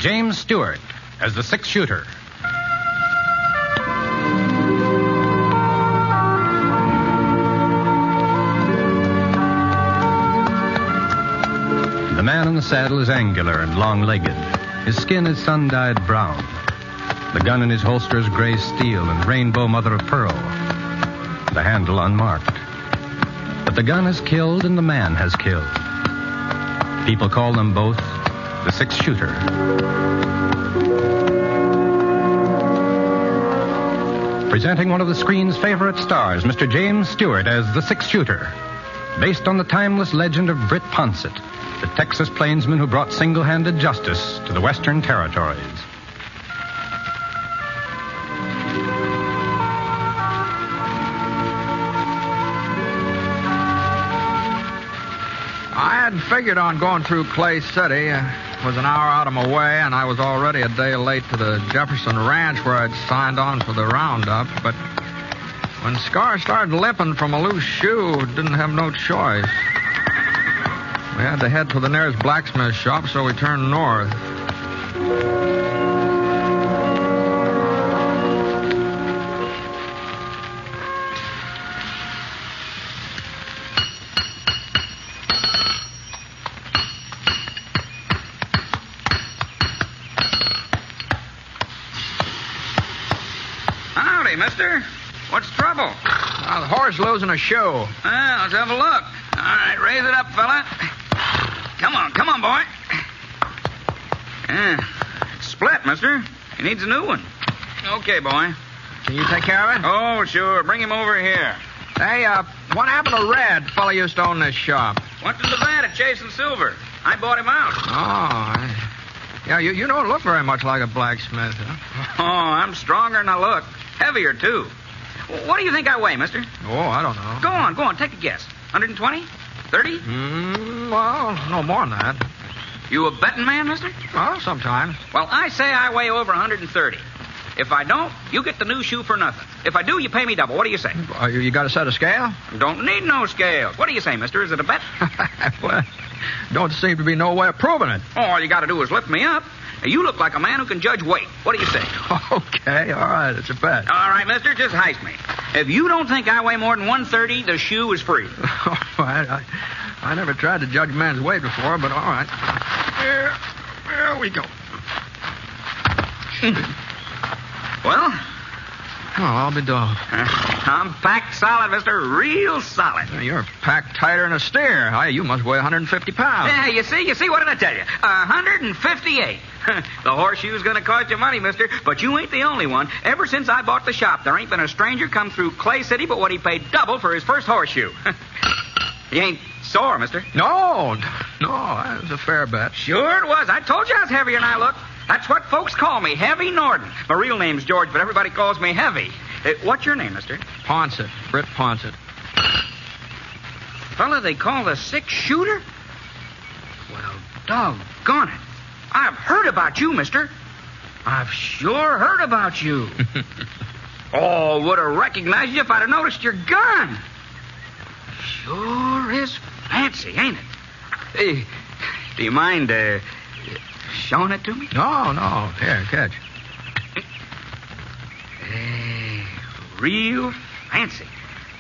James Stewart as the six-shooter. The man in the saddle is angular and long-legged. His skin is sun-dyed brown. The gun in his holster is gray steel and rainbow mother-of-pearl. The handle unmarked. But the gun has killed and the man has killed. People call them both the six-shooter. Presenting one of the screen's favorite stars, Mr. James Stewart as the six-shooter. Based on the timeless legend of Britt Ponsett, the Texas plainsman who brought single-handed justice to the Western Territories. I had figured on going through Clay City. It was an hour out of my way, and I was already a day late to the Jefferson Ranch where I'd signed on for the roundup. But when Scar started limping from a loose shoe, didn't have no choice. We had to head to the nearest blacksmith shop, so we turned north. Howdy, mister. What's the trouble? The horse losing a shoe. Let's have a look. All right, raise it up, fella. Come on, boy. It's split, mister. He needs a new one. Okay, boy. Can you take care of it? Oh, sure. Bring him over here. Hey, what happened to Red? The fella used to own this shop. Went to Nevada chasing silver. I bought him out. Yeah, you don't look very much like a blacksmith, huh? Oh, I'm stronger than I look. Heavier, too. What do you think I weigh, mister? Oh, I don't know. Go on. Take a guess. 120? 30? Well, no more than that. You a betting man, mister? Well, sometimes. Well, I say I weigh over 130. If I don't, you get the new shoe for nothing. If I do, you pay me double. What do you say? You got a set of scale? Don't need no scale. What do you say, mister? Is it a bet? Well, don't seem to be no way of proving it. All you got to do is lift me up. You look like a man who can judge weight. What do you say? Okay, all right, it's a bet. All right, mister, just heist me. If you don't think I weigh more than 130, the shoe is free. All right, I never tried to judge a man's weight before, but all right. There we go. Well? Oh, I'll be dogged. I'm packed solid, mister. Real solid. You're packed tighter than a steer. You must weigh 150 pounds. Yeah, you see? What did I tell you? 158. The horseshoe's going to cost you money, mister, but you ain't the only one. Ever since I bought the shop, there ain't been a stranger come through Clay City but what he paid double for his first horseshoe. You ain't sore, mister? No, that was a fair bet. Sure it was. I told you I was heavier than I look. That's what folks call me, Heavy Norden. My real name's George, but everybody calls me Heavy. What's your name, mister? Ponsett. Britt Ponsett. Fella they call the six-shooter? Well, doggone it. I've heard about you, mister. I've sure heard about you. Oh, would have recognized you if I'd have noticed your gun. Sure is fancy, ain't it? Hey, do you mind showing it to me? No. Here, catch. Hey, real fancy.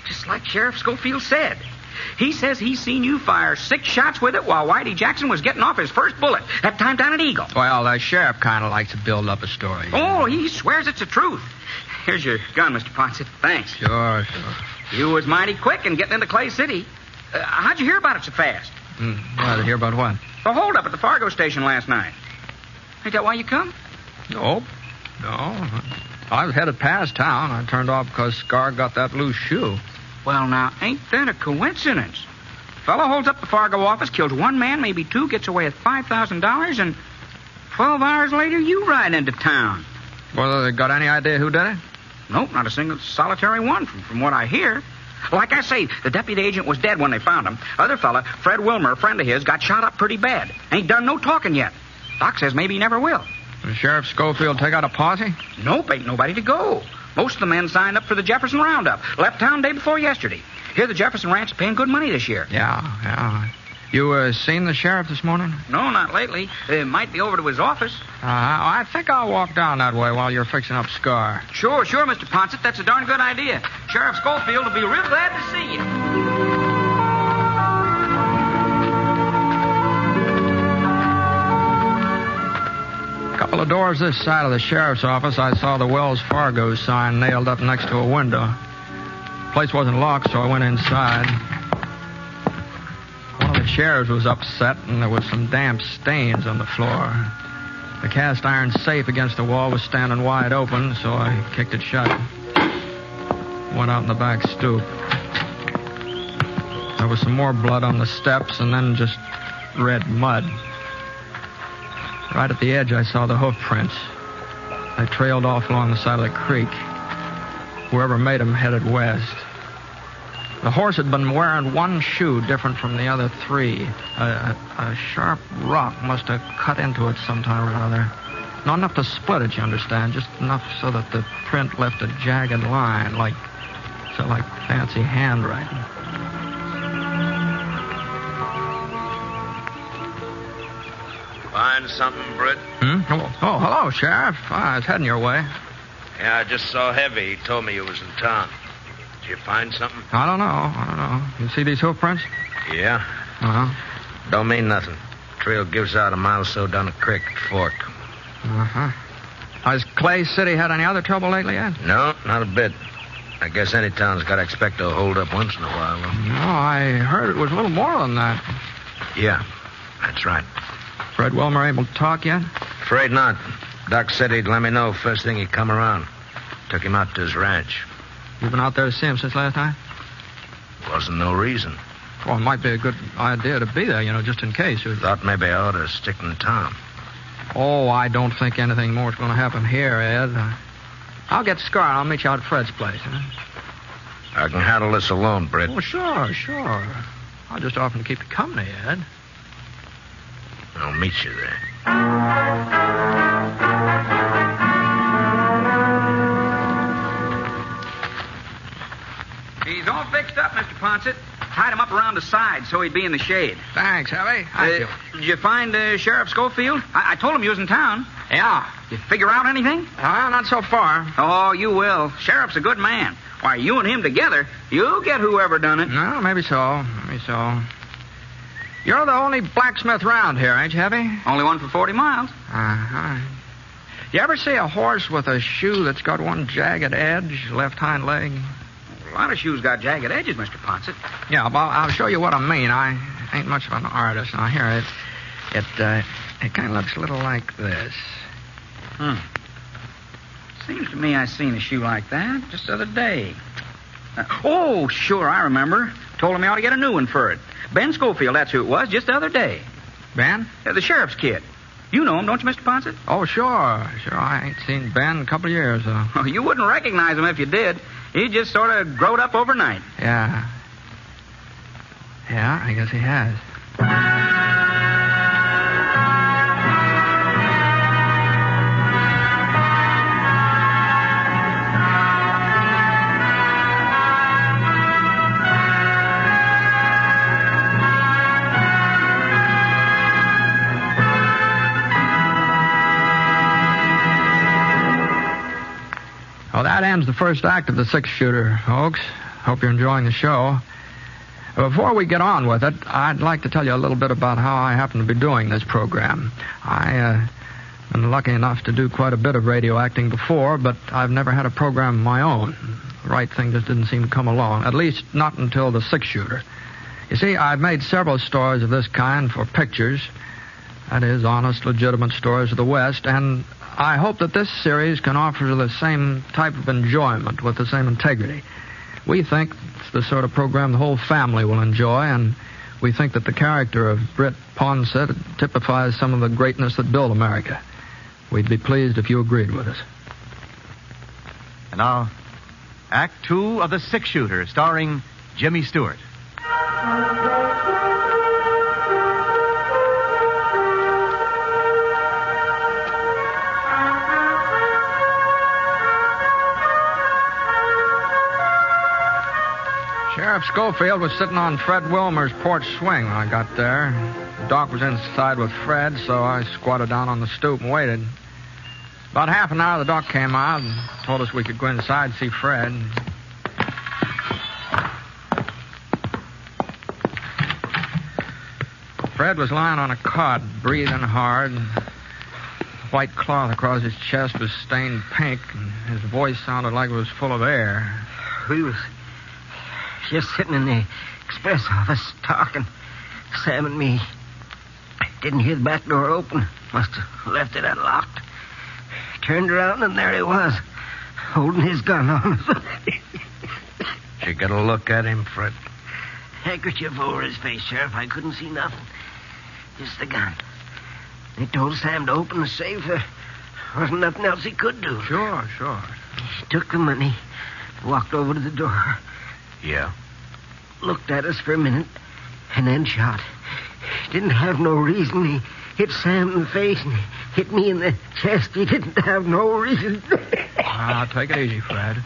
Just like Sheriff Scofield said. He says he's seen you fire 6 shots with it while Whitey Jackson was getting off his first bullet. That time down at Eagle. Well, the sheriff kind of likes to build up a story. Oh, he swears it's the truth. Here's your gun, Mr. Ponsett. Thanks. Sure. You was mighty quick in getting into Clay City. How'd you hear about it so fast? To hear about what? The holdup at the Fargo station last night. Ain't that why you come? Nope. No. I was headed past town. I turned off because Scar got that loose shoe. Well, now, ain't that a coincidence? Fellow holds up the Fargo office, kills one man, maybe 2, gets away with $5,000, and 12 hours later, you ride into town. Well, they got any idea who did it? Nope, not a single solitary one, from what I hear. Like I say, the deputy agent was dead when they found him. Other fella, Fred Wilmer, a friend of his, got shot up pretty bad. Ain't done no talking yet. Doc says maybe he never will. Did Sheriff Scofield take out a posse? Nope, ain't nobody to go. Most of the men signed up for the Jefferson Roundup. Left town day before yesterday. Here the Jefferson Ranch is paying good money this year. Yeah. You seen the sheriff this morning? No, not lately. Might be over to his office. I think I'll walk down that way while you're fixing up Scar. Sure, Mr. Ponsett. That's a darn good idea. Sheriff Scofield will be real glad to see you. A couple of doors this side of the sheriff's office, I saw the Wells Fargo sign nailed up next to a window. The place wasn't locked, so I went inside. One of the chairs was upset, and there was some damp stains on the floor. The cast iron safe against the wall was standing wide open, so I kicked it shut. Went out in the back stoop. There was some more blood on the steps, and then just red mud. Right at the edge, I saw the hoof prints. They trailed off along the side of the creek. Whoever made them headed west. The horse had been wearing one shoe different from the other three. A sharp rock must have cut into it sometime or other. Not enough to split it, you understand, just enough so that the print left a jagged line, like fancy handwriting. Find something, Britt? Oh, hello, Sheriff. I was heading your way. Yeah, I just saw Heavy. He told me you was in town. Did you find something? I don't know. You see these hoof prints? Yeah. Uh-huh. Don't mean nothing. Trail gives out a mile or so down the creek at Fork. Uh-huh. Has Clay City had any other trouble lately yet? No, not a bit. I guess any town's got to expect a hold-up once in a while, though. No, I heard it was a little more than that. Yeah, that's right. Fred Wilmer able to talk yet? Afraid not. Doc said he'd let me know first thing he'd come around. Took him out to his ranch. You been out there to see him since last night? Wasn't no reason. Well, it might be a good idea to be there, just in case. Thought maybe I ought to stick in town. Oh, I don't think anything more is going to happen here, Ed. I'll get Scar and I'll meet you out at Fred's place. Huh? I can handle this alone, Britt. Oh, sure. I'll just offer to keep you company, Ed. I'll meet you there. He's all fixed up, Mr. Ponsett. Tied him up around the side so he'd be in the shade. Thanks, Heavy. Did you find Sheriff Scofield? I told him you was in town. Yeah. You figure out anything? Not so far. Oh, you will. Sheriff's a good man. Why, you and him together, you'll get whoever done it. No, maybe so. You're the only blacksmith round here, ain't you, Heavy? Only one for 40 miles. Uh-huh. You ever see a horse with a shoe that's got one jagged edge, left hind leg? A lot of shoes got jagged edges, Mr. Ponsett. Yeah, well, I'll show you what I mean. I ain't much of an artist. Now, here, it kind of looks a little like this. Seems to me I seen a shoe like that just the other day. Oh, sure, I remember. Told him he ought to get a new one for it. Ben Scofield, that's who it was, just the other day. Ben? The sheriff's kid. You know him, don't you, Mr. Ponsett? Oh, sure. I ain't seen Ben in a couple of years, though. Oh, you wouldn't recognize him if you did. He just sort of growed up overnight. Yeah, I guess he has. Well, that ends the first act of the six-shooter, folks. Hope you're enjoying the show. Before we get on with it, I'd like to tell you a little bit about how I happen to be doing this program. I've been lucky enough to do quite a bit of radio acting before, but I've never had a program of my own. The right thing just didn't seem to come along, at least not until the six-shooter. You see, I've made several stories of this kind for pictures. That is, honest, legitimate stories of the West, and I hope that this series can offer the same type of enjoyment with the same integrity. We think it's the sort of program the whole family will enjoy, and we think that the character of Britt Ponsett typifies some of the greatness that built America. We'd be pleased if you agreed with us. And now, Act 2 of The Six-Shooter, starring Jimmy Stewart. Sheriff Scofield was sitting on Fred Wilmer's porch swing when I got there. The doc was inside with Fred, so I squatted down on the stoop and waited. About half an hour, the doc came out and told us we could go inside and see Fred. Fred was lying on a cot, breathing hard. White cloth across his chest was stained pink, and his voice sounded like it was full of air. We was just sitting in the express office talking, Sam and me. Didn't hear the back door open. Must have left it unlocked. Turned around, and there he was, holding his gun on us. Did you get a look at him, Fred? Handkerchief over his face, Sheriff. I couldn't see nothing. Just the gun. He told Sam to open the safe. There wasn't nothing else he could do. Sure. He took the money, walked over to the door. Yeah. Looked at us for a minute, and then shot. Didn't have no reason. He hit Sam in the face and hit me in the chest. He didn't have no reason. Take it easy, Fred.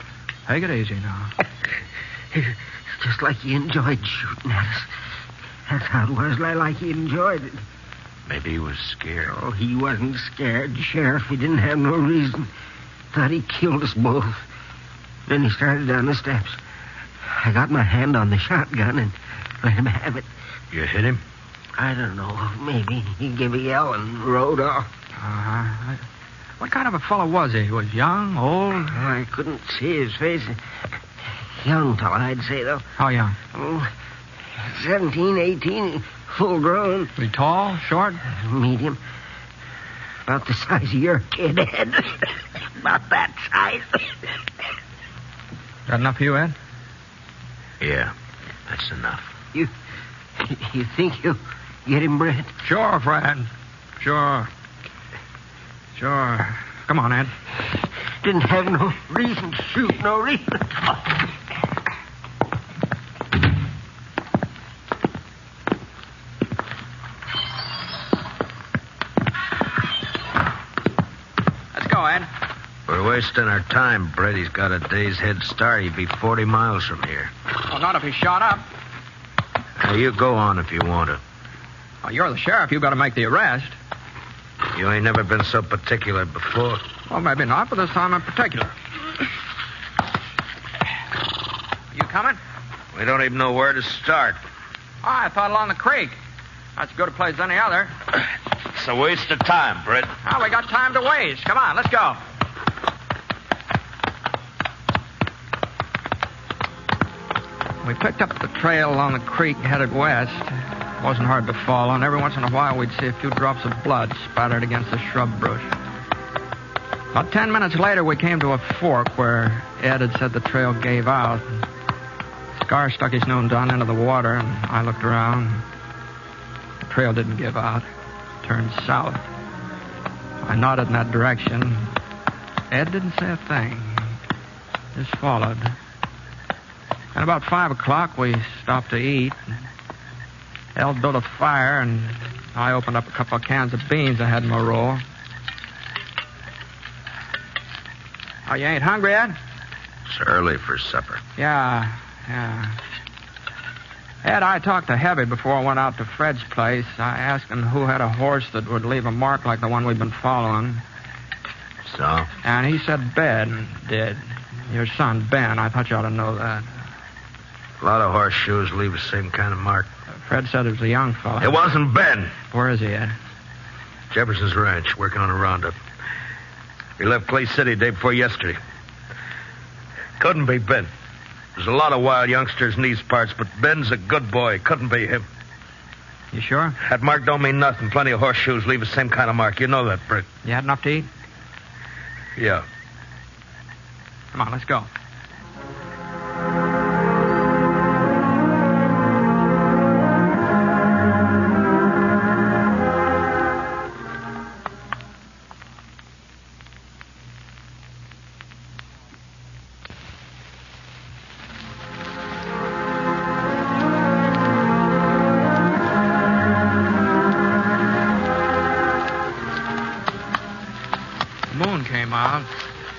Take it easy now. Just like he enjoyed shooting at us. That's how it was, like he enjoyed it. Maybe he was scared. Oh, he wasn't scared, Sheriff. He didn't have no reason. Thought he killed us both. Then he started down the steps. I got my hand on the shotgun and let him have it. You hit him? I don't know. Maybe. He gave a yell and rode off. Uh-huh. What kind of a fellow was he? Was young, old? I couldn't see his face. Young fella, I'd say, though. How young? 17, 18, full grown. Was he tall, short? Medium. About the size of your kid, Ed. About that size. Got enough for you, Ed? Yeah, that's enough. You think you'll get him, Britt? Sure, Fred. Sure. Come on, Ed. Didn't have no reason to shoot, no reason to talk. Let's go, Ed. We're wasting our time, Brett. He's got a day's head start. He'd be 40 miles from here. Well, not if he's shot up. Now, you go on if you want to. Well, you're the sheriff. You've got to make the arrest. You ain't never been so particular before. Well, maybe not, but this time in particular. You coming? We don't even know where to start. Oh, I thought along the creek. That's as good a place as any other. It's a waste of time, Britt. Oh, we got time to waste. Come on, let's go. We picked up the trail along the creek headed west. It wasn't hard to follow, and every once in a while we'd see a few drops of blood spattered against the shrub bush. About 10 minutes later, we came to a fork where Ed had said the trail gave out. Scar stuck his nose down into the water, and I looked around. The trail didn't give out. It turned south. I nodded in that direction. Ed didn't say a thing. Just followed. And about 5 o'clock, we stopped to eat. El built a fire, and I opened up a couple of cans of beans I had in my roll. Oh, you ain't hungry, Ed? It's early for supper. Yeah. Ed, I talked to Heavy before I went out to Fred's place. I asked him who had a horse that would leave a mark like the one we've been following. So? And he said Ben did. Your son, Ben. I thought you ought to know that. A lot of horseshoes leave the same kind of mark. Fred said it was a young fellow. It wasn't Ben. Where is he, Ed? Jefferson's ranch, working on a roundup. He left Clay City day before yesterday. Couldn't be Ben. There's a lot of wild youngsters in these parts, but Ben's a good boy. Couldn't be him. You sure? That mark don't mean nothing. Plenty of horseshoes leave the same kind of mark. You know that, Britt. You had enough to eat? Yeah. Come on, let's go.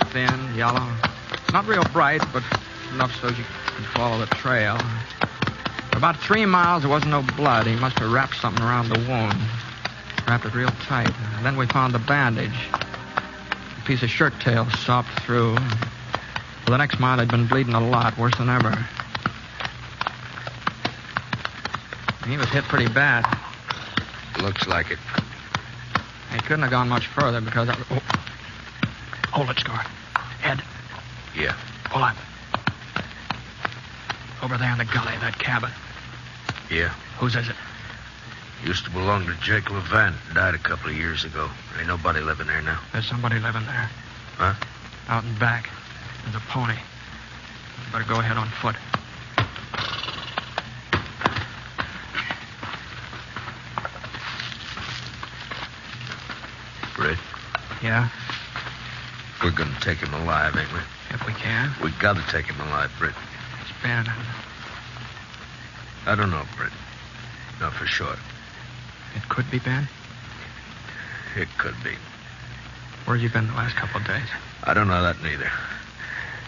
Thin, yellow. Not real bright, but enough so you can could follow the trail. For about 3 miles, there wasn't no blood. He must have wrapped something around the wound. Wrapped it real tight. And then we found the bandage. A piece of shirt tail sopped through. For the next mile, he'd been bleeding a lot, worse than ever. He was hit pretty bad. Looks like it. He couldn't have gone much further because... Hold it, Scar. Ed. Yeah. Hold on. Over there in the gully, that cabin. Yeah. Whose is it? Used to belong to Jake Levant. Died a couple of years ago. Ain't nobody living there now. There's somebody living there. Huh? Out and back. There's a pony. You better go ahead on foot. Britt, Yeah? we're gonna take him alive, ain't we? If we can. We gotta take him alive, Britt. It's Ben. I don't know, Britt. Not for sure. It could be Ben. It could be. Where's you been the last couple of days? I don't know that neither.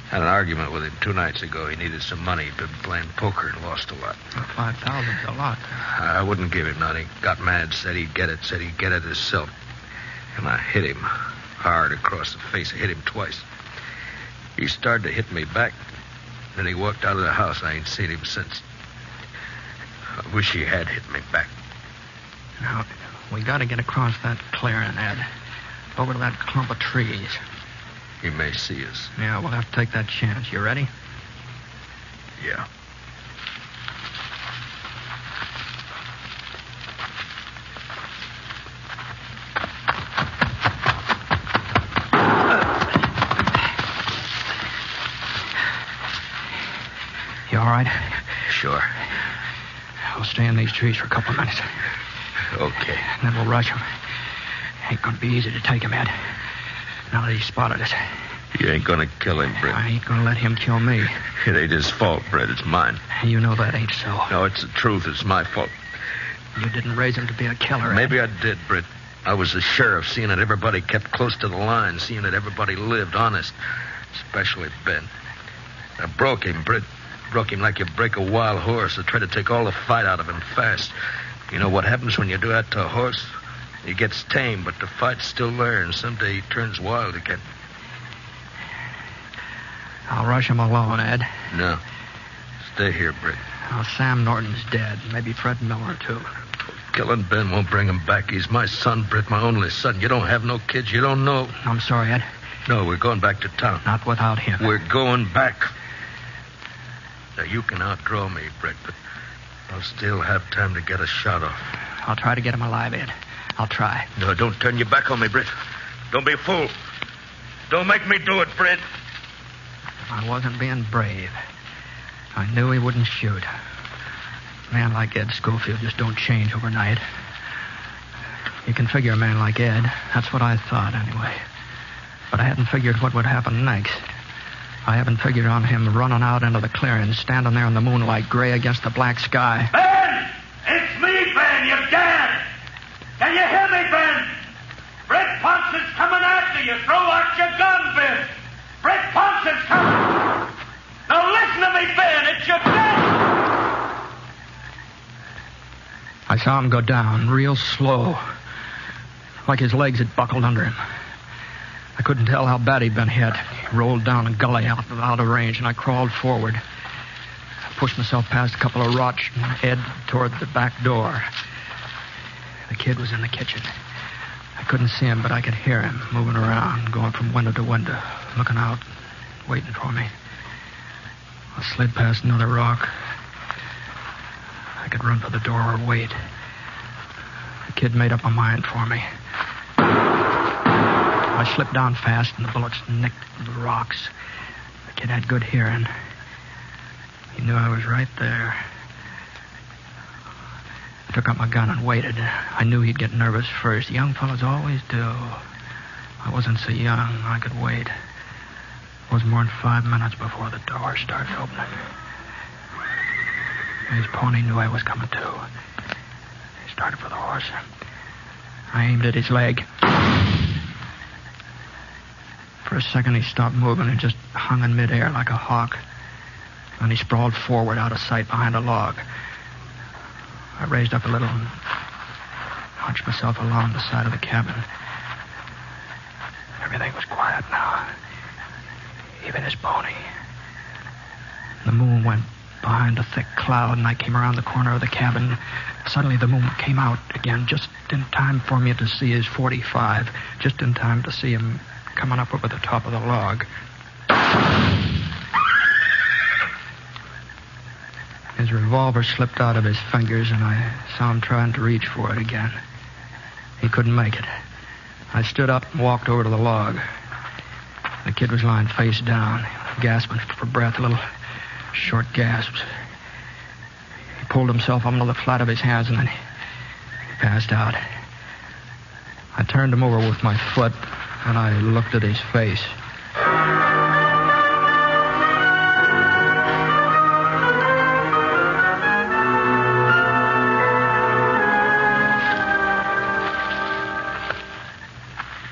Had an argument with him 2 nights ago. He needed some money. He'd been playing poker and lost a lot. Well, 5,000's a lot. I wouldn't give him none. He got mad, said he'd get it himself. And I hit him hard across the face. I hit him twice. He started to hit me back. Then he walked out of the house. I ain't seen him since. I wish he had hit me back. Now, we got to get across that clearing, Ed. Over to that clump of trees. He may see us. Yeah, we'll have to take that chance. You ready? Yeah. You all right? Sure. We'll stay in these trees for a couple of minutes. Okay. And then we'll rush him. Ain't gonna be easy to take him, Ed. Now that he's spotted us. You ain't gonna kill him, Britt. I ain't gonna let him kill me. It ain't his fault, Britt. It's mine. You know that ain't so. No, it's the truth. It's my fault. You didn't raise him to be a killer, Ed. Maybe I did, Britt. I was the sheriff, seeing that everybody kept close to the line, seeing that everybody lived honest, especially Ben. I broke him, Britt. Broke him like you break a wild horse. I tried to take all the fight out of him fast. You know what happens when you do that to a horse? He gets tame, but the fight's still there, and someday he turns wild again. I'll rush him alone, Ed. No. Stay here, Britt. Oh, Sam Norton's dead. Maybe Fred Miller, too. Killing Ben won't bring him back. He's my son, Britt, my only son. You don't have no kids. You don't know. I'm sorry, Ed. No, we're going back to town. Not without him. We're going back. Now, you can outdraw me, Britt, but I'll still have time to get a shot off. I'll try to get him alive, Ed. I'll try. No, don't turn your back on me, Britt. Don't be a fool. Don't make me do it, Britt. I wasn't being brave. I knew he wouldn't shoot. A man like Ed Scofield just don't change overnight. You can figure a man like Ed. That's what I thought, anyway. But I hadn't figured what would happen next. I haven't figured on him running out into the clearing, standing there in the moonlight, gray against the black sky. Ben! It's me, Ben! You're dead! Can you hear me, Ben? Britt Ponsett's coming after you. Throw out your gun, Ben. Britt Ponsett's coming. Now listen to me, Ben. It's your death. I saw him go down, real slow, like his legs had buckled under him. I couldn't tell how bad he'd been hit. He rolled down a gully out of range, and I crawled forward. I pushed myself past a couple of rocks and head toward the back door. The kid was in the kitchen. I couldn't see him, but I could hear him moving around, going from window to window, looking out, waiting for me. I slid past another rock. I could run for the door or wait. The kid made up my mind for me. I slipped down fast, and the bullets nicked the rocks. The kid had good hearing. He knew I was right there. I took up my gun and waited. I knew he'd get nervous first. Young fellas always do. I wasn't so young. I could wait. It was more than 5 minutes before the door started opening. His pony knew I was coming, too. He started for the horse. I aimed at his leg. For a second, he stopped moving and just hung in midair like a hawk. and he sprawled forward out of sight behind a log. I raised up a little and hunched myself along the side of the cabin. Everything was quiet now, even his pony. The moon went behind a thick cloud, and I came around the corner of the cabin. Suddenly the moon came out again, just in time for me to see his .45, just in time to see him coming up over the top of the log. His revolver slipped out of his fingers, and I saw him trying to reach for it again. He couldn't make it. I stood up and walked over to the log. The kid was lying face down, gasping for breath, little short gasps. He pulled himself up onto the flat of his hands, and then he passed out. I turned him over with my foot, and I looked at his face.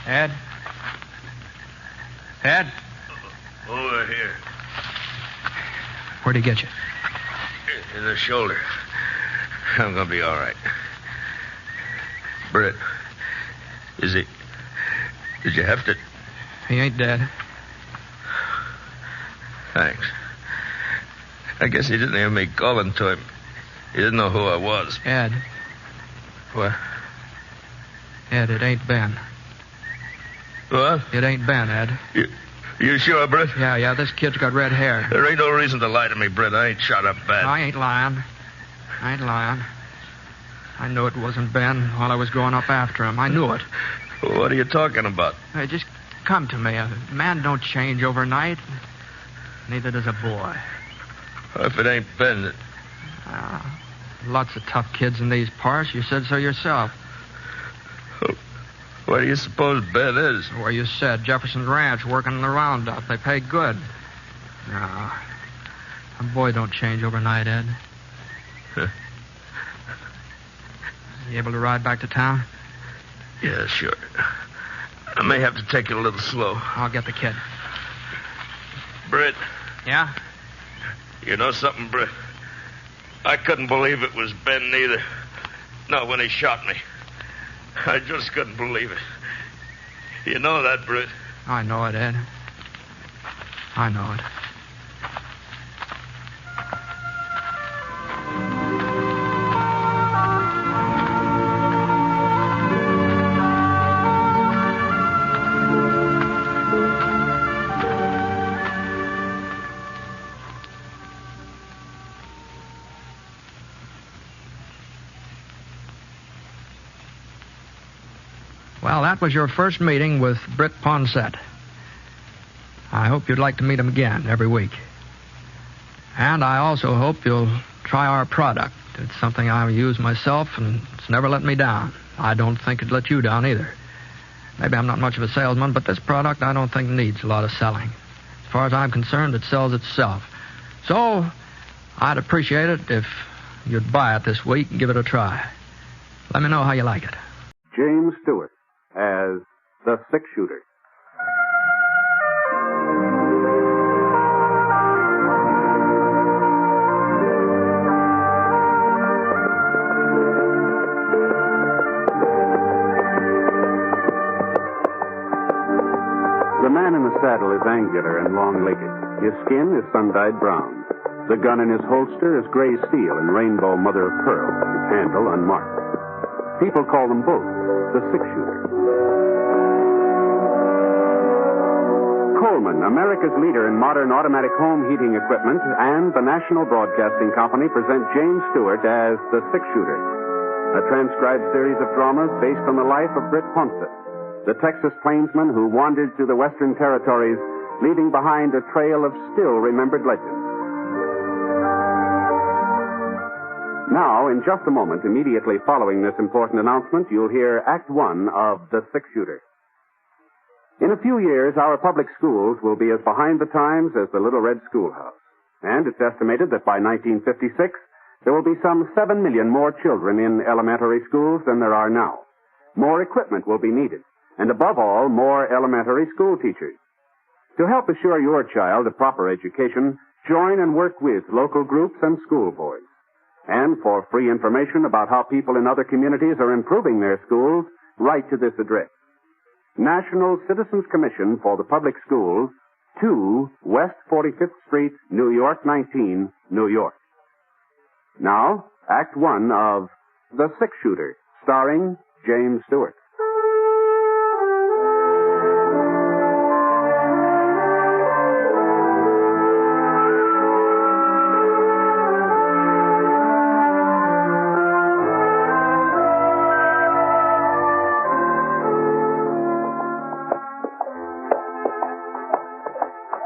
Ed? Ed? Over here. Where'd he get you? In the shoulder. I'm gonna be all right. Britt, is he... Did you have to... He ain't dead. Thanks. I guess he didn't hear me calling to him. He didn't know who I was. Ed. What? Ed, it ain't Ben. What? It ain't Ben, Ed. You sure, Britt? Yeah, this kid's got red hair. There ain't no reason to lie to me, Britt. I ain't shot up bad. I ain't lying. I knew it wasn't Ben while I was going up after him. I knew it. What are you talking about? Hey, just come to me. A man don't change overnight. Neither does a boy. If it ain't Ben... Lots of tough kids in these parts. You said so yourself. Where do you suppose Ben is? Where you said, Jefferson's Ranch, working in the roundup. They pay good. No. A boy don't change overnight, Ed. Huh. You able to ride back to town? Yeah, sure. I may have to take it a little slow. I'll get the kid. Britt. Yeah? You know something, Britt? I couldn't believe it was Ben neither. Not when he shot me. I just couldn't believe it. You know that, Britt? I know it, Ed. I know it. Well, that was your first meeting with Britt Ponsett. I hope you'd like to meet him again every week. And I also hope you'll try our product. It's something I use myself, and it's never let me down. I don't think it'd let you down either. Maybe I'm not much of a salesman, but this product I don't think needs a lot of selling. As far as I'm concerned, it sells itself. So, I'd appreciate it if you'd buy it this week and give it a try. Let me know how you like it. James Stewart as the six-shooter. The man in the saddle is angular and long-legged. His skin is sun-dyed brown. The gun in his holster is gray steel and rainbow mother of pearl, its handle unmarked. People call them both the six-shooter. Coleman, America's leader in modern automatic home heating equipment, and the National Broadcasting Company present James Stewart as the six-shooter, a transcribed series of dramas based on the life of Britt Ponsett, the Texas plainsman who wandered through the Western Territories, leaving behind a trail of still-remembered legends. Now, in just a moment, immediately following this important announcement, you'll hear Act One of The Six-Shooter. In a few years, our public schools will be as behind the times as the Little Red Schoolhouse. And it's estimated that by 1956, there will be some 7 million more children in elementary schools than there are now. More equipment will be needed, and above all, more elementary school teachers. To help assure your child a proper education, join and work with local groups and school boards. And for free information about how people in other communities are improving their schools, write to this address. National Citizens Commission for the Public Schools, 2 West 45th Street, New York 19, New York. Now, Act 1 of The Six-Shooter, starring James Stewart.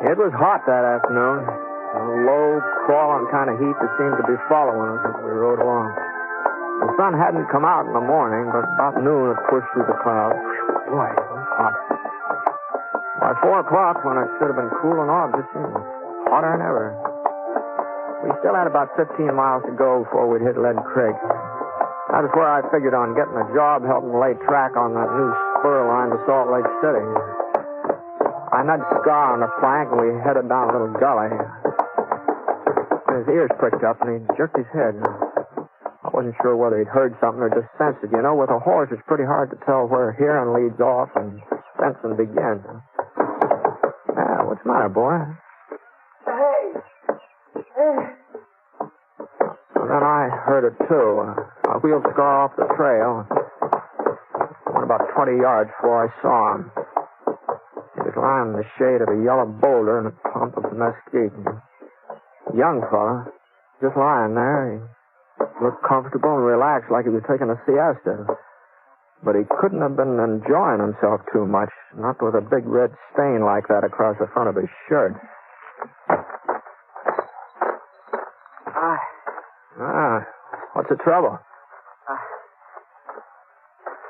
It was hot that afternoon. A low, crawling kind of heat that seemed to be following us as we rode along. The sun hadn't come out in the morning, but about noon it pushed through the clouds. Boy, it was hot. By 4 o'clock, when it should have been cooling off, it seemed hotter than ever. We still had about 15 miles to go before we'd hit Lead Creek. That was where I figured on getting a job helping lay track on that new spur line to Salt Lake City. I nudged Scar on the flank, and we headed down a little gully. His ears pricked up, and he jerked his head. I wasn't sure whether he'd heard something or just sensed it. You know, with a horse, it's pretty hard to tell where hearing leads off and sensing begins. Yeah, what's the matter, boy? Hey. And then I heard it, too. I wheeled Scar off the trail. Went about 20 yards before I saw him. He was lying in the shade of a yellow boulder in a clump of mesquite. Young fella, just lying there. He looked comfortable and relaxed like he was taking a siesta. But he couldn't have been enjoying himself too much, not with a big red stain like that across the front of his shirt. What's the trouble?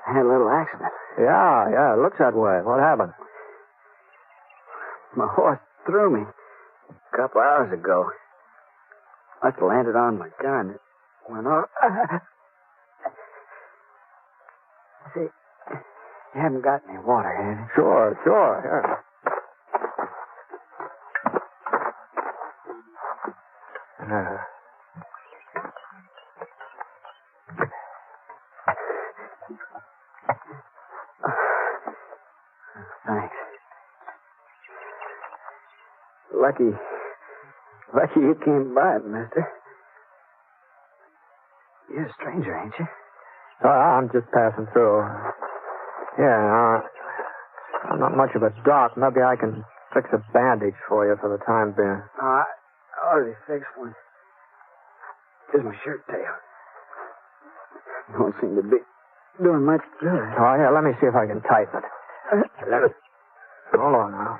I had a little accident. Yeah, it looks that way. What happened? My horse threw me a couple hours ago. Must have landed on my gun. It went off. See, you haven't got any water, have you? Sure, yeah. Thanks. Lucky you came by, mister. You're a stranger, ain't you? I'm just passing through. Yeah, I'm not much of a doc. Maybe I can fix a bandage for you for the time being. I already fixed one. Just my shirt tail. Don't seem to be doing much good. Oh, yeah, let me see if I can tighten it. Hold on now.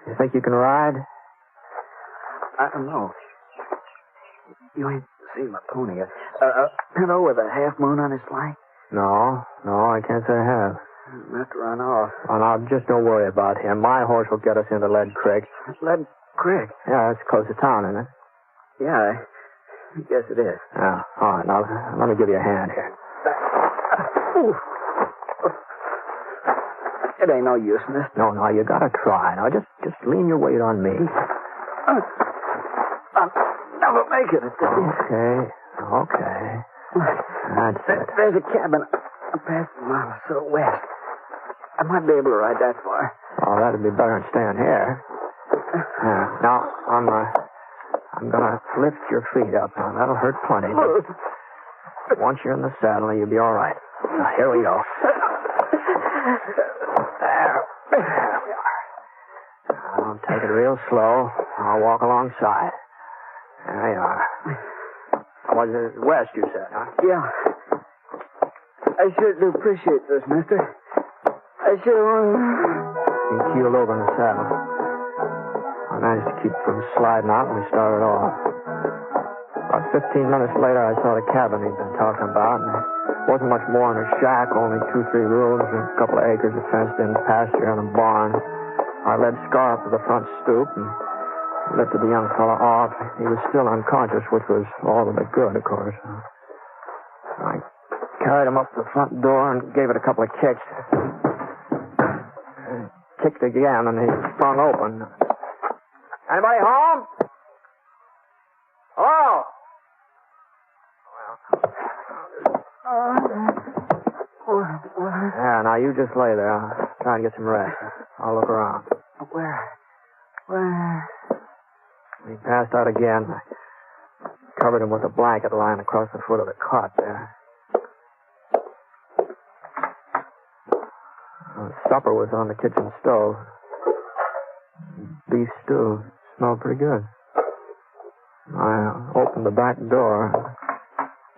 You think you can ride? I don't know. You ain't seen my pony yet. Pinto with a half moon on his flank? No, I can't say I have. He'll have to run off. Oh, now, just don't worry about him. My horse will get us into Lead Creek. Lead Creek? Yeah, it's close to town, isn't it? Yeah, I guess it is. Yeah, all right, now, let me give you a hand here. It ain't no use, mister. No, you gotta try. Now, just lean your weight on me. I'll never make it. Okay. That's it. There's a cabin a past a mile or so west. I might be able to ride that far. Oh, that'd be better than staying here. Now, I'm gonna lift your feet up. Now, that'll hurt plenty. But once you're in the saddle, you'll be all right. Now, here we go. There we are. Now, take it real slow. I'll walk alongside. There you are. Was it west, you said, huh? Yeah. I sure do appreciate this, mister. I sure... He keeled over in the saddle. I managed to keep from sliding out, and we started off. About 15 minutes later, I saw the cabin he'd been talking about, and it wasn't much more than a shack, only 2-3 rooms, and a couple of acres of fenced-in pasture and a barn. I led Scar up to the front stoop and lifted the young fellow off. He was still unconscious, which was all of it good, of course. I carried him up to the front door and gave it a couple of kicks. Kicked again, and he sprung open. Anybody home? Hello? Yeah, now you just lay there. I'll try and get some rest. I'll look around. Where? He passed out again. I covered him with a blanket lying across the foot of the cot there. Supper was on the kitchen stove. Beef stew. Smelled pretty good. I opened the back door.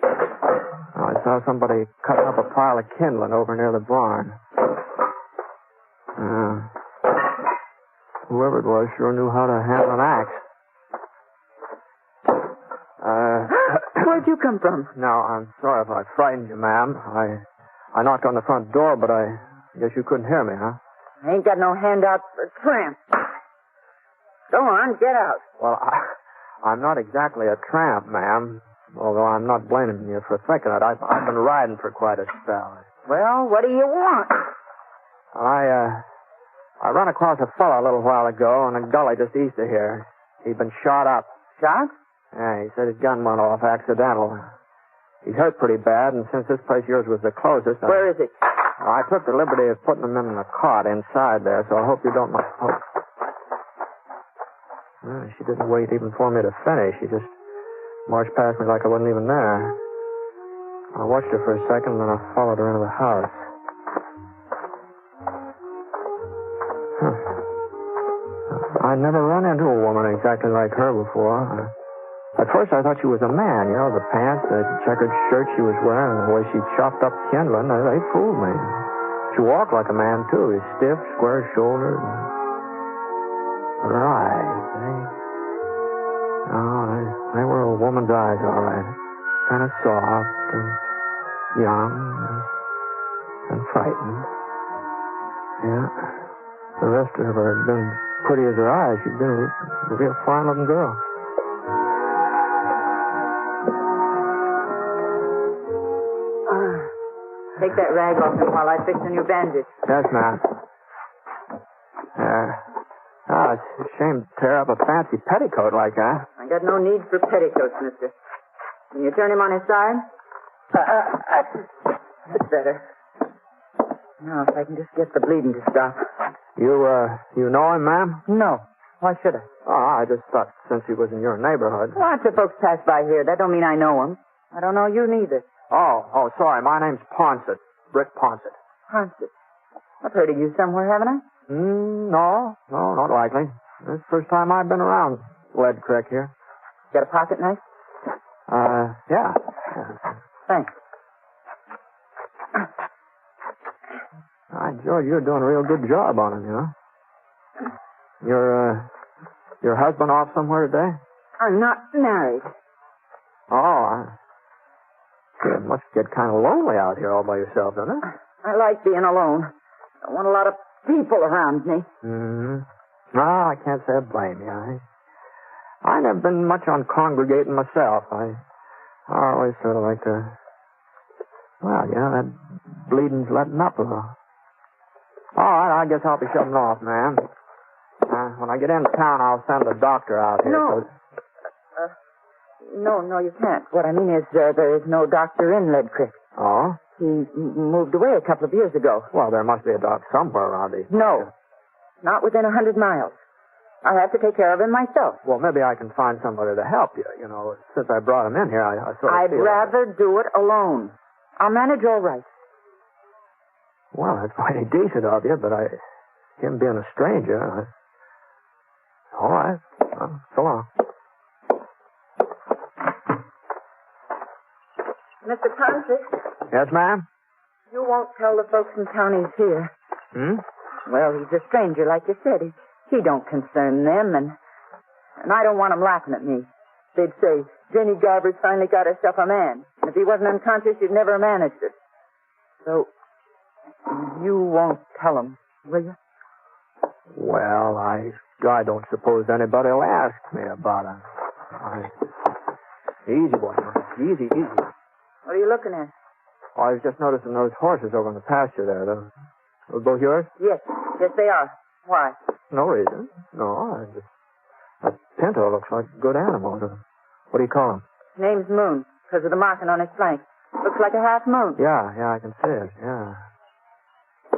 I saw somebody cutting up a pile of kindling over near the barn. Whoever it was sure knew how to handle an axe. Where'd you come from? Now, I'm sorry if I frightened you, ma'am. I knocked on the front door, but I guess you couldn't hear me, huh? I ain't got no handout for tramp. Go on, get out. Well, I'm not exactly a tramp, ma'am. Although I'm not blaming you for thinking it. I've been riding for quite a spell. Well, what do you want? I run across a fellow a little while ago in a gully just east of here. He'd been shot up. Shot? Yeah, he said his gun went off accidental. He's hurt pretty bad, and since this place of yours was the closest... Where is he? I took the liberty of putting him in the cot inside there, so I hope you don't mind. Well, she didn't wait even for me to finish. She just marched past me like I wasn't even there. I watched her for a second, and then I followed her into the house. I never run into a woman exactly like her before. At first, I thought she was a man. You know, the pants, the checkered shirt she was wearing, and the way she chopped up kindling, they fooled me. She walked like a man, too. Stiff, square-shouldered. But her eyes, they were a woman's eyes, all right. Kind of soft and young and frightened. Yeah. The rest of her had been pretty as her eyes. She'd been a real fine-looking girl. Take that rag off him while I fix a new bandage. Yes, ma'am. It's a shame to tear up a fancy petticoat like that. I got no need for petticoats, mister. Can you turn him on his side? That's better. Now, if I can just get the bleeding to stop. You know him, ma'am? No. Why should I? Oh, I just thought since he was in your neighborhood. Lots of folks pass by here. That don't mean I know him. I don't know you neither. Oh, sorry. My name's Ponsett. Britt Ponsett. Ponsett. I've heard of you somewhere, haven't I? No, not likely. This is the first time I've been around Lead Creek here. Got a pocket knife? Yeah. Thanks. George, you're doing a real good job on him, you know. Your husband off somewhere today? I'm not married. It must get kind of lonely out here all by yourself, doesn't it? I like being alone. I want a lot of people around me. No, I can't say I blame you. I never been much on congregating myself. I always sort of like to... Well, you know, that bleeding's letting up a little. All right, I guess I'll be shutting off, ma'am. When I get into town, I'll send the doctor out here. No. No, you can't. What I mean is there is no doctor in Lead Creek. Oh? He moved away a couple of years ago. Well, there must be a doctor somewhere around these. No. Not within 100 miles. I have to take care of him myself. Well, maybe I can find somebody to help you. You know, since I brought him in here, I sort of I'd rather do it alone. I'll manage all right. Well, that's mighty decent of you, but him being a stranger, all right. Well, so long. Mr. Ponsett? Yes, ma'am? You won't tell the folks in town he's here. Well, he's a stranger, like you said. He don't concern them, and I don't want them laughing at me. They'd say, Jenny Garber's finally got herself a man. And if he wasn't unconscious, she'd never have managed it. So, you won't tell them, will you? Well, I don't suppose anybody will ask me about him. Easy, boy. Easy. What are you looking at? Oh, I was just noticing those horses over in the pasture there. Those both yours? Yes, they are. Why? No reason. No, I just That pinto looks like a good animal. What do you call him? Name's Moon, because of the marking on his flank. Looks like a half moon. Yeah, I can see it, yeah.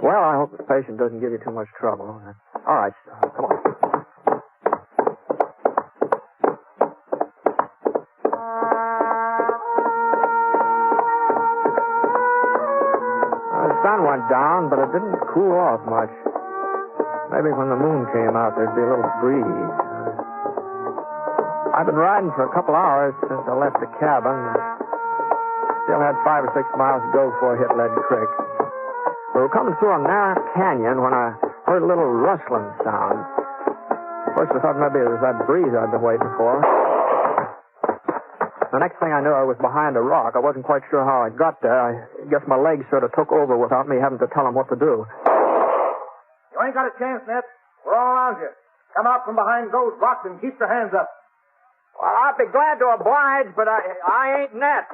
Well, I hope the patient doesn't give you too much trouble. All right, come on. The sun went down, but it didn't cool off much. Maybe when the moon came out, there'd be a little breeze. I've been riding for a couple hours since I left the cabin. Still had 5 or 6 miles to go before I hit Lead Creek. We were coming through a narrow canyon when I heard a little rustling sound. First I thought maybe it was that breeze I'd been waiting for. The next thing I knew, I was behind a rock. I wasn't quite sure how I got there. I guess my legs sort of took over without me having to tell them what to do. You ain't got a chance, Ned. We're all around you. Come out from behind those rocks and keep your hands up. Well, I'd be glad to oblige, but I ain't Ned.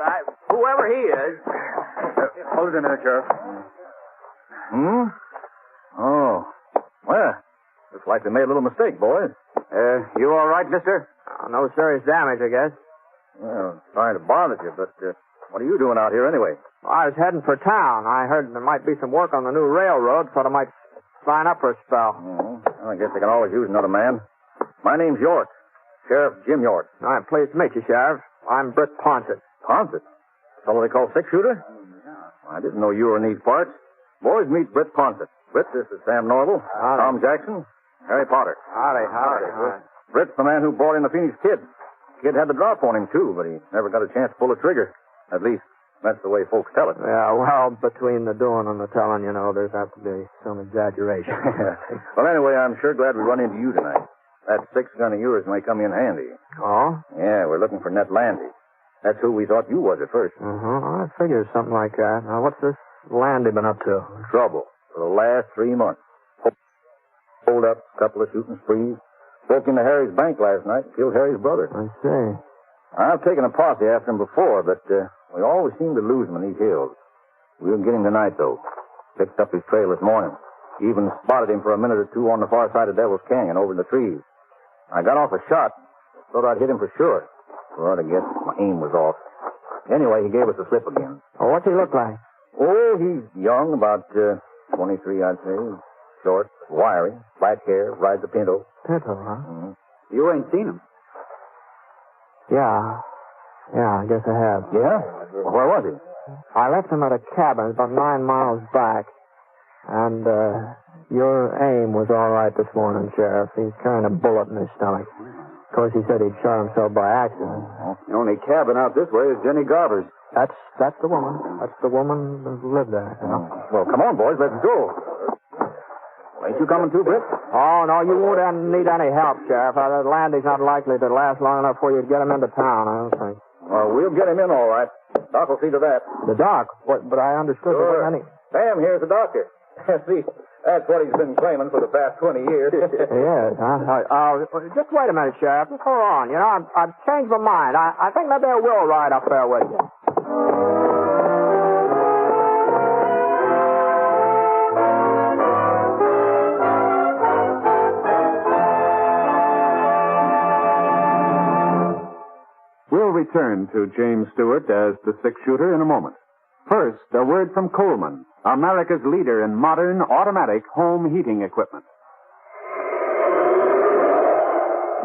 Whoever he is. Hold it a minute, Sheriff. Oh. Well, looks like they made a little mistake, boys. You all right, mister? No serious damage, I guess. Well, sorry to bother you, but what are you doing out here anyway? Well, I was heading for town. I heard there might be some work on the new railroad, thought I might sign up for a spell. Oh, well, I guess they can always use another man. My name's York. Sheriff Jim York. I'm pleased to meet you, Sheriff. I'm Britt Ponsett. Ponsett? The fellow they call six-shooter? I didn't know you were in these parts. Boys, meet Britt Ponsett. Britt, this is Sam Norval, Tom Jackson, Harry Potter. Howdy. Britt's the man who brought in the Phoenix Kid. Kid had the drop on him, too, but he never got a chance to pull a trigger. At least, that's the way folks tell it. Yeah, well, between the doing and the telling, there's apt to be some exaggeration. Well, anyway, I'm sure glad we run into you tonight. That 6-gun of yours may come in handy. Oh? Yeah, we're looking for Ned Landy. That's who we thought you was at first. I figured something like that. Now, what's this Landy been up to? Trouble for the last 3 months. Hold up, couple of shooting sprees. Broke into Harry's bank last night and killed Harry's brother. I see. I've taken a posse after him before, but we always seem to lose him in these hills. We'll get him tonight, though. Picked up his trail this morning. Even spotted him for a minute or two on the far side of Devil's Canyon over in the trees. I got off a shot. Thought I'd hit him for sure. But I guess my aim was off. Anyway, he gave us a slip again. Oh, what's he look like? Oh, he's young, about 23, I'd say. Short, wiry, black hair, rides a pinto. Pinto, huh? Mm-hmm. You ain't seen him. Yeah, I guess I have. Yeah? Well, where was he? I left him at a cabin about 9 miles back. And, your aim was all right this morning, Sheriff. He's carrying a bullet in his stomach. Of course, he said he'd shot himself by accident. The only cabin out this way is Jenny Garver's. That's the woman. That's the woman who lived there. Well, come on, boys. Let's go. Ain't you coming too, Britt? Oh, no, you won't need any help, Sheriff. Landy's not likely to last long enough for you to get him into town, I don't think. Well, we'll get him in all right. Doc will see to that. The doc? What? But I understood there wasn't any... Sam, here's the doctor. See, that's what he's been claiming for the past 20 years. Yes, huh? Just wait a minute, Sheriff. Just hold on. I've changed my mind. I think maybe I will ride up there with you. We'll return to James Stewart as the six-shooter in a moment. First, a word from Coleman, America's leader in modern automatic home heating equipment.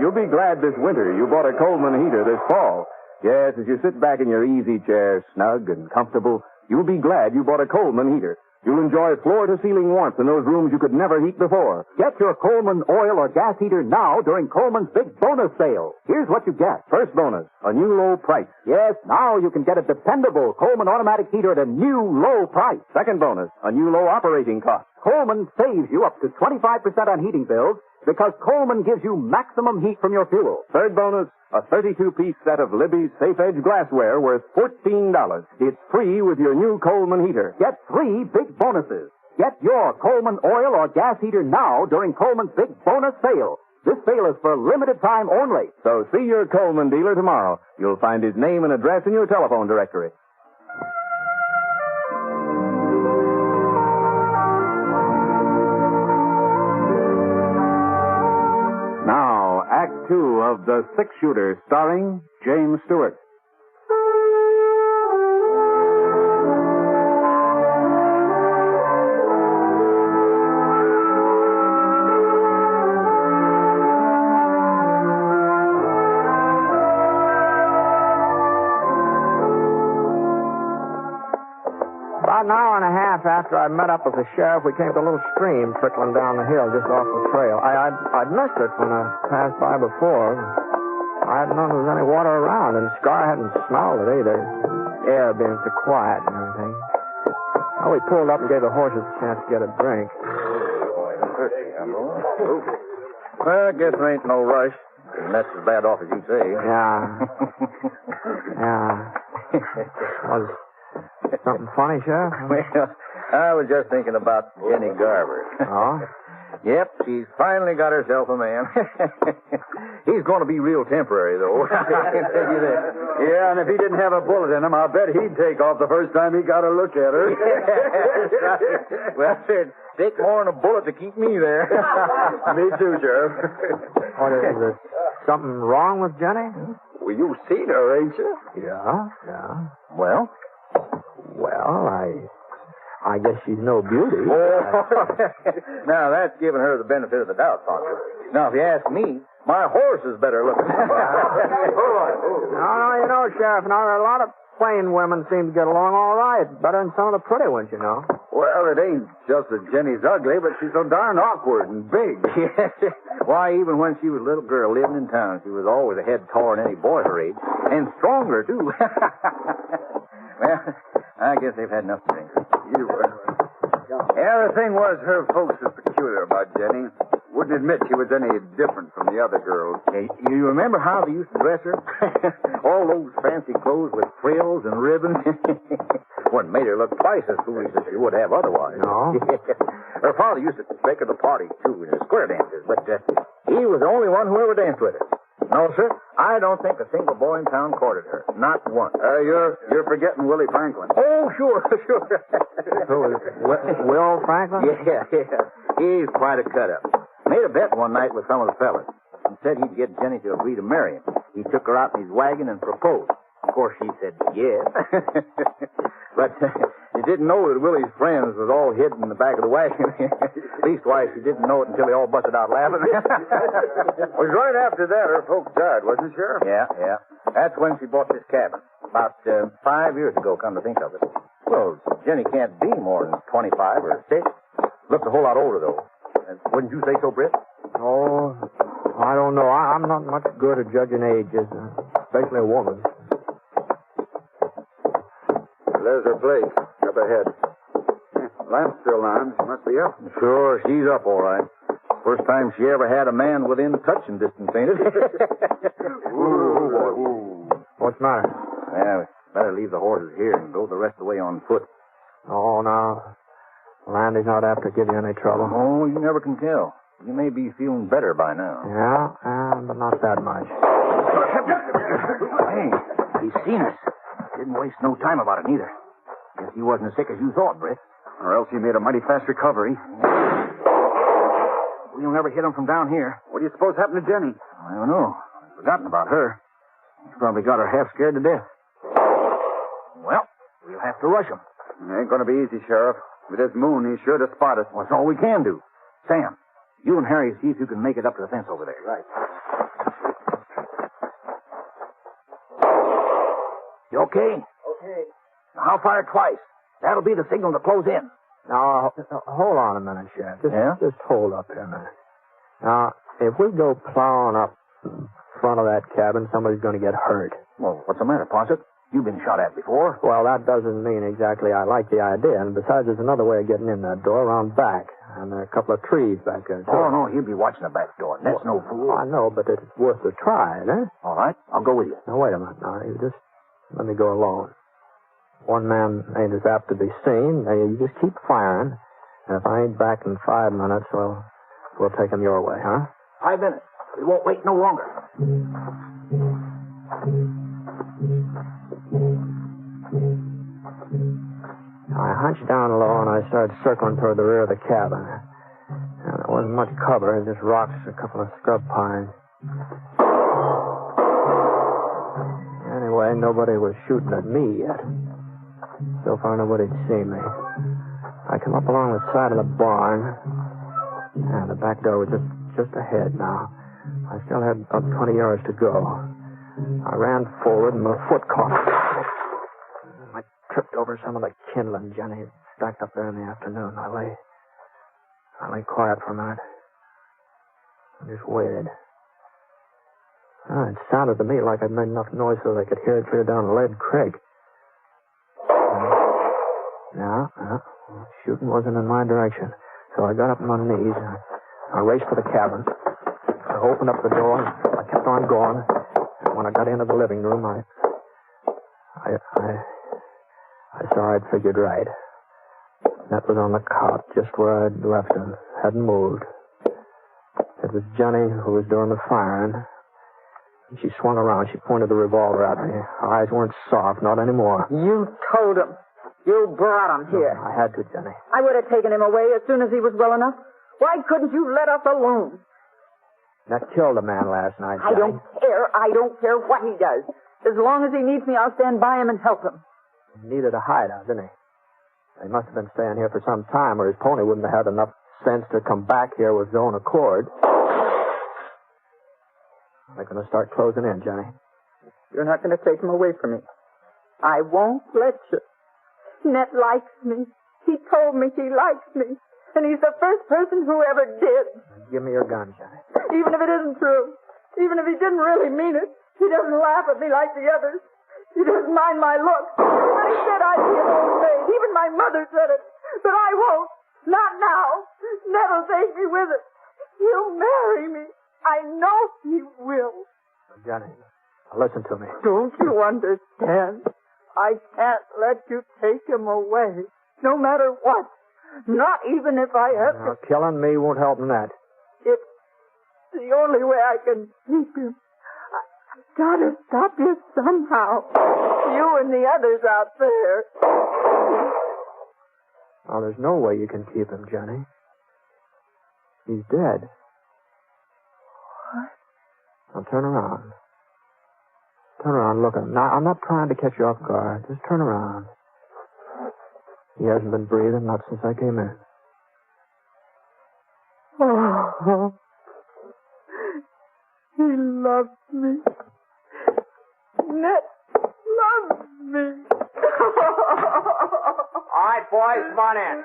You'll be glad this winter you bought a Coleman heater this fall. Yes, as you sit back in your easy chair, snug and comfortable, you'll be glad you bought a Coleman heater. You'll enjoy floor-to-ceiling warmth in those rooms you could never heat before. Get your Coleman oil or gas heater now during Coleman's big bonus sale. Here's what you get. First bonus, a new low price. Yes, now you can get a dependable Coleman automatic heater at a new low price. Second bonus, a new low operating cost. Coleman saves you up to 25% on heating bills because Coleman gives you maximum heat from your fuel. Third bonus, a 32-piece set of Libby's safe-edge glassware worth $14. It's free with your new Coleman heater. Get 3 big bonuses. Get your Coleman oil or gas heater now during Coleman's big bonus sale. This sale is for limited time only. So see your Coleman dealer tomorrow. You'll find his name and address in your telephone directory. Now, Act 2 of The Six-Shooter, starring James Stewart. About an hour and a half after I met up with the sheriff, we came to a little stream trickling down the hill just off the trail. I'd missed it when I passed by before. I hadn't known there was any water around, and Scar hadn't smelled it either. Air being so quiet and everything. Well, we pulled up and gave the horses a chance to get a drink. Well, I guess there ain't no rush. And that's as bad off as you say. Yeah. Yeah. Was something funny, Sheriff? Well, I was just thinking about Jenny Garver. Oh? Yep, she's finally got herself a man. He's going to be real temporary, though. I can tell you that. Yeah, and if he didn't have a bullet in him, I'll bet he'd take off the first time he got a look at her. Well, it'd take more than a bullet to keep me there. Me too, Sheriff. What is it? Something wrong with Jenny? Well, you've seen her, ain't you? Yeah. Well, I guess she's no beauty. Oh. Now, that's giving her the benefit of the doubt, Poncho. Now, if you ask me, my horse is better looking. No, you know, Sheriff, now there are a lot of plain women seem to get along all right. Better than some of the pretty ones, you know. Well, it ain't just that Jenny's ugly, but she's so darn awkward and big. Why, even when she was a little girl living in town, she was always a head taller than any boy her age. And stronger, too. Well, I guess they've had enough to drink. Yeah, the thing was, her folks was peculiar about Jenny. Wouldn't admit she was any different from the other girls. Hey, you remember how they used to dress her? All those fancy clothes with frills and ribbons. What made her look twice as foolish as she would have otherwise. No? Her father used to take her to parties, too, in her square dances, but he was the only one who ever danced with her. No, sir, I don't think a single boy in town courted her. Not one. You're forgetting Willie Franklin. Oh, sure. Who is Will Franklin? Yeah. He's quite a cut-up. Made a bet one night with some of the fellas. He said he'd get Jenny to agree to marry him. He took her out in his wagon and proposed. Of course, she said yes. But he didn't know that Willie's friends was all hidden in the back of the wagon. Leastwise, he didn't know it until they all busted out laughing. It was right after that her folks died, wasn't it, Sheriff? Yeah. That's when she bought this cabin. About 5 years ago, come to think of it. Well, Jenny can't be more than 25 or 6. Looks a whole lot older, though. Wouldn't you say so, Britt? Oh, I don't know. I'm not much good at judging ages, especially a woman. There's her place, up ahead. Lamp's still on. She must be up. Sure, she's up all right. First time she ever had a man within touching distance, ain't it? Ooh. What's the matter? Yeah, we better leave the horses here and go the rest of the way on foot. Oh, no. Landy's not apt to give you any trouble. Oh, you never can tell. You may be feeling better by now. Yeah, but not that much. Hey, he's seen us. Didn't waste no time about it, neither. Guess he wasn't as sick as you thought, Britt. Or else he made a mighty fast recovery. We'll never hit him from down here. What do you suppose happened to Jenny? I don't know. I've forgotten about her. He's probably got her half scared to death. Well, we'll have to rush him. It ain't going to be easy, Sheriff. With this moon, he's sure to spot us. Well, that's all we can do. Sam, you and Harry see if you can make it up to the fence over there. Right. You okay? Okay. Now, I'll fire twice. That'll be the signal to close in. Now, hold on a minute, Sheriff. Just hold up here a minute. Now, if we go plowing up in front of that cabin, somebody's going to get hurt. Well, what's the matter, Ponsett? You've been shot at before. Well, that doesn't mean exactly I like the idea. And besides, there's another way of getting in that door around back. And there are a couple of trees back there, too. Oh, no, he'll be watching the back door. That's no fool. I know, but it's worth a try, eh? All right, I'll go with you. Now, wait a minute. Now, you just let me go alone. One man ain't as apt to be seen. Now, you just keep firing. And if I ain't back in 5 minutes, well, we'll take him your way, huh? 5 minutes. We won't wait no longer. I hunched down low and I started circling toward the rear of the cabin. And there wasn't much cover, just rocks, a couple of scrub pines. Anyway, nobody was shooting at me yet. So far, nobody'd seen me. I come up along the side of the barn. And the back door was just ahead now. I still had about 20 yards to go. I ran forward and my foot caught. I tripped over some of the kindling Jenny stacked up there in the afternoon. I lay quiet for a minute. I just waited. It sounded to me like I'd made enough noise so they could hear it clear down Lead Creek. No, shooting wasn't in my direction. So I got up on my knees and I raced for the cabin. I opened up the door. I kept on going. And when I got into the living room, I saw I'd figured right. That was on the cot, just where I'd left him. Hadn't moved. It was Jenny who was doing the firing. And she swung around. She pointed the revolver at me. Her eyes weren't soft, not anymore. You told him. You brought him here. I had to, Jenny. I would have taken him away as soon as he was well enough. Why couldn't you let us alone? That killed a man last night, Jenny. I don't care. I don't care what he does. As long as he needs me, I'll stand by him and help him. He needed a hideout, didn't he? He must have been staying here for some time, or his pony wouldn't have had enough sense to come back here with his own accord. They're going to start closing in, Jenny. You're not going to take him away from me. I won't let you. Ned likes me. He told me he likes me. And he's the first person who ever did. Give me your gun, Jenny. Even if it isn't true. Even if he didn't really mean it. He doesn't laugh at me like the others. He doesn't mind my looks. And he said I'd be an old maid. Even my mother said it. But I won't. Not now. Ned'll take me with it. He'll marry me. I know he will. Jenny, listen to me. Don't you understand? I can't let you take him away. No matter what. Not even if I have to. Killing me won't help in that. It's the only way I can keep him. I've got to stop you somehow. You and the others out there. Oh, there's no way you can keep him, Jenny. He's dead. What? Now turn around. Turn around, look. I'm not trying to catch you off guard. Just turn around. He hasn't been breathing, not since I came in. Oh, he loves me. Ned loves me. All right, boys, come on in.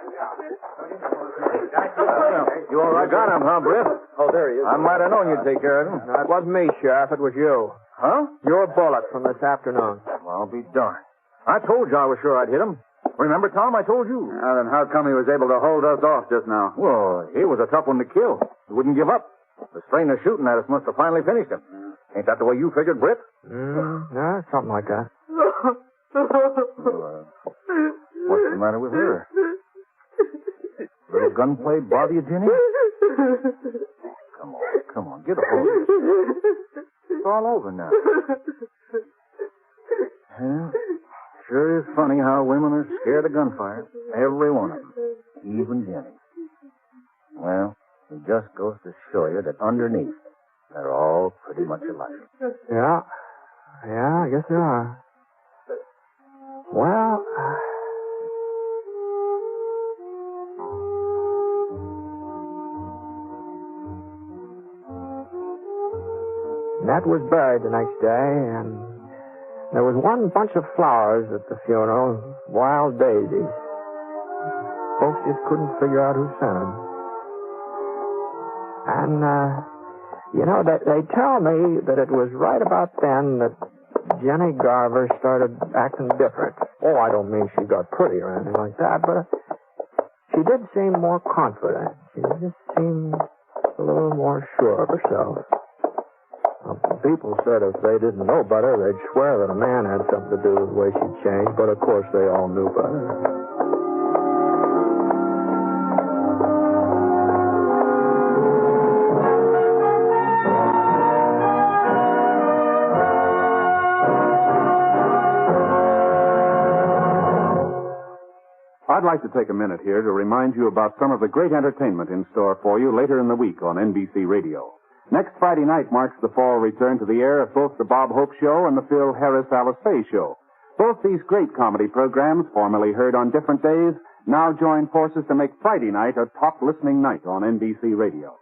You all right? Got him, huh, Britt? Oh, there he is. I might have known you'd take care of him. No, it wasn't me, Sheriff. It was you. Huh? Your bullet from this afternoon. Well, I'll be darned. I told you I was sure I'd hit him. Remember, Tom, I told you. Then how come he was able to hold us off just now? Well, he was a tough one to kill. He wouldn't give up. The strain of shooting at us must have finally finished him. Ain't that the way you figured, Britt? No, something like that. Well, what's the matter with her? Little gunplay bother you, Jenny? Come on, get a hold of it. It's all over now. Yeah, sure is funny how women are scared of gunfire. Every one of them. Even Jenny. Well, it just goes to show you that underneath, they're all pretty much alike. Yeah, I guess they are. Well, Ned was buried the next day, and there was one bunch of flowers at the funeral, wild daisies. Folks just couldn't figure out who sent them. And, they tell me that it was right about then that Jenny Garver started acting different. Oh, I don't mean she got pretty or anything like that, but she did seem more confident. She just seemed a little more sure of herself. Well, people said if they didn't know better, they'd swear that a man had something to do with the way she changed, but of course they all knew better. I'd like to take a minute here to remind you about some of the great entertainment in store for you later in the week on NBC Radio. Next Friday night marks the fall return to the air of both the Bob Hope Show and the Phil Harris Alice Faye Show. Both these great comedy programs, formerly heard on different days, now join forces to make Friday night a top listening night on NBC Radio.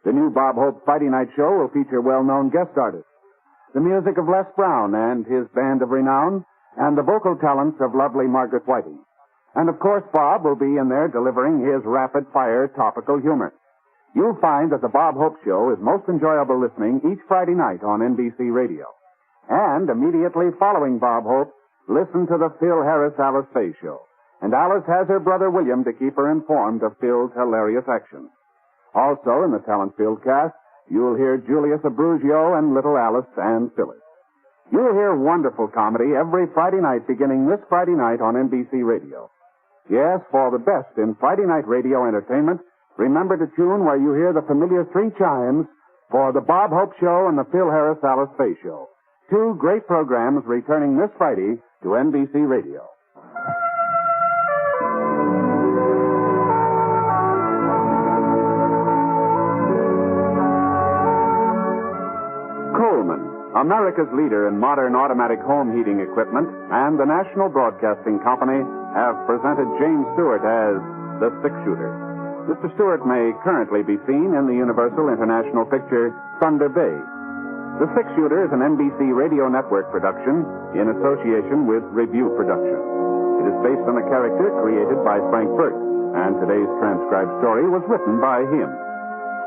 The new Bob Hope Friday night show will feature well-known guest artists, the music of Les Brown and his band of renown, and the vocal talents of lovely Margaret Whiting. And of course, Bob will be in there delivering his rapid-fire topical humor. You'll find that the Bob Hope Show is most enjoyable listening each Friday night on NBC Radio. And immediately following Bob Hope, listen to the Phil Harris Alice Faye Show. And Alice has her brother William to keep her informed of Phil's hilarious actions. Also in the talent-filled cast, you'll hear Julius Abruzio and little Alice and Phyllis. You'll hear wonderful comedy every Friday night beginning this Friday night on NBC Radio. Yes, for the best in Friday night radio entertainment, remember to tune where you hear the familiar 3 chimes for the Bob Hope Show and the Phil Harris Alice Faye Show. 2 great programs returning this Friday to NBC Radio. Coleman, America's leader in modern automatic home heating equipment, and the National Broadcasting Company have presented James Stewart as the Six-Shooter. Mr. Stewart may currently be seen in the Universal International picture Thunder Bay. The Six-Shooter is an NBC Radio Network production in association with Review Productions. It is based on a character created by Frank Burke, and today's transcribed story was written by him.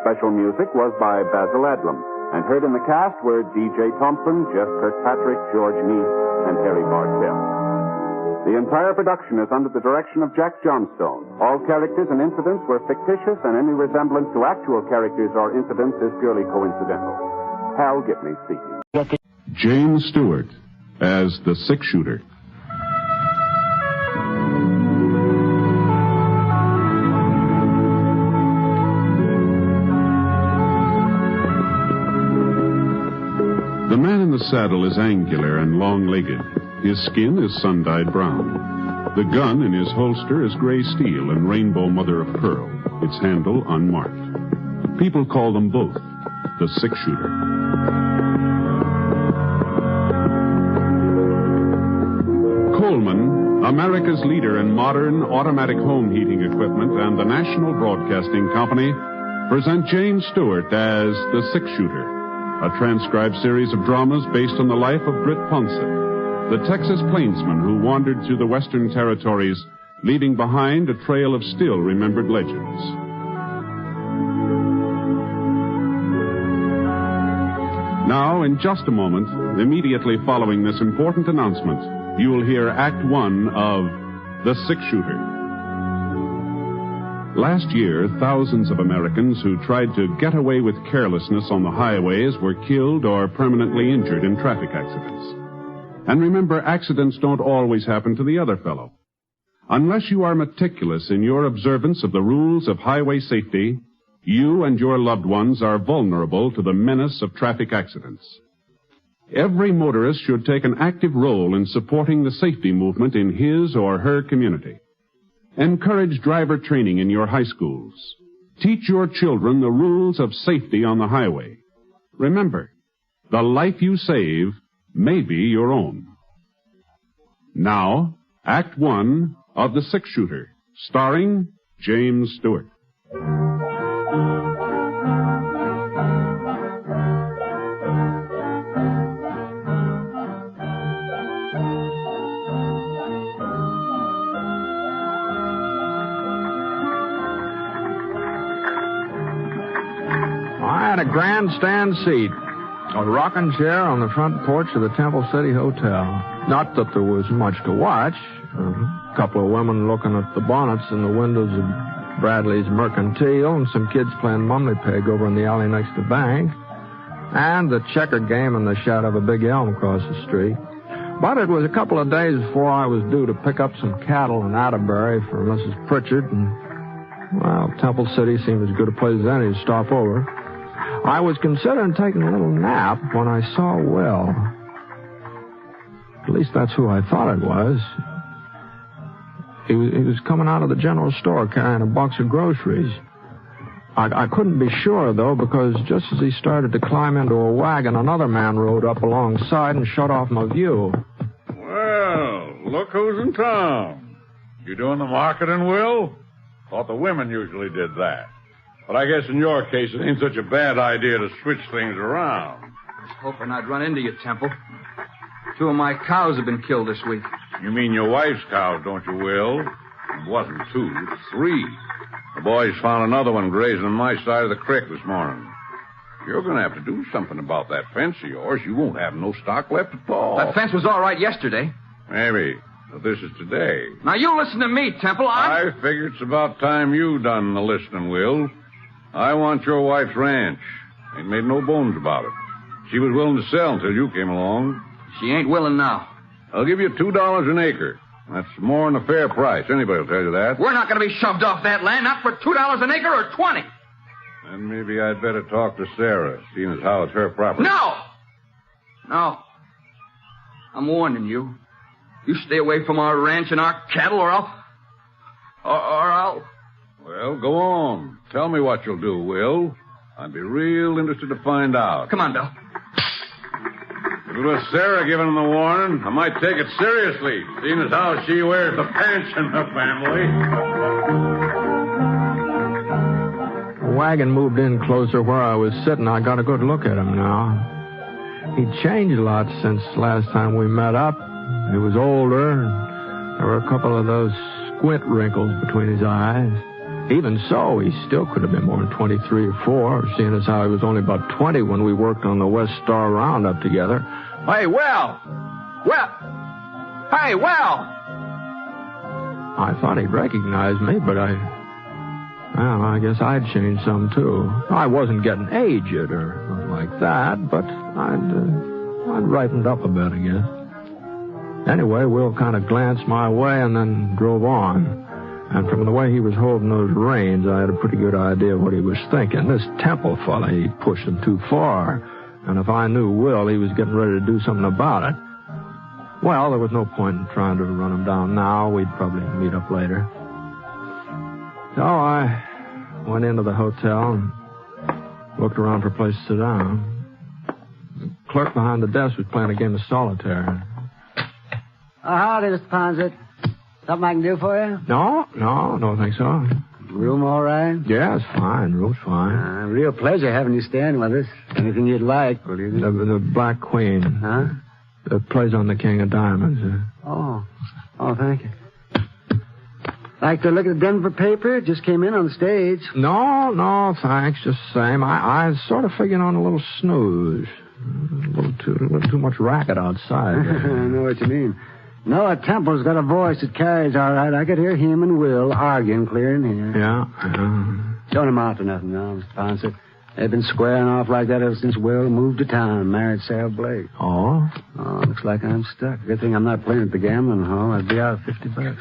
Special music was by Basil Adlam, and heard in the cast were D.J. Thompson, Jeff Kirkpatrick, George Neese, and Harry Bartell. The entire production is under the direction of Jack Johnstone. All characters and incidents were fictitious, and any resemblance to actual characters or incidents is purely coincidental. Hal Gibney speaking. James Stewart as the Six-Shooter. The man in the saddle is angular and long-legged. His skin is sun-dyed brown. The gun in his holster is gray steel and rainbow mother of pearl, its handle unmarked. People call them both the Six-Shooter. Coleman, America's leader in modern automatic home heating equipment, and the National Broadcasting Company present James Stewart as the Six-Shooter, a transcribed series of dramas based on the life of Britt Ponsett, the Texas plainsman who wandered through the Western Territories, leaving behind a trail of still-remembered legends. Now, in just a moment, immediately following this important announcement, you will hear Act One of The Six-Shooter. Last year, thousands of Americans who tried to get away with carelessness on the highways were killed or permanently injured in traffic accidents. And remember, accidents don't always happen to the other fellow. Unless you are meticulous in your observance of the rules of highway safety, you and your loved ones are vulnerable to the menace of traffic accidents. Every motorist should take an active role in supporting the safety movement in his or her community. Encourage driver training in your high schools. Teach your children the rules of safety on the highway. Remember, the life you save may be your own. Now, Act One of The Six-Shooter, starring James Stewart. A grandstand seat, a rocking chair on the front porch of the Temple City Hotel. Not that there was much to watch. A couple of women looking at the bonnets in the windows of Bradley's Mercantile, and some kids playing mummy peg over in the alley next to the bank, and the checker game in the shadow of a big elm across the street. But it was a couple of days before I was due to pick up some cattle in Atterbury for Mrs. Pritchard, and, well, Temple City seemed as good a place as any to stop over. I was considering taking a little nap when I saw Will. At least that's who I thought it was. He was coming out of the general store carrying a box of groceries. I couldn't be sure, though, because just as he started to climb into a wagon, another man rode up alongside and shut off my view. Well, look who's in town. You doing the marketing, Will? Thought the women usually did that. But I guess in your case, it ain't such a bad idea to switch things around. I was hoping I'd run into you, Temple. 2 of my cows have been killed this week. You mean your wife's cows, don't you, Will? It wasn't 2, 3. The boys found another one grazing on my side of the creek this morning. You're going to have to do something about that fence of yours. You won't have no stock left at all. That fence was all right yesterday. Maybe. But this is today. Now, you listen to me, Temple. I figure it's about time you done the listening, Will. I want your wife's ranch. Ain't made no bones about it. She was willing to sell until you came along. She ain't willing now. I'll give you $2 an acre. That's more than a fair price. Anybody will tell you that. We're not going to be shoved off that land, not for $2 an acre or 20. Then maybe I'd better talk to Sarah, seeing as how it's her property. No. I'm warning you. You stay away from our ranch and our cattle, or I'll... Well, go on. Tell me what you'll do, Will. I'd be real interested to find out. Come on, Bill. If it was Sarah giving him the warning, I might take it seriously, seeing as how she wears the pants in the family. The wagon moved in closer where I was sitting. I got a good look at him now. He'd changed a lot since last time we met up. He was older, and there were a couple of those squint wrinkles between his eyes. Even so, he still could have been more than 23 or 4, seeing as how he was only about 20 when we worked on the West Star Roundup together. Hey, Will! Hey, Will! I thought he'd recognize me, but I guess I'd changed some, too. I wasn't getting aged or nothing like that, but I'd ripened up a bit, I guess. Anyway, Will kind of glanced my way and then drove on. And from the way he was holding those reins, I had a pretty good idea of what he was thinking. This Temple fella, he pushed him too far. And if I knew Will, he was getting ready to do something about it. Well, there was no point in trying to run him down now. We'd probably meet up later. So I went into the hotel and looked around for a place to sit down. The clerk behind the desk was playing a game of solitaire. Howdy, Mr. Ponsett. Something I can do for you? No, don't think so. Room all right? Yeah, it's fine. Room's fine. Real pleasure having you stand with us. Anything you'd like, will you? The Black Queen. Huh? It plays on the King of Diamonds. Oh, thank you. Like to look at the Denver paper? It just came in on the stage. No, thanks. Just the same. I was sort of figuring on a little snooze. A little too much racket outside. I know what you mean. Noah Temple's got a voice that carries all right. I could hear him and Will arguing clear in here. Yeah. Don't amount to nothing now, Mr. Ponsett. They've been squaring off like that ever since Will moved to town and married Sarah Blake. Oh? Oh, looks like I'm stuck. Good thing I'm not playing at the gambling hall. I'd be out $50.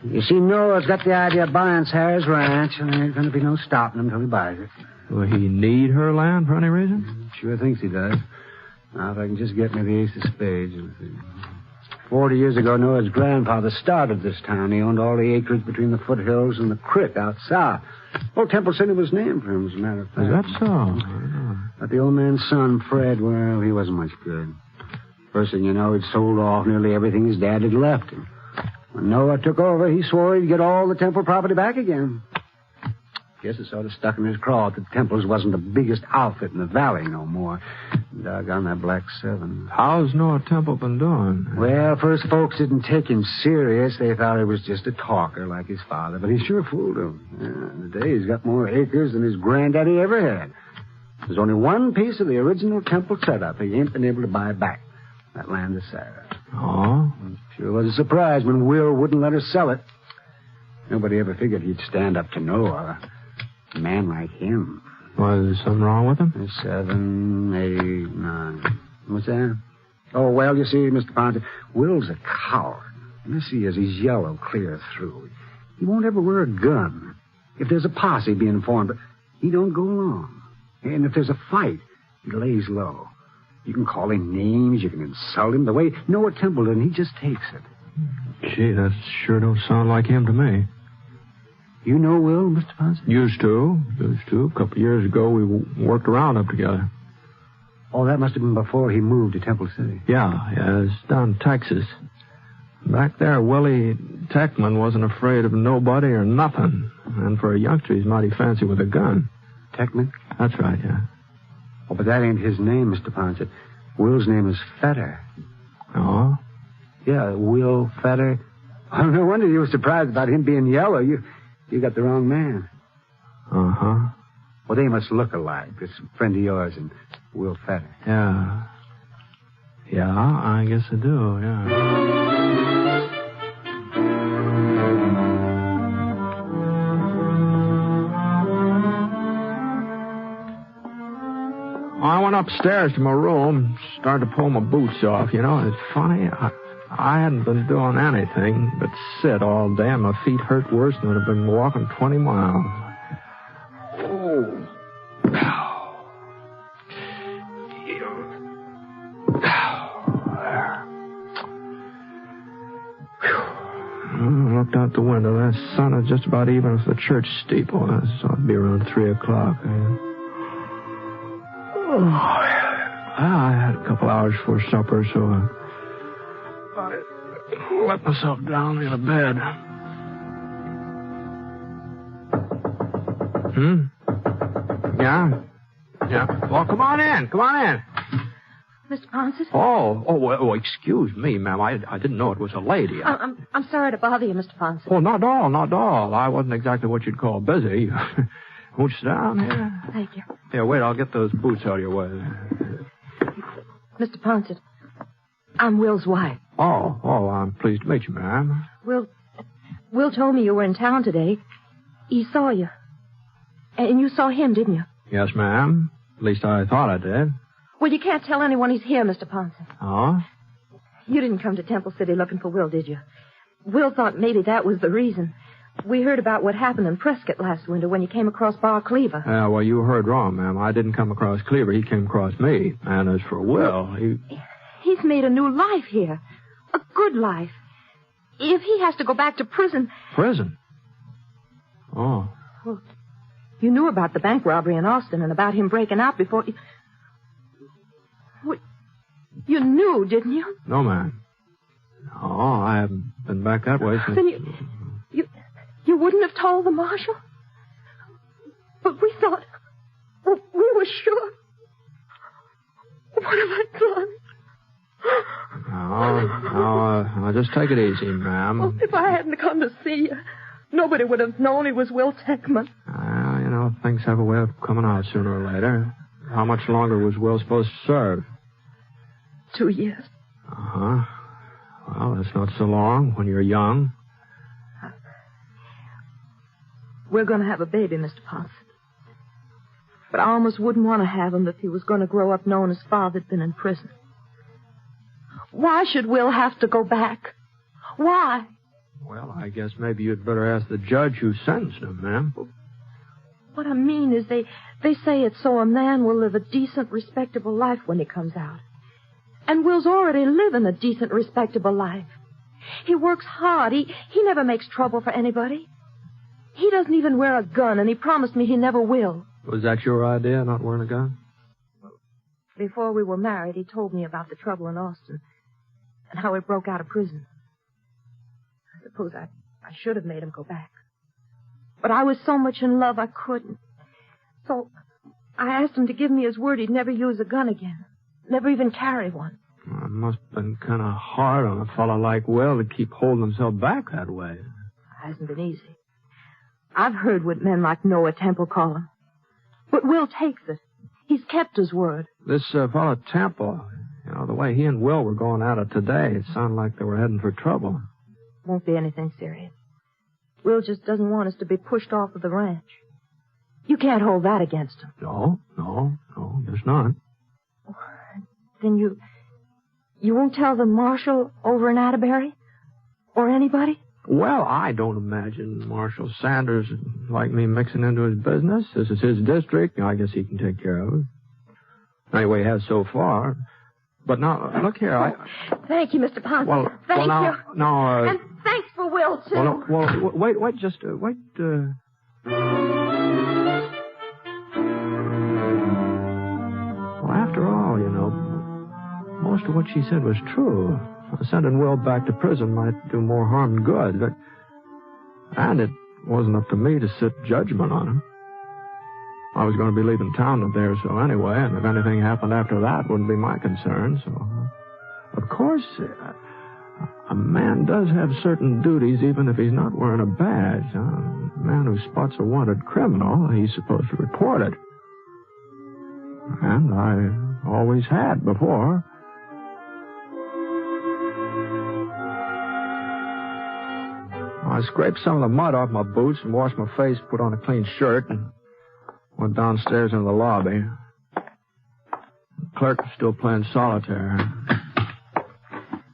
You see, Noah's got the idea of buying Sarah's ranch, and there ain't going to be no stopping him until he buys it. Will he need her land for any reason? Sure thinks he does. Now, if I can just get me the ace of spades. 40 years ago, Noah's grandfather started this town. He owned all the acreage between the foothills and the creek out south. Old Temple City was named for him, as a matter of fact. Is that so? But the old man's son, Fred, well, he wasn't much good. First thing you know, he'd sold off nearly everything his dad had left him. When Noah took over, he swore he'd get all the Temple property back again. Guess it sort of stuck in his craw that Temple's wasn't the biggest outfit in the valley no more. Doggone that Black 7. How's Noah Temple been doing? Well, first folks didn't take him serious. They thought he was just a talker like his father, but he sure fooled them. Today he's got more acres than his granddaddy ever had. There's only one piece of the original Temple setup he ain't been able to buy back. That land of Sarah. Oh? Sure was a surprise when Will wouldn't let her sell it. Nobody ever figured he'd stand up to Noah. A man like him. Well, is there something wrong with him? 7, 8, 9. What's that? Oh, well, you see, Mr. Ponsett, Will's a coward. Yes, he is. He's yellow clear through. He won't ever wear a gun. If there's a posse, be informed, but he don't go along. And if there's a fight, he lays low. You can call him names, you can insult him. The way Noah Temple did, he just takes it. Gee, that sure don't sound like him to me. You know Will, Mr. Ponsett? Used to. A couple of years ago, we worked around up together. Oh, that must have been before he moved to Temple City. Yeah, it's down in Texas. Back there, Willie Techman wasn't afraid of nobody or nothing. And for a youngster, he's mighty fancy with a gun. Techman? That's right, yeah. Oh, but that ain't his name, Mr. Ponsett. Will's name is Fetter. Oh? Yeah, Will Fetter. Oh, no wonder you were surprised about him being yellow. You got the wrong man. Uh-huh. Well, they must look alike. This friend of yours and Will Fetter. Yeah. Yeah, I guess I do, yeah. I went upstairs to my room, started to pull my boots off. You know, it's funny. I hadn't been doing anything but sit all day, and my feet hurt worse than I'd have been walking 20 miles. Oh. I looked out the window. That sun is just about even with the church steeple. I saw it be around 3 o'clock. I had a couple hours before supper, so I let myself down in a bed. Yeah. Well, come on in. Mr. Ponsett? Oh, excuse me, ma'am. I didn't know it was a lady. I'm sorry to bother you, Mr. Ponsett. Oh, not at all. I wasn't exactly what you'd call busy. Won't you sit down here? Thank you. Yeah, wait, I'll get those boots out of your way. Mr. Ponsett, I'm Will's wife. Oh, I'm pleased to meet you, ma'am. Will told me you were in town today. He saw you. And you saw him, didn't you? Yes, ma'am. At least I thought I did. Well, you can't tell anyone he's here, Mr. Ponsett. Oh? You didn't come to Temple City looking for Will, did you? Will thought maybe that was the reason. We heard about what happened in Prescott last winter when you came across Bar Cleaver. Yeah, well, you heard wrong, ma'am. I didn't come across Cleaver. He came across me. And as for Will, He's made a new life here. A good life. If he has to go back to prison... Prison? Oh. Well, you knew about the bank robbery in Austin and about him breaking out before... You knew, didn't you? No, ma'am. No, I haven't been back that way since... Then you wouldn't have told the marshal? But we thought... We were sure. What have I done? No, just take it easy, ma'am. Well, if I hadn't come to see you, nobody would have known he was Will Techman. Things have a way of coming out sooner or later. How much longer was Will supposed to serve? 2 years. Uh-huh. Well, that's not so long when you're young. We're going to have a baby, Mr. Ponsett. But I almost wouldn't want to have him if he was going to grow up knowing his father'd been in prison. Why should Will have to go back? Why? Well, I guess maybe you'd better ask the judge who sentenced him, ma'am. What I mean is they say it's so a man will live a decent, respectable life when he comes out. And Will's already living a decent, respectable life. He works hard. He never makes trouble for anybody. He doesn't even wear a gun, and he promised me he never will. Was that your idea, not wearing a gun? Before we were married, he told me about the trouble in Austin and how he broke out of prison. I suppose I should have made him go back. But I was so much in love I couldn't. So I asked him to give me his word he'd never use a gun again. Never even carry one. Well, it must have been kind of hard on a fellow like Will to keep holding himself back that way. It hasn't been easy. I've heard what men like Noah Temple call him. But Will takes it. He's kept his word. This fellow Temple, the way he and Will were going at it today, it sounded like they were heading for trouble. Won't be anything serious. Will just doesn't want us to be pushed off of the ranch. You can't hold that against him. No, there's not. Then you won't tell the marshal over in Atterbury? Or anybody? Well, I don't imagine Marshal Sanders would like me mixing into his business. This is his district. I guess he can take care of it. Anyway, he has so far. But now, look here, Thank you, Mr. Ponsett. Thank you. Now, And thanks for Will, too. wait, wait. Well, after all, most of what she said was true. Sending Will back to prison might do more harm than good. And it wasn't up to me to sit judgment on him. I was going to be leaving town in a day or so anyway, and if anything happened after that, it wouldn't be my concern. So, of course, a man does have certain duties even if he's not wearing a badge. A man who spots a wanted criminal, he's supposed to report it. And I always had before. I scraped some of the mud off my boots and washed my face, put on a clean shirt, and went downstairs into the lobby. The clerk was still playing solitaire.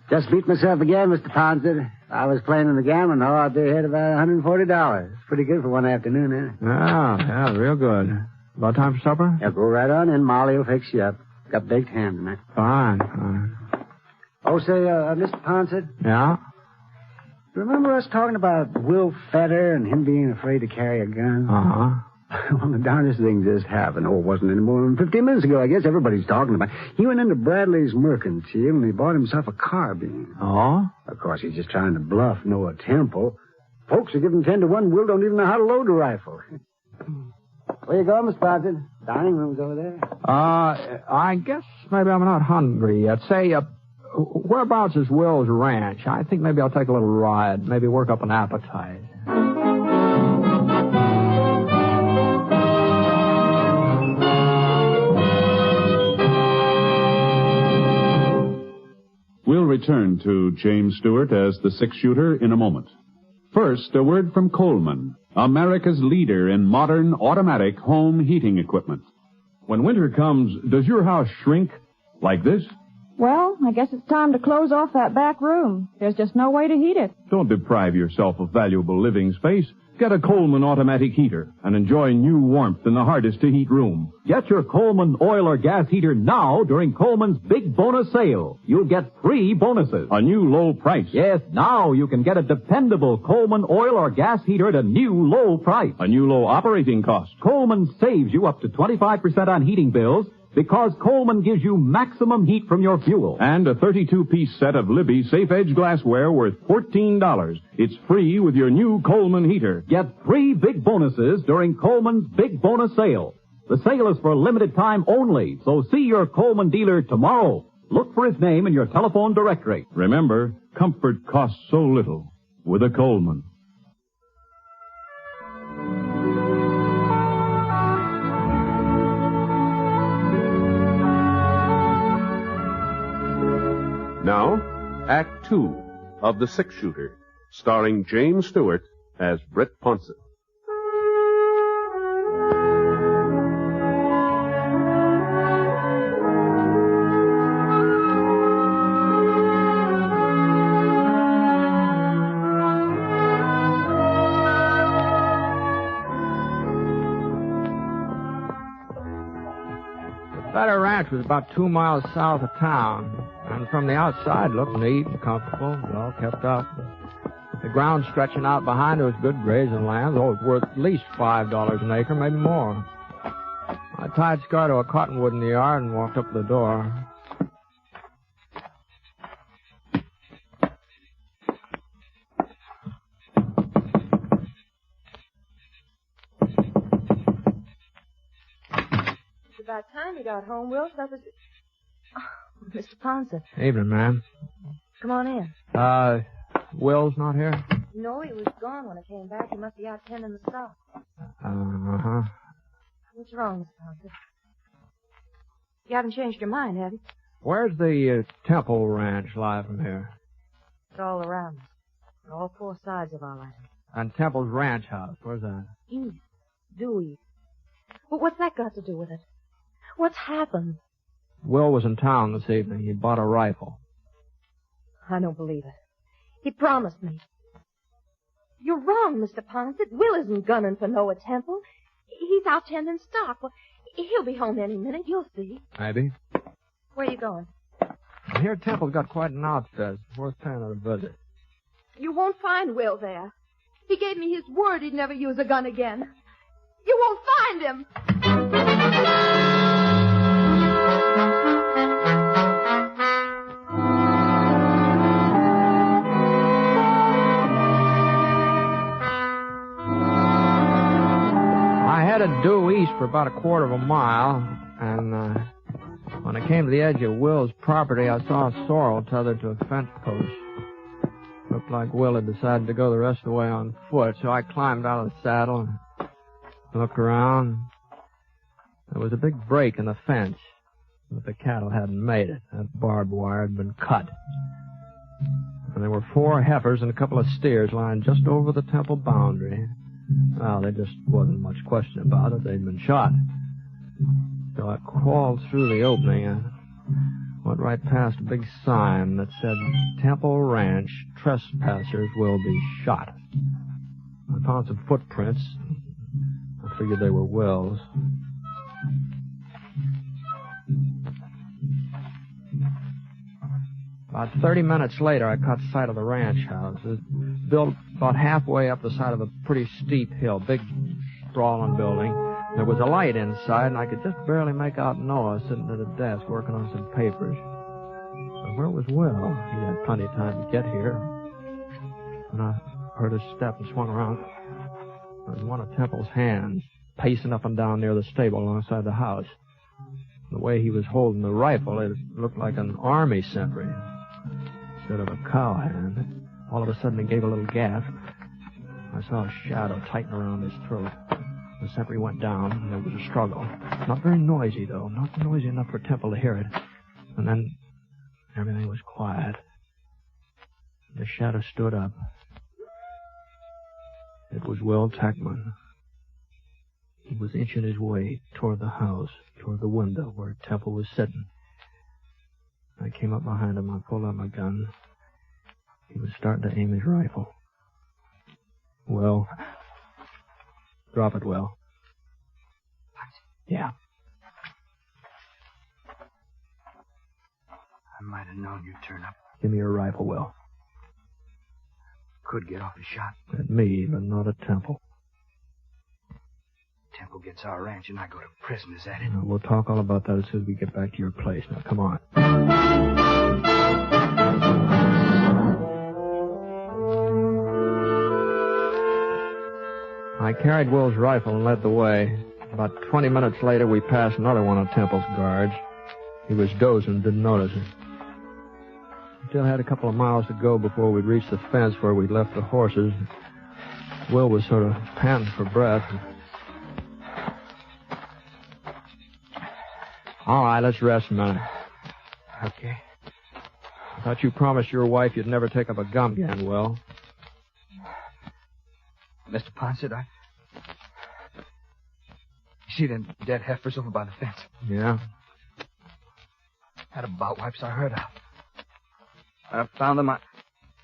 Just beat myself again, Mr. Ponsett. I was playing in the gambling hall. I'd be ahead about $140. Pretty good for one afternoon, isn't it? Yeah, real good. About time for supper? Yeah, go right on in. Molly will fix you up. Got baked ham tonight. Fine. Oh, say, Mr. Ponsett. Yeah? Remember us talking about Will Fetter and him being afraid to carry a gun? Uh-huh. Well, the darndest thing just happened. Oh, it wasn't any more than 15 minutes ago. I guess everybody's talking about it. He went into Bradley's Mercantile and he bought himself a carbine. Oh? Of course, he's just trying to bluff Noah Temple. Folks are giving 10 to 1. Will don't even know how to load a rifle. Where you going, Mr. Ponsett? Dining room's over there. I guess maybe I'm not hungry yet. Say, whereabouts is Will's ranch? I think maybe I'll take a little ride. Maybe work up an appetite. We'll return to James Stewart as the six-shooter in a moment. First, a word from Coleman, America's leader in modern automatic home heating equipment. When winter comes, does your house shrink like this? Well, I guess it's time to close off that back room. There's just no way to heat it. Don't deprive yourself of valuable living space. Get a Coleman automatic heater and enjoy new warmth in the hardest-to-heat room. Get your Coleman oil or gas heater now during Coleman's big bonus sale. You'll get 3 bonuses. A new low price. Yes, now you can get a dependable Coleman oil or gas heater at a new low price. A new low operating cost. Coleman saves you up to 25% on heating bills because Coleman gives you maximum heat from your fuel. And a 32-piece set of Libby safe-edge glassware worth $14. It's free with your new Coleman heater. Get 3 big bonuses during Coleman's big bonus sale. The sale is for a limited time only, so see your Coleman dealer tomorrow. Look for his name in your telephone directory. Remember, comfort costs so little with a Coleman. Now, Act 2 of The Six-Shooter, starring James Stewart as Britt Ponsett. The Fetter Ranch was about 2 miles south of town. And from the outside, looked neat and comfortable, well kept up. The ground stretching out behind it was good grazing land, though it was worth at least $5 an acre, maybe more. I tied Scar to a cottonwood in the yard and walked up to the door. It's about time you got home, Will. Mr. Ponsett. Evening, ma'am. Come on in. Will's not here? No, he was gone when I came back. He must be out tending the stock. Uh-huh. What's wrong, Mr. Ponsett? You haven't changed your mind, have you? Where's the Temple Ranch lie from here? It's all around us. On all 4 sides of our land. And Temple's ranch house, where's that? East. Due east. But what's that got to do with it? What's happened? Will was in town this evening. He bought a rifle. I don't believe it. He promised me. You're wrong, Mr. Ponsett. Will isn't gunning for Noah Temple. He's out tending stock. Well, he'll be home any minute. You'll see. Maybe. Where are you going? I hear Temple's got quite an outfit. Worth paying it a visit. You won't find Will there. He gave me his word he'd never use a gun again. You won't find him. I headed due east for about a quarter of a mile, and when I came to the edge of Will's property, I saw a sorrel tethered to a fence post. Looked like Will had decided to go the rest of the way on foot, so I climbed out of the saddle and looked around. There was a big break in the fence, but the cattle hadn't made it. That barbed wire had been cut. And there were 4 heifers and a couple of steers lying just over the temple boundary. Well, there just wasn't much question about it. They'd been shot. So I crawled through the opening and went right past a big sign that said, Temple Ranch, trespassers will be shot. I found some footprints. I figured they were Will's. About 30 minutes later, I caught sight of the ranch house. It was built about halfway up the side of a pretty steep hill, big, sprawling building. There was a light inside, and I could just barely make out Noah sitting at a desk working on some papers. But where was Will? He had plenty of time to get here. And I heard his step and swung around. There was one of Temple's hands pacing up and down near the stable alongside the house. The way he was holding the rifle, it looked like an army sentry instead of a cowhand. All of a sudden, he gave a little gasp. I saw a shadow tighten around his throat. The sentry went down, and there was a struggle. Not very noisy, though. Not noisy enough for Temple to hear it. And then everything was quiet. The shadow stood up. It was Will Tackman. He was inching his way toward the house, toward the window where Temple was sitting. I came up behind him. I pulled out my gun. He was starting to aim his rifle. Will. Drop it, Will. Yeah. I might have known you'd turn up. Give me your rifle, Will. Could get off a shot. At me, but not at Temple. Temple gets our ranch and I go to prison, is that it? We'll talk all about that as soon as we get back to your place. Now, come on. I carried Will's rifle and led the way. About 20 minutes later, we passed another one of Temple's guards. He was dozing, didn't notice it. Still had a couple of miles to go before we'd reach the fence where we'd left the horses. Will was sort of panting for breath. All right, let's rest a minute. Okay. I thought you promised your wife you'd never take up a gun again, Will. Mr. Ponsett, You see them dead heifers over by the fence? Yeah? Had a bout wipes I heard of. I found them. I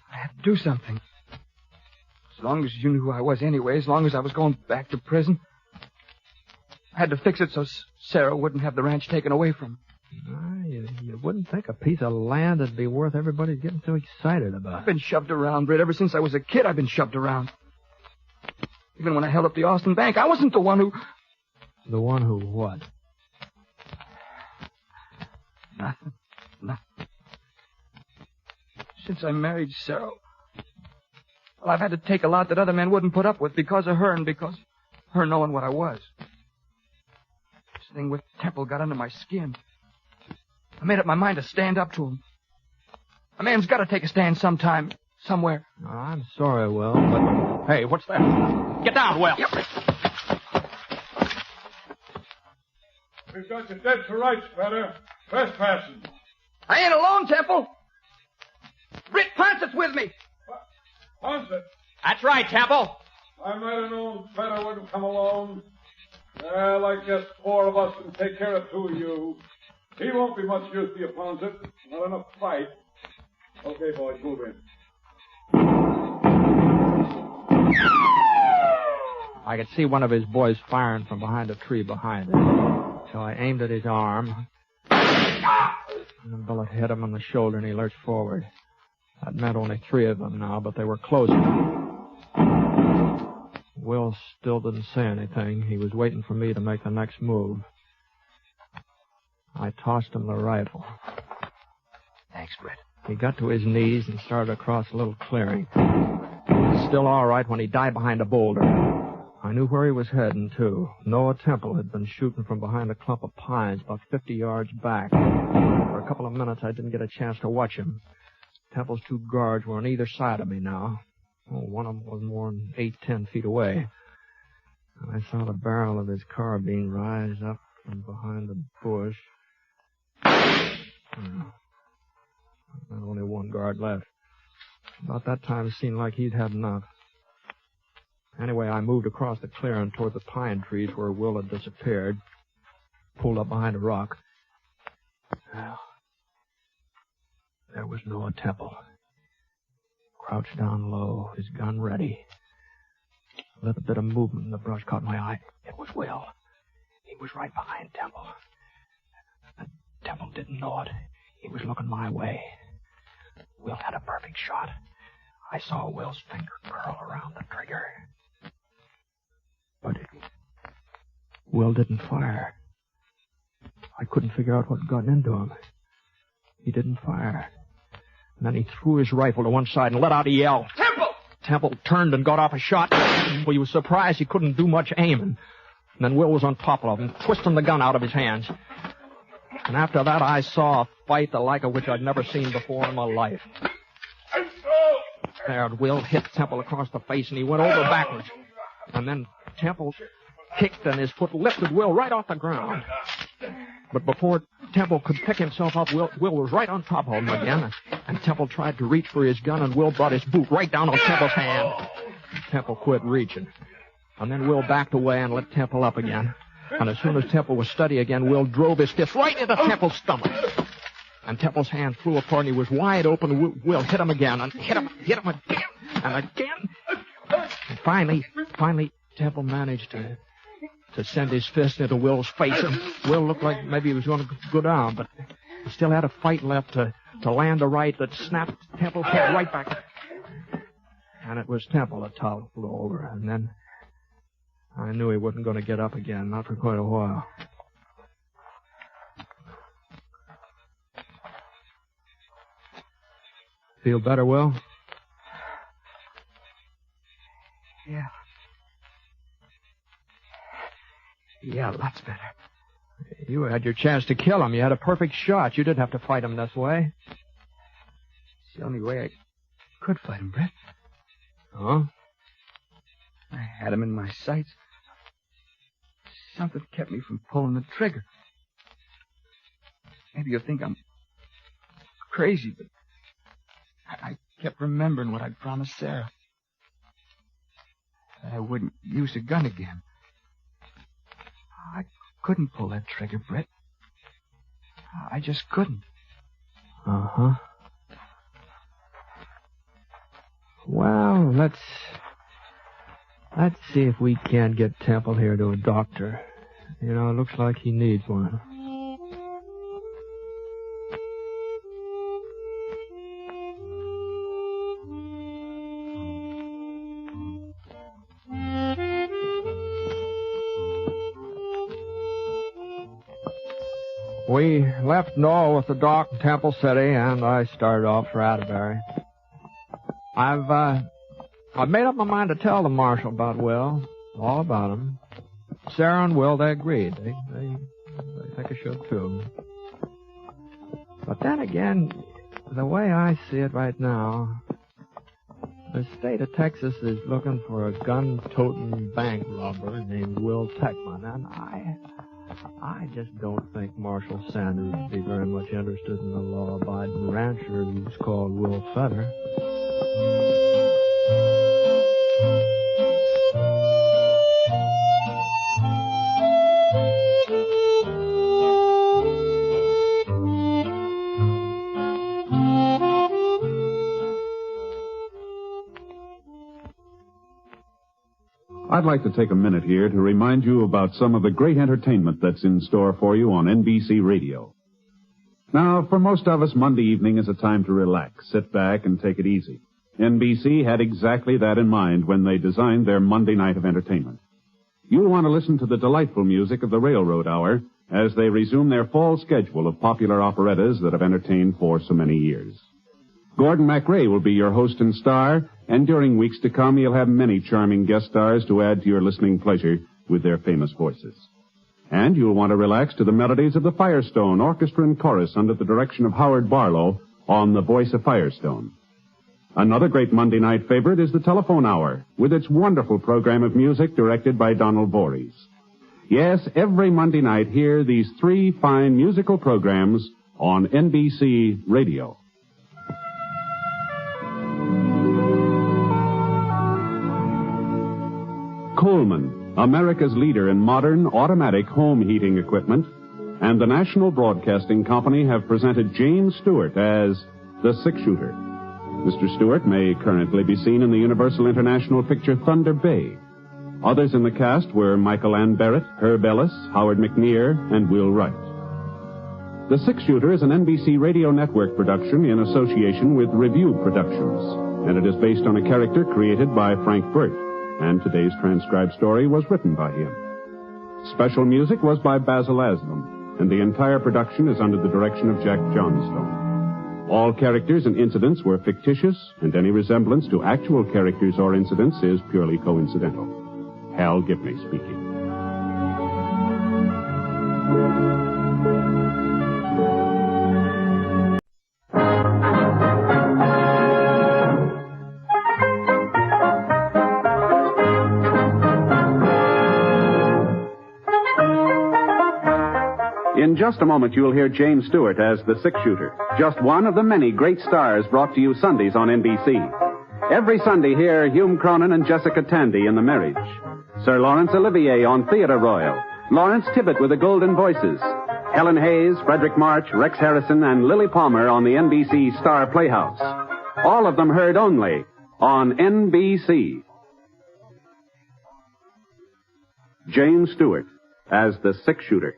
had to do something. As long as you knew who I was anyway, as long as I was going back to prison, I had to fix it so Sarah wouldn't have the ranch taken away from her. You wouldn't think a piece of land would be worth everybody getting so excited about. I've been shoved around, Britt. Ever since I was a kid, I've been shoved around. Even when I held up the Austin Bank, I wasn't the one who... The one who what? Nothing. Since I married Sarah, well, I've had to take a lot that other men wouldn't put up with because of her and because of her knowing what I was. This thing with Temple got under my skin. I made up my mind to stand up to him. A man's got to take a stand sometime, somewhere. I'm sorry, Will, but... Hey, what's that? Get down, Will. Yep. We've got you dead to rights, brother. Trespassing. I ain't alone, Temple. Britt Ponsett's with me. Ponsett? That's right, Temple. I might have known Feta wouldn't come alone. Well, I guess 4 of us can take care of 2 of you. He won't be much use to you, Ponsett. Not enough fight. Okay, boys, move in. I could see one of his boys firing from behind a tree behind him. So I aimed at his arm. And the bullet hit him on the shoulder, and he lurched forward. That meant only 3 of them now, but they were closer. Will still didn't say anything. He was waiting for me to make the next move. I tossed him the rifle. Thanks, Britt. He got to his knees and started across a little clearing. He was still all right when he died behind a boulder. I knew where he was heading, too. Noah Temple had been shooting from behind a clump of pines about 50 yards back. For a couple of minutes, I didn't get a chance to watch him. Temple's 2 guards were on either side of me now. One of them was more than 8-10 feet away. I saw the barrel of his carbine rise up from behind the bush. There's only 1 guard left. About that time, it seemed like he'd had enough. Anyway, I moved across the clearing toward the pine trees where Will had disappeared. Pulled up behind a rock. Well, there was Noah Temple. Crouched down low, his gun ready. A little bit of movement in the brush caught my eye. It was Will. He was right behind Temple. And Temple didn't know it. He was looking my way. Will had a perfect shot. I saw Will's finger curl around the trigger. But Will didn't fire. I couldn't figure out what had gotten into him. He didn't fire. And then he threw his rifle to one side and let out a yell. Temple! Temple turned and got off a shot. Well, he was surprised he couldn't do much aiming. And then Will was on top of him, twisting the gun out of his hands. And after that, I saw a fight the like of which I'd never seen before in my life. There, Will hit Temple across the face, and he went over backwards. And then Temple kicked, and his foot lifted Will right off the ground. But before Temple could pick himself up, Will was right on top of him again. And Temple tried to reach for his gun, and Will brought his boot right down on Temple's hand. Temple quit reaching. And then Will backed away and let Temple up again. And as soon as Temple was steady again, Will drove his fist right into Temple's stomach. And Temple's hand flew apart, and he was wide open. Will hit him again, and hit him again, and again. And finally, Temple managed to send his fist into Will's face. And Will looked like maybe he was going to go down, but he still had a fight left to land a right that snapped Temple's head right back. And it was Temple that toppled over, and then I knew he wasn't going to get up again, not for quite a while. Feel better, Will? Yeah. Yeah, lots better. You had your chance to kill him. You had a perfect shot. You didn't have to fight him this way. It's the only way I could fight him, Britt. Huh? I had him in my sights. Something kept me from pulling the trigger. Maybe you'll think I'm crazy, but I kept remembering what I'd promised Sarah. That I wouldn't use a gun again. I couldn't pull that trigger, Britt. I just couldn't. Uh-huh. Well, let's see if we can't get Temple here to a doctor. You know, it looks like he needs one. We left Noah with the doc in Temple City, and I started off for Atterbury. I've made up my mind to tell the marshal about Will, all about him. Sarah and Will, they agreed. They think I should, too. But then again, the way I see it right now, the state of Texas is looking for a gun-toting bank robber named Will Techman, and I just don't think Marshal Sanders would be very much interested in a law-abiding rancher who's called Will Fetter. I'd like to take a minute here to remind you about some of the great entertainment that's in store for you on NBC Radio. Now, for most of us, Monday evening is a time to relax, sit back, and take it easy. NBC had exactly that in mind when they designed their Monday night of entertainment. You'll want to listen to the delightful music of the Railroad Hour as they resume their fall schedule of popular operettas that have entertained for so many years. Gordon MacRae will be your host and star, and during weeks to come, you'll have many charming guest stars to add to your listening pleasure with their famous voices. And you'll want to relax to the melodies of the Firestone Orchestra and Chorus under the direction of Howard Barlow on The Voice of Firestone. Another great Monday night favorite is the Telephone Hour, with its wonderful program of music directed by Donald Voorhees. Yes, every Monday night, hear these three fine musical programs on NBC Radio. Coleman, America's leader in modern automatic home heating equipment, and the National Broadcasting Company have presented James Stewart as the Six-Shooter. Mr. Stewart may currently be seen in the Universal International picture Thunder Bay. Others in the cast were Michael Ann Barrett, Herb Ellis, Howard McNear, and Will Wright. The Six-Shooter is an NBC Radio Network production in association with Review Productions, and it is based on a character created by Frank Burt. And today's transcribed story was written by him. Special music was by Basil Aslam, and the entire production is under the direction of Jack Johnstone. All characters and incidents were fictitious, and any resemblance to actual characters or incidents is purely coincidental. Hal Gibney speaking. In just a moment, you'll hear James Stewart as the Six-Shooter, just one of the many great stars brought to you Sundays on NBC. Every Sunday, hear Hume Cronin and Jessica Tandy in The Marriage, Sir Laurence Olivier on Theatre Royal, Lawrence Tibbett with the Golden Voices, Helen Hayes, Frederick March, Rex Harrison, and Lily Palmer on the NBC Star Playhouse. All of them heard only on NBC. James Stewart as the Six-Shooter.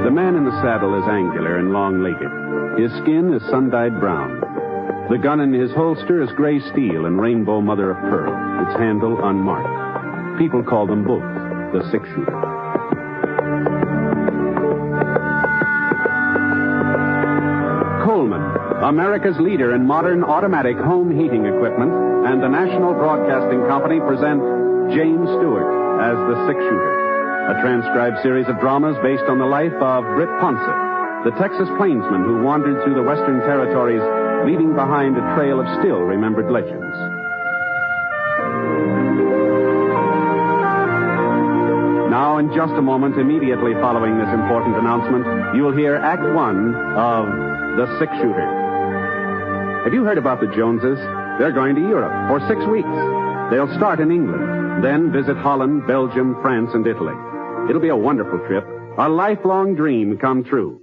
The man in the saddle is angular and long-legged. His skin is sun-dyed brown. The gun in his holster is gray steel and rainbow mother of pearl, its handle unmarked. People call them both the Six-Shooter. Coleman, America's leader in modern automatic home heating equipment, and the National Broadcasting Company present James Stewart as the Six-Shooter. A transcribed series of dramas based on the life of Britt Ponsett, the Texas plainsman who wandered through the Western Territories, leaving behind a trail of still-remembered legends. Now, in just a moment, immediately following this important announcement, you'll hear Act One of The Six-Shooter. Have you heard about the Joneses? They're going to Europe for 6 weeks. They'll start in England, then visit Holland, Belgium, France, and Italy. It'll be a wonderful trip, a lifelong dream come true.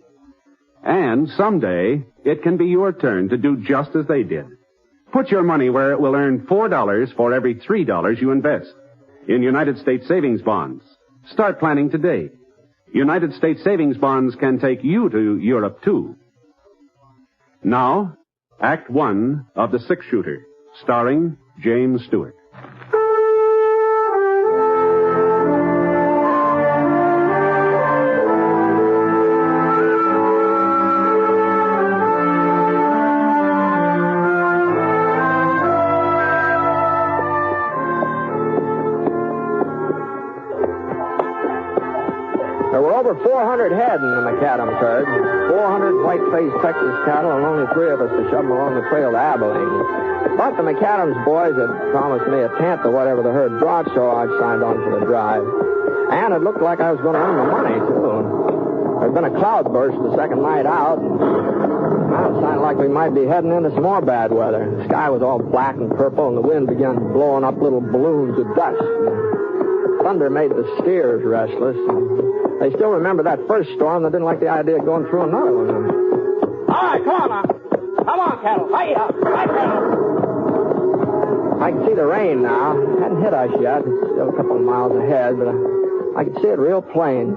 And someday, it can be your turn to do just as they did. Put your money where it will earn $4 for every $3 you invest in United States savings bonds. Start planning today. United States savings bonds can take you to Europe, too. Now, Act One of The Six-Shooter, starring James Stewart. There were over 400 head in the McAdams herd, 400 white-faced Texas cattle, and only 3 of us to shove them along the trail to Abilene. But the McAdams boys had promised me a tenth of whatever the herd brought, so I signed on for the drive. And it looked like I was going to earn the money, too. There'd been a cloudburst the second night out, and it sounded like we might be heading into some more bad weather. The sky was all black and purple, and the wind began blowing up little balloons of dust. Thunder made the steers restless. They still remember that first storm. They didn't like the idea of going through another one. All right, come on now. Come on, cattle. Fight up. Fight, cattle. I can see the rain now. It hadn't hit us yet. It's still a couple of miles ahead, but I can see it real plain.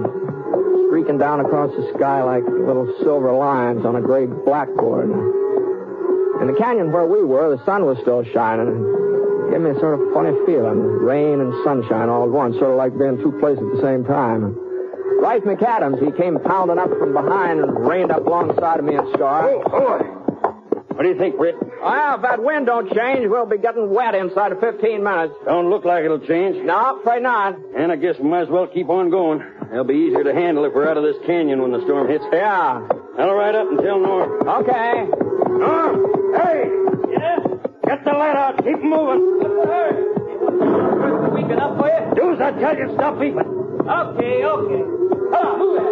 Streaking down across the sky like little silver lines on a gray blackboard. In the canyon where we were, the sun was still shining. It gave me a sort of funny feeling. Rain and sunshine all at once, sort of like being two places at the same time. Rife McAdams, he came pounding up from behind and reined up alongside of me and Scar. Oh. What do you think, Britt? Well, if that wind don't change, we'll be getting wet inside of 15 minutes. Don't look like it'll change. No, afraid not. And I guess we might as well keep on going. It'll be easier to handle if we're out of this canyon when the storm hits. Yeah. I'll ride up and tell Norm. Okay. Norm! Hey! Yes? Get the lead out. Keep moving. Weak enough for you? Do as I tell you. Stop beeping. Okay. Come on, move it.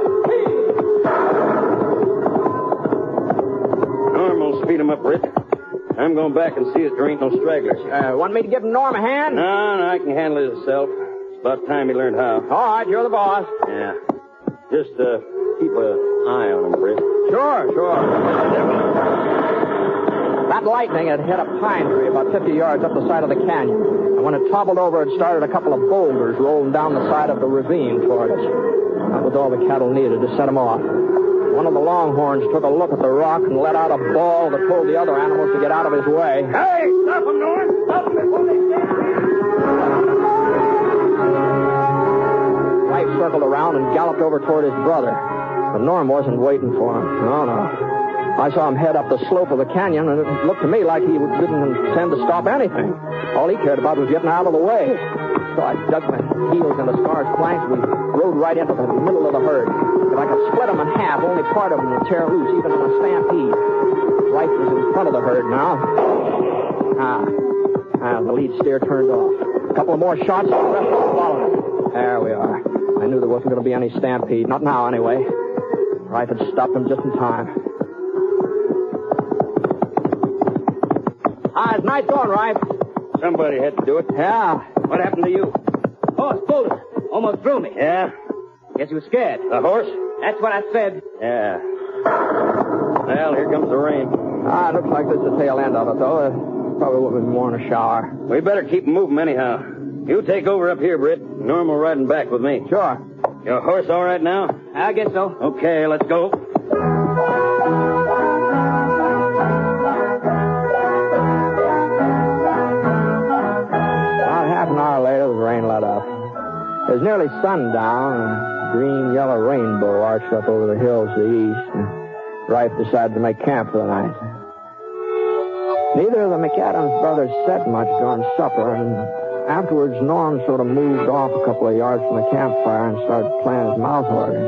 Norm will speed him up, Britt. I'm going back and see if there ain't no stragglers. Want me to give Norm a hand? No, I can handle it myself. It's about time he learned how. All right, you're the boss. Yeah. Just keep an eye on him, Britt. Sure. That lightning had hit a pine tree about 50 yards up the side of the canyon. And when it toppled over, it started a couple of boulders rolling down the side of the ravine toward us. That was all the cattle needed to set them off. One of the longhorns took a look at the rock and let out a bawl that told the other animals to get out of his way. Hey, stop them, Norm! Stop them before they stand here! Life circled around and galloped over toward his brother. But Norm wasn't waiting for him. No. I saw him head up the slope of the canyon, and it looked to me like he didn't intend to stop anything. All he cared about was getting out of the way. So I dug my heels into Scar's flanks, and we rode right into the middle of the herd. If I could split them in half, only part of them would tear loose, even in a stampede. Rife was in front of the herd now. The lead steer turned off. A couple of more shots, and the rest was following. There we are. I knew there wasn't going to be any stampede. Not now, anyway. Rife had stopped him just in time. It's nice going, Rife. Somebody had to do it. Yeah. What happened to you? Horse pulled us. Almost threw me. Yeah? Guess he was scared. The horse? That's what I said. Yeah. Well, here comes the rain. It looks like this is the tail end of it, though. Probably would have been more in a shower. We better keep moving anyhow. You take over up here, Britt. Norm will riding back with me. Sure. Your horse all right now? I guess so. Okay, let's go. Half an hour later, the rain let up. It was nearly sundown, and a green-yellow rainbow arched up over the hills to the east, and Rife decided to make camp for the night. Neither of the McAdams brothers said much during supper, and afterwards Norm sort of moved off a couple of yards from the campfire and started playing his mouth organ.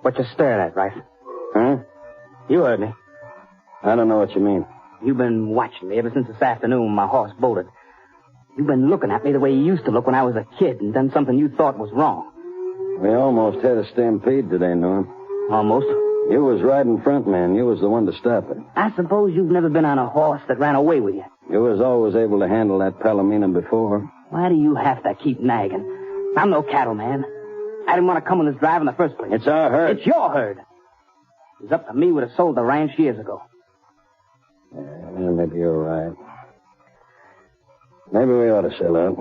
What you staring at, Rife? Huh? You heard me. I don't know what you mean. You've been watching me ever since this afternoon when my horse bolted. You've been looking at me the way you used to look when I was a kid and done something you thought was wrong. We almost had a stampede today, Norm. Almost? You was riding front, man. You was the one to stop it. I suppose you've never been on a horse that ran away with you. You was always able to handle that Palomino before. Why do you have to keep nagging? I'm no cattleman. I didn't want to come on this drive in the first place. It's our herd. It's your herd. It was up to me would have sold the ranch years ago. Yeah, maybe you're right. Maybe we ought to sell out.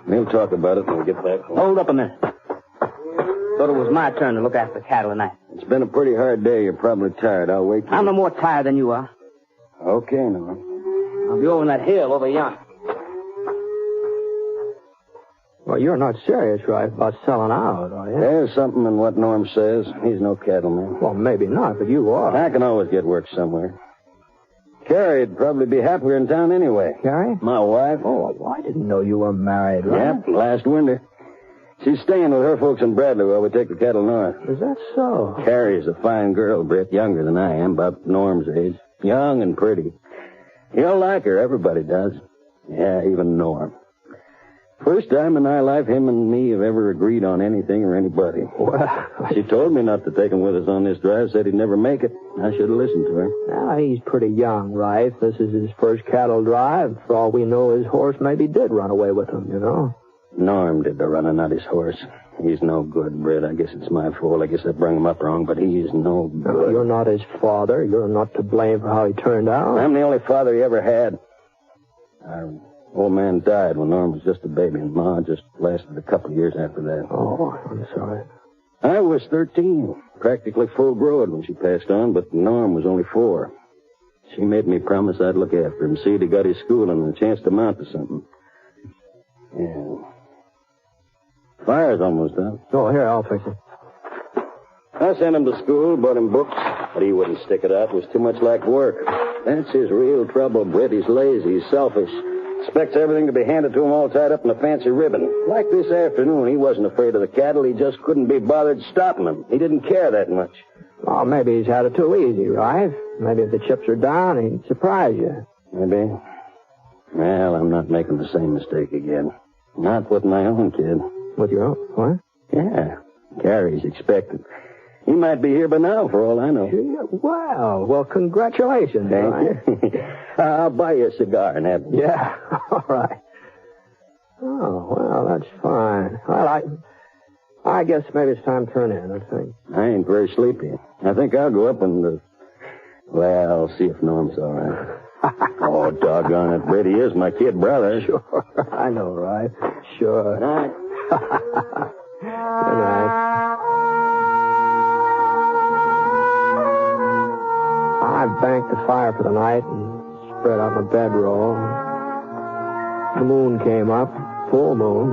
We'll talk about it when we get back home. Hold up a minute. Thought it was my turn to look after the cattle tonight. It's been a pretty hard day. You're probably tired. I'll wait till... I'm no more tired than you are. Okay, Norm. I'll be over on that hill over yonder. Well, you're not serious, right, about selling out, are you? There's something in what Norm says. He's no cattleman. Well, maybe not, but you are. I can always get work somewhere. Carrie'd probably be happier in town anyway. Carrie? My wife. Oh, well, I didn't know you were married, right? Yep, last winter. She's staying with her folks in Bradley while we take the cattle north. Is that so? Carrie's a fine girl, Britt, younger than I am, about Norm's age. Young and pretty. You'll like her, everybody does. Yeah, even Norm. First time in our life him and me have ever agreed on anything or anybody. Well, she told me not to take him with us on this drive, said he'd never make it. I should have listened to her. Now, he's pretty young, right? This is his first cattle drive. For all we know, his horse maybe did run away with him, you know. Norm did the running, not his horse. He's no good, Britt. I guess it's my fault. I guess I brung him up wrong, but he is no good. You're not his father. You're not to blame for how he turned out. I'm the only father he ever had. Our old man died when Norm was just a baby, and Ma just lasted a couple of years after that. Oh, I'm sorry. I was 13, practically full-grown when she passed on, but Norm was only 4. She made me promise I'd look after him, see that he got his schooling and a chance to mount to something. Yeah. Fire's almost up. Oh, here, I'll fix it. I sent him to school, bought him books, but he wouldn't stick it out. It was too much like work. That's his real trouble, Britt. He's lazy, he's selfish. Expects everything to be handed to him all tied up in a fancy ribbon. Like this afternoon, he wasn't afraid of the cattle. He just couldn't be bothered stopping them. He didn't care that much. Oh, maybe he's had it too easy, right? Maybe if the chips are down, he'd surprise you. Maybe. Well, I'm not making the same mistake again. Not with my own kid. With your own? What? Yeah. Carrie's expected. He might be here by now, for all I know. Wow. Well, congratulations. Thank you. I'll buy you a cigar and have one. Yeah. All right. Oh, well, that's fine. Well, I guess maybe it's time to turn in, I think. I ain't very sleepy. I think I'll go up and, well, see if Norm's all right. Oh, doggone it. Britt, he is my kid brother. Sure. I know, right? Sure. Good night. Good night. I banked the fire for the night and spread out my bedroll. The moon came up, full moon,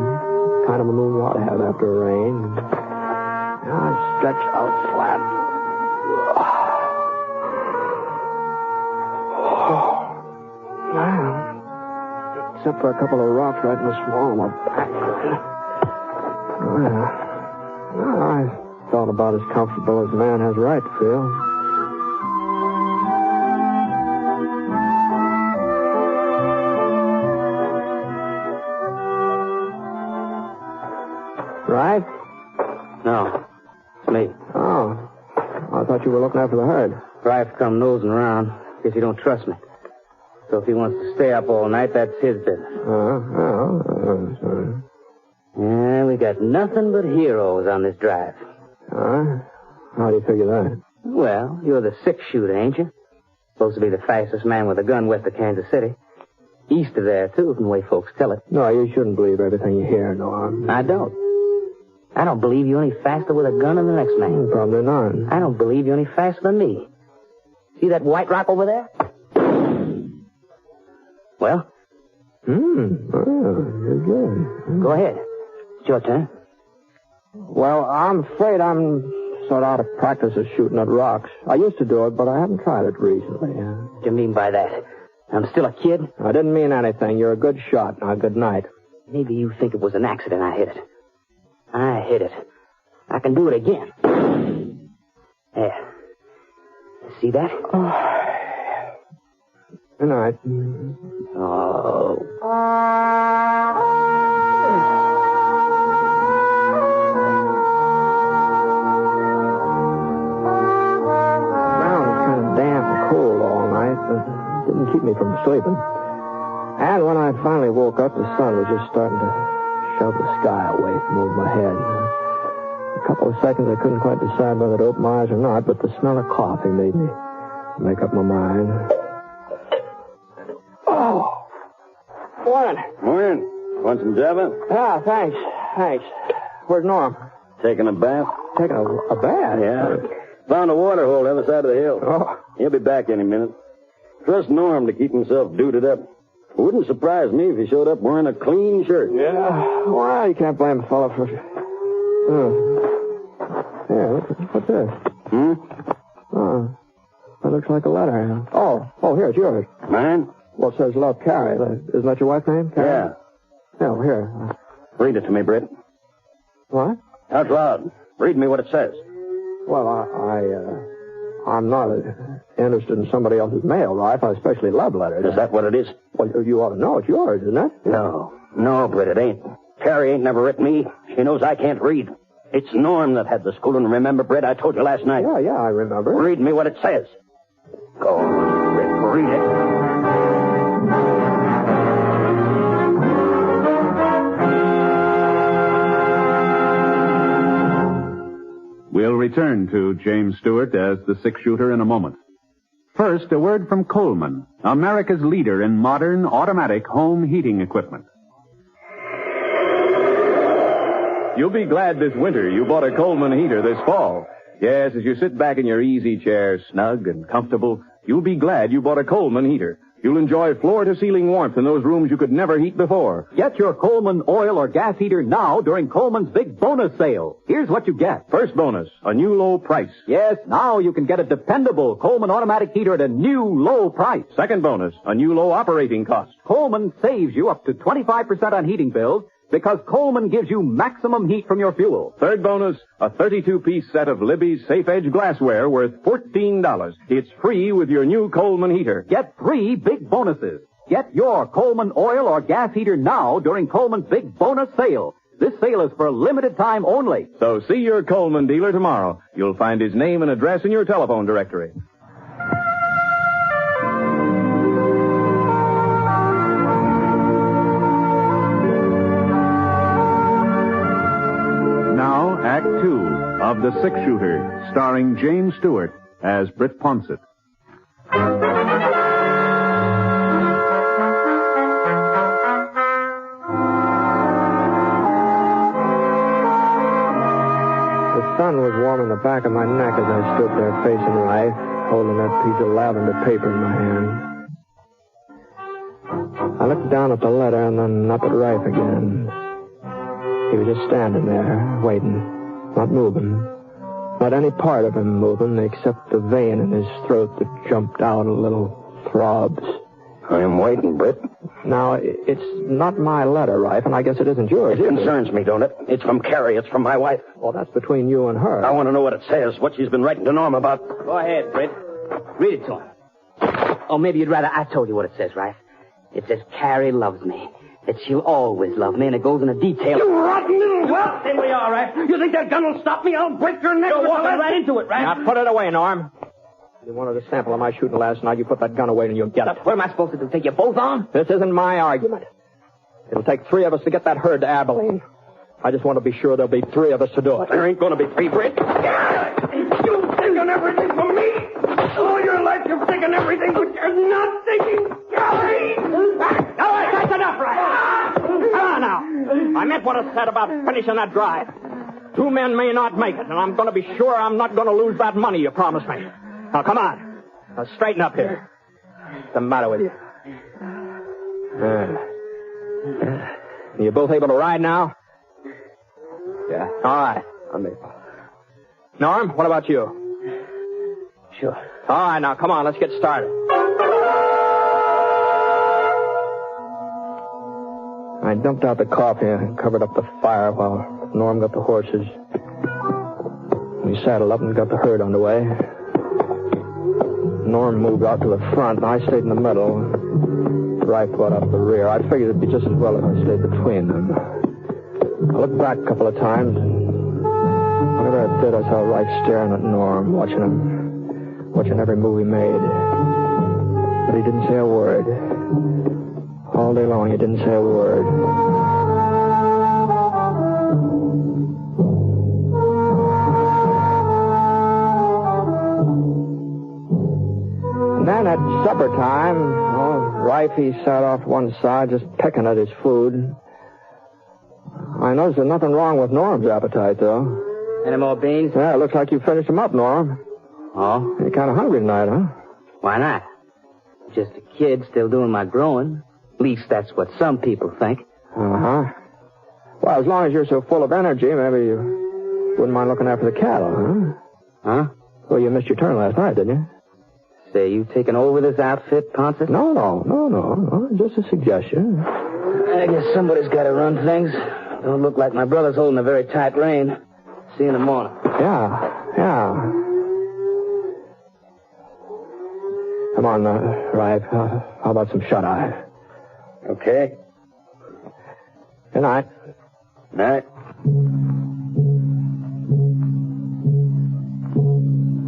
kind of a moon you ought to have after a rain. I stretched out flat. Well, except for a couple of rocks right in the small of my back. Well, I felt about as comfortable as a man has a right to feel. Right? No. It's me. Oh. I thought you were looking after the herd. Rife's come nosing around. Guess he don't trust me. So if he wants to stay up all night, that's his business. Sorry. Yeah, we got nothing but heroes on this drive. How do you figure that? Well, you're the 6-shooter, ain't you? Supposed to be the fastest man with a gun west of Kansas City. East of there, too, from the way folks tell it. No, you shouldn't believe everything you hear, Norm. I don't. I don't believe you're any faster with a gun than the next man. Probably not. I don't believe you're any faster than me. See that white rock over there? Well? You're good. Go ahead. It's your turn. Well, I'm afraid I'm sort of out of practice of shooting at rocks. I used to do it, but I haven't tried it recently. What do you mean by that? I'm still a kid? I didn't mean anything. You're a good shot. Now, good night. Maybe you think it was an accident I hit it. I hit it. I can do it again. There. See that? Good night. Oh. Didn't keep me from sleeping. And when I finally woke up, the sun was just starting to shove the sky away from over my head. A couple of seconds, I couldn't quite decide whether to open my eyes or not, but the smell of coffee made me make up my mind. Oh! Morning. Morning. Want some Java? Yeah, thanks. Where's Norm? Taking a bath. Taking a bath? Yeah. Found a water hole the other side of the hill. Oh. He'll be back any minute. Trust Norm to keep himself duded up. It wouldn't surprise me if he showed up wearing a clean shirt. Yeah. Well, you can't blame a fellow for... Yeah, what's this? Oh, that looks like a letter. Oh, here, it's yours. Mine? Well, it says Love, Carrie. Isn't that your wife's name, Carrie? Yeah. Oh, here. Read it to me, Britt. What? Out loud. Read me what it says. Well, I'm not interested in somebody else's mail, Ralph, especially love letters. Is that what it is? Well, you ought to know. It's yours, isn't it? No, Britt, it ain't. Carrie ain't never written me. She knows I can't read. It's Norm that had the schooling. Remember, Britt, I told you last night. Yeah, I remember. Read me what it says. Go on, Britt, read it. We'll return to James Stewart as the six-shooter in a moment. First, a word from Coleman, America's leader in modern automatic home heating equipment. You'll be glad this winter you bought a Coleman heater this fall. Yes, as you sit back in your easy chair, snug and comfortable, you'll be glad you bought a Coleman heater. You'll enjoy floor-to-ceiling warmth in those rooms you could never heat before. Get your Coleman oil or gas heater now during Coleman's big bonus sale. Here's what you get. First bonus, a new low price. Yes, now you can get a dependable Coleman automatic heater at a new low price. Second bonus, a new low operating cost. Coleman saves you up to 25% on heating bills because Coleman gives you maximum heat from your fuel. Third bonus, a 32-piece set of Libby's Safe Edge glassware worth $14. It's free with your new Coleman heater. Get 3 big bonuses. Get your Coleman oil or gas heater now during Coleman's big bonus sale. This sale is for a limited time only. So see your Coleman dealer tomorrow. You'll find his name and address in your telephone directory. Now, Act Two of The Six-Shooter, starring James Stewart as Britt Ponsett. The sun was warming the back of my neck as I stood there facing life, holding that piece of lavender paper in my hand. I looked down at the letter and then up at Rife again. He was just standing there, waiting, not moving. Not any part of him moving except the vein in his throat that jumped out a little throbs. I'm waiting, Britt. Now, it's not my letter, Rife, and I guess it isn't yours. It concerns me, don't it? It's from Carrie. It's from my wife. Well, that's between you and her. I want to know what it says, what she's been writing to Norm about. Go ahead, Britt. Read it to him. Oh, maybe you'd rather I told you what it says, Rife. It says, Carrie loves me. That she'll always love me, and it goes into detail. You rotten little whelp! Then we are, Rife. You think that gun will stop me? I'll break your neck. You're walking right into it, Rife. Now, put it away, Norm. You wanted a sample of my shooting last night. You put that gun away and you'll get it. What am I supposed to do, take you both on? This isn't my argument. It'll take 3 of us to get that herd to Abilene. I just want to be sure there'll be 3 of us to do it. There ain't going to be 3, Britt. You've taken everything from me. All your life you've taken everything, but you're not thinking Carrie. All right, that's enough, Rife. Come on now. I meant what I said about finishing that drive. 2 men may not make it, and I'm going to be sure I'm not going to lose that money you promised me. Now, come on. Now, straighten up here. What's the matter with you? You both able to ride now? Yeah. All right. I'm able. Norm, what about you? Sure. All right, now, come on. Let's get started. I dumped out the coffee and covered up the fire while Norm got the horses. We saddled up and got the herd underway. Norm moved out to the front, and I stayed in the middle. Rife brought up the rear. I figured it'd be just as well if I stayed between them. I looked back a couple of times, and whenever I did, I saw Rife staring at Norm, watching him, watching every move he made. But he didn't say a word. All day long, he didn't say a word. And then at supper time, Rife, he sat off one side just pecking at his food. I noticed there's nothing wrong with Norm's appetite, though. Any more beans? Yeah, it looks like you finished them up, Norm. Oh? You're kind of hungry tonight, huh? Why not? Just a kid still doing my growing. At least that's what some people think. Uh-huh. Well, as long as you're so full of energy, maybe you wouldn't mind looking after the cattle, huh? Huh? Well, you missed your turn last night, didn't you? Say, you taking over this outfit, Ponsett? No. Just a suggestion. I guess somebody's got to run things. Don't look like my brother's holding a very tight rein. See you in the morning. Yeah. Come on, Rife. How about some shut-eye? Okay. Good night. Night.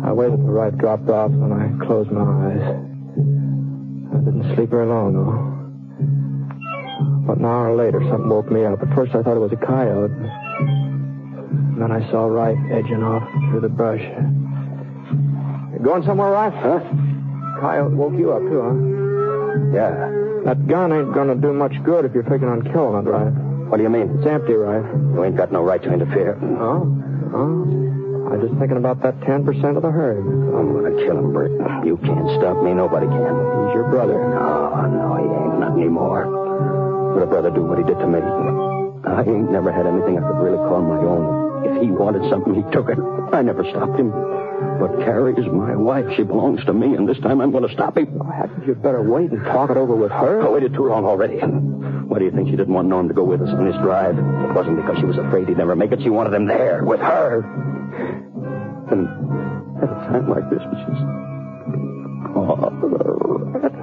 I waited till Rife dropped off, and I closed my eyes. I didn't sleep very long, though. About an hour later, something woke me up. At first, I thought it was a coyote. And then I saw Rife edging off through the brush. You going somewhere, Rife? Huh? Coyote woke you up, too, huh? Yeah. That gun ain't gonna do much good if you're figuring on killing it, Rife. What do you mean? It's empty, Rife. You ain't got no right to interfere. Oh? I'm just thinking about that 10% of the herd. I'm gonna kill him, Britt. You can't stop me. Nobody can. He's your brother. No, he ain't. Not anymore. Would a brother do what he did to me? I ain't never had anything I could really call my own. If he wanted something, he took it. I never stopped him. But Carrie is my wife. She belongs to me, and this time I'm going to stop him. Well, hadn't you better wait and talk it over with her? I waited too long already. Why do you think she didn't want Norm to go with us on his drive? It wasn't because she was afraid he'd never make it. She wanted him there, with her. And at a time like this, which is...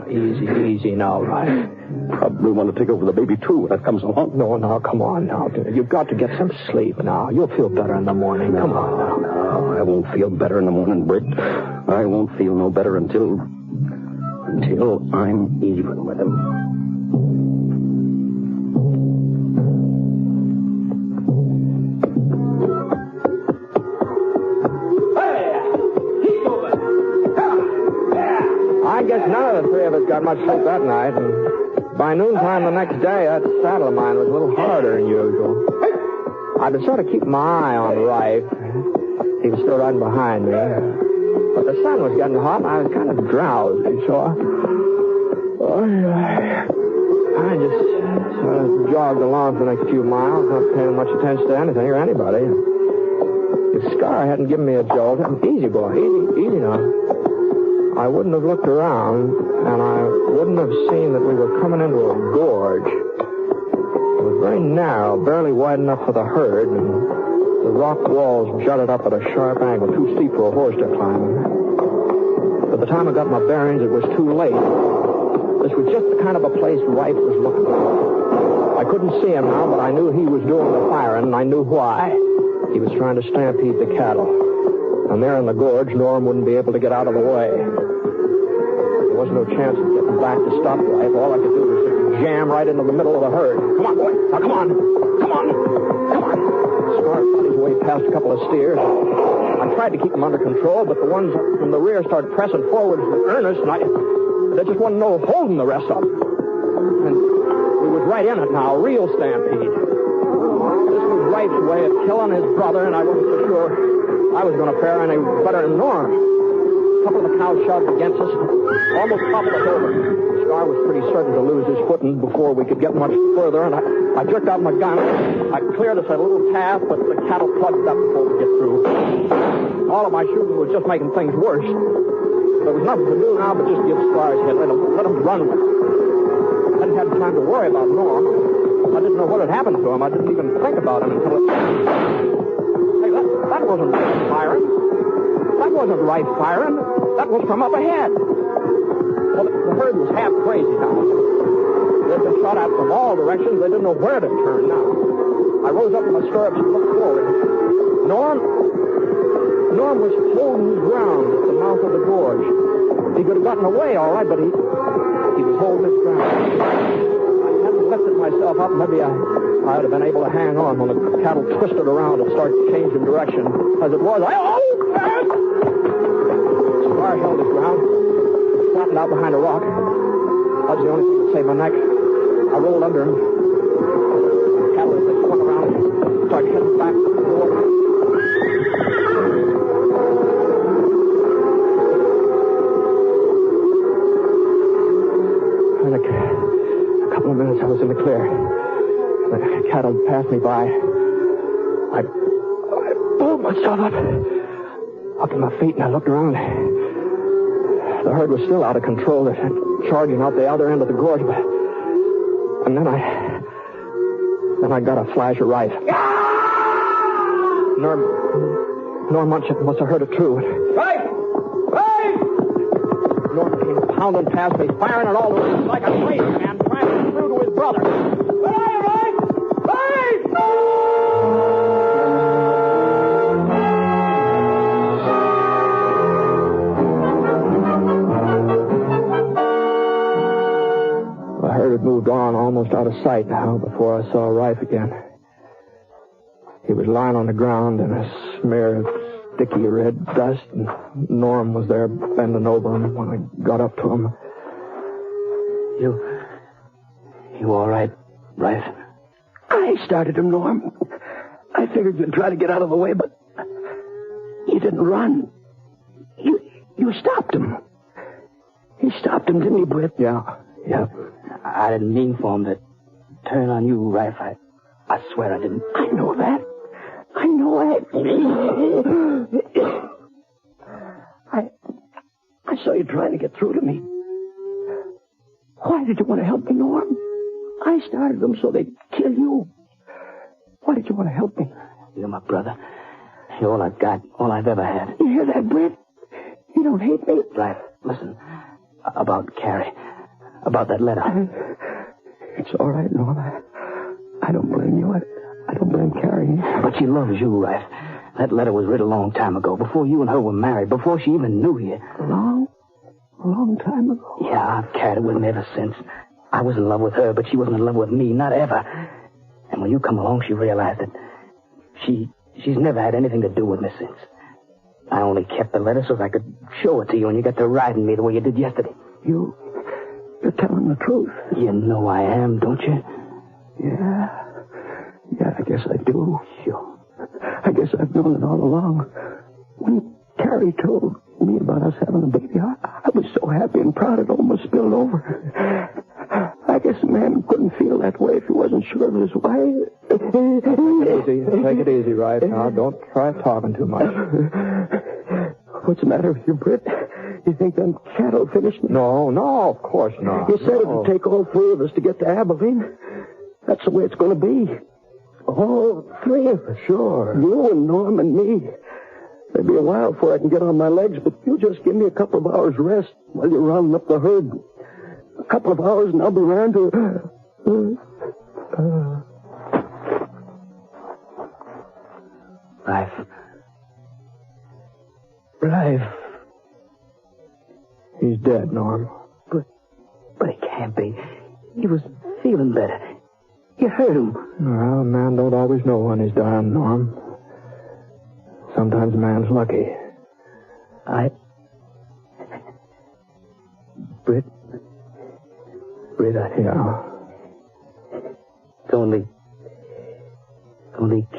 Easy now, Rife. Probably want to take over the baby, too, when it comes along. No, come on now. You've got to get some sleep now. You'll feel better in the morning. Come on now. No, I won't feel better in the morning, Britt. I won't feel no better until I'm even with him. I guess none of the three of us got much sleep that night, and by noontime the next day, that saddle of mine was a little harder than usual. I'd been sort of keeping my eye on Rife. He was still riding behind me. But the sun was getting hot, and I was kind of drowsy, so I just sort of jogged along for the next few miles, not paying much attention to anything or anybody. If Scar hadn't given me a jolt, easy, boy, easy now. I wouldn't have looked around, and I wouldn't have seen that we were coming into a gorge. It was very narrow, barely wide enough for the herd, and the rock walls jutted up at a sharp angle, too steep for a horse to climb. By the time I got my bearings, it was too late. This was just the kind of a place Rife was looking for. I couldn't see him now, but I knew he was doing the firing, and I knew why. He was trying to stampede the cattle. And there in the gorge, Norm wouldn't be able to get out of the way. There was no chance of getting back to stop Rife. All I could do was just jam right into the middle of the herd. Come on, boy. Now, come on. Scar fought his way past a couple of steers. I tried to keep them under control, but the ones from the rear started pressing forward with earnest, and there just wasn't no holding the rest of them. And we was right in it now, a real stampede. This was Rife's way of killing his brother, and I wasn't so sure I was going to fare any better than Norm. A couple of the cows shoved against us, almost toppled us over. Scar was pretty certain to lose his footing before we could get much further, and I jerked out my gun. I cleared us a little path, but the cattle plugged up before we get through. All of my shooting was just making things worse. There was nothing to do now but just give Scar his head, let him run with it. I hadn't had time to worry about Norm. I didn't know what had happened to him. I didn't even think about him until it... That wasn't firing. That wasn't Rife firing. That was from up ahead. Well, the herd was half crazy now. They'd been shot at from all directions. They didn't know where to turn now. I rose up in my stirrups and looked forward. Norm was holding his ground at the mouth of the gorge. He could have gotten away, all right, but he was holding his ground. I hadn't lifted myself up. Maybe I would have been able to hang on when the cattle twisted around and started changing direction. As it was, Scar held his ground, flattened out behind a rock. That was the only thing that saved my neck. I rolled under him. The cattle, as they swung around, started heading back to the door. In a couple of minutes, I was in the clear. The cattle passed me by. I pulled myself up to my feet, and I looked around. The herd was still out of control. They were charging out the other end of the gorge. And then I got a flash of Rife. Norm must have heard it too. Rife! Norm came pounding past me, firing at all the way like a crazy man, trying to get through to his brother. Moved on almost out of sight now before I saw Rife again. He was lying on the ground in a smear of sticky red dust, and Norm was there bending over him when I got up to him. You all right, Bryce? I started him, Norm. I figured you'd try to get out of the way, but you didn't run. You stopped him. He stopped him, didn't he, Britt? Yeah. I didn't mean for him to turn on you, Rife. I swear I didn't. I know that. I saw you trying to get through to me. Why did you want to help me, Norm? I started them so they'd kill you. Why did you want to help me? You're my brother. You're all I've got, all I've ever had. You hear that, Britt? You don't hate me? Right. Listen, about Carrie. About that letter. It's all right, Norm. I don't blame you. I don't blame Carrie. But she loves you, Rife. That letter was written a long time ago, before you and her were married, before she even knew you. A long time ago? Yeah, I've carried it with me ever since. I was in love with her, but she wasn't in love with me, not ever. And when you come along, she realized that she's never had anything to do with me since. I only kept the letter so I could show it to you, and you got to riding me the way you did yesterday. You're telling the truth. You know I am, don't you? Yeah, I guess I do. Sure. I guess I've known it all along. When Carrie told me about us having a baby, I was so happy and proud it almost spilled over. I guess a man couldn't feel that way if he wasn't sure of his wife. Take it easy, right? Now, don't try talking too much. What's the matter with you, Britt? You think them cattle finished me? No, of course not. You said it would take all three of us to get to Abilene. That's the way it's going to be. All three of us. Sure. You and Norm and me. It'll be a while before I can get on my legs, but you just give me a couple of hours rest while you're rounding up the herd. A couple of hours and I'll be around to... Rife. He's dead, Norm. But it can't be. He was feeling better. You heard him. Well, a man don't always know when he's dying, Norm. Sometimes a man's lucky. Britt, Yeah. It's only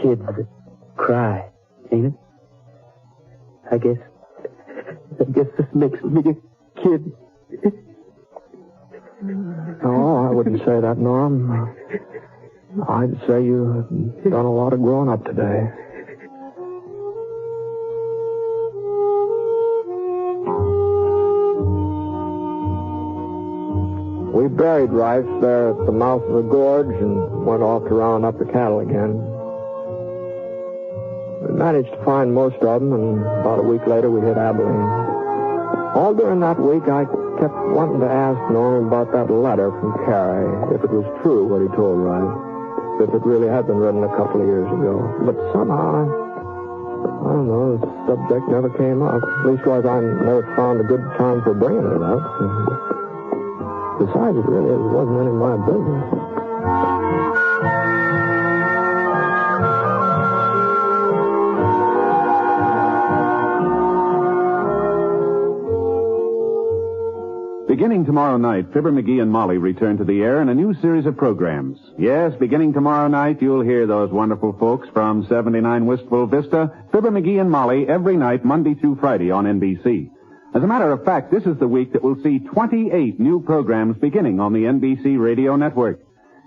kids that cry, ain't it? I guess this makes me a kid. No, I wouldn't say that, Norm. I'd say you've done a lot of growing up today. We buried Rife there at the mouth of the gorge and went off to round up the cattle again. We managed to find most of them, and about a week later we hit Abilene. All during that week, I kept wanting to ask Norm about that letter from Carrie, if it was true what he told Rife, if it really had been written a couple of years ago. But somehow, I don't know, the subject never came up. Leastwise, I never found a good time for bringing it up. Besides, it really wasn't any of my business. Beginning tomorrow night, Fibber McGee and Molly return to the air in a new series of programs. Yes, beginning tomorrow night, you'll hear those wonderful folks from 79 Wistful Vista, Fibber McGee and Molly, every night, Monday through Friday on NBC. As a matter of fact, this is the week that will see 28 new programs beginning on the NBC Radio Network.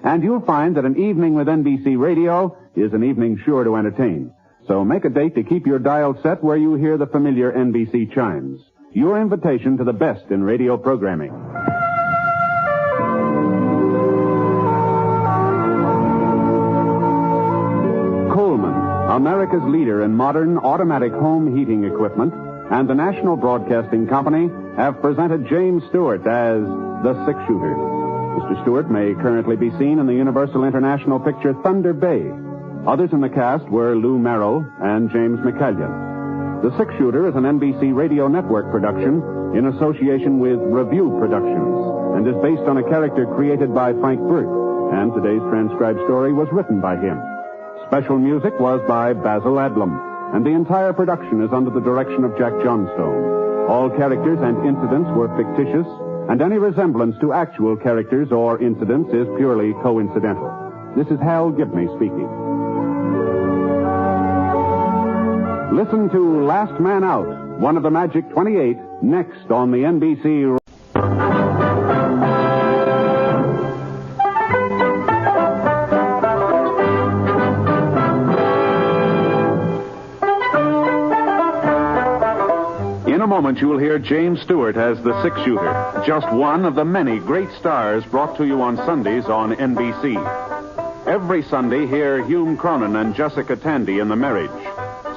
And you'll find that an evening with NBC Radio is an evening sure to entertain. So make a date to keep your dial set where you hear the familiar NBC chimes. Your invitation to the best in radio programming. Coleman, America's leader in modern automatic home heating equipment, and the National Broadcasting Company have presented James Stewart as the six-shooter. Mr. Stewart may currently be seen in the Universal International picture Thunder Bay. Others in the cast were Lou Merrill and James McCallion. The Six-Shooter is an NBC Radio Network production in association with Review Productions and is based on a character created by Frank Burt, and today's transcribed story was written by him. Special music was by Basil Adlam, and the entire production is under the direction of Jack Johnstone. All characters and incidents were fictitious, and any resemblance to actual characters or incidents is purely coincidental. This is Hal Gibney speaking. Listen to Last Man Out, one of the Magic 28, next on the NBC. In a moment, you will hear James Stewart as the six-shooter, just one of the many great stars brought to you on Sundays on NBC. Every Sunday, hear Hume Cronin and Jessica Tandy in The Marriage,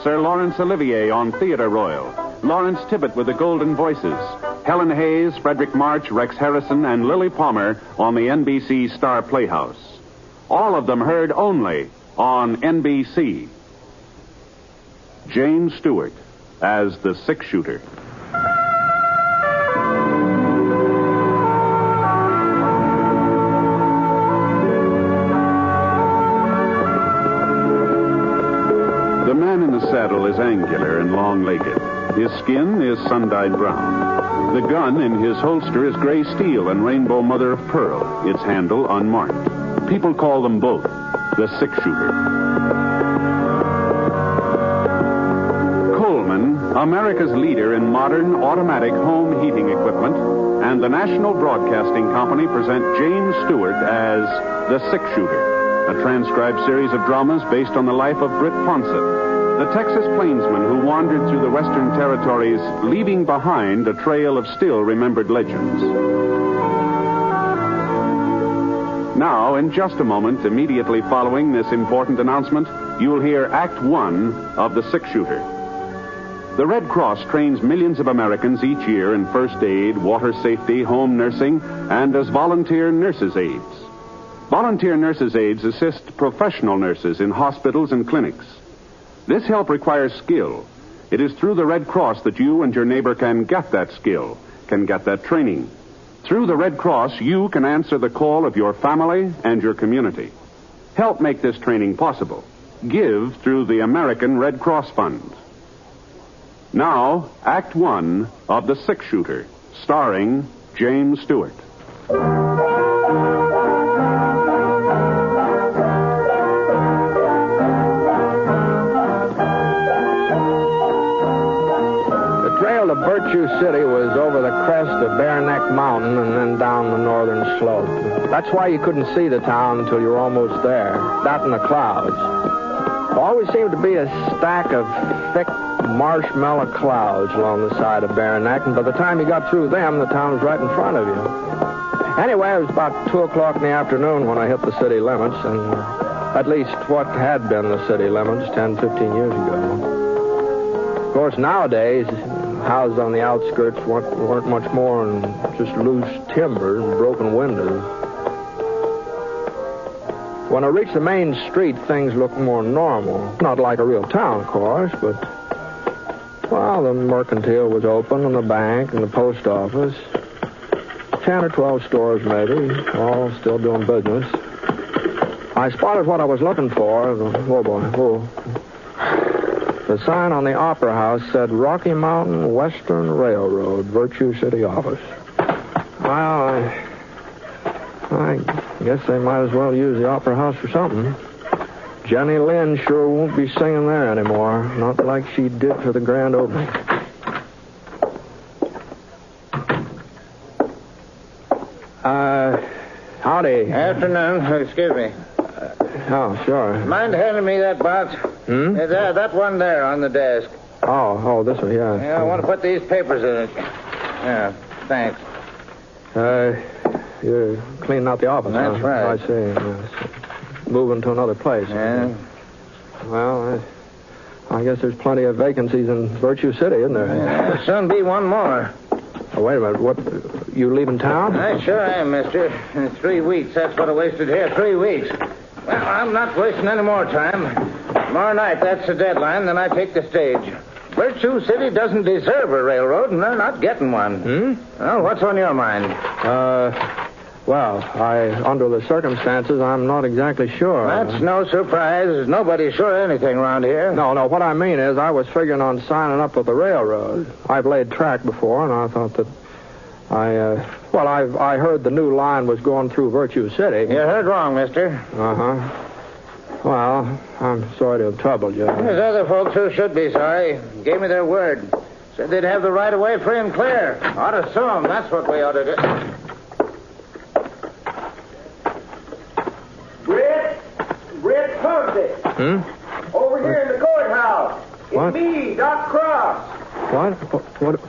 Sir Laurence Olivier on Theatre Royal, Lawrence Tibbett with the Golden Voices, Helen Hayes, Frederick March, Rex Harrison, and Lily Palmer on the NBC Star Playhouse. All of them heard only on NBC. James Stewart as the six-shooter. The man in the saddle is angular and long-legged. His skin is sun-dyed brown. The gun in his holster is gray steel and rainbow mother of pearl, its handle unmarked. People call them both the six-shooter. Coleman, America's leader in modern automatic home heating equipment, and the National Broadcasting Company present James Stewart as the six-shooter, a transcribed series of dramas based on the life of Britt Ponsett, the Texas plainsman who wandered through the Western Territories, leaving behind a trail of still-remembered legends. Now, in just a moment, immediately following this important announcement, you'll hear Act One of The Six-Shooter. The Red Cross trains millions of Americans each year in first aid, water safety, home nursing, and as volunteer nurses' aides. Volunteer nurses' aides assist professional nurses in hospitals and clinics. This help requires skill. It is through the Red Cross that you and your neighbor can get that skill, can get that training. Through the Red Cross, you can answer the call of your family and your community. Help make this training possible. Give through the American Red Cross Fund. Now, Act One of The Six-Shooter, starring James Stewart. The trail to Virtue City was over the crest of Bare Neck Mountain and then down the northern slope. That's why you couldn't see the town until you were almost there. That and the clouds. There always seemed to be a stack of thick marshmallow clouds along the side of Bare Neck, and by the time you got through them, the town was right in front of you. Anyway, it was about 2 o'clock in the afternoon when I hit the city limits, and at least what had been the city limits 10, 15 years ago. Of course, nowadays, houses on the outskirts weren't much more than just loose timber and broken windows. When I reached the main street, things looked more normal. Not like a real town, of course, but, well, the mercantile was open, and the bank, and the post office. 10 or 12 stores, maybe, all still doing business. I spotted what I was looking for. Oh, boy. Oh. The sign on the Opera House said Rocky Mountain Western Railroad, Virtue City office. Well, I guess they might as well use the Opera House for something. Jenny Lind sure won't be singing there anymore. Not like she did for the grand opening. Howdy. Afternoon. Excuse me. Oh, sure. Mind handing me that box? That one there on the desk. Oh, this one, yeah. Yeah, I want to put these papers in it. Yeah, thanks. You're cleaning out the office, That's huh? right. I see. Moving to another place. Yeah. Well, I guess there's plenty of vacancies in Virtue City, isn't there? Yeah, there'll soon be one more. Oh, wait a minute. What? You leaving town? I sure am, mister. In 3 weeks. That's what I wasted here. 3 weeks. Well, I'm not wasting any more time. Tomorrow night, that's the deadline, then I take the stage. Virtue City doesn't deserve a railroad, and they're not getting one. Well, what's on your mind? Well, under the circumstances, I'm not exactly sure. That's no surprise. Nobody's sure of anything around here. No, what I mean is I was figuring on signing up with the railroad. I've laid track before, and I thought that I heard the new line was going through Virtue City. You heard wrong, mister. Uh-huh. Well, I'm sorry to have troubled you. There's other folks who should be sorry. Gave me their word. Said they'd have the right of way free and clear. Ought to sue them. That's what we ought to do. Britt Ponsett. Over here in the courthouse. What? It's me, Doc Cross. What?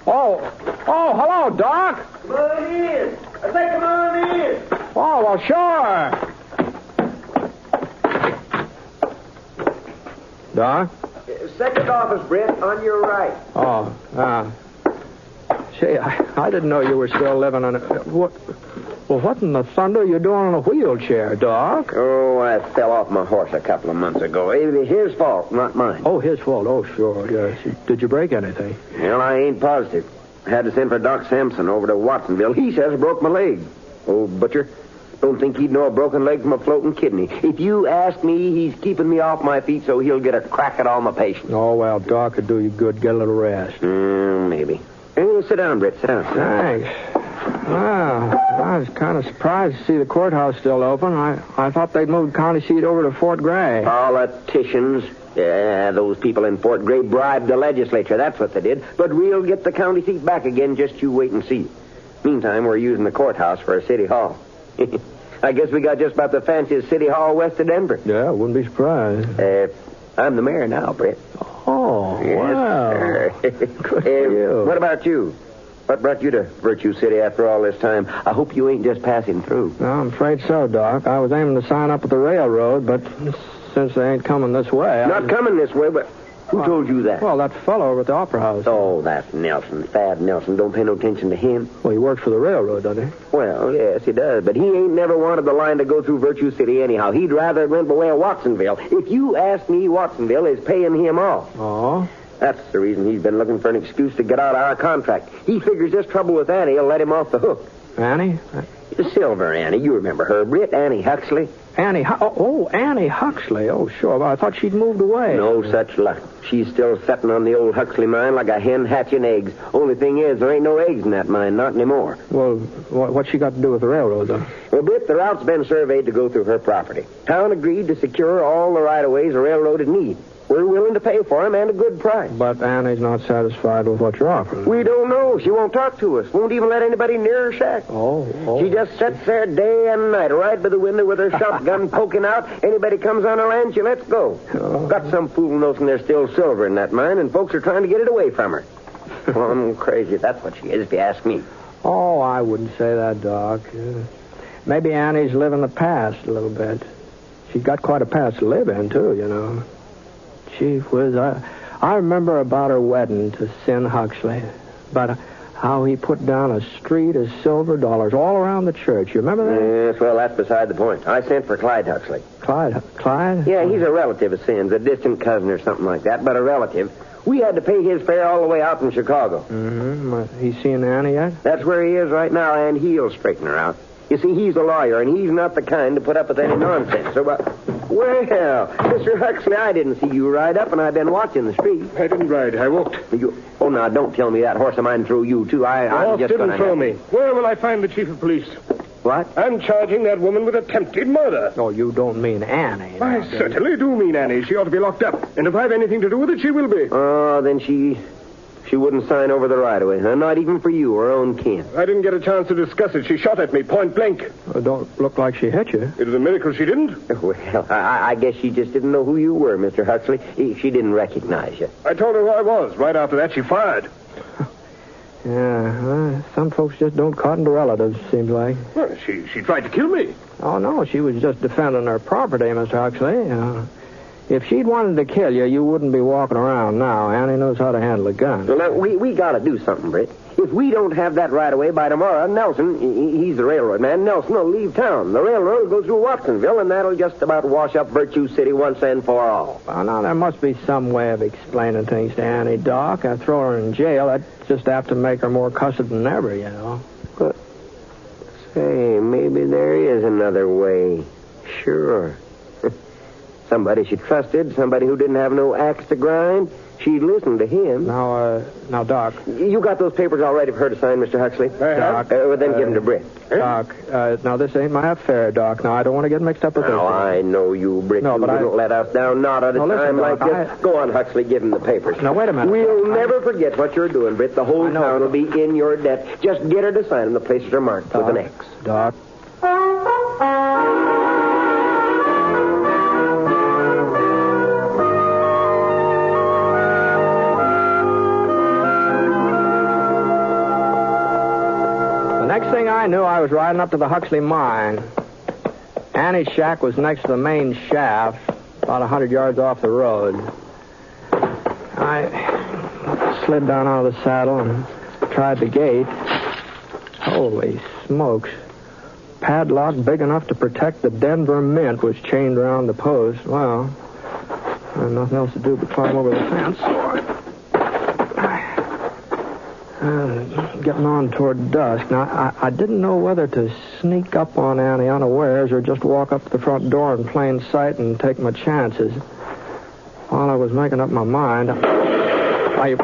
Oh, hello, Doc. Come on in. I say come on in. Oh, well, sure. Doc? Second office, Britt, on your right. Oh, Say, I didn't know you were still living on a... What in the thunder are you doing in a wheelchair, Doc? Oh, I fell off my horse a couple of months ago. It was his fault, not mine. Oh, his fault. Oh, sure, yes. Did you break anything? Well, I ain't positive. I had to send for Doc Sampson over to Watsonville. He says I broke my leg. Old butcher. Don't think he'd know a broken leg from a floating kidney. If you ask me, he's keeping me off my feet so he'll get a crack at all my patients. Oh, well, Doc could do you good. Get a little rest. Maybe. Hey, sit down, Britt. Sit down. Thanks. Well, I was kind of surprised to see the courthouse still open. I thought they'd moved the county seat over to Fort Gray. Politicians. Yeah, those people in Fort Gray bribed the legislature. That's what they did. But we'll get the county seat back again. Just you wait and see. Meantime, we're using the courthouse for a city hall. I guess we got just about the fanciest city hall west of Denver. Yeah, I wouldn't be surprised. I'm the mayor now, Britt. Oh, yes, wow. Good for you. What about you? What brought you to Virtue City after all this time? I hope you ain't just passing through. No, I'm afraid so, Doc. I was aiming to sign up with the railroad, but since they ain't coming this way... Not coming this way, but... Who told you that? Well, that fellow over at the Opera House. Oh, that's Nelson. Thad Nelson. Don't pay no attention to him. Well, he works for the railroad, doesn't he? Well, yes, he does. But he ain't never wanted the line to go through Virtue City anyhow. He'd rather it went the way of Watsonville. If you ask me, Watsonville is paying him off. Oh? That's the reason he's been looking for an excuse to get out of our contract. He figures this trouble with Annie will let him off the hook. Annie? Silver Annie. You remember her, Britt. Annie Huxley. Annie Huxley. Oh, sure. Well, I thought she'd moved away. No such luck. She's still sitting on the old Huxley mine like a hen hatching eggs. Only thing is, there ain't no eggs in that mine, not anymore. Well, what's she got to do with the railroad, though? Well, Britt, the route's been surveyed to go through her property. Town agreed to secure all the right-of-ways the railroad would need. We're willing to pay for them and a good price. But Annie's not satisfied with what you're offering. We don't know. She won't talk to us. Won't even let anybody near her shack. Oh. She just sits there day and night, right by the window with her shotgun poking out. Anybody comes on her land, she lets go. Got some fool notion there's still silver in that mine, and folks are trying to get it away from her. Well, I'm crazy. That's what she is, if you ask me. Oh, I wouldn't say that, Doc. Maybe Annie's living the past a little bit. She's got quite a past to live in, too, you know. Gee whiz, I remember about her wedding to Sin Huxley. About how he put down a street of silver dollars all around the church. You remember that? Yes, well, that's beside the point. I sent for Clyde Huxley. Clyde? Yeah, he's a relative of Sin's, a distant cousin or something like that, but a relative. We had to pay his fare all the way out from Chicago. Mm-hmm. He's seen Annie yet? That's where he is right now, and he'll straighten her out. You see, he's a lawyer, and he's not the kind to put up with any nonsense. So, well, Mr. Huxley, I didn't see you ride up, and I've been watching the street. I didn't ride. I walked. Oh, now, don't tell me that horse of mine threw you, too. I'm just didn't throw me. Where will I find the chief of police? What? I'm charging that woman with attempted murder. Oh, you don't mean Annie. I certainly do mean Annie. She ought to be locked up. And if I've anything to do with it, she will be. Oh, then she wouldn't sign over the right-of-way, huh? Not even for you, her own kin. I didn't get a chance to discuss it. She shot at me, point blank. Don't look like she hit you. It was a miracle she didn't. Well, I guess she just didn't know who you were, Mr. Huxley. She didn't recognize you. I told her who I was. Right after that, she fired. Yeah, some folks just don't cotton to relatives, seems like. Well, she tried to kill me. Oh, no, she was just defending her property, Mr. Huxley. If she'd wanted to kill you, you wouldn't be walking around now. Annie knows how to handle a gun. Well, now, we got to do something, Britt. If we don't have that right away by tomorrow, Nelson, he's the railroad man, Nelson will leave town. The railroad will go through Watsonville, and that'll just about wash up Virtue City once and for all. Well, now, there must be some way of explaining things to Annie, Doc. I throw her in jail. That's just apt to make her more cussed than ever, you know. But Say, maybe there is another way. Sure. Somebody she trusted, somebody who didn't have no axe to grind. She'd listen to him. Now, Doc. You got those papers all ready for her to sign, Mr. Huxley? Doc. Well, then give them to Britt. Doc, now this ain't my affair, Doc. Now, I don't want to get mixed up with this. Oh, I know you, Britt. No, you but wouldn't let us down, not at a time like this. Go on, Huxley, give him the papers. Now, wait a minute. We'll never forget what you're doing, Britt. The whole town will be in your debt. Just get her to sign them. The places are marked with an X. Doc. Next thing I knew, I was riding up to the Huxley mine. Annie's shack was next to the main shaft, about 100 yards off the road. I slid down out of the saddle and tried the gate. Holy smokes. Padlock big enough to protect the Denver Mint was chained around the post. Well, I had nothing else to do but climb over the fence. Getting on toward dusk. Now, I didn't know whether to sneak up on Annie unawares or just walk up to the front door in plain sight and take my chances. While I was making up my mind, I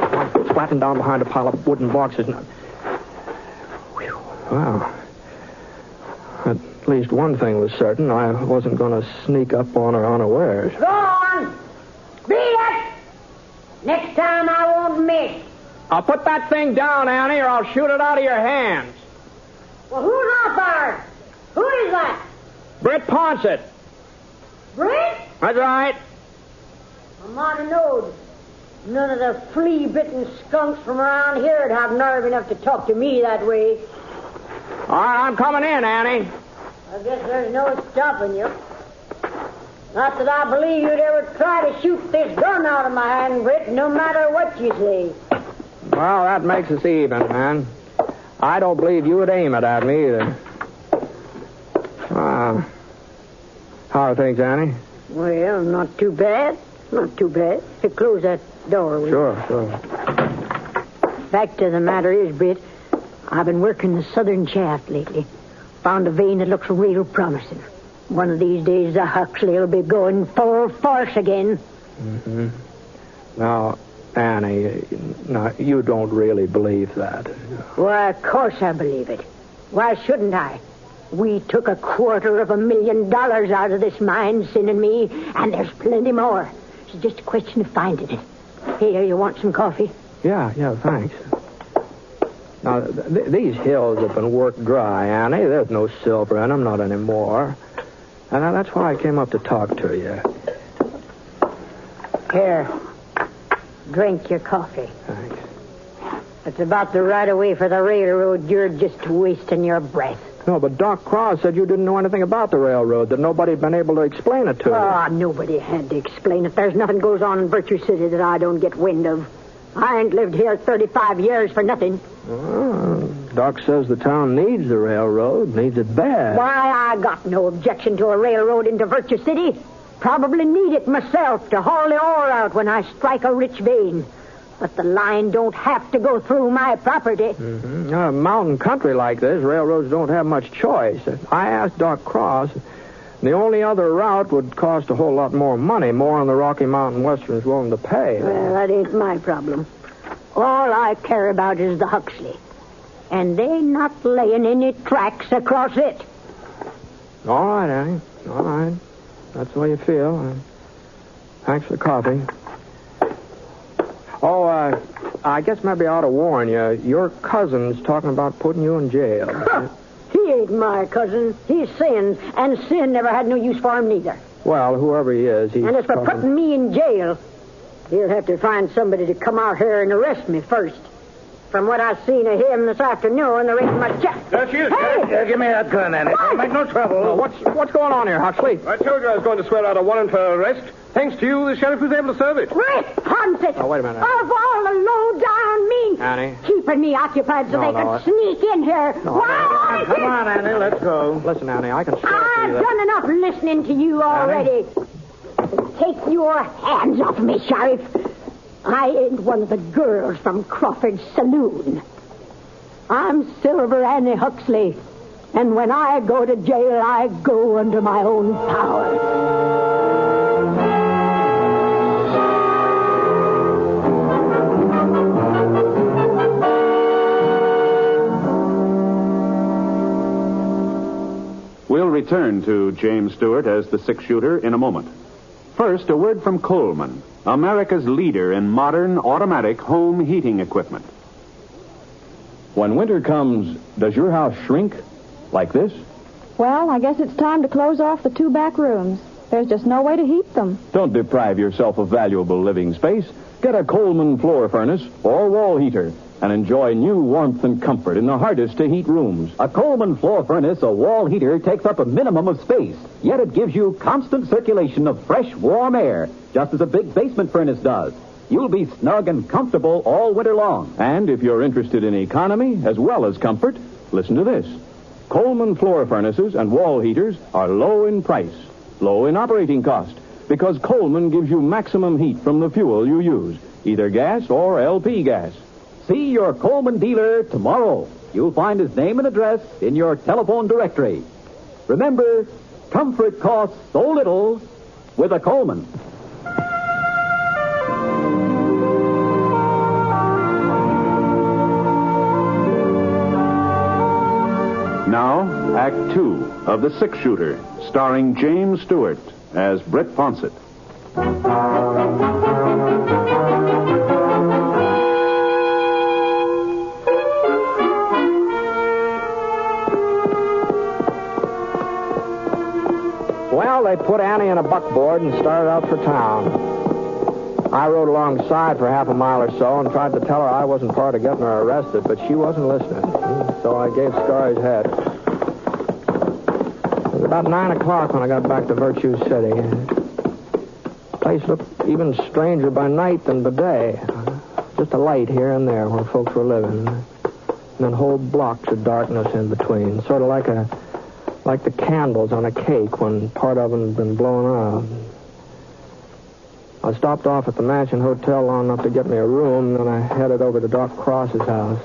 flattened down behind a pile of wooden boxes. Wow. At least one thing was certain. I wasn't going to sneak up on her unawares. Go on. Beat it. Next time I won't miss. I'll put that thing down, Annie, or I'll shoot it out of your hands. Well, who's out there? Who is that? Britt Ponsett. Britt? That's right. I'm on a nose. None of the flea-bitten skunks from around here would have nerve enough to talk to me that way. All right, I'm coming in, Annie. I guess there's no stopping you. Not that I believe you'd ever try to shoot this gun out of my hand, Britt, no matter what you say. Well, that makes us even, man. I don't believe you would aim it at me either. How are things, Annie? Well, not too bad. Not too bad. To close that door, will you? Sure. Fact of the matter is, Britt, I've been working the southern shaft lately. Found a vein that looks real promising. One of these days, the Huxley will be going full force again. Mm-hmm. Now, Annie, you don't really believe that. Why, of course I believe it. Why shouldn't I? We took $250,000 out of this mine, Sin and me, and there's plenty more. It's just a question of finding it. Here, you want some coffee? Yeah, thanks. Now, these hills have been worked dry, Annie. There's no silver in them, not anymore. And that's why I came up to talk to you. Here. Drink your coffee. Thanks. It's about the right of way for the railroad. You're just wasting your breath. No, but Doc Cross said you didn't know anything about the railroad, that nobody'd been able to explain it to you. Oh, nobody had to explain it. There's nothing goes on in Virtue City that I don't get wind of. I ain't lived here 35 years for nothing. Doc says the town needs the railroad, needs it bad. Why, I got no objection to a railroad into Virtue City. Probably need it myself to haul the ore out when I strike a rich vein. But the line don't have to go through my property. Mm-hmm. A mountain country like this, railroads don't have much choice. I asked Doc Cross. The only other route would cost a whole lot more money, more than the Rocky Mountain Western's willing to pay. Well, that ain't my problem. All I care about is the Huxley. And they not laying any tracks across it. All right, Annie. All right. That's the way you feel. Thanks for the coffee. Oh, I guess maybe I ought to warn you. Your cousin's talking about putting you in jail. He ain't my cousin. He's Sin, and Sin never had no use for him neither. Well, whoever he is, he's And as for putting me in jail, he'll have to find somebody to come out here and arrest me first. From what I've seen of him this afternoon, there ain't much... There she is. Hey! Give me that gun, Annie. Don't make no trouble. What's going on here, Huxley? I told you I was going to swear out a warrant for arrest. Thanks to you, the sheriff was able to serve it. Britt Ponsett! Oh, wait a minute. Of all the low-down mean... Annie? Keeping me occupied so they could sneak in here. Why? Come on, Annie, let's go. Listen, Annie, I can swear to I've you that... done enough listening to you already. Take your hands off me, Sheriff. I ain't one of the girls from Crawford's saloon. I'm Silver Annie Huxley, And when I go to jail, I go under my own power. We'll return to James Stewart as the six-shooter in a moment. First, a word from Coleman, America's leader in modern automatic home heating equipment. When winter comes, does your house shrink like this? Well, I guess it's time to close off the 2 back rooms. There's just no way to heat them. Don't deprive yourself of valuable living space. Get a Coleman floor furnace or wall heater and enjoy new warmth and comfort in the hardest to heat rooms. A Coleman floor furnace or wall heater takes up a minimum of space, yet it gives you constant circulation of fresh, warm air, just as a big basement furnace does. You'll be snug and comfortable all winter long. And if you're interested in economy as well as comfort, listen to this. Coleman floor furnaces and wall heaters are low in price, low in operating cost, because Coleman gives you maximum heat from the fuel you use, either gas or LP gas. See your Coleman dealer tomorrow. You'll find his name and address in your telephone directory. Remember, comfort costs so little with a Coleman. Now, Act 2 of The Six-Shooter, starring James Stewart as Britt Ponsett. Well, they put Annie in a buckboard and started out for town. I rode alongside for half a mile or so and tried to tell her I wasn't part of getting her arrested, but she wasn't listening. So I gave Scar his head. It was about 9 o'clock when I got back to Virtue City. The place looked even stranger by night than by day. Just a light here and there where folks were living. And then whole blocks of darkness in between. Sort of like the candles on a cake when part of them had been blown out. I stopped off at the Mansion Hotel long enough to get me a room, then I headed over to Doc Cross's house.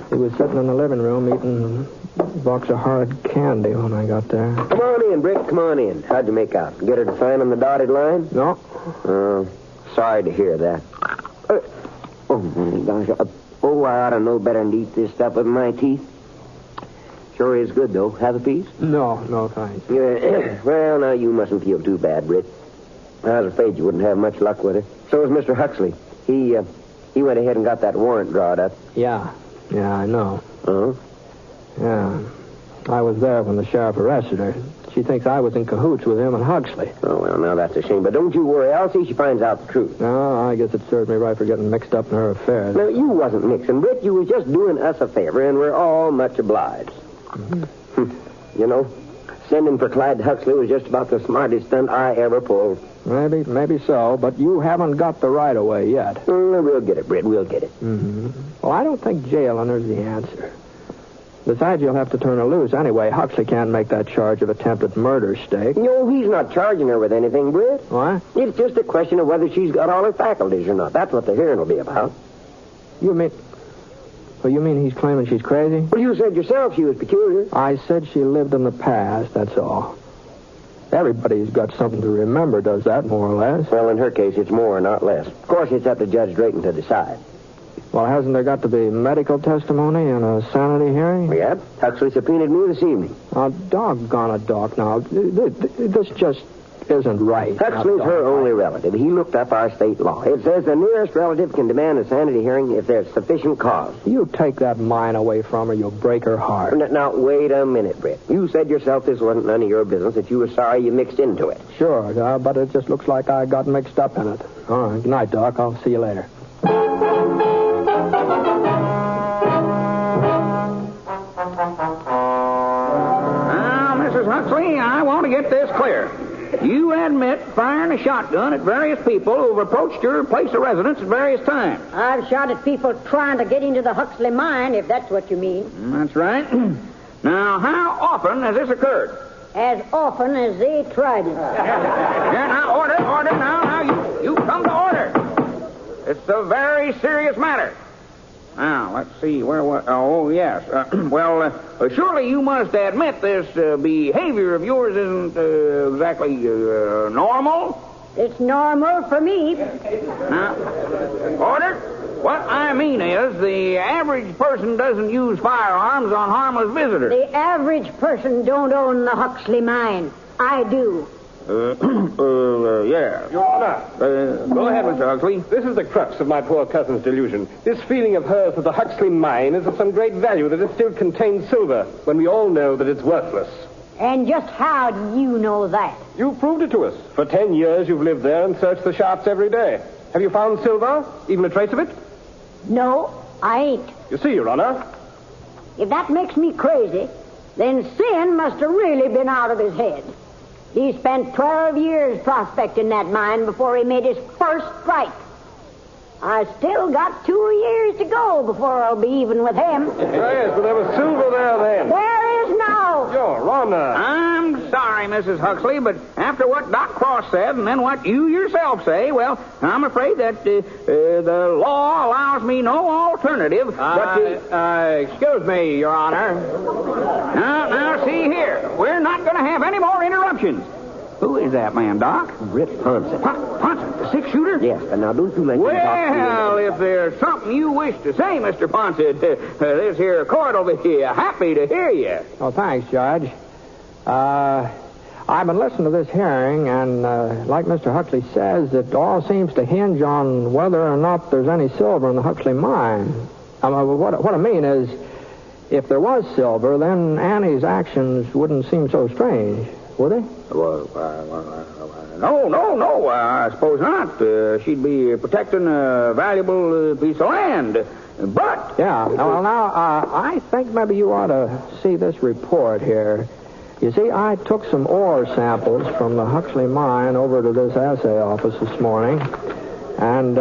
He was sitting in the living room eating a box of hard candy when I got there. Come on in, Britt. Come on in. How'd you make out? Get her to sign on the dotted line? No. Sorry to hear that. Oh, my gosh. I ought to know better than to eat this stuff with my teeth. Sure is good, though. Have a piece? No, thanks. Well, now, you mustn't feel too bad, Britt. I was afraid you wouldn't have much luck with her. So was Mr. Huxley. He went ahead and got that warrant drawn up. Yeah, I know. Uh-huh. Yeah. I was there when the sheriff arrested her. She thinks I was in cahoots with him and Huxley. Oh, well, now that's a shame. But don't you worry. I'll see she finds out the truth. No, I guess it served me right for getting mixed up in her affairs. No, you wasn't mixing, Britt. You was just doing us a favor, and we're all much obliged. Mm-hmm. You know, sending for Clyde Huxley was just about the smartest stunt I ever pulled. Maybe so, but you haven't got the right of way yet. We'll get it, Britt. We'll get it. Mm-hmm. Well, I don't think jailing is the answer. Besides, you'll have to turn her loose anyway. Huxley can't make that charge of attempted murder stake. No, he's not charging her with anything, Britt. What? It's just a question of whether she's got all her faculties or not. That's what the hearing will be about. You mean he's claiming she's crazy? Well, you said yourself she was peculiar. I said she lived in the past, that's all. Everybody's got something to remember, does that, more or less? Well, in her case, it's more, not less. Of course, it's up to Judge Drayton to decide. Well, hasn't there got to be medical testimony and a sanity hearing? Yeah. Huxley subpoenaed me this evening. Oh, doggone it, Doc, now. This just isn't right. Huxley's her only relative. He looked up our state law. It says the nearest relative can demand a sanity hearing if there's sufficient cause. You take that mine away from her, you'll break her heart. Now, wait a minute, Britt. You said yourself this wasn't none of your business, that you were sorry you mixed into it. Sure, but it just looks like I got mixed up in it. All right, good night, Doc. I'll see you later. Now, Mrs. Huxley, I want to get this clear. You admit firing a shotgun at various people who've approached your place of residence at various times. I've shot at people trying to get into the Huxley mine, if that's what you mean. That's right. Now, how often has this occurred? As often as they tried it. Yeah, now, order. Now, you come to order. It's a very serious matter. Now, let's see, where was... Oh, yes. Surely you must admit this behavior of yours isn't exactly normal? It's normal for me. Now, order? What I mean is the average person doesn't use firearms on harmless visitors. The average person don't own the Huxley mine. I do. Yeah. Your Honor. Go ahead, Mr. Huxley. This is the crux of my poor cousin's delusion. This feeling of hers that the Huxley mine is of some great value, that it still contains silver, when we all know that it's worthless. And just how do you know that? You proved it to us. For 10 years you've lived there and searched the shafts every day. Have you found silver? Even a trace of it? No, I ain't. You see, Your Honor. If that makes me crazy, then Sin must have really been out of his head. He spent 12 years prospecting that mine before he made his first strike. I still got 2 years to go before I'll be even with him. Yes, but there was silver there then. There is now. Your Honor. I'm sorry, Mrs. Huxley, but after what Doc Cross said and then what you yourself say, well, I'm afraid that the law allows me no alternative but to... Excuse me, Your Honor. Now, see here. We're not going to have any more interruptions. Who is that man, Doc? Britt Ponsett. Ponsett, the six-shooter? Yes, but now don't you let him talk to you. Well, if there's something you wish to say, Mr. Ponsett, this here court will be happy to hear you. Oh, thanks, Judge. I've been listening to this hearing, and like Mr. Huxley says, it all seems to hinge on whether or not there's any silver in the Huxley mine. What I mean is, if there was silver, then Annie's actions wouldn't seem so strange, would they? No, I suppose not. She'd be protecting a valuable piece of land. But... Yeah, well, now, I think maybe you ought to see this report here. You see, I took some ore samples from the Huxley mine over to this assay office this morning, and,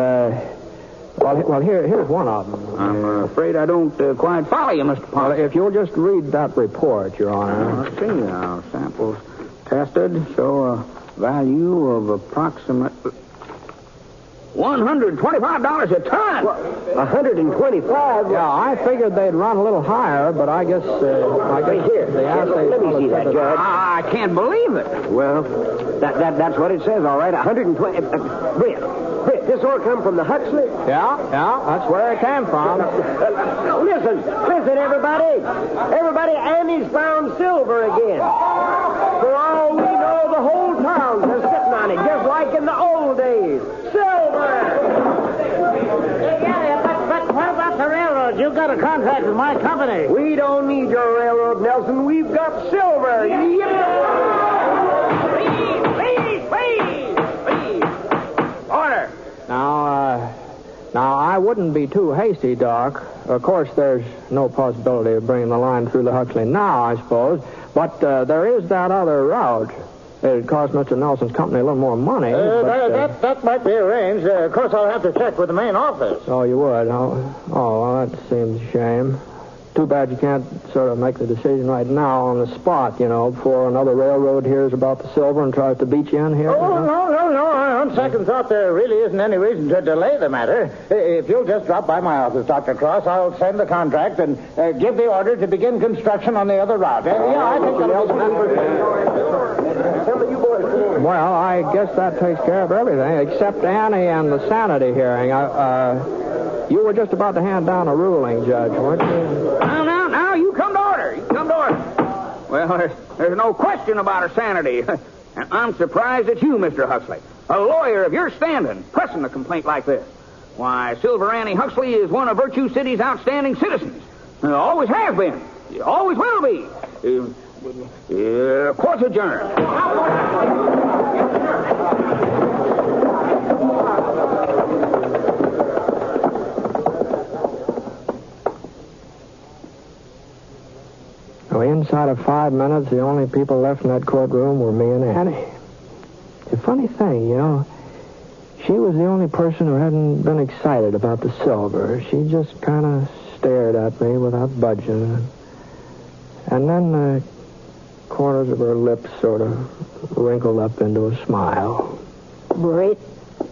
here's one of them. I'm afraid I don't quite follow you, Mr. Ponsett. Well, if you'll just read that report, Your Honor. Let's see now. Samples tested show a value of approximately $125 a ton. $125? Yeah, I figured they'd run a little higher, but I guess here. The assay... Let me see that, Judge. I can't believe it. Well, that's what it says, all right. 120... Britt, this ore come from the Huxley? Yeah, that's where it came from. Listen, everybody. Everybody, Annie's found silver again. For all we know, the whole town's been sitting on it, just like in the old days. Silver! Yeah, but what about the railroad? You've got a contract with my company. We don't need your railroad, Nelson. We've got silver. Please! Order! Now, I wouldn't be too hasty, Doc. Of course, there's no possibility of bringing the line through the Huxley now, I suppose. But there is that other route. It'd cost Mr. Nelson's company a little more money. That might be arranged. Of course, I'll have to check with the main office. Oh, you would? Oh, well, that seems a shame. Too bad you can't sort of make the decision right now on the spot, before another railroad hears about the silver and tries to beat you in here. Oh, no. On second thought, there really isn't any reason to delay the matter. If you'll just drop by my office, Dr. Cross, I'll send the contract and give the order to begin construction on the other route. I think that'll be... Well, I guess that takes care of everything, except Annie and the sanity hearing. You were just about to hand down a ruling, Judge, weren't you? Now, you come to order. Well, there's no question about her sanity. And I'm surprised at you, Mr. Huxley. A lawyer of your standing, pressing a complaint like this. Why, Silver Annie Huxley is one of Virtue City's outstanding citizens. Always has been. Always will be. Court's adjourned. Well, inside of 5 minutes, the only people left in that courtroom were me and Annie. It's a funny thing, She was the only person who hadn't been excited about the silver. She just kind of stared at me without budging. And then the corners of her lips sort of wrinkled up into a smile. Britt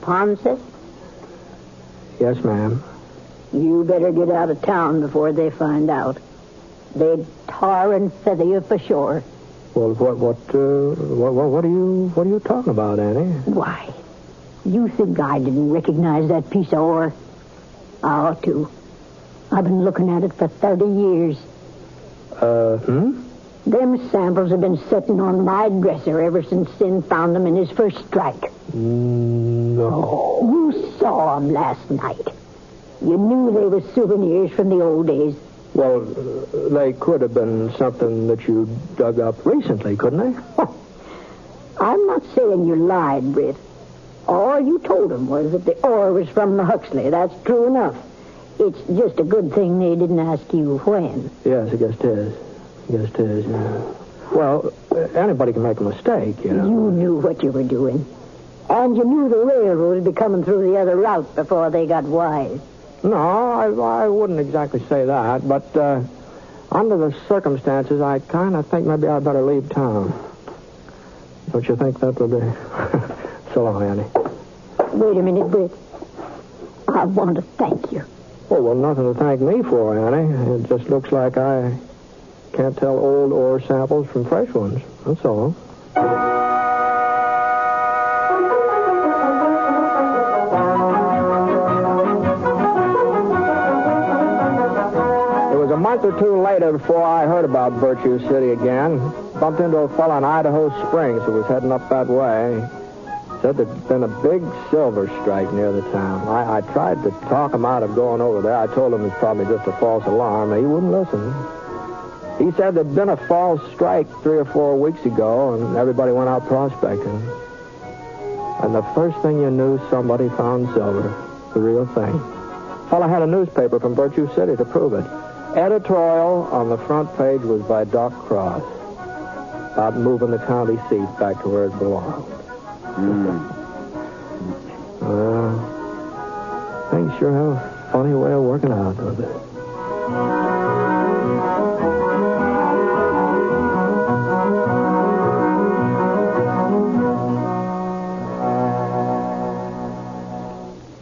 Ponsett? Yes, ma'am. You better get out of town before they find out. They'd tar and feather you for sure. Well, what are you talking about, Annie? Why? You think I didn't recognize that piece of ore? I ought to. I've been looking at it for 30 years. Them samples have been sitting on my dresser ever since Sin found them in his first strike. No. You saw them last night. You knew they were souvenirs from the old days. Well, they could have been something that you dug up recently, couldn't they? I'm not saying you lied, Britt. All you told them was that the ore was from the Huxley. That's true enough. It's just a good thing they didn't ask you when. Yes, I guess it is. Yeah. Well, anybody can make a mistake, you know. You knew what you were doing. And you knew the railroad would be coming through the other route before they got wise. No, I wouldn't exactly say that, but under the circumstances, I kind of think maybe I'd better leave town. Don't you think that would be... So long, Annie. Wait a minute, Britt. I want to thank you. Oh, well, nothing to thank me for, Annie. It just looks like I can't tell old ore samples from fresh ones. That's all. It was a month or two later before I heard about Virtue City again. Bumped into a fellow in Idaho Springs who was heading up that way. Said there'd been a big silver strike near the town. I tried to talk him out of going over there. I told him it was probably just a false alarm. He wouldn't listen. He said there'd been a false strike 3 or 4 weeks ago, and everybody went out prospecting. And the first thing you knew, somebody found silver. The real thing. Fellow had a newspaper from Virtue City to prove it. Editorial on the front page was by Doc Cross about moving the county seat back to where it belonged. Things sure have a funny way of working out, don't they?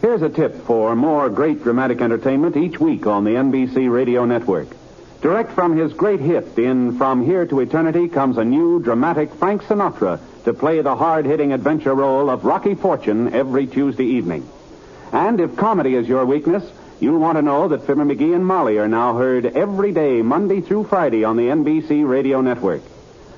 Here's a tip for more great dramatic entertainment each week on the NBC Radio Network. Direct from his great hit in From Here to Eternity comes a new dramatic Frank Sinatra to play the hard-hitting adventure role of Rocky Fortune every Tuesday evening. And if comedy is your weakness, you'll want to know that Fibber McGee and Molly are now heard every day, Monday through Friday, on the NBC Radio Network.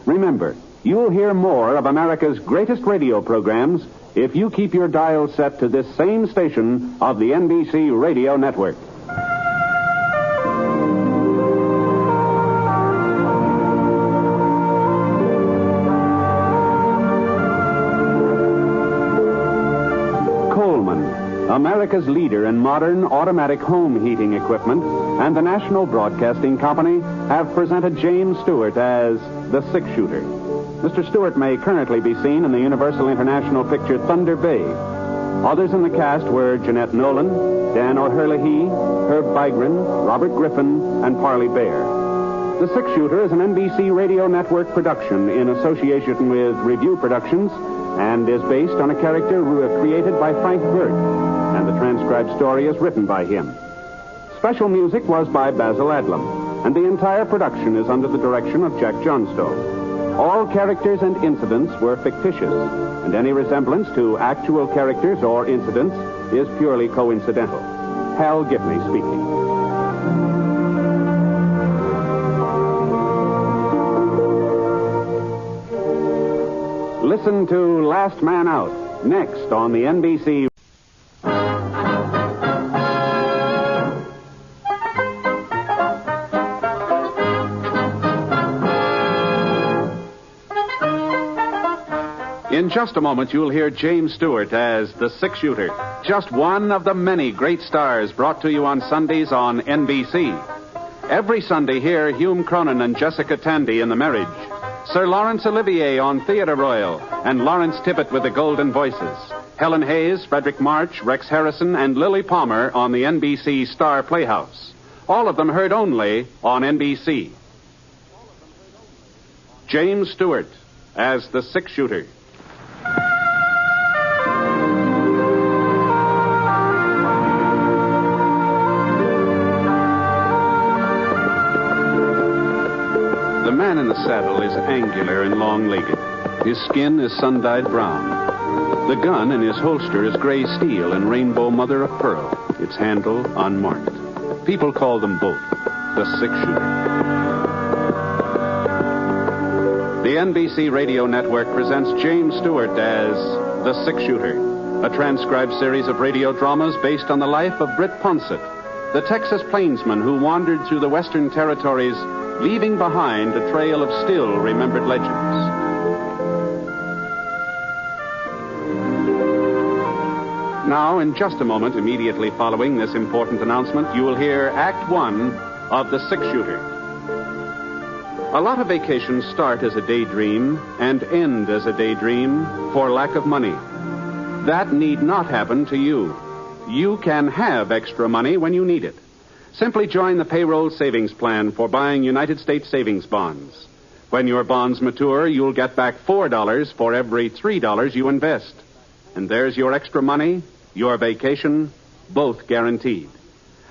Remember, you'll hear more of America's greatest radio programs if you keep your dial set to this same station of the NBC Radio Network. America's leader in modern automatic home heating equipment, and the National Broadcasting Company have presented James Stewart as the six-shooter. Mr. Stewart may currently be seen in the Universal International picture Thunder Bay. Others in the cast were Jeanette Nolan, Dan O'Herlihy, Herb Vigran, Robert Griffin, and Parley Bear. The Six-Shooter is an NBC Radio Network production in association with Review Productions and is based on a character created by Frank Burt, and the transcribed story is written by him. Special music was by Basil Adlam, and the entire production is under the direction of Jack Johnstone. All characters and incidents were fictitious, and any resemblance to actual characters or incidents is purely coincidental. Hal Gibney speaking. Listen to Last Man Out, next on the NBC. In just a moment, you'll hear James Stewart as the six-shooter, just one of the many great stars brought to you on Sundays on NBC. Every Sunday, hear Hume Cronin and Jessica Tandy in The Marriage, Sir Laurence Olivier on Theatre Royal, and Lawrence Tippett with the Golden Voices, Helen Hayes, Frederick March, Rex Harrison, and Lily Palmer on the NBC Star Playhouse. All of them heard only on NBC. James Stewart as the six-shooter. The man in the saddle is angular and long-legged. His skin is sun-dyed brown. The gun in his holster is gray steel and rainbow mother of pearl, its handle unmarked. People call them both the six-shooter. The NBC Radio Network presents James Stewart as The Six-Shooter, a transcribed series of radio dramas based on the life of Britt Ponsett, the Texas plainsman who wandered through the Western Territories, leaving behind a trail of still-remembered legends. Now, in just a moment, immediately following this important announcement, you will hear Act One of The Six-Shooter. A lot of vacations start as a daydream and end as a daydream for lack of money. That need not happen to you. You can have extra money when you need it. Simply join the payroll savings plan for buying United States savings bonds. When your bonds mature, you'll get back $4 for every $3 you invest. And there's your extra money, your vacation, both guaranteed.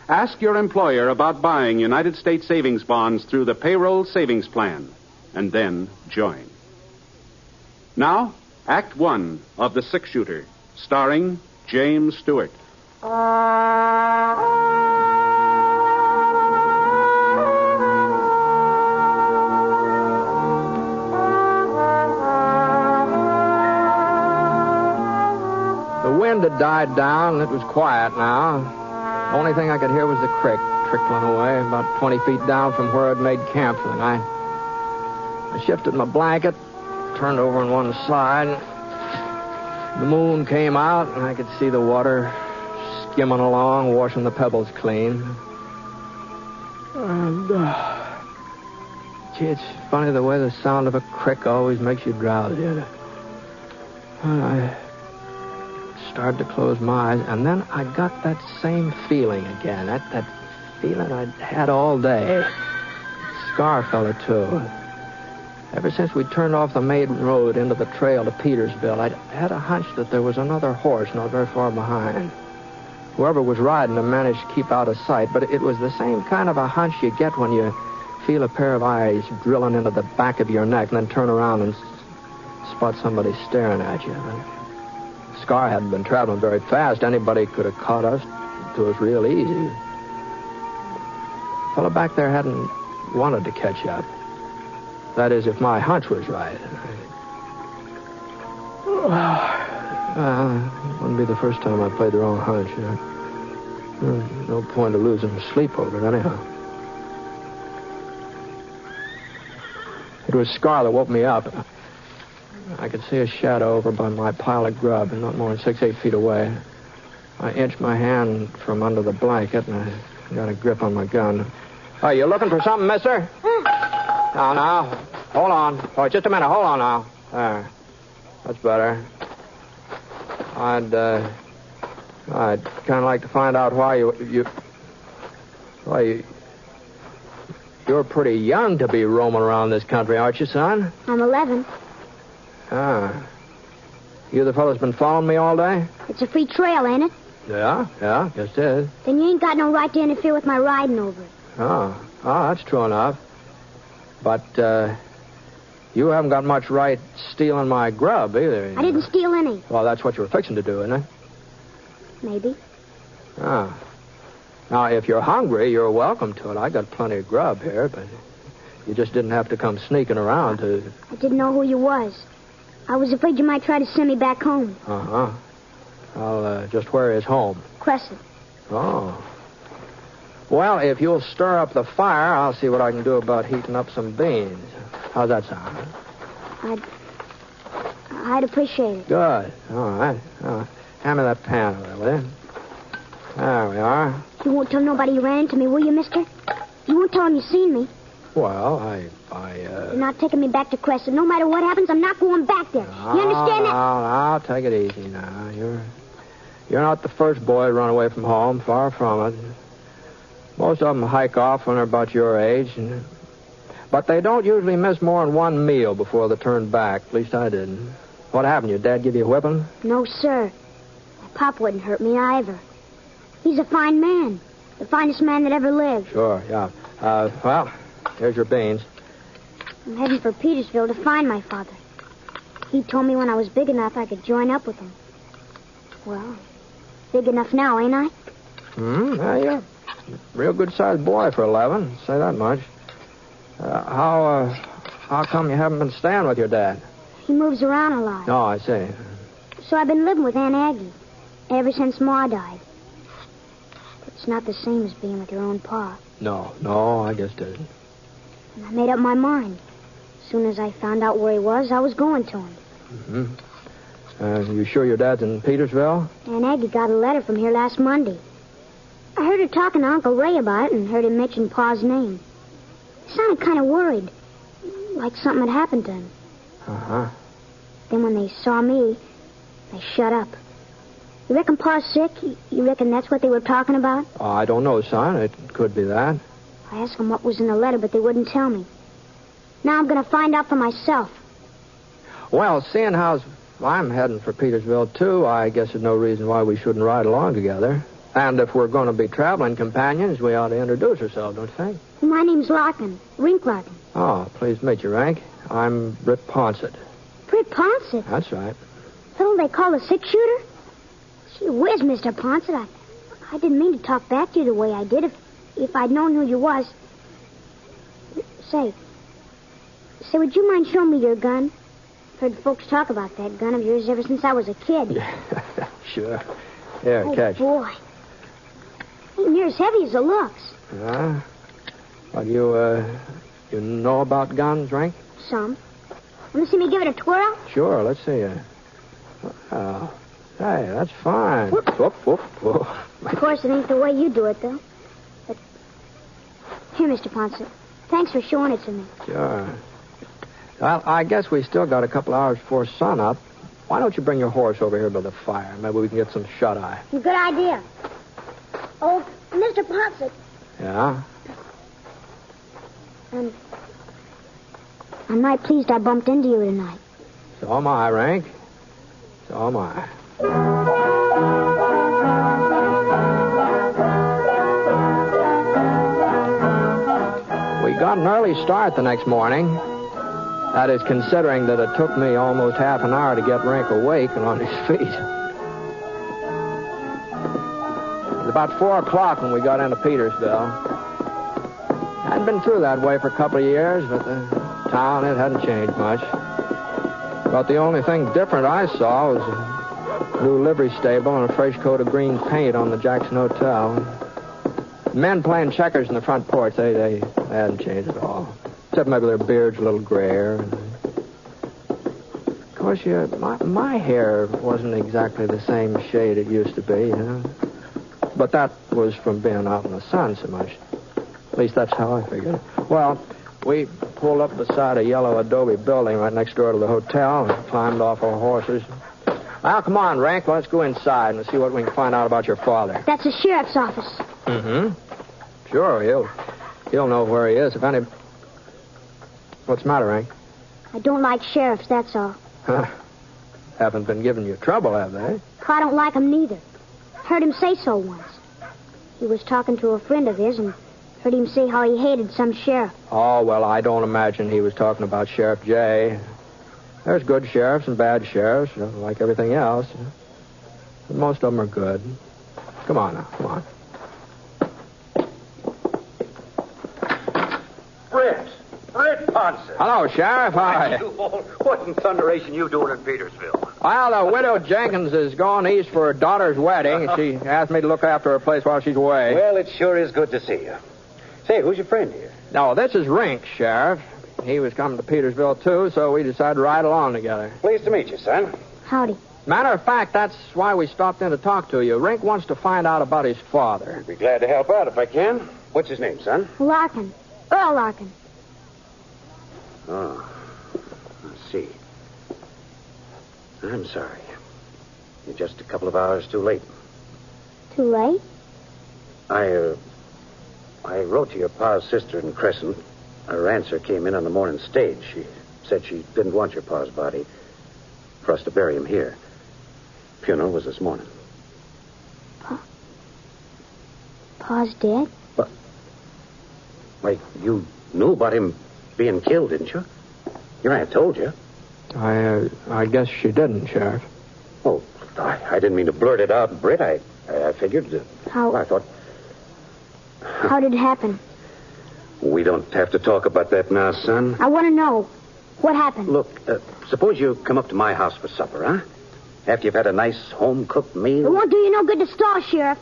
Ask your employer about buying United States savings bonds through the payroll savings plan, and then join. Now, Act One of The Six-Shooter, starring James Stewart. The wind had died down, and it was quiet now. The only thing I could hear was the creek trickling away about 20 feet down from where I'd made camp for the night. I shifted my blanket, turned over on one side. The moon came out, and I could see the water skimming along, washing the pebbles clean. And, gee, it's funny the way the sound of a creek always makes you drowsy. I started to close my eyes, and then I got that same feeling again. That feeling I'd had all day. Scar fella, too. Ever since we turned off the main road into the trail to Petersville, I'd had a hunch that there was another horse not very far behind. Whoever was riding him managed to keep out of sight, but it was the same kind of a hunch you get when you feel a pair of eyes drilling into the back of your neck and then turn around and spot somebody staring at you. Scar hadn't been traveling very fast. Anybody could have caught us. It was real easy. The fellow back there hadn't wanted to catch up. That is, if my hunch was right. It wouldn't be the first time I played the wrong hunch. No point of losing sleep over it, anyhow. It was Scar that woke me up. I could see a shadow over by my pile of grub, not more than 6-8 feet away. I inched my hand from under the blanket, and I got a grip on my gun. Oh, you looking for something, mister? Now. Hold on. Oh, just a minute. Hold on now. There. That's better. I'd kind of like to find out why you're pretty young to be roaming around this country, aren't you, son? I'm 11. Ah. You the fellow's been following me all day? It's a free trail, ain't it? Yeah, guess it is. Then you ain't got no right to interfere with my riding over it. Oh, that's true enough. But, you haven't got much right stealing my grub, either. I didn't steal any. Well, that's what you were fixing to do, isn't it? Maybe. Ah. Now, if you're hungry, you're welcome to it. I got plenty of grub here, but you just didn't have to come sneaking around to... I didn't know who you was. I was afraid you might try to send me back home. Uh-huh. Well, just where is home? Crescent. Oh. Well, if you'll stir up the fire, I'll see what I can do about heating up some beans. How's that sound? I'd appreciate it. Good. All right. Hand me that pan over there, will you? There we are. You won't tell nobody you ran into me, will you, mister? You won't tell them you seen me. Well, You're not taking me back to Crescent. No matter what happens, I'm not going back there. You understand that? No, take it easy now. You're not the first boy to run away from home. Far from it. Most of them hike off when they're about your age. But they don't usually miss more than one meal before they turn back. At least I didn't. What happened? Your dad give you a whipping? No, sir. Pop wouldn't hurt me either. He's a fine man. The finest man that ever lived. Sure, yeah. Well, here's your beans. I'm heading for Petersville to find my father. He told me when I was big enough I could join up with him. Well, big enough now, ain't I? Yeah, you're a real good-sized boy for 11. Say that much. How come you haven't been staying with your dad? He moves around a lot. Oh, I see. So I've been living with Aunt Aggie ever since Ma died. But it's not the same as being with your own pa. No, I guess it isn't. And I made up my mind. As soon as I found out where he was, I was going to him. Mm-hmm. You sure your dad's in Petersville? Aunt Aggie got a letter from here last Monday. I heard her talking to Uncle Ray about it and heard him mention Pa's name. He sounded kind of worried, like something had happened to him. Uh-huh. Then when they saw me, they shut up. You reckon Pa's sick? You reckon that's what they were talking about? Oh, I don't know, son. It could be that. I asked them what was in the letter, but they wouldn't tell me. Now I'm going to find out for myself. Well, seeing how I'm heading for Petersville, too, I guess there's no reason why we shouldn't ride along together. And if we're going to be traveling companions, we ought to introduce ourselves, don't you think? My name's Larkin. Rink Larkin. Oh, pleased to meet you, Rank. I'm Britt Ponsett. Britt Ponsett? That's right. Who they call a six-shooter? Gee whiz, Mr. Ponsett. I didn't mean to talk back to you the way I did. If I'd known who you was... Say, would you mind showing me your gun? Heard folks talk about that gun of yours ever since I was a kid. Yeah, sure. Here, catch. Boy. Ain't near as heavy as it looks. Well, you know about guns, Rank? Some. Want to see me give it a twirl? Sure, let's see. Oh, hey, that's fine. Whoop, whoop, whoop, whoop. Of course, it ain't the way you do it, though. But here, Mr. Ponsett. Thanks for showing it to me. Sure. Well, I guess we still got a couple hours before sunup. Why don't you bring your horse over here by the fire? Maybe we can get some shut-eye. Good idea. Oh, Mr. Ponsett. Yeah? I'm right pleased I bumped into you tonight. So am I, Rank. So am I. We got an early start the next morning. That is, considering that it took me almost half an hour to get Rink awake and on his feet. It was about 4 o'clock when we got into Petersville. I'd been through that way for a couple of years, but the town, it hadn't changed much. But the only thing different I saw was a new livery stable and a fresh coat of green paint on the Jackson Hotel. Men playing checkers in the front porch, they hadn't changed at all. Except maybe their beards a little grayer. Of course, my hair wasn't exactly the same shade it used to be, you know. But that was from being out in the sun so much. At least that's how I figured. Well, we pulled up beside a yellow adobe building right next door to the hotel and climbed off our horses. Well, come on, Rank. Let's go inside and see what we can find out about your father. That's the sheriff's office. Mm-hmm. Sure, he'll know where he is. If any... What's the matter, Rank? I don't like sheriffs, that's all. Haven't been giving you trouble, have they? I don't like him neither. Heard him say so once. He was talking to a friend of his and heard him say how he hated some sheriff. Oh, well, I don't imagine he was talking about Sheriff J. There's good sheriffs and bad sheriffs, like everything else. But most of them are good. Come on now, come on. Britt Ponsett. Hello, Sheriff. Hi. What in thunderation you doing in Petersville? Well, the widow Jenkins is going east for her daughter's wedding, and she asked me to look after her place while she's away. Well, it sure is good to see you. Say, who's your friend here? No, this is Rink, Sheriff. He was coming to Petersville, too, so we decided to ride along together. Pleased to meet you, son. Howdy. Matter of fact, that's why we stopped in to talk to you. Rink wants to find out about his father. Be glad to help out if I can. What's his name, son? Larkin. Earl Larkin. Oh, I see. I'm sorry. You're just a couple of hours too late. Too late? I wrote to your pa's sister in Crescent. Her answer came in on the morning stage. She said she didn't want your pa's body for us to bury him here. Funeral was this morning. Pa's dead? What? Wait, you knew about him being killed, didn't you? You may have told you. I guess she didn't, Sheriff. Oh, I didn't mean to blurt it out, Britt. I figured... How... I thought... How did it happen? We don't have to talk about that now, son. I want to know. What happened? Look, suppose you come up to my house for supper, huh? After you've had a nice home-cooked meal. It won't do you no good to stall, Sheriff.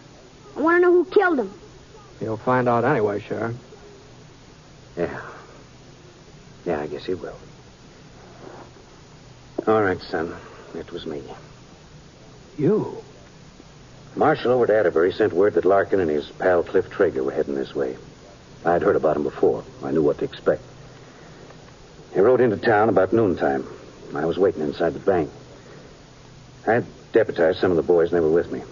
I want to know who killed him. You'll find out anyway, Sheriff. Yeah. Yeah, I guess he will. All right, son. It was me. You? Marshal over at Atterbury sent word that Larkin and his pal Cliff Traeger were heading this way. I'd heard about him before. I knew what to expect. He rode into town about noontime. I was waiting inside the bank. I had deputized some of the boys, and they were with me.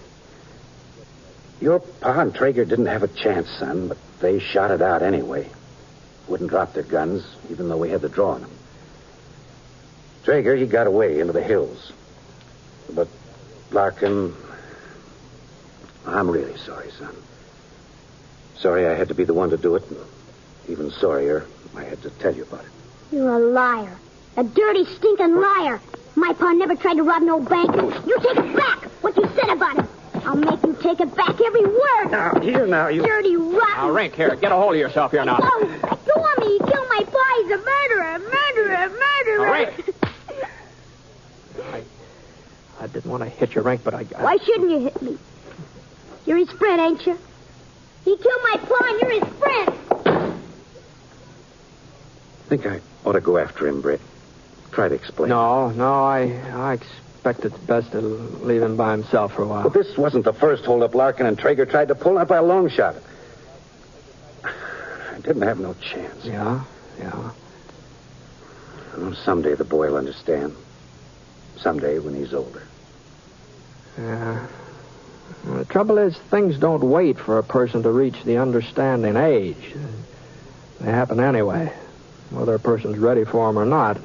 Your pa and Traeger didn't have a chance, son, but they shot it out anyway. Wouldn't drop their guns, even though we had the draw on them. Traeger, he got away into the hills. But Larkin... I'm really sorry, son. Sorry I had to be the one to do it, and even sorrier I had to tell you about it. You're a liar. A dirty, stinking liar. My pa never tried to rob no bank. You take it back, what you said about him. I'll make you take it back, every word. Now, you... Dirty, rotten... Now, Rink, here, get a hold of yourself here now. Go on me. He killed my pa. He's a murderer. Now, Rink. I didn't want to hit you, Rink, but I... Why shouldn't you hit me? You're his friend, ain't you? He killed my pa, and you're his friend. I think I ought to go after him, Britt. Try to explain. No, I expect it's best to leave him by himself for a while. But this wasn't the first holdup Larkin and Traeger tried to pull, not by a long shot. I didn't have no chance. Yeah. Well, someday the boy will understand. Someday when he's older. Yeah. Well, the trouble is, things don't wait for a person to reach the understanding age. They happen anyway, whether a person's ready for them or not.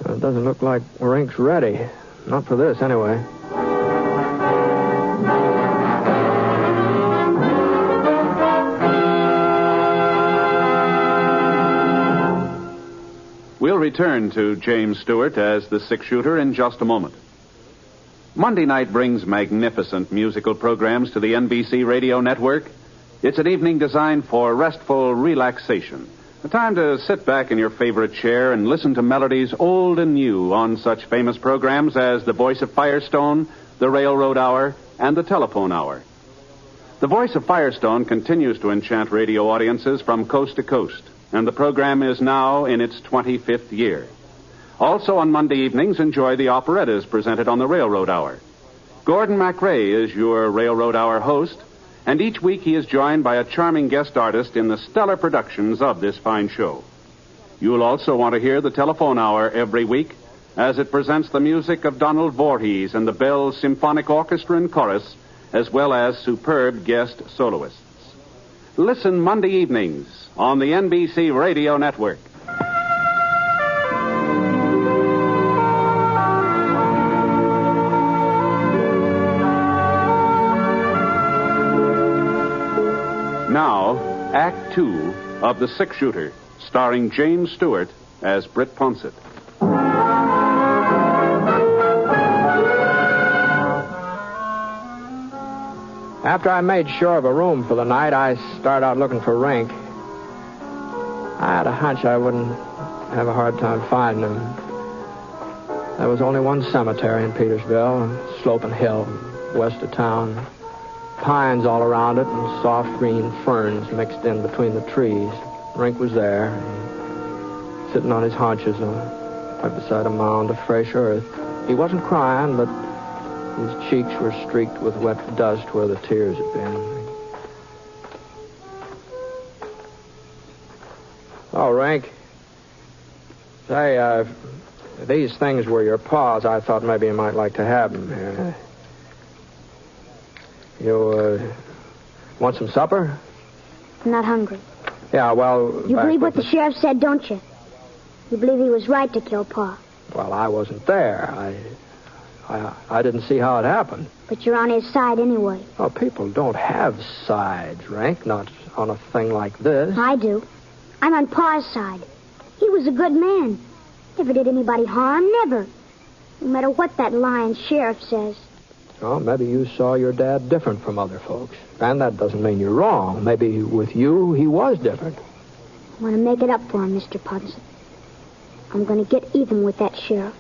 It doesn't look like Rink's ready. Not for this, anyway. We'll return to James Stewart as the six-shooter in just a moment. Monday night brings magnificent musical programs to the NBC radio network. It's an evening designed for restful relaxation. A time to sit back in your favorite chair and listen to melodies old and new on such famous programs as The Voice of Firestone, The Railroad Hour, and The Telephone Hour. The Voice of Firestone continues to enchant radio audiences from coast to coast, and the program is now in its 25th year. Also on Monday evenings, enjoy the operettas presented on the Railroad Hour. Gordon MacRae is your Railroad Hour host, and each week he is joined by a charming guest artist in the stellar productions of this fine show. You'll also want to hear the Telephone Hour every week, as it presents the music of Donald Voorhees and the Bell Symphonic Orchestra and Chorus, as well as superb guest soloists. Listen Monday evenings on the NBC Radio Network. Now, Act 2 of The Six-Shooter, starring James Stewart as Britt Ponsett. After I made sure of a room for the night, I started out looking for Rink. I had a hunch I wouldn't have a hard time finding him. There was only one cemetery in Petersville, a sloping hill west of town. Pines all around it and soft green ferns mixed in between the trees. Rink was there, sitting on his haunches right beside a mound of fresh earth. He wasn't crying, but his cheeks were streaked with wet dust where the tears had been. Oh, Rink. Say, if these things were your paws, I thought maybe you might like to have them here. You, want some supper? I'm not hungry. Yeah, well... You believe what the sheriff said, don't you? You believe he was right to kill Pa? Well, I wasn't there. I didn't see how it happened. But you're on his side anyway. Oh, people don't have sides, Rink, not on a thing like this. I do. I'm on Pa's side. He was a good man. Never did anybody harm, never. No matter what that lying sheriff says. Well, maybe you saw your dad different from other folks. And that doesn't mean you're wrong. Maybe with you, he was different. I want to make it up for him, Mr. Ponsett. I'm going to get even with that sheriff.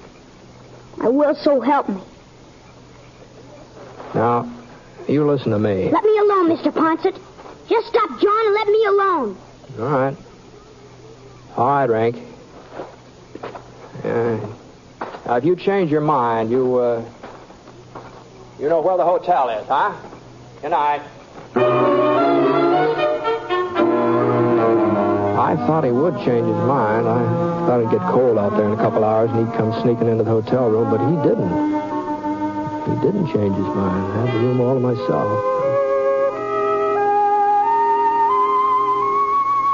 I will, so help me. Now, you listen to me. Let me alone, Mr. Ponsett. Just stop John and let me alone. All right. All right, Rink. Now, if you change your mind, you know where the hotel is, huh? Good night. I thought he would change his mind. I thought it'd get cold out there in a couple hours and he'd come sneaking into the hotel room, but he didn't. He didn't change his mind. I had the room all to myself.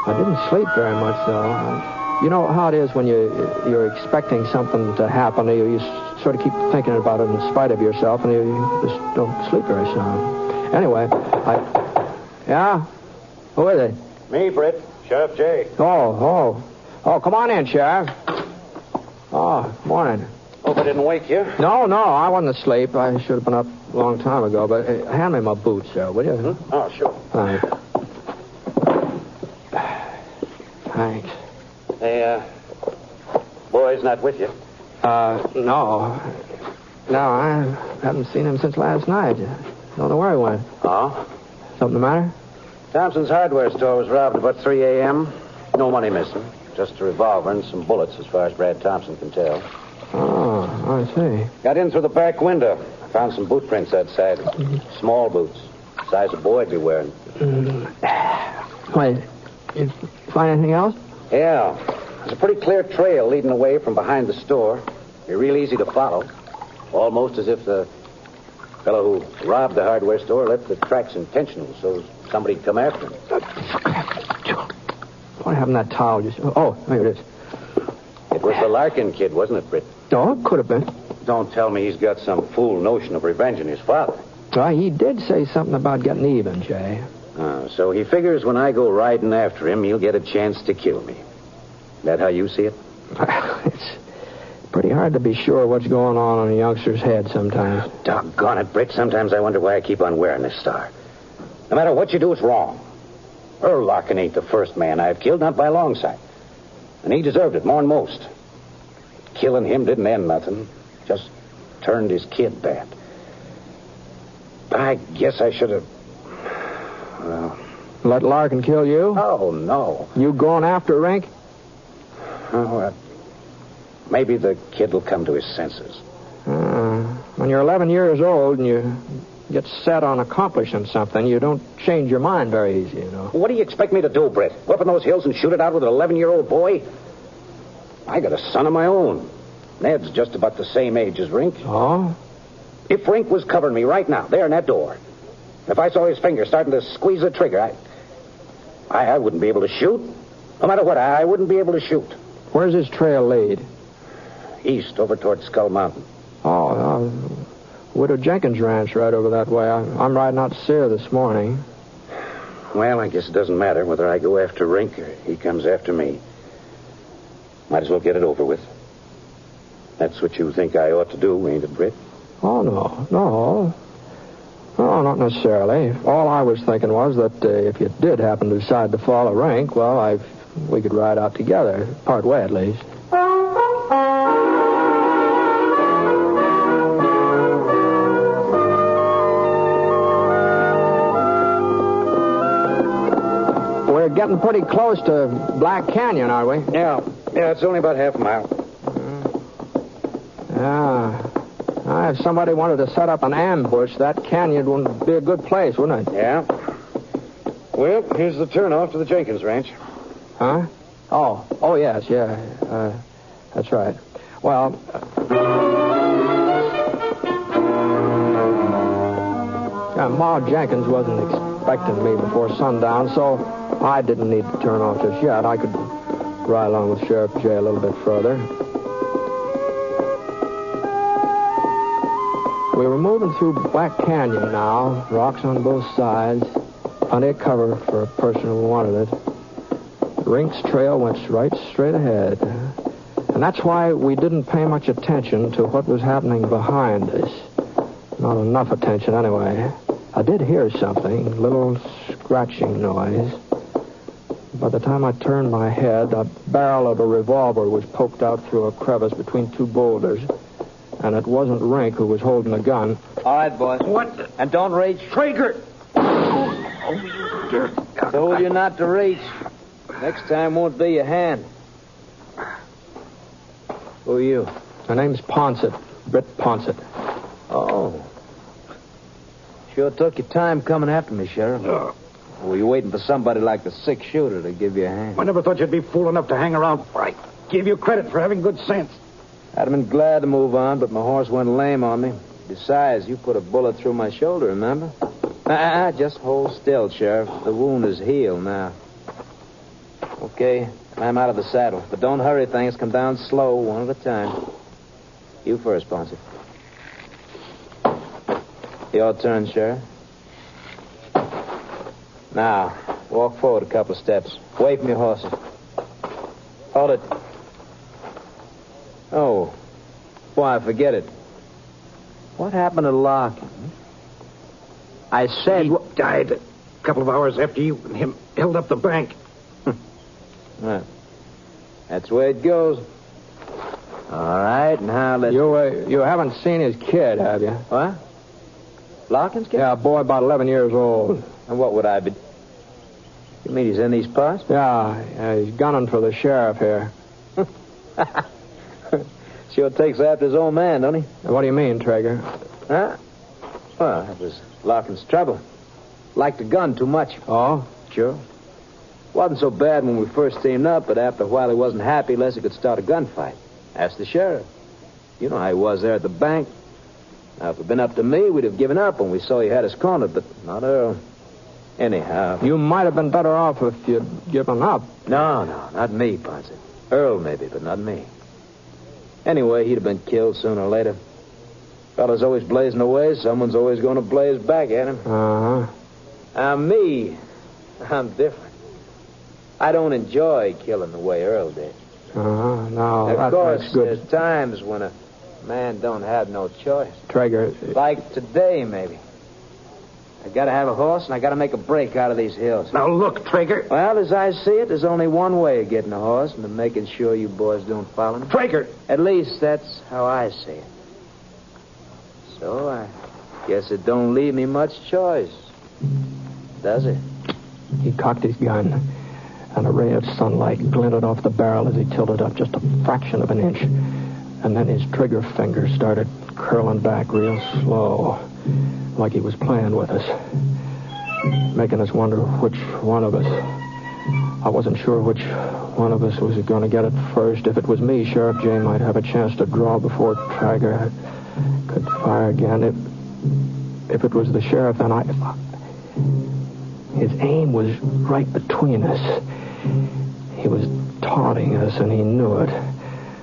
I didn't sleep very much, though. You know how it is when you're expecting something to happen, you sort of keep thinking about it in spite of yourself, and you just don't sleep very sound. Anyway, Yeah? Who is it? Me, Britt. Sheriff J. Oh, come on in, Sheriff. Oh, morning. Hope I didn't wake you. No, I wasn't asleep. I should have been up a long time ago, but hand me my boots, sir, will you? Hmm? Oh, sure. Thanks. Thanks. Hey, boy's not with you? No. No, I haven't seen him since last night. Don't know where he went. Oh? Something the matter? Thompson's hardware store was robbed about 3 a.m. No money missing. Just a revolver and some bullets, as far as Brad Thompson can tell. Oh, I see. Got in through the back window. Found some boot prints outside. Mm-hmm. Small boots. Size a boy'd be wearing. Wait, you find anything else? Yeah. There's a pretty clear trail leading away from behind the store. Be real easy to follow. Almost as if the fellow who robbed the hardware store left the tracks intentional so somebody'd come after him. What happened to that towel? Oh, here it is. It was the Larkin kid, wasn't it, Britt? Oh, it could have been. Don't tell me he's got some fool notion of revenging his father. Well, he did say something about getting even, Jay. So he figures when I go riding after him, he'll get a chance to kill me. That how you see it? It's pretty hard to be sure what's going on in a youngster's head sometimes. Doggone it, Britt. Sometimes I wonder why I keep on wearing this star. No matter what you do, it's wrong. Earl Larkin ain't the first man I've killed, not by a long sight. And he deserved it more than most. Killing him didn't end nothing. Just turned his kid bad. I guess I should have... Well... Let Larkin kill you? Oh, no. You going after Rink? Oh, maybe the kid will come to his senses. When you're 11 years old and you get set on accomplishing something, you don't change your mind very easy, you know. What do you expect me to do, Britt? Go up in those hills and shoot it out with an 11-year-old boy? I got a son of my own. Ned's just about the same age as Rink. Oh? If Rink was covering me right now, there in that door, if I saw his finger starting to squeeze the trigger, I wouldn't be able to shoot. No matter what, I wouldn't be able to shoot. Where's his trail lead? East, over toward Skull Mountain. Oh, Widow Jenkins' ranch right over that way. I'm riding out to see her this morning. Well, I guess it doesn't matter whether I go after Rink or he comes after me. Might as well get it over with. That's what you think I ought to do, ain't it, Britt? Oh, no. No, not necessarily. All I was thinking was that if you did happen to decide to follow Rink, well, we could ride out together, part way at least. We're getting pretty close to Black Canyon, are we? Yeah, it's only about half a mile. If somebody wanted to set up an ambush, that canyon would be a good place, wouldn't it? Yeah. Well, here's the turnoff to the Jenkins ranch. Huh? Oh, yes, yeah. That's right. Well, Ma Jenkins wasn't expecting me before sundown, so I didn't need to turn off just yet. I could ride along with Sheriff J a little bit further. We were moving through Black Canyon now, rocks on both sides, plenty of cover for a person who wanted it. Rink's trail went right straight ahead. And that's why we didn't pay much attention to what was happening behind us. Not enough attention, anyway. I did hear something, a little scratching noise. By the time I turned my head, the barrel of a revolver was poked out through a crevice between two boulders. And it wasn't Rink who was holding the gun. All right, boys. What? And don't reach. Traeger! Told you not to reach. Next time won't be your hand. Who are you? My name's Ponsett. Britt Ponsett. Oh. Sure took your time coming after me, Sheriff. Were you waiting for somebody like the 6-shooter to give you a hand? I never thought you'd be fool enough to hang around. I give you credit for having good sense. I'd have been glad to move on, but my horse went lame on me. Besides, you put a bullet through my shoulder, remember? Just hold still, Sheriff. The wound is healed now. Okay, I'm out of the saddle. But don't hurry things. Come down slow, one at a time. You first, Ponsett. Your turn, Sheriff. Now, walk forward a couple of steps. Away from your horses. Hold it. Oh. Why, forget it. What happened to Larkin? I said... He died a couple of hours after you and him held up the bank. Well, that's the way it goes. All right, now let's... You haven't seen his kid, have you? What? Larkin's kid? Yeah, a boy about 11 years old. And what would I be... You mean he's in these parts? Yeah, he's gunning for the sheriff here. Sure takes after his old man, don't he? What do you mean, Traeger? Huh? Well, that was Larkin's trouble. Liked the gun too much. Oh? Sure. Wasn't so bad when we first teamed up, but after a while he wasn't happy unless he could start a gunfight. Ask the sheriff. You know how he was there at the bank. Now, if it had been up to me, we'd have given up when we saw he had us cornered, but not Earl. Anyhow... You might have been better off if you'd given up. No, not me, Ponsett. Earl, maybe, but not me. Anyway, he'd have been killed sooner or later. Fella's always blazing away. Someone's always going to blaze back at him. Uh-huh. Me, I'm different. I don't enjoy killing the way Earl did. Uh-huh. No, of course, that's good. There's times when a man don't have no choice. Traeger... Like today, maybe. I gotta have a horse, and I gotta make a break out of these hills. Now, look, Traeger. Well, as I see it, there's only one way of getting a horse, and of making sure you boys don't follow me. Traeger! At least that's how I see it. So I guess it don't leave me much choice, does it? He cocked his gun, and a ray of sunlight glinted off the barrel as he tilted up just a fraction of an inch. And then his trigger finger started curling back real slow, like he was playing with us, making us wonder which one of us. I wasn't sure which one of us was going to get it first. If it was me, Sheriff J might have a chance to draw before Traeger could fire again. If it was the sheriff, then his aim was right between us. He was taunting us, and he knew it.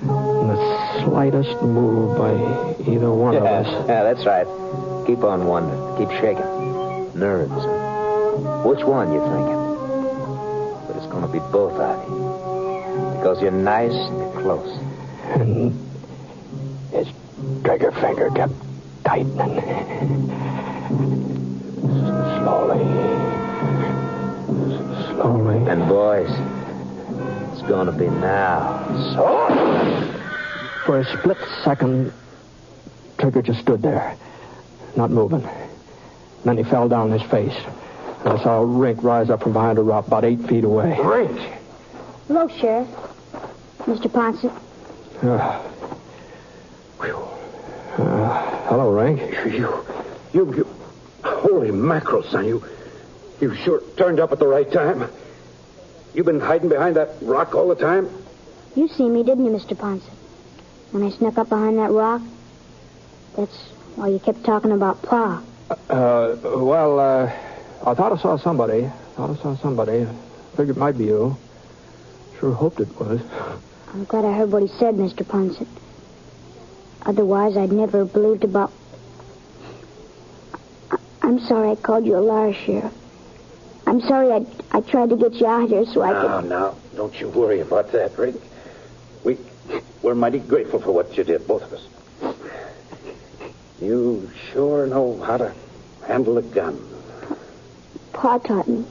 And the slightest move by either one of us. Yeah, that's right. Keep on wondering. Keep shaking. Nerves. Which one you thinking? But it's going to be both of you. Because you're nice and you're close. And his trigger finger kept tightening. Slowly. And boys, it's going to be now. So... For a split second, Trigger just stood there, not moving. Then he fell down on his face. And I saw Rink rise up from behind a rock about 8 feet away. Rink! Hello, Sheriff. Mr. Ponsett. Hello, Rink. You... Holy mackerel, son. You sure turned up at the right time. You've been hiding behind that rock all the time? You see me, didn't you, Mr. Ponsett? When I snuck up behind that rock? That's why you kept talking about Pa. I thought I saw somebody. Figured it might be you. Sure hoped it was. I'm glad I heard what he said, Mr. Ponsett. Otherwise, I'd never have believed about... I'm sorry I called you a liar, Sheriff. I'm sorry I tried to get you out here so I could... No. Don't you worry about that, Rink. We're mighty grateful for what you did, both of us. You sure know how to handle a gun. Pa taught me.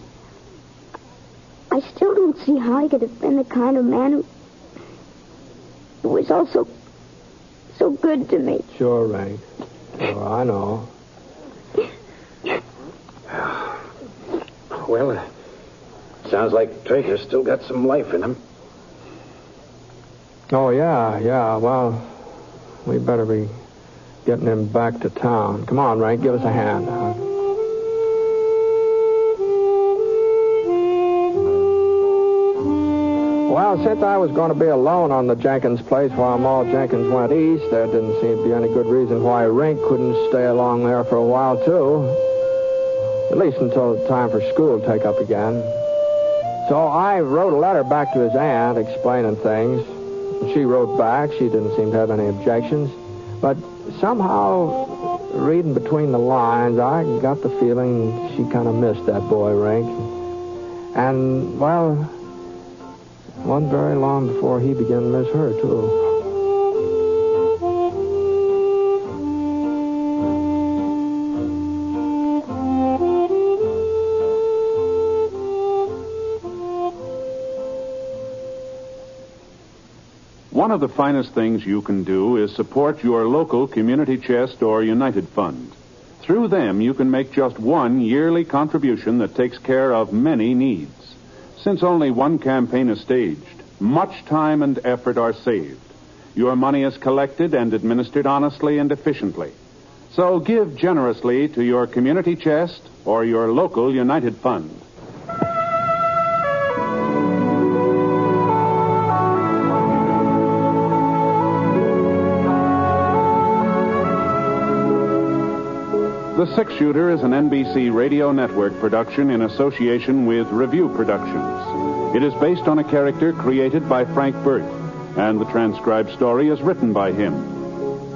I still don't see how he could have been the kind of man who was also so good to me. Sure, Rink. Sure, I know. Well, sounds like Traeger's still got some life in him. Oh, yeah. Well, we better be getting him back to town. Come on, Rink, give us a hand. Well, since I was going to be alone on the Jenkins place while Maul Jenkins went east, there didn't seem to be any good reason why Rink couldn't stay along there for a while, too. At least until the time for school to take up again. So I wrote a letter back to his aunt explaining things. She wrote back. She didn't seem to have any objections. But somehow, reading between the lines, I got the feeling she kind of missed that boy, Rink. And, well, it wasn't very long before he began to miss her, too. One of the finest things you can do is support your local community chest or United Fund. Through them, you can make just one yearly contribution that takes care of many needs. Since only one campaign is staged, much time and effort are saved. Your money is collected and administered honestly and efficiently. So give generously to your community chest or your local United Fund. The Six Shooter is an NBC Radio Network production in association with Review Productions. It is based on a character created by Frank Burt, and the transcribed story is written by him.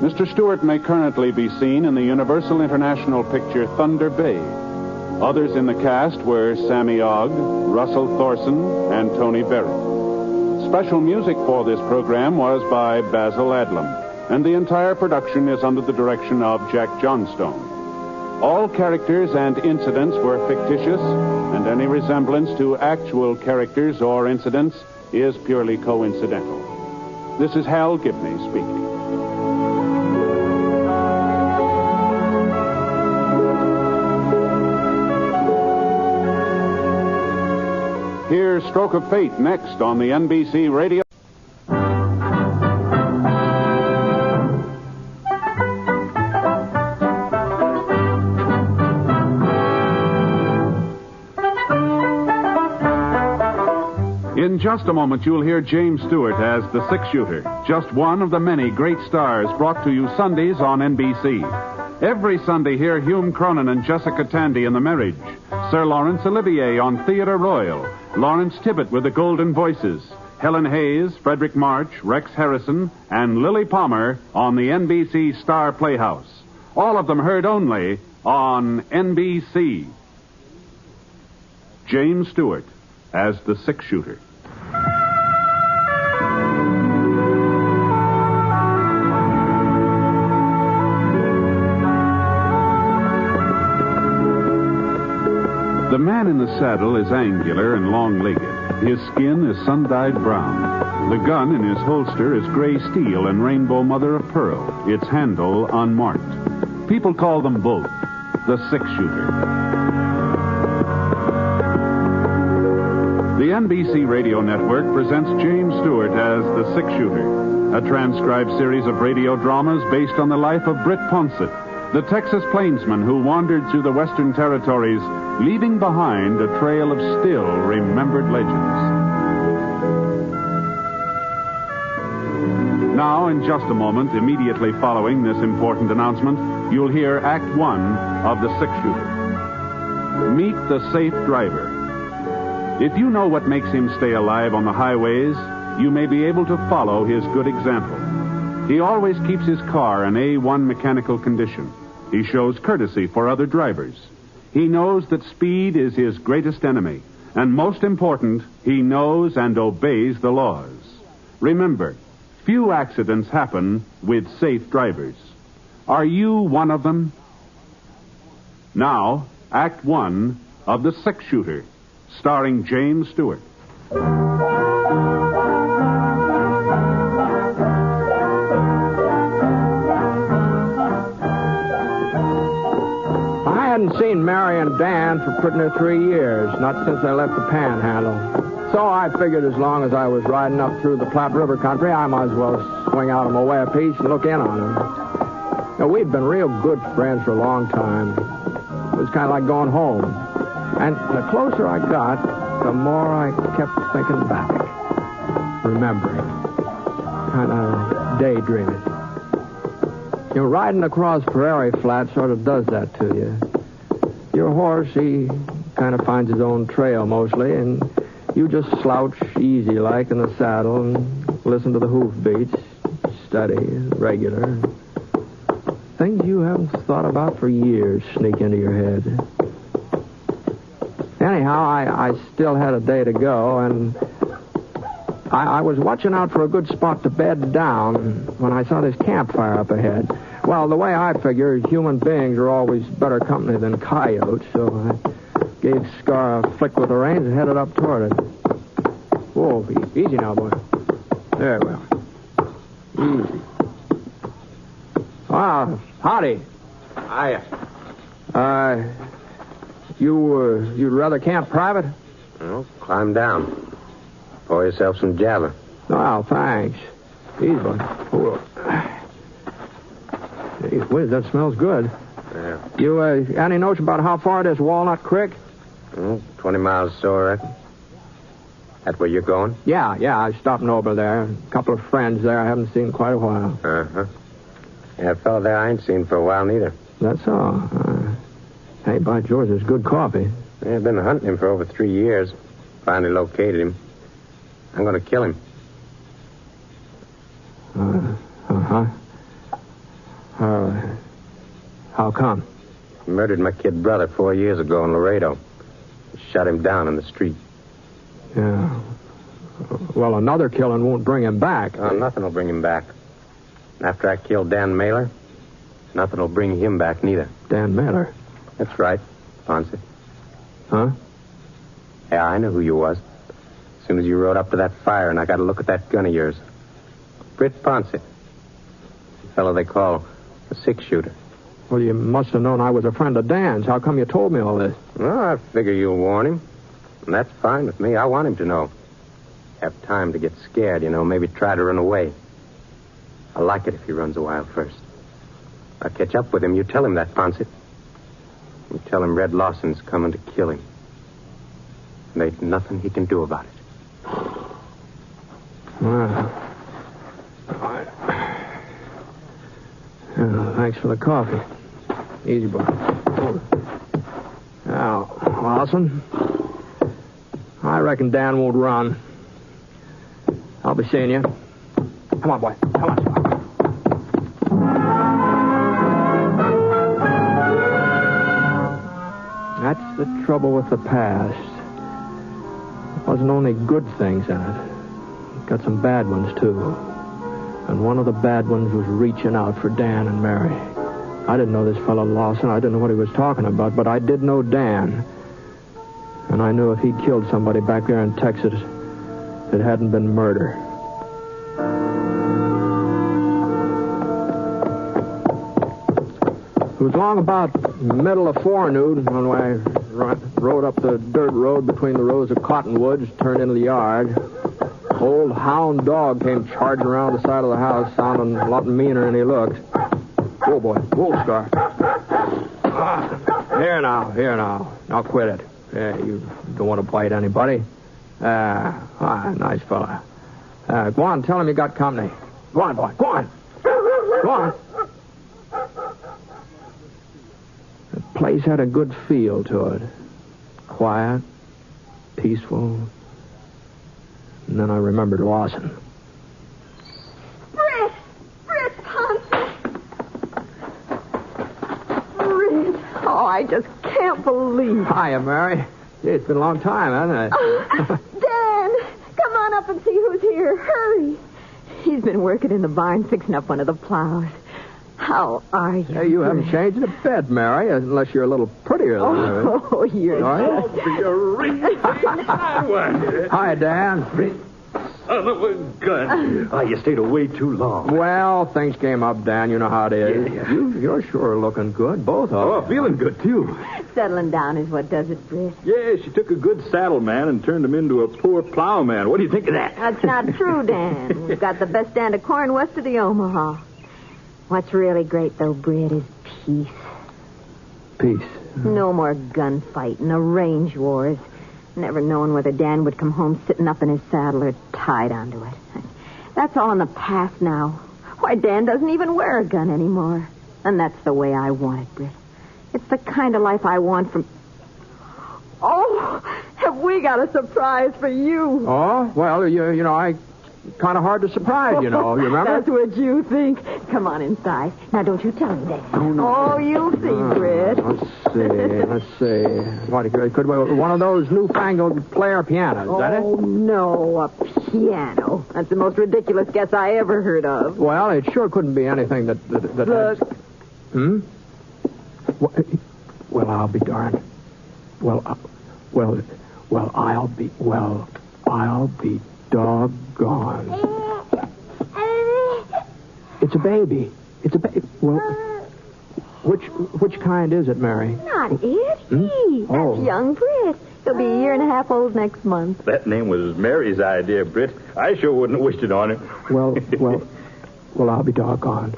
Mr. Stewart may currently be seen in the Universal International picture Thunder Bay. Others in the cast were Sammy Ogg, Russell Thorson, and Tony Barrett. Special music for this program was by Basil Adlam, and the entire production is under the direction of Jack Johnstone. All characters and incidents were fictitious, and any resemblance to actual characters or incidents is purely coincidental. This is Hal Gibney speaking. Here's Stroke of Fate next on the NBC Radio. In just a moment, you'll hear James Stewart as the Six Shooter, just one of the many great stars brought to you Sundays on NBC. Every Sunday, hear Hume Cronin and Jessica Tandy in The Marriage, Sir Laurence Olivier on Theatre Royal, Lawrence Tibbett with the Golden Voices, Helen Hayes, Frederick March, Rex Harrison, and Lily Palmer on the NBC Star Playhouse. All of them heard only on NBC. James Stewart as the Six Shooter. The man in the saddle is angular and long-legged. His skin is sun-dyed brown. The gun in his holster is gray steel and rainbow mother of pearl, its handle unmarked. People call them both the Six Shooter. The NBC Radio Network presents James Stewart as the Six Shooter, a transcribed series of radio dramas based on the life of Britt Ponsett, the Texas plainsman who wandered through the Western Territories, leaving behind a trail of still remembered legends. Now, in just a moment, immediately following this important announcement, you'll hear Act One of The Six Shooter. Meet the safe driver. If you know what makes him stay alive on the highways, you may be able to follow his good example. He always keeps his car in A1 mechanical condition. He shows courtesy for other drivers. He knows that speed is his greatest enemy, And most important, he knows and obeys the laws. Remember, few accidents happen with safe drivers. Are you one of them? Now, Act 1 of The Six Shooter, starring James Stewart. I hadn't seen Mary and Dan for pretty near 3 years, not since they left the Panhandle. So I figured as long as I was riding up through the Platte River country, I might as well swing out on my way a piece and look in on them. Now, we'd been real good friends for a long time. It was kind of like going home. And the closer I got, the more I kept thinking back, remembering, kind of daydreaming. You know, riding across prairie flat sort of does that to you. Your horse, he kind of finds his own trail mostly, and you just slouch easy-like in the saddle and listen to the hoof beats, steady, regular. Things you haven't thought about for years sneak into your head. Anyhow, I still had a day to go, and I was watching out for a good spot to bed down when I saw this campfire up ahead. Well, the way I figure, human beings are always better company than coyotes, so I gave Scar a flick with the reins and headed up toward it. Whoa, easy now, boy. There we are. Easy. Ah, howdy. Hiya. You'd rather camp private? Well, climb down. Pour yourself some java. Oh, thanks. Easy, boy. Hold up. Gee whiz, that smells good. Yeah. You, any notion about how far it is Walnut Creek? 20 miles or so, I reckon. That where you're going? Yeah, I stopped over there. A couple of friends there I haven't seen in quite a while. Uh-huh. Yeah, a fellow there I ain't seen for a while, neither. That's all. Hey, by George, there's good coffee. Yeah, I've been hunting him for over 3 years. Finally located him. I'm going to kill him. How come? He murdered my kid brother 4 years ago in Laredo. Shot him down in the street. Yeah. Well, another killing won't bring him back. Oh, nothing will bring him back. After I killed Dan Mailer, nothing will bring him back neither. Dan Mailer? That's right, Ponsett. Huh? Yeah, I knew who you was. As soon as you rode up to that fire and I got a look at that gun of yours. Britt Ponsett. The fellow they call the Six Shooter. Well, you must have known I was a friend of Dan's. How come you told me all this? Well, I figure you'll warn him. And that's fine with me. I want him to know. Have time to get scared, maybe try to run away. I like it if he runs a while first. I'll catch up with him. You tell him that, Ponsett. You tell him Red Lawson's coming to kill him. And ain't nothing he can do about it. Well, all right. Thanks for the coffee. Easy, boy. Now, Lawson, I reckon Dan won't run. I'll be seeing you. Come on, boy. Come on. That's the trouble with the past. There wasn't only good things in it. It got some bad ones, too. And one of the bad ones was reaching out for Dan and Mary. I didn't know this fellow Lawson. I didn't know what he was talking about, but I did know Dan. And I knew if he'd killed somebody back there in Texas, it hadn't been murder. It was long about middle of forenoon when I rode up the dirt road between the rows of cottonwoods, turned into the yard. Old hound dog came charging around the side of the house, sounding a lot meaner than he looked. Whoa, boy. Whoa, Scar. Here now. Now quit it. Yeah, you don't want to bite anybody. Nice fella. Go on, tell him you got company. Go on, boy. Go on. Go on. The place had a good feel to it. Quiet, peaceful. And then I remembered Lawson. Britt Ponsett. Britt. Oh, I just can't believe it. Hiya, Mary. Yeah, it's been a long time, hasn't it? Oh, Dan, come on up and see who's here. Hurry. He's been working in the barn fixing up one of the plows. How are you? Hey, you haven't changed a bit, Mary, unless you're a little prettier than her. Oh, you're Hi, Dan. Son of a gun. Oh, you stayed away too long. Well, things came up, Dan. You know how it is. Yeah. You're sure looking good, both of you. Oh, feeling good, too. Settling down is what does it, Britt. Yeah, she took a good saddle man and turned him into a poor plowman. What do you think of that? That's not true, Dan. We've got the best stand of corn west of the Omaha. What's really great, though, Britt, is peace. Peace. No more gunfighting, no range wars. Never knowing whether Dan would come home sitting up in his saddle or tied onto it. That's all in the past now. Why, Dan doesn't even wear a gun anymore. And that's the way I want it, Britt. It's the kind of life I want from... Oh, have we got a surprise for you? Oh, well, you know, I... Kind of hard to surprise, you know. You remember? That's what you think. Come on inside. Now, don't you tell him, Dan. Oh, you'll see, Britt. Let's see. What, could one of those newfangled player pianos, is that it? Oh, no, a piano. That's the most ridiculous guess I ever heard of. Well, it sure couldn't be anything that Look. Well, I'll be darned. I'll be doggone. It's a baby. It's a baby. Well, which kind is it, Mary? Not it. He. Oh. That's young Britt. He'll be a year and a half old next month. That name was Mary's idea, Britt. I sure wouldn't have wished it on him. Well, I'll be doggone.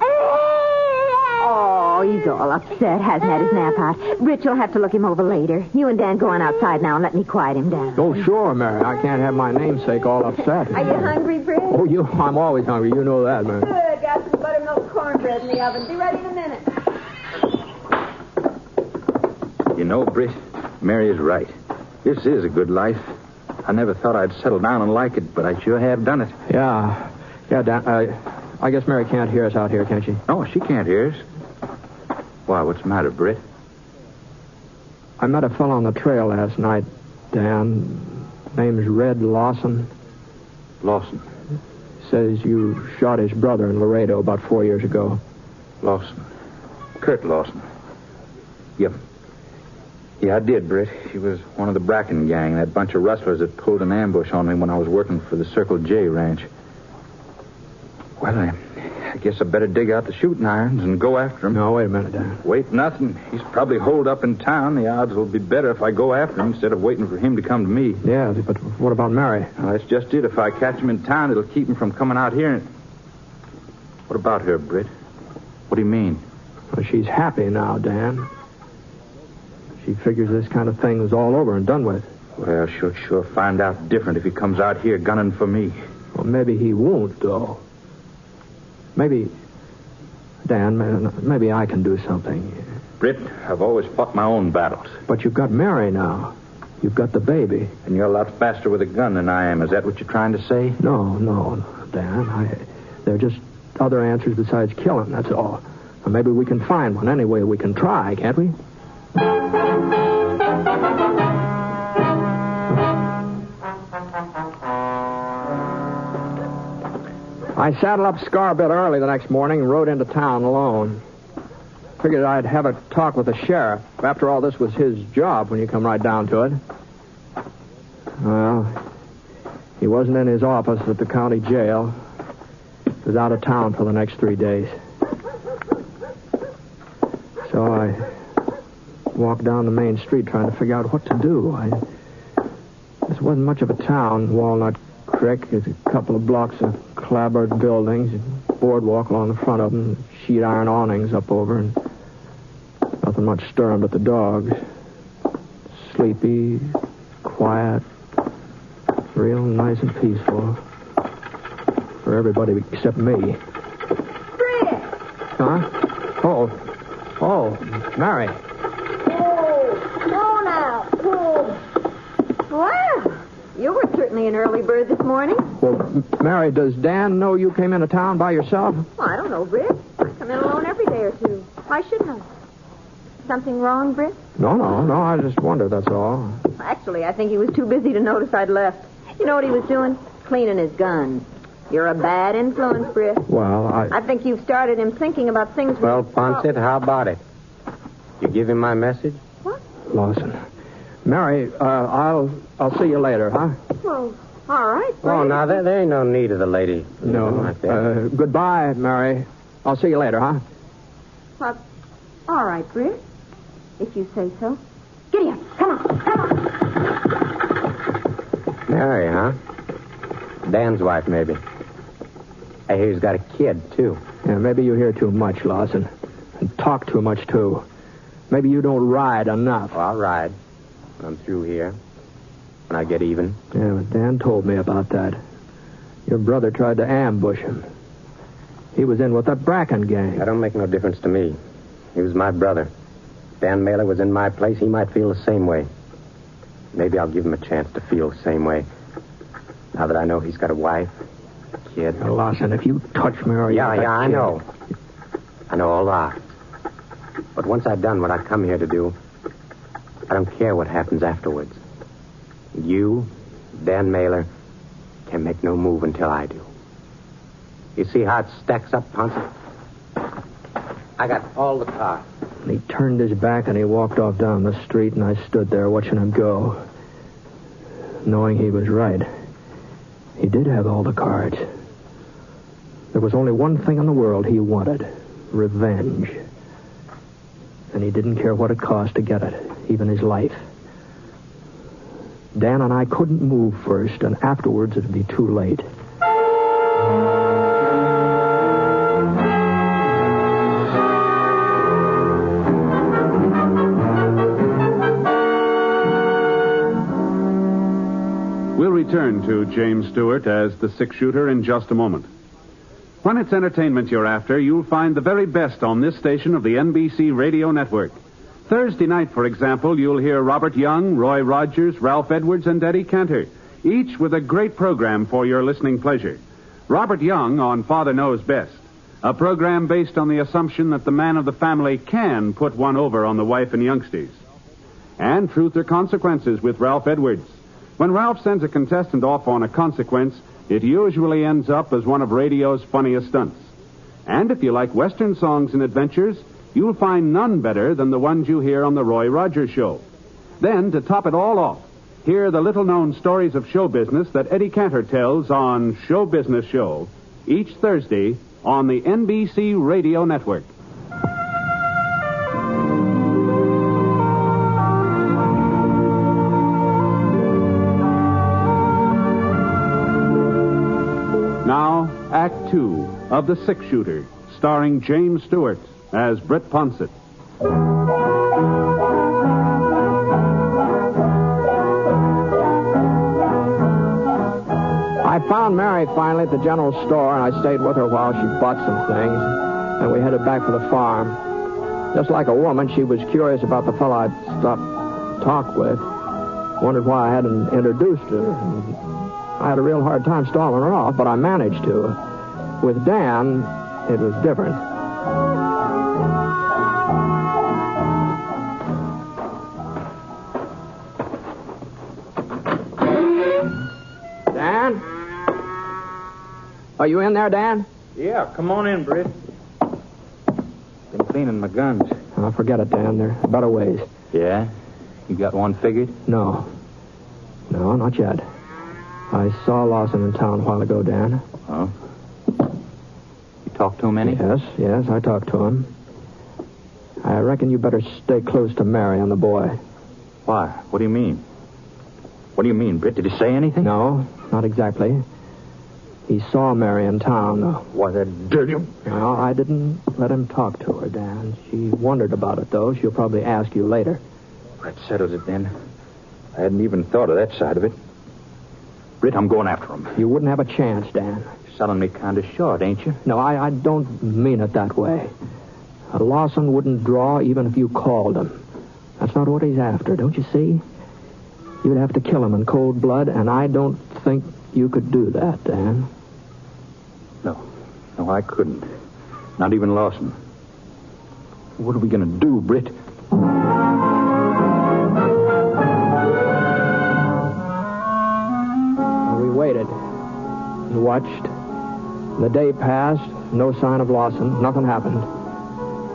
Oh, he's all upset. Hasn't had his nap out. Britt, you'll have to look him over later. You and Dan go on outside now and let me quiet him down. Oh, sure, Mary. I can't have my namesake all upset. Are you hungry, Britt? Oh, I'm always hungry. You know that, Mary. Good. Got some buttermilk cornbread in the oven. Be ready in a minute. You know, Britt, Mary is right. This is a good life. I never thought I'd settle down and like it, but I sure have done it. Yeah, Dan. I guess Mary can't hear us out here, can she? No, she can't hear us. Why, what's the matter, Britt? I met a fellow on the trail last night, Dan. Name's Red Lawson. Lawson? Says you shot his brother in Laredo about 4 years ago. Lawson. Kurt Lawson. Yep. Yeah, I did, Britt. He was one of the Bracken gang, that bunch of rustlers that pulled an ambush on me when I was working for the Circle J ranch. Well, I guess I better dig out the shooting irons and go after him. No, wait a minute, Dan. Wait, nothing. He's probably holed up in town. The odds will be better if I go after him instead of waiting for him to come to me. Yeah, but what about Mary? Well, that's just it. If I catch him in town, it'll keep him from coming out here. What about her, Britt? What do you mean? Well, she's happy now, Dan. She figures this kind of thing is all over and done with. Well, she'll sure find out different if he comes out here gunning for me. Well, maybe he won't, though. Maybe, Dan, maybe I can do something. Britt, I've always fought my own battles. But you've got Mary now. You've got the baby. And you're a lot faster with a gun than I am. Is that what you're trying to say? No, Dan. There are just other answers besides killing, that's all. Or maybe we can find one. Anyway, we can try, can't we? I saddled up Scar a bit early the next morning and rode into town alone. Figured I'd have a talk with the sheriff. After all, this was his job when you come right down to it. Well, he wasn't in his office at the county jail. He was out of town for the next 3 days. So I walked down the main street trying to figure out what to do. This wasn't much of a town. Walnut Creek. There's a couple of blocks of clapboard buildings, a boardwalk along the front of them, sheet iron awnings up over, and nothing much stirring but the dogs. Sleepy, quiet, real nice and peaceful. For everybody except me. Britt! Huh? Oh, Mary. Oh, no now. Oh. Well, you were certainly an early bird this morning. Well, Mary, does Dan know you came into town by yourself? Well, I don't know, Britt. I come in alone every day or two. Why shouldn't I? Something wrong, Britt? No. I just wondered, that's all. Actually, I think he was too busy to notice I'd left. You know what he was doing? Cleaning his gun. You're a bad influence, Britt. Well, I think you've started him thinking about things... Well, Ponsett, how about it? You give him my message? Lawson. Mary, I'll see you later, huh? Well, all right, Britt. Oh, now, there ain't no need of the lady. No. Like that. Goodbye, Mary. I'll see you later, huh? Well, all right, Britt. If you say so. Giddy up. Come on. Mary, huh? Dan's wife, maybe. I hear he's got a kid, too. Yeah, maybe you hear too much, Lawson. And talk too much, too. Maybe you don't ride enough. Well, I'll ride. I'm through here. When I get even. Yeah, but Dan told me about that. Your brother tried to ambush him. He was in with that Bracken gang. That don't make no difference to me. He was my brother. If Dan Mailer was in my place, he might feel the same way. Maybe I'll give him a chance to feel the same way. Now that I know he's got a wife, a kid. Now, Lawson, if you touch Mary... Yeah, I know. I know all that. But once I've done what I come here to do, I don't care what happens afterwards. You, Dan Mailer, can make no move until I do. You see how it stacks up, Ponsett? I got all the cards. And he turned his back and he walked off down the street, and I stood there watching him go, knowing he was right. He did have all the cards. There was only one thing in the world he wanted: revenge. And he didn't care what it cost to get it, even his life. Dan and I couldn't move first, and afterwards it'd be too late. We'll return to James Stewart as the six-shooter in just a moment. When it's entertainment you're after, you'll find the very best on this station of the NBC Radio Network. Thursday night, for example, you'll hear Robert Young, Roy Rogers, Ralph Edwards, and Eddie Cantor, each with a great program for your listening pleasure. Robert Young on Father Knows Best, a program based on the assumption that the man of the family can put one over on the wife and youngsters. And Truth or Consequences with Ralph Edwards. When Ralph sends a contestant off on a consequence, it usually ends up as one of radio's funniest stunts. And if you like Western songs and adventures, you'll find none better than the ones you hear on the Roy Rogers Show. Then, to top it all off, hear the little-known stories of show business that Eddie Cantor tells on Show Business Show, each Thursday on the NBC Radio Network. Now, Act Two of The Six Shooter, starring James Stewart as Britt Ponsett. I found Mary finally at the general store, and I stayed with her while she bought some things. And we headed back for the farm. Just like a woman, she was curious about the fellow I'd stopped to talk with. Wondered why I hadn't introduced her. And I had a real hard time stalling her off, but I managed to. With Dan, it was different. Dan? Are you in there, Dan? Yeah, come on in, Britt. Been cleaning my guns. Oh, forget it, Dan. They're better ways. Yeah? You got one figured? No. No, not yet. I saw Lawson in town a while ago, Dan. Oh? You talked to him any? Yes, I talked to him. I reckon you better stay close to Mary and the boy. Why? What do you mean? What do you mean, Britt? Did he say anything? No, not exactly. He saw Mary in town. What a dirty... No, I didn't let him talk to her, Dan. She wondered about it, though. She'll probably ask you later. That settles it, then. I hadn't even thought of that side of it. Britt, I'm going after him. You wouldn't have a chance, Dan. You're selling me kind of short, ain't you? No, I don't mean it that way. Lawson wouldn't draw even if you called him. That's not what he's after, don't you see? You'd have to kill him in cold blood, and I don't think you could do that, Dan. No, I couldn't. Not even Lawson. What are we going to do, Britt? and watched. The day passed, no sign of Lawson, nothing happened.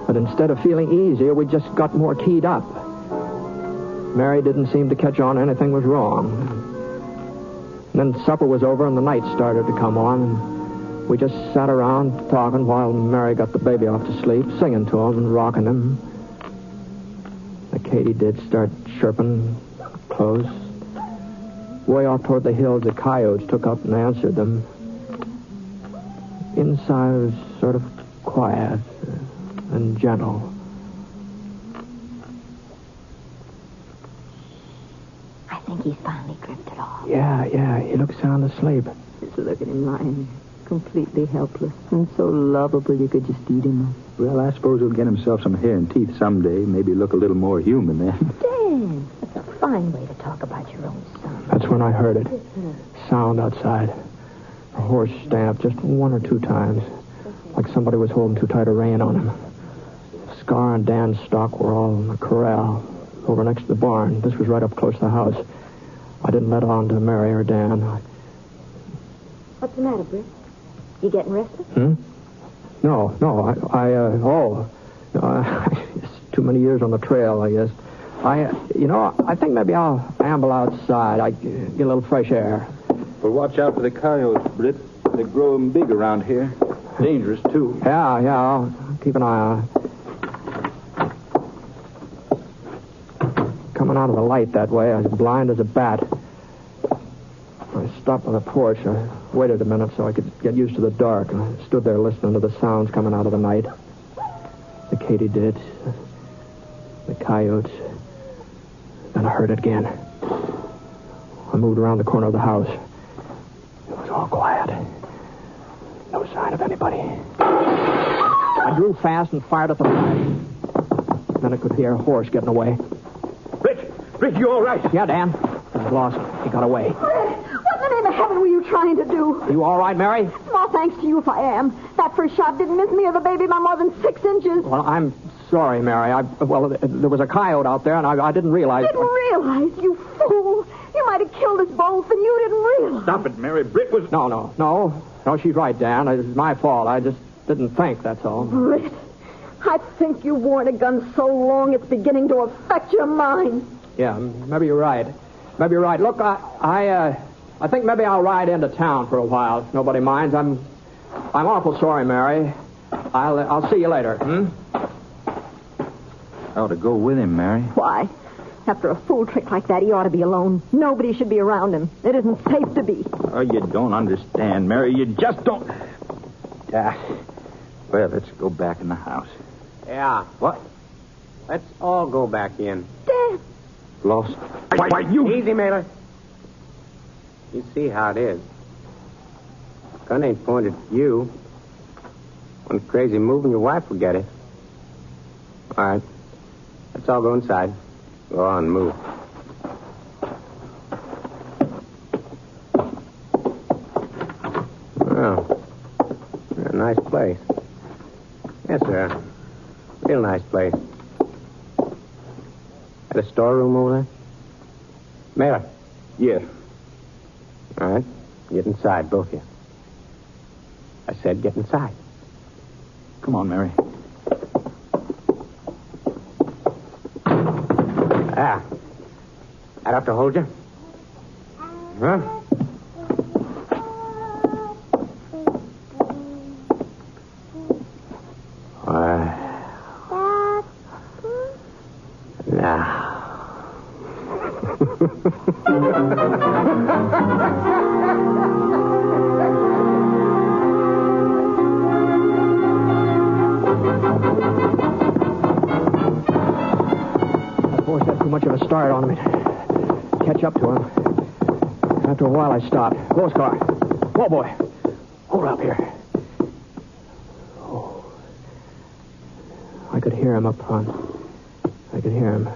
But instead of feeling easier, we just got more keyed up. Mary didn't seem to catch on anything was wrong. And then supper was over and the night started to come on, and we just sat around talking while Mary got the baby off to sleep, singing to him and rocking him. The katydid start chirping close. Way off toward the hills, the coyotes took up and answered them. Inside was sort of quiet and gentle. I think he's finally drifted off. Yeah, he looks sound asleep. Just look at him lying, completely helpless and so lovable you could just eat him up. Well, I suppose he'll get himself some hair and teeth someday. Maybe look a little more human then. Dan, that's a fine way to talk about your own son. That's when I heard it. Sound outside. A horse stamped just 1 or 2 times, like somebody was holding too tight a rein on him. Scar and Dan's stock were all in the corral over next to the barn. This was right up close to the house. I didn't let on to Mary or Dan. What's the matter, Britt? You getting restless? No, it's too many years on the trail, I guess. I think maybe I'll amble outside. I get a little fresh air. But watch out for the coyotes, Britt. They're growing big around here. Dangerous, too. Yeah, I'll keep an eye on it. Coming out of the light that way, I was blind as a bat. I stopped on the porch. I waited a minute so I could get used to the dark, and I stood there listening to the sounds coming out of the night. The katydid, the coyotes. Then I heard it again. I moved around the corner of the house. It was all quiet. No sign of anybody. I drew fast and fired at the fire. Then I could hear a horse getting away. Britt, you all right? Yeah, Dan. It was Lawson. He got away. Britt, what in the name of heaven were you trying to do? You all right, Mary? Small thanks to you if I am. That first shot didn't miss me or the baby by more than 6 inches. Well, I'm sorry, Mary. There was a coyote out there, and I didn't realize... Didn't realize, you fool. You might have killed us both, and you didn't realize. Stop it, Mary. Britt was... No, she's right, Dan. It was my fault. I just didn't think, that's all. Britt, I think you've worn a gun so long it's beginning to affect your mind. Yeah, maybe you're right. Look, I think maybe I'll ride into town for a while, if nobody minds. I'm awful sorry, Mary. I'll see you later. I ought to go with him, Mary. Why? After a fool trick like that, he ought to be alone. Nobody should be around him. It isn't safe to be. Oh, you don't understand, Mary. You just don't... Well, let's go back in the house. Yeah. What? Let's all go back in. Dad. Lost. Why, you... Easy, Mailer. You see how it is. Gun ain't pointed at you. One crazy move and your wife will get it. All right. Let's all go inside. Go on, move. Well, a nice place. Yes, sir. Real nice place. Got a storeroom over there? Mailer. Yes. All right. Get inside, both of you. I said get inside. Come on, Mary. I'd have to hold you? Huh? Much of a start on me to catch up to him. After a while, I stopped. Whoa, Scar. Whoa, boy. Hold up here. Oh. I could hear him up front. I could hear him.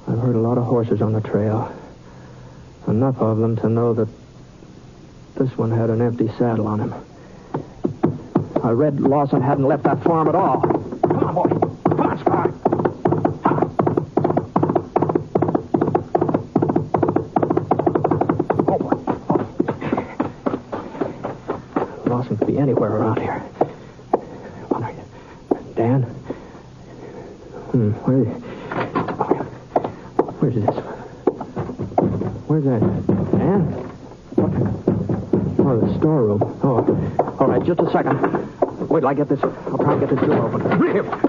I've heard a lot of horses on the trail. Enough of them to know that this one had an empty saddle on him. I read Lawson hadn't left that farm at all. Come on, boy. be anywhere around here. Dan? Where's this? Where's that? Dan? What? Oh, the storeroom. Oh, all right, just a second. Wait till I get this. I'll try and get this door open.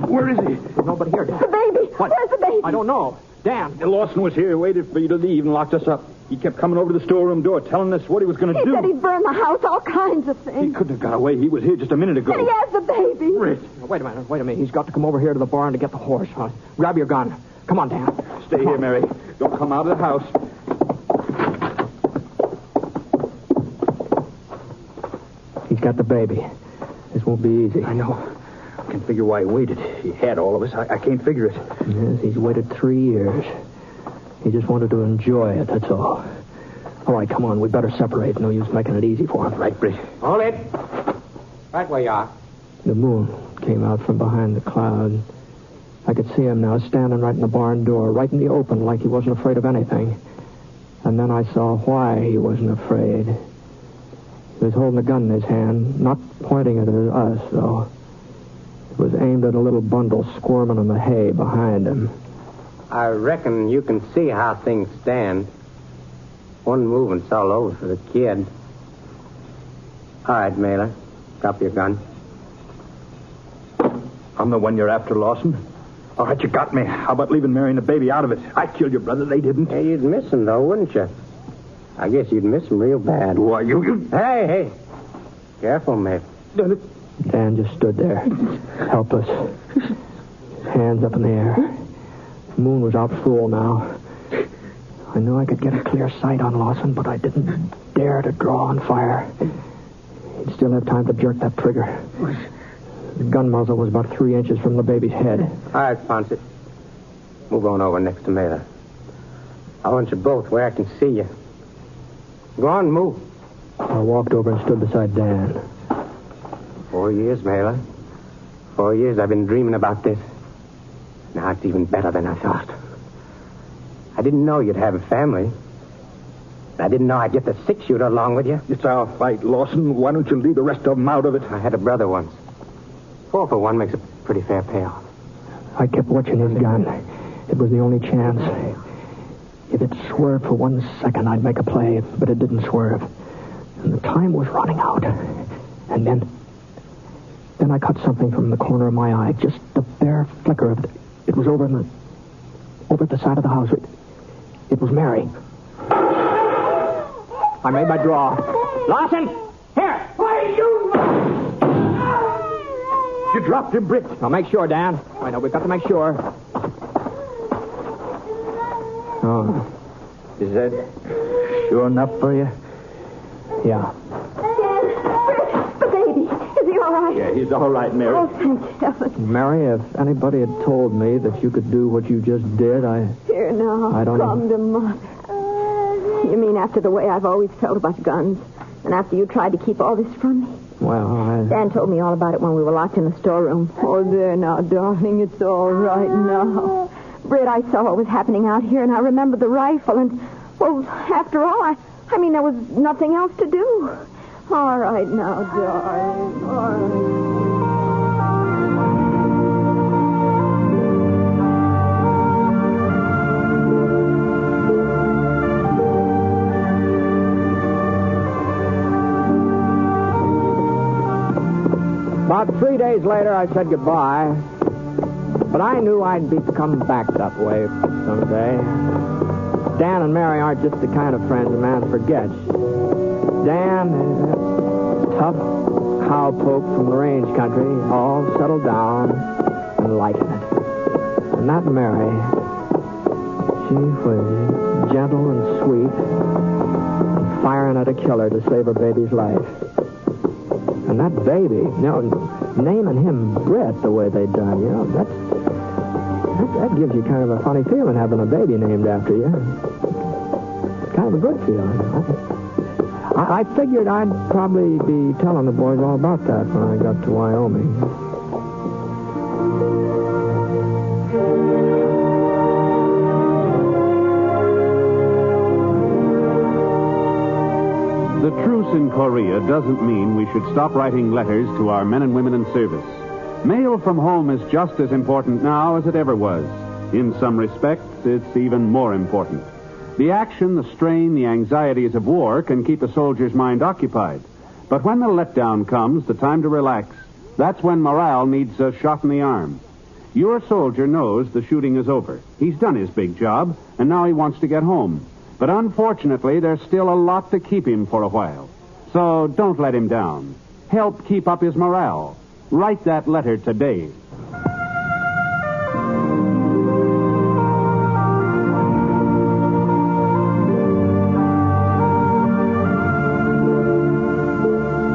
Where is he? There's nobody here, Dan. The baby. What? Where's the baby? I don't know. Dan. Lawson was here, waited for you to leave, and locked us up. He kept coming over to the storeroom door, telling us what he was going to do. He said he'd burn the house, all kinds of He things. couldn't have got away. He was here just a minute ago. And he has the baby. Britt. Wait a minute. He's got to come over here to the barn to get the horse. Grab your gun. Come on, Dan. Stay here, Mary. Don't come out of the house. He's got the baby. This won't be easy. I know. I can't figure why he waited. He had all of us. I can't figure it. Yes, he's waited 3 years. He just wanted to enjoy it, that's all. All right, come on. We better separate. No use making it easy for him. Right, Britt. Hold it. Right where you are. The moon came out from behind the cloud. I could see him now, standing right in the barn door, right in the open, like he wasn't afraid of anything. And then I saw why he wasn't afraid. He was holding a gun in his hand, not pointing it at us, though. It was aimed at a little bundle squirming in the hay behind him. I reckon you can see how things stand. One movement's all over for the kid. All right, Mailer. Drop your gun. I'm the one you're after, Lawson. All right, you got me. How about leaving Mary and the baby out of it? I killed your brother. They didn't. Hey, you'd miss him, though, wouldn't you? I guess you'd miss him real bad. Why, you... Hey. Careful, mate. Dan just stood there, helpless, hands up in the air. The moon was out full now. I knew I could get a clear sight on Lawson, but I didn't dare to draw on fire. He'd still have time to jerk that trigger. The gun muzzle was about 3 inches from the baby's head. All right, Ponsett. Move on over next to Mailer. I want you both where I can see you. Go on, move. I walked over and stood beside Dan. 4 years, Mailer. 4 years I've been dreaming about this. Now it's even better than I thought. I didn't know you'd have a family. I didn't know I'd get the 6-shooter along with you. It's our fight, Lawson. Why don't you leave the rest of them out of it? I had a brother once. 4 for 1 makes a pretty fair payoff. I kept watching his gun. It was the only chance. If it swerved for 1 second, I'd make a play, but it didn't swerve. And the time was running out. And then I caught something from the corner of my eye, just the bare flicker of it. It was over at the side of the house. It was Mary. I made my draw. Lawson! Here! Why, you... You dropped him, Britt. I'll make sure, Dan. I know, we've got to make sure. Oh. Is that sure enough for you? Yeah. The baby. Is he all right? Yeah, he's all right, Mary. Oh, thank heaven. Mary, if anybody had told me that you could do what you just did, Here now. I don't Come to Mother. You mean after the way I've always felt about guns? And after you tried to keep all this from me? Well, Dan told me all about it when we were locked in the storeroom. Oh, there now, darling. It's all right now. Britt, I saw what was happening out here, and I remembered the rifle, and, well, after all, I mean, there was nothing else to do. All right now, darling. All right. About 3 days later, I said goodbye. But I knew I'd be coming back that way someday. Dan and Mary aren't just the kind of friends a man forgets. Dan is a tough cowpoke from the range country, all settled down and liking it. And that Mary, she was gentle and sweet, and firing at a killer to save a baby's life. And that baby, naming him Britt the way they done, that gives you kind of a funny feeling having a baby named after you. Kind of a good feeling. I figured I'd probably be telling the boys all about that when I got to Wyoming. The The truce in Korea doesn't mean we should stop writing letters to our men and women in service. Mail from home is just as important now as it ever was. In some respects, it's even more important. The action, the strain, the anxieties of war can keep a soldier's mind occupied. But when the letdown comes, the time to relax, that's when morale needs a shot in the arm. Your soldier knows the shooting is over. He's done his big job, and now he wants to get home. But unfortunately, there's still a lot to keep him for a while. So don't let him down. Help keep up his morale. Write that letter today.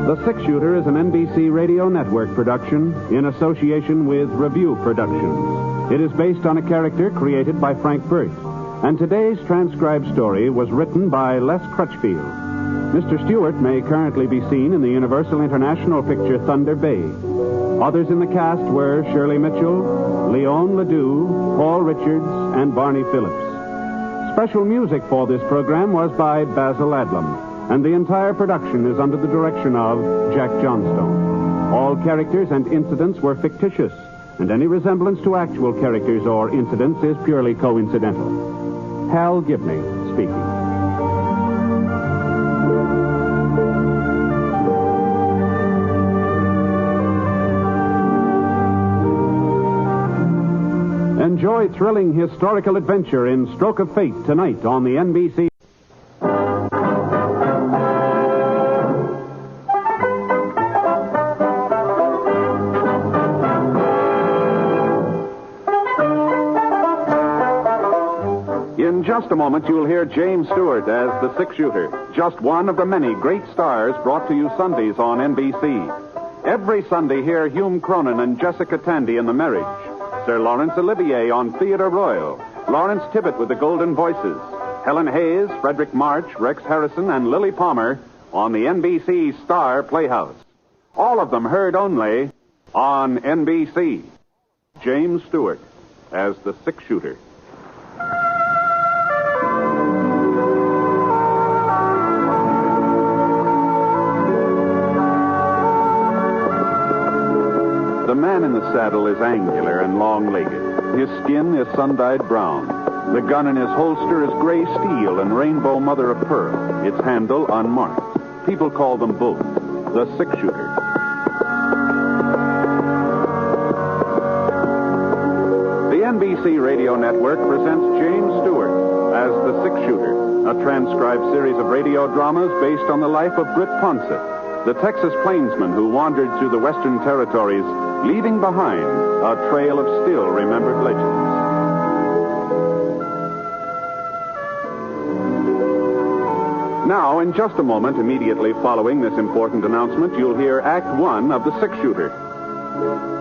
The Six Shooter is an NBC Radio Network production in association with Review Productions. It is based on a character created by Frank Burt. And today's transcribed story was written by Les Crutchfield. Mr. Stewart may currently be seen in the Universal International picture Thunder Bay. Others in the cast were Shirley Mitchell, Leon Ledoux, Paul Richards, and Barney Phillips. Special music for this program was by Basil Adlam. And the entire production is under the direction of Jack Johnstone. All characters and incidents were fictitious, and any resemblance to actual characters or incidents is purely coincidental. Hal Gibney speaking. Enjoy thrilling historical adventure in Stroke of Fate tonight on the NBC. In just a moment, you'll hear James Stewart as the Six Shooter, just one of the many great stars brought to you Sundays on NBC. Every Sunday, hear Hume Cronin and Jessica Tandy in The Marriage, Sir Laurence Olivier on Theatre Royal, Lawrence Tibbett with the Golden Voices, Helen Hayes, Frederick March, Rex Harrison, and Lily Palmer on the NBC Star Playhouse. All of them heard only on NBC. James Stewart as the Six Shooter. The man in the saddle is angular and long-legged. His skin is sun-dyed brown. The gun in his holster is gray steel and rainbow mother of pearl, its handle unmarked. People call them both the Six Shooter. The NBC Radio Network presents James Stewart as the Six Shooter, a transcribed series of radio dramas based on the life of Britt Ponsett, the Texas plainsman who wandered through the Western Territories, leaving behind a trail of still remembered legends. Now, in just a moment, immediately following this important announcement, you'll hear Act One of The Six Shooter.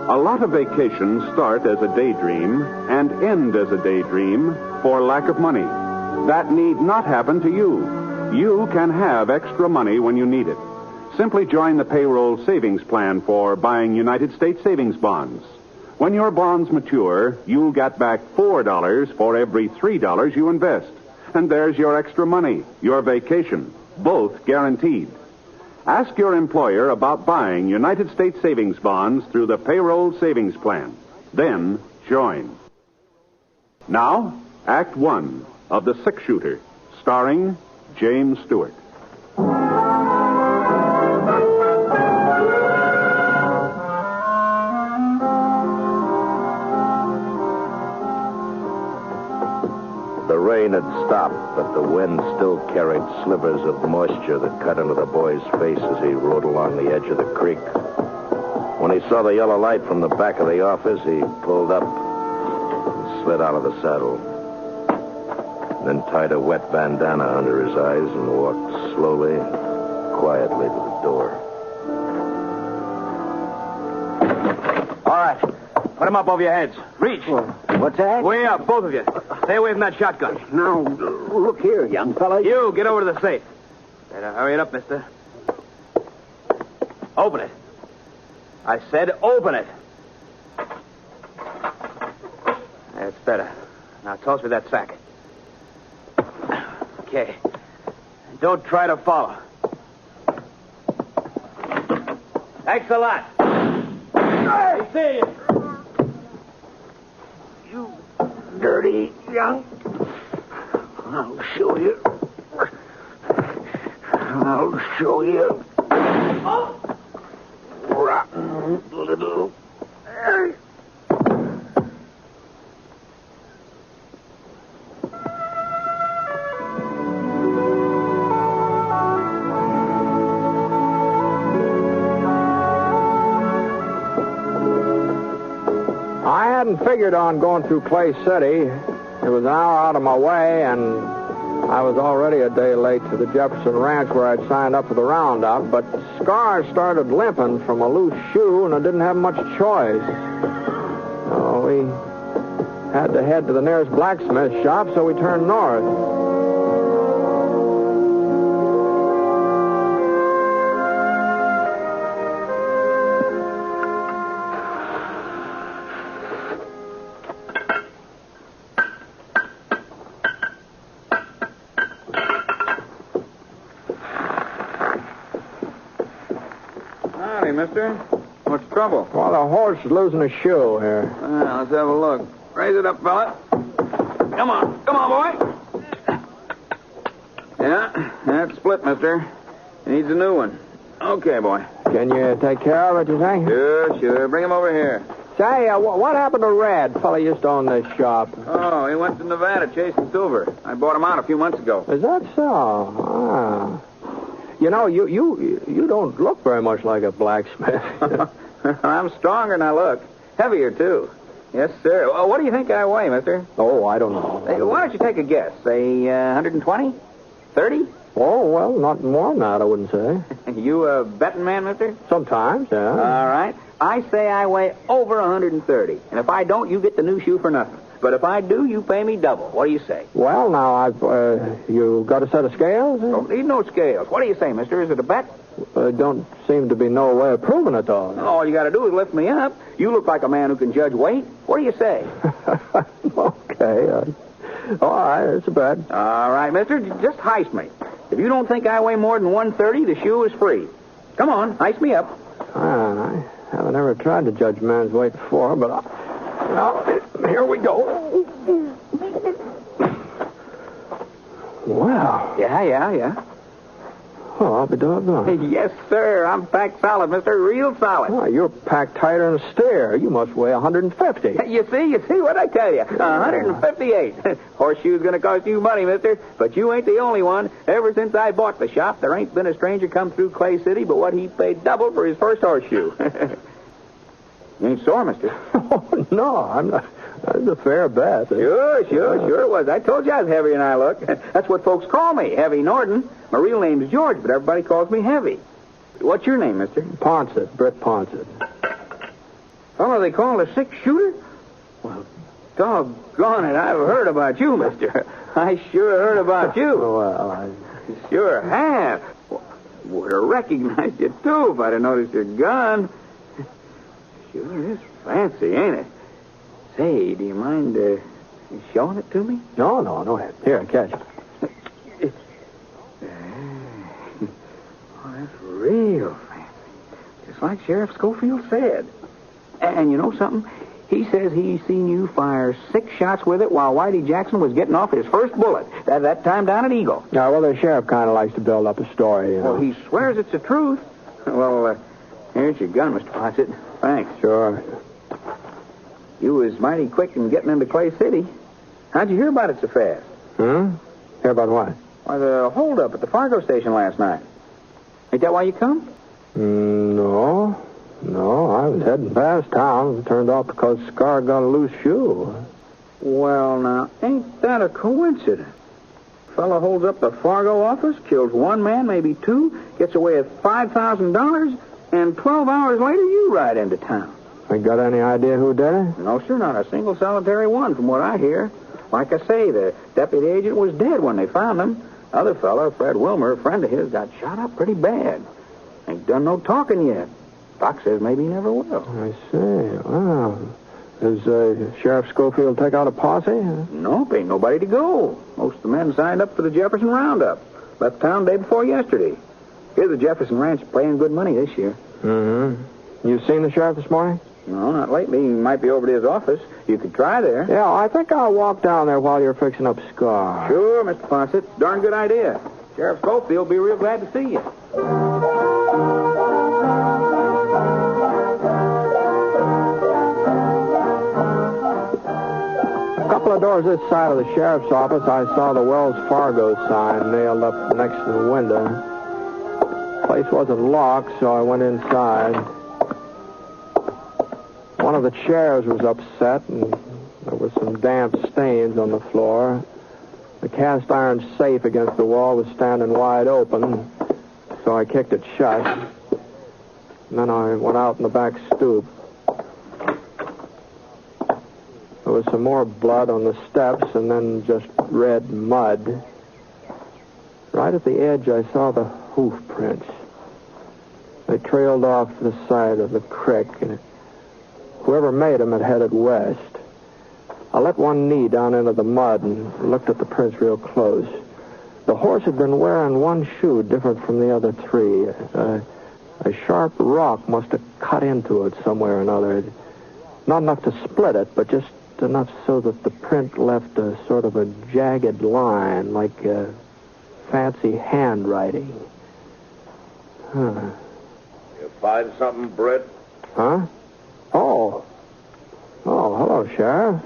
A lot of vacations start as a daydream and end as a daydream for lack of money. That need not happen to you. You can have extra money when you need it. Simply join the payroll savings plan for buying United States savings bonds. When your bonds mature, you'll get back $4 for every $3 you invest. And there's your extra money, your vacation, both guaranteed. Ask your employer about buying United States savings bonds through the payroll savings plan. Then join. Now, Act One of The Six Shooter, starring James Stewart. The rain had stopped, but the wind still carried slivers of moisture that cut into the boy's face as he rode along the edge of the creek. When he saw the yellow light from the back of the office, he pulled up and slid out of the saddle. Then tied a wet bandana under his eyes and walked slowly and quietly to the door. All right. Put them up over your heads. Reach. What's that? Way up, both of you. Stay away from that shotgun. Now, look here, young fella. You, get over to the safe. Better hurry it up, mister. Open it. I said open it. That's better. Now toss me that sack. Okay. Don't try to follow. Thanks a lot. I see You dirty young. I'll show you. I'll show you. Rotten little. I hadn't figured on going through Clay City. It was an hour out of my way, and I was already a day late to the Jefferson Ranch where I'd signed up for the roundup, but Scar started limping from a loose shoe, and I didn't have much choice. So we had to head to the nearest blacksmith shop, so we turned north. Mister. What's the trouble? Well, the horse is losing a shoe here. Let's have a look. Raise it up, fella. Come on, boy. Yeah, that's split, mister. Needs a new one. Okay, boy. Can you take care of it, you think? Sure. Bring him over here. Say, what happened to Red? Fella used to own this shop. Oh, he went to Nevada chasing silver. I bought him out a few months ago. Is that so? Ah. You know, you don't look very much like a blacksmith. I'm stronger than I look. Heavier, too. Yes, sir. Well, what do you think I weigh, mister? Oh, I don't know. Hey, why don't you take a guess? Say 120? 30? Oh, well, not more than that, I wouldn't say. You a betting man, mister? Sometimes, yeah. All right. I say I weigh over 130. And if I don't, you get the new shoe for nothing. But if I do, you pay me double. What do you say? Well, now, you got a set of scales? Don't need no scales. What do you say, mister? Is it a bet? Don't seem to be no way of proving it, though. All you got to do is lift me up. You look like a man who can judge weight. What do you say? Okay. All right, it's a bet. All right, mister. Just heist me. If you don't think I weigh more than 130, the shoe is free. Come on, heist me up. I haven't ever tried to judge a man's weight before, but well, here we go. Wow. Yeah. Oh, I'll be doggone. Yes, sir. I'm packed solid, mister. Real solid. Oh, you're packed tighter than a steer. You must weigh 150. You see what I tell you? 158. Horseshoe's going to cost you money, mister. But you ain't the only one. Ever since I bought the shop, there ain't been a stranger come through Clay City but what he paid double for his first horseshoe. You ain't sore, mister? Oh, no, I'm not. That's a fair bet. Sure it was. I told you I was heavier than I look. That's what folks call me, Heavy Norton. My real name's George, but everybody calls me Heavy. What's your name, mister? Ponsett, Britt Ponsett. Fellow they call a six-shooter? Well, doggone it, I've heard about you, mister. I sure heard about you. Well, I sure have. Would have recognized you, too, if I'd have noticed your gun. Sure is fancy, ain't it? Say, do you mind showing it to me? No. Here, catch it. Oh, that's real fancy. Just like Sheriff Scofield said. And you know something? He says he's seen you fire 6 shots with it while Whitey Jackson was getting off his first bullet. That time down at Eagle. Yeah, well, the sheriff kind of likes to build up a story, you know. Well, he swears it's the truth. Well, here's your gun, Mr. Ponsett. Thanks. Sure. You was mighty quick in getting into Clay City. How'd you hear about it so fast? Hear about what? Why, the holdup at the Fargo station last night. Ain't that why you come? No, I was heading past town. It turned out because Scar got a loose shoe. Well, now, ain't that a coincidence? Fellow holds up the Fargo office, kills one man, maybe 2, gets away with $5,000, and 12 hours later you ride into town. You got any idea who did it? No, sir, not a single solitary one from what I hear. Like I say, the deputy agent was dead when they found him. Other fellow, Fred Wilmer, a friend of his, got shot up pretty bad. Ain't done no talking yet. Doc says maybe he never will. I see. Wow. Does Sheriff Scofield take out a posse? Nope, ain't nobody to go. Most of the men signed up for the Jefferson Roundup. Left town day before yesterday. Here's the Jefferson Ranch paying good money this year. Mm-hmm. You seen the sheriff this morning? No, not lately. He might be over to his office. You could try there. Yeah, I think I'll walk down there while you're fixing up Scar. Sure, Mr. Ponsett. Darn good idea. Sheriff Scofield will be real glad to see you. A couple of doors this side of the sheriff's office, I saw the Wells Fargo sign nailed up next to the window. The place wasn't locked, so I went inside. One of the chairs was upset, and there were some damp stains on the floor. The cast iron safe against the wall was standing wide open, so I kicked it shut. And then I went out in the back stoop. There was some more blood on the steps, and then just red mud. Right at the edge, I saw the hoof prints. They trailed off the side of the creek, and whoever made them had headed west. I let one knee down into the mud and looked at the prints real close. The horse had been wearing one shoe different from the other three. A sharp rock must have cut into it somewhere or another. Not enough to split it, but just enough so that the print left a sort of a jagged line, like fancy handwriting. Huh. You find something, Britt? Huh? Oh, hello, Sheriff.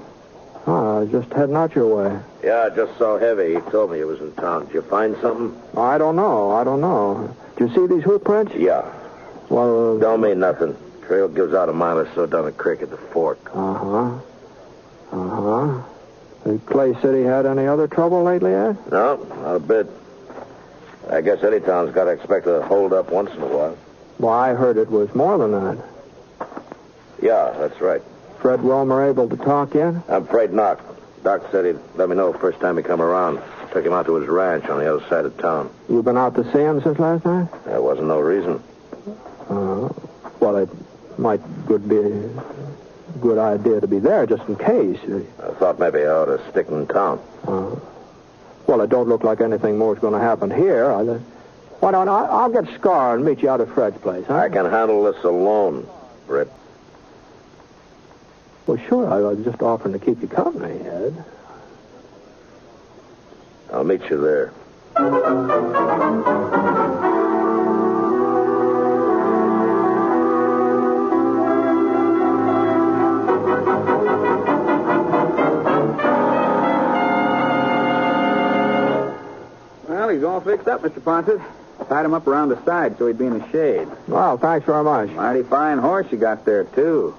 I was just heading out your way. Yeah, just so heavy. He told me he was in town. Did you find something? I don't know. Did you see these hoof prints? Yeah. Well, don't mean nothing. Trail gives out a mile or so down the creek at the fork. Uh-huh. Did Clay City had any other trouble lately, Ed? No, not a bit. I guess any town's got to expect a hold-up once in a while. Well, I heard it was more than that. Yeah, that's right. Fred Wilmer able to talk yet? I'm afraid not. Doc said he'd let me know the first time he come around. Took him out to his ranch on the other side of town. You been out to see him since last night? There wasn't no reason. Well, it might be a good idea to be there just in case. I thought maybe I ought to stick in town. Well, it don't look like anything more is going to happen here. Why don't I'll get Scar and meet you out at Fred's place, huh? I can handle this alone, Britt. Well, sure. I was just offering to keep you company, Ed. I'll meet you there. Well, he's all fixed up, Mr. Ponsett. Tied him up around the side so he'd be in the shade. Well, thanks very much. Mighty fine horse you got there, too.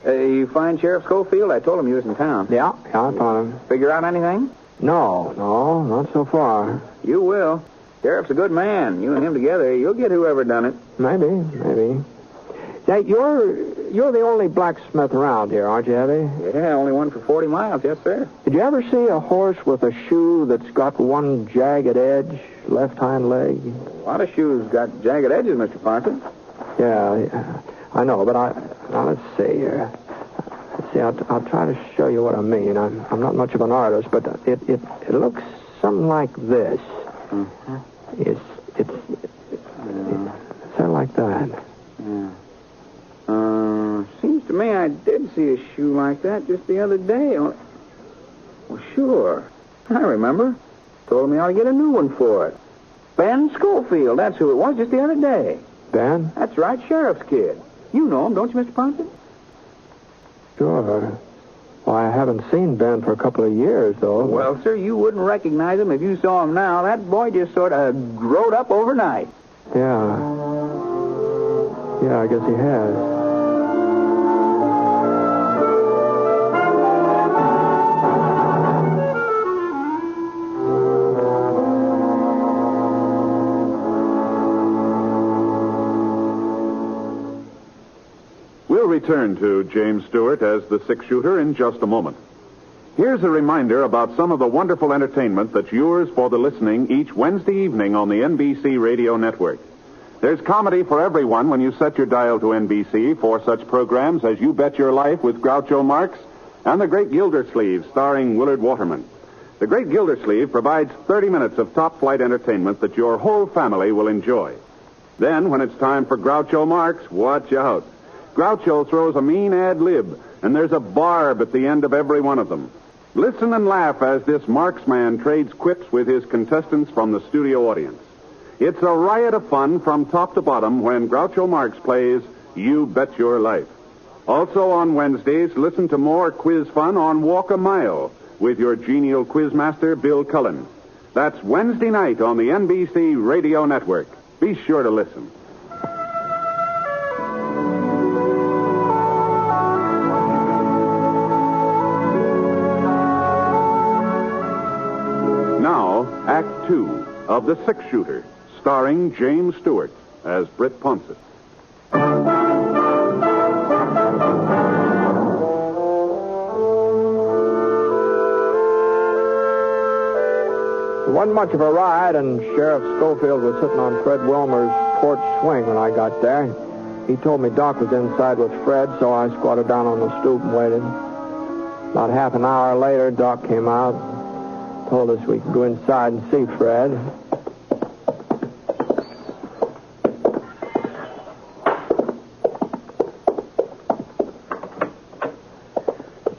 You find Sheriff Scofield? I told him you was in town. Yeah, I found him. Figure out anything? No, not so far. You will. Sheriff's a good man. You and him together, you'll get whoever done it. Maybe. Say, you're the only blacksmith around here, aren't you, Eddie? Yeah, only one for 40 miles, yes, sir. Did you ever see a horse with a shoe that's got one jagged edge, left hind leg? A lot of shoes got jagged edges, Mr. Ponsett. Yeah, I know, but now let's see here. Let's see, I'll try to show you what I mean. I'm not much of an artist, but it looks something like this. Mm-hmm. It's something like that. Yeah. Seems to me I did see a shoe like that just the other day. Well, sure. I remember. Told me I ought to get a new one for it. Ben Scofield, that's who it was just the other day. Ben? That's right, Sheriff's kid. You know him, don't you, Mr. Ponsett? Sure. Well, I haven't seen Ben for a couple of years, though. Well, sir, you wouldn't recognize him if you saw him now. That boy just sort of growed up overnight. Yeah, I guess he has. We'll return to James Stewart as the six-shooter in just a moment. Here's a reminder about some of the wonderful entertainment that's yours for the listening each Wednesday evening on the NBC Radio Network. There's comedy for everyone when you set your dial to NBC for such programs as You Bet Your Life with Groucho Marx and The Great Gildersleeve starring Willard Waterman. The Great Gildersleeve provides 30 minutes of top-flight entertainment that your whole family will enjoy. Then, when it's time for Groucho Marx, watch out. Groucho throws a mean ad lib, and there's a barb at the end of every one of them. Listen and laugh as this Marxman trades quips with his contestants from the studio audience. It's a riot of fun from top to bottom when Groucho Marx plays You Bet Your Life. Also on Wednesdays, listen to more quiz fun on Walk a Mile with your genial quizmaster, Bill Cullen. That's Wednesday night on the NBC Radio Network. Be sure to listen. Now, Act 2 of The Six Shooter, starring James Stewart as Britt Ponsett. It wasn't much of a ride, and Sheriff Scofield was sitting on Fred Wilmer's porch swing when I got there. He told me Doc was inside with Fred, so I squatted down on the stoop and waited. About half an hour later, Doc came out, told us we could go inside and see Fred.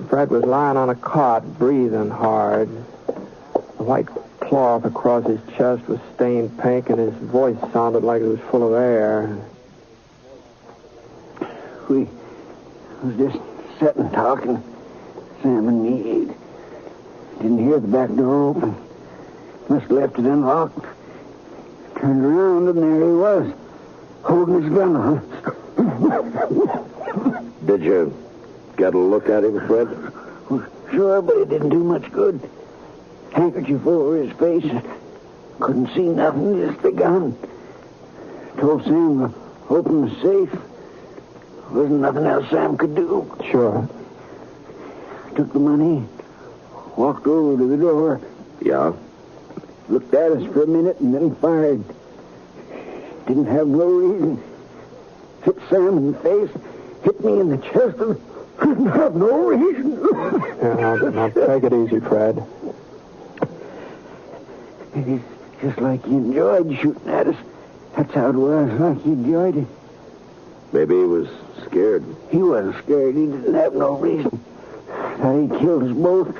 Fred was lying on a cot, breathing hard. The white cloth across his chest was stained pink, and his voice sounded like it was full of air. We was just sitting talking, Sam and me. Didn't hear the back door open. Must have left it unlocked. Turned around, and there he was, holding his gun on. Did you get a look at him, Fred? Sure, but it didn't do much good. Handkerchief over his face. Couldn't see nothing, just the gun. Told Sam to open the safe. Wasn't nothing else Sam could do. Sure. Took the money, walked over to the door. Yeah? Looked at us for a minute and then fired. Didn't have no reason. Hit Sam in the face, hit me in the chest, and didn't have no reason. Now take it easy, Fred. It's just like he enjoyed shooting at us. That's how it was, like he enjoyed it. Maybe he was scared. He wasn't scared. He didn't have no reason. Thought he killed us both.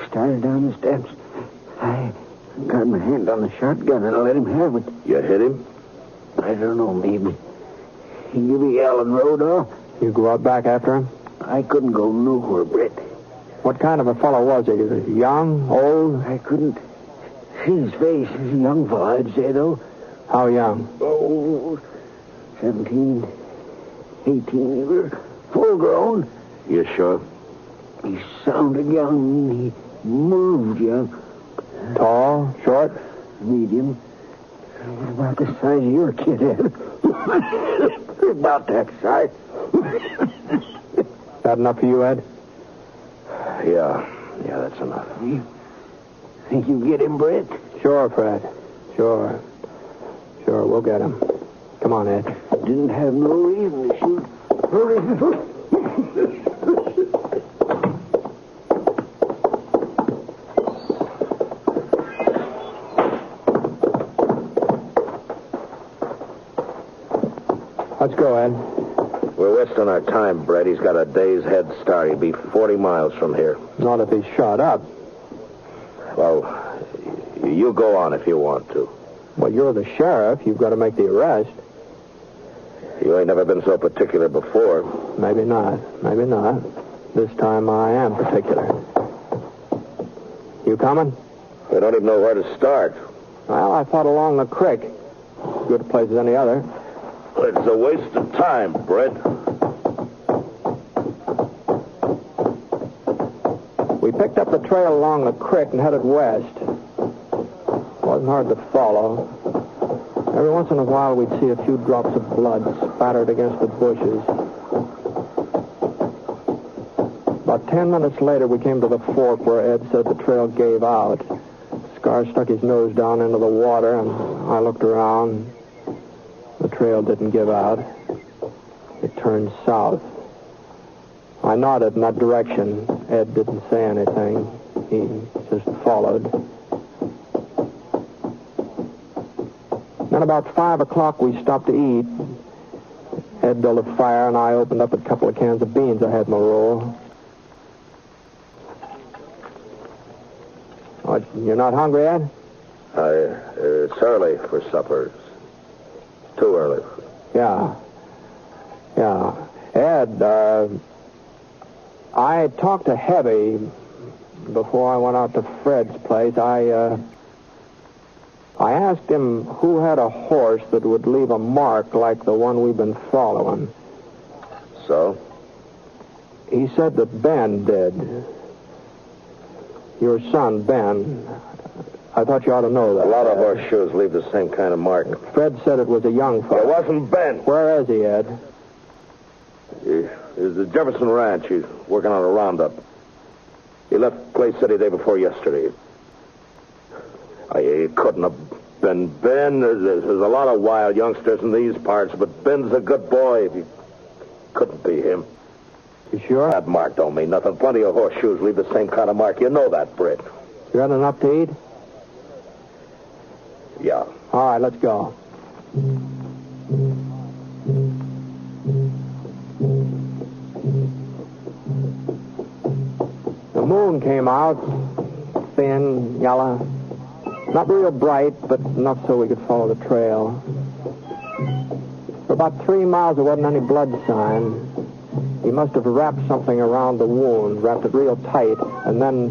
Started down the steps. I got my hand on the shotgun and I let him have it. You hit him? I don't know, maybe. He gave a yell and rode off. You go out back after him? I couldn't go nowhere, Britt. What kind of a fellow was he? Young? Old? I couldn't see his face. He's a young fellow, I'd say, though. How young? Oh, 17, 18. He was full grown. You sure? He sounded young. He moved young. Tall? Short? Medium. About the size of your kid, Ed. About that size. That enough for you, Ed? Yeah, that's enough. Think you get him, Britt? Sure, Fred. Sure, we'll get him. Come on, Ed. Didn't have no reason to shoot. Hurry. Let's go, Ed. We're wasting our time, Brett. He's got a day's head start. He'll be 40 miles from here. Not if he's shot up. Well, you go on if you want to. Well, you're the sheriff. You've got to make the arrest. You ain't never been so particular before. Maybe not. This time I am particular. You coming? We don't even know where to start. Well, I thought along the creek. Good a place as any other. It's a waste of time, Brett. We picked up the trail along the creek and headed west. Wasn't hard to follow. Every once in a while, we'd see a few drops of blood spattered against the bushes. About 10 minutes later, we came to the fork where Ed said the trail gave out. Scar stuck his nose down into the water, and I looked around. The trail didn't give out. It turned south. I nodded in that direction. Ed didn't say anything. He just followed. Then about 5 o'clock, we stopped to eat. Ed built a fire, and I opened up a couple of cans of beans I had in my roll. Oh, you're not hungry, Ed? It's early for supper. It's too early. Yeah. Ed, I talked to Heavy before I went out to Fred's place. I asked him who had a horse that would leave a mark like the one we've been following. So? He said that Ben did. Your son, Ben. I thought you ought to know that. A lot of horseshoes leave the same kind of mark. Fred said it was a young fellow. It wasn't Ben. Where is he, Ed? He's at the Jefferson Ranch. He's working on a roundup. He left Clay City day before yesterday. He couldn't have been Ben. There's a lot of wild youngsters in these parts, but Ben's a good boy. He couldn't be him. You sure? That mark don't mean nothing. Plenty of horseshoes leave the same kind of mark. You know that, Britt. You got enough to eat? Yeah. All right, let's go. The moon came out, thin, yellow. Not real bright, but enough so we could follow the trail. For about 3 miles, there wasn't any blood sign. He must have wrapped something around the wound, wrapped it real tight, and then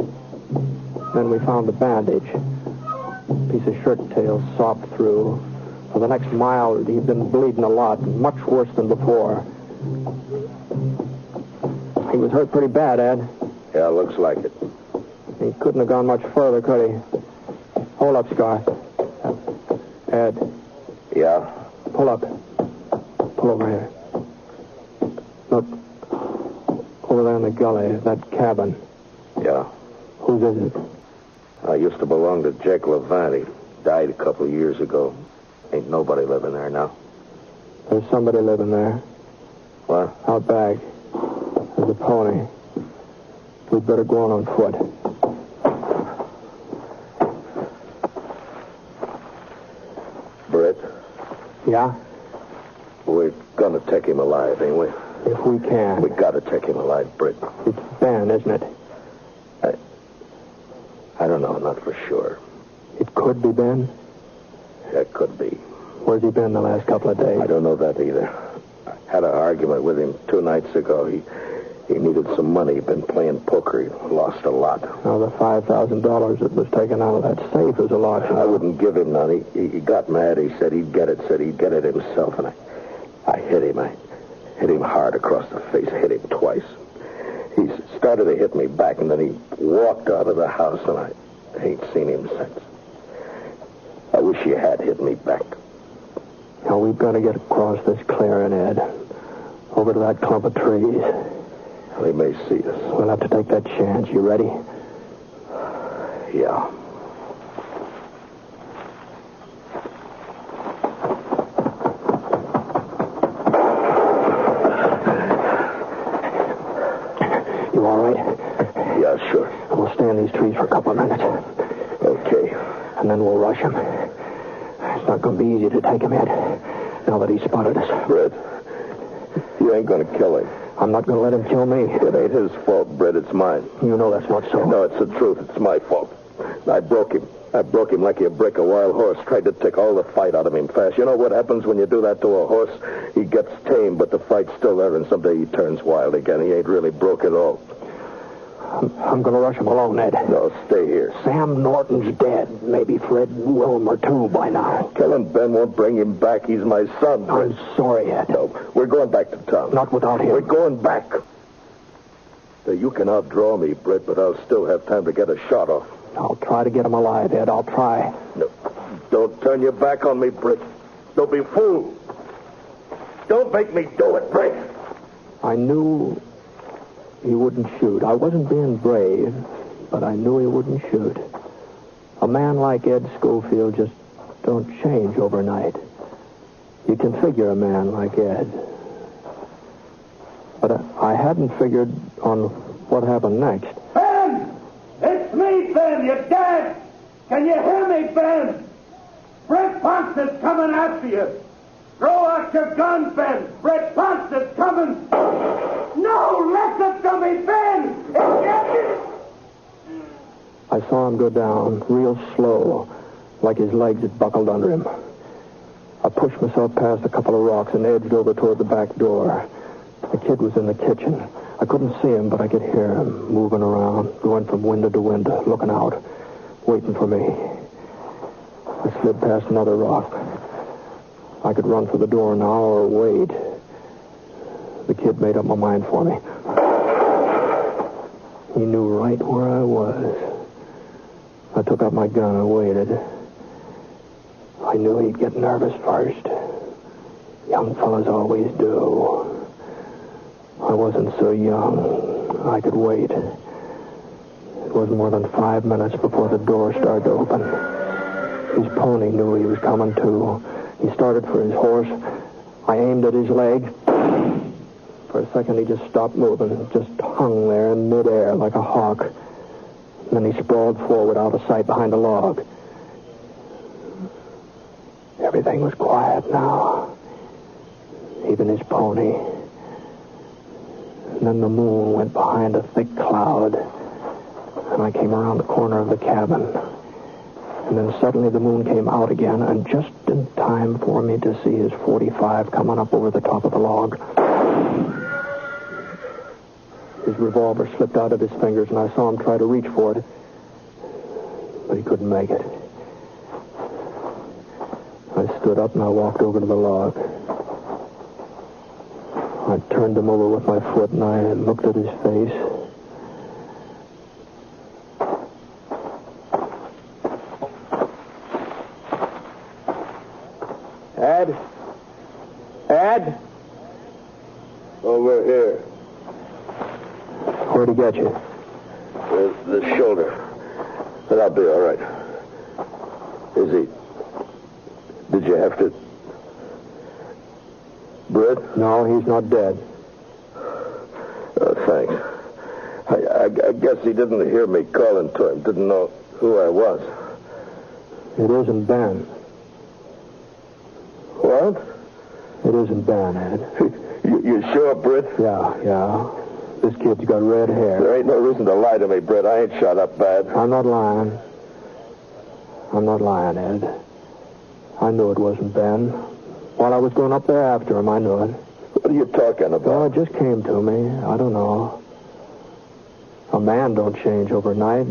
we found the bandage. A piece of shirt tail sopped through. For the next mile, he'd been bleeding a lot, much worse than before. He was hurt pretty bad, Ed. Yeah, looks like it. He couldn't have gone much further, could he? Hold up, Scar. Ed. Yeah? Pull up. Pull over here. Look. Over there in the gully, that cabin. Yeah. Whose is it? I used to belong to Jake Levant. He died a couple of years ago. Ain't nobody living there now. There's somebody living there. What? Out back. There's a pony. We'd better go on foot. Britt? Yeah? We're gonna take him alive, ain't we? If we can. We gotta take him alive, Britt. It's Ben, isn't it? I don't know, not for sure. It could be Ben? It could be. Where's he been the last couple of days? I don't know that either. I had an argument with him 2 nights ago. He needed some money. He'd been playing poker. He lost a lot. Now, the $5,000 that was taken out of that safe is a loss. I wouldn't give him none. He got mad. He said he'd get it. Said he'd get it himself. And I hit him. I hit him hard across the face. I hit him twice. He started to hit me back, and then he walked out of the house, and I ain't seen him since. I wish he had hit me back. Now, we've got to get across this clearing, Ed. Over to that clump of trees. They may see us. We'll have to take that chance. You ready? Yeah. You all right? Yeah, sure. We'll stay in these trees for a couple of minutes. Okay. And then we'll rush him. It's not going to be easy to take him, Ed. Now that he's spotted us. Britt, you ain't going to kill him. I'm not going to let him kill me. It ain't his fault, Britt. It's mine. You know that's not so. No, it's the truth. It's my fault. I broke him. I broke him like you break a wild horse. Tried to take all the fight out of him fast. You know what happens when you do that to a horse? He gets tame, but the fight's still there, and someday he turns wild again. He ain't really broke at all. I'm going to rush him alone, Ed. No, stay here. Sam Norton's dead. Maybe Fred Wilmer, too, by now. Killing Ben won't bring him back. He's my son. I'm sorry, Ed. No, we're going back to town. Not without him. We're going back. Now, you can outdraw me, Britt, but I'll still have time to get a shot off. I'll try to get him alive, Ed. I'll try. No, don't turn your back on me, Britt. Don't be fooled. Don't make me do it, Britt. I knew he wouldn't shoot. I wasn't being brave, but I knew he wouldn't shoot. A man like Ed Scofield just don't change overnight. You can figure a man like Ed. But I hadn't figured on what happened next. Ben! It's me, Ben! You're dead! Can you hear me, Ben? Britt Ponsett's coming after you. Throw out your gun, Ben. Britt Ponsett's coming. No, let the dummy, Ben. I saw him go down, real slow, like his legs had buckled under him. I pushed myself past a couple of rocks and edged over toward the back door. The kid was in the kitchen. I couldn't see him, but I could hear him moving around, going from window to window, looking out, waiting for me. I slid past another rock. I could run for the door now or wait. The kid made up my mind for me. He knew right where I was. I took out my gun and waited. I knew he'd get nervous first. Young fellas always do. I wasn't so young. I could wait. It wasn't more than 5 minutes before the door started to open. His pony knew he was coming too. He started for his horse. I aimed at his leg. For a second, he just stopped moving, just hung there in midair like a hawk. Then he sprawled forward out of sight behind a log. Everything was quiet now. Even his pony. And then the moon went behind a thick cloud. And I came around the corner of the cabin. And then suddenly the moon came out again, and just in time for me to see his .45 coming up over the top of the log. His revolver slipped out of his fingers, and I saw him try to reach for it. But he couldn't make it. I stood up and I walked over to the log. I turned him over with my foot, and I looked at his face. Ed? Over here. Where'd he get you? The shoulder. But I'll be all right. Is he... Did you have to... Britt? No, he's not dead. Oh, thanks. I guess he didn't hear me calling to him. Didn't know who I was. It isn't Ben. What? It isn't Ben, Ed. You sure, Britt? Yeah. This kid's got red hair. There ain't no reason to lie to me, Britt. I ain't shot up bad. I'm not lying, Ed. I knew it wasn't Ben. While I was going up there after him, I knew it. What are you talking about? Oh, it just came to me. I don't know. A man don't change overnight.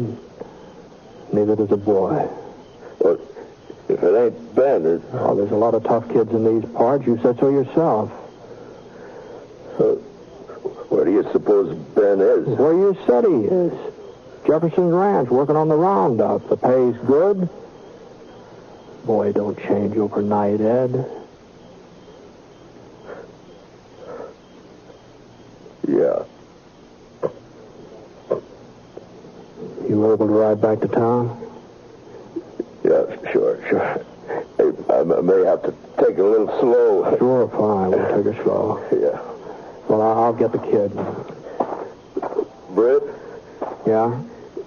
Neither does a boy. Well, if it ain't Ben, Oh, there's a lot of tough kids in these parts. You said so yourself. Where do you suppose Ben is? Where you said he is. Jefferson's Ranch, working on the roundup. The pay's good. Boy, don't change overnight, Ed. Yeah. You were able to ride back to town? Yeah, sure. Hey, I may have to take it a little slow. Sure, fine. We'll take it slow. Yeah. Well, I'll get the kid. Britt? Yeah?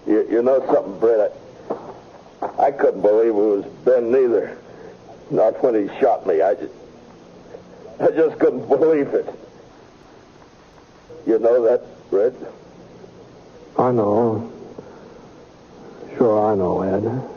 You know something, Britt? I couldn't believe it was Ben neither. Not when he shot me. I just couldn't believe it. You know that, Britt? I know. Sure, I know, Ed.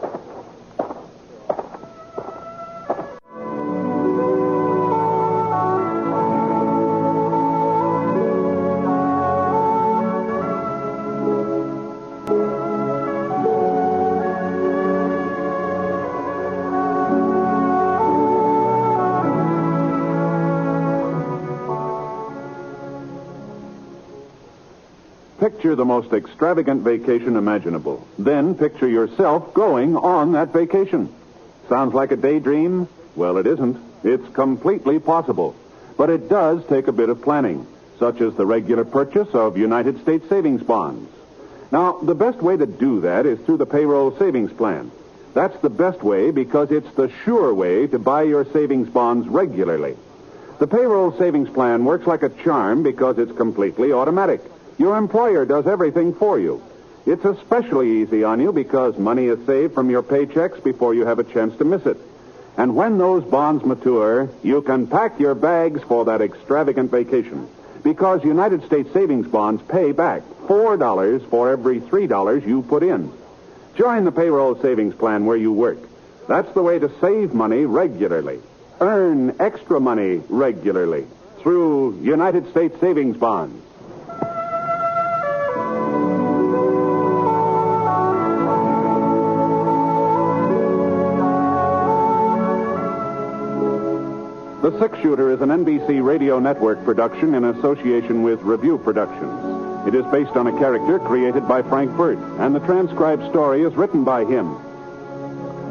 Picture the most extravagant vacation imaginable. Then picture yourself going on that vacation. Sounds like a daydream? Well, it isn't. It's completely possible. But it does take a bit of planning, such as the regular purchase of United States savings bonds. Now, the best way to do that is through the payroll savings plan. That's the best way because it's the sure way to buy your savings bonds regularly. The payroll savings plan works like a charm because it's completely automatic. Your employer does everything for you. It's especially easy on you because money is saved from your paychecks before you have a chance to miss it. And when those bonds mature, you can pack your bags for that extravagant vacation. Because United States savings bonds pay back $4 for every $3 you put in. Join the payroll savings plan where you work. That's the way to save money regularly. Earn extra money regularly through United States savings bonds. The Six Shooter is an NBC Radio Network production in association with Review Productions. It is based on a character created by Frank Burt, and the transcribed story is written by him.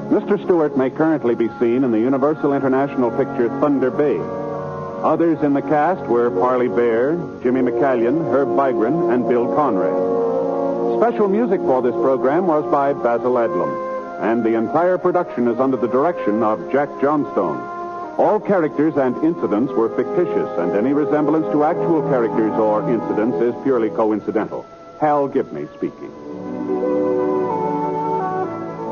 Mr. Stewart may currently be seen in the Universal International picture Thunder Bay. Others in the cast were Parley Bear, Jimmy McCallion, Herb Vigran, and Bill Conrad. Special music for this program was by Basil Adlam, and the entire production is under the direction of Jack Johnstone. All characters and incidents were fictitious, and any resemblance to actual characters or incidents is purely coincidental. Hal Gibney speaking.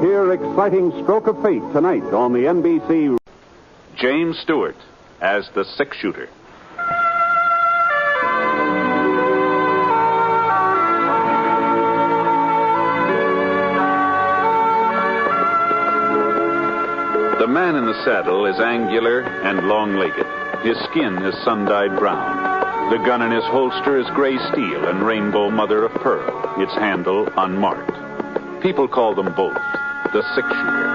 Hear Exciting Stroke of Fate tonight on the NBC. James Stewart as the Six Shooter. The man in the saddle is angular and long-legged. His skin is sun-dyed brown. The gun in his holster is gray steel and rainbow mother of pearl, its handle unmarked. People call them both the Six Shooter.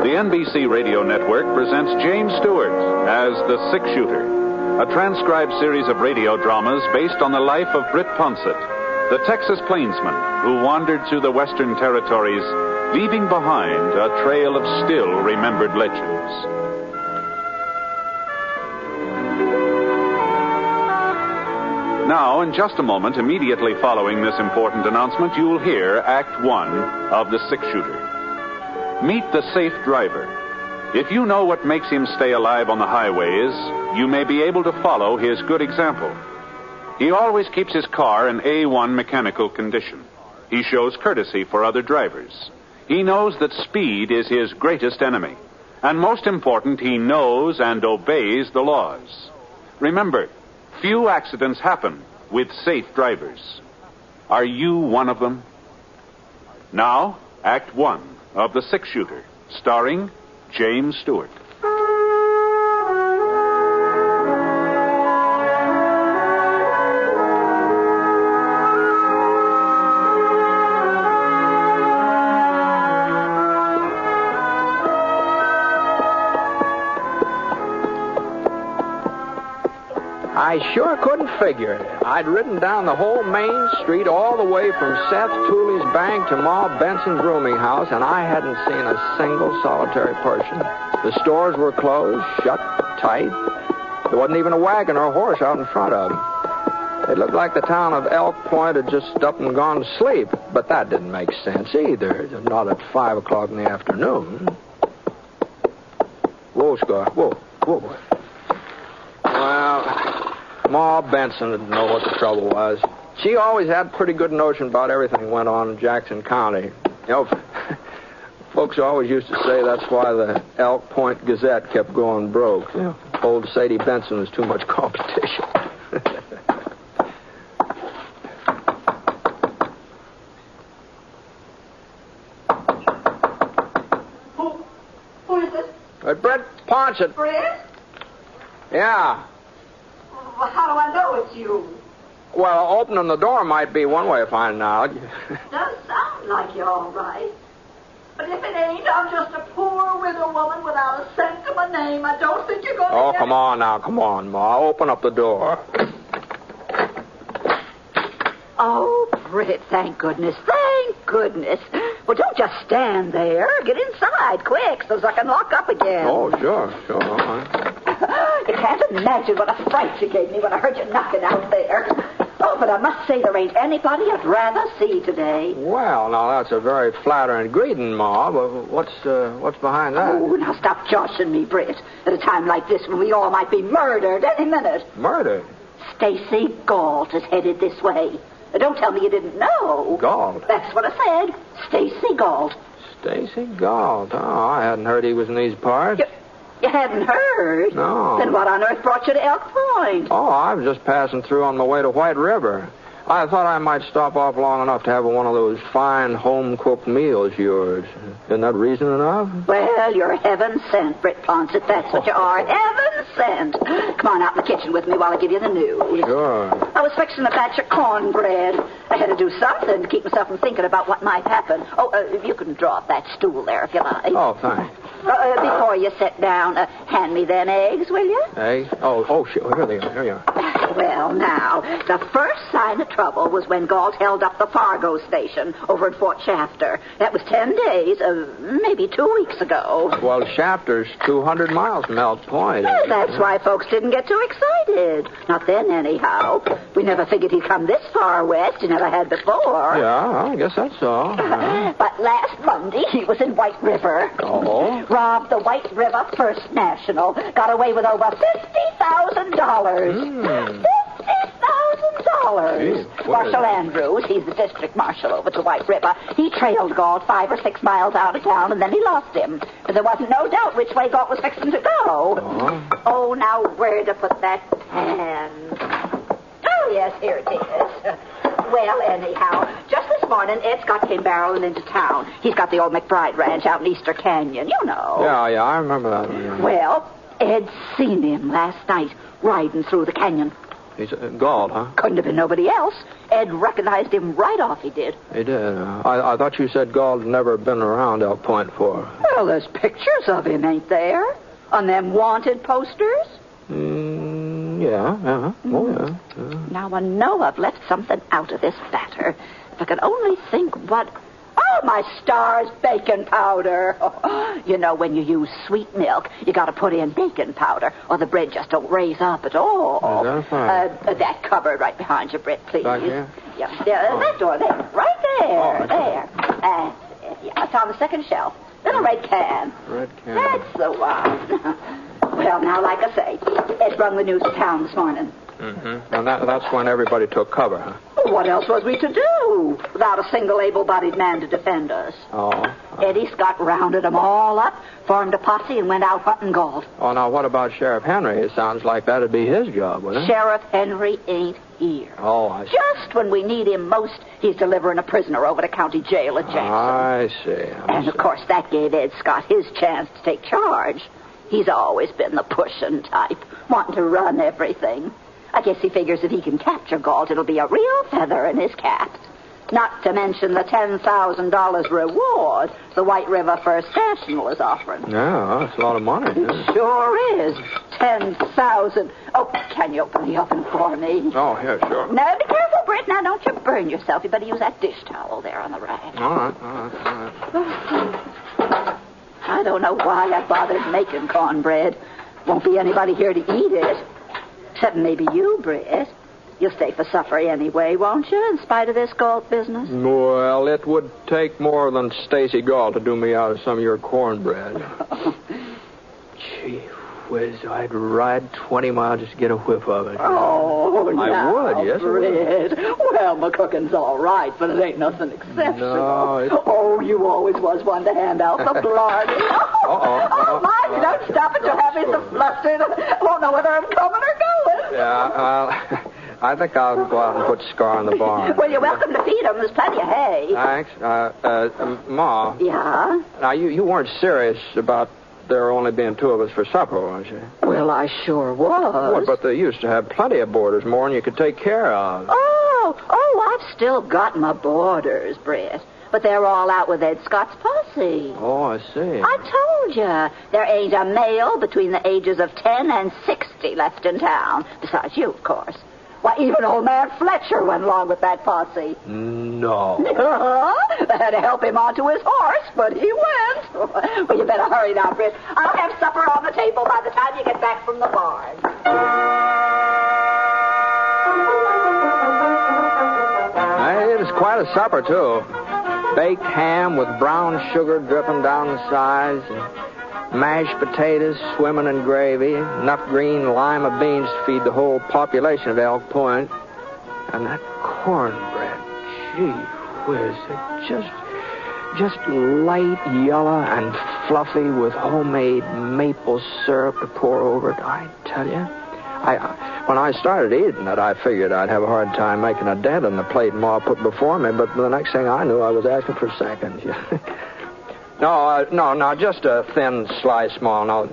The NBC Radio Network presents James Stewart as the Six Shooter, a transcribed series of radio dramas based on the life of Britt Ponsett, the Texas plainsman who wandered through the Western Territories, leaving behind a trail of still-remembered legends. Now, in just a moment, immediately following this important announcement, you'll hear Act One of The Six Shooter. Meet the safe driver. If you know what makes him stay alive on the highways, you may be able to follow his good example. He always keeps his car in A1 mechanical condition. He shows courtesy for other drivers. He knows that speed is his greatest enemy. And most important, he knows and obeys the laws. Remember, few accidents happen with safe drivers. Are you one of them? Now, Act One of The Six Shooter, starring James Stewart. I sure couldn't figure it. I'd ridden down the whole main street all the way from Seth Tooley's bank to Ma Benson's rooming house, and I hadn't seen a single solitary person. The stores were closed, shut tight. There wasn't even a wagon or a horse out in front of them. It looked like the town of Elk Point had just up and gone to sleep, but that didn't make sense either. Not at 5 o'clock in the afternoon. Whoa, Scar. Whoa. Well, Ma Benson didn't know what the trouble was. She always had a pretty good notion about everything that went on in Jackson County. You know, folks always used to say that's why the Elk Point Gazette kept going broke. You know, old Sadie Benson was too much competition. Who is it? Britt Ponsett. Britt? Yeah. Well, how do I know it's you? Well, opening the door might be one way of finding out. Does sound like you're all right. But if it ain't, I'm just a poor widow woman without a cent to my name. I don't think you're going to get Come on now. Come on, Ma. Open up the door. Oh, Britt, thank goodness. Thank goodness. Well, don't just stand there. Get inside, quick, so I can lock up again. Oh, sure. All right. You can't imagine what a fright you gave me when I heard you knocking out there. Oh, but I must say there ain't anybody I'd rather see today. Well, now, that's a very flattering greeting, Ma, but what's behind that? Oh, now stop joshing me, Britt. At a time like this when we all might be murdered any minute. Murdered? Stacy Gault is headed this way. Don't tell me you didn't know. Gault? That's what I said. Stacy Gault. Stacy Gault. Oh, I hadn't heard he was in these parts. You hadn't heard? No. Then what on earth brought you to Elk Point? Oh, I was just passing through on my way to White River. I thought I might stop off long enough to have one of those fine home-cooked meals yours. Isn't that reason enough? Well, you're heaven sent, Britt Ponsett. That's what you are. Heaven sent. Come on out in the kitchen with me while I give you the news. Sure. I was fixing a batch of cornbread. I had to do something to keep myself from thinking about what might happen. Oh, you can draw up that stool there if you like. Oh, thanks. Before you sit down, hand me them eggs, will you? Eggs? Oh, sure. Here they are. Here you are. Well, now, the first sign of trouble was when Gault held up the Fargo station over at Fort Shafter. That was 10 days, maybe 2 weeks ago. Well, Shafter's 200 miles from Elk Point. Well, that's why folks didn't get too excited. Not then, anyhow. We never figured he'd come this far west. He never had before. Yeah, I guess that's so. But last Monday, he was in White River. Oh? Robbed the White River First National. Got away with over $50,000. $50,000. Marshal Andrews, he's the district marshal over to White River. He trailed Gault 5 or 6 miles out of town, and then he lost him. But there wasn't no doubt which way Gault was fixing to go. Oh, now where to put that pan? Oh, yes, here it is. Well, anyhow, just this morning, Ed Scott came barreling into town. He's got the old McBride Ranch out in Easter Canyon, you know. Yeah, I remember that. Yeah. Well, Ed seen him last night riding through the canyon. He's Gault, huh? Couldn't have been nobody else. Ed recognized him right off, he did. He did. I thought you said Gault had never been around Elk Point before. Well, there's pictures of him, ain't there? On them wanted posters? Yeah. Oh, yeah. Now, I know I've left something out of this batter. If I could only think what... Oh, my stars, bacon powder. Oh, you know, when you use sweet milk, you got to put in bacon powder, or the bread just don't raise up at all. That's fine. That cupboard right behind you, Britt, please. Back here? Yeah, that door there. Right there. Oh, there. Yeah, it's on the second shelf. Little red can. Red can. That's the one. Well, now, like I say, Ed brung the news to town this morning. Mm-hmm. And that's when everybody took cover, huh? What else was we to do without a single able-bodied man to defend us? Oh. Eddie Scott rounded them all up, formed a posse, and went out hunting Gault. Oh, now, what about Sheriff Henry? It sounds like that'd be his job, wouldn't it? Sheriff Henry ain't here. Oh, I see. Just when we need him most, he's delivering a prisoner over to county jail at Jackson. I see. And, of course, that gave Ed Scott his chance to take charge. He's always been the pushing type, wanting to run everything. I guess he figures if he can capture Gault, it'll be a real feather in his cap. Not to mention the $10,000 reward the White River First National is offering. Yeah, that's a lot of money. It sure is. $10,000. Oh, can you open the oven for me? Oh, yeah, sure. Now, be careful, Britt. Now, don't you burn yourself. You better use that dish towel there on the rack. All right. I don't know why I bothered making cornbread. Won't be anybody here to eat it. Except maybe you, Britt. You'll stay for supper anyway, won't you, in spite of this Gault business? Well, it would take more than Stacy Gault to do me out of some of your cornbread. Gee whiz, I'd ride 20 miles just to get a whiff of it. Oh, I would, yes, I would. Britt. Well, my cooking's all right, but it ain't nothing exceptional. No, Oh, you always was one to hand out the blarney. Oh, my, you don't stop it. You'll have me so flustered. I won't know whether I'm coming or going. Yeah, I think I'll go out and put Scar in the barn. Well, you're welcome to feed him. There's plenty of hay. Thanks. Ma. Yeah? Now, you weren't serious about there only being 2 of us for supper, was you? Well, I sure was. Well, but they used to have plenty of boarders, more than you could take care of. Oh, I've still got my boarders, Britt. But they're all out with Ed Scott's posse. Oh, I see. I told you. There ain't a male between the ages of 10 and 60 left in town. Besides you, of course. Why, even old man Fletcher went along with that posse. No. They had to help him onto his horse, but he went. Well, you better hurry now, Britt. I'll have supper on the table by the time you get back from the barn. It was quite a supper, too. Baked ham with brown sugar dripping down the sides, and mashed potatoes swimming in gravy, enough green lima beans to feed the whole population of Elk Point. And that cornbread, gee whiz, Just light yellow and fluffy with homemade maple syrup to pour over it, I tell you. When I started eating it, I figured I'd have a hard time making a dent in the plate Ma put before me, but the next thing I knew, I was asking for seconds. No, just a thin slice, Ma. No,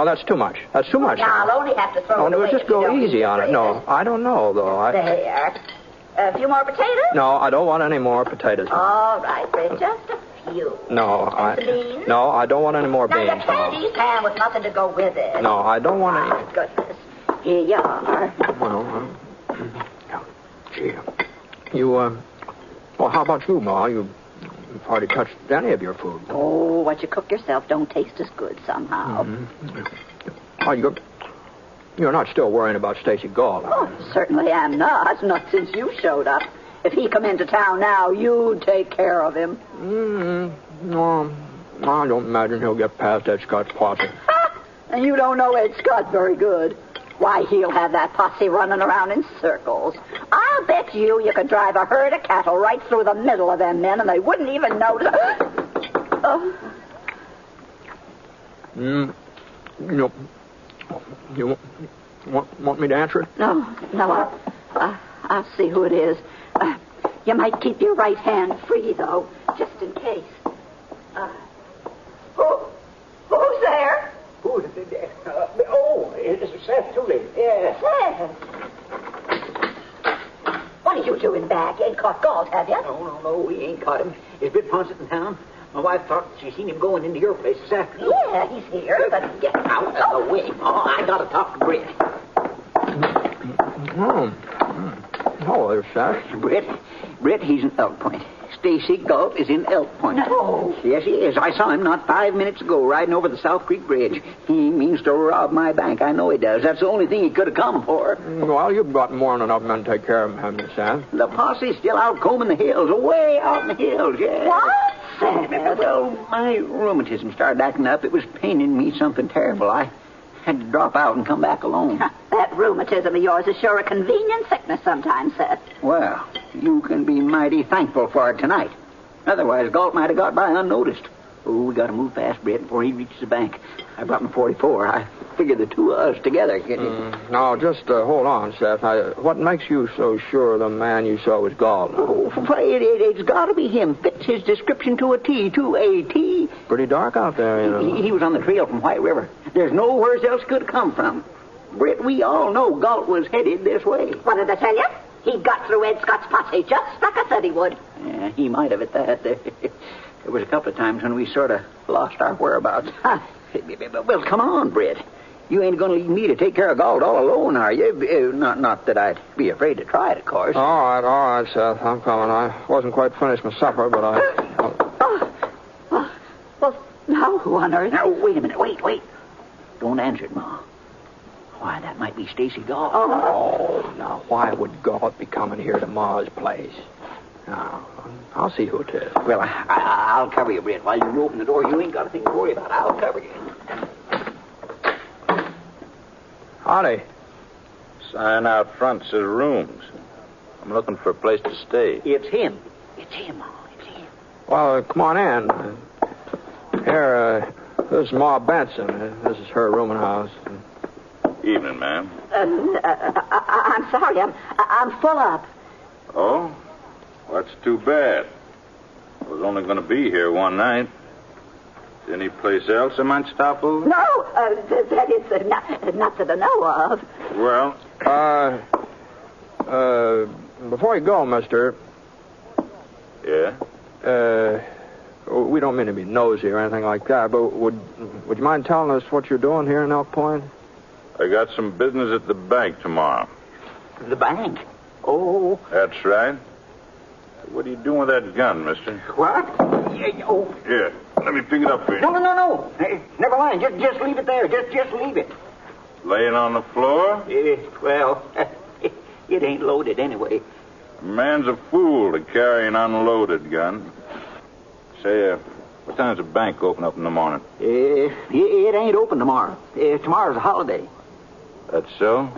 that's too much. That's too much. Now, I'll only have to throw it away. No, just go easy on it. No, I don't know, though. There. A few more potatoes? No, I don't want any more potatoes. All right, Britt, just a few. No, beans? No, I don't want any more now, beans. Now, you can't eat ham with nothing to go with it. No, I don't want any. Oh, goodness. Here you are. Well, gee. Well, how about you, Ma? You've hardly touched any of your food. Oh, what you cook yourself don't taste as good somehow. Mm-hmm. Oh, you're not still worrying about Stacy Gault. Oh, certainly am not. Not since you showed up. If he come into town now, you'd take care of him. No, I don't imagine he'll get past Ed Scott's posse. And you don't know Ed Scott very good. Why, he'll have that posse running around in circles. I'll bet you could drive a herd of cattle right through the middle of them men, and they wouldn't even notice. No. You want me to answer it? No, I'll see who it is. You might keep your right hand free, though, just in case. Who's there? Who's there? It's Seth Tooley. Yes. Seth. What are you doing back? You ain't caught Gault, have you? No, we ain't caught him. Is Britt Ponsett in town? My wife thought she seen him going into your place this afternoon. Yeah, he's here, but get out of the way. Oh, I gotta talk to Britt. Hello there, Seth. Britt, he's in Elk Point. Stacy Gault is in Elk Point. No. Yes, he is. I saw him not 5 minutes ago riding over the South Creek Bridge. He means to rob my bank. I know he does. That's the only thing he could have come for. Well, you've got more than enough men to take care of him, haven't you, Sam? The posse's still out combing the hills, way out in the hills, yeah. What? Sam? Well, my rheumatism started acting up. It was paining me something terrible. I had to drop out and come back alone. That rheumatism of yours is sure a convenient sickness sometimes, Seth. Well, you can be mighty thankful for it tonight. Otherwise, Gault might have got by unnoticed. Oh, we got to move fast, Britt, before he reaches the bank. I brought my 44. I figured the two of us together could... No, just hold on, Seth. What makes you so sure the man you saw was Gault? Oh, it's got to be him. Fits his description to a T, to a T. Pretty dark out there, you know. He was on the trail from White River. There's nowhere else could have come from. Britt, we all know Gault was headed this way. What did I tell you? He got through Ed Scott's posse just like I said he would. Yeah, he might have at that. There was a couple of times when we sort of lost our whereabouts. Well, come on, Britt. You ain't going to leave me to take care of Gault all alone, are you? Not that I'd be afraid to try it, of course. All right, Seth. I'm coming. I wasn't quite finished my supper, but Well, now who on earth? Now, wait a minute. Wait. Don't answer it, Ma. Why, that might be Stacy Gault. Oh, now, why would Gault be coming here to Ma's place? Now, I'll see who it is. Well, I'll cover you, Britt. While you open the door, you ain't got a thing to worry about. I'll cover you. Howdy. Sign out front says rooms. I'm looking for a place to stay. It's him, Ma. Well, come on in. Here, this is Ma Benson. This is her rooming house. Evening, ma'am. I'm sorry. I'm full up. Oh? Well, that's too bad. I was only going to be here one night. Any place else I might stop over? No, that is not that I know of. Well? Before you go, mister. Yeah? We don't mean to be nosy or anything like that, but would you mind telling us what you're doing here in Elk Point? I got some business at the bank tomorrow. The bank? Oh. That's right. What are you doing with that gun, mister? What? Here, let me pick it up for you. No. Hey, never mind. Just leave it there. Just leave it. Laying on the floor? Well, it ain't loaded anyway. A man's a fool to carry an unloaded gun. Say, what time's the bank open up in the morning? It ain't open tomorrow. Tomorrow's a holiday. That's so?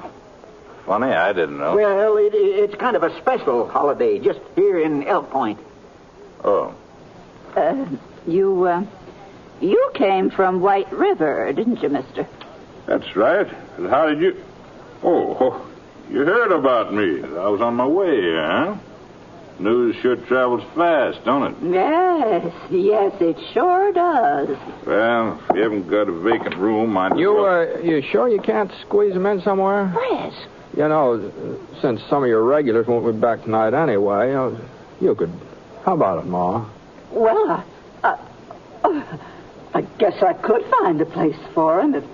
Funny, I didn't know. Well, it's kind of a special holiday just here in Elk Point. Oh. You came from White River, didn't you, mister? That's right. And how did you... Oh, you heard about me. I was on my way here, huh? News sure travels fast, don't it? Yes, it sure does. Well, if you haven't got a vacant room, I'd... You sure you can't squeeze them in somewhere? Yes. You know, since some of your regulars won't be back tonight anyway, you could... How about it, Ma? Well, I guess I could find a place for him if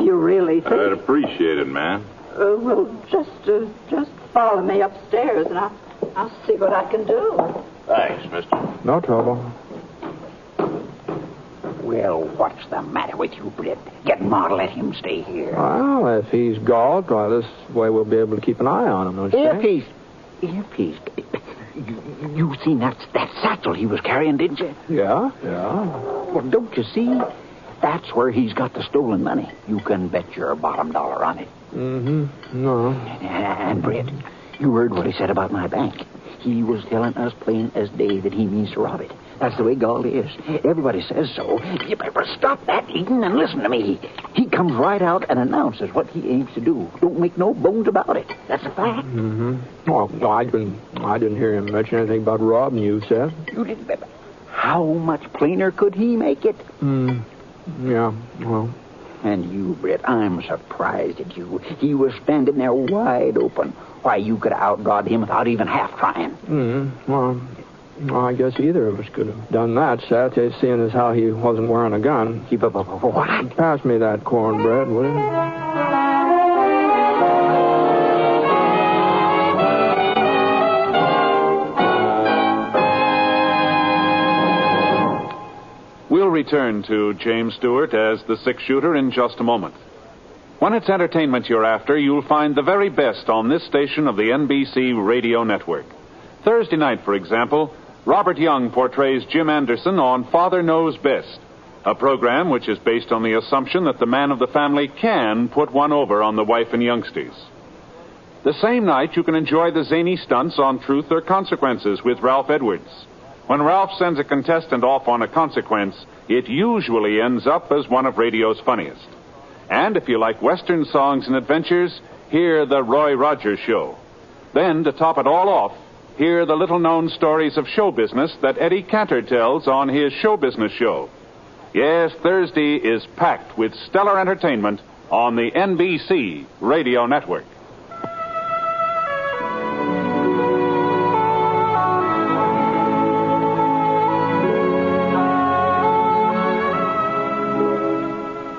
you really think... I'd appreciate it, man. Well, just follow me upstairs and I'll see what I can do. Thanks, mister. No trouble. Well, what's the matter with you, Britt? Get Ma to let him stay here. Well, if he's galled, why, this way we'll be able to keep an eye on him, don't you think? You seen that satchel he was carrying, didn't you? Yeah. Well, don't you see? That's where he's got the stolen money. You can bet your bottom dollar on it. Mm-hmm. No. And, Britt, you heard what he said about my bank. He was telling us plain as day that he means to rob it. That's the way Gault is. Everybody says so. You better stop that eating and listen to me. He comes right out and announces what he aims to do. Don't make no bones about it. That's a fact. Mm-hmm. Well, I didn't hear him mention anything about robbing you, Seth. You didn't. How much plainer could he make it? Yeah, well. And you, Britt, I'm surprised at you. He was standing there wide open. Why, you could have outgawed him without even half trying. Well, I guess either of us could have done that, Seth, seeing as how he wasn't wearing a gun. What? Pass me that cornbread, will you? We'll return to James Stewart as the six-shooter in just a moment. When it's entertainment you're after, you'll find the very best on this station of the NBC radio network. Thursday night, for example, Robert Young portrays Jim Anderson on Father Knows Best, a program which is based on the assumption that the man of the family can put one over on the wife and youngsters. The same night, you can enjoy the zany stunts on Truth or Consequences with Ralph Edwards. When Ralph sends a contestant off on a consequence, it usually ends up as one of radio's funniest. And if you like Western songs and adventures, hear The Roy Rogers Show. Then, to top it all off, hear the little-known stories of show business that Eddie Cantor tells on his Show Business Show. Yes, Thursday is packed with stellar entertainment on the NBC Radio Network.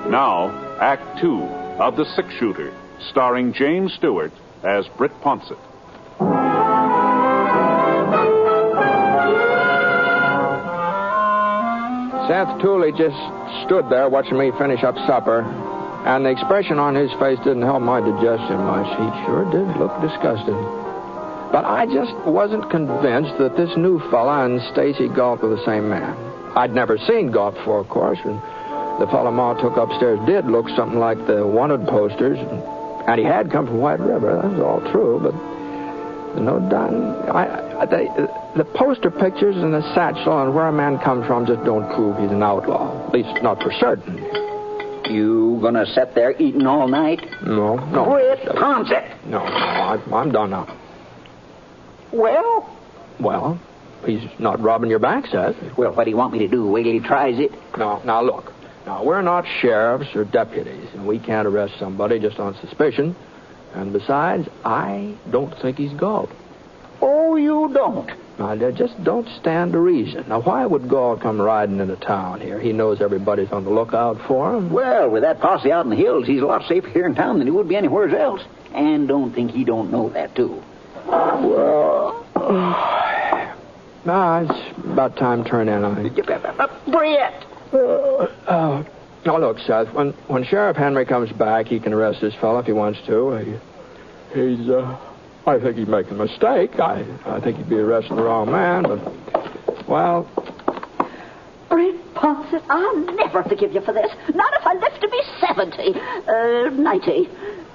Now, Act Two of The Six-Shooter, starring James Stewart as Britt Ponsett. Seth Tooley just stood there watching me finish up supper, and the expression on his face didn't help my digestion much. He sure did look disgusted. But I just wasn't convinced that this new fella and Stacy Gault were the same man. I'd never seen Gault before, of course, and the fella Ma took upstairs did look something like the wanted posters, and he had come from White River. That was all true, but no doubt. The poster pictures and the satchel and where a man comes from just don't prove he's an outlaw. At least not for certain. You gonna sit there eating all night? No. Britt Ponsett! No, I'm done now. Well, he's not robbing your bank, Seth. Well, what do you want me to do? Wait till he tries it? No, now look. Now, we're not sheriffs or deputies, and we can't arrest somebody just on suspicion. And besides, I don't think he's Gault. Oh, you don't? Now, they just don't stand to reason. Now, why would Gault come riding into town here? He knows everybody's on the lookout for him. Well, with that posse out in the hills, he's a lot safer here in town than he would be anywhere else. And don't think he don't know that, too. Well, it's about time to turn in on it. Britt! Now, look, Seth, when Sheriff Henry comes back, he can arrest this fellow if he wants to. I think he's making a mistake. I think he'd be arresting the wrong man, but, well... Britt Ponsett, I'll never forgive you for this. Not if I live to be 70. 90.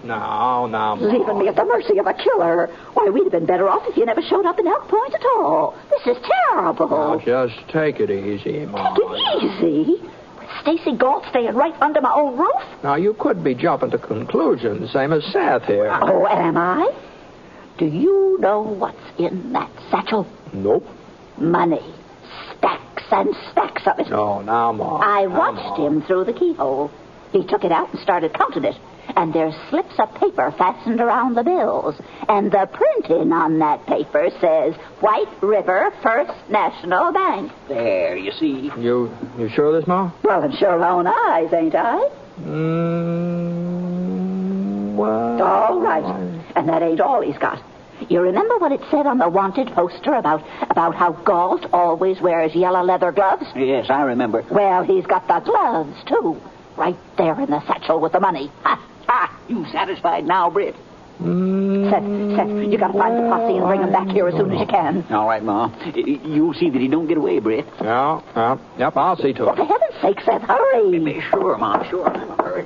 No. Leaving me at the mercy of a killer. Why, we'd have been better off if you never showed up in Elk Point at all. This is terrible. Now, just take it easy, Ma. Take it easy? With Stacy Gault staying right under my own roof? Now, you could be jumping to conclusions, same as Seth here. Oh, am I? Do you know what's in that satchel? Nope. Money. Stacks and stacks of it. No, now, Ma. I watched him through the keyhole. He took it out and started counting it. And there's slips of paper fastened around the bills. And the printing on that paper says White River First National Bank. There, you see. You sure of this, Ma? Well, I'm sure own eyes, ain't I? Well... All right. And that ain't all he's got. You remember what it said on the wanted poster about how Gault always wears yellow leather gloves? Yes, I remember. Well, he's got the gloves, too. Right there in the satchel with the money. Ha! Ha! You satisfied now, Britt? Seth, you gotta find the posse and bring them back here as soon as you can. All right, Ma. You'll see that he don't get away, Britt. Yeah. Yep, I'll see to it. For heaven's sake, Seth, hurry. Sure, Ma, sure. Hurry.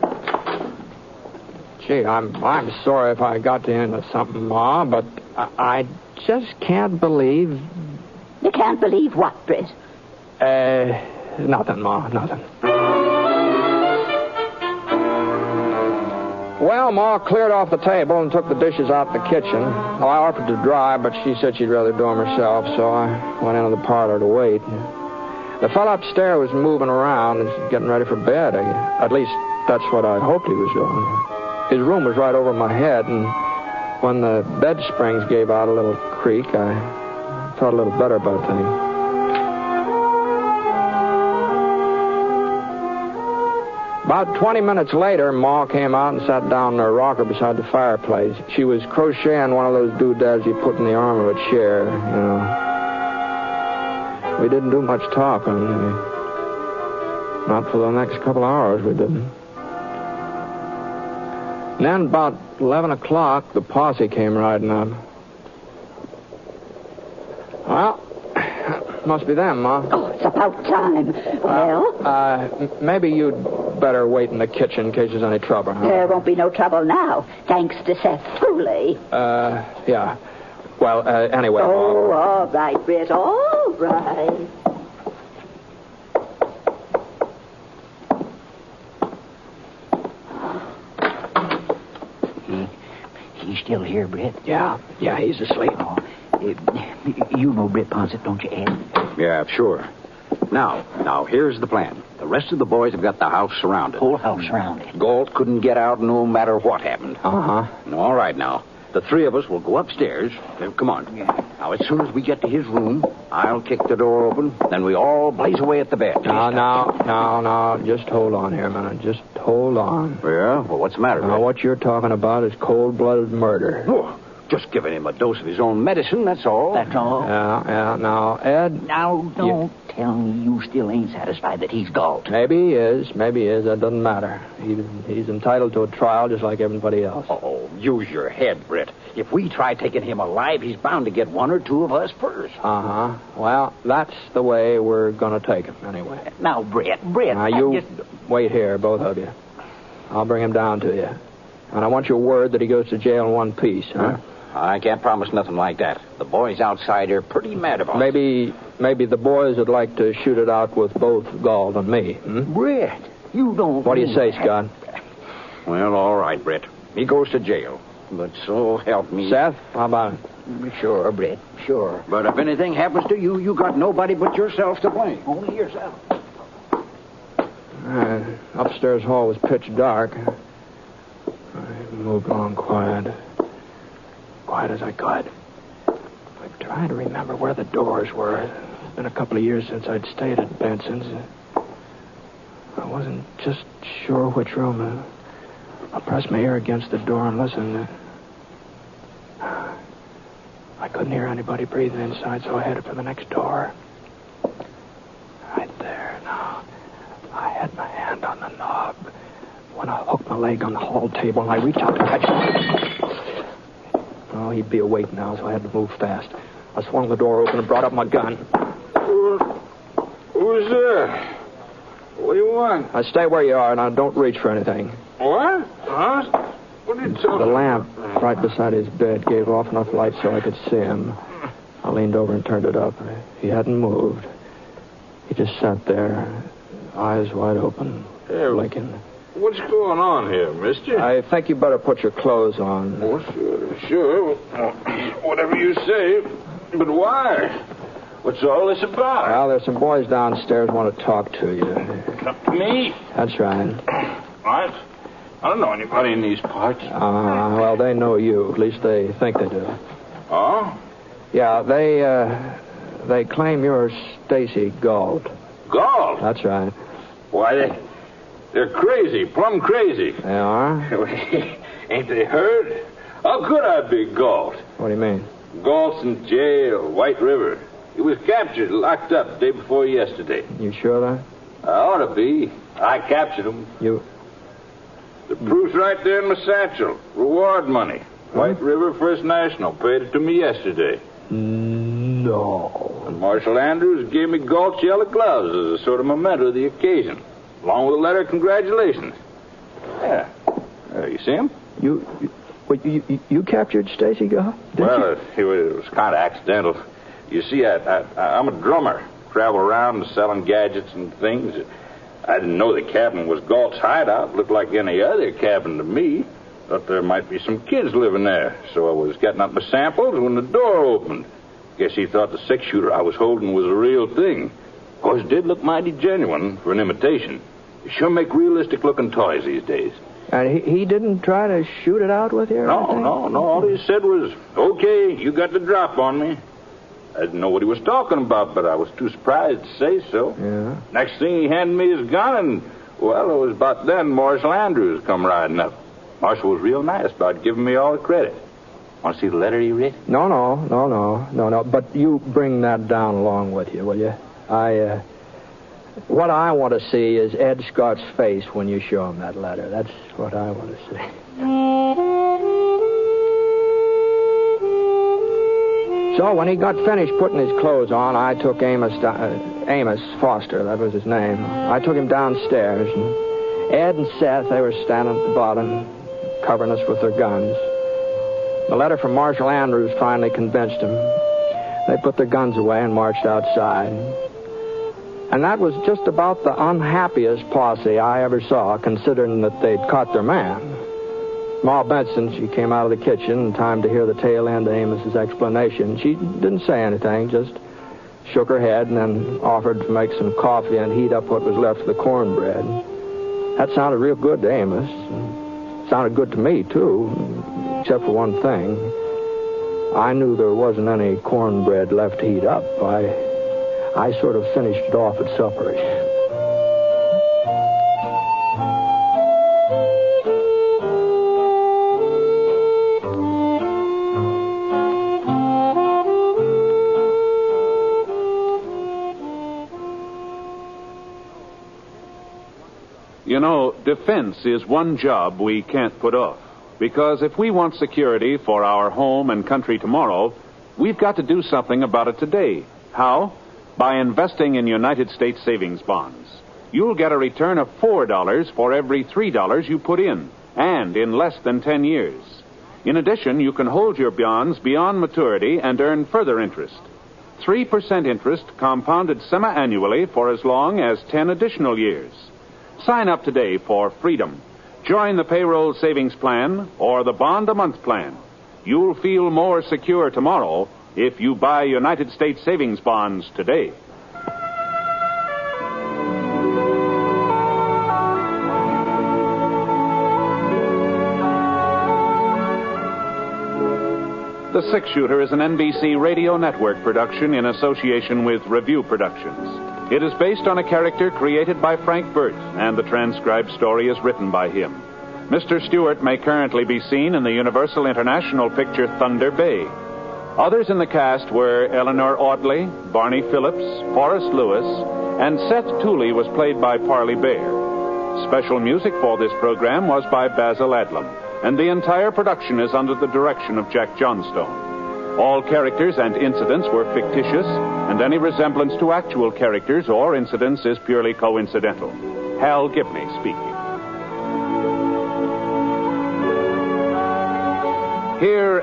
Gee, I'm sorry if I got you into something, Ma, but I just can't believe... You can't believe what, Britt? Nothing, Ma, nothing. Well, Ma cleared off the table and took the dishes out in the kitchen. Well, I offered to dry, but she said she'd rather do them herself, so I went into the parlor to wait. The fellow upstairs was moving around and getting ready for bed. At least, that's what I hoped he was doing. His room was right over my head, and when the bed springs gave out a little creak, I felt a little better about things. About 20 minutes later, Ma came out and sat down in her rocker beside the fireplace. She was crocheting one of those doodads you put in the arm of a chair, you know. We didn't do much talking. Not for the next couple hours, we didn't. And then about 11 o'clock, the posse came riding up. Well, must be them, Ma. Oh, it's about time. Well? Maybe you'd better wait in the kitchen in case there's any trouble, huh? There won't be no trouble now, thanks to Seth Tooley. Yeah. Well, anyway. Oh, all right, Britt, all right. He's still here, Britt? Yeah, he's asleep. Oh, you know Britt Ponsett, don't you, Ed? Yeah, sure. Now, here's the plan. The rest of the boys have got the house surrounded. Whole house surrounded. Gault couldn't get out no matter what happened. Uh-huh. All right, now. The three of us will go upstairs. Come on. Yeah. Now, as soon as we get to his room, I'll kick the door open. Then we all blaze away at the bed. No. Just hold on here a minute. Just hold on. Yeah? Well, what's the matter? Now, what you're talking about is cold-blooded murder. Oh, just giving him a dose of his own medicine, that's all. That's all? Yeah. Now, Ed... Now, don't tell me you still ain't satisfied that he's Gault. Maybe he is. That doesn't matter. He's entitled to a trial just like everybody else. Oh, use your head, Britt. If we try taking him alive, he's bound to get one or two of us first. Uh-huh. Well, that's the way we're going to take him, anyway. Now, Britt. Now, you wait here, both of you. I'll bring him down to you. And I want your word that he goes to jail in one piece, huh? I can't promise nothing like that. The boys outside are pretty mad about it. Maybe the boys would like to shoot it out with both Gault and me. Britt, you don't... What do you say, Scott? Well, all right, Britt. He goes to jail. But so help me... Seth, how about it? Sure, Britt, sure. But if anything happens to you, you got nobody but yourself to blame. Only yourself. Upstairs hall was pitch dark. I moved along quiet as I could. I'm trying to remember where the doors were. It's been a couple of years since I'd stayed at Benson's. I wasn't just sure which room. I pressed my ear against the door and listened. I couldn't hear anybody breathing inside, so I headed for the next door. Right there. Now, I had my hand on the knob when I hooked my leg on the hall table, and I reached out to catch... Oh, he'd be awake now, so I had to move fast. I swung the door open and brought up my gun. Who's there? What do you want? Now, stay where you are, and don't reach for anything. What? Huh? What are you talking The lamp right beside his bed gave off enough light so I could see him. I leaned over and turned it up. He hadn't moved. He just sat there, eyes wide open, blinking. What's going on here, mister? I think you better put your clothes on. Oh, sure. Whatever you say. But why? What's all this about? Well, there's some boys downstairs want to talk to you. Me? That's right. What? I don't know anybody in these parts. Well, they know you. At least they think they do. Oh? Yeah, they claim you're Stacy Gault. Gault? That's right. Why, they're crazy, plumb crazy. They are? Ain't they heard? How could I be Gault? What do you mean? Gault's in jail, White River. He was captured, locked up the day before yesterday. You sure of that? I ought to be. I captured him. You... The proof's right there in my satchel. Reward money. White River First National paid it to me yesterday. No. And Marshal Andrews gave me Gault's yellow gloves as a sort of memento of the occasion, along with a letter of congratulations. Yeah. You see him? You captured Stacy Gault? Well, it was kind of accidental. You see, I'm a drummer. Travel around selling gadgets and things. I didn't know the cabin was Gault's hideout. Looked like any other cabin to me. Thought there might be some kids living there. So I was getting up my samples when the door opened. Guess he thought the six-shooter I was holding was a real thing. Of course, it did look mighty genuine for an imitation. They sure make realistic-looking toys these days. And he didn't try to shoot it out with you? No. All he said was, okay, you got the drop on me. I didn't know what he was talking about, but I was too surprised to say so. Yeah. Next thing, he handed me his gun, and, well, it was about then Marshal Andrews come riding up. Marshal was real nice about giving me all the credit. Want to see the letter he wrote? No. But you bring that down along with you, will you? What I want to see is Ed Scott's face when you show him that letter. That's what I want to see. So when he got finished putting his clothes on, I took Amos Foster, that was his name. I took him downstairs, and Ed and Seth, they were standing at the bottom, covering us with their guns. The letter from Marshal Andrews finally convinced them. They put their guns away and marched outside. And that was just about the unhappiest posse I ever saw, considering that they'd caught their man. Ma Benson, she came out of the kitchen in time to hear the tail end of Amos's explanation. She didn't say anything, just shook her head and then offered to make some coffee and heat up what was left of the cornbread. That sounded real good to Amos. Sounded good to me, too, except for one thing. I knew there wasn't any cornbread left to heat up. I sort of finished it off at supper. You know, defense is one job we can't put off. Because if we want security for our home and country tomorrow, we've got to do something about it today. How? By investing in United States savings bonds. You'll get a return of $4 for every $3 you put in, and in less than 10 years. In addition, you can hold your bonds beyond maturity and earn further interest. 3% interest compounded semi-annually for as long as 10 additional years. Sign up today for freedom. Join the payroll savings plan or the bond-a-month plan. You'll feel more secure tomorrow if you buy United States savings bonds today. The Six Shooter is an NBC Radio Network production in association with Review Productions. It is based on a character created by Frank Burt, and the transcribed story is written by him. Mr. Stewart may currently be seen in the Universal International picture Thunder Bay. Others in the cast were Eleanor Audley, Barney Phillips, Forrest Lewis, and Seth Tooley was played by Parley Bear. Special music for this program was by Basil Adlam, and the entire production is under the direction of Jack Johnstone. All characters and incidents were fictitious, and any resemblance to actual characters or incidents is purely coincidental. Hal Gibney speaking.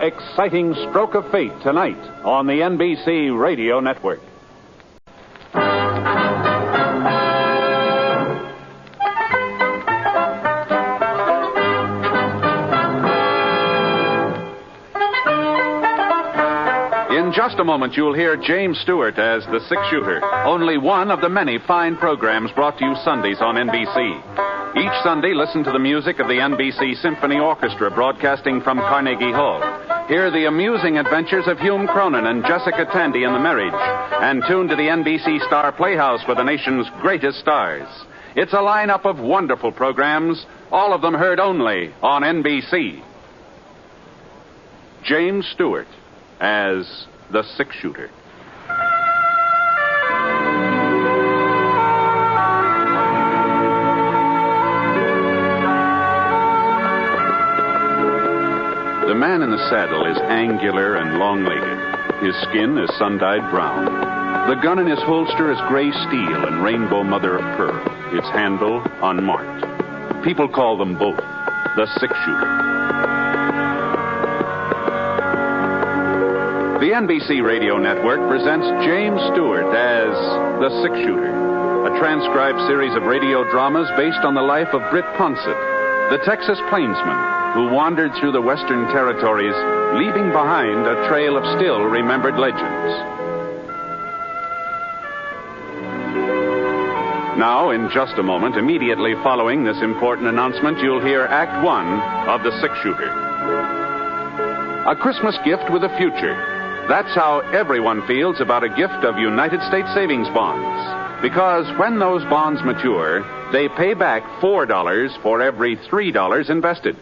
exciting stroke of fate tonight on the NBC Radio Network. In just a moment, you'll hear James Stewart as the six-shooter, only one of the many fine programs brought to you Sundays on NBC. Each Sunday, listen to the music of the NBC Symphony Orchestra broadcasting from Carnegie Hall. Hear the amusing adventures of Hume Cronin and Jessica Tandy in The Marriage, and tune to the NBC Star Playhouse for the nation's greatest stars. It's a lineup of wonderful programs, all of them heard only on NBC. James Stewart as the six-shooter. The man in the saddle is angular and long-legged. His skin is sun-dyed brown. The gun in his holster is gray steel and rainbow mother of pearl. Its handle unmarked. People call them both the six-shooter. The NBC Radio Network presents James Stewart as the six-shooter, a transcribed series of radio dramas based on the life of Britt Ponsett, the Texas plainsman who wandered through the Western Territories, leaving behind a trail of still-remembered legends. Now, in just a moment, immediately following this important announcement, you'll hear Act One of The Six-Shooter. A Christmas gift with a future. That's how everyone feels about a gift of United States savings bonds. Because when those bonds mature, they pay back $4 for every $3 invested.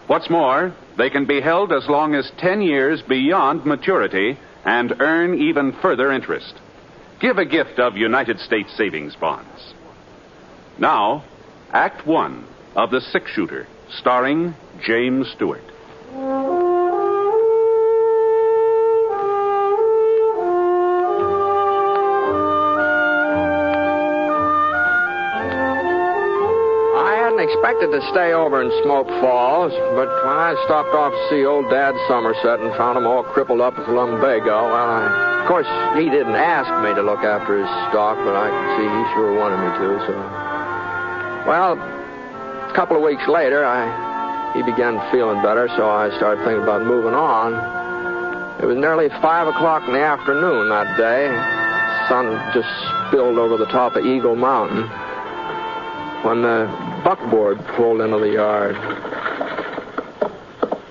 What's more, they can be held as long as 10 years beyond maturity and earn even further interest. Give a gift of United States savings bonds. Now, Act One of The Six-Shooter, starring James Stewart. Expected to stay over in Smoke Falls, but when I stopped off to see old Dad Somerset and found him all crippled up with lumbago, well, of course, he didn't ask me to look after his stock, but I could see he sure wanted me to, so... Well, a couple of weeks later, he began feeling better, so I started thinking about moving on. It was nearly 5 o'clock in the afternoon that day. The sun just spilled over the top of Eagle Mountain when the buckboard pulled into the yard.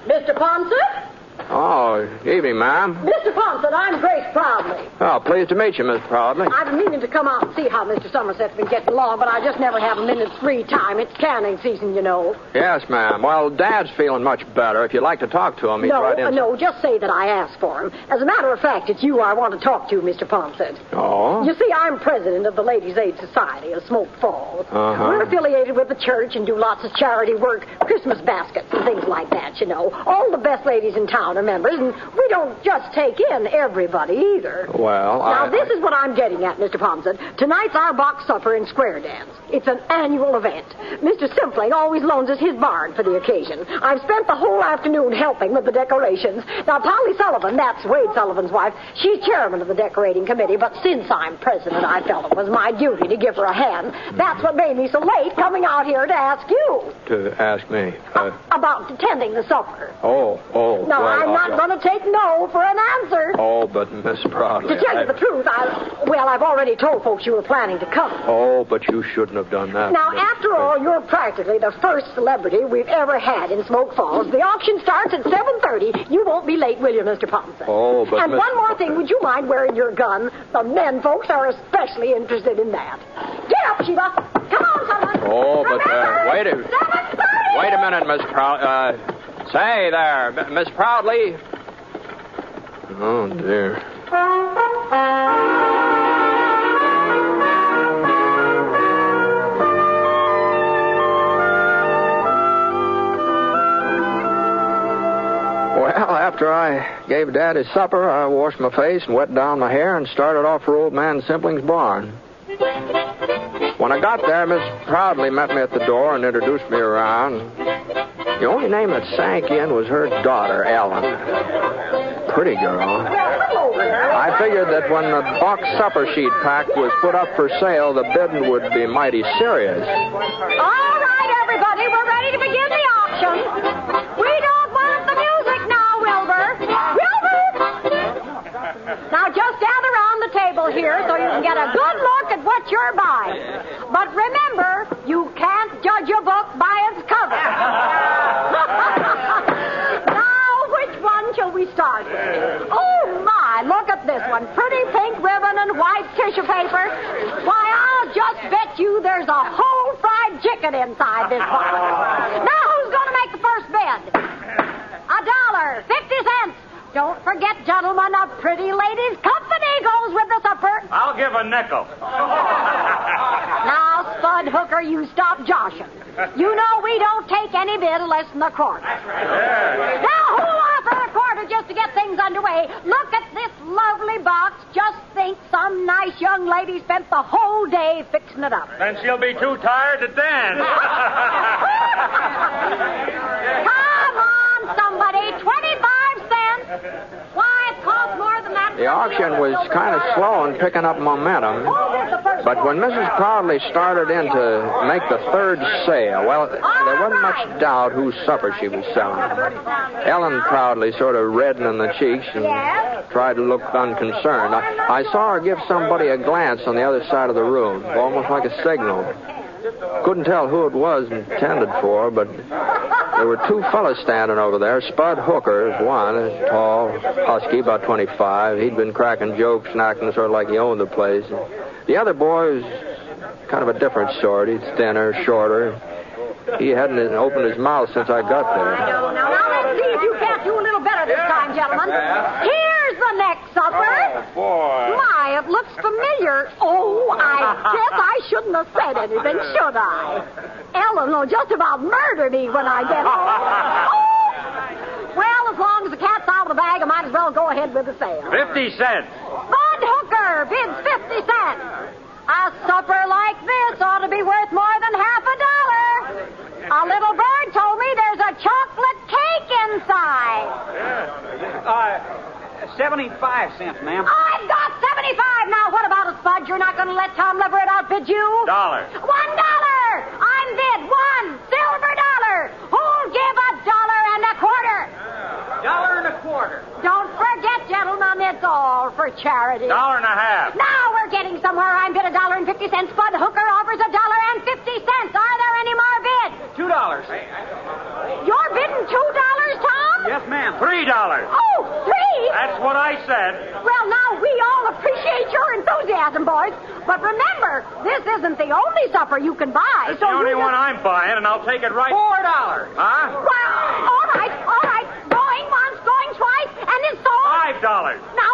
Mr. Ponsett? Oh, evening, ma'am. Mr. Ponsett, I'm Grace Proudly. Oh, pleased to meet you, Miss Proudly. I've been meaning to come out and see how Mr. Somerset's been getting along, but I just never have a minute's free time. It's canning season, you know. Yes, ma'am. Well, Dad's feeling much better. If you'd like to talk to him, he's right in. No, just say that I asked for him. As a matter of fact, it's you I want to talk to, Mr. Ponsett. Oh? You see, I'm president of the Ladies' Aid Society of Smoke Falls. Uh-huh. We're affiliated with the church and do lots of charity work, Christmas baskets and things like that, you know. All the best ladies in town are members, and we don't just take in everybody either. Well, Now, this is what I'm getting at, Mr. Ponsett. Tonight's our box supper and square dance. It's an annual event. Mr. Simpling always loans us his barn for the occasion. I've spent the whole afternoon helping with the decorations. Now, Polly Sullivan, that's Wade Sullivan's wife, she's chairman of the decorating committee, but since I'm president, I felt it was my duty to give her a hand. That's what made me so late coming out here to ask you. To ask me? About attending the supper. Oh. No, well, I'm not going to take no for an answer. Oh, but Miss Proudly... To tell you the truth, I've already told folks you were planning to come. Oh, but you shouldn't have done that. Now, after all, you're practically the first celebrity we've ever had in Smoke Falls. The auction starts at 7:30. You won't be late, will you, Mr. Ponsett? Oh, but... And one more thing, would you mind wearing your gun? The men folks are especially interested in that. Get up, Sheba. Come on, someone. Oh, but, wait a... 7:30. Wait a minute, Miss Proudly. Say there, Miss Proudly. Oh, dear. Well, after I gave Dad his supper, I washed my face and wet down my hair and started off for old man Simpling's barn. When I got there, Miss Proudly met me at the door and introduced me around. The only name that sank in was her daughter, Ellen. Pretty girl. I figured that when the box supper sheet pack was put up for sale, the bidding would be mighty serious. All right, everybody, we're ready to begin the auction. We don't want the music now, Wilbur. Wilbur! Now, just gather around the table here so you can get a good look at what you're buying. But remember, you can't judge a book by its cover. Now, which one shall we start with? Oh, my, look at this one. Pretty pink ribbon and white tissue paper. Why, I'll just bet you there's a whole fried chicken inside this box. Now, who's going to make the first bid? $1.50. Don't forget, gentlemen, a pretty lady's company goes with the supper. I'll give a nickel. Now, Spud Hooker, you stop joshing. You know we don't take any bid less than a quarter. Now, who'll offer a quarter just to get things underway? Look at this lovely box. Just think some nice young lady spent the whole day fixing it up. Then she'll be too tired to dance. Come on, somebody. 25 cents. Why, it costs more than that. The auction was kind of slow in picking up momentum. But when Mrs. Proudly started in to make the third sale, well, there wasn't much doubt whose supper she was selling. Ellen Proudly sort of reddened in the cheeks and tried to look unconcerned. I saw her give somebody a glance on the other side of the room, almost like a signal. Couldn't tell who it was intended for, but there were two fellas standing over there. Spud Hooker is one, a tall, husky, about 25. He'd been cracking jokes and acting sort of like he owned the place. The other boy was kind of a different sort. He's thinner, shorter. He hadn't opened his mouth since I got there. Now, let's see if you can't do a little better this time, gentlemen. Here's the next supper. Oh, boy. My, it looks familiar. Oh, I guess I shouldn't have said anything, should I? Ellen will just about murder me when I get home. Oh! Well, as long as the cat's out of the bag, I might as well go ahead with the sale. 50 cents. Bud Hooker bids 50 cents. A supper like this ought to be worth more than $50. A little bird told me there's a chocolate cake inside. 75 cents, ma'am. I've got 75. Now, what about a Spud? You're not going to let Tom Leverett outbid you? $1. $1. I'm bid $1 silver dollar. Who'll give $1.25? Don't forget, gentlemen, it's all for charity. $1.50. Now we're getting somewhere. I'm bid $1.50. Spud Hooker offers $1.50. Are there any more bids? $2. You're bidding $2, Tom? Yes, ma'am. $3. Oh, $3? That's what I said. Well, now we all appreciate your enthusiasm, boys. But remember, this isn't the only supper you can buy. It's the only one I'm buying, and I'll take it right. $4. Huh? Well, all right. Going once, going twice, and it's sold. $5. Now,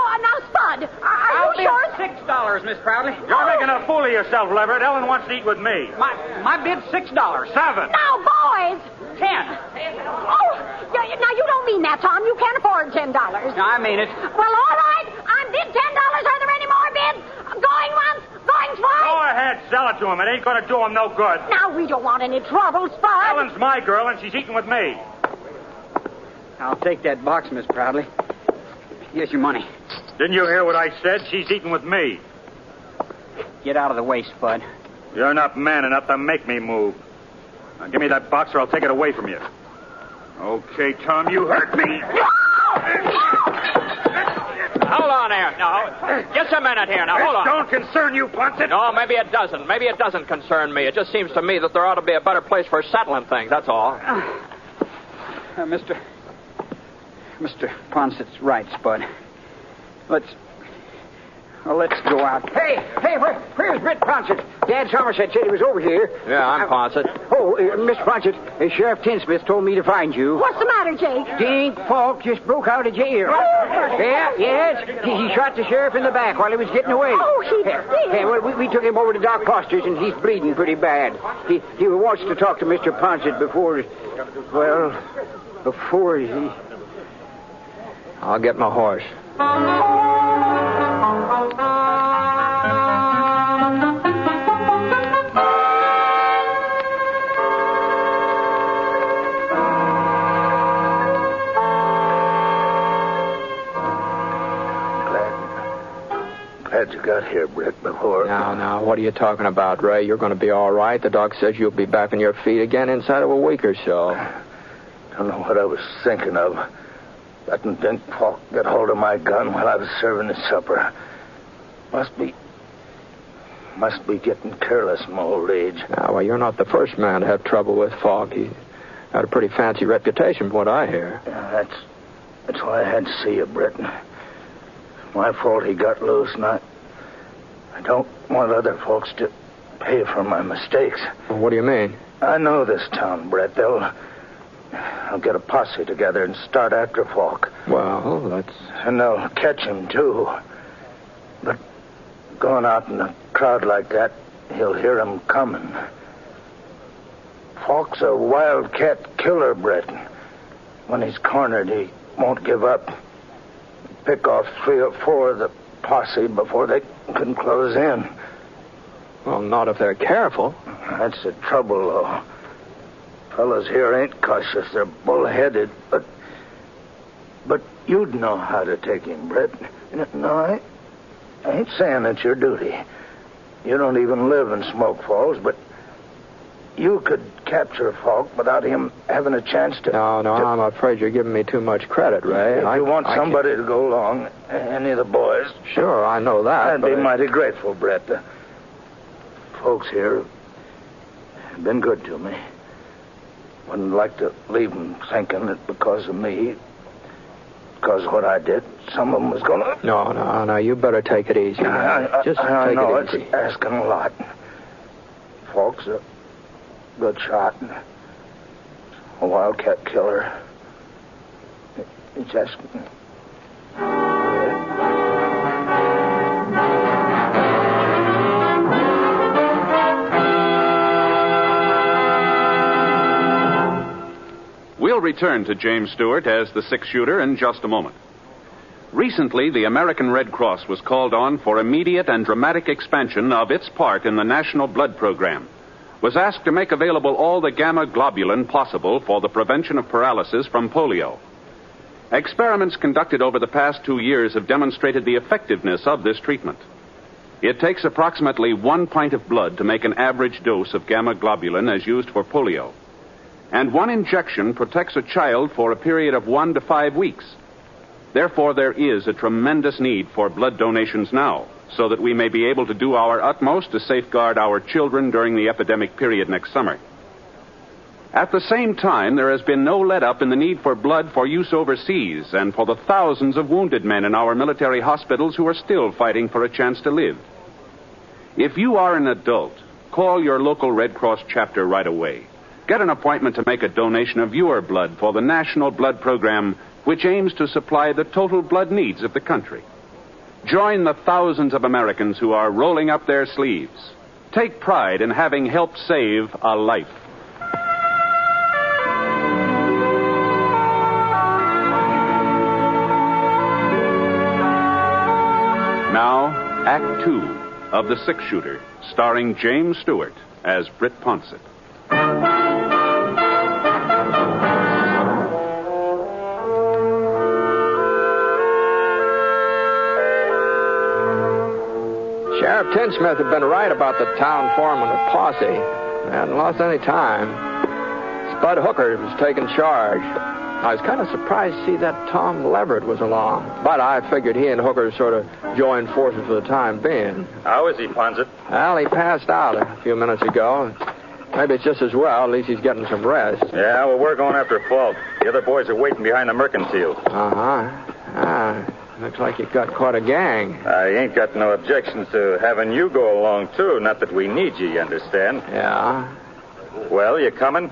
Spud, are you sure? $6, Miss Proudly. You're making a fool of yourself, Leverett. Ellen wants to eat with me. My bid's $6. 7. Now, boys. 10. Oh, now you don't mean that, Tom. You can't afford $10. No, I mean it. Well, all right. I'm bid $10. Are there any more bids? Going once, going twice. Go ahead, sell it to him. It ain't going to do him no good. Now, we don't want any trouble, Spud. Ellen's my girl, and she's eating with me. I'll take that box, Miss Proudly. Here's your money. Didn't you hear what I said? She's eating with me. Get out of the way, Spud. You're not man enough to make me move. Now, give me that box or I'll take it away from you. Okay, Tom, you hurt me. Hold on there. No, just a minute here. Now, hold on. Don't concern you, Ponsett. No, maybe it doesn't. Maybe it doesn't concern me. It just seems to me that there ought to be a better place for settling things, that's all. Mr. Ponsett's right, Spud. Let's go out. Hey, where's Britt Ponsett? Dad Somerset said he was over here. Yeah, I'm Ponsett. Oh, Mr. Ponsett, Sheriff Tinsmith told me to find you. What's the matter, Jake? Dink Falk just broke out of jail. Yes. He shot the sheriff in the back while he was getting away. Oh, he did? Yeah, well, we took him over to Doc Foster's, and he's bleeding pretty bad. He wants to talk to Mr. Ponsett before he... I'll get my horse. got here, Britt, before... Now, what are you talking about, Ray? You're going to be all right. The doc says you'll be back on your feet again inside of a week or so. Don't know what I was thinking of. Letting Dink Falk get hold of my gun while I was serving his supper. Must be getting careless in my old age. Now, well, you're not the first man to have trouble with Falk. He had a pretty fancy reputation from what I hear. Yeah, that's why I had to see you, Britt. My fault he got loose, and I don't want other folks to pay for my mistakes. Well, what do you mean? I know this town, Britt. I'll get a posse together and start after Falk. Well, that's... And they'll catch him, too. But going out in a crowd like that, he'll hear him coming. Falk's a wildcat killer, Britt. When he's cornered, he won't give up. Pick off 3 or 4 of the posse before they can close in. Well, not if they're careful. That's the trouble, though. Fellas here ain't cautious. They're bullheaded, but you'd know how to take him, Britt. No, I ain't saying it's your duty. You don't even live in Smoke Falls, but you could capture Falk without him having a chance to... No, I'm afraid you're giving me too much credit, Ray. If you want somebody to go along, any of the boys... Sure, I know that, I'd be mighty grateful, Britt. The folks here have been good to me. Wouldn't like to leave them thinking that because of me, because of what I did, some of them was going to... No, you better take it easy. I know it's asking a lot. Falk's a good shot. A wildcat killer. It's asking... We'll return to James Stewart as the six-shooter in just a moment. Recently, the American Red Cross was called on for immediate and dramatic expansion of its part in the National Blood Program. Was asked to make available all the gamma globulin possible for the prevention of paralysis from polio. Experiments conducted over the past 2 years have demonstrated the effectiveness of this treatment. It takes approximately 1 pint of blood to make an average dose of gamma globulin as used for polio. And 1 injection protects a child for a period of 1 to 5 weeks. Therefore, there is a tremendous need for blood donations now, so that we may be able to do our utmost to safeguard our children during the epidemic period next summer. At the same time, there has been no let-up in the need for blood for use overseas and for the thousands of wounded men in our military hospitals who are still fighting for a chance to live. If you are an adult, call your local Red Cross chapter right away. Get an appointment to make a donation of your blood for the National Blood Program, which aims to supply the total blood needs of the country. Join the thousands of Americans who are rolling up their sleeves. Take pride in having helped save a life. Now, Act 2 of The Six-Shooter, starring James Stewart as Britt Ponsett. Sheriff Tinsmith had been right about the town foreman of Posse. They hadn't lost any time. Spud Hooker was taking charge. I was kind of surprised to see that Tom Leverett was along. But I figured he and Hooker sort of joined forces for the time being. How is he, Ponsett? Well, he passed out a few minutes ago. Maybe it's just as well. At least he's getting some rest. Yeah, well, we're going after Falk. The other boys are waiting behind the mercantile. Looks like you've got quite a gang. I ain't got no objections to having you go along, too. Not that we need you understand? Yeah. Well, you coming?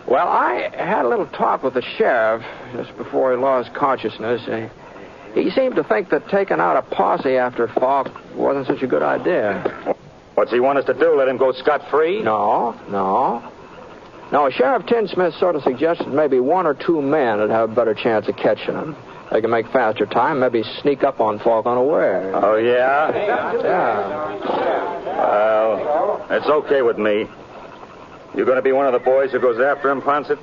Well, I had a little talk with the sheriff just before he lost consciousness. He seemed to think that taking out a posse after Falk wasn't such a good idea. What's he want us to do, let him go scot-free? No. Sheriff Tinsmith sort of suggested maybe 1 or 2 men would have a better chance of catching him. They can make faster time, maybe sneak up on Falk unaware. Oh, yeah? Yeah. Well, it's okay with me. You going to be one of the boys who goes after him, Ponsett?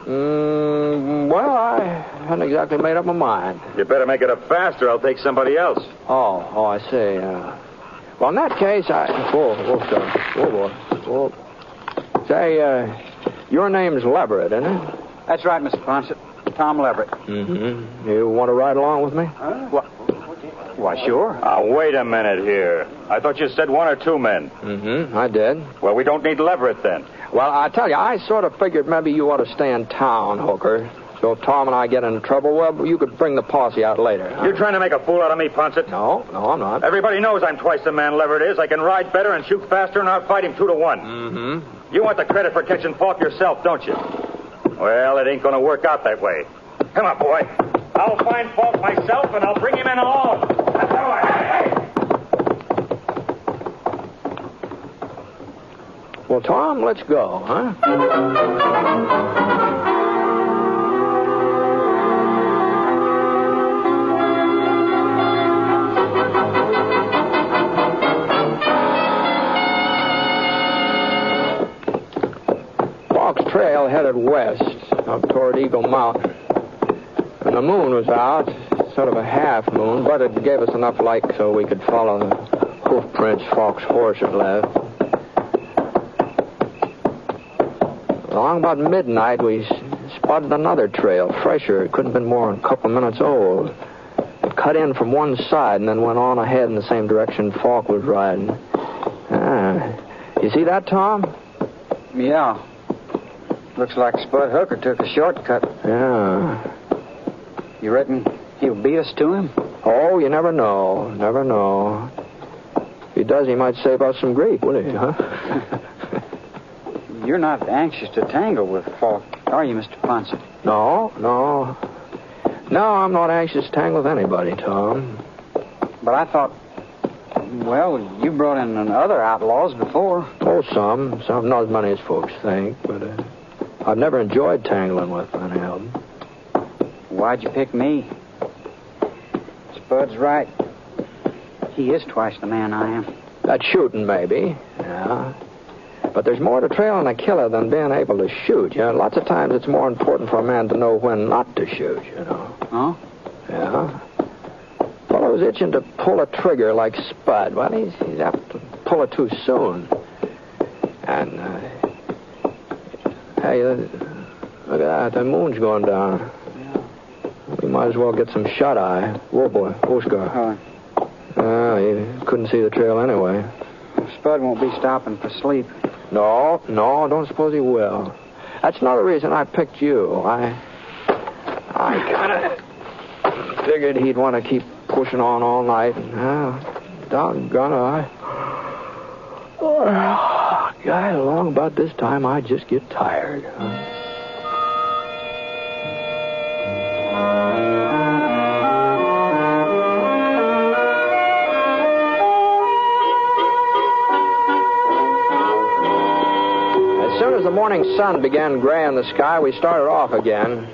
Well, I hadn't exactly made up my mind. You better make it up faster. I'll take somebody else. Oh, I see. Well, in that case, Whoa, boy. Whoa. Say, your name's Leverett, isn't it? That's right, Mr. Ponsett. Tom Leverett. Mm-hmm. You want to ride along with me? What? Why, sure. Wait a minute here. I thought you said 1 or 2 men. Mm-hmm, I did. Well, we don't need Leverett then. Well, I tell you, I sort of figured maybe you ought to stay in town, Hooker. So if Tom and I get into trouble, well, you could bring the posse out later. You're trying to make a fool out of me, Ponsett? No, I'm not. Everybody knows I'm twice the man Leverett is. I can ride better and shoot faster and outfight him 2 to 1. Mm-hmm. You want the credit for catching Falk yourself, don't you? Well, it ain't going to work out that way. Come on, boy. I'll find Falk myself, and I'll bring him in alone. That's how Well, Tom, let's go, huh? Falk's trail headed west, up toward Eagle Mountain. And the moon was out, sort of a half moon, but it gave us enough light so we could follow the hoof prints Falk's horse had left. Along about midnight, we spotted another trail, fresher. It couldn't have been more than a couple of minutes old. It cut in from one side and then went on ahead in the same direction Falk was riding. You see that, Tom? Yeah. Looks like Spud Hooker took a shortcut. Yeah. You reckon he'll beat us to him? Oh, you never know. Never know. If he does, he might save us some grief, wouldn't he, huh? You're not anxious to tangle with Falk, are you, Mr. Ponsett? No, I'm not anxious to tangle with anybody, Tom. But I thought, well, you brought in other outlaws before. Oh, some. Not as many as folks think, but I've never enjoyed tangling with any of them. Why'd you pick me? Spud's right. He is twice the man I am. That's shooting, maybe. Yeah. But there's more to trailing a killer than being able to shoot. You know, lots of times it's more important for a man to know when not to shoot, you know. Oh? Yeah. Fellow's itching to pull a trigger like Spud. Well, he's apt to pull it too soon. And, hey, look at that. The moon's going down. We might as well get some shut-eye. Whoa, boy. Whoa, Scar. You couldn't see the trail anyway. Spud won't be stopping for sleep. No, don't suppose he will. That's another reason I picked you. I kind of figured he'd want to keep pushing on all night. Doggone it, guy, along about this time, I just get tired. As the morning sun began graying the sky, we started off again.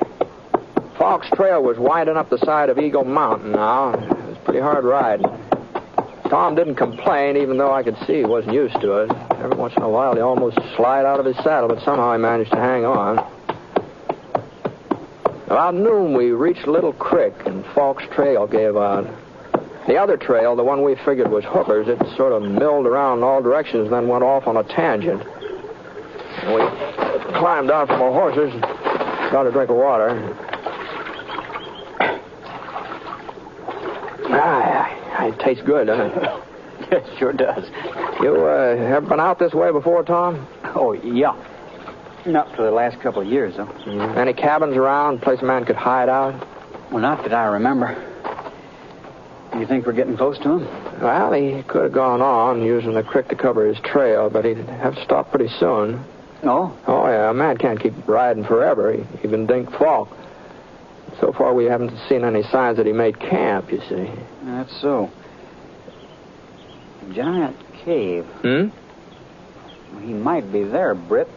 Falk's trail was winding up the side of Eagle Mountain now. It was pretty hard riding. Tom didn't complain, even though I could see he wasn't used to it. Every once in a while, he almost slid out of his saddle, but somehow he managed to hang on. About noon, we reached a little creek, and Falk's trail gave out. The other trail, the one we figured was Hooker's, it sort of milled around in all directions, then went off on a tangent. We climbed out from our horses and got a drink of water. It tastes good, doesn't it? It sure does. You ever been out this way before, Tom? Oh, yeah. Not for the last couple of years, though. Any cabins around, place a man could hide out? Well, not that I remember. You think we're getting close to him? Well, he could have gone on using the creek to cover his trail, but he'd have to stop pretty soon. Oh? Oh, yeah. A man can't keep riding forever. Even Dink Falk. So far, we haven't seen any signs that he made camp, you see. That's so. Giant cave. Hmm? Well, he might be there, Britt.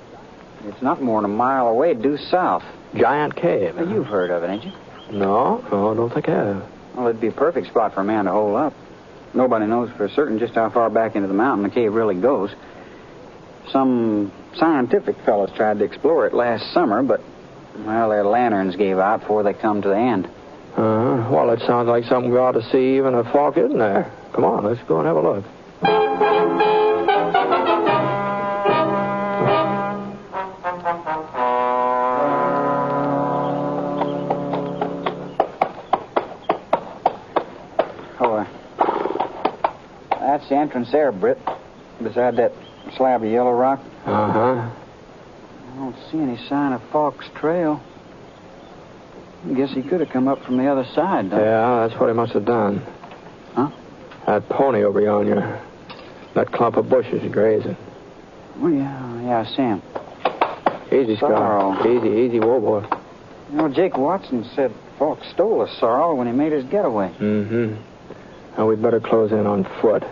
It's not more than a mile away, due south. Giant cave? Well, you've heard of it, ain't you? No, I don't think I have. Well, it'd be a perfect spot for a man to hole up. Nobody knows for certain just how far back into the mountain the cave really goes. Some scientific fellows tried to explore it last summer, but, well, their lanterns gave out before they come to the end. Well, it sounds like something we ought to see even if Falk isn't there. Come on, let's go and have a look. That's the entrance there, Britt. Beside that slab of yellow rock. Uh-huh. I don't see any sign of Falk's trail. I guess he could have come up from the other side, though. Yeah, that's what he must have done. Huh? That pony over yonder. That clump of bushes grazing. Oh, yeah, I see him. Easy, Sorrow. Scar. Easy, whoa, boy. You know, Jake Watson said Falk stole a sorrel when he made his getaway. Mm-hmm. Now, we'd better close in on foot.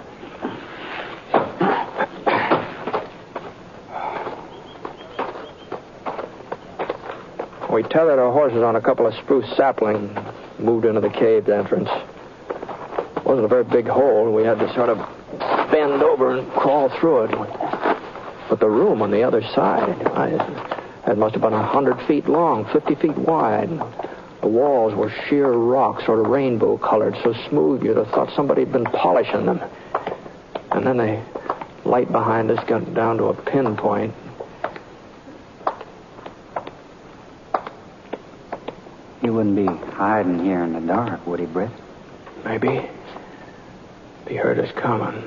We tethered our horses on a couple of spruce saplings, moved into the cave entrance. It wasn't a very big hole. We had to sort of bend over and crawl through it. But the room on the other side, it must have been 100 feet long, 50 feet wide. The walls were sheer rock, sort of rainbow colored, so smooth you'd have thought somebody had been polishing them. And then the light behind us got down to a pinpoint. He wouldn't be hiding here in the dark, would he, Britt? Maybe. He heard us coming.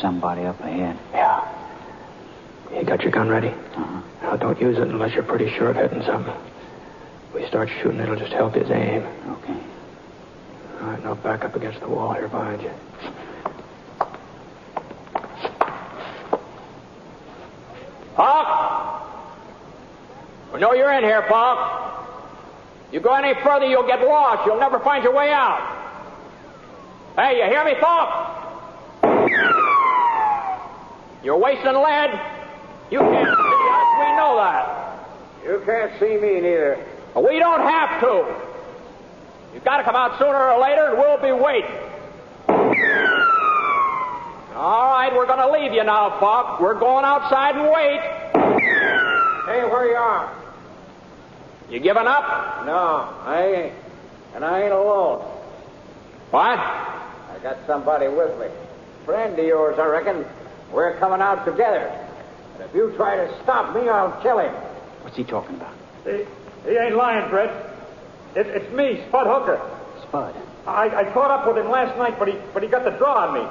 Somebody up ahead. Yeah. You got your gun ready? Uh-huh. Now, don't use it unless you're pretty sure of hitting something. If we start shooting, it'll just help his aim. Okay. All right, now back up against the wall here behind you. Falk! We know you're in here, Falk. You go any further, you'll get lost. You'll never find your way out. Hey, you hear me, Falk? You're wasting lead. You can't see us. We know that. You can't see me neither. But we don't have to. You've got to come out sooner or later, and we'll be waiting. All right, we're going to leave you now, Falk. We're going outside and wait. Hey, where you are? You giving up? No, I ain't. And I ain't alone. What? I got somebody with me. Friend of yours, I reckon. We're coming out together. And if you try to stop me, I'll kill him. What's he talking about? He ain't lying, Britt. It's me, Spud Hooker. Spud? I caught up with him last night, but he got the draw on me.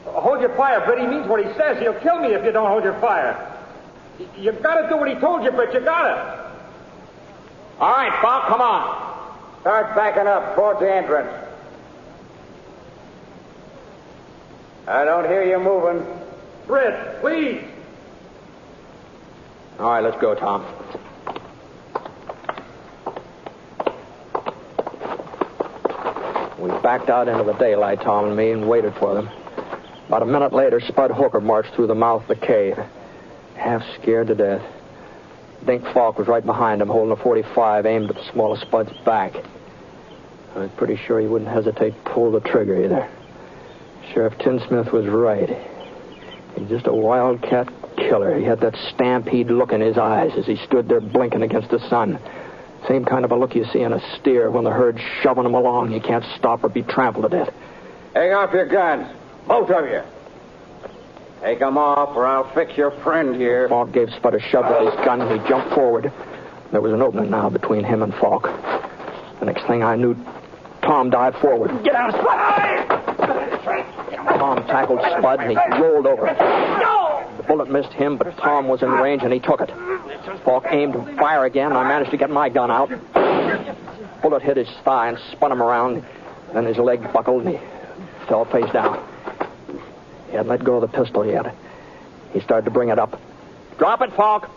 Hold your fire, Britt. He means what he says. He'll kill me if you don't hold your fire. You've got to do what he told you, Britt. You got to. All right, Falk, come on. Start backing up towards the entrance. I don't hear you moving. Britt, please. All right, let's go, Tom. We backed out into the daylight, Tom and me, and waited for them. About a minute later, Spud Hooker marched through the mouth of the cave, half scared to death. Dink Falk was right behind him, holding a .45 aimed at the small of Spud's back. I was pretty sure he wouldn't hesitate to pull the trigger either. Sheriff Tinsmith was right. He's just a wildcat killer. He had that stampede look in his eyes as he stood there blinking against the sun. Same kind of a look you see in a steer when the herd's shoving him along. You can't stop or be trampled to death. Hang off your guns, both of you. Take them off, or I'll fix your friend here. Falk gave Spud a shove with his gun, and he jumped forward. There was an opening now between him and Falk. The next thing I knew, Tom dived forward. Get out, Spud! Tom tackled Spud, and he rolled over. The bullet missed him, but Tom was in range, and he took it. Falk aimed to fire again, and I managed to get my gun out. Bullet hit his thigh and spun him around. Then his leg buckled, and he fell face down. He hadn't let go of the pistol yet. He started to bring it up. Drop it, Falk!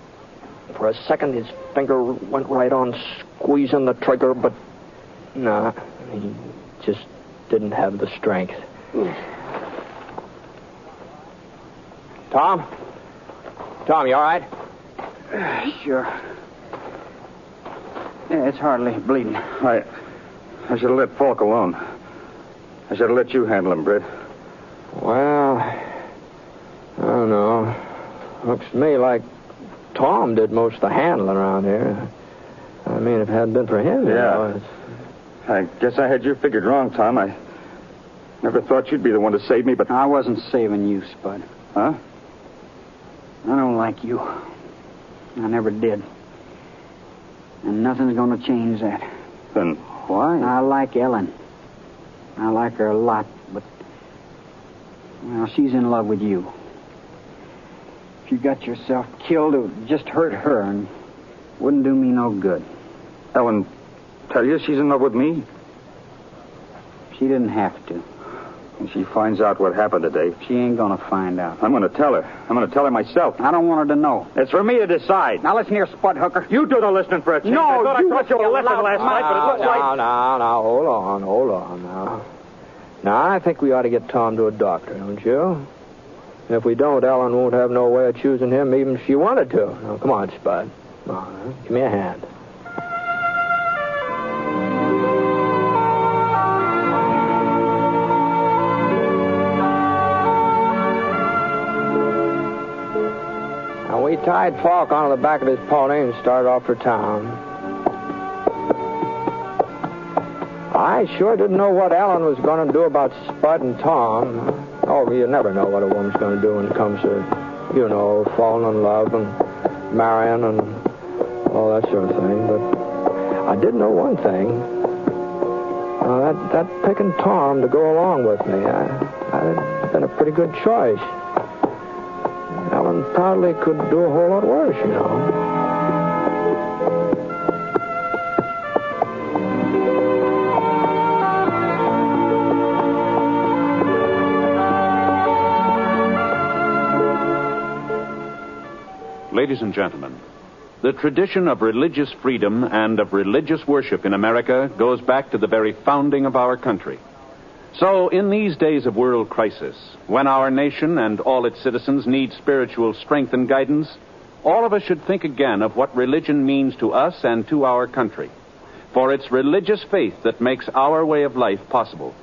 For a second, his finger went right on squeezing the trigger, but no, he just didn't have the strength. Tom? Tom, you all right? Sure. Yeah, it's hardly bleeding. I should have let Falk alone. I should have let you handle him, Britt. Well, I don't know. Looks to me like Tom did most of the handling around here. I mean, if it hadn't been for him, you know, I guess I had you figured wrong, Tom. I never thought you'd be the one to save me, but... I wasn't saving you, Spud. Huh? I don't like you. I never did. And nothing's going to change that. Then why? I like Ellen. I like her a lot, but... Well, she's in love with you. If you got yourself killed, it would just hurt her and wouldn't do me no good. Ellen, tell you she's in love with me? She didn't have to. And she finds out what happened today. She ain't gonna find out. I'm gonna tell her. I'm gonna tell her myself. I don't want her to know. It's for me to decide. Now listen here, Spud Hooker. You do the listening for a change. No, I thought you I taught you a lesson last night, but it looks like... Now, hold on now. Now, I think we ought to get Tom to a doctor, don't you? If we don't, Ellen won't have no way of choosing him even if she wanted to. Now, come on, Spud. Come on, give me a hand. Now, we tied Falk onto the back of his pony and started off for town. I sure didn't know what Ellen was going to do about Spud and Tom. Oh, you never know what a woman's going to do when it comes to, you know, falling in love and marrying and all that sort of thing. But I did know one thing. That picking Tom to go along with me, I'd been a pretty good choice. Ellen probably could do a whole lot worse, you know. Ladies and gentlemen, the tradition of religious freedom and of religious worship in America goes back to the very founding of our country. So, in these days of world crisis, when our nation and all its citizens need spiritual strength and guidance, all of us should think again of what religion means to us and to our country. For it's religious faith that makes our way of life possible.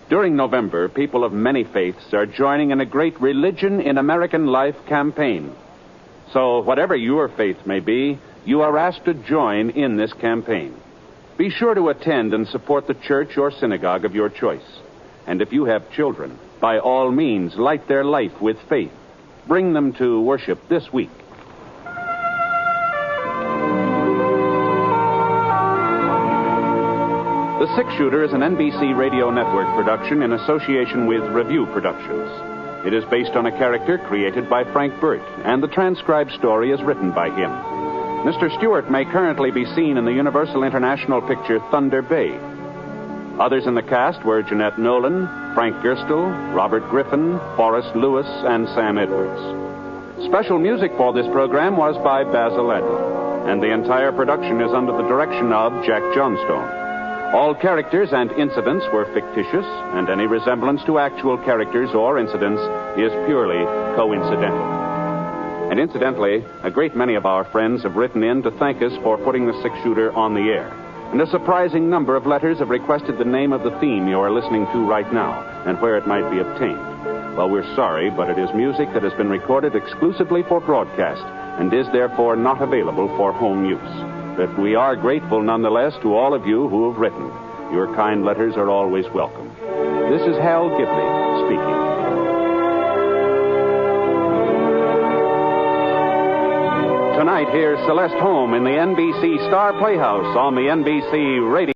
During November, people of many faiths are joining in a great Religion in American Life campaign. So, whatever your faith may be, you are asked to join in this campaign. Be sure to attend and support the church or synagogue of your choice. And if you have children, by all means, light their life with faith. Bring them to worship this week. The Six Shooter is an NBC Radio Network production in association with Review Productions. It is based on a character created by Frank Burt, and the transcribed story is written by him. Mr. Stewart may currently be seen in the Universal International picture Thunder Bay. Others in the cast were Jeanette Nolan, Frank Gerstle, Robert Griffin, Forrest Lewis, and Sam Edwards. Special music for this program was by Basil Adler, and the entire production is under the direction of Jack Johnstone. All characters and incidents were fictitious, and any resemblance to actual characters or incidents is purely coincidental. And incidentally, a great many of our friends have written in to thank us for putting the Six Shooter on the air. And a surprising number of letters have requested the name of the theme you are listening to right now, and where it might be obtained. Well, we're sorry, but it is music that has been recorded exclusively for broadcast, and is therefore not available for home use. But we are grateful nonetheless to all of you who have written. Your kind letters are always welcome. This is Hal Gidley speaking. Tonight, here's Celeste Holm in the NBC Star Playhouse on the NBC Radio.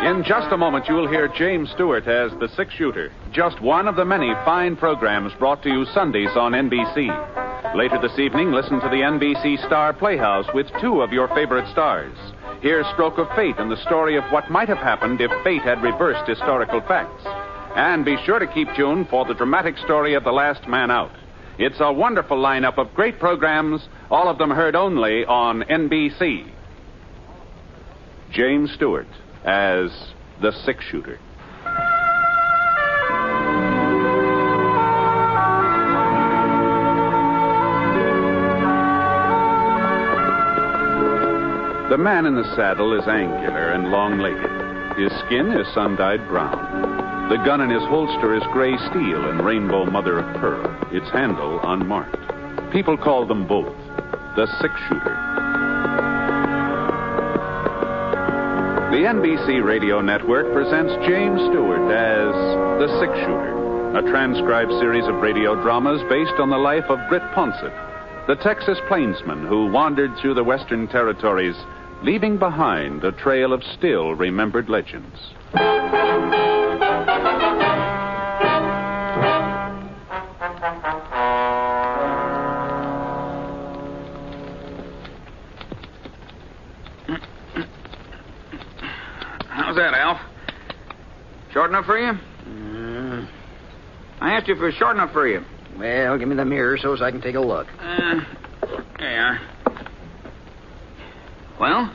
In just a moment, you'll hear James Stewart as the Six Shooter, just one of the many fine programs brought to you Sundays on NBC. Later this evening, listen to the NBC Star Playhouse with two of your favorite stars. Hear Stroke of Fate and the story of what might have happened if fate had reversed historical facts. And be sure to keep tuned for the dramatic story of The Last Man Out. It's a wonderful lineup of great programs, all of them heard only on NBC. James Stewart as the Six Shooter. The man in the saddle is angular and long-legged. His skin is sun-dyed brown. The gun in his holster is gray steel and rainbow mother of pearl, its handle unmarked. People call them both the six-shooter. The NBC Radio Network presents James Stewart as The Six-Shooter, a transcribed series of radio dramas based on the life of Britt Ponsett, the Texas plainsman who wandered through the Western Territories, leaving behind a trail of still remembered legends. How's that, Alf? Short enough for you? I asked you if it was short enough for you. Well, give me the mirror so I can take a look. There you are. Well?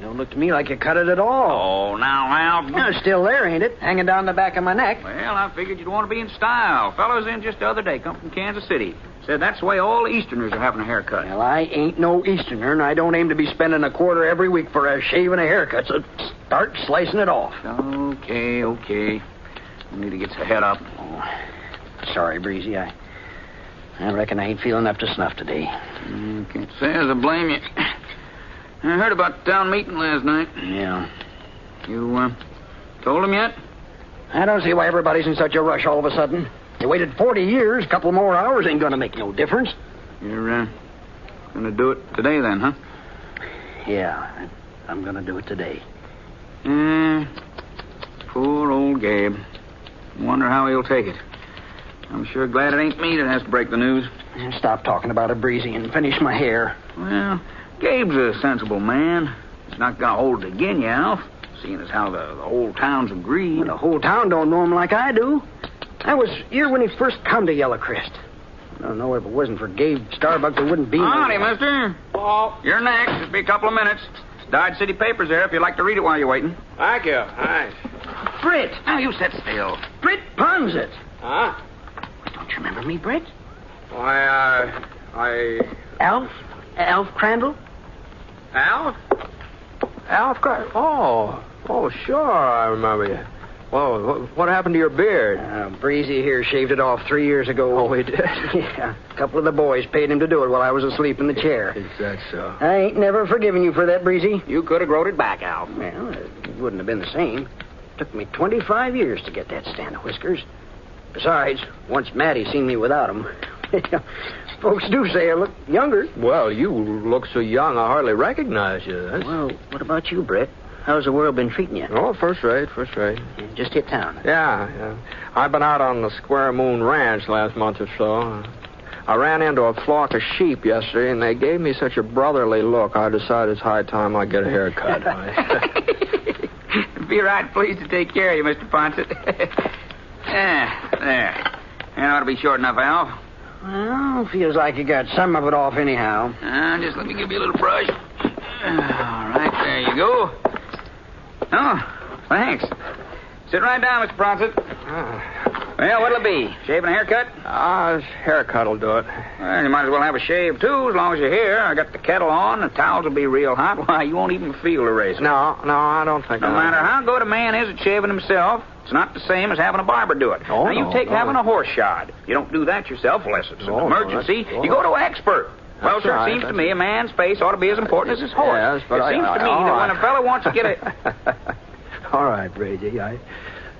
Don't look to me like you cut it at all. Oh, now, Alf. It's still there, ain't it? Hanging down the back of my neck. Well, I figured you'd want to be in style. Fellows in just the other day come from Kansas City. Said that's the way all the Easterners are having a haircut. Well, I ain't no Easterner, and I don't aim to be spending a quarter every week for a shave and a haircut, so start slicing it off. Okay. I need to get the head up. Oh, sorry, Breezy. I reckon I ain't feeling up to snuff today. Can't say as I blame you. I heard about the town meeting last night. Yeah. You, told him yet? I don't see why everybody's in such a rush all of a sudden. You waited 40 years, a couple more hours ain't gonna make no difference. You're, gonna do it today then, huh? Yeah, I'm gonna do it today. Poor old Gabe. Wonder how he'll take it. I'm sure glad it ain't me that has to break the news. Stop talking about it, Breezy, and finish my hair. Well, Gabe's a sensible man. He's not gonna hold it again you, Alf, seeing as how the whole town's agreed. Well, the whole town don't know him like I do. I was here when he first come to Yellow Crest. I don't know if it wasn't for Gabe Starbuck, there wouldn't be Howdy, mister. Oh, you're next. It'll be a couple of minutes. Dodge City papers there if you'd like to read it while you're waiting. Thank you. Nice. Britt! Now, you sit still. Britt Ponsett! Huh? Don't you remember me, Britt? Why, Alf Crandall? Alf? Alf Crandall? Oh, sure, I remember you. Well, what happened to your beard? Breezy here shaved it off 3 years ago. Oh, he did? Yeah. A couple of the boys paid him to do it while I was asleep in the chair. Is that so? I ain't never forgiven you for that, Breezy. You could have growed it back, Alf. Well, it wouldn't have been the same. Took me 25 years to get that stand of whiskers. Besides, once Maddie seen me without them, folks do say I look younger. Well, you look so young, I hardly recognize you. Well, what about you, Britt? How's the world been treating you? Oh, first rate. Just hit town. Yeah. I've been out on the Square Moon Ranch last month or so. I ran into a flock of sheep yesterday, and they gave me such a brotherly look, I decided it's high time I get a haircut. Be right pleased to take care of you, Mr. Ponsett. There. That ought to be short enough, Alf. Well, feels like you got some of it off anyhow. Just let me give you a little brush. All right, there you go. Oh, thanks. Sit right down, Mr. Ponsett. Well, what'll it be? Shave and a haircut? Haircut'll do it. Well, you might as well have a shave, too, as long as you're here. I got the kettle on, the towels will be real hot. Why, you won't even feel the razor. No, I don't think No matter how good a man is at shaving himself, it's not the same as having a barber do it. Now, you take having a horse shod. You don't do that yourself unless it's an emergency. You go to an expert. Well, sir, it seems to me a man's face ought to be as important as his horse. Yes, but it seems to me that when a fellow wants to get a... All right, Brady.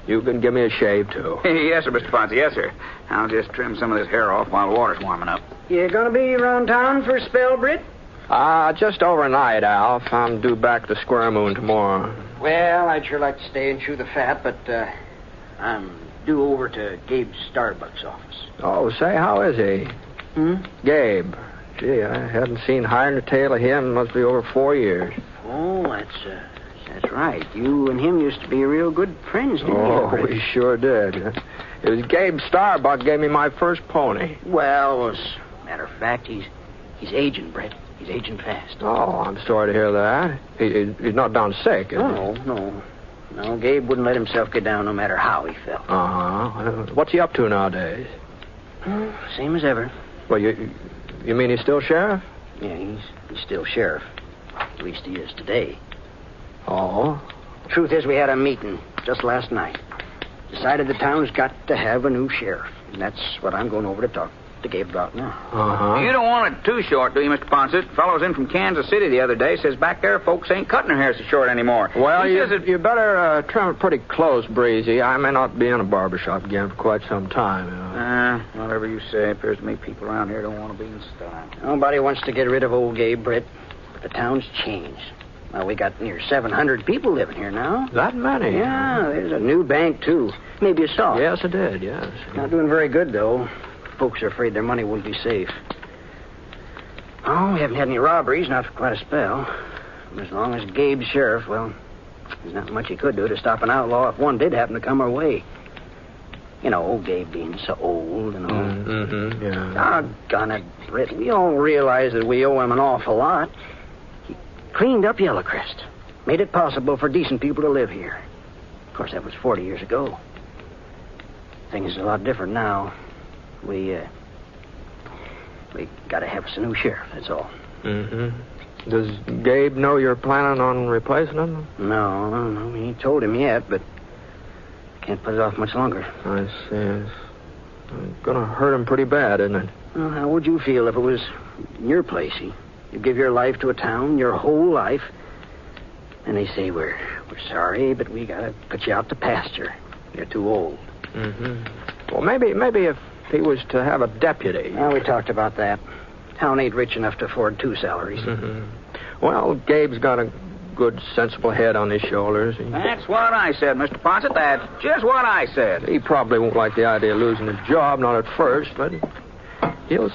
You can give me a shave, too. Yes, sir, Mr. Ponsett. Yes, sir. I'll just trim some of this hair off while the water's warming up. You gonna be around town for a spell, Britt? Just overnight, Alf. I'm due back to Square Moon tomorrow. Well, I'd sure like to stay and chew the fat, but I'm due over to Gabe Starbuck's office. Oh, say, how is he? Gabe. Gee, I hadn't seen higher than a tail of him. Must be over 4 years. Oh, that's right. You and him used to be real good friends, didn't you? Oh, we sure did. It was Gabe Starbuck gave me my first pony. Well, as a matter of fact, he's aging, Brett. He's aging fast. Oh, I'm sorry to hear that. He's not down sick, is he? No. No, Gabe wouldn't let himself get down no matter how he felt. Uh-huh. What's he up to nowadays? Same as ever. Well, you mean he's still sheriff? Yeah, he's still sheriff. At least he is today. Oh? Truth is, we had a meeting just last night. Decided the town's got to have a new sheriff. And that's what I'm going over to talk to Gabe about now. Uh-huh. You don't want it too short, do you, Mr. Ponsett? Fellow's in from Kansas City the other day. Says back there folks ain't cutting their hair so short anymore. Well, He says you better trim it pretty close, Breezy. I may not be in a barbershop again for quite some time. Whatever you say. Appears to me people around here don't want to be in style. Nobody wants to get rid of old Gabe, Britt. But the town's changed. Well, we got near 700 people living here now. That many? Yeah, there's a new bank, too. Maybe you saw it. Yes, I did, yes. Not doing very good, though. Folks are afraid their money won't be safe. Oh, we haven't had any robberies, not for quite a spell. As long as Gabe's sheriff, well, there's not much he could do to stop an outlaw if one did happen to come our way. You know, old Gabe being so old and all. Mm-hmm, yeah. Doggone it, Britt. We all realize that we owe him an awful lot. He cleaned up Yellowcrest. Made it possible for decent people to live here. Of course, that was 40 years ago. Things are a lot different now. We gotta have us a new sheriff, that's all. Mm-hmm. Does Gabe know you're planning on replacing him? No, he ain't told him yet, but can't put it off much longer. I see. It's gonna hurt him pretty bad, isn't it? Well, how would you feel if it was in your place? You give your life to a town, your whole life, and they say, we're sorry, but we gotta put you out to pasture. You're too old. Mm-hmm. Well, maybe if he was to have a deputy. Well, we talked about that. Town ain't rich enough to afford 2 salaries. Mm-hmm. Well, Gabe's got a good, sensible head on his shoulders. That's what I said, Mr. Ponsett. That's just what I said. He probably won't like the idea of losing his job, not at first, but he'll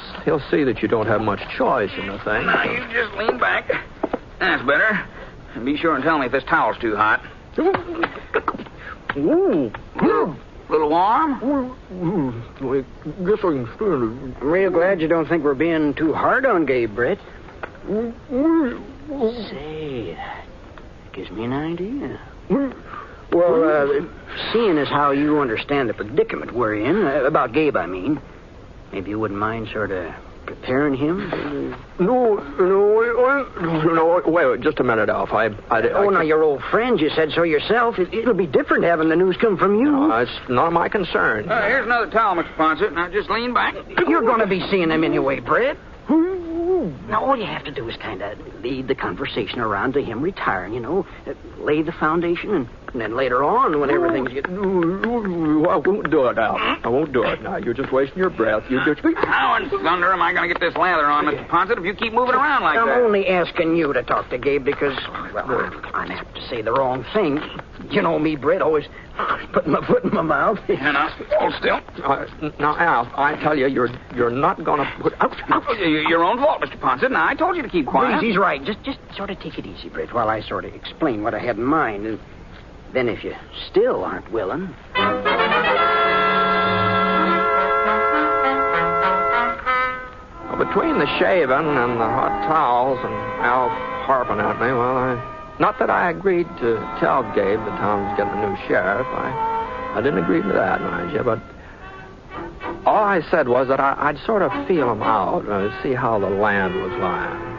see that you don't have much choice in the thing. Now, you just lean back. That's better. And be sure and tell me if this towel's too hot. Ooh. A little warm? I guess I can stand it. I'm real glad you don't think we're being too hard on Gabe, Britt. Say, that gives me an idea. Well, seeing as how you understand the predicament we're in, about Gabe, I mean, maybe you wouldn't mind sort of preparing him? No, wait, just a minute, Alf. Now, you're old friends. You said so yourself. It'll be different having the news come from you. No, it's not my concern. Here's another towel, Mr. Ponsett. Now, just lean back. You're going to be seeing him anyway, Britt. Now, all you have to do is kind of lead the conversation around to him retiring, lay the foundation, and then later on, when everything's... I won't do it, Al. I won't do it. Now, you're just wasting your breath. You just... How in thunder am I going to get this lather on, Mr. Ponsett, if you keep moving around like that? I'm only asking you to talk to Gabe because, well, I'm apt to say the wrong thing. You know me, Britt, always putting my foot in my mouth. And I'll hold still. Now, Al, I tell you, you're not going to put... Out. Your own fault, Mr. Ponsett. Now, I told you to keep quiet. Please, he's right. Just sort of take it easy, Britt, while I sort of explain what I had in mind. And then if you still aren't willing... Well, between the shaving and the hot towels and Al harping at me, well, not that I agreed to tell Gabe the town was getting a new sheriff. I didn't agree to that, mind you, but all I said was that I'd sort of feel him out, see how the land was lying.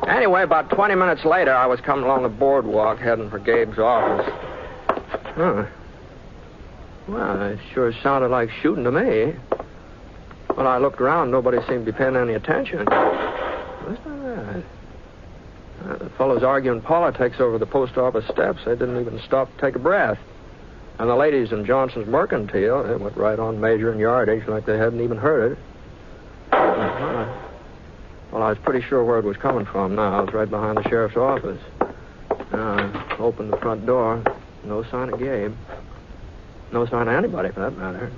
Anyway, about 20 minutes later, I was coming along the boardwalk heading for Gabe's office. Huh. Well, it sure sounded like shooting to me. When I looked around, nobody seemed to be paying any attention. Listen to that. The fellows arguing politics over the post office steps. They didn't even stop to take a breath. And the ladies in Johnson's Mercantile, they went right on measuring yardage like they hadn't even heard it. Well, I was pretty sure where it was coming from now. It was right behind the sheriff's office. I opened the front door. No sign of Gabe. No sign of anybody, for that matter.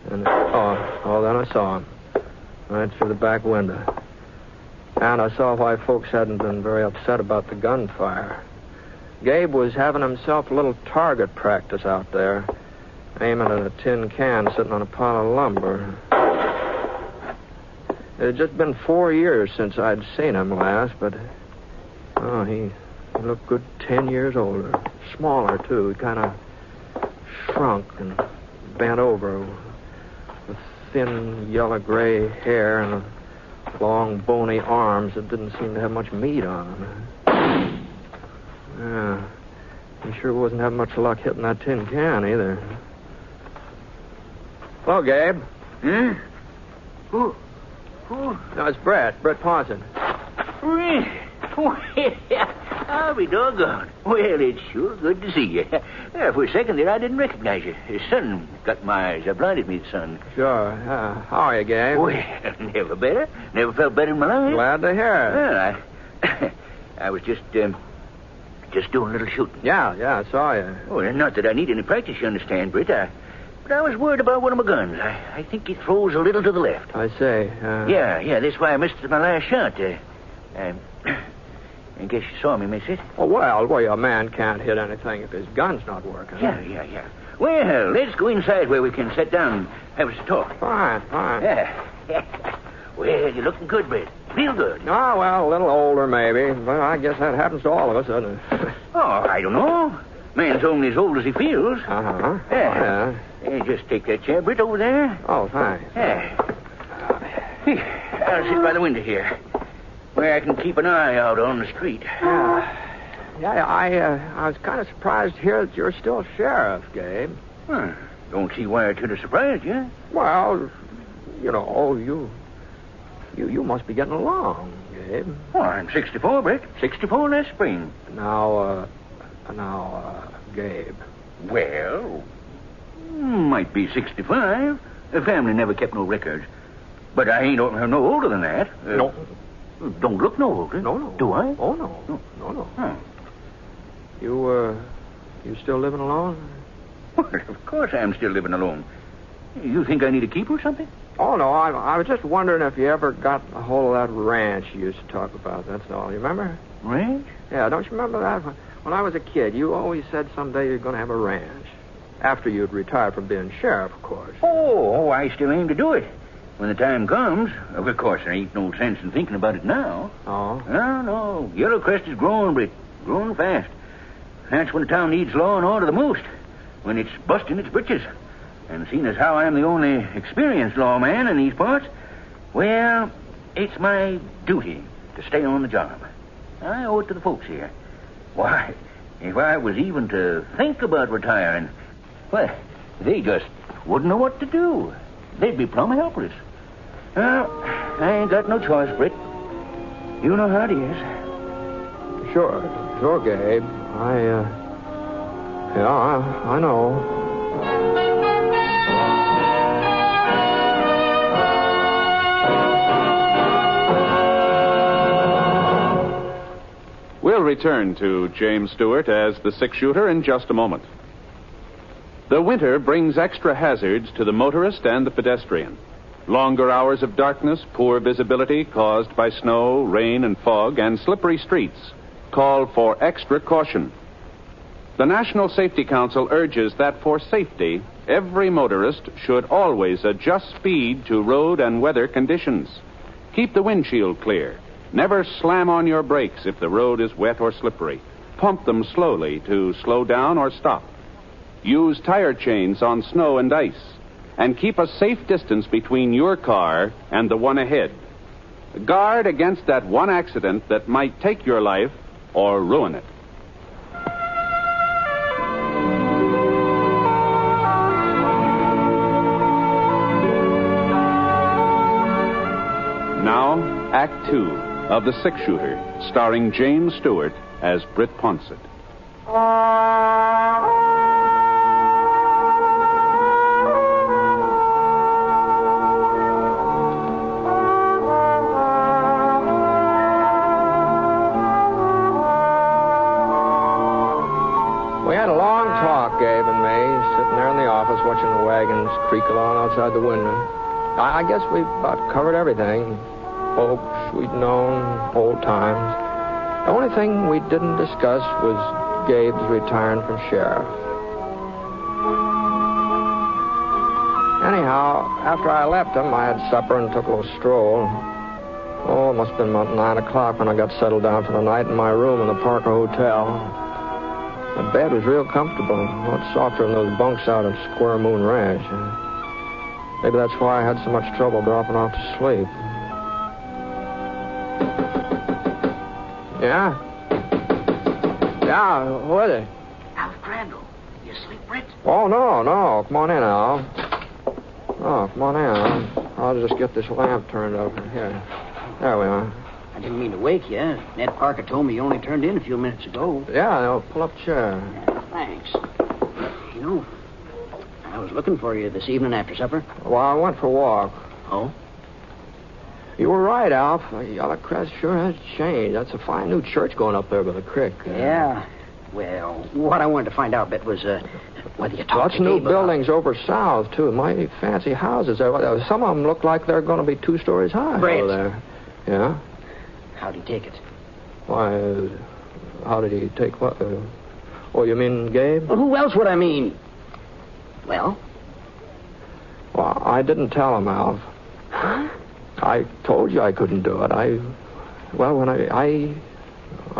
And, then I saw him. Right through the back window. And I saw why folks hadn't been very upset about the gunfire. Gabe was having himself a little target practice out there, aiming at a tin can sitting on a pile of lumber. It had just been 4 years since I'd seen him last, but, he looked good 10 years older. Smaller, too. He kind of shrunk and bent over with thin yellow-gray hair and long, bony arms that didn't seem to have much meat on them. Yeah. He sure wasn't having much luck hitting that tin can either. Hello, Gabe. Huh? Who? No, it's Britt Ponsett. I'll be doggone. Well, it's sure good to see you. Yeah, for a second there, I didn't recognize you. The sun got my eyes. I blinded me, the sun. Sure. How are you, Gabe? Well, never better. Never felt better in my life. Glad to hear it. Well, I was just doing a little shooting. Yeah, I saw you. Oh, not that I need any practice, you understand, Britt. But I was worried about one of my guns. I think it throws a little to the left. I say. Yeah, that's why I missed my last shot. I guess you saw me miss it. Oh, well, a man can't hit anything if his gun's not working. Yeah. Well, let's go inside where we can sit down and have us a talk. Fine. Yeah. Well, you're looking good, Britt. Real good. Oh, well, a little older, maybe. But I guess that happens to all of us, doesn't it? Oh, I don't know. Man's only as old as he feels. Uh-huh. Yeah. Just take that chair, Britt, over there. Oh, thanks. Yeah. I'll sit by the window here, where I can keep an eye out on the street. I was kind of surprised to hear that you're still sheriff, Gabe. Don't see why it should have surprised you. Well, you must be getting along, Gabe. Well, I'm 64, Britt. 64 last spring. Now, Gabe. Well, might be 65. The family never kept no records. But I ain't no older than that. No. Don't look no older. No. Do I? Oh, no. Huh. You still living alone? Well, of course I'm still living alone. You think I need a keeper or something? Oh, no. I was just wondering if you ever got a hold of that ranch you used to talk about. That's all. You remember? Ranch? Yeah, don't you remember that? When I was a kid, you always said someday you're going to have a ranch. After you'd retired from being sheriff, of course. Oh, I still aim to do it. When the time comes. Of course, there ain't no sense in thinking about it now. Oh? No. Yellowcrest is growing, Britt. Growing fast. That's when the town needs law and order the most. When it's busting its britches. And seeing as how I'm the only experienced lawman in these parts, well, it's my duty to stay on the job. I owe it to the folks here. Why, if I was even to think about retiring, well, they just wouldn't know what to do. They'd be plumb helpless. Well, I ain't got no choice, Britt. You know how it is. Sure, Gabe. I know. We'll return to James Stewart as the six-shooter in just a moment. The winter brings extra hazards to the motorist and the pedestrian. Longer hours of darkness, poor visibility caused by snow, rain, and fog, and slippery streets call for extra caution. The National Safety Council urges that for safety, every motorist should always adjust speed to road and weather conditions. Keep the windshield clear. Never slam on your brakes if the road is wet or slippery. Pump them slowly to slow down or stop. Use tire chains on snow and ice. And keep a safe distance between your car and the one ahead. Guard against that one accident that might take your life or ruin it. Now, Act 2 of The Six-Shooter, starring James Stewart as Britt Ponsett. We had a long talk, Gabe and me, sitting there in the office watching the wagons creak along outside the window. I guess we've about covered everything. Folks we'd known, old times. The only thing we didn't discuss was Gabe's retiring from sheriff. Anyhow, after I left him, I had supper and took a little stroll. Oh, it must have been about 9 o'clock when I got settled down for the night in my room in the Parker Hotel. The bed was real comfortable, a lot softer than those bunks out at Square Moon Ranch. Maybe that's why I had so much trouble dropping off to sleep. Yeah? Yeah, who is it? Alf Crandall. You asleep, Britt? Oh, no. Come on in, Al. Oh, come on in. I'll just get this lamp turned up. Here. There we are. I didn't mean to wake you. Ned Parker told me you only turned in a few minutes ago. Yeah, I'll pull up a chair. Thanks. You know, I was looking for you this evening after supper. Well, I went for a walk. Oh? You were right, Alf. Yellow Crest sure has changed. That's a fine new church going up there by the creek. Yeah. Well, what I wanted to find out, Bit, was whether you talked Lots to of new Gabe buildings over south, too. Mighty fancy houses there. Some of them look like they're going to be 2 stories high Brett. over there. Yeah? How'd he take it? Why, how did he take what? Oh, you mean Gabe? Well, who else would I mean? Well? Well, I didn't tell him, Alf. Huh? I told you I couldn't do it. I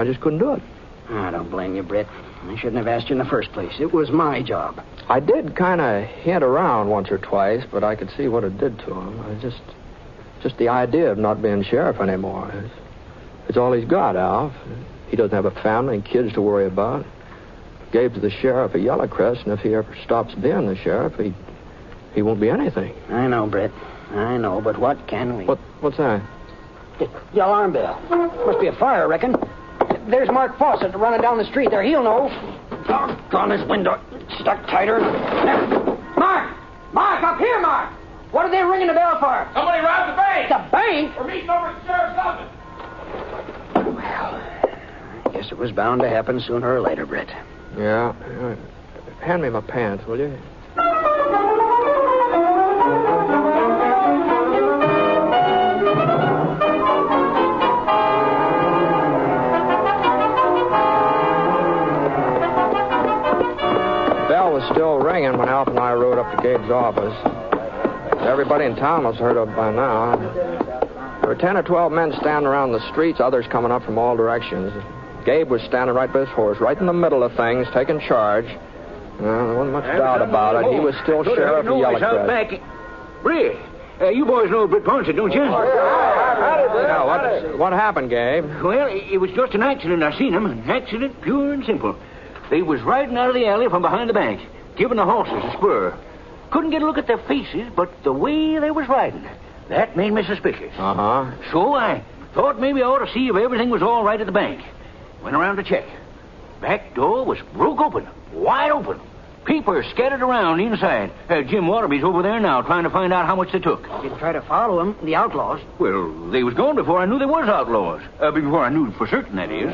just couldn't do it. I don't blame you, Britt. I shouldn't have asked you in the first place. It was my job. I did kind of hint around once or twice, but I could see what it did to him. Just the idea of not being sheriff anymore. It's all he's got, Alf. He doesn't have a family and kids to worry about. Gabe's the sheriff of Yellow Crest, and if he ever stops being the sheriff, he won't be anything. I know, Britt. I know, but what can we... What's that? The alarm bell. Must be a fire, I reckon. There's Mark Fawcett running down the street there. He'll know. Doggone this window. Stuck tighter. There. Mark! Mark, up here, Mark! What are they ringing the bell for? Somebody robbed the bank. The bank? We're meeting over at the sheriff's office. Well, I guess it was bound to happen sooner or later, Britt. Yeah. Hand me my pants, will you? Was still ringing when Alf and I rode up to Gabe's office. Everybody in town must have heard of it by now. There were 10 or 12 men standing around the streets, others coming up from all directions. Gabe was standing right by his horse, right in the middle of things, taking charge. There wasn't much doubt about it. He was still sheriff of Yellow Crest. Britt, you boys know Britt Ponsett, don't you? Yeah, what happened, Gabe? Well, it was just an accident. I seen him. An accident, pure and simple. They was riding out of the alley from behind the bank, giving the horses a spur. Couldn't get a look at their faces, but the way they was riding, that made me suspicious. Uh-huh. So I thought maybe I ought to see if everything was all right at the bank. Went around to check. Back door was broke open, wide open. Papers scattered around inside. Jim Waterby's over there now trying to find out how much they took. Didn't try to follow them, the outlaws. Well, they was gone before I knew they was outlaws. Before I knew for certain, that is.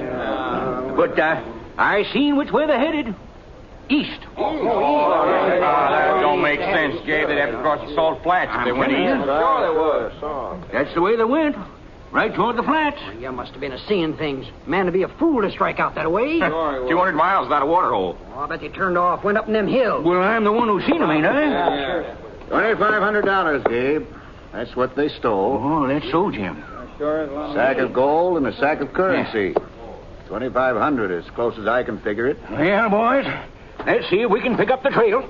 But I seen which way they headed. East. That don't make sense, Gabe. They'd have to cross the Salt Flats if they went east. Sure they was. That's the way they went. Right toward the flats. Well, you must have been seeing things. Man, to be a fool to strike out that way. 200 miles without a water hole. Oh, I bet they turned off, went up in them hills. Well, I'm the one who seen them, ain't I? Yeah, sure. $2,500, Gabe. That's what they stole. Oh, that's so, Jim. A sack of gold and a sack of currency. 2,500 as close as I can figure it. Well, boys, let's see if we can pick up the trail.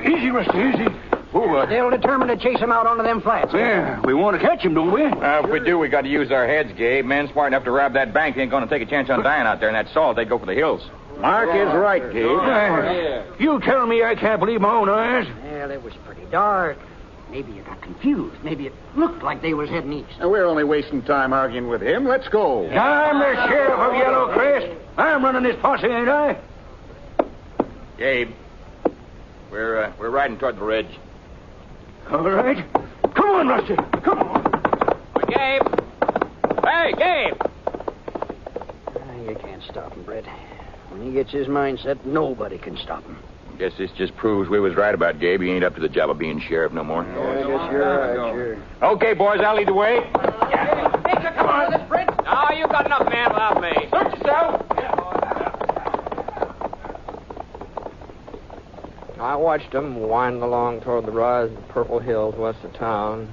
Easy, Rusty, easy. They'll determine to chase him out onto them flats. Yeah, we want to catch him, don't we? If we do, we got to use our heads, Gabe. Men smart enough to rob that bank ain't going to take a chance on dying out there in that salt. They'd go for the hills. Mark is right, Gabe. You tell me I can't believe my own eyes. Well, it was pretty dark. Maybe you got confused. Maybe it looked like they was heading east. Now, we're only wasting time arguing with him. Let's go. I'm the sheriff of Yellow Crest. I'm running this posse, ain't I? Gabe, we're riding toward the ridge. All right. Come on, Rusty. Come on. Gabe. Hey, Gabe. You can't stop him, Britt. When he gets his mind set, nobody can stop him. Guess this just proves we was right about Gabe. He ain't up to the job of being sheriff no more. Yeah, I guess you're right, sure. Okay, boys, I'll lead the way. Hey, come on, this Britt. No, you got enough man without me. Search yourself. I watched them winding along toward the rise of the purple hills west of town.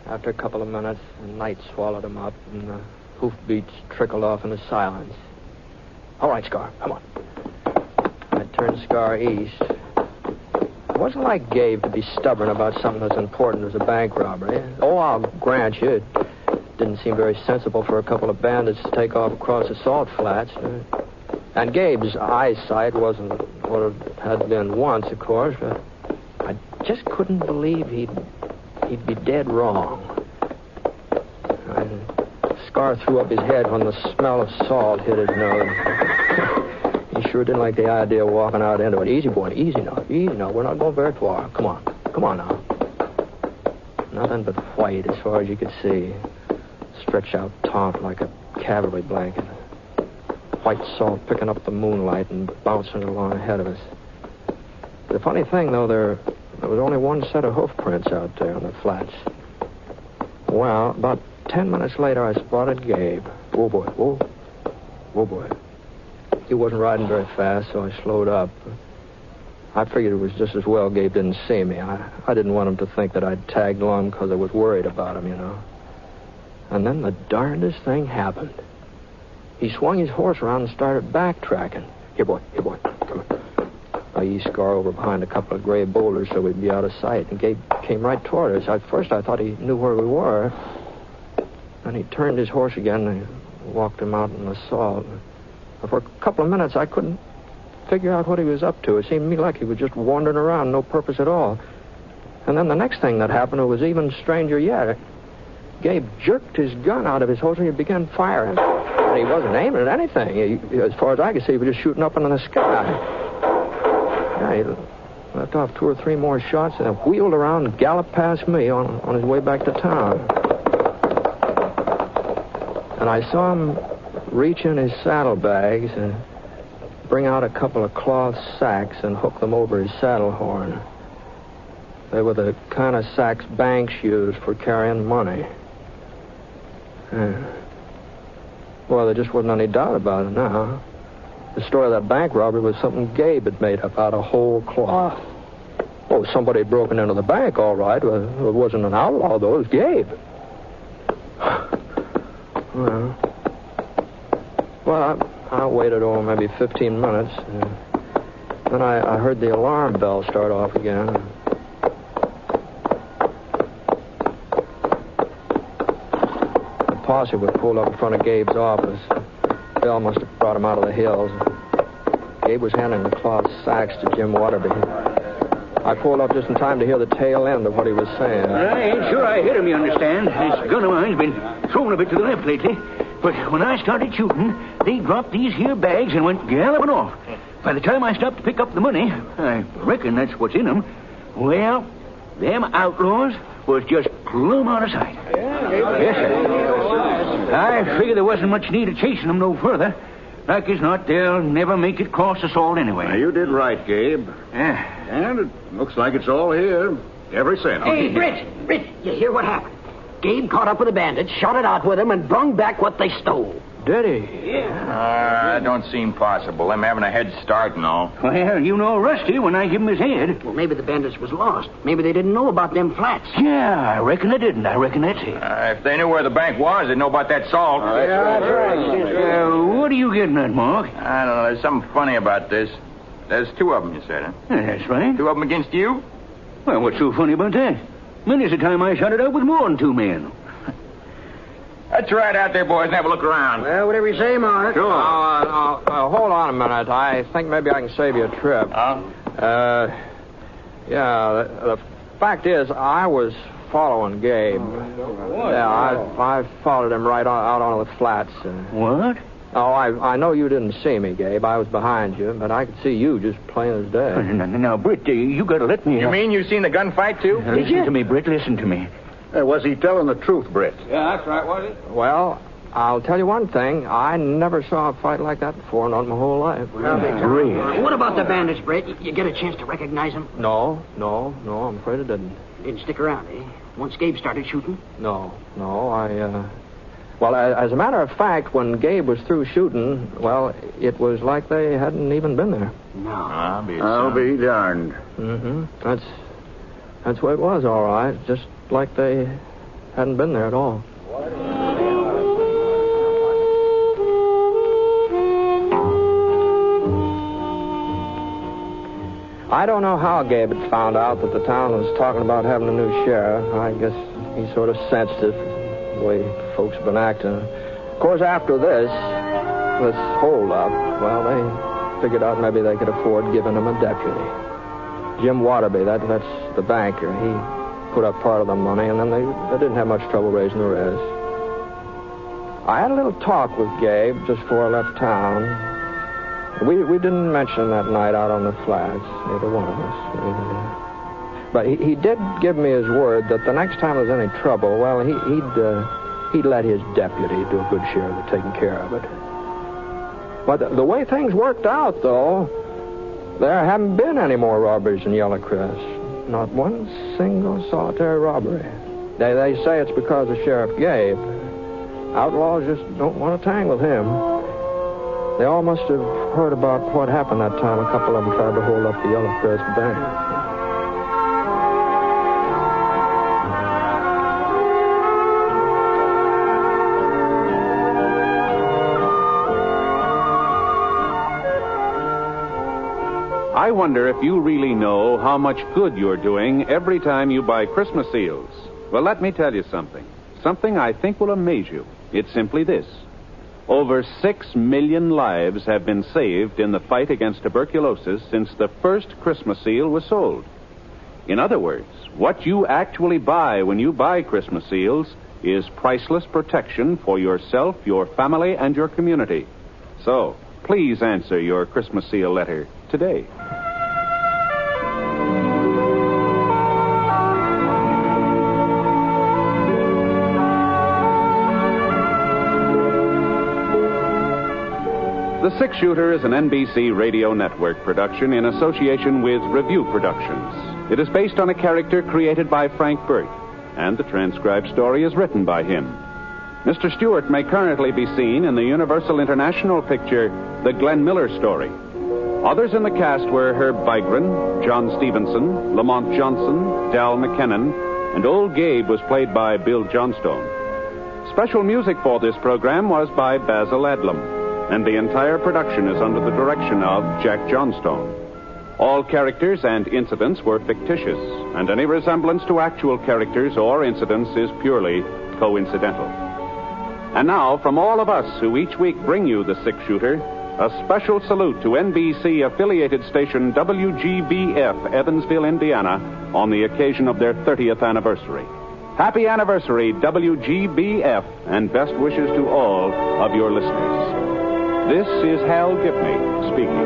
After a couple of minutes, the night swallowed them up, and the hoofbeats trickled off into silence. All right, Scar, come on. I turned Scar east. It wasn't like Gabe to be stubborn about something as important as a bank robbery. Oh, I'll grant you, didn't seem very sensible for a couple of bandits to take off across the salt flats. And Gabe's eyesight wasn't what it had been once, of course, but I just couldn't believe he'd be dead wrong. Scar threw up his head when the smell of salt hit his nose. He sure didn't like the idea of walking out into it. Easy, boy, easy now. We're not going very far. Come on now. Nothing but white as far as you could see. Stretched out taut like a cavalry blanket. White salt picking up the moonlight and bouncing along ahead of us. The funny thing, though, there was only one set of hoof prints out there on the flats. Well, about 10 minutes later, I spotted Gabe. Oh, boy. Oh, boy. He wasn't riding very fast, so I slowed up. I figured it was just as well Gabe didn't see me. I didn't want him to think that I'd tagged along because I was worried about him, And then the darndest thing happened. He swung his horse around and started backtracking. Here, boy, come on. I eased Scar over behind a couple of gray boulders so we'd be out of sight, and Gabe came right toward us. At first, I thought he knew where we were. Then he turned his horse again and walked him out in the salt. For a couple of minutes, I couldn't figure out what he was up to. It seemed to me like he was just wandering around, no purpose at all. And then the next thing that happened was even stranger yet. Gabe jerked his gun out of his holster and he began firing. And he wasn't aiming at anything. As far as I could see, he was just shooting up into the sky. Yeah, he left off 2 or 3 more shots and then wheeled around and galloped past me on his way back to town. And I saw him reach in his saddlebags and bring out a couple of cloth sacks and hook them over his saddle horn. They were the kind of sacks banks used for carrying money. Well, there just wasn't any doubt about it now. The story of that bank robbery was something Gabe had made up out of whole cloth. Oh, somebody had broken into the bank, all right. Well, it wasn't an outlaw, though. It was Gabe. Well, I waited maybe 15 minutes. Then I heard the alarm bell start off again. The posse would pull up in front of Gabe's office. Bell must have brought him out of the hills. Gabe was handing the cloth sacks to Jim Waterby. I pulled up just in time to hear the tail end of what he was saying. I ain't sure I hit him, you understand. This gun of mine's been thrown a bit to the left lately. But when I started shooting, they dropped these here bags and went galloping off. By the time I stopped to pick up the money, I reckon that's what's in them, well, them outlaws was just plumb out of sight. Yes, sir. I figured there wasn't much need of chasing them no further. Like as not, they'll never make it cross the salt anyway. Now, you did right, Gabe. Yeah. And it looks like it's all here. Every cent. Hey, Britt, you hear what happened? Gabe caught up with the bandits, shot it out with them, and brung back what they stole. Did he? Yeah. That don't seem possible. Them having a head start and all. Well, you know Rusty when I give him his head. Well, maybe the bandits was lost. Maybe they didn't know about them flats. Yeah, I reckon they didn't. I reckon that's it. If they knew where the bank was, they'd know about that salt. That's right. What are you getting at, Mark? I don't know. There's something funny about this. There's 2 of them, you said, huh? Yeah, that's right. 2 of them against you? Well, what's so funny about that? Many's the time I shot it out with more than 2 men. Let's ride out there, boys, and have a look around. Well, whatever you say, Mark. Sure. Hold on a minute. I think maybe I can save you a trip. The fact is, I was following Gabe. I followed him right out on the flats. What? Oh, I know you didn't see me, Gabe. I was behind you, but I could see you just plain as day. Now, Britt, you got to let me... You mean you seen the gunfight, too? Listen to me, Britt. Listen to me. Was he telling the truth, Britt? Yeah, that's right, was it? Well, I'll tell you one thing. I never saw a fight like that before, not in my whole life. Really? What about the bandits, Britt? You get a chance to recognize them? No, I'm afraid I didn't. Didn't stick around, eh? Once Gabe started shooting? No, Well, as a matter of fact, when Gabe was through shooting, well, it was like they hadn't even been there. No. I'll be darned. Mm-hmm. That's what it was, all right. Just like they hadn't been there at all. I don't know how Gabe had found out that the town was talking about having a new sheriff. I guess he sort of sensed it. the way folks have been acting. Of course, after this hold-up, well, they figured out maybe they could afford giving him a deputy. Jim Waterby, that's the banker. He put up part of the money, and then they didn't have much trouble raising the rest. I had a little talk with Gabe just before I left town. We didn't mention that night out on the flats, neither one of us. But he did give me his word that the next time there's any trouble, well, he'd let his deputy do a good share of the taking care of it. But the way things worked out, though, there haven't been any more robberies in Yellow Crest. Not one single solitary robbery. They say it's because of Sheriff Gabe. Outlaws just don't want to tangle with him. They all must have heard about what happened that time a couple of them tried to hold up the Yellow Crest Bank. I wonder if you really know how much good you're doing every time you buy Christmas seals. Well, let me tell you something. Something I think will amaze you. It's simply this. Over 6 million lives have been saved in the fight against tuberculosis since the first Christmas seal was sold. In other words, what you actually buy when you buy Christmas seals is priceless protection for yourself, your family, and your community. So, please answer your Christmas seal letter today. The Six Shooter is an NBC Radio Network production in association with Review Productions. It is based on a character created by Frank Burt, and the transcribed story is written by him. Mr. Stewart may currently be seen in the Universal International picture, The Glenn Miller Story. Others in the cast were Herb Vigran, John Stevenson, Lamont Johnson, Dal McKinnon, and Old Gabe was played by Bill Johnstone. Special music for this program was by Basil Adlam, and the entire production is under the direction of Jack Johnstone. All characters and incidents were fictitious, and any resemblance to actual characters or incidents is purely coincidental. And now, from all of us who each week bring you the Six Shooter, a special salute to NBC-affiliated station WGBF, Evansville, Indiana, on the occasion of their 30th anniversary. Happy anniversary, WGBF, and best wishes to all of your listeners. This is Hal Gibney speaking.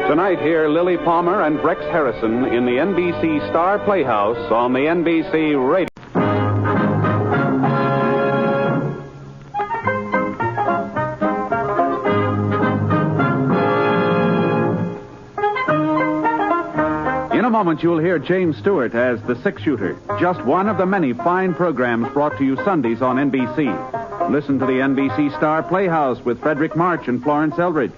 Tonight, hear Lily Palmer and Brex Harrison in the NBC Star Playhouse on the NBC Radio. In a moment, you'll hear James Stewart as the Six Shooter, just one of the many fine programs brought to you Sundays on NBC. Listen to the NBC Star Playhouse with Frederick March and Florence Eldridge.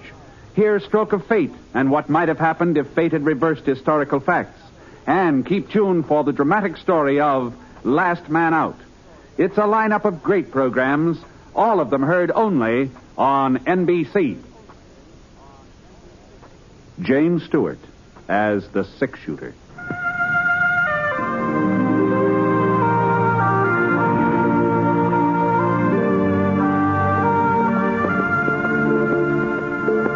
Hear Stroke of Fate and what might have happened if fate had reversed historical facts. And keep tuned for the dramatic story of Last Man Out. It's a lineup of great programs, all of them heard only on NBC. James Stewart as the Six Shooter.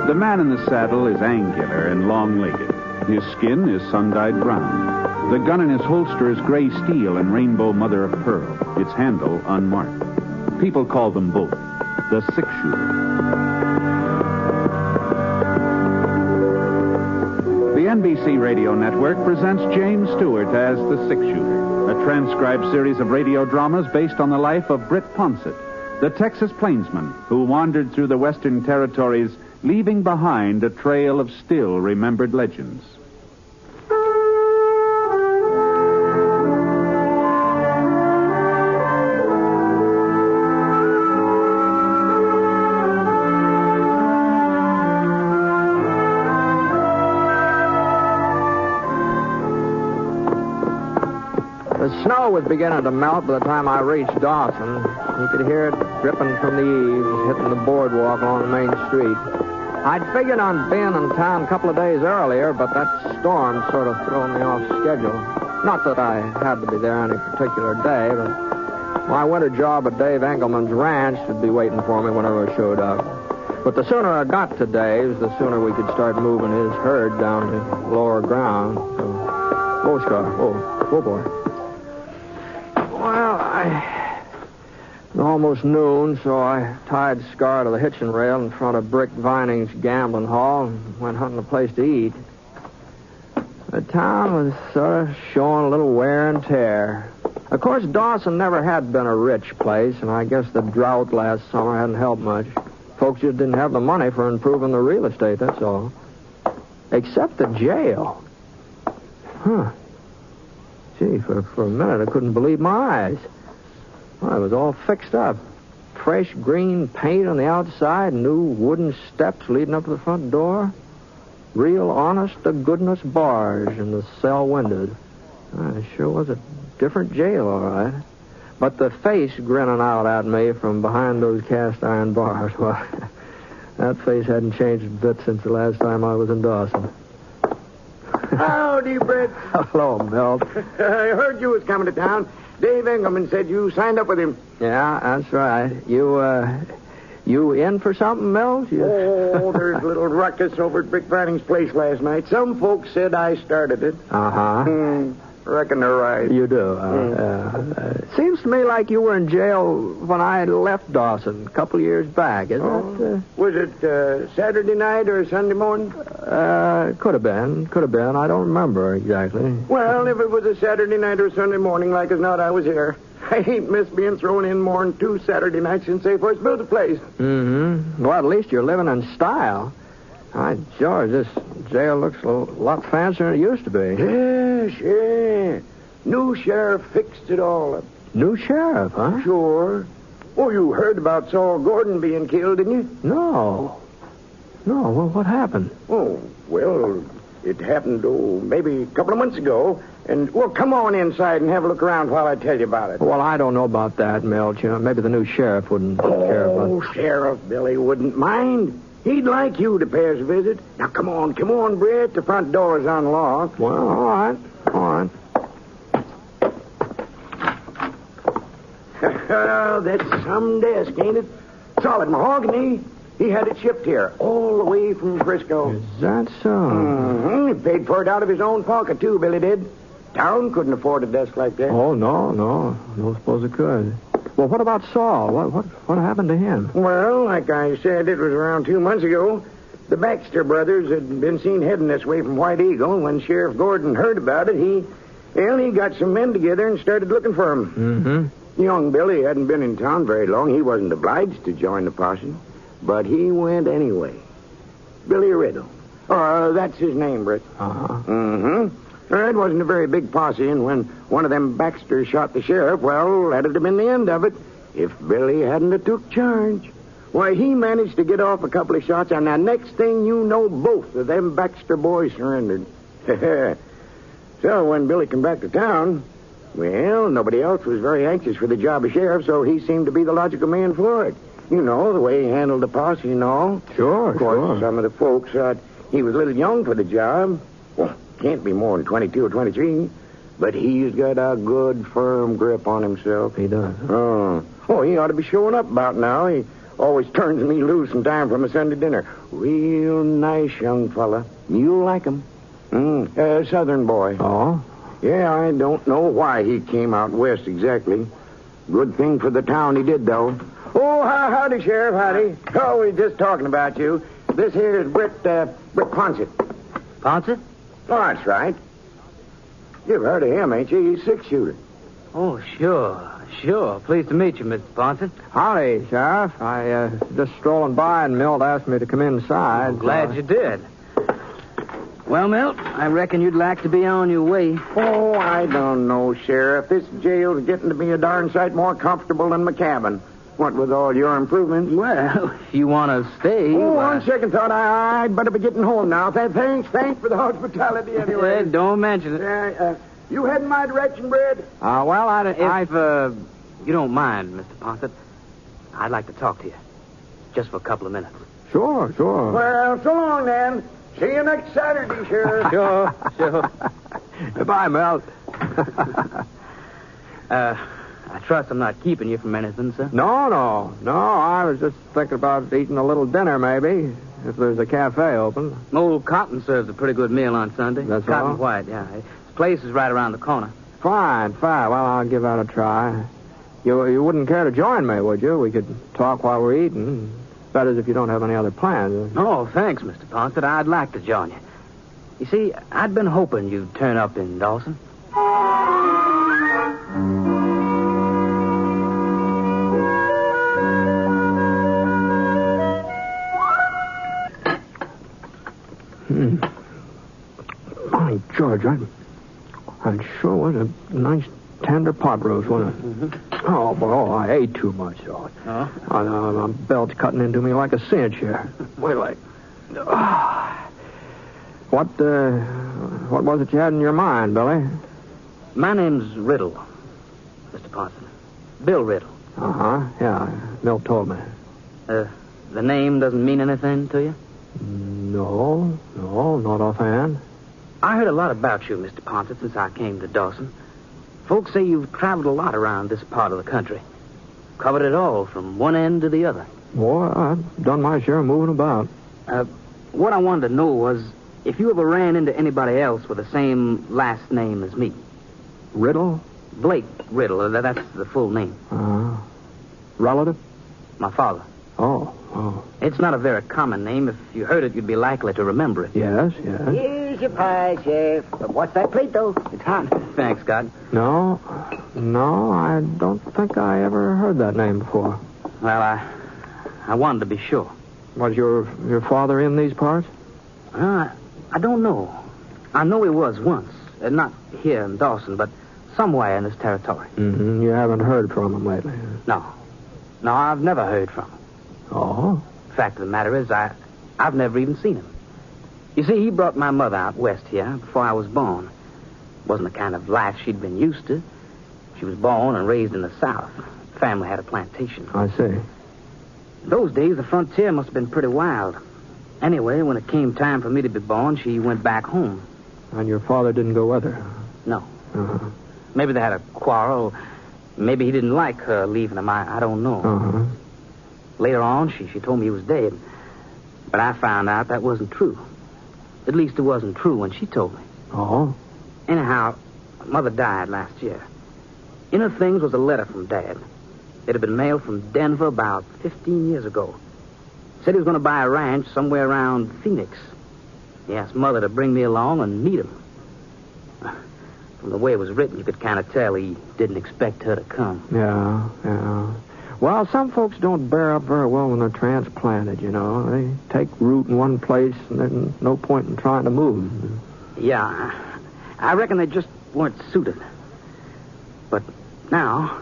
The man in the saddle is angular and long-legged. His skin is sun-dyed brown. The gun in his holster is gray steel and rainbow mother of pearl, its handle unmarked. People call them both the Six Shooter. The NBC Radio Network presents James Stewart as the Six Shooter, a transcribed series of radio dramas based on the life of Britt Ponsett, the Texas plainsman who wandered through the Western Territories, leaving behind a trail of still remembered legends. The snow was beginning to melt by the time I reached Dawson. You could hear it dripping from the eaves, hitting the boardwalk along the main street. I'd figured on being in town a couple of days earlier, but that storm sort of threw me off schedule. Not that I had to be there any particular day, but my winter job at Dave Engelman's ranch would be waiting for me whenever I showed up. But the sooner I got to Dave's, the sooner we could start moving his herd down to lower ground. So, Scar. Oh, boy. Well, it was almost noon, so I tied Scar to the hitching rail in front of Brick Vining's gambling hall and went hunting a place to eat. The town was sort of showing a little wear and tear. Of course, Dawson never had been a rich place, and I guess the drought last summer hadn't helped much. Folks just didn't have the money for improving the real estate, that's all. Except the jail. Huh. Gee, for a minute I couldn't believe my eyes. Well, it was all fixed up. Fresh green paint on the outside, new wooden steps leading up to the front door. Real honest-to-goodness bars in the cell windows. It sure was a different jail, all right. But the face grinning out at me from behind those cast-iron bars, well, that face hadn't changed a bit since the last time I was in Dawson. Howdy, Britt. Hello, Milt. I heard you was coming to town. Dave Engelman said you signed up with him. Yeah, that's right. You in for something, Milt? Oh, there's a little ruckus over at Brick Vining's place last night. Some folks said I started it. Uh-huh. Reckon they're right. You do. Seems to me like you were in jail when I left Dawson a couple of years back, isn't it? Was it Saturday night or Sunday morning? Could have been. I don't remember exactly. Well, if it was a Saturday night or Sunday morning, like as not, I was here. I ain't missed being thrown in more than 2 Saturday nights since they first built the place. Mm-hmm. Well, at least you're living in style. By George, this jail looks a lot fancier than it used to be. Yes, yeah. New sheriff fixed it all up. New sheriff, huh? Sure. Oh, you heard about Saul Gordon being killed, didn't you? No. Well, what happened? Oh, well, it happened, maybe a couple of months ago. And, well, come on inside and have a look around while I tell you about it. Well, I don't know about that, Milt. You know, maybe the new sheriff wouldn't care about it. Oh, Sheriff Billy wouldn't mind. He'd like you to pay us a visit. Now, come on, Britt. The front door's unlocked. Well, all right. That's some desk, ain't it? Solid mahogany. He had it shipped here, all the way from Frisco. Is that so? Mm-hmm. He paid for it out of his own pocket, too, Billy did. Town couldn't afford a desk like that. Oh, no. I don't suppose it could. Well, what about Saul? What happened to him? Well, like I said, it was around 2 months ago. The Baxter brothers had been seen heading this way from White Eagle. When Sheriff Gordon heard about it, he got some men together and started looking for him. Mm-hmm. Young Billy hadn't been in town very long. He wasn't obliged to join the posse, but he went anyway. Billy Riddle. That's his name, Britt. Uh-huh. Mm-hmm. It wasn't a very big posse, and when one of them Baxters shot the sheriff, well, that'd have been the end of it if Billy hadn't have took charge. Why, he managed to get off a couple of shots, and the next thing you know, both of them Baxter boys surrendered. So when Billy came back to town, well, nobody else was very anxious for the job of sheriff, so he seemed to be the logical man for it. You know, the way he handled the posse and all. Sure, Of course, some of the folks thought he was a little young for the job. Well, can't be more than 22 or 23. But he's got a good, firm grip on himself. He does. Oh, he ought to be showing up about now. He always turns me loose in time for my Sunday dinner. Real nice young fella. You'll like him. Southern boy. Oh? Yeah, I don't know why he came out west exactly. Good thing for the town he did, though. Oh, howdy, Sheriff, howdy. Oh, we're just talking about you. This here is Britt Ponsett. Ponsett? Oh, that's right. You've heard of him, ain't you? He's 6-shooter. Oh, sure. Pleased to meet you, Mr. Ponsett. Howdy, Sheriff. I just strolling by, and Milt asked me to come inside. I'm glad you did. Well, Milt, I reckon you'd like to be on your way. Oh, I don't know, Sheriff. This jail's getting to be a darn sight more comfortable than my cabin. What with all your improvements? Well, if you want to stay... Oh, on second thought, I'd better be getting home now. Thanks for the hospitality anyway. Don't mention it. You heading my direction, Britt? Well, if you don't mind, Mr. Ponsett, I'd like to talk to you. Just for a couple of minutes. Sure. Well, so long, then. See you next Saturday, Sheriff. Sure. Goodbye, Mel. I trust I'm not keeping you from anything, sir. No. I was just thinking about eating a little dinner, maybe, if there's a cafe open. Old Cotton serves a pretty good meal on Sunday. That's Cotton all? White, yeah. His place is right around the corner. Fine. Well, I'll give that a try. You wouldn't care to join me, would you? We could talk while we're eating. That is, if you don't have any other plans. Oh, thanks, Mr. Ponsett. I'd like to join you. You see, I'd been hoping you'd turn up in Dawson. My George, I sure was a nice tender pot roast, wasn't it? Mm-hmm. Oh, boy, I ate too much, though. My belt's cutting into me like a cinch here. Wait till What was it you had in your mind, Billy? My name's Riddle, Mr. Ponsett. Bill Riddle. Yeah, Milt told me. The name doesn't mean anything to you? No, not offhand. I heard a lot about you, Mr. Ponsett, since I came to Dawson. Folks say you've traveled a lot around this part of the country. Covered it all, from one end to the other. Boy, I've done my share of moving about. What I wanted to know was if you ever ran into anybody else with the same last name as me. Riddle? Blake Riddle. That's the full name. Relative? My father. Oh. It's not a very common name. If you heard it, you'd be likely to remember it. Yes. Here's your pie, Sheriff. But what's that plate, though? It's hot. Thanks, God. No, I don't think I ever heard that name before. Well, I wanted to be sure. Was your father in these parts? I don't know. I know he was once. Not here in Dawson, but somewhere in this territory. Mm-hmm. You haven't heard from him lately? No, I've never heard from him. Oh? Fact of the matter is, I've never even seen him. You see, he brought my mother out west here before I was born. Wasn't the kind of life she'd been used to. She was born and raised in the South. Family had a plantation. I see. Those days, the frontier must have been pretty wild. Anyway, when it came time for me to be born, she went back home. And your father didn't go with her? No. Uh-huh. Maybe they had a quarrel. Maybe he didn't like her leaving him. I don't know. Uh-huh. Later on, she told me he was dead. But I found out that wasn't true. At least it wasn't true when she told me. Oh? Anyhow, Mother died last year. In her things was a letter from Dad. It had been mailed from Denver about 15 years ago. Said he was going to buy a ranch somewhere around Phoenix. He asked Mother to bring me along and meet him. From the way it was written, you could kind of tell he didn't expect her to come. Yeah. Well, some folks don't bear up very well when they're transplanted, you know. They take root in one place, and there's no point in trying to move. Yeah, I reckon they just weren't suited. But now,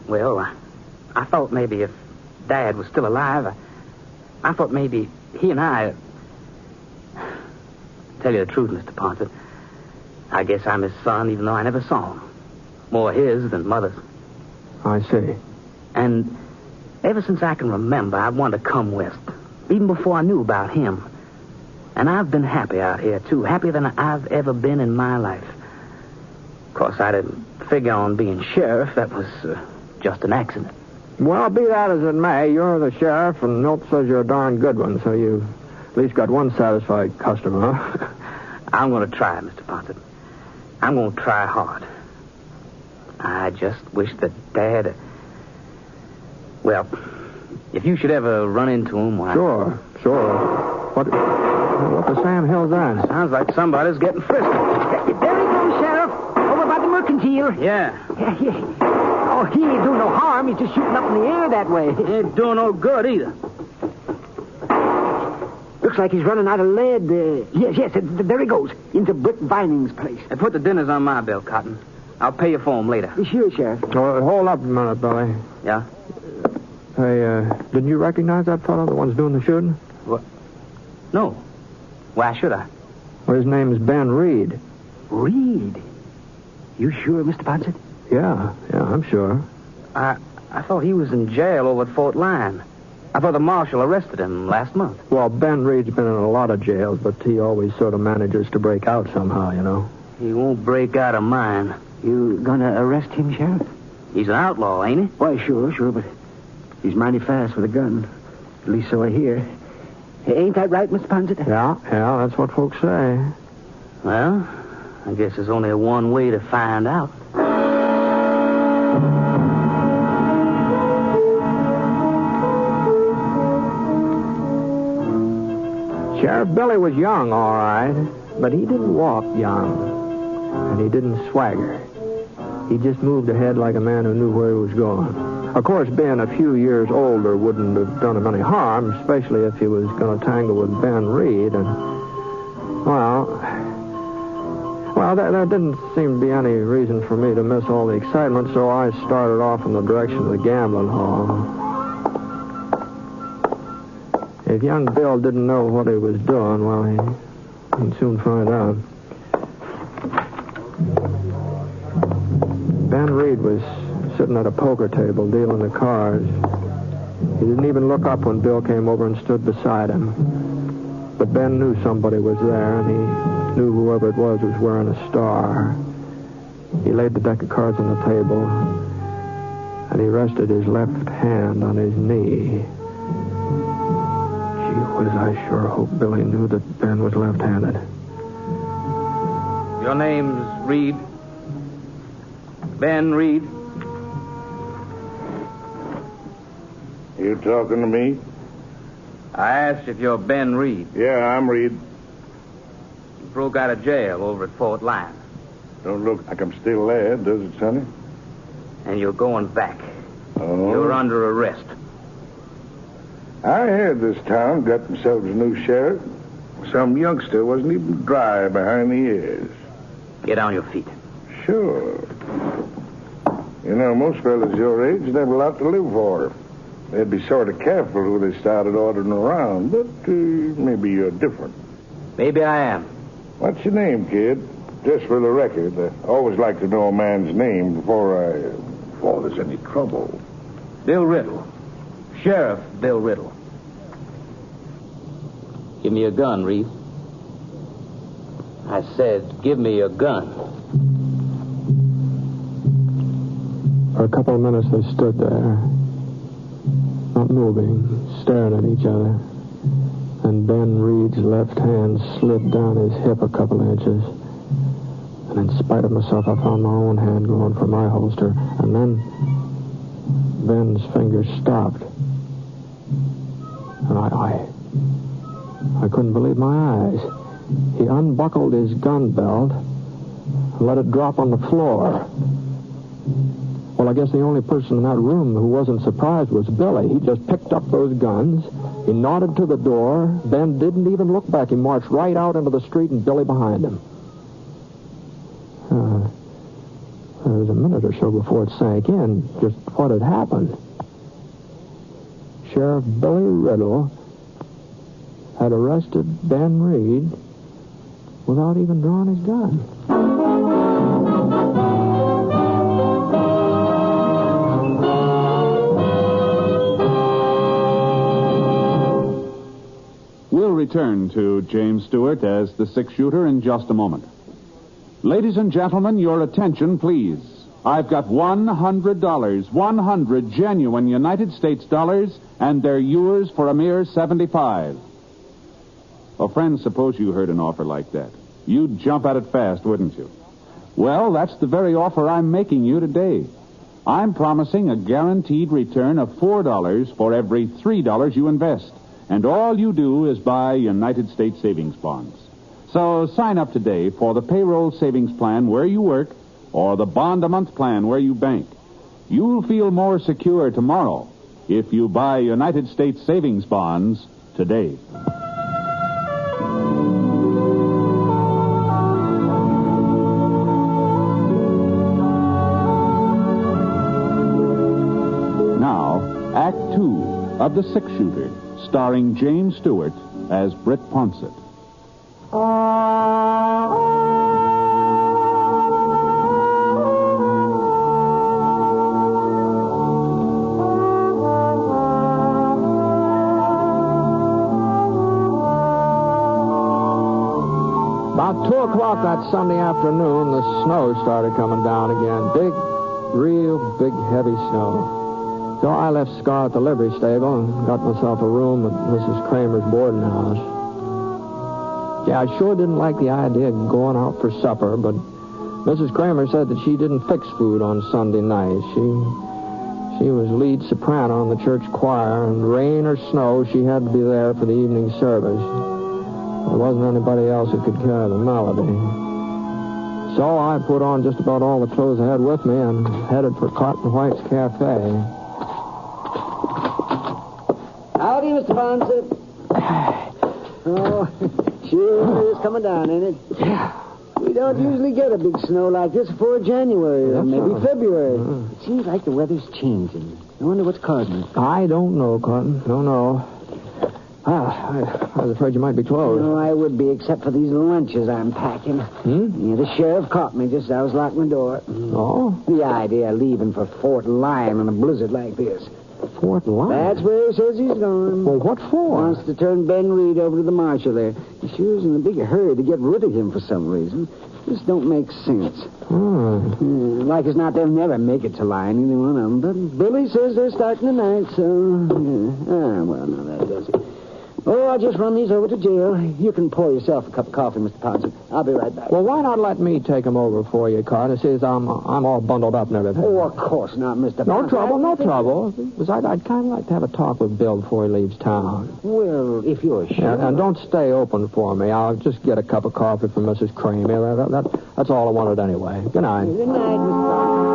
well, I thought maybe if Dad was still alive, I thought maybe he and I... Tell you the truth, Mr. Ponsett, I guess I'm his son, even though I never saw him. More his than Mother's. I see. And ever since I can remember, I've wanted to come west, even before I knew about him. And I've been happy out here, too, happier than I've ever been in my life. Of course, I didn't figure on being sheriff. That was just an accident. Well, be that as it may, you're the sheriff, and Milt says you're a darn good one, so you at least got one satisfied customer, huh? I'm going to try, Mr. Ponsett. I'm going to try hard. I just wish that Dad... Well, if you should ever run into him, why... Sure. What the Sam Hill's that? Sounds like somebody's getting frisky. There he goes, Sheriff. Over by the mercantile. Yeah. Oh, he ain't doing no harm. He's just shooting up in the air that way. Ain't doing no good either. Looks like he's running out of lead. Yes, there he goes. Into Britt Vining's place. Hey, put the dinners on my bill, Cotton. I'll pay you for them later. Sure, Sheriff. Hold up a minute, Billy. Yeah? Hey, didn't you recognize that fellow, the one's doing the shooting? What? No. Why should I? Well, his name is Ben Reed. Reed? You sure, Mr. Ponsett? Yeah, I'm sure. I thought he was in jail over at Fort Lyon. I thought the marshal arrested him last month. Well, Ben Reed's been in a lot of jails, but he always sort of manages to break out somehow, you know. He won't break out of mine. You gonna arrest him, Sheriff? He's an outlaw, ain't he? Why, sure, but he's mighty fast with a gun. At least so I hear. Ain't that right, Mr. Ponsett? Yeah, that's what folks say. Well, I guess there's only one way to find out. Sheriff Billy was young, all right, but he didn't walk young, and he didn't swagger. He just moved ahead like a man who knew where he was going. Of course, being a few years older wouldn't have done him any harm, especially if he was going to tangle with Ben Reed, and, well, there didn't seem to be any reason for me to miss all the excitement, so I started off in the direction of the gambling hall. If young Bill didn't know what he was doing, well, he'd soon find out. Ben Reed was sitting at a poker table dealing the cards. He didn't even look up when Bill came over and stood beside him. But Ben knew somebody was there, and he knew whoever it was wearing a star. He laid the deck of cards on the table, and he rested his left hand on his knee. I sure hope Billy knew that Ben was left-handed. Your name's Reed? Ben Reed? You talking to me? I asked if you're Ben Reed. Yeah, I'm Reed. You broke out of jail over at Fort Lyon. Don't look like I'm still there, does it, Sonny? And you're going back. Oh? You're under arrest. I heard this town got themselves a new sheriff. Some youngster wasn't even dry behind the ears. Get on your feet. Sure. You know, most fellas your age have a lot to live for. They'd be sort of careful who they started ordering around, but maybe you're different. Maybe I am. What's your name, kid? Just for the record, I always like to know a man's name before there's any trouble. Bill Riddle. Sheriff Bill Riddle. Give me your gun, Reed. I said, give me your gun. For a couple of minutes, they stood there, not moving, staring at each other. And Ben Reed's left hand slid down his hip a couple of inches. And in spite of myself, I found my own hand going for my holster. And then Ben's fingers stopped. And I couldn't believe my eyes. He unbuckled his gun belt and let it drop on the floor. Well, I guess the only person in that room who wasn't surprised was Billy. He just picked up those guns. He nodded to the door. Ben didn't even look back. He marched right out into the street and Billy behind him. There was a minute or so before it sank in just what had happened. Sheriff Billy Riddle had arrested Ben Reed without even drawing his gun. We'll return to James Stewart as the six-shooter in just a moment. Ladies and gentlemen, your attention, please. I've got $100, 100 genuine United States dollars, and they're yours for a mere 75. Well, friends, suppose you heard an offer like that. You'd jump at it fast, wouldn't you? Well, that's the very offer I'm making you today. I'm promising a guaranteed return of $4 for every $3 you invest. And all you do is buy United States savings bonds. So sign up today for the payroll savings plan where you work or the bond-a-month plan where you bank. You'll feel more secure tomorrow if you buy United States savings bonds today. Now, Act 2 of The Six-Shooter, starring James Stewart as Britt Ponsett. 2 o'clock that Sunday afternoon, the snow started coming down again. Big, real big, heavy snow. So I left Scar at the livery stable and got myself a room at Mrs. Kramer's boarding house. Yeah, I sure didn't like the idea of going out for supper, but Mrs. Kramer said that she didn't fix food on Sunday nights. She was lead soprano in the church choir, and rain or snow, she had to be there for the evening service. There wasn't anybody else who could carry the melody. So I put on just about all the clothes I had with me and headed for Cotton White's Cafe. Howdy, Mr. Ponsett. Oh, sure is coming down, ain't it? Yeah. We don't usually get a big snow like this before January or maybe February. It seems like the weather's changing. I wonder what's causing it. I don't know, Cotton. Don't know. I was afraid you might be closed. No, I would be, except for these lunches I'm packing. Yeah, the sheriff caught me just as I was locking the door. Oh? The idea of leaving for Fort Lyon in a blizzard like this. Fort Lyon? That's where he says he's going. Well, what for? Wants to turn Ben Reed over to the marshal there. He sure is in a big hurry to get rid of him for some reason. This don't make sense. Like as not, they'll never make it to Lyon, either one of them. But Billy says they're starting tonight, so... well, no, that does it. Oh, I'll just run these over to jail. You can pour yourself a cup of coffee, Mr. Ponsett. I'll be right back. Well, why not let me take them over for you, Carter? Since I'm all bundled up and everything. Oh, of course not, Mr. No Ponsett. trouble, no trouble. Because I'd kind of like to have a talk with Bill before he leaves town. Well, if you're sure. And don't stay open for me. I'll just get a cup of coffee from Mrs. Kramer. That's all I wanted anyway. Good night. Good night, Mr. Ponsett.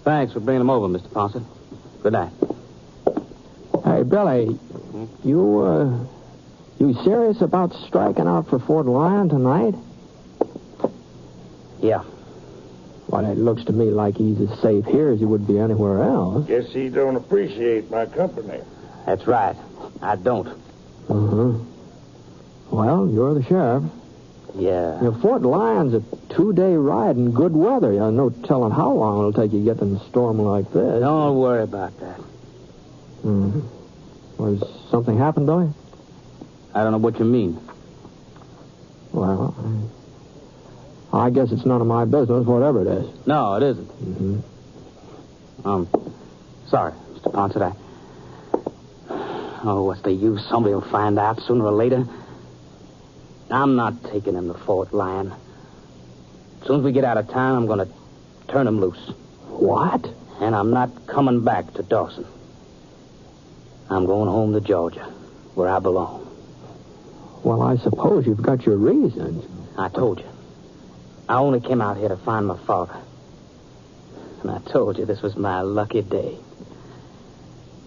Thanks for bringing them over, Mr. Ponsett. Good night. Hey, Billy, you serious about striking out for Fort Lyon tonight? Yeah. Well, it looks to me like he's as safe here as he would be anywhere else. Guess he don't appreciate my company. That's right. I don't. Well, you're the sheriff. Yeah. Fort Lyon's a 2-day ride in good weather. No telling how long it'll take you to get in a storm like this. Don't worry about that. Was something happened, Billy? I don't know what you mean. Well, I guess it's none of my business, whatever it is. No, it isn't. Sorry, Mr. Ponsett. Oh, what's the use? Somebody will find out sooner or later. I'm not taking him to Fort Lyon. As soon as we get out of town, I'm going to turn him loose. What? And I'm not coming back to Dawson. I'm going home to Georgia, where I belong. Well, I suppose you've got your reasons. I told you. I only came out here to find my father. And I told you this was my lucky day.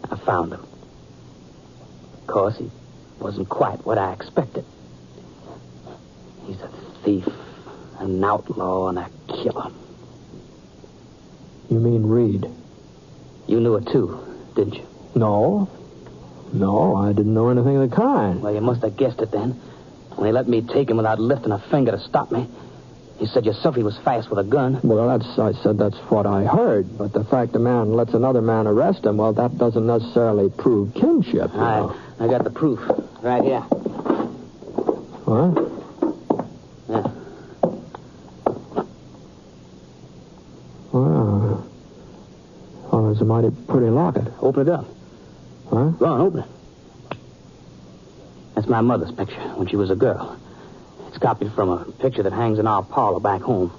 I found him. Of course, he wasn't quite what I expected. He's a thief, an outlaw, and a killer. You mean Reed? You knew it, too, didn't you? No, I didn't know anything of the kind. Well, you must have guessed it then. When he let me take him without lifting a finger to stop me, you said yourself he was fast with a gun. Well, I said that's what I heard. But the fact a man lets another man arrest him, well, that doesn't necessarily prove kinship. I got the proof right here. What? Yeah. Well, it's a mighty pretty locket. Open it up. Huh? Go on, open it. That's my mother's picture when she was a girl. It's copied from a picture that hangs in our parlor back home.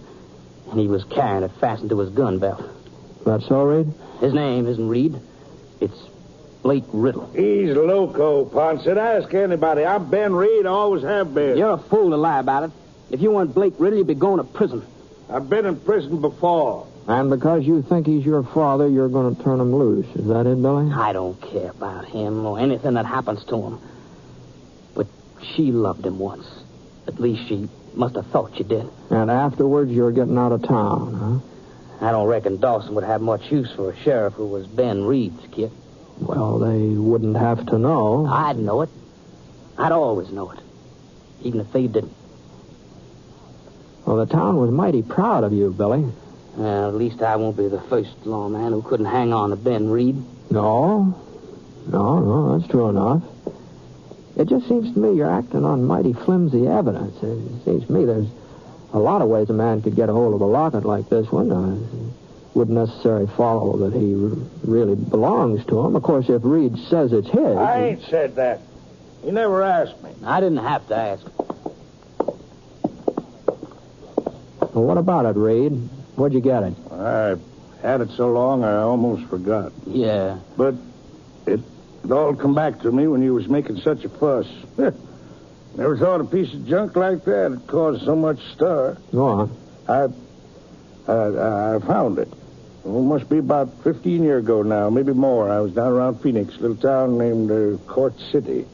And he was carrying it fastened to his gun belt. That's so, Reed? His name isn't Reed. It's Blake Riddle. He's loco, Ponsett. Ask anybody. I'm Ben Reed. I always have been. You're a fool to lie about it. If you weren't Blake Riddle, you'd be going to prison. I've been in prison before. And because you think he's your father, you're going to turn him loose. Is that it, Billy? I don't care about him or anything that happens to him. But she loved him once. At least she must have thought she did. And afterwards, you're getting out of town, huh? I don't reckon Dawson would have much use for a sheriff who was Ben Reed's kid. Well, they wouldn't have to know. I'd know it. I'd always know it, even if they didn't. Well, the town was mighty proud of you, Billy. Well, at least I won't be the first lawman who couldn't hang on to Ben Reed. No, that's true enough. It just seems to me you're acting on mighty flimsy evidence. It seems to me there's a lot of ways a man could get a hold of a locket like this one. Wouldn't necessarily follow that he really belongs to him. Of course, if Reed says it's his... I ain't said that. He never asked me. I didn't have to ask. Well, what about it, Reed? Where'd you get it? I had it so long I almost forgot. Yeah. But it all come back to me when you was making such a fuss. Never thought a piece of junk like that would cause so much stir. Go on. I found it. Well, it must be about 15 years ago now, maybe more. I was down around Phoenix, a little town named Court City.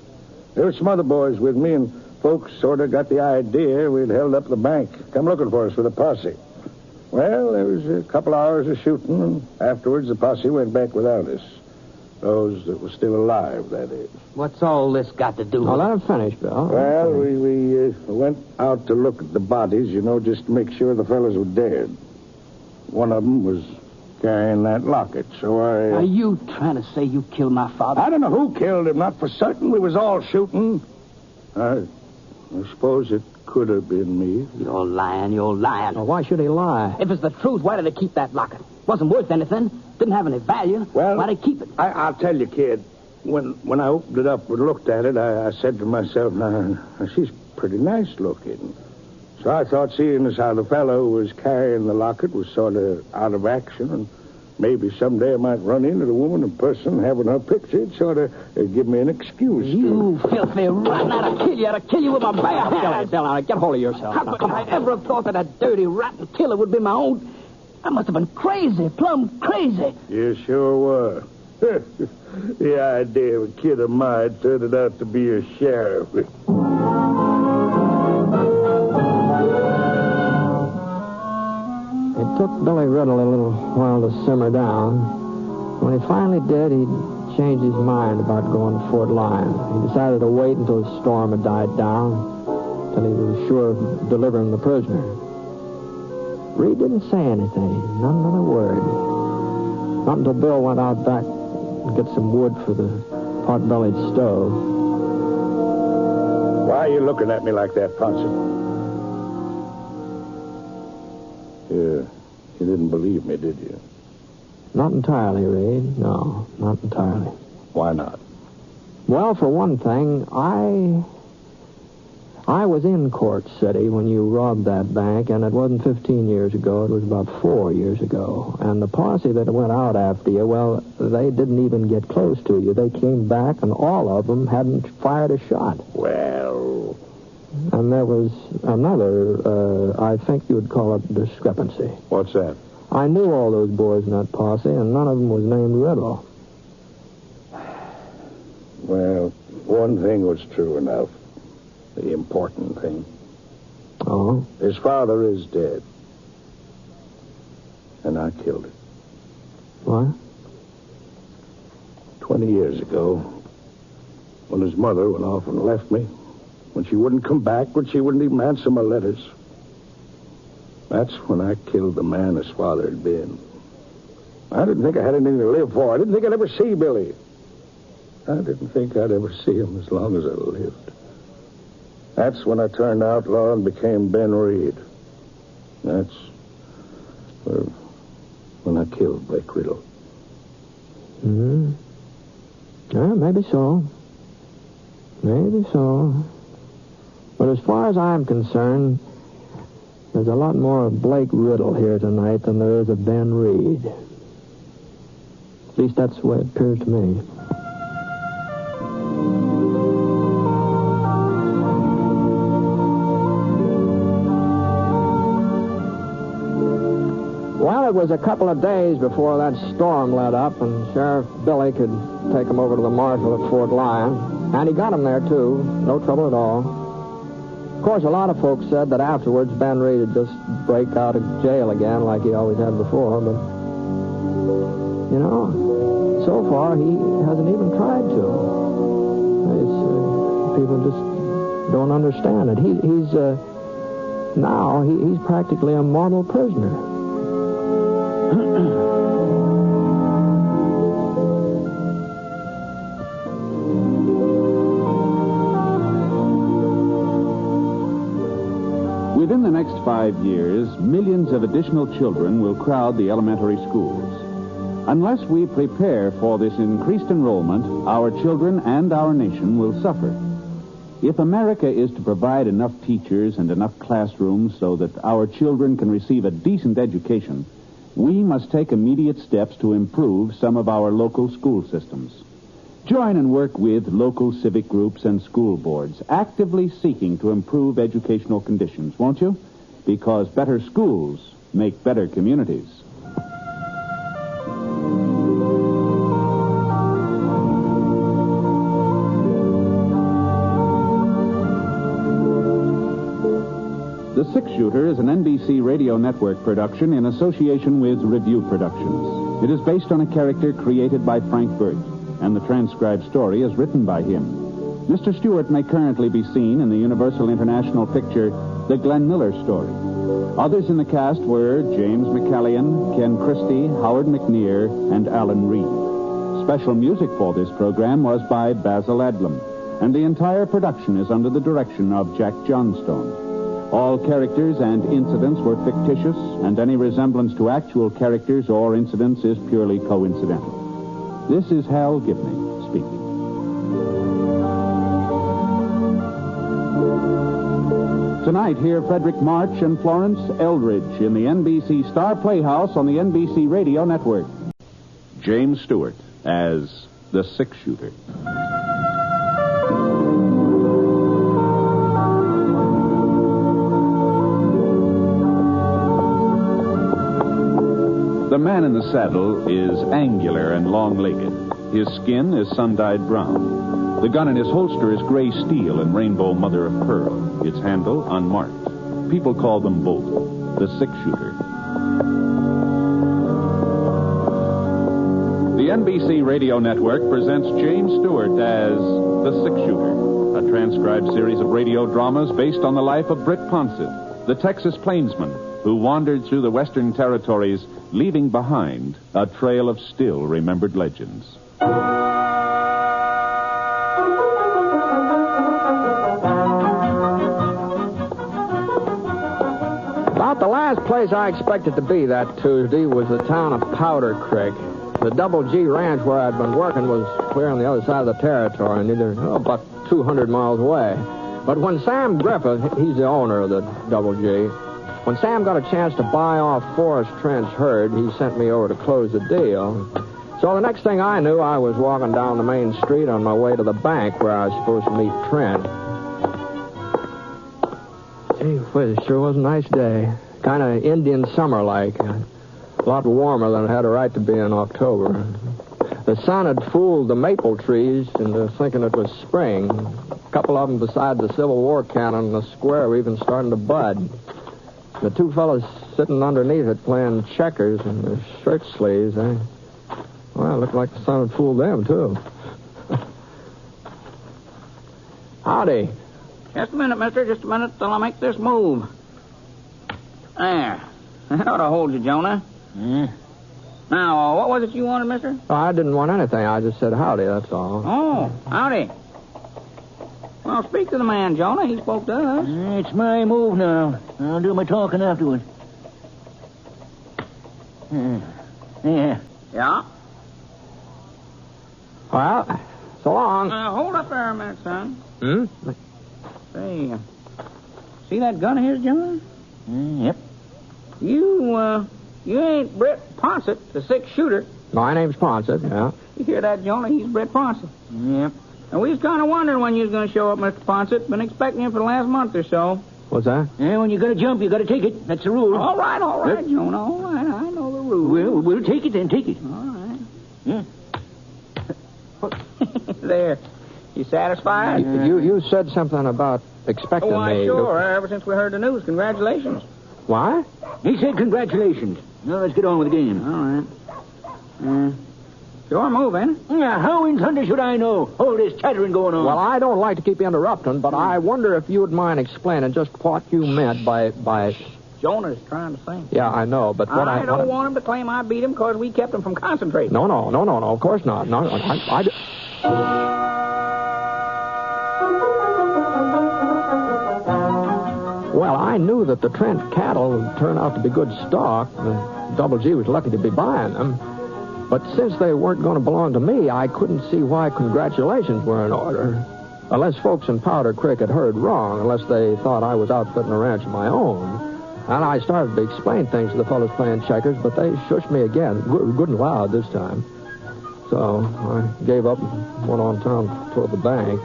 There were some other boys with me, and folks sort of got the idea we'd held up the bank, come looking for us with a posse. Well, there was a couple hours of shooting, and afterwards the posse went back without us. Those that were still alive, that is. What's all this got to do with it? Let him finish, Bill. Well, we went out to look at the bodies, just to make sure the fellas were dead. One of them was carrying that locket, so I... Are you trying to say you killed my father? I don't know who killed him, not for certain. We was all shooting. I suppose it could have been me. You're lying. Well, why should he lie? If it's the truth, why did they keep that locket? Wasn't worth anything. Didn't have any value. Well, why'd they keep it? I'll tell you, kid. When I opened it up and looked at it, I said to myself, now, she's pretty nice looking. So I thought, seeing as how the fellow who was carrying the locket was sort of out of action, and maybe someday I might run into the woman in person having her picture, it'd sort of give me an excuse. You filthy rotten! I'd kill you with my bare hands. Now, get hold of yourself. How could I ever have thought that a dirty, rotten killer would be my own? I must have been crazy, plumb crazy. You sure were. The idea of a kid of mine turning out to be a sheriff. It took Billy Riddle a little while to simmer down. When he finally did, he changed his mind about going to Fort Lyon. He decided to wait until the storm had died down, till he was sure of delivering the prisoner. Reed didn't say anything, not another word. Not until Bill went out back and get some wood for the pot-bellied stove. Why are you looking at me like that, Ponsett? You didn't believe me, did you? Not entirely, Reed. No, not entirely. Why not? Well, for one thing, I was in Court City when you robbed that bank, and it wasn't 15 years ago. It was about 4 years ago. And the posse that went out after you, well, they didn't even get close to you. They came back, and all of them hadn't fired a shot. Well... And there was another, I think you would call it discrepancy. What's that? I knew all those boys in that posse, and none of them was named Riddle. Well, one thing was true enough. The important thing. Oh? His father is dead. And I killed him. What? 20 years ago, when his mother went off and left me, when she wouldn't come back, when she wouldn't even answer my letters, that's when I killed the man his father had been. I didn't think I had anything to live for. I didn't think I'd ever see Billy. I didn't think I'd ever see him as long as I lived. That's when I turned outlaw and became Ben Reed. That's when I killed Blake Riddle. Mm-hmm. Yeah, maybe so. Maybe so. But as far as I'm concerned, there's a lot more of Blake Riddle here tonight than there is of Ben Reed. At least that's the way it appears to me. Well, it was a couple of days before that storm let up, and Sheriff Billy could take him over to the marshal at Fort Lyon. And he got him there, too. No trouble at all. Of course, a lot of folks said that afterwards Ben Reed would just break out of jail again like he always had before, but, so far he hasn't even tried to. He's people just don't understand it. He's practically a model prisoner. Within the next 5 years, millions of additional children will crowd the elementary schools. Unless we prepare for this increased enrollment, our children and our nation will suffer. If America is to provide enough teachers and enough classrooms so that our children can receive a decent education, we must take immediate steps to improve some of our local school systems. Join and work with local civic groups and school boards, actively seeking to improve educational conditions, won't you? Because better schools make better communities. The Six-Shooter is an NBC radio network production in association with Review Productions. It is based on a character created by Frank Burt, and the transcribed story is written by him. Mr. Stewart may currently be seen in the Universal International picture, The Glenn Miller Story. Others in the cast were James McCallion, Ken Christie, Howard McNear, and Alan Reed. Special music for this program was by Basil Adlam, and the entire production is under the direction of Jack Johnstone. All characters and incidents were fictitious, and any resemblance to actual characters or incidents is purely coincidental. This is Hal Gibney speaking. Tonight, hear Frederick March and Florence Eldridge in the NBC Star Playhouse on the NBC Radio Network. James Stewart as the Six-Shooter. The man in the saddle is angular and long-legged. His skin is sun-dyed brown. The gun in his holster is gray steel and rainbow mother of pearl. Its handle unmarked. People call them both the Six-Shooter. The NBC Radio Network presents James Stewart as the Six-Shooter, a transcribed series of radio dramas based on the life of Britt Ponsett, the Texas plainsman who wandered through the Western Territories, leaving behind a trail of still-remembered legends. About the last place I expected to be that Tuesday was the town of Powder Creek. The Double G Ranch where I'd been working was clear on the other side of the territory, about 200 miles away. But when Sam Griffith, he's the owner of the Double G, when Sam got a chance to buy off Forrest Trent's herd, he sent me over to close the deal. So the next thing I knew, I was walking down the main street on my way to the bank where I was supposed to meet Trent. Gee whiz, it sure was a nice day. Kind of Indian summer-like. A lot warmer than it had a right to be in October. The sun had fooled the maple trees into thinking it was spring. A couple of them beside the Civil War cannon in the square were even starting to bud. The two fellas sitting underneath it playing checkers in their shirt sleeves, well, it looked like the sun had fooled them, too. Howdy. Just a minute, mister. Just a minute till I make this move. There. That ought to hold you, Jonah. Now, what was it you wanted, mister? Oh, I didn't want anything. I just said howdy, that's all. Oh, howdy. Well, speak to the man, Jonah. He spoke to us. It's my move now. I'll do my talking afterward. Yeah. Yeah? Well, so long. Hold up there a minute, son. Say, see that gun of his, Jonah? Yep. You ain't Britt Ponsett, the Six-Shooter. My name's Ponsett, yeah. You hear that, Jonah? He's Britt Ponsett. Yep. And we was kind of wondering when you was going to show up, Mr. Ponsett. Been expecting you for the last month or so. What's that? Yeah, when you got to jump, you got to take it. That's the rule. All right, Jonah. All right, I know the rules. We'll take it then. Take it. All right. Yeah. There. You satisfied? You said something about expecting me. Oh, why, sure. Ever since we heard the news. Congratulations. What? He said congratulations. Now let's get on with the game. All right. Sure move, ain't it? Yeah, how in thunder should I know? All this chattering going on. Well, I don't like to keep interrupting, but I wonder if you would mind explaining just what you meant by... Jonah's trying to sing. Yeah, I know, but what I don't want him to claim I beat him because we kept him from concentrating. No, of course not. No, Well, I knew that the Trent cattle would turn out to be good stock. Double G was lucky to be buying them. But since they weren't going to belong to me, I couldn't see why congratulations were in order. Unless folks in Powder Creek had heard wrong, unless they thought I was outfitting a ranch of my own. And I started to explain things to the fellows playing checkers, but they shushed me again, good and loud this time. So I gave up and went on town toward the bank.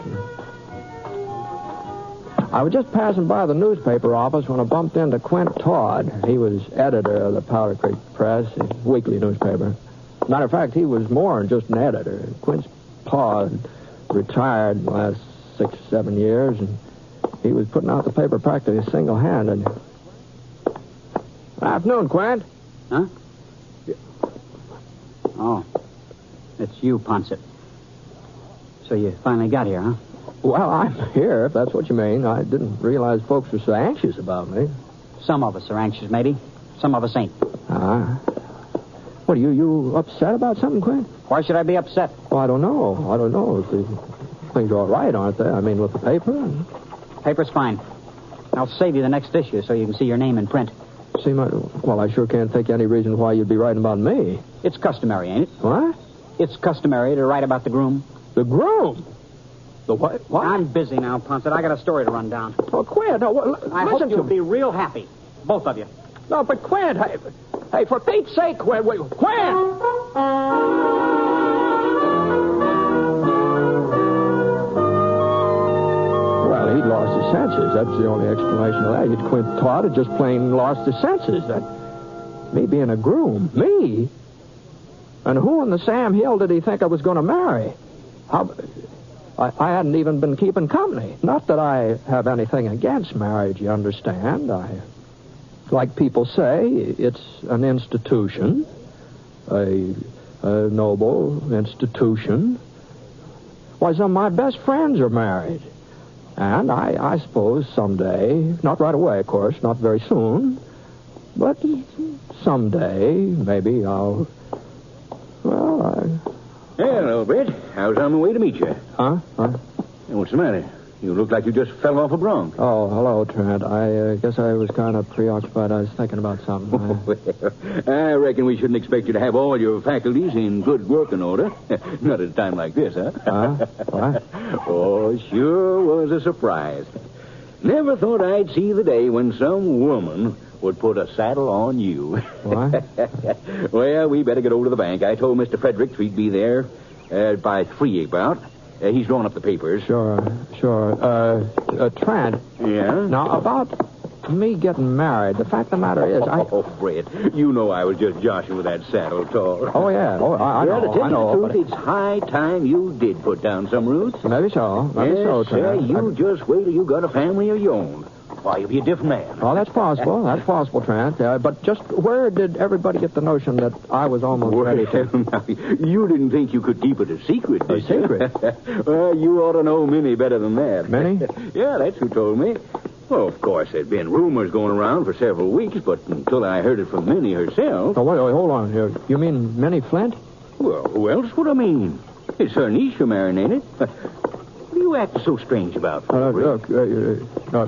I was just passing by the newspaper office when I bumped into Quint Todd. He was editor of the Powder Creek Press, a weekly newspaper. Matter of fact, he was more than just an editor. Quint's pa retired the last 6 or 7 years, and he was putting out the paper practically single-handed. Afternoon, Quint. Huh? Oh, it's you, Ponsett. So you finally got here, huh? Well, I'm here, if that's what you mean. I didn't realize folks were so anxious about me. Some of us are anxious, maybe. Some of us ain't. What, are you upset about something, Quint? Why should I be upset? Well, I don't know. Things are all right, aren't they? I mean, with the paper. Paper's fine. I'll save you the next issue so you can see your name in print. Well, I sure can't think any reason why you'd be writing about me. It's customary, ain't it? What? It's customary to write about the groom. The groom? The what? I'm busy now, Ponsett. I got a story to run down. Oh, Quint, I hope you'll be real happy. Both of you. No, but Quint, hey, for Pete's sake, Quint! Well, he'd lost his senses. That's the only explanation of that. Quint Todd had just plain lost his senses. Me being a groom. Me? And who in the Sam Hill did he think I was going to marry? I hadn't even been keeping company. Not that I have anything against marriage, you understand. Like people say, it's an institution, a noble institution. Why, some of my best friends are married. And I suppose someday, not right away, of course, not very soon, but someday, maybe I'll... Hello, Britt. I was on my way to meet you. Huh? What's the matter? You look like you just fell off a bronc. Oh, hello, Trent. I guess I was kind of preoccupied. I was thinking about something. I reckon we shouldn't expect you to have all your faculties in good working order. Not at a time like this, huh? What? Oh, sure was a surprise. Never thought I'd see the day when some woman would put a saddle on you. What? Well, we better get over to the bank. I told Mr. Fredericks we'd be there by 3 about. He's drawing up the papers. Sure. Trent. Yeah? Now, about me getting married, the fact of the matter is, Oh, Britt, you know I was just joshing with that saddle talk. Oh, yeah. Oh, I know. To tell I know. you the truth, it's high time you did put down some roots. Maybe so. Maybe so, Trent. You just wait till you got a family of your own. Why, you'll be a different man. Oh, that's possible. That's possible, Trent. But just where did everybody get the notion that I was almost ready to... Now, you didn't think you could keep it a secret, did you? A secret? Well, you ought to know Minnie better than that. Minnie? Yeah, that's who told me. Well, of course, there'd been rumors going around for several weeks, but until I heard it from Minnie herself... Oh, wait, hold on here. You mean Minnie Flint? Well, who else would I mean? It's her niece you're marrying, ain't it? What are you acting so strange about? Look,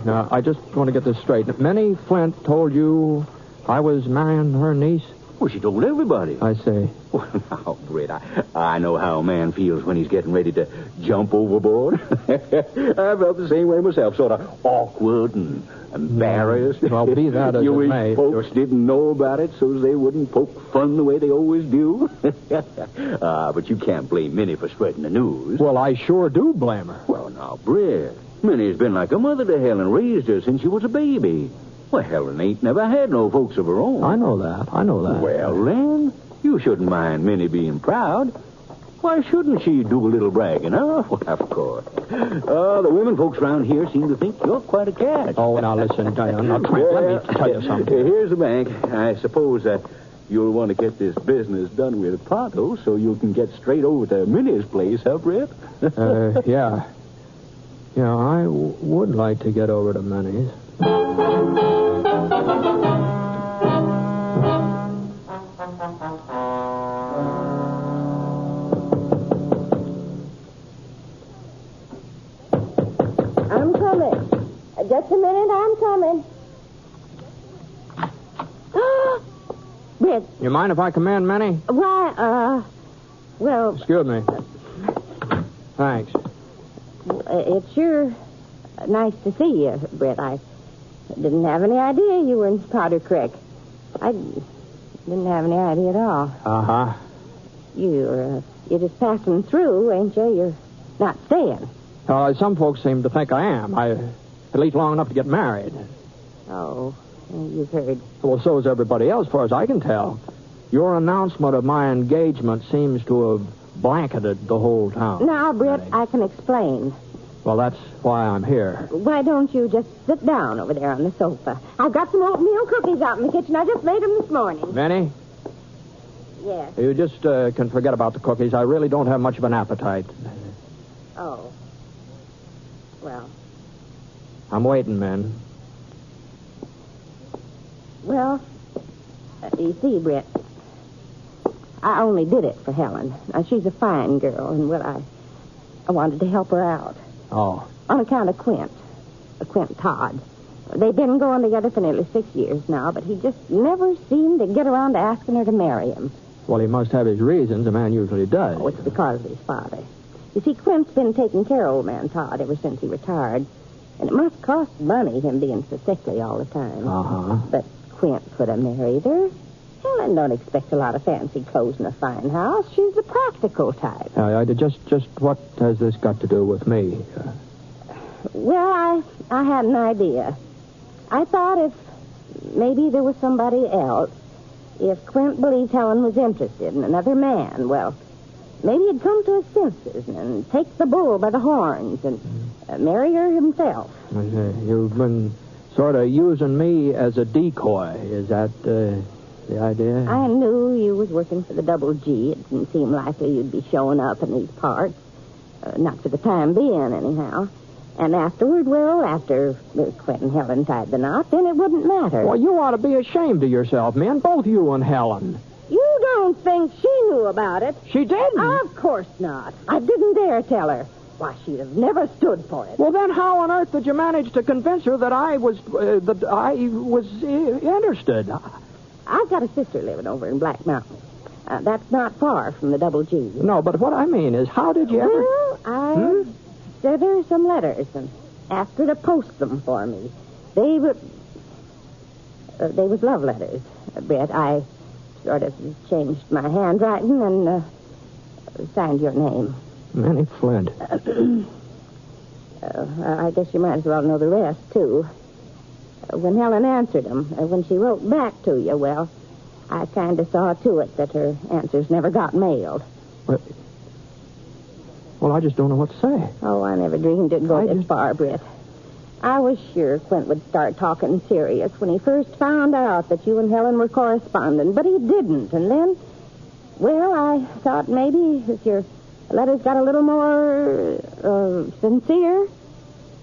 now, I just want to get this straight. Minnie Flint told you I was marrying her niece? Well, she told everybody. I see. Well, now, Britt, I know how a man feels when he's getting ready to jump overboard. I felt the same way myself, sort of awkward and embarrassed. Well, be that as you it wish may. folks didn't know about it so they wouldn't poke fun the way they always do. But you can't blame Minnie for spreading the news. Well, I sure do blame her. Well, now, Britt, Minnie's been like a mother to Helen, raised her since she was a baby. Well, Helen ain't never had no folks of her own. I know that. Well, then, you shouldn't mind Minnie being proud. Why shouldn't she do a little bragging, huh? Well, of course. The women folks around here seem to think you're quite a catch. Oh, now listen, let me tell you something. Here's the bank. I suppose You'll want to get this business done with pronto so you can get straight over to Minnie's place, huh, Britt? Yeah. Yeah, I would like to get over to Minnie's. I'm coming. Just a minute, I'm coming. Britt. You mind if I come in, Minnie? Why, well... Excuse me. Thanks. It's sure nice to see you, Britt. I didn't have any idea you were in Powder Creek. I didn't have any idea at all. Uh-huh. You're just passing through, ain't you? You're not staying. Some folks seem to think I am. At least long enough to get married. Oh, you've heard. Well, so is everybody else, as far as I can tell. Your announcement of my engagement seems to have blanketed the whole town. Now, Britt, I can explain. Well, that's why I'm here. Why don't you just sit down over there on the sofa? I've got some oatmeal cookies out in the kitchen. I just made them this morning. Minnie? Yes. You just can forget about the cookies. I really don't have much of an appetite. Oh. Well. I'm waiting, Min. Well, you see, Britt, I only did it for Helen. Now, she's a fine girl, and, well, I wanted to help her out. Oh. On account of Quint Todd. They've been going together for nearly 6 years now, but he just never seemed to get around to asking her to marry him. Well, he must have his reasons. A man usually does. Oh, it's because of his father. You see, Quint's been taking care of old man Todd ever since he retired. And it must cost money, him being so sickly all the time. Uh-huh. But Quint could have married her. Helen don't expect a lot of fancy clothes in a fine house. She's the practical type. Just what has this got to do with me? Well, I had an idea. I thought if maybe there was somebody else, if Quint believed Helen was interested in another man, well, maybe he'd come to his senses and take the bull by the horns and marry her himself. You've been sort of using me as a decoy. Is that the idea? I knew you was working for the Double G. It didn't seem likely you'd be showing up in these parts. Not for the time being, anyhow. And afterward, well, after Quint and Helen tied the knot, then it wouldn't matter. Well, you ought to be ashamed of yourself, man. Both you and Helen. You don't think she knew about it? She didn't? Of course not. I didn't dare tell her. Why, she'd have never stood for it. Well, then how on earth did you manage to convince her that I was interested? I've got a sister living over in Black Mountain. That's not far from the Double G. No, but what I mean is, how did you ever... Well, I sent her some letters and asked her to post them for me. They was love letters, Britt. I sort of changed my handwriting and signed your name. Minnie Flint. I guess you might as well know the rest, too. When Helen answered them, when she wrote back to you, well, I kind of saw to it that her answers never got mailed. Well, I just don't know what to say. Oh, I never dreamed it'd go this far, Britt. I was sure Quint would start talking serious when he first found out that you and Helen were corresponding, but he didn't. And then, well, I thought maybe if your letters got a little more sincere,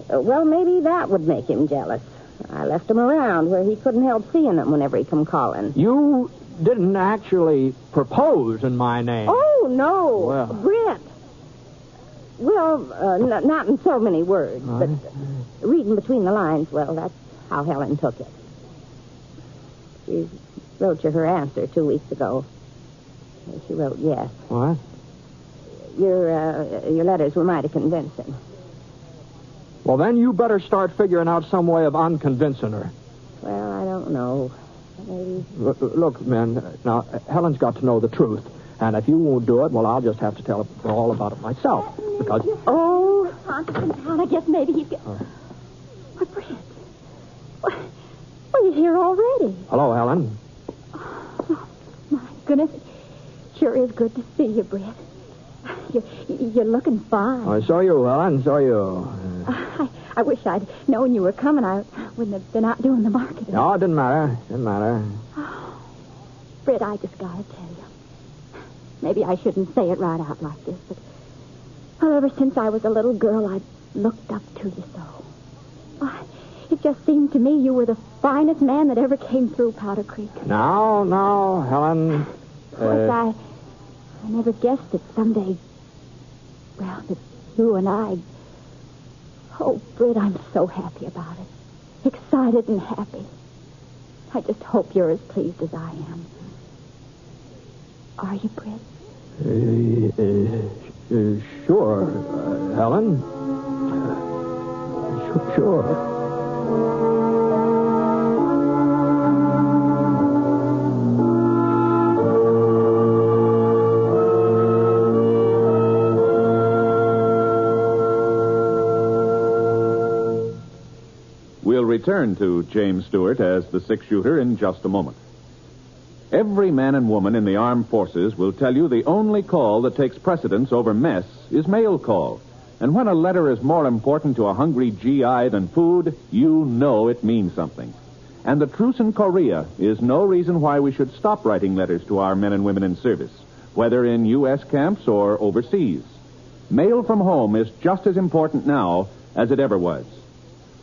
well, maybe that would make him jealous. I left him around where he couldn't help seeing them whenever he come calling. You didn't actually propose in my name. Oh, no. Well. Britt. Well, not in so many words, but reading between the lines, well, that's how Helen took it. She wrote you her answer 2 weeks ago. She wrote yes. What? Your letters were mighty convincing. Well, then you better start figuring out some way of unconvincing her. Well, I don't know. Maybe... Look, man, now, Helen's got to know the truth. And if you won't do it, well, I'll just have to tell her all about it myself. Because... Oh, I guess maybe he's... What, Britt? Well, you're here already. Hello, Helen. Oh, my goodness. It sure is good to see you, Britt. You're looking fine. Oh, so you, Helen, so you. I wish I'd known you were coming. I wouldn't have been out doing the marketing. No, it didn't matter. Didn't matter. Oh, Britt, I just gotta tell you. Maybe I shouldn't say it right out like this, but well, ever since I was a little girl, I've looked up to you so. Oh, it just seemed to me you were the finest man that ever came through Powder Creek. No, Helen. Of course, I never guessed that someday, well, that you and I... Oh, Britt, I'm so happy about it. Excited and happy. I just hope you're as pleased as I am. Are you, Britt? Sure, Helen. Sure. We'll return to James Stewart as the six-shooter in just a moment. Every man and woman in the armed forces will tell you the only call that takes precedence over mess is mail call. And when a letter is more important to a hungry GI than food, you know it means something. And the truce in Korea is no reason why we should stop writing letters to our men and women in service, whether in U.S. camps or overseas. Mail from home is just as important now as it ever was.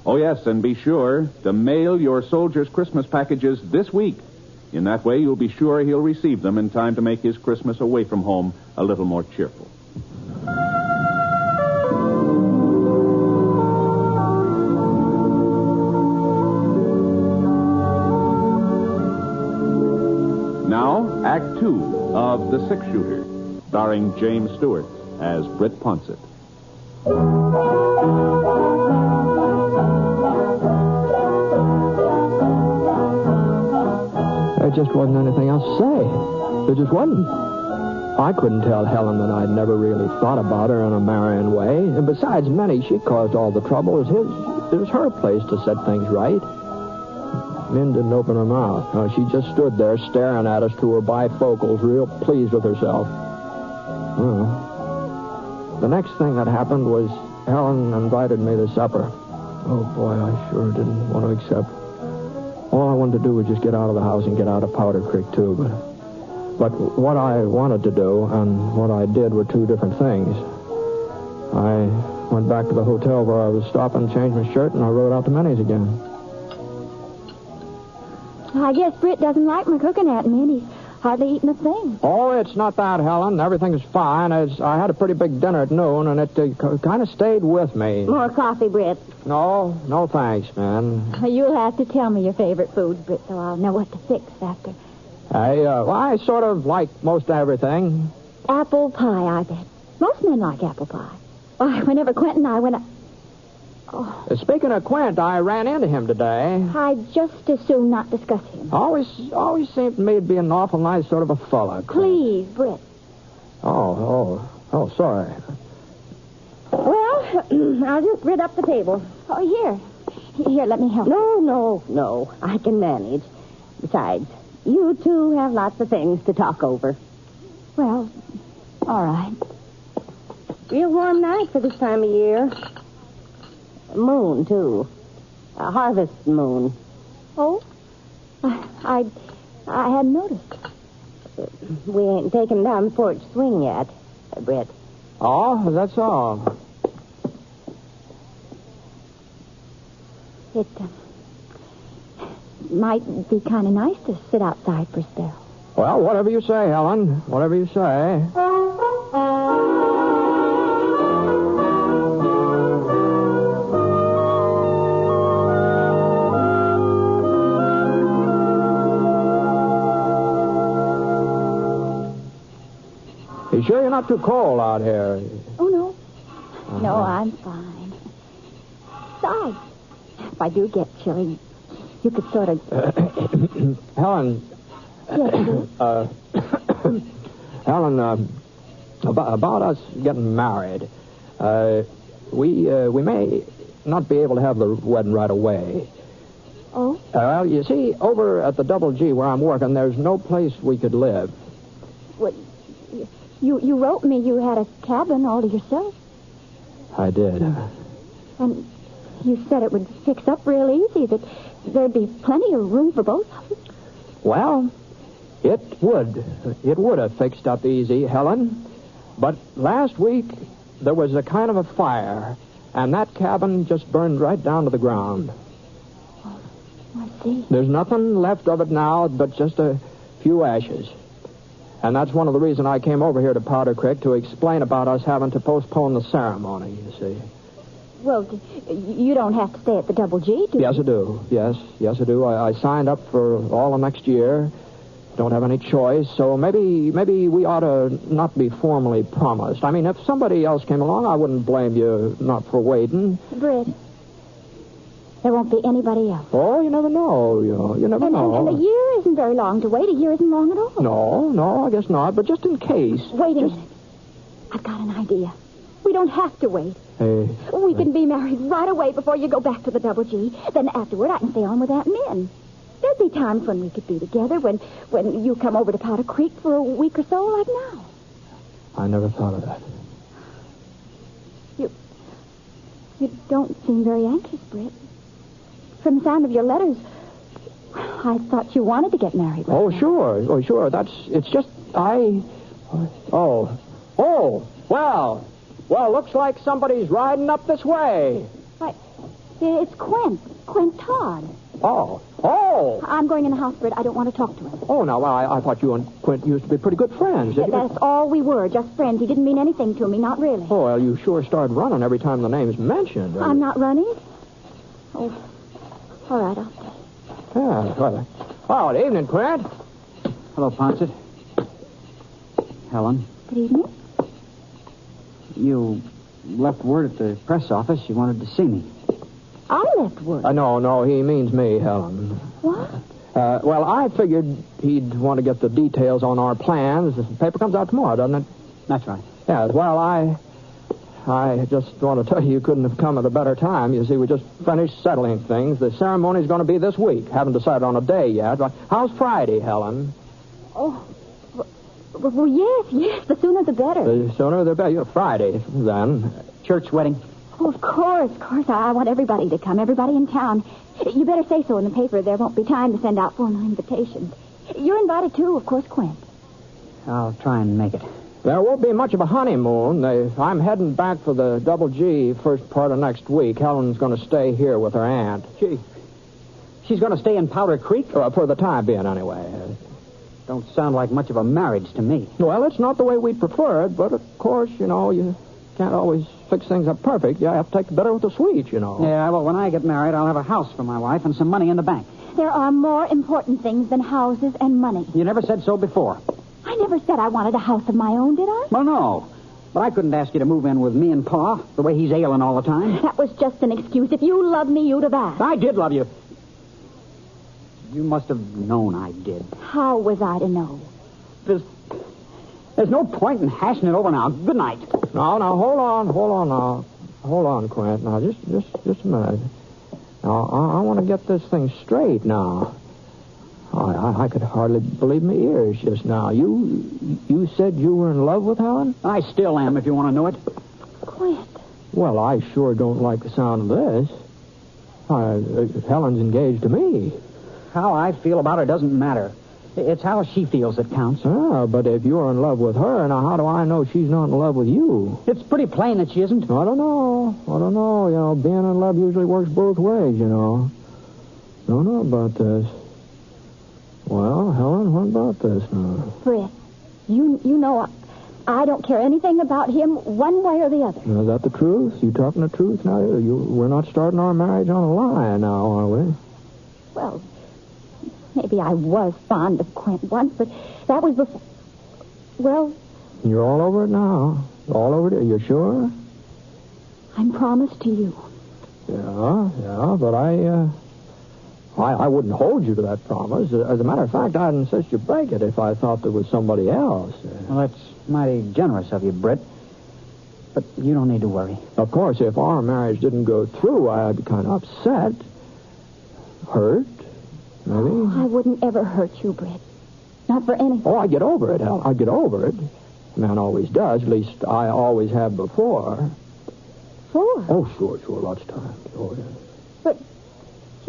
Oh, yes, and be sure to mail your soldier's Christmas packages this week. In that way, you'll be sure he'll receive them in time to make his Christmas away from home a little more cheerful. Now, Act Two of The Six-Shooter, starring James Stewart as Britt Ponsett. There just wasn't anything else to say. There just wasn't. I couldn't tell Helen that I'd never really thought about her in a marrying way. And besides, Minnie, she caused all the trouble. It was her place to set things right. Min didn't open her mouth. No, she just stood there staring at us through her bifocals, real pleased with herself. Well, the next thing that happened was Helen invited me to supper. Oh, boy, I sure didn't want to accept. All I wanted to do was just get out of the house and get out of Powder Creek, too. But what I wanted to do and what I did were two different things. I went back to the hotel where I was stopping, changed my shirt, and I rode out to Minnie's again. I guess Britt doesn't like my cooking at him, and he's hardly eaten a thing. Oh, it's not that, Helen. Everything is fine. I had a pretty big dinner at noon, and it kind of stayed with me. More coffee, Britt. No thanks, man. You'll have to tell me your favorite foods, Britt, so I'll know what to fix after. I sort of like most everything. Apple pie, I bet. Most men like apple pie. Why, whenever Quentin and I went... Oh. Speaking of Quint, I ran into him today. I'd just as soon not discuss him. Always seemed to me to be an awful nice sort of a fella. Please, Britt. Oh, sorry. Well, I'll just rid up the table. Oh, here, let me help. No. I can manage. Besides, you two have lots of things to talk over. Well, all right. Real warm night for this time of year. Moon, too. A harvest moon. Oh? I hadn't noticed. We ain't taken down the porch swing yet, Britt. Oh, that's all. It might be kind of nice to sit outside for a spell. Well, whatever you say, Helen. Whatever you say. You sure you're not too cold out here? Oh, no. No, I'm fine. Besides, if I do get chilly, you could sort of... Helen. Yes, Helen, about us getting married. We may not be able to have the wedding right away. Oh? Well, you see, over at the Double G where I'm working, there's no place we could live. What? You wrote me you had a cabin all to yourself. I did. And you said it would fix up real easy, that there'd be plenty of room for both of us. Well, It would. It would have fixed up easy, Helen. But last week, there was a kind of a fire, and that cabin just burned right down to the ground. I see. There's nothing left of it now but just a few ashes. And that's one of the reasons I came over here to Powder Creek, to explain about us having to postpone the ceremony, you see. Well, you don't have to stay at the Double G, do you? Yes, I do. Yes, I do. I signed up for all of next year. Don't have any choice, so maybe we ought to not be formally promised. I mean, if somebody else came along, I wouldn't blame you not for waiting. Britt, there won't be anybody else. Oh, you never know. You never know. And a year isn't very long to wait. A year isn't long at all. No, I guess not, but just in case. Wait a minute. I've got an idea. We don't have to wait. Hey. We can be married right away before you go back to the Double G. Then afterward, I can stay on with Aunt Min. There'd be times when we could be together, when you come over to Powder Creek for a week or so, like now. I never thought of that. You don't seem very anxious, Britt. From the sound of your letters, I thought you wanted to get married. Oh, sure. It's just, Well, looks like somebody's riding up this way. Why, it's Quint Todd. Oh. I'm going in the house, Britt. I don't want to talk to him. Oh, no, well, I thought you and Quint used to be pretty good friends. That's all we were, just friends. He didn't mean anything to me, not really. Oh, well, you sure start running every time the name's mentioned. I'm not running? Oh, all right, I'll stay. Yeah, well, good evening, Quint. Hello, Ponsett. Helen. Good evening. You left word at the press office you wanted to see me. I left word? No, he means me, Helen. What? Well, I figured he'd want to get the details on our plans. The paper comes out tomorrow, doesn't it? That's right. Yeah, well, I just want to tell you couldn't have come at a better time. You see, we just finished settling things. The ceremony's going to be this week. Haven't decided on a day yet. How's Friday, Helen? Oh, well, yes. The sooner the better. The sooner the better. Friday, then. Church wedding? Oh, of course. I want everybody to come, everybody in town. You better say so in the paper. There won't be time to send out formal invitations. You're invited, too, of course, Quint. I'll try and make it. There won't be much of a honeymoon. I'm heading back for the Double G first part of next week. Helen's going to stay here with her aunt. She's going to stay in Powder Creek? For the time being, anyway. Don't sound like much of a marriage to me. Well, it's not the way we'd prefer it, but of course, you can't always fix things up perfect. You have to take the bitter with the sweet, Yeah, well, when I get married, I'll have a house for my wife and some money in the bank. There are more important things than houses and money. You never said so before. I never said I wanted a house of my own, did I? Well, no. But I couldn't ask you to move in with me and Pa, the way he's ailing all the time. That was just an excuse. If you loved me, you'd have asked. I did love you. You must have known I did. How was I to know? There's no point in hashing it over now. Good night. No, hold on now. Hold on, Quint. Now, just a minute. Now, I want to get this thing straight now. I could hardly believe my ears just now. You said you were in love with Helen? I still am, if you want to know it. Quint. Well, I sure don't like the sound of this. Helen's engaged to me. How I feel about her doesn't matter. It's how she feels that counts. Ah, but if you're in love with her, now how do I know she's not in love with you? It's pretty plain that she isn't. I don't know. Being in love usually works both ways, Don't know about this. Well, Helen, what about this now? Britt, you know I don't care anything about him one way or the other. Now, is that the truth? You talking the truth now? We're not starting our marriage on a lie now, are we? Well, maybe I was fond of Quint once, but that was before... Well... You're all over it now. All over it. You're sure? I'm promised to you. Yeah, but I wouldn't hold you to that promise. As a matter of fact, I'd insist you break it if I thought there was somebody else. Well, that's mighty generous of you, Britt. But you don't need to worry. Of course, if our marriage didn't go through, I'd be kind of upset. Hurt, maybe. I wouldn't ever hurt you, Britt. Not for anything. Oh, I'd get over it. I'd get over it. A man always does. At least I always have before. Sure? Oh, sure. Lots of times. Oh, yeah. But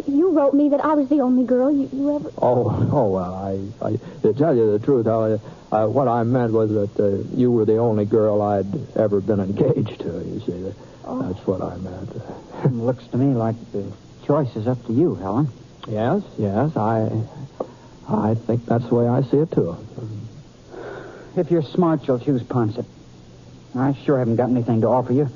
you wrote me that I was the only girl you ever... Oh, well, I to tell you the truth, Helen, what I meant was that you were the only girl I'd ever been engaged to, you see. That's what I meant. Looks to me like the choice is up to you, Helen. Yes, I think that's the way I see it, too. If you're smart, you'll choose Ponsett. I sure haven't got anything to offer you.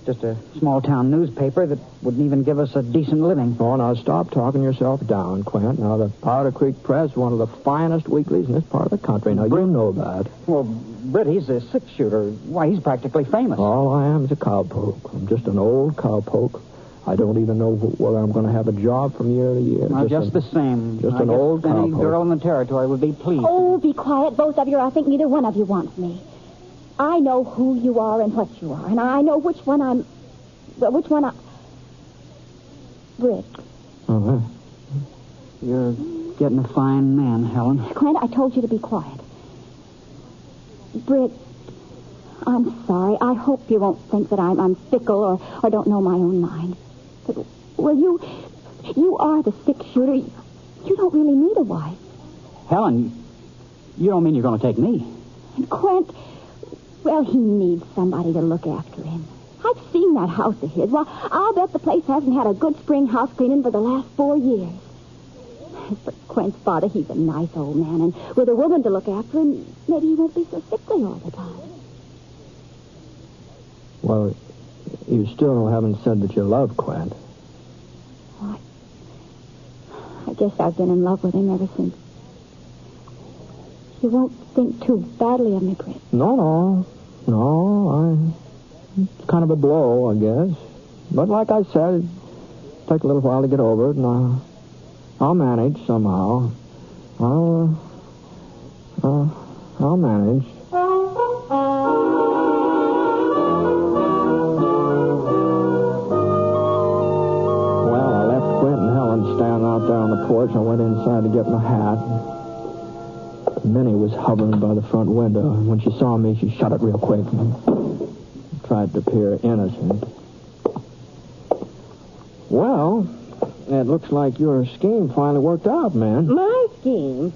Just a small-town newspaper that wouldn't even give us a decent living. Oh, now stop talking yourself down, Quint. Now, the Powder Creek Press is one of the finest weeklies in this part of the country. Now, you know that. Well, Britt, he's a six-shooter. Why, he's practically famous. All I am is a cowpoke. I'm just an old cowpoke. I don't even know whether I'm going to have a job from year to year. Well, just the same. Just an old cowpoke. Any girl in the territory would be pleased. Oh, be quiet, both of you. I think neither one of you wants me. I know who you are and what you are, and I know which one I... Britt. Uh-huh. You're getting a fine man, Helen. Quint, I told you to be quiet. Britt, I'm sorry. I hope you won't think that I'm fickle or don't know my own mind. But, well, you are the six-shooter. You don't really need a wife. Helen, you don't mean you're going to take me? And Quint, well, he needs somebody to look after him. I've seen that house of his. Well, I'll bet the place hasn't had a good spring house cleaning for the last 4 years. As for Quint's father, he's a nice old man, and with a woman to look after him, maybe he won't be so sickly all the time. Well, you still haven't said that you love Quint. Well, I guess I've been in love with him ever since. You won't think too badly of me, Britt. No, it's kind of a blow, I guess. But like I said, it'll take a little while to get over it, and I'll manage somehow. I'll manage. Well, I left Quint and Helen standing out there on the porch. I went inside to get my hat. Minnie was hovering by the front window. When she saw me, she shut it real quick and tried to appear innocent. Well, it looks like your scheme finally worked out, man. My scheme?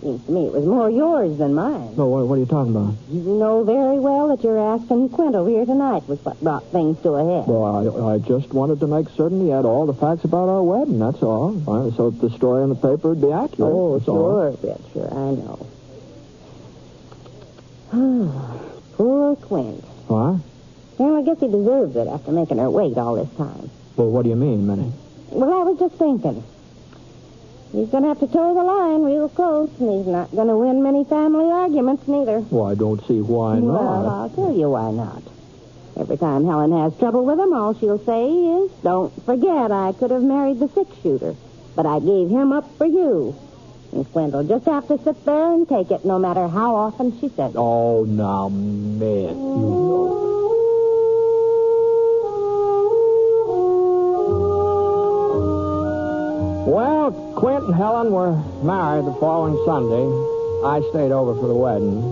Seems to me it was more yours than mine. Oh, what are you talking about? You know very well that your asking Quint over here tonight was what brought things to a head. Well, I just wanted to make certain he had all the facts about our wedding, that's all. So the story in the paper would be accurate. Oh, that's sure, all. Britt, sure, I know. Poor Quint. What? Well, I guess he deserves it after making her wait all this time. Well, what do you mean, Minnie? Well, I was just thinking. He's going to have to toe the line real close, and he's not going to win many family arguments, neither. Well, I don't see why not. Well, I'll tell you why not. Every time Helen has trouble with him, all she'll say is, "Don't forget I could have married the six-shooter, but I gave him up for you." And Quint will just have to sit there and take it, no matter how often she says it. Oh, now, man, you know. Well, Quint and Helen were married the following Sunday. I stayed over for the wedding.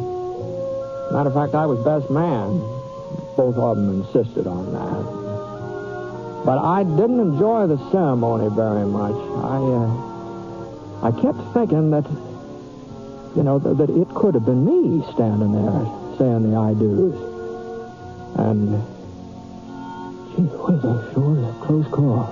Matter of fact, I was best man. Both of them insisted on that. But I didn't enjoy the ceremony very much. I kept thinking that, that it could have been me standing there saying the I do's. And, gee whiz, that sure was a close call.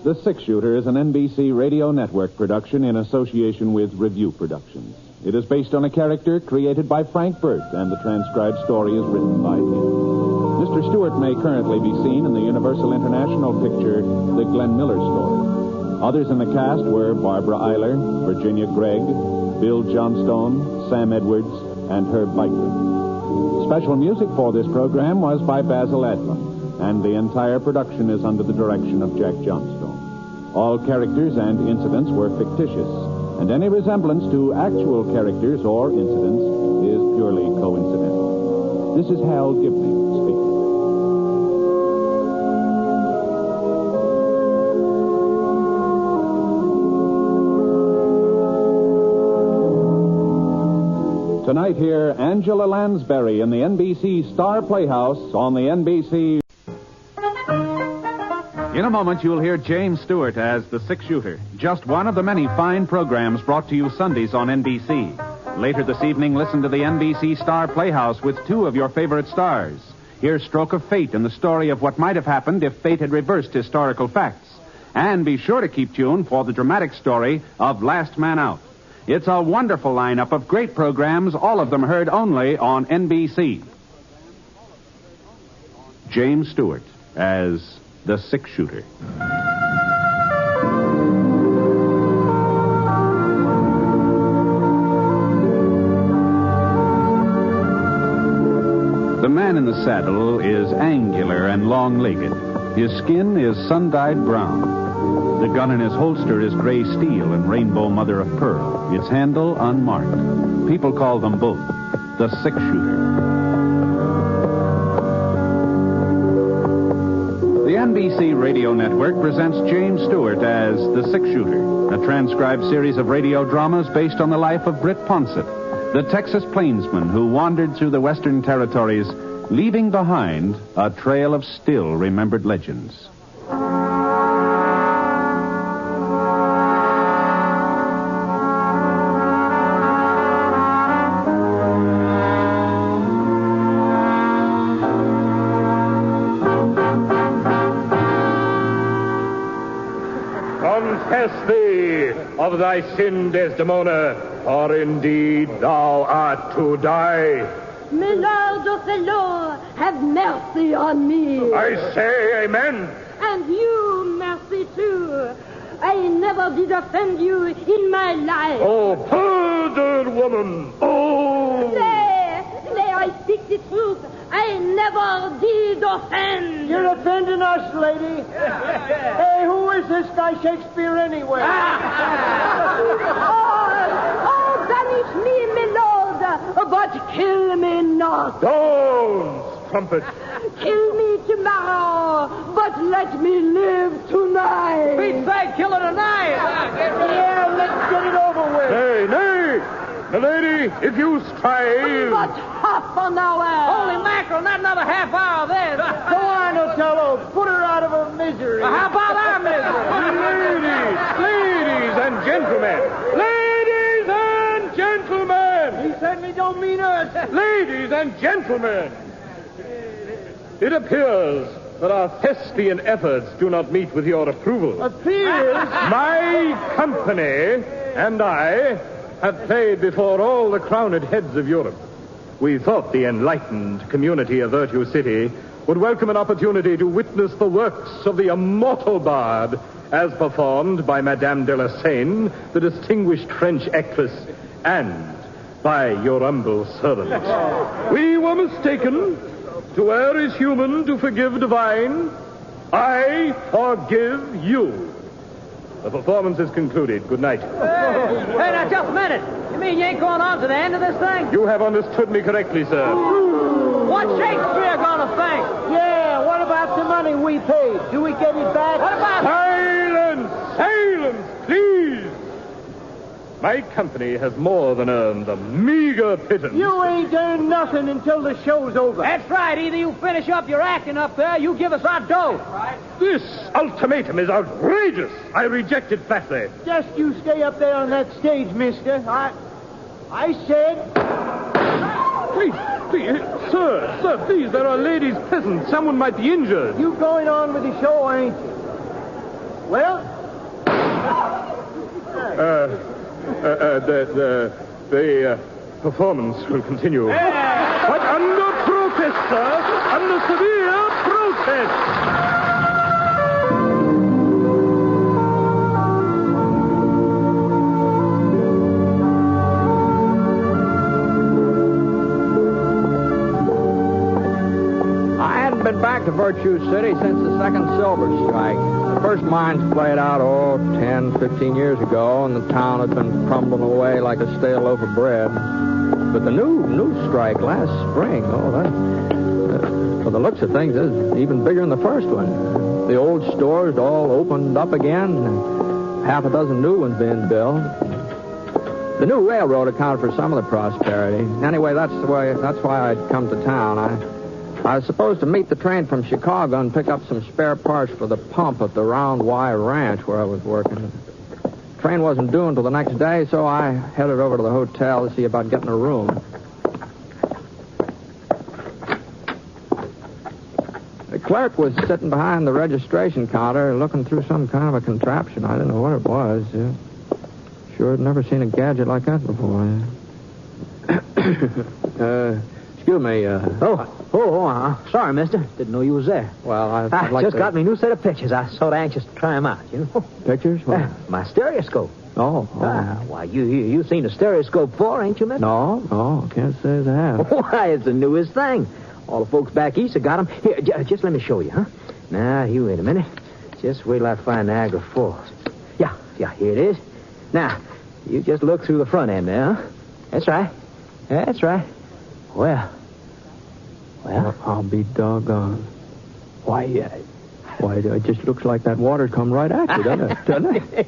The Six-Shooter is an NBC Radio Network production in association with Review Productions. It is based on a character created by Frank Burt, and the transcribed story is written by him. Mr. Stewart may currently be seen in the Universal International picture, The Glenn Miller Story. Others in the cast were Barbara Eiler, Virginia Gregg, Bill Johnstone, Sam Edwards, and Herb Beichler. Special music for this program was by Basil Adlam, and the entire production is under the direction of Jack Johnstone. All characters and incidents were fictitious, and any resemblance to actual characters or incidents is purely coincidental. This is Hal Gibney speaking. Tonight, hear Angela Lansbury in the NBC Star Playhouse on the NBC. In a moment, you'll hear James Stewart as the six-shooter, just one of the many fine programs brought to you Sundays on NBC. Later this evening, listen to the NBC Star Playhouse with two of your favorite stars. Hear Stroke of Fate and the story of what might have happened if fate had reversed historical facts. And be sure to keep tuned for the dramatic story of Last Man Out. It's a wonderful lineup of great programs, all of them heard only on NBC. James Stewart as the six-shooter. The man in the saddle is angular and long-legged. His skin is sun-dyed brown. The gun in his holster is gray steel and rainbow mother of pearl. Its handle unmarked. People call them both the six-shooter. The NBC Radio Network presents James Stewart as the six-shooter, a transcribed series of radio dramas based on the life of Britt Ponsett, the Texas plainsman who wandered through the Western Territories, leaving behind a trail of still-remembered legends. Confess thee of thy sin, Desdemona, or indeed thou art to die. My Lord Othello, have mercy on me. I say amen. And you, mercy too. I never did offend you in my life. Oh, perjured woman. Oh. Nay, I speak the truth. I never did offend. You're offending us, lady. Hey, who is this guy Shakespeare anyway? Oh, banish me, my lord, but kill me not. Don't, trumpet. Kill me tomorrow, but let me live tonight. Pete's sake, kill her tonight. Yeah, let's get it over with. Nay, nay. Milady, if you strive... But half an hour. Holy mackerel, not another half hour of this. Go on, Othello. Put her out of her misery. How about our misery? Ladies and gentlemen. Ladies and gentlemen. He certainly don't mean us. Ladies and gentlemen. It appears that our thespian efforts do not meet with your approval. Appears? My company and I have played before all the crowned heads of Europe. We thought the enlightened community of Virtue City would welcome an opportunity to witness the works of the immortal bard as performed by Madame de la Seine, the distinguished French actress, and by your humble servant. We were mistaken. To err is human, to forgive divine. I forgive you. The performance is concluded. Good night. Hey, now, just a minute. You mean you ain't going on to the end of this thing? You have understood me correctly, sir. What's Shakespeare gonna think? Yeah, what about the money we paid? Do we get it back? What about... Silence! Silence, please! My company has more than earned a meager pittance. You ain't earned nothing until the show's over. That's right. Either you finish up your acting up there, you give us our dough. Right. This ultimatum is outrageous. I reject it flatly. Just you stay up there on that stage, mister. I said... Please, sir, please, there are ladies present. Someone might be injured. You going on with the show, ain't you? Well... The performance will continue. But under protest, sir. Under severe protest. I hadn't been back to Virtue City since the second silver strike. The first mines played out, 10, 15 years ago, and the town had been crumbling away like a stale loaf of bread. But the new strike last spring, for the looks of things, is even bigger than the first one. The old stores all opened up again, and half a dozen new ones being built. The new railroad accounted for some of the prosperity. Anyway, that's why I'd come to town. I was supposed to meet the train from Chicago and pick up some spare parts for the pump at the Round Y Ranch where I was working. The train wasn't due until the next day, so I headed over to the hotel to see about getting a room. The clerk was sitting behind the registration counter looking through some kind of a contraption. I didn't know what it was. Sure, I'd never seen a gadget like that before. Excuse me. Sorry, mister. Didn't know you was there. Well, I just got me a new set of pictures. I was sort of anxious to try them out, you know. Pictures? My stereoscope. Oh. Why, you seen a stereoscope before, ain't you, mister? No, can't say as I have. Why, it's the newest thing. All the folks back east have got them. Here, just let me show you, huh? Now, you wait a minute. Just wait till I find Niagara Falls. Yeah, here it is. Now, you just look through the front end there, huh? That's right. Well, I'll be doggone. Why, it just looks like that water come right at you, doesn't it?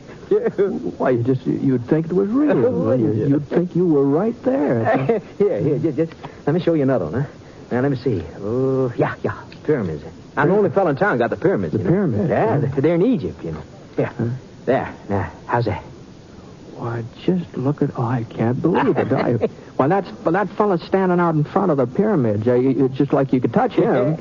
Why, you'd think it was real. You'd think you were right there. Here, just let me show you another one, huh? Now, let me see. Oh, yeah, pyramids. I'm the only fellow in town got the pyramids. The pyramids? Yeah, they're in Egypt, you know. Here, there. Now, how's that? Why, just look at... Oh, I can't believe it. Well, that fella's standing out in front of the pyramids. It's just like you could touch him.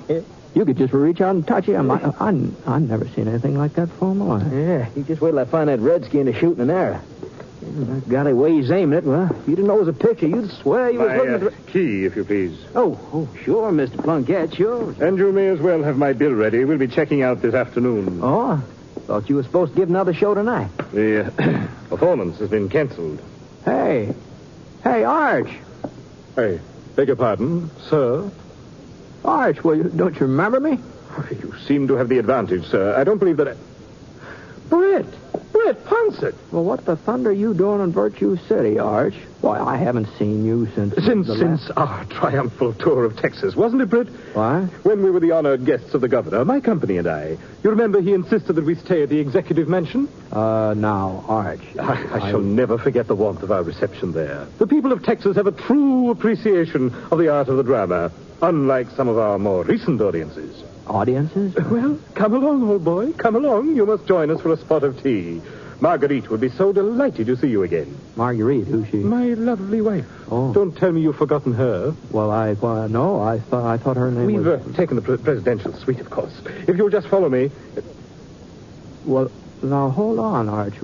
You could just reach out and touch him. I've never seen anything like that before in my life. Yeah, you just wait till I find that redskin to shooting an arrow. That golly way he's aiming it, well, if you didn't know it was a picture, you'd swear you was looking at... Key, if you please. Oh, sure, Mr. Plunkett, sure. And you may as well have my bill ready. We'll be checking out this afternoon. Oh, thought you were supposed to give another show tonight. The performance has been canceled. Hey, Arch. Hey, beg your pardon, sir? Arch, well, don't you remember me? You seem to have the advantage, sir. I don't believe that Britt Ponsett. Well, what the thunder are you doing in Virtue City, Arch? Why, I haven't seen you since our triumphal tour of Texas, wasn't it, Britt? Why? When we were the honored guests of the governor, my company and I. You remember he insisted that we stay at the executive mansion? Now, Arch. I shall never forget the warmth of our reception there. The people of Texas have a true appreciation of the art of the drama, unlike some of our more recent audiences. Audiences? Well, come along, old boy. Come along. You must join us for a spot of tea. Marguerite would be so delighted to see you again. Marguerite? Who's she? My lovely wife. Oh. Don't tell me you've forgotten her. Well, no. I thought her name was... We've taken the presidential suite, of course. If you'll just follow me... Well, now, hold on, Arch.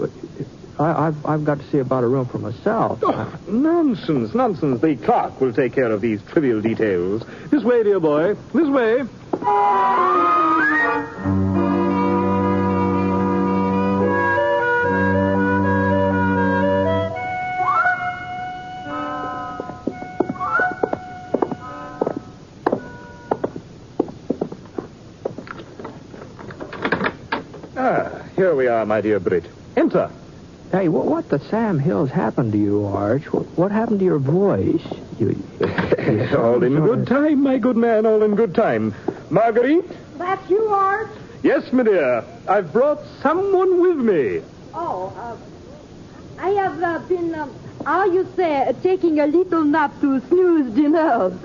I've got to see about a room for myself. Oh, nonsense. The clerk will take care of these trivial details. This way, dear boy. This way. Here we are, my dear Britt. Enter. Hey, what the Sam Hills happened to you, Arch? What happened to your voice? All in good time, my good man, all in good time. Marguerite? That's you, Arch? Yes, my dear. I've brought someone with me. I have been, how you say, taking a little nap to snooze the nerves.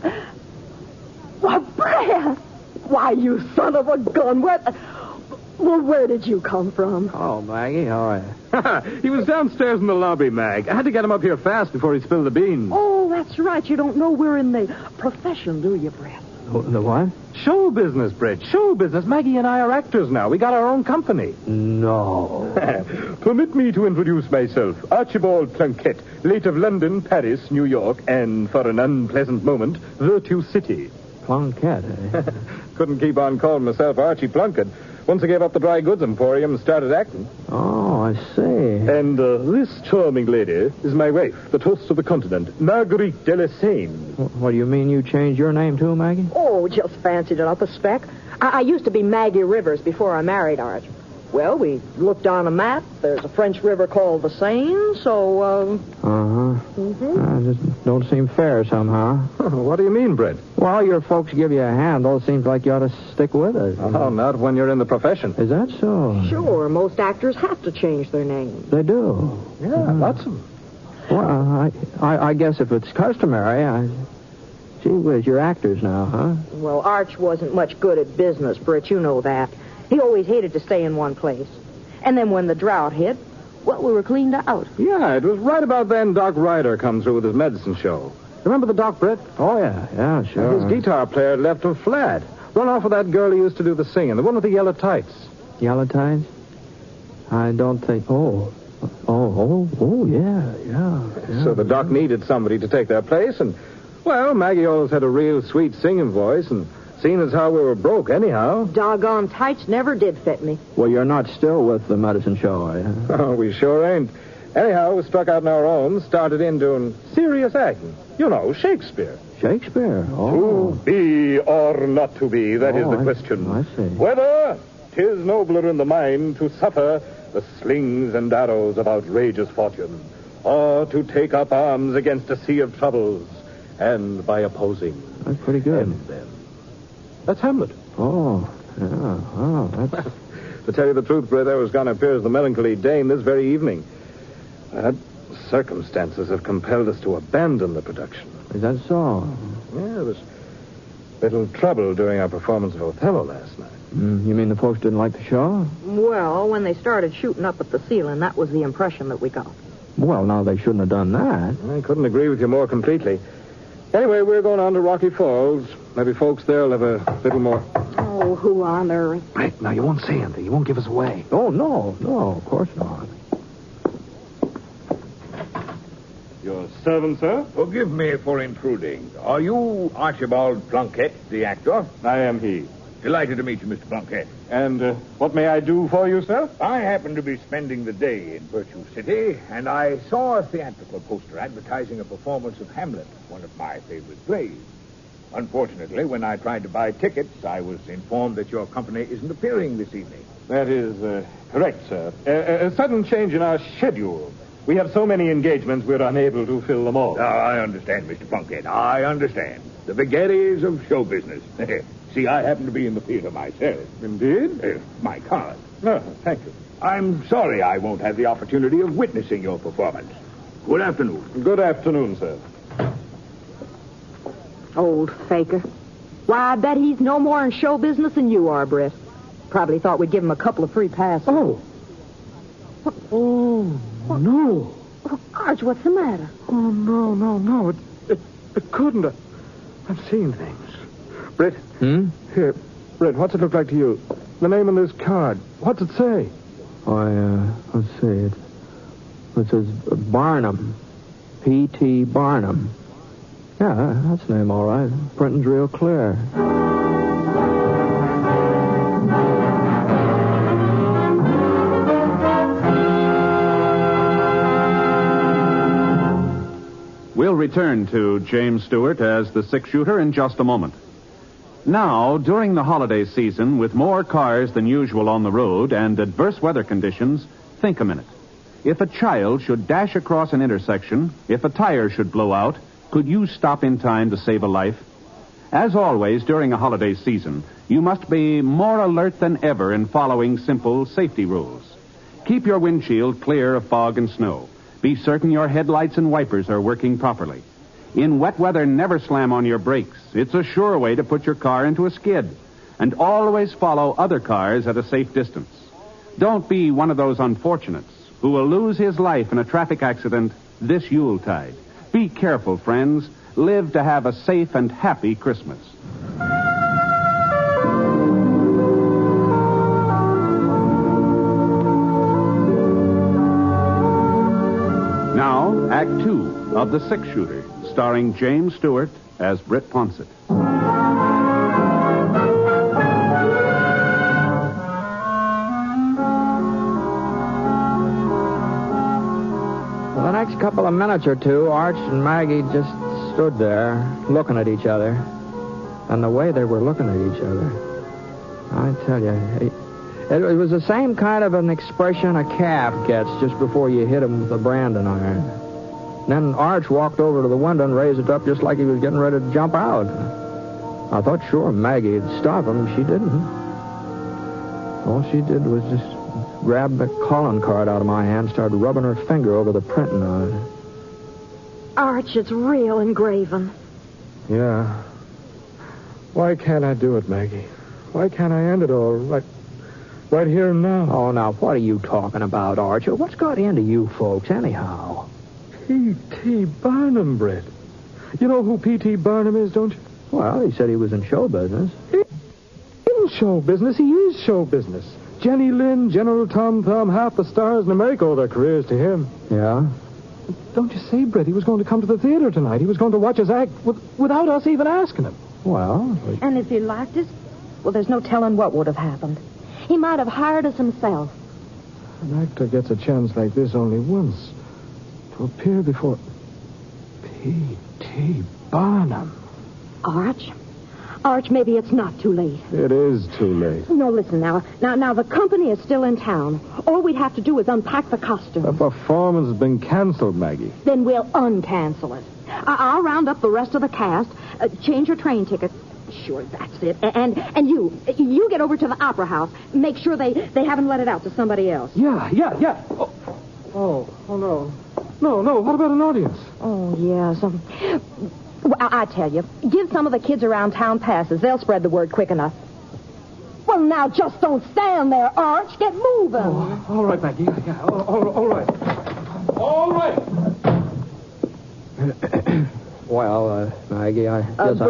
Well, Brad! Why, you son of a gun, Well, where did you come from? Oh, Maggie, how are you? He was downstairs in the lobby, Mag. I had to get him up here fast before he spilled the beans. Oh, that's right. You don't know we're in the profession, do you, Brett? The what? Show business, Brett. Show business. Maggie and I are actors now. We got our own company. No. Permit me to introduce myself. Archibald Plunkett, late of London, Paris, New York, and, for an unpleasant moment, Virtue City. Plunkett, eh? Couldn't keep on calling myself Archie Plunkett. Once I gave up the dry goods emporium and started acting. Oh, I see. And this charming lady is my wife, the toast of the continent, Marguerite de la Seine. What do you mean you changed your name too, Maggie? Oh, just fancied it up a speck. I used to be Maggie Rivers before I married Arch. Well, we looked on a map. There's a French river called the Seine, so, Just don't seem fair somehow. What do you mean, Brett? Well, your folks give you a handle. It seems like you ought to stick with it. Oh, not when you're in the profession. Is that so? Sure, most actors have to change their names. They do? Yeah, lots of them. Well, I guess if it's customary, Gee whiz, you're actors now, huh? Well, Arch wasn't much good at business, Britt. You know that. He always hated to stay in one place. And then when the drought hit, well, we were cleaned out. Yeah, it was right about then Doc Ryder come through with his medicine show. Remember the Doc, Britt? Oh, yeah, sure. His guitar player had left him flat. Run off with that girl who used to do the singing, the one with the yellow tights. Yellow tights? I don't think... yeah. So the Doc needed somebody to take their place, and, well, Maggie always had a real sweet singing voice, and seeing as how we were broke anyhow. Doggone tights never did fit me. Well, you're not still with the medicine show, are you? Oh, we sure ain't. Anyhow, we struck out on our own, started in doing serious acting. You know, Shakespeare. Shakespeare? Oh. To be or not to be, that is the question. I see. Whether 'tis nobler in the mind to suffer the slings and arrows of outrageous fortune, or to take up arms against a sea of troubles, and by opposing. That's pretty good. End them. That's Hamlet. Oh, yeah. Oh, that's... To tell you the truth, Britt, I was going to appear as the melancholy Dane this very evening. But circumstances have compelled us to abandon the production. Is that so? Yeah, there was little trouble during our performance of Othello last night. You mean the folks didn't like the show? Well, when they started shooting up at the ceiling, that was the impression that we got. Well, now they shouldn't have done that. I couldn't agree with you more completely. Anyway, we're going on to Rocky Falls. Maybe folks there will have a little more... Oh, who on earth? Right, now you won't say anything. You won't give us away. Oh, no, of course not. Your servant, sir? Forgive me for intruding. Are you Archibald Plunkett, the actor? I am he. Delighted to meet you, Mr. Plunkett. And what may I do for you, sir? I happen to be spending the day in Virtue City, and I saw a theatrical poster advertising a performance of Hamlet, one of my favorite plays. Unfortunately, when I tried to buy tickets, I was informed that your company isn't appearing this evening. That is correct, sir. A sudden change in our schedule. We have so many engagements, we're unable to fill them all. I understand, Mr. Plunkett. I understand. The vagaries of show business. See, I happen to be in the theater myself. Indeed? My card. Oh, thank you. I'm sorry I won't have the opportunity of witnessing your performance. Good afternoon. Good afternoon, sir. Old faker. Why, I bet he's no more in show business than you are, Britt. Probably thought we'd give him a couple of free passes. Oh, no. Oh, Arch, what's the matter? Oh, no. It couldn't. I've seen things. Britt? Here, Britt, what's it look like to you? The name on this card. What's it say? Let's see. It says Barnum. P.T. Barnum. Yeah, that's the name, all right. Printing's real clear. We'll return to James Stewart as the six-shooter in just a moment. Now, during the holiday season, with more cars than usual on the road and adverse weather conditions, think a minute. If a child should dash across an intersection, if a tire should blow out, could you stop in time to save a life? As always, during a holiday season, you must be more alert than ever in following simple safety rules. Keep your windshield clear of fog and snow. Be certain your headlights and wipers are working properly. In wet weather, never slam on your brakes. It's a sure way to put your car into a skid. And always follow other cars at a safe distance. Don't be one of those unfortunates who will lose his life in a traffic accident this Yuletide. Be careful, friends. Live to have a safe and happy Christmas. Now, Act 2 of The Six-Shooter, starring James Stewart as Britt Ponsett. For the next couple of minutes or two, Arch and Maggie just stood there, looking at each other. And the way they were looking at each other, I tell you, it was the same kind of an expression a calf gets just before you hit him with a branding iron. Then Arch walked over to the window and raised it up just like he was getting ready to jump out. I thought sure Maggie'd stop him. She didn't. All she did was just grab the calling card out of my hand and started rubbing her finger over the printing on it. Arch, it's real engraving. Yeah. Why can't I do it, Maggie? Why can't I end it all right here and now? Oh, now, what are you talking about, Archer? What's got into you folks, anyhow? P.T. Barnum, Britt. You know who P.T. Barnum is, don't you? Well, he said he was in show business. In show business? He is show business. Jenny Lind, General Tom Thumb, half the stars in America owe their careers to him. Yeah? Don't you see, Britt? He was going to come to the theater tonight. He was going to watch us act without us even asking him. Well... And if he liked us, well, there's no telling what would have happened. He might have hired us himself. An actor gets a chance like this only once. To appear before P.T. Barnum. Arch, maybe it's not too late. It is too late. No, listen now. Now, the company is still in town. All we'd have to do is unpack the costumes. The performance has been canceled, Maggie. Then we'll uncancel it. I'll round up the rest of the cast, change your train tickets. Sure, that's it. And you get over to the Opera House. Make sure they haven't let it out to somebody else. Yeah. Oh, no. No, what about an audience? Oh, yes. Well, I tell you, give some of the kids around town passes. They'll spread the word quick enough. Well, now, just don't stand there, Arch. Get moving. Oh, all right, Maggie. Yeah, all right. All right. Well, Maggie, I guess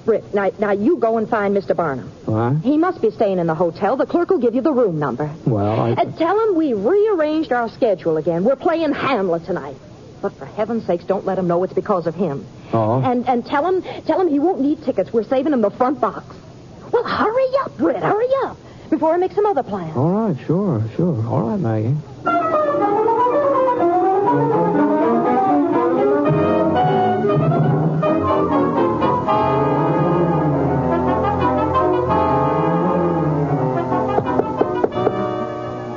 Britt, now you go and find Mr. Barnum. What? He must be staying in the hotel. The clerk will give you the room number. Well, Tell him we rearranged our schedule again. We're playing Hamlet tonight. But for heaven's sakes, don't let him know it's because of him. Oh. And tell him he won't need tickets. We're saving him the front box. Well, hurry up, Britt. Hurry up. Before I make some other plans. All right, sure. All right, Maggie.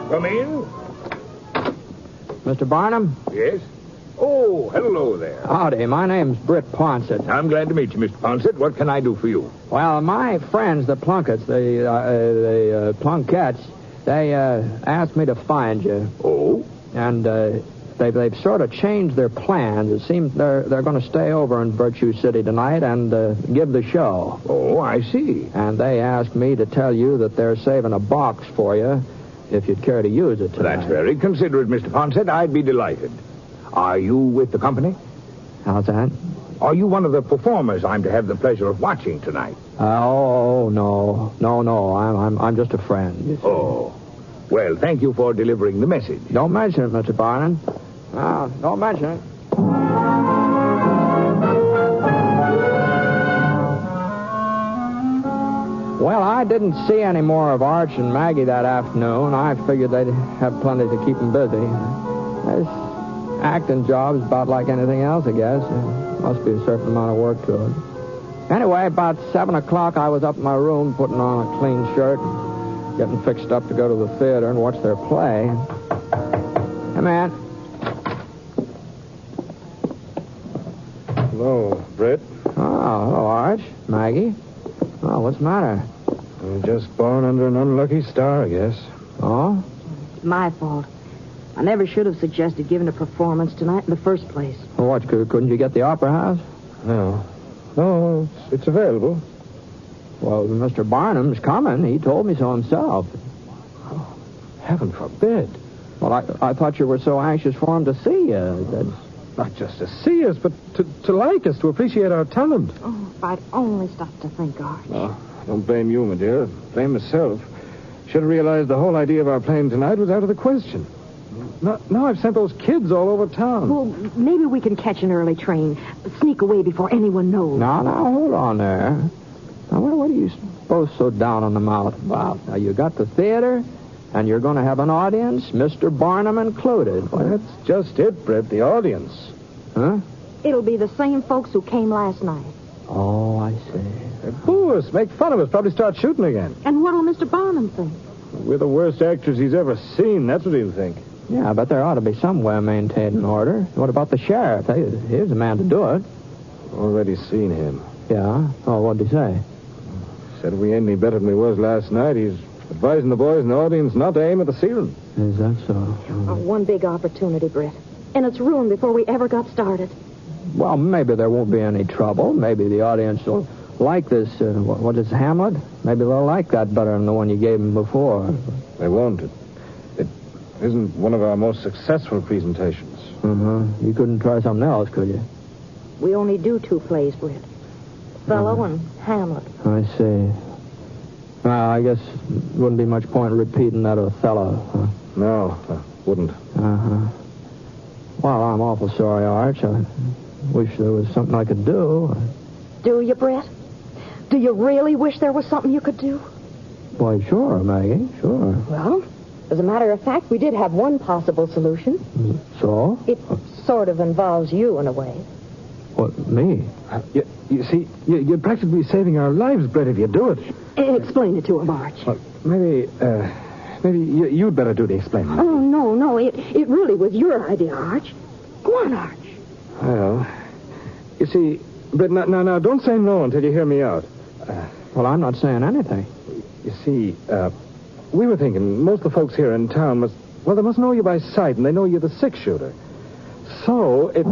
Come in. Mr. Barnum? Yes? Oh, hello there. Howdy, my name's Britt Ponsett. I'm glad to meet you, Mr. Ponsett. What can I do for you? Well, my friends, the Plunkets, the Plunkettes, they asked me to find you. Oh? And they've sort of changed their plans. It seems they're going to stay over in Virtue City tonight and give the show. Oh, I see. And they asked me to tell you that they're saving a box for you if you'd care to use it tonight. That's very considerate, Mr. Ponsett. I'd be delighted. Are you with the company? How's that? Are you one of the performers I'm to have the pleasure of watching tonight? No. I'm just a friend. Oh. Well, thank you for delivering the message. Don't mention it, Mr. Barnum. No, don't mention it. Well, I didn't see any more of Arch and Maggie that afternoon. I figured they'd have plenty to keep them busy. This acting job is about like anything else, I guess. There must be a certain amount of work to it. Anyway, about 7 o'clock, I was up in my room putting on a clean shirt and getting fixed up to go to the theater and watch their play. Hey, man. Hello, Britt. Oh, hello, Arch. Maggie. Oh, what's the matter? I'm just born under an unlucky star, I guess. Oh? It's my fault. I never should have suggested giving a performance tonight in the first place. Well, what, couldn't you get the Opera House? No, it's available. Well, Mr. Barnum's coming. He told me so himself. Oh, heaven forbid. Well, I thought you were so anxious for him to see you. Not just to see us, but to like us, to appreciate our talent. Oh, if I'd only stopped to think, Arch. Oh, don't blame you, my dear. Blame myself. Should have realized the whole idea of our playing tonight was out of the question. Now I've sent those kids all over town. Well, maybe we can catch an early train. Sneak away before anyone knows. Now, hold on there. Now, what are you both so down on the mouth about? Now, you got the theater, and you're going to have an audience, Mr. Barnum included. Well, that's just it, Britt, the audience. Huh? It'll be the same folks who came last night. Oh, I see. They boo us, make fun of us, probably start shooting again. And what'll Mr. Barnum think? We're the worst actors he's ever seen. That's what he'll think. Yeah, but there ought to be somewhere maintained in order. What about the sheriff? Here's a man to do it. Already seen him. Yeah? Oh, what'd he say? Said we ain't any better than we was last night. He's advising the boys in the audience not to aim at the ceiling. Is that so? One big opportunity, Britt. and it's ruined before we ever got started. Well, maybe there won't be any trouble. Maybe the audience will like this, what is Hamlet? Maybe they'll like that better than the one you gave them before. They won't. It isn't one of our most successful presentations. You couldn't try something else, could you? We only do 2 plays, Britt. Othello and Hamlet. I see. Well, I guess wouldn't be much point in repeating that Othello. Huh? No, wouldn't. Well, I'm awful sorry, Arch. I wish there was something I could do. Do you, Britt? Do you really wish there was something you could do? Why, sure, Maggie, sure. Well, as a matter of fact, we did have one possible solution. So? It sort of involves you in a way. What, me? You see, you're practically saving our lives, Brett, if you do it. Explain it to him, Arch. Well, maybe you'd better do the explaining. Oh, no. It really was your idea, Arch. Go on, Arch. Well, you see, Brett, now, don't say no until you hear me out. Well, I'm not saying anything. You see, we were thinking most of the folks here in town they must know you by sight, and they know you're the 6-shooter. So, it...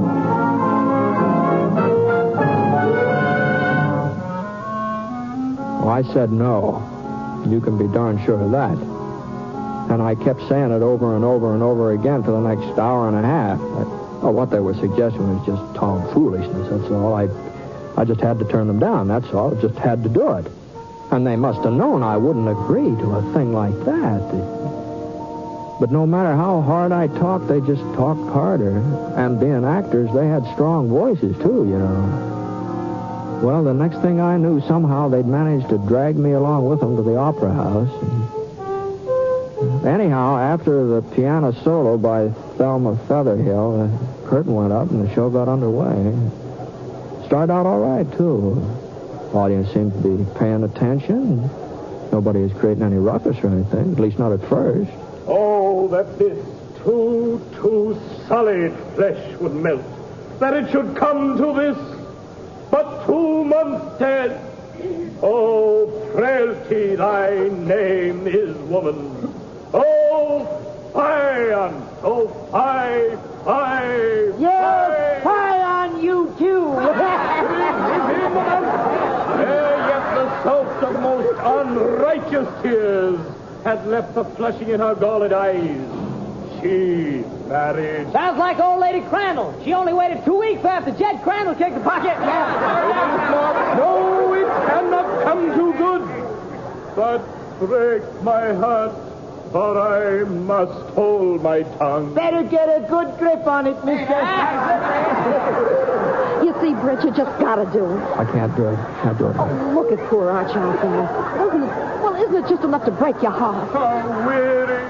Well, I said no. You can be darn sure of that. And I kept saying it over and over and over again for the next hour and a half. What they were suggesting was just tomfoolishness, that's all. I just had to turn them down, that's all. I just had to do it. And they must have known I wouldn't agree to a thing like that. But no matter how hard I talked, they just talked harder. And being actors, they had strong voices, too, you know. Well, the next thing I knew, somehow they'd managed to drag me along with them to the opera house. Anyhow, after the piano solo by Thelma Featherhill, the curtain went up and the show got underway. Started out all right, too. The audience seemed to be paying attention. Nobody was creating any ruckus or anything, at least not at first. Oh, that this too solid flesh would melt. That it should come to this, but 2 months dead. Oh, frailty, thy name is woman. Oh, fie Yes, fie on you, too. Yet the source of most unrighteous tears had left the flushing in her galled eyes. She married. Sounds like old Lady Crandall. She only waited 2 weeks after Jed Crandall kicked the pocket. No, it cannot come too good. But break my heart, for I must hold my tongue. Better get a good grip on it, mister. You see, Britt, you just gotta do it. I can't do it. Oh, look at poor Arch out there. Isn't it just enough to break your heart? How weary,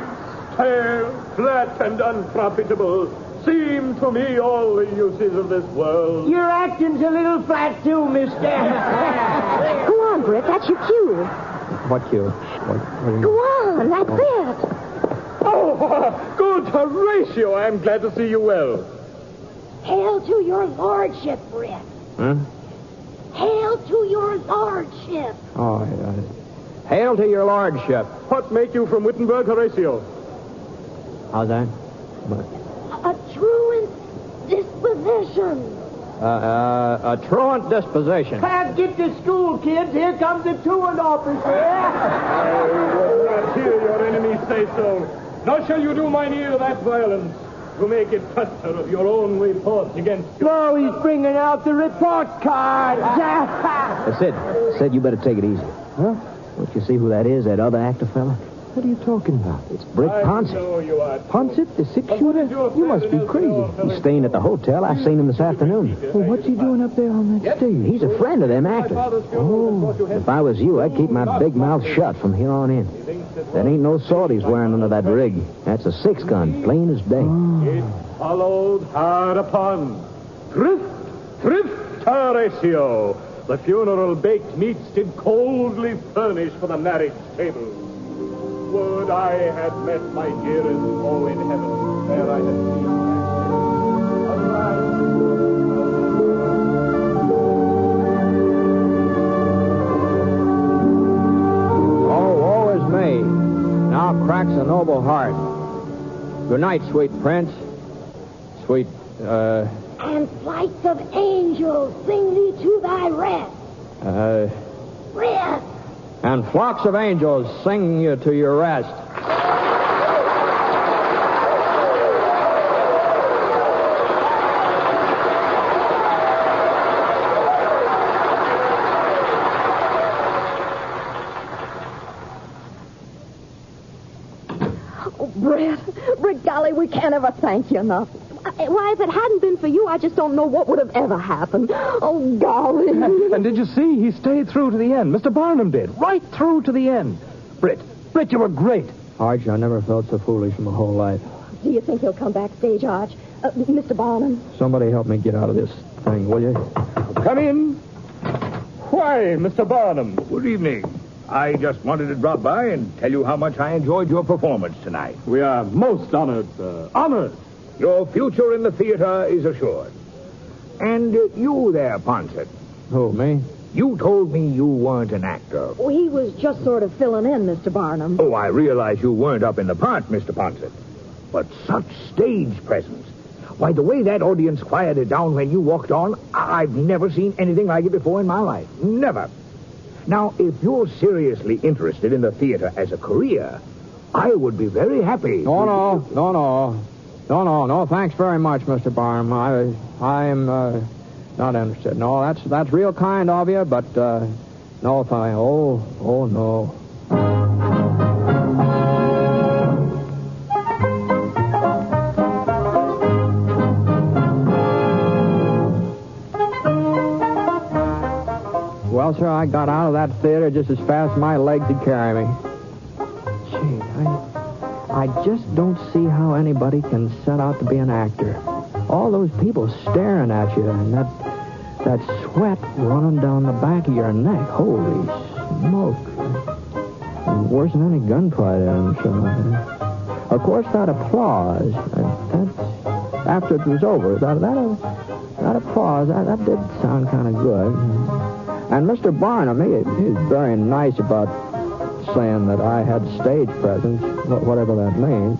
stale, flat, and unprofitable seem to me all the uses of this world. Your acting's a little flat, too, mister. Go on, Britt, that's your cue. What cue? What do you mean? Go on, that's it. Oh, good Horatio. I'm glad to see you well. Hail to your lordship, Britt. Huh? Hail to your lordship. Oh, hail to your lordship. What make you from Wittenberg, Horatio? How's that? A truant disposition. A truant disposition. Can't get to school, kids. Here comes the truant officer. I will not hear your enemy say so. Nor shall you do mine ear that violence to make it cluster of your own report against you. No, he's bringing out the report card. Sid, you better take it easy. Huh? Don't you see who that is, that other actor fella? What are you talking about? It's Britt Ponsett. know you are. Ponsett, the 6-shooter? You must be crazy. He's staying at the hotel. I've seen him this afternoon. Well, what's he doing up there on that stage? He's a friend of them actors. Oh. If I was you, I'd keep my big mouth shut from here on in. That ain't no sword he's wearing under that rig. That's a 6-gun, plain as day. It followed hard upon. Thrift, Horatio. The funeral baked meats did coldly furnish for the marriage table. Would I had met my dearest foe in heaven, where I had seen Oh, woe is me. Now cracks a noble heart. Good night, sweet prince. sweet, And flights of angels sing thee to thy rest. Rest. And flocks of angels sing you to your rest. Oh, Brett, golly, we can't ever thank you enough. Why, if it hadn't been for you, I just don't know what would have ever happened. Oh, golly. And did you see? He stayed through to the end. Mr. Barnum did. Right through to the end. Britt, you were great. Arch, I never felt so foolish in my whole life. Do you think he'll come backstage, Arch? Mr. Barnum? Somebody help me get out of this thing, will you? Come in. Why, Mr. Barnum? Good evening. I just wanted to drop by and tell you how much I enjoyed your performance tonight. We are most honored, sir. Honored. Your future in the theater is assured. And you there, Ponsett. Who, me? You told me you weren't an actor. Well, he was just sort of filling in, Mr. Barnum. Oh, I realize you weren't up in the part, Mr. Ponsett. But such stage presence. Why, the way that audience quieted down when you walked on, I've never seen anything like it before in my life. Never. Now, if you're seriously interested in the theater as a career, I would be very happy. No, thanks very much, Mr. Barnum. I am not interested. No, that's real kind of you, but no, thank. Oh, no. Well, sir, I got out of that theater just as fast as my legs could carry me. Gee, I just don't see how anybody can set out to be an actor. All those people staring at you and that sweat running down the back of your neck. Holy smoke. Worse than any gunfight I'm sure. Of course, that applause, after it was over, that applause, that did sound kind of good. And Mr. Barnum, he's very nice about saying that I had stage presence, whatever that means.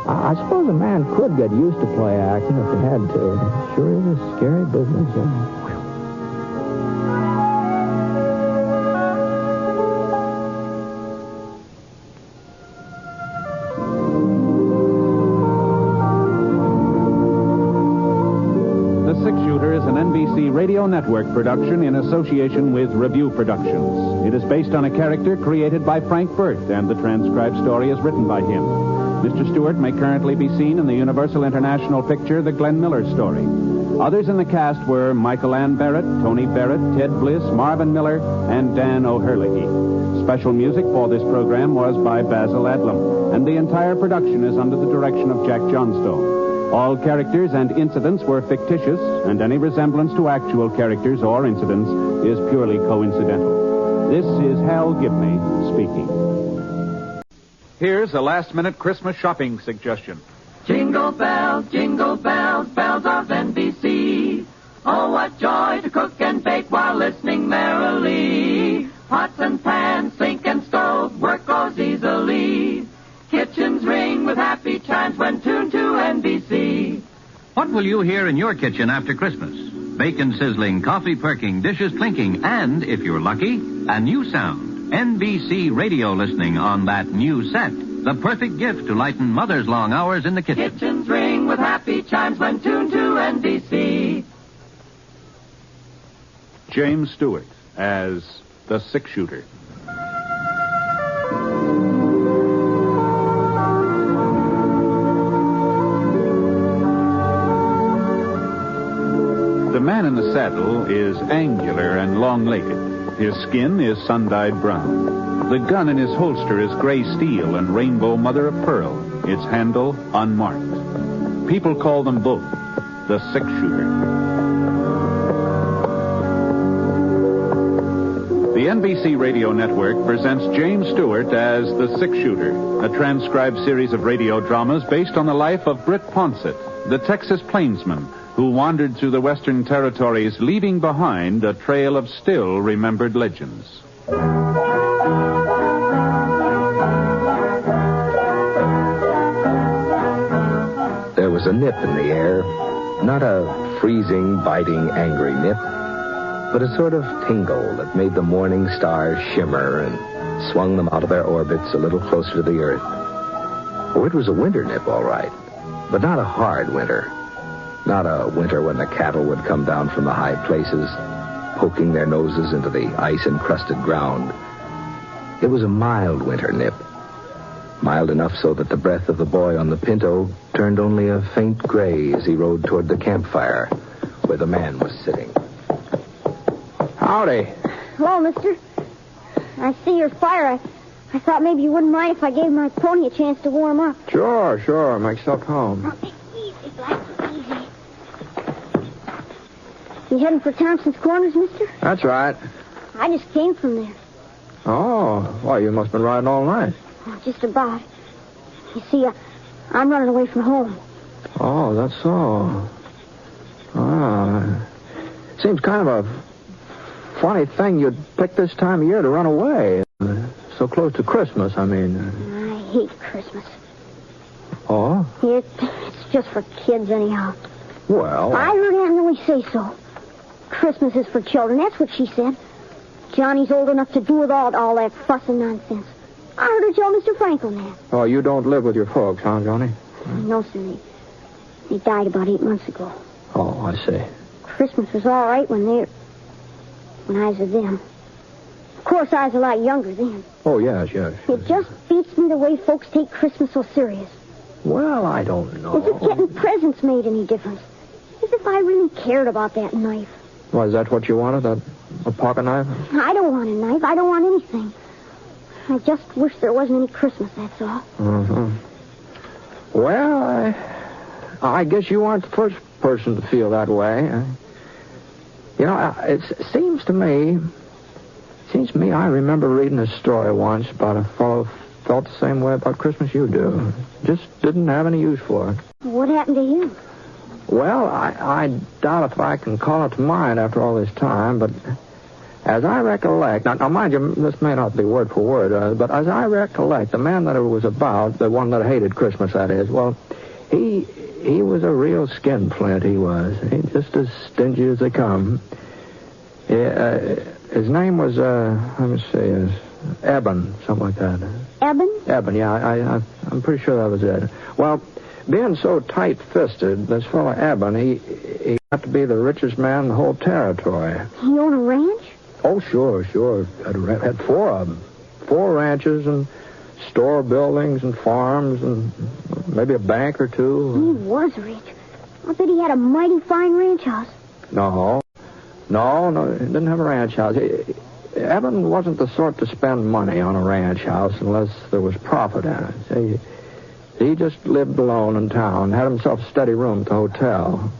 I suppose a man could get used to play acting if he had to. It sure is a scary business. Radio Network production in association with Review Productions. It is based on a character created by Frank Burt, and the transcribed story is written by him. Mr. Stewart may currently be seen in the Universal International picture The Glenn Miller Story. Others in the cast were Michael Ann Barrett, Tony Barrett, Ted Bliss, Marvin Miller, and Dan O'Herlihy. Special music for this program was by Basil Adlam, and the entire production is under the direction of Jack Johnstone. All characters and incidents were fictitious, and any resemblance to actual characters or incidents is purely coincidental. This is Hal Gibney speaking. Here's a last-minute Christmas shopping suggestion. Jingle bells, bells of NBC. Oh, what joy to cook and bake while listening merrily. Pots and pans, sink and stove, work goes easily. Kitchens ring with happy chimes when tuned to NBC. What will you hear in your kitchen after Christmas? Bacon sizzling, coffee perking, dishes clinking, and, if you're lucky, a new sound. NBC radio listening on that new set. The perfect gift to lighten Mother's long hours in the kitchen. Kitchens ring with happy chimes when tuned to NBC. James Stewart as the six-shooter. The man in the saddle is angular and long-legged. His skin is sun-dyed brown. The gun in his holster is gray steel and rainbow mother-of-pearl, its handle unmarked. People call them both the six-shooter. The NBC Radio Network presents James Stewart as the six-shooter, a transcribed series of radio dramas based on the life of Britt Ponsett, the Texas plainsman, who wandered through the Western Territories, leaving behind a trail of still-remembered legends. There was a nip in the air. Not a freezing, biting, angry nip, but a sort of tingle that made the morning stars shimmer and swung them out of their orbits a little closer to the earth. Oh, it was a winter nip, all right, but not a hard winter. Not a winter when the cattle would come down from the high places, poking their noses into the ice-encrusted ground. It was a mild winter nip. Mild enough so that the breath of the boy on the Pinto turned only a faint gray as he rode toward the campfire where the man was sitting. Howdy. Hello, mister. I see your fire. I thought maybe you wouldn't mind if I gave my pony a chance to warm up. Sure. Make yourself home. Easy, Black, easy. You heading for Thompson's Corners, mister? That's right. I just came from there. Oh, well, you must have been riding all night. Oh, just about. You see, I'm running away from home. Oh, that's so. Seems kind of a funny thing you'd pick this time of year to run away. So close to Christmas, I mean. I hate Christmas. Oh? It's just for kids, anyhow. Well... I heard Aunt Millie say so. Christmas is for children. That's what she said. Johnny's old enough to do with all that fuss and nonsense. I heard her tell Mr. Franklin that. Oh, you don't live with your folks, huh, Johnny? No, sir. They died about 8 months ago. Oh, I see. Christmas was all right when I was with them. Of course, I was a lot younger then. Oh, yes. It just beats me the way folks take Christmas so serious. Well, I don't know. As if getting presents made any difference. As if I really cared about that knife. Well, is that what you wanted, a pocket knife? I don't want a knife. I don't want anything. I just wish there wasn't any Christmas, that's all. Uh-huh. Well, I guess you aren't the first person to feel that way. It seems to me I remember reading a story once about a fellow who felt the same way about Christmas you do. Just didn't have any use for it. What happened to him? Well, I doubt if I can call it to mind after all this time, but as I recollect... Now, mind you, this may not be word for word, but as I recollect, the man that it was about, the one that hated Christmas, that is, well, he was a real skinflint, he was. He just as stingy as they come. His name was, let me see, Eben, something like that. Eben? Eben, yeah, I'm pretty sure that was it. Well, being so tight-fisted, this fellow Eben, he got to be the richest man in the whole territory. He owned a ranch? Oh, sure. Had 4 of them. 4 ranches and store buildings and farms and maybe a bank or 2. He was rich. I bet he had a mighty fine ranch house. No, he didn't have a ranch house. Eben wasn't the sort to spend money on a ranch house unless there was profit in it. See, he just lived alone in town, had himself a steady room at the hotel.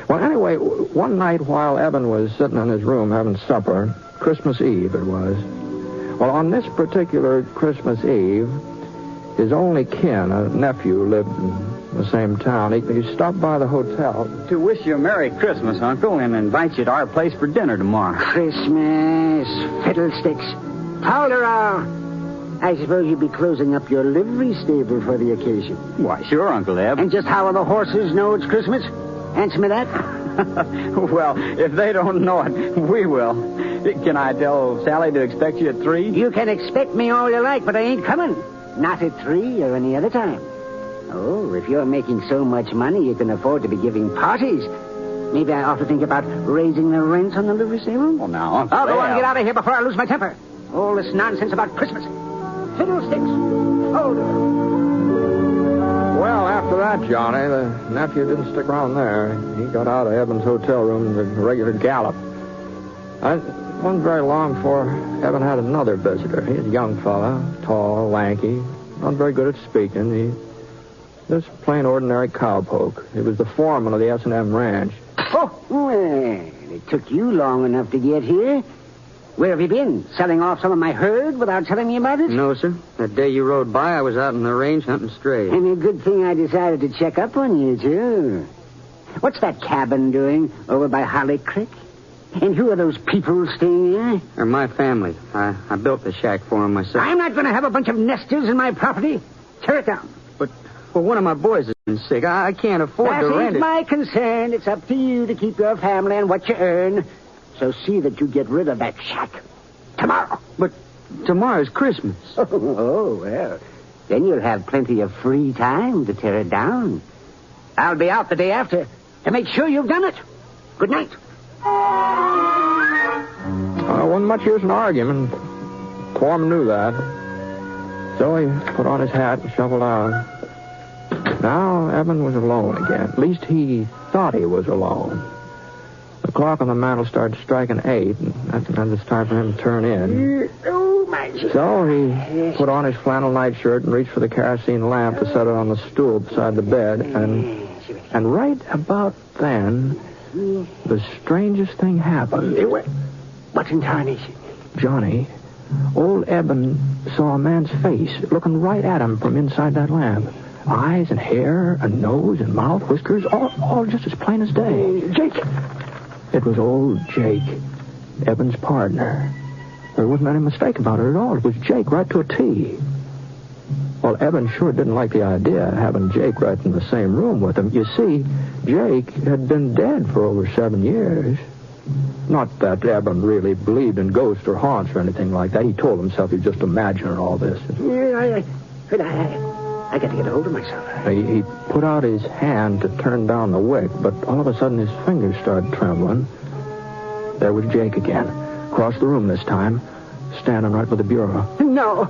Well, anyway, one night while Eben was sitting in his room having supper, Christmas Eve it was, well, on this particular Christmas Eve, his only kin, a nephew, lived in the same town. He stopped by the hotel. To wish you a Merry Christmas, Uncle, and invite you to our place for dinner tomorrow. Christmas, fiddlesticks. Polderall. I suppose you'll be closing up your livery stable for the occasion. Why, sure, Uncle Eb. And just how will the horses know it's Christmas? Answer me that. Well, if they don't know it, we will. Can I tell Sally to expect you at 3? You can expect me all you like, but I ain't coming. Not at 3 or any other time. Oh, if you're making so much money you can afford to be giving parties, maybe I ought to think about raising the rent on the livery stable? Well, now, Uncle I'll go Eb. and get out of here before I lose my temper. All this nonsense about Christmas. Fiddlesticks. Hold it. Well, after that, Johnny, the nephew didn't stick around there. He got out of Eben's hotel room in a regular gallop. It wasn't very long before Eben had another visitor. He was a young fella, tall, lanky, not very good at speaking. He just plain ordinary cowpoke. He was the foreman of the S&M ranch. Oh, well, it took you long enough to get here. Where have you been? Selling off some of my herd without telling me about it? No, sir. That day you rode by, I was out in the range hunting stray. And a good thing I decided to check up on you, too. What's that cabin doing over by Holly Creek? And who are those people staying there? They're my family. I built the shack for them myself. I'm not going to have a bunch of nesters in my property. Tear it down. But Well, one of my boys is sick. I can't afford to rent That it. ain't my concern. It's up to you to keep your family and what you earn. So see that you get rid of that shack tomorrow. But tomorrow's Christmas. Oh, well. Then you'll have plenty of free time to tear it down. I'll be out the day after to make sure you've done it. Good night. Wasn't much use in arguing. Foreman knew that. So he put on his hat and shuffled out. Now Eben was alone again. At least he thought he was alone. The clock on the mantel started striking 8, and that's it's time for him to turn in. So he put on his flannel nightshirt and reached for the kerosene lamp to set it on the stool beside the bed. And right about then, the strangest thing happened. What in tarnation? Johnny, old Eben saw a man's face looking right at him from inside that lamp. Eyes and hair and nose and mouth, whiskers, all just as plain as day. Jake! It was old Jake, Eben's partner. There wasn't any mistake about it at all. It was Jake right to a T. Well, Eben sure didn't like the idea of having Jake right in the same room with him. You see, Jake had been dead for over 7 years. Not that Eben really believed in ghosts or haunts or anything like that. He told himself he'd just imagining all this. I got to get a hold of myself. He put out his hand to turn down the wick, but all of a sudden his fingers started trembling. There was Jake again, across the room this time, standing right by the bureau. No.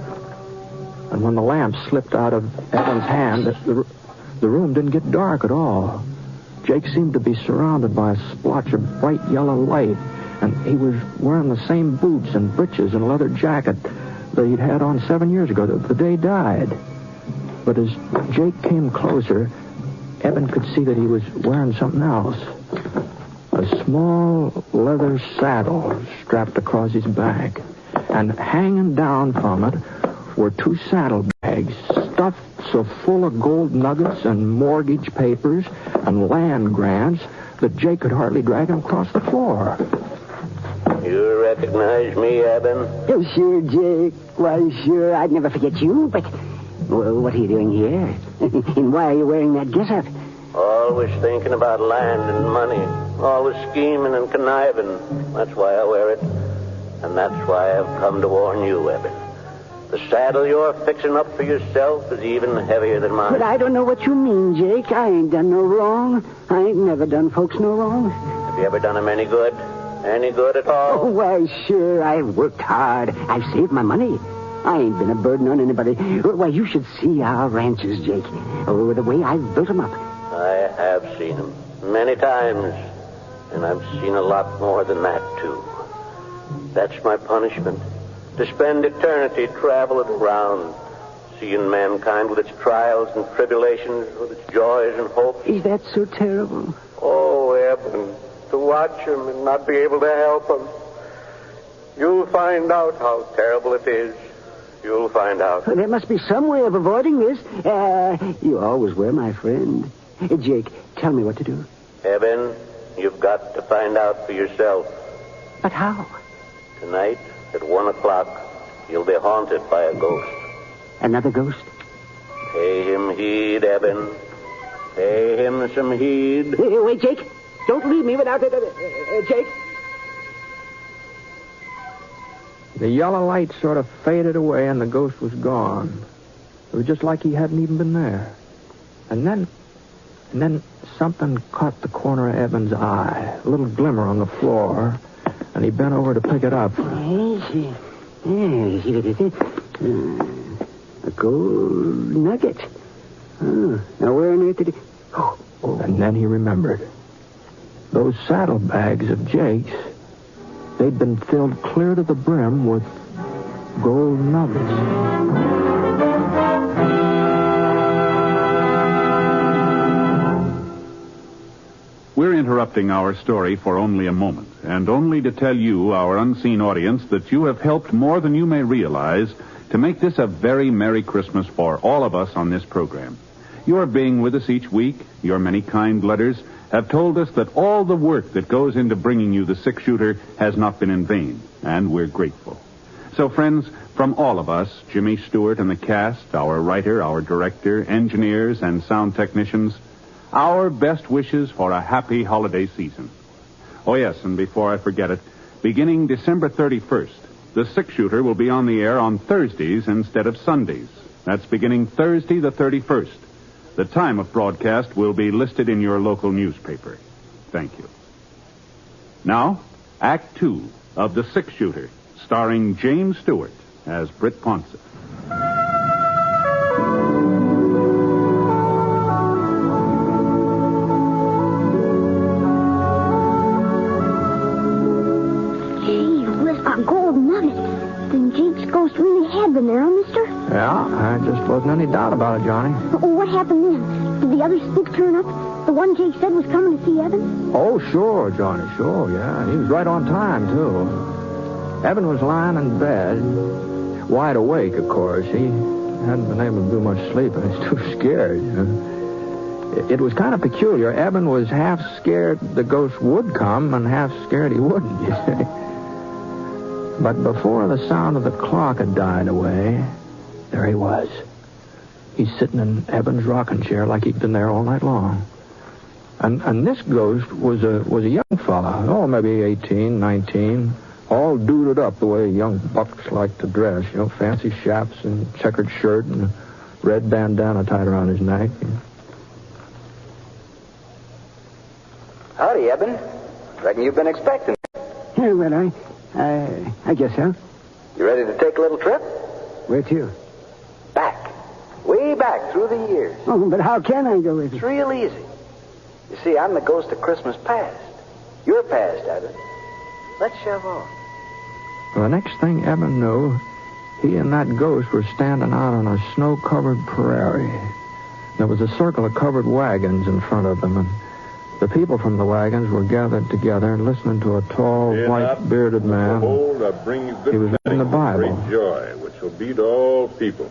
And when the lamp slipped out of Eben's hand, the room didn't get dark at all. Jake seemed to be surrounded by a splotch of bright yellow light, and he was wearing the same boots and breeches and leather jacket that he'd had on 7 years ago, the day he died. But as Jake came closer, Eben could see that he was wearing something else. A small leather saddle strapped across his back. And hanging down from it were 2 saddlebags stuffed so full of gold nuggets and mortgage papers and land grants that Jake could hardly drag him across the floor. You recognize me, Eben? Oh, sure, Jake. Why, sure, I'd never forget you, but... Well, what are you doing here? And why are you wearing that getup? Always thinking about land and money. Always scheming and conniving. That's why I wear it. And that's why I've come to warn you, Eben. The saddle you're fixing up for yourself is even heavier than mine. But I don't know what you mean, Jake. I ain't done no wrong. I ain't never done folks no wrong. Have you ever done them any good? Any good at all? Oh, why, sure. I've worked hard. I've saved my money. I ain't been a burden on anybody. Why, you should see our ranches, Jake. Oh, the way I've built them up. I have seen them many times. And I've seen a lot more than that, too. That's my punishment. To spend eternity traveling around, seeing mankind with its trials and tribulations, with its joys and hopes. Is that so terrible? Oh, Eben, to watch them and not be able to help them. You'll find out how terrible it is. You'll find out. There must be some way of avoiding this. You always were my friend. Jake, tell me what to do. Eben, you've got to find out for yourself. But how? Tonight, at 1 o'clock, you'll be haunted by a ghost. Another ghost? Pay him heed, Eben. Pay him some heed. Wait, Jake. Don't leave me without it. Jake. The yellow light sort of faded away and the ghost was gone. It was just like he hadn't even been there. And then something caught the corner of Eben's eye, a little glimmer on the floor, and he bent over to pick it up. A gold nugget. Oh, now where on earth did it... Oh, and then he remembered. Those saddlebags of Jake's, they'd been filled clear to the brim with gold nuggets. We're interrupting our story for only a moment, and only to tell you, our unseen audience, that you have helped more than you may realize to make this a very Merry Christmas for all of us on this program. Your being with us each week, your many kind letters, have told us that all the work that goes into bringing you the 6-shooter has not been in vain, and we're grateful. So, friends, from all of us, Jimmy Stewart and the cast, our writer, our director, engineers, and sound technicians, our best wishes for a happy holiday season. Oh, yes, and before I forget it, beginning December 31st, the six-shooter will be on the air on Thursdays instead of Sundays. That's beginning Thursday the 31st. The time of broadcast will be listed in your local newspaper. Thank you. Now, Act 2 of The Six-Shooter, starring James Stewart as Britt Ponsett. Been there, mister? Yeah, there just wasn't any doubt about it, Johnny. Well, what happened then? Did the other stick turn up? The one Jake said was coming to see Evan? Oh, sure, Johnny, sure, yeah. He was right on time, too. Evan was lying in bed, wide awake, of course. He hadn't been able to do much sleeping. He was too scared. It was kind of peculiar. Evan was half scared the ghost would come and half scared he wouldn't, you see. But before the sound of the clock had died away, there he was. He's sitting in Evan's rocking chair like he'd been there all night long. And this ghost was a young fella, maybe 18, 19, all duded up the way young bucks like to dress, fancy chaps and checkered shirt and a red bandana tied around his neck. Howdy, Eben. Reckon you've been expecting. Yeah, well, I guess so. You ready to take a little trip? Where to? Back. Way back through the years. Oh, but how can I go with you? It's real easy. You see, I'm the ghost of Christmas past. You're past, Evan. Let's shove on. Well, the next thing Evan knew, he and that ghost were standing out on a snow-covered prairie. There was a circle of covered wagons in front of them, and the people from the wagons were gathered together and listening to a tall, white-bearded man. Behold, I bring you good He was in the Bible. Great joy, which will be to all people.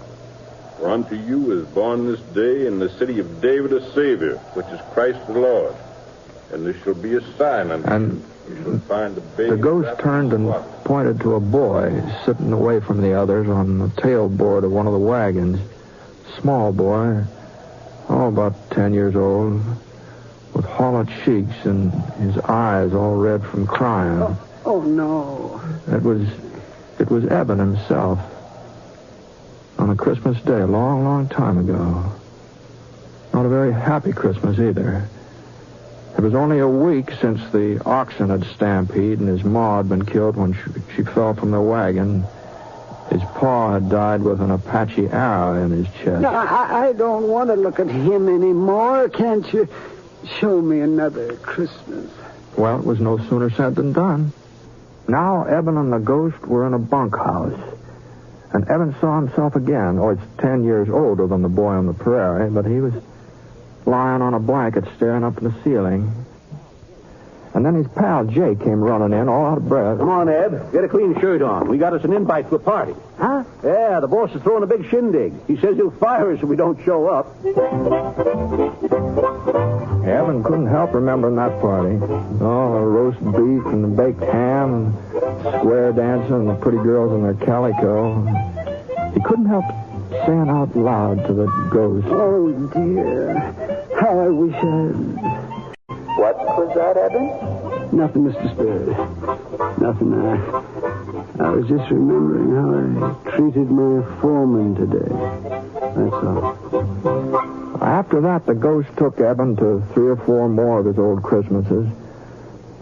For unto you is born this day in the city of David a Savior, which is Christ the Lord. And this shall be a sign unto you. You shall find the baby. The ghost turned and pointed to a boy sitting away from the others on the tailboard of one of the wagons. Small boy, about 10 years old, with hollow cheeks and his eyes all red from crying. Oh no. It was Eben himself. On a Christmas day, a long, long time ago. Not a very happy Christmas either. It was only a week since the oxen had stampede and his ma had been killed when she fell from the wagon. His pa had died with an Apache arrow in his chest. No, I don't want to look at him anymore. Can't you show me another Christmas? Well, it was no sooner said than done. Now Eben and the ghost were in a bunkhouse. And Eben saw himself again. He's 10 years older than the boy on the prairie, but he was lying on a blanket staring up at the ceiling. And then his pal Jake came running in, all out of breath. Come on, Eb. Get a clean shirt on. We got us an invite to a party. Huh? Yeah, the boss is throwing a big shindig. He says he'll fire us if we don't show up. Evan couldn't help remembering that party. Oh, the roast beef and the baked ham, square dancing, and the pretty girls in their calico. He couldn't help saying out loud to the ghost. Oh, dear. How I wish I... What was that, Eben? Nothing, Mr. Spade. Nothing. I was just remembering how I treated my foreman today. That's all. After that, the ghost took Eben to 3 or 4 more of his old Christmases.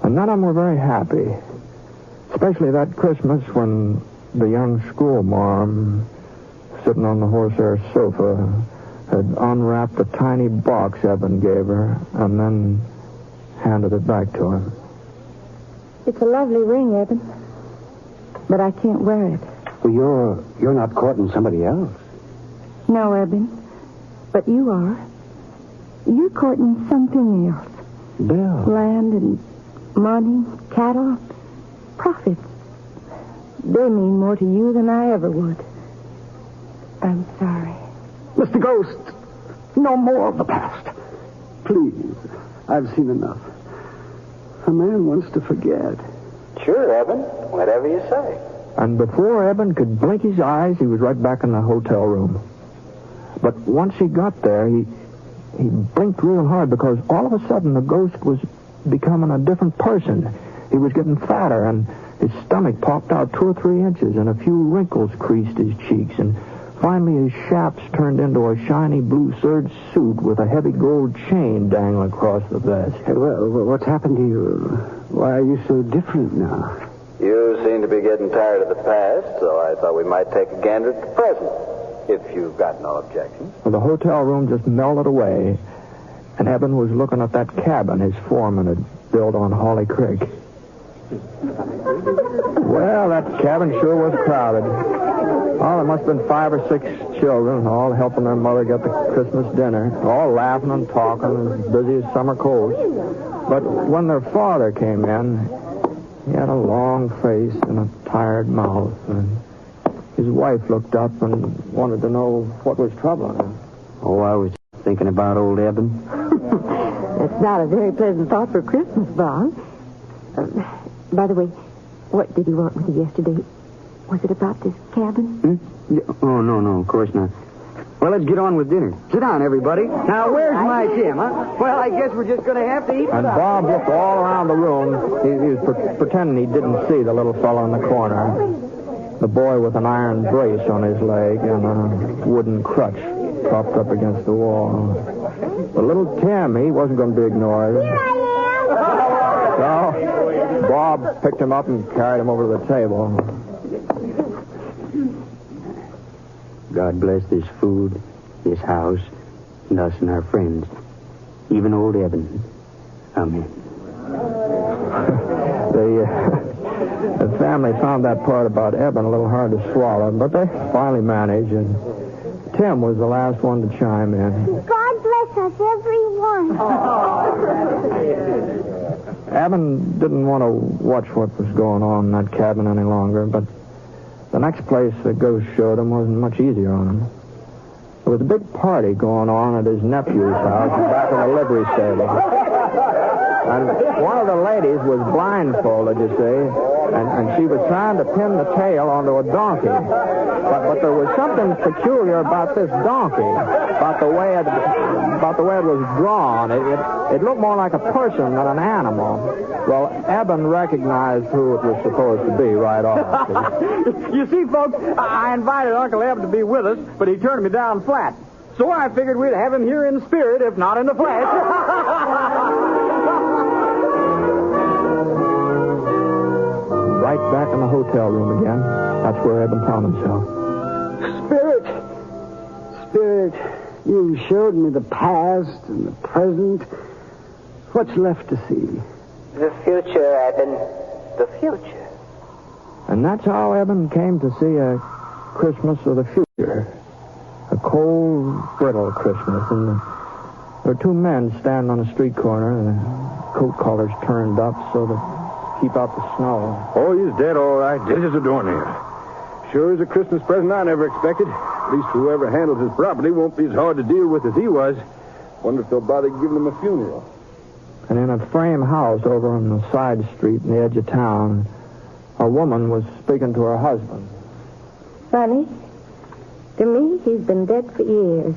And none of them were very happy. Especially that Christmas when the young schoolmarm, sitting on the horsehair sofa, had unwrapped a tiny box Eben gave her and then handed it back to him. It's a lovely ring, Eben. But I can't wear it. Well, you're not courting somebody else. No, Eben. But you are. You're courting something else. Bill. Land and money, cattle, profits. They mean more to you than I ever would. I'm sorry. Mr. Ghost, no more of the past. Please. I've seen enough. A man wants to forget. Sure, Evan. Whatever you say. And before Eben could blink his eyes, he was right back in the hotel room. But once he got there, he blinked real hard because all of a sudden the ghost was becoming a different person. He was getting fatter, and his stomach popped out 2 or 3 inches, and a few wrinkles creased his cheeks, and finally his chaps turned into a shiny blue serge suit with a heavy gold chain dangling across the vest. Hey, well, what's happened to you? Why are you so different now? You seem to be getting tired of the past, so I thought we might take a gander at the present, if you've got no objections. Well, the hotel room just melted away, and Eben was looking at that cabin his foreman had built on Holly Creek. Well, that cabin sure was crowded. Oh, there must have been 5 or 6 children, all helping their mother get the Christmas dinner, all laughing and talking, as busy as summer colds. But when their father came in, he had a long face and a tired mouth, and his wife looked up and wanted to know what was troubling him. Oh, I was thinking about old Eben. That's not a very pleasant thought for Christmas, Bob. By the way, what did you want with you yesterday? Was it about this cabin? Oh, no, of course not. Well, let's get on with dinner. Sit down, everybody. Now, where's my Tim, huh? Well, I guess we're just going to have to eat. And Bob looked all around the room. He was pretending he didn't see the little fellow in the corner. The boy with an iron brace on his leg and a wooden crutch propped up against the wall. But little Tim, he wasn't going to be ignored. Here I am. So Bob picked him up and carried him over to the table. God bless this food, this house, and us and our friends. Even old Eben. Amen. The family found that part about Eben a little hard to swallow, but they finally managed, and Tim was the last one to chime in. God bless us, everyone. Eben didn't want to watch what was going on in that cabin any longer, but the next place the ghost showed him wasn't much easier on him. There was a big party going on at his nephew's house back in the livery stable. And one of the ladies was blindfolded, you see, and she was trying to pin the tail onto a donkey. But there was something peculiar about this donkey, about the way it was drawn. It looked more like a person than an animal. Well, Eben recognized who it was supposed to be right off. You see, folks, I invited Uncle Eben to be with us, but he turned me down flat. So I figured we'd have him here in spirit, if not in the flesh. Right back in the hotel room again. That's where Eben found himself. Spirit, you showed me the past and the present. What's left to see? The future, Eben. The future. And that's how Eben came to see a Christmas of the future. A cold, brittle Christmas. And there were 2 men standing on a street corner, the coat collars turned up so that keep out the snow. Oh, he's dead, all right. Dead as a doornail. Sure is a Christmas present I never expected. At least whoever handles his property won't be as hard to deal with as he was. Wonder if they'll bother giving him a funeral. And in a frame house over on the side street in the edge of town, a woman was speaking to her husband. Funny. To me, he's been dead for years.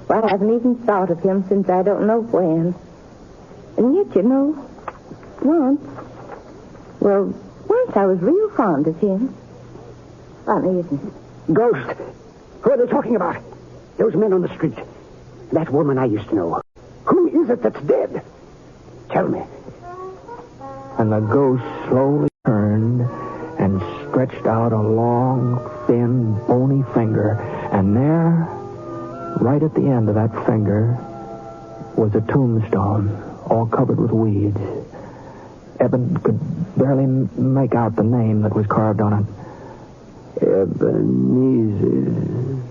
Well, I haven't even thought of him since I don't know when. And yet, you know, once I was real fond of him. Funny, isn't it? Ghost. Who are they talking about? Those men on the street. That woman I used to know. Who is it that's dead? Tell me. And the ghost slowly turned and stretched out a long, thin, bony finger. And there, right at the end of that finger, was a tombstone, all covered with weeds. Eben could barely make out the name that was carved on it. Ebenezer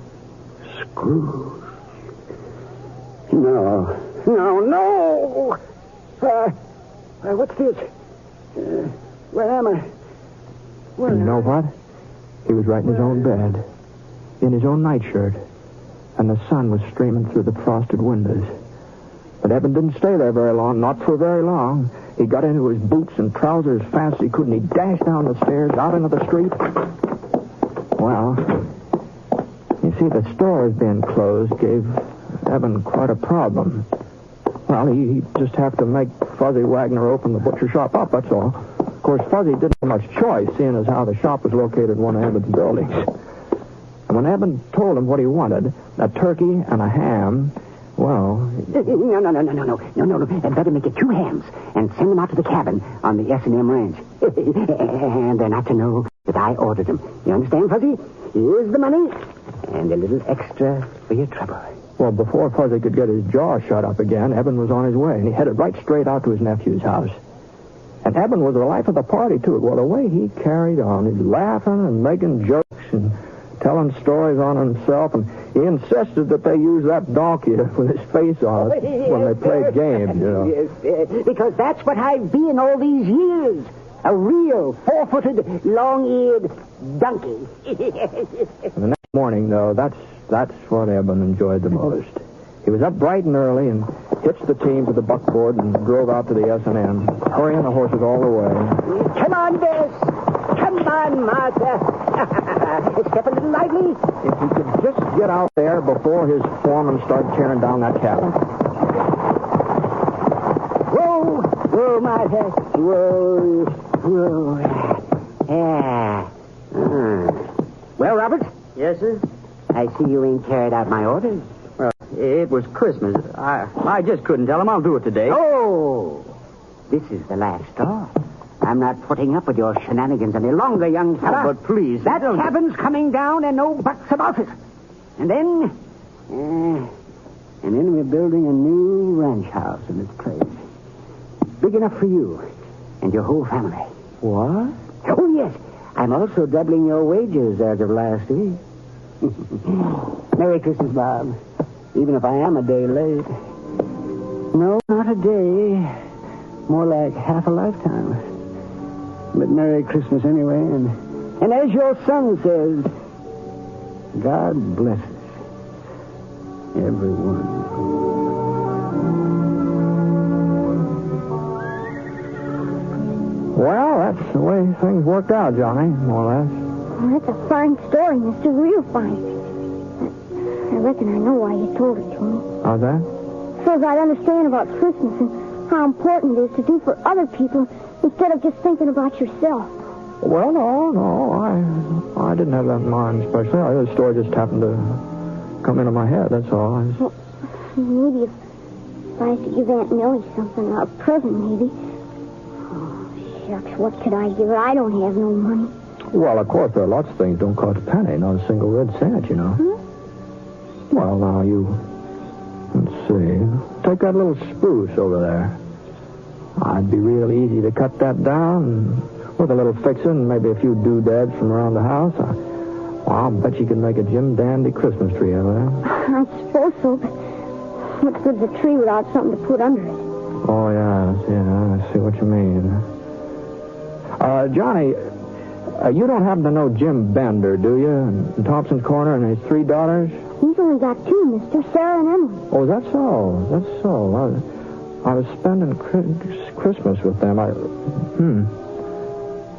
Scrooge. No. What's this? Where am I? And you know what? He was right in his own bed, in his own nightshirt, and the sun was streaming through the frosted windows. But Eben didn't stay there very long, not for very long. He got into his boots and trousers as fast as he could, and he dashed down the stairs, out into the street. Well, you see, the stores being closed gave Evan quite a problem. Well, he just had to make Fuzzy Wagner open the butcher shop up, that's all. Of course, Fuzzy didn't have much choice, seeing as how the shop was located in one of Evan's buildings. And when Evan told him what he wanted, a turkey and a ham, well... No. Better make it 2 hams and send them out to the cabin on the S&M ranch. And they're not to know that I ordered them. You understand, Fuzzy? Here's the money and a little extra for your trouble. Well, before Fuzzy could get his jaw shut up again, Evan was on his way, and he headed right straight out to his nephew's house. And Evan was the life of the party, too. Well, the way he carried on, he's laughing and making jokes and telling stories on himself, and he insisted that they use that donkey with his face on it when they played games, you know. Yes, because that's what I've been all these years. A real 4-footed, long-eared donkey. The next morning, though, that's what Evan enjoyed the most. He was up bright and early and hitched the team to the buckboard and drove out to the S&M, hurrying the horses all the way. Come on, Bess. Come on, Martha. Step a little lively. If he could just get out there before his foreman started tearing down that cabin. Whoa, Martha. Whoa. Yeah. Well, Robert? Yes, sir? I see you ain't carried out my orders. Well, it was Christmas. I just couldn't tell him. I'll do it today. Oh, this is the last straw. I'm not putting up with your shenanigans any longer, young fella. Oh, but please, that cabin's coming down and no buts about it. And then we're building a new ranch house in its place. Big enough for you and your whole family. What? Oh, yes. I'm also doubling your wages as of last week. Merry Christmas, Bob. Even if I am a day late. No, not a day. More like half a lifetime. But Merry Christmas anyway. And as your son says, God blesses everyone. Well, that's the way things worked out, Johnny, more or less. Well, that's a fine story, mister. Real fine. I reckon I know why you told it to me. How's that? So that I understand about Christmas and how important it is to do for other people instead of just thinking about yourself. Well, no. I didn't have that in mind especially. The story just happened to come into my head, that's all. Well, maybe if I had to give Aunt Millie something, a present maybe. Oh, shucks, what could I give her? I don't have no money. Well, of course, there are lots of things don't cost a penny, not a single red cent, you know. Well, now, let's see. Take that little spruce over there. I'd be real easy to cut that down and with a little fixing and maybe a few doodads from around the house. I'll bet you could make a Jim Dandy Christmas tree out of that. I suppose so, but what good's a tree without something to put under it? Oh, yeah, I see what you mean. Johnny, you don't happen to know Jim Bender, do you? In Thompson's Corner and his 3 daughters? He's only got 2, mister, Sarah and Emily. Oh, that's so. I was spending Christmas with them.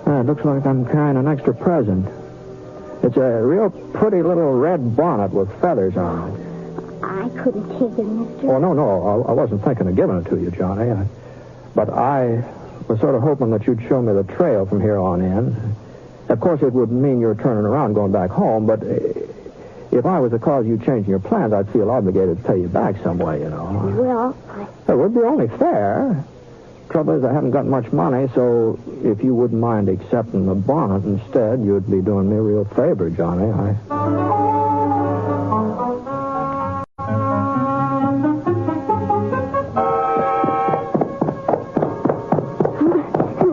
It looks like I'm carrying an extra present. It's a real pretty little red bonnet with feathers on it. I couldn't take it, mister. Oh, no. I wasn't thinking of giving it to you, Johnny. But I was sort of hoping that you'd show me the trail from here on in. Of course, it would mean you're turning around going back home, but if I was to cause you changing your plans, I'd feel obligated to pay you back some way, you know. Well, It would be only fair. Trouble is, I haven't got much money, so if you wouldn't mind accepting the bonnet instead, you'd be doing me a real favor, Johnny.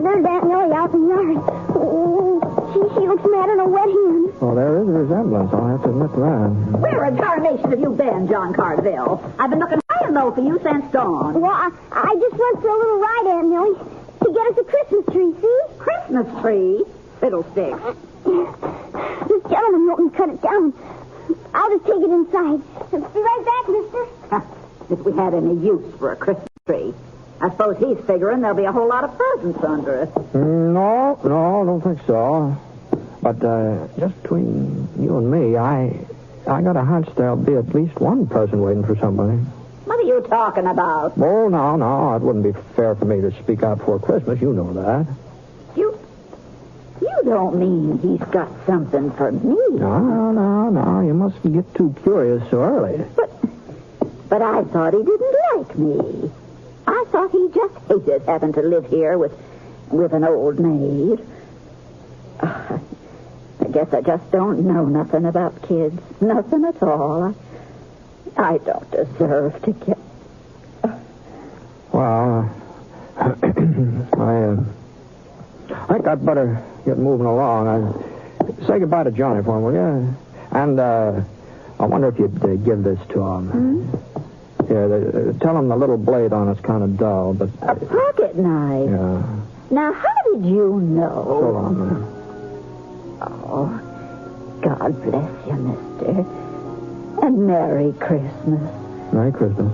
There's Aunt Millie out in the yard. Oh, she looks mad in a wet hand. Well, there is a resemblance, I'll have to admit that. Where in tarnation have you been, John Carville? I've been looking high and low for you since dawn. Well, I just went for a little ride, Aunt Millie, to get us a Christmas tree, see? Christmas tree? Fiddlesticks. This gentleman won't cut it down. I'll just take it inside. Be right back, mister. If we had any use for a Christmas tree. I suppose he's figuring there'll be a whole lot of presents under it. No, I don't think so. But just between you and me, I got a hunch there'll be at least one present waiting for somebody. What are you talking about? Oh, no. It wouldn't be fair for me to speak out before Christmas. You know that. You don't mean he's got something for me? No. You mustn't get too curious so early. But I thought he didn't like me. I thought he just hated having to live here with an old maid. I guess I just don't know nothing about kids. Nothing at all. I don't deserve to get... Well, I think I'd better get moving along. Say goodbye to Johnny for him, will you? And I wonder if you'd give this to him. Here, tell him the little blade on it's kind of dull, but... A pocket knife? Yeah. Now, how did you know? So long, man. Oh, God bless you, mister. And Merry Christmas. Merry Christmas.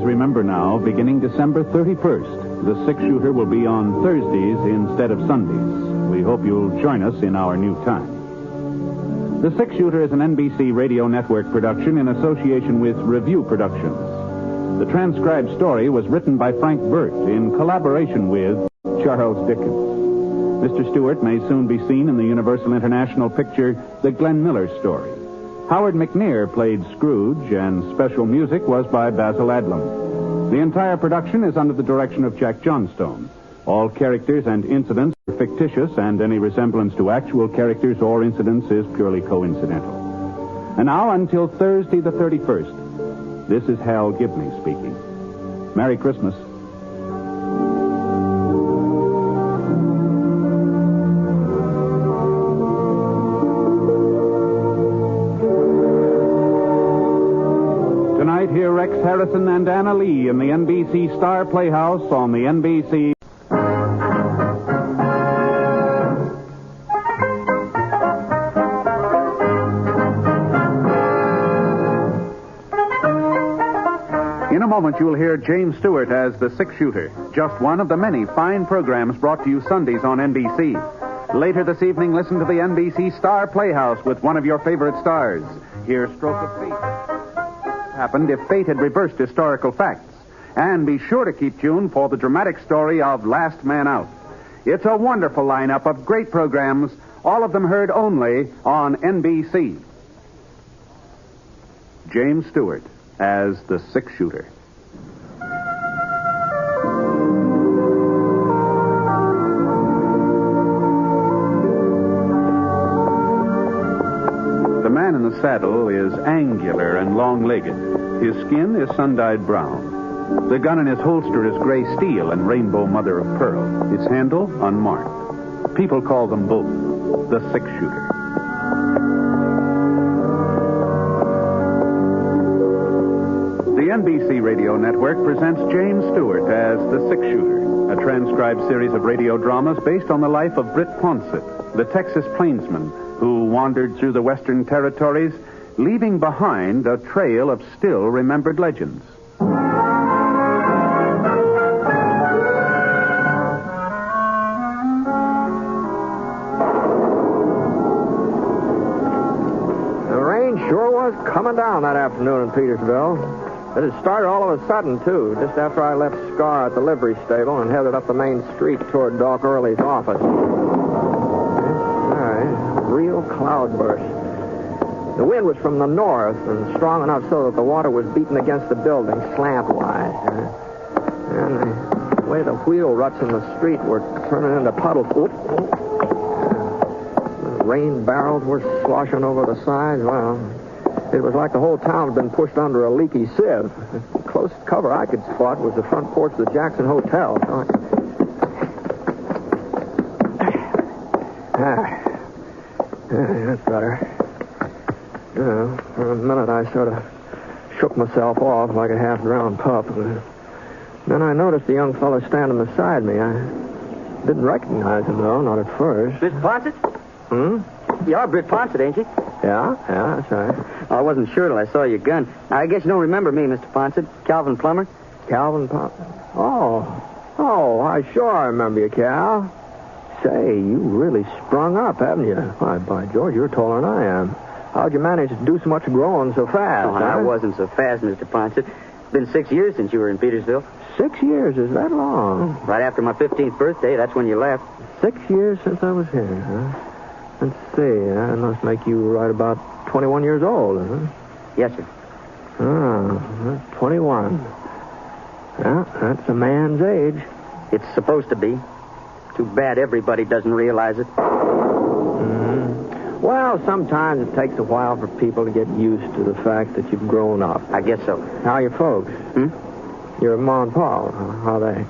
Remember now, beginning December 31st, the six-shooter will be on Thursdays instead of Sundays. We hope you'll join us in our new time. The Six-Shooter is an NBC Radio Network production in association with Review Productions. The transcribed story was written by Frank Burt in collaboration with Charles Dickens. Mr. Stewart may soon be seen in the Universal International picture The Glenn Miller Story. Howard McNear played Scrooge, and special music was by Basil Adlam. The entire production is under the direction of Jack Johnstone. All characters and incidents are fictitious, and any resemblance to actual characters or incidents is purely coincidental. And now, until Thursday the 31st, this is Hal Gibney speaking. Merry Christmas. Hear Rex Harrison and Anna Lee in the NBC Star Playhouse on the NBC. In a moment, you'll hear James Stewart as the Six-Shooter, just one of the many fine programs brought to you Sundays on NBC. Later this evening, listen to the NBC Star Playhouse with one of your favorite stars. Hear Stroke of Fate. Happened if fate had reversed historical facts. And be sure to keep tuned for the dramatic story of Last Man Out. It's a wonderful lineup of great programs, all of them heard only on NBC. James Stewart as the Six-Shooter. The man in the saddle is angular and long-legged. His skin is sun-dyed brown. The gun in his holster is gray steel and rainbow mother of pearl. Its handle unmarked. People call them both the Six-Shooter. The NBC Radio Network presents James Stewart as the Six-Shooter, a transcribed series of radio dramas based on the life of Britt Ponsett, the Texas plainsman who wandered through the Western Territories, leaving behind a trail of still-remembered legends. The rain sure was coming down that afternoon in Petersville. It had started all of a sudden, too, just after I left Scar at the livery stable and headed up the main street toward Doc Early's office. Real cloudburst. The wind was from the north and strong enough so that the water was beating against the building slantwise. And the way the wheel ruts in the street were turning into puddles. The rain barrels were sloshing over the sides. Well, it was like the whole town had been pushed under a leaky sieve. The closest cover I could spot was the front porch of the Jackson Hotel. That's better. Yeah, for a minute I sort of shook myself off like a half-drowned pup. Then I noticed the young fellow standing beside me. I didn't recognize him, though, not at first. Mr. Ponsett? Hmm? You are Britt Ponsett, ain't you? Yeah, that's right. I wasn't sure till I saw your gun. I guess you don't remember me, Mr. Ponsett. Calvin Plummer? Calvin Plummer? Oh, I sure remember you, Cal. Say, you really sprung up, haven't you? Why, by George, you're taller than I am. How'd you manage to do so much growing so fast? Oh, I wasn't so fast, Mr. Ponsett. It's been 6 years since you were in Petersville. 6 years? Is that long? Right after my 15th birthday, that's when you left. 6 years since I was here, huh? Let's see, that must make you right about 21 years old, huh? Yes, sir. Oh, 21. Yeah, that's a man's age. It's supposed to be. Too bad everybody doesn't realize it. Well, sometimes it takes a while for people to get used to the fact that you've grown up. I guess so. How are your folks? Your Ma and Pa, how are they?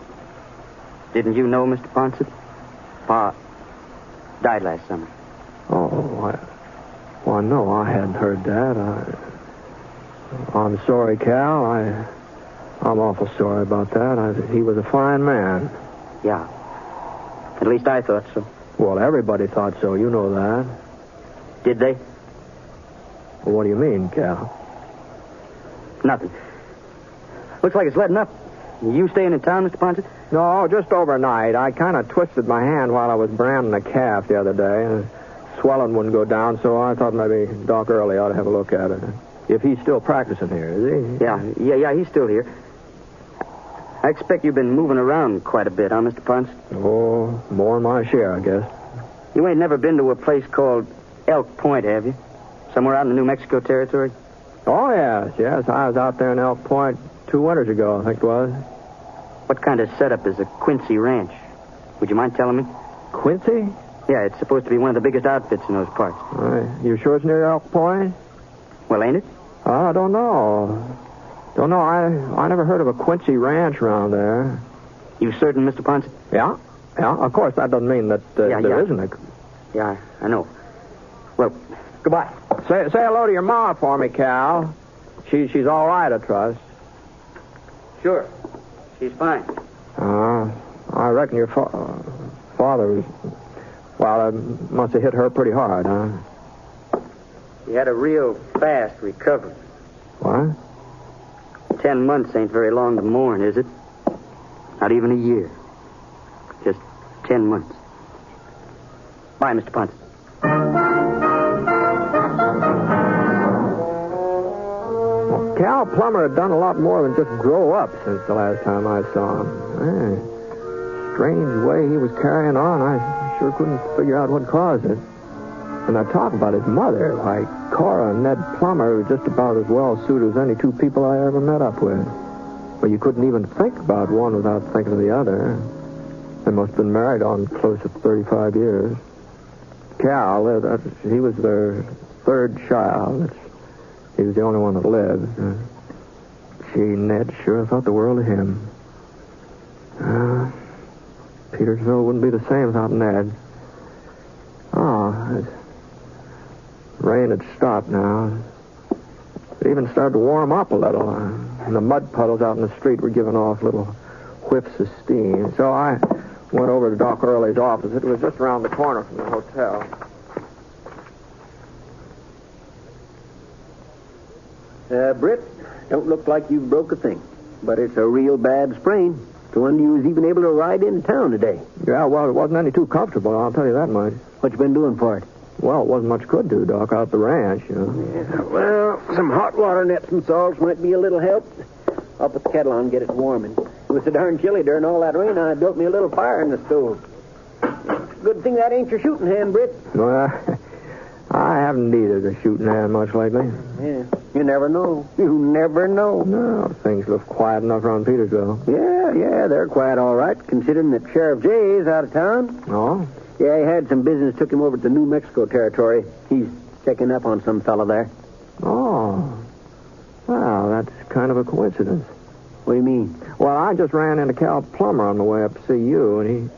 Didn't you know, Mr. Ponsett? Pa died last summer. Oh, well, no, I hadn't heard that. I'm sorry, Cal. I'm awful sorry about that. He was a fine man. Yeah. At least I thought so. Well, everybody thought so. You know that. Did they? Well, what do you mean, Cal? Nothing. Looks like it's letting up. You staying in town, Mr. Ponsett? No, just overnight. I kind of twisted my hand while I was branding a calf the other day, and swelling wouldn't go down, so I thought maybe Doc Early ought to have a look at it. If he's still practicing here, is he? Yeah, he's still here. I expect you've been moving around quite a bit, huh, Mr. Ponsett? Oh, more than my share, I guess. You ain't never been to a place called Elk Point, have you? Somewhere out in the New Mexico territory? Oh, yes. I was out there in Elk Point 2 winters ago, I think it was. What kind of setup is a Quincy ranch? Would you mind telling me? Quincy? Yeah, it's supposed to be one of the biggest outfits in those parts. You sure it's near Elk Point? Well, ain't it? I don't know. I never heard of a Quincy ranch around there. You certain, Mr. Ponsett? Yeah. Of course, that doesn't mean that there isn't a... Yeah, I know. Well, goodbye. Say hello to your Ma for me, Cal. She's all right, I trust. Sure. She's fine. I reckon your father was... Well, it must have hit her pretty hard, huh? He had a real fast recovery. What? 10 months ain't very long to mourn, is it? Not even a year. Just 10 months. Bye, Mr. Ponsett. Well, Cal Plummer had done a lot more than just grow up since the last time I saw him. Strange way he was carrying on. I sure couldn't figure out what caused it. And I talk about his mother, like Cora and Ned Plummer, was just about as well suited as any two people I ever met up with. But you couldn't even think about one without thinking of the other. They must have been married on close to 35 years. Cal, he was their third child. He was the only one that lived. Ned sure thought the world of him. Petersville wouldn't be the same without Ned. Rain had stopped now. It even started to warm up a little. And the mud puddles out in the street were giving off little whiffs of steam. So I went over to Doc Early's office. It was just around the corner from the hotel. Britt, don't look like you've broke a thing. But it's a real bad sprain. It's one you was even able to ride into town today. Yeah, well, it wasn't any too comfortable, I'll tell you that much. What you been doing for it? Well, it wasn't much could do, Doc, out at the ranch, you know. Yeah, well, some hot water nets and salts might be a little help. I'll put the kettle on and get it warming. It was so darn chilly during all that rain, I built me a little fire in the stove. Good thing that ain't your shooting hand, Britt. Well, I haven't needed a shooting hand much lately. Yeah, you never know. You never know. No, things look quiet enough around Petersville. Yeah, they're quiet all right, considering that Sheriff Jay is out of town. Oh? Yeah, he had some business, took him over to the New Mexico territory. He's checking up on some fella there. Oh. Well, that's kind of a coincidence. What do you mean? Well, I just ran into Cal Plummer on the way up to see you, and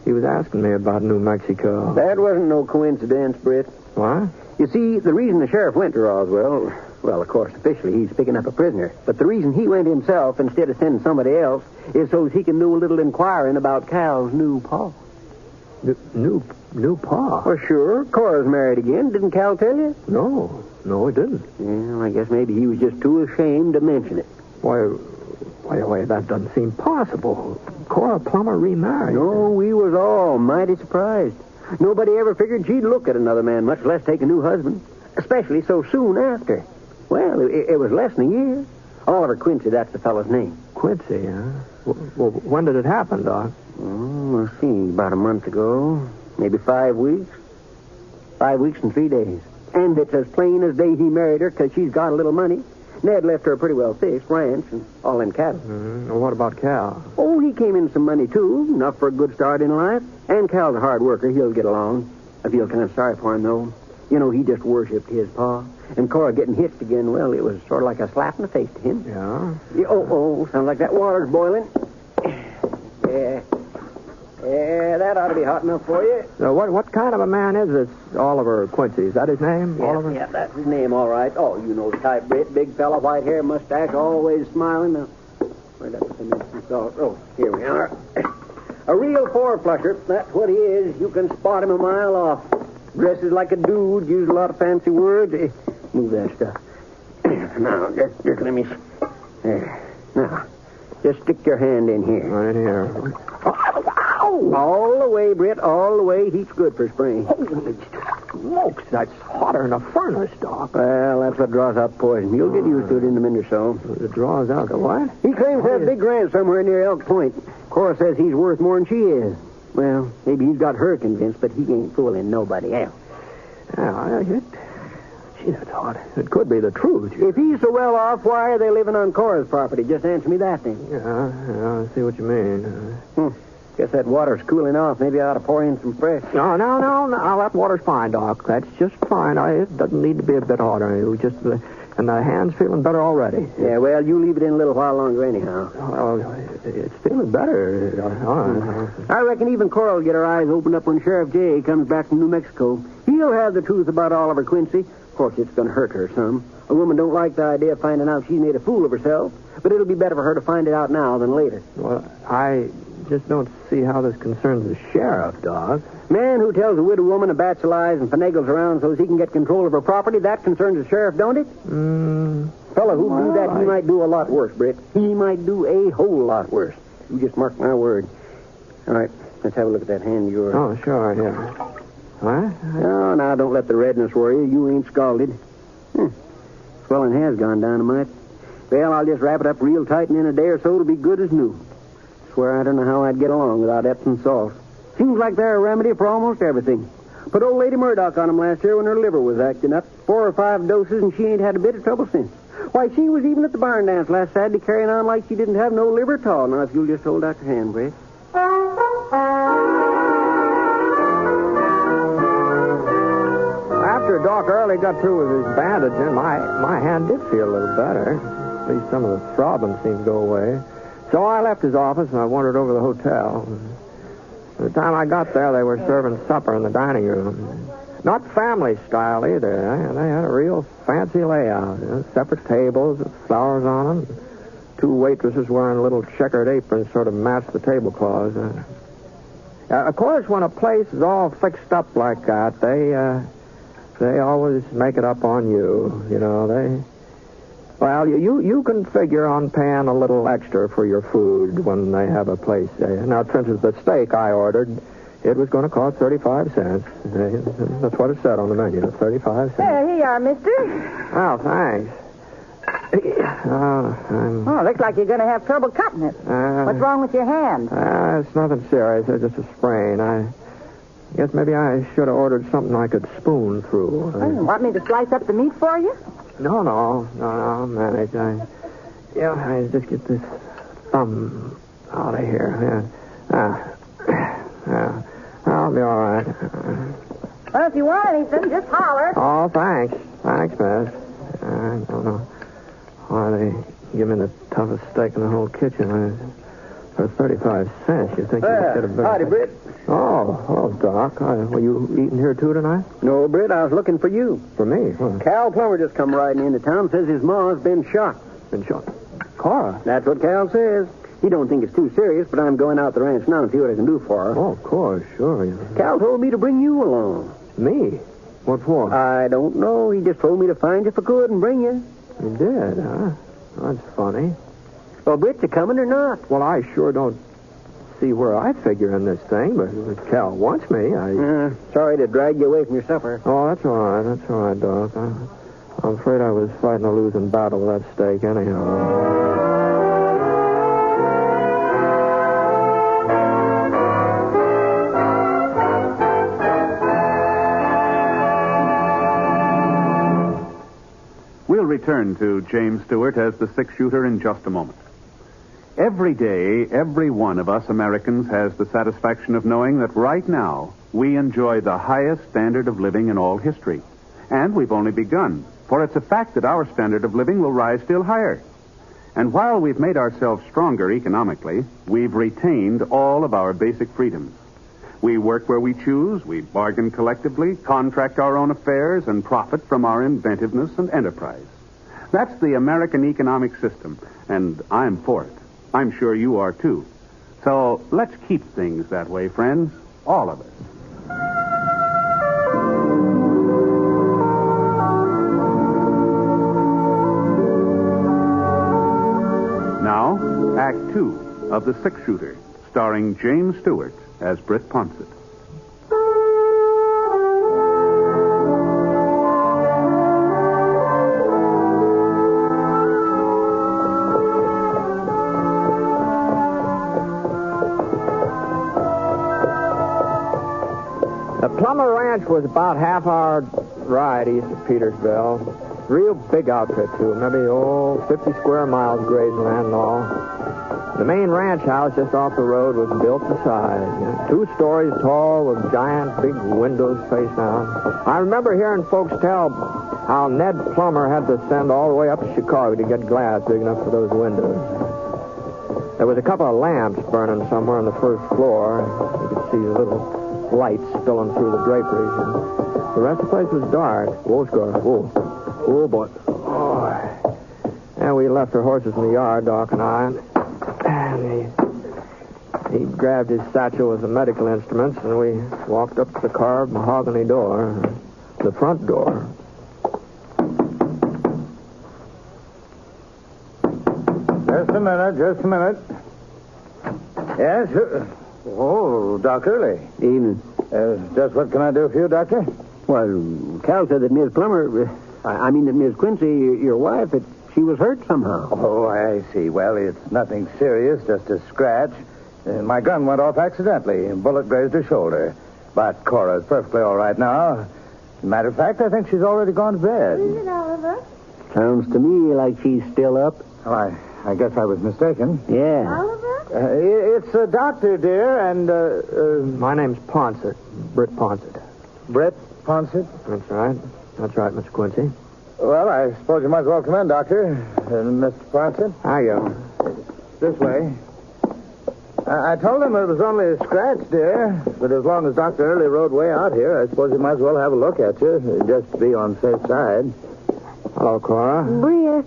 he was asking me about New Mexico. That wasn't no coincidence, Britt. What? You see, the reason the sheriff went to Roswell, well, of course, officially he's picking up a prisoner, but the reason he went himself instead of sending somebody else is so he can do a little inquiring about Cal's new pa. New pa? Well, sure. Cora's married again. Didn't Cal tell you? No, he didn't. Well, I guess maybe he was just too ashamed to mention it. Why, that doesn't seem possible. Cora Plummer remarried. No, we was all mighty surprised. Nobody ever figured she'd look at another man, much less take a new husband, especially so soon after. Well, it was less than a year. Oliver Quincy, that's the fellow's name. Quincy, huh? Well, when did it happen, Doc? Let's see, about a month ago. Maybe 5 weeks. 5 weeks and 3 days. And it's as plain as day he married her because she's got a little money. Ned left her a pretty well-fixed ranch and all in cattle. Well, what about Cal? Oh, he came in some money, too. Enough for a good start in life. And Cal's a hard worker. He'll get along. I feel kind of sorry for him, though. You know, he just worshipped his pa. And Cora getting hitched again, well, it was sort of like a slap in the face to him. Yeah? Sounds like that water's boiling. Yeah, that ought to be hot enough for you. So what kind of a man is this Oliver Quincy? Is that his name, Oliver? Yeah, that's his name, all right. Oh, you know the type, Britt. Big fella, white hair, mustache, always smiling. Now, where'd that some salt? Oh, here we are. A real four-flusher. That's what he is. You can spot him a mile off. Dresses like a dude, uses a lot of fancy words. Move that stuff. Now, just let me... There. Now, just stick your hand in here. Right here. All the way, Britt, all the way. Heat's good for spring. Holy smokes, that's hotter than a furnace, Doc. Well, that's what draws out poison. You'll get used to it in a minute or so. It draws out the what? He claims to have a big ranch somewhere near Elk Point. Cora says he's worth more than she is. Well, maybe he's got her convinced, but he ain't fooling nobody else. Gee, that's hot. It could be the truth. If he's so well off, why are they living on Cora's property? Just answer me that thing. Yeah, I see what you mean. Guess that water's cooling off. Maybe I ought to pour in some fresh. No. That water's fine, Doc. That's just fine. It doesn't need to be a bit hotter. And the hand's feeling better already. Yeah, well, you leave it in a little while longer anyhow. Well, it's feeling better. I reckon even Cora will get her eyes opened up when Sheriff Jay comes back from New Mexico. He'll have the truth about Oliver Quincy. Of course, it's going to hurt her some. A woman don't like the idea of finding out she's made a fool of herself, but it'll be better for her to find it out now than later. Well, I just don't see how this concerns the sheriff, Doc. Man who tells a widow woman a batch of lies and finagles around so he can get control of her property, that concerns the sheriff, don't it? Fella who do that, he might do a lot worse, Britt. He might do a whole lot worse. You just mark my word. All right, let's have a look at that hand of yours. Oh, sure, yeah. What? No, now, don't let the redness worry you. You ain't scalded. Swelling has gone down a mite. Well, I'll just wrap it up real tight, and in a day or so it'll be good as new. Swear I don't know how I'd get along without Epsom salt. Seems like they're a remedy for almost everything. Put old Lady Murdoch on them last year when her liver was acting up. 4 or 5 doses, and she ain't had a bit of trouble since. Why, she was even at the barn dance last Saturday carrying on like she didn't have no liver at all. Now, if you'll just hold out your hand, Britt. After Doc Early got through with his bandaging, my hand did feel a little better. At least some of the throbbing seemed to go away. So I left his office and I wandered over to the hotel. By the time I got there, they were serving supper in the dining room. Not family style either. They had a real fancy layout. Separate tables with flowers on them. 2 waitresses wearing little checkered aprons sort of matched the tablecloths. Of course, when a place is all fixed up like that, they always make it up on you. You know, Well, you can figure on paying a little extra for your food when they have a place. Now, for instance, the steak I ordered, it was going to cost 35 cents. That's what it said on the menu, 35 cents. There you are, mister. Oh, thanks. Looks like you're going to have trouble cutting it. What's wrong with your hand? It's nothing serious. It's just a sprain. I guess maybe I should have ordered something I could spoon through. Want me to slice up the meat for you? No, I'll manage. I just get this thumb out of here. Yeah. I'll be all right. Well, if you want anything, just holler. Oh, thanks. Thanks, miss. I don't know why they give me the toughest steak in the whole kitchen. I for 35 cents. You think you could have been... Howdy, Britt. Oh, hello, Doc. Were you eating here, too, tonight? No, Britt, I was looking for you. For me? What? Cal Plummer just come riding into town, says his ma's been shot. Been shot? Cora? That's what Cal says. He don't think it's too serious, but I'm going out the ranch now and see what I can do for her. Oh, of course, sure. Cal told me to bring you along. Me? What for? I don't know. He just told me to find you if I could and bring you. He did, huh? That's funny. Well, Britt, you coming or not? Well, I sure don't see where I figure in this thing, but if Cal wants me, sorry to drag you away from your supper. Oh, that's all right. That's all right, Doc. I'm afraid I was fighting a losing battle with that steak anyhow. We'll return to James Stewart as the six-shooter in just a moment. Every day, every one of us Americans has the satisfaction of knowing that right now we enjoy the highest standard of living in all history. And we've only begun, for it's a fact that our standard of living will rise still higher. And while we've made ourselves stronger economically, we've retained all of our basic freedoms. We work where we choose, we bargain collectively, contract our own affairs, and profit from our inventiveness and enterprise. That's the American economic system, and I'm for it. I'm sure you are, too. So let's keep things that way, friends, all of us. Now, Act 2 of The Six-Shooter, starring James Stewart as Britt Ponsett. The Plummer Ranch was about half-hour ride east of Petersville. Real big outfit, too. Maybe, 50 square miles grazed land and all. The main ranch house just off the road was built to size. 2 stories tall with giant big windows facing out. I remember hearing folks tell how Ned Plummer had to send all the way up to Chicago to get glass big enough for those windows. There was a couple of lamps burning somewhere on the first floor. You could see the little lights spilling through the draperies. And the rest of the place was dark. Whoa, Scar. Whoa. Oh, boy. Oh. And we left our horses in the yard, Doc and I. And he grabbed his satchel with the medical instruments, and we walked up to the carved mahogany door, the front door. Just a minute. Yes? Oh, Doc Early. Evening. Just what can I do for you, Doctor? Well, Cal said that Miss Plummer, that Miss Quincy, your wife, that she was hurt somehow. Oh, I see. Well, it's nothing serious, just a scratch. My gun went off accidentally. A bullet grazed her shoulder. But Cora's perfectly all right now. Matter of fact, I think she's already gone to bed. Is it, Oliver? Sounds to me like she's still up. Oh, I guess I was mistaken. Yeah. Oliver? It's a doctor, dear, and, My name's Ponsett. Britt Ponsett. Britt Ponsett? That's right. That's right, Mr. Quincy. Well, I suppose you might as well come in, Doctor. Mr. Ponsett? Hiya. This way. I told him it was only a scratch, dear. But as long as Dr. Early rode way out here, I suppose he might as well have a look at you, just to be on the safe side. Hello, Cora. Britt.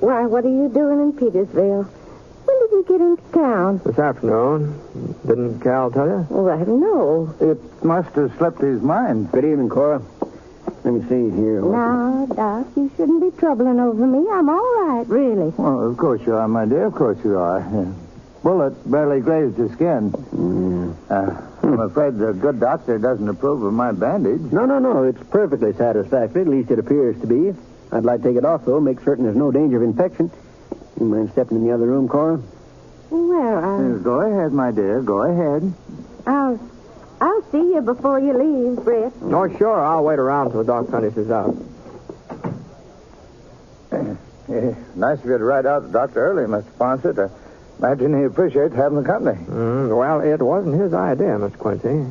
Why, what are you doing in Petersville? When did you get into town? This afternoon. Didn't Cal tell you? Well, no. It must have slipped his mind. Good evening, Cora. Let me see here. Now, Doc, you shouldn't be troubling over me. I'm all right, really. Well, of course you are, my dear. Of course you are. Bullet barely grazed your skin. I'm afraid the good doctor doesn't approve of my bandage. No. It's perfectly satisfactory. At least it appears to be. I'd like to take it off, though. Make certain there's no danger of infection. You mind stepping in the other room, Cora? Well, Go ahead, my dear. Go ahead. I'll see you before you leave, Britt. Oh, sure. I'll wait around till the doc finishes out. Nice of you to ride out to Dr. Early, Mr. Ponsett. I imagine he appreciates having the company. Well, it wasn't his idea, Mr. Quincy.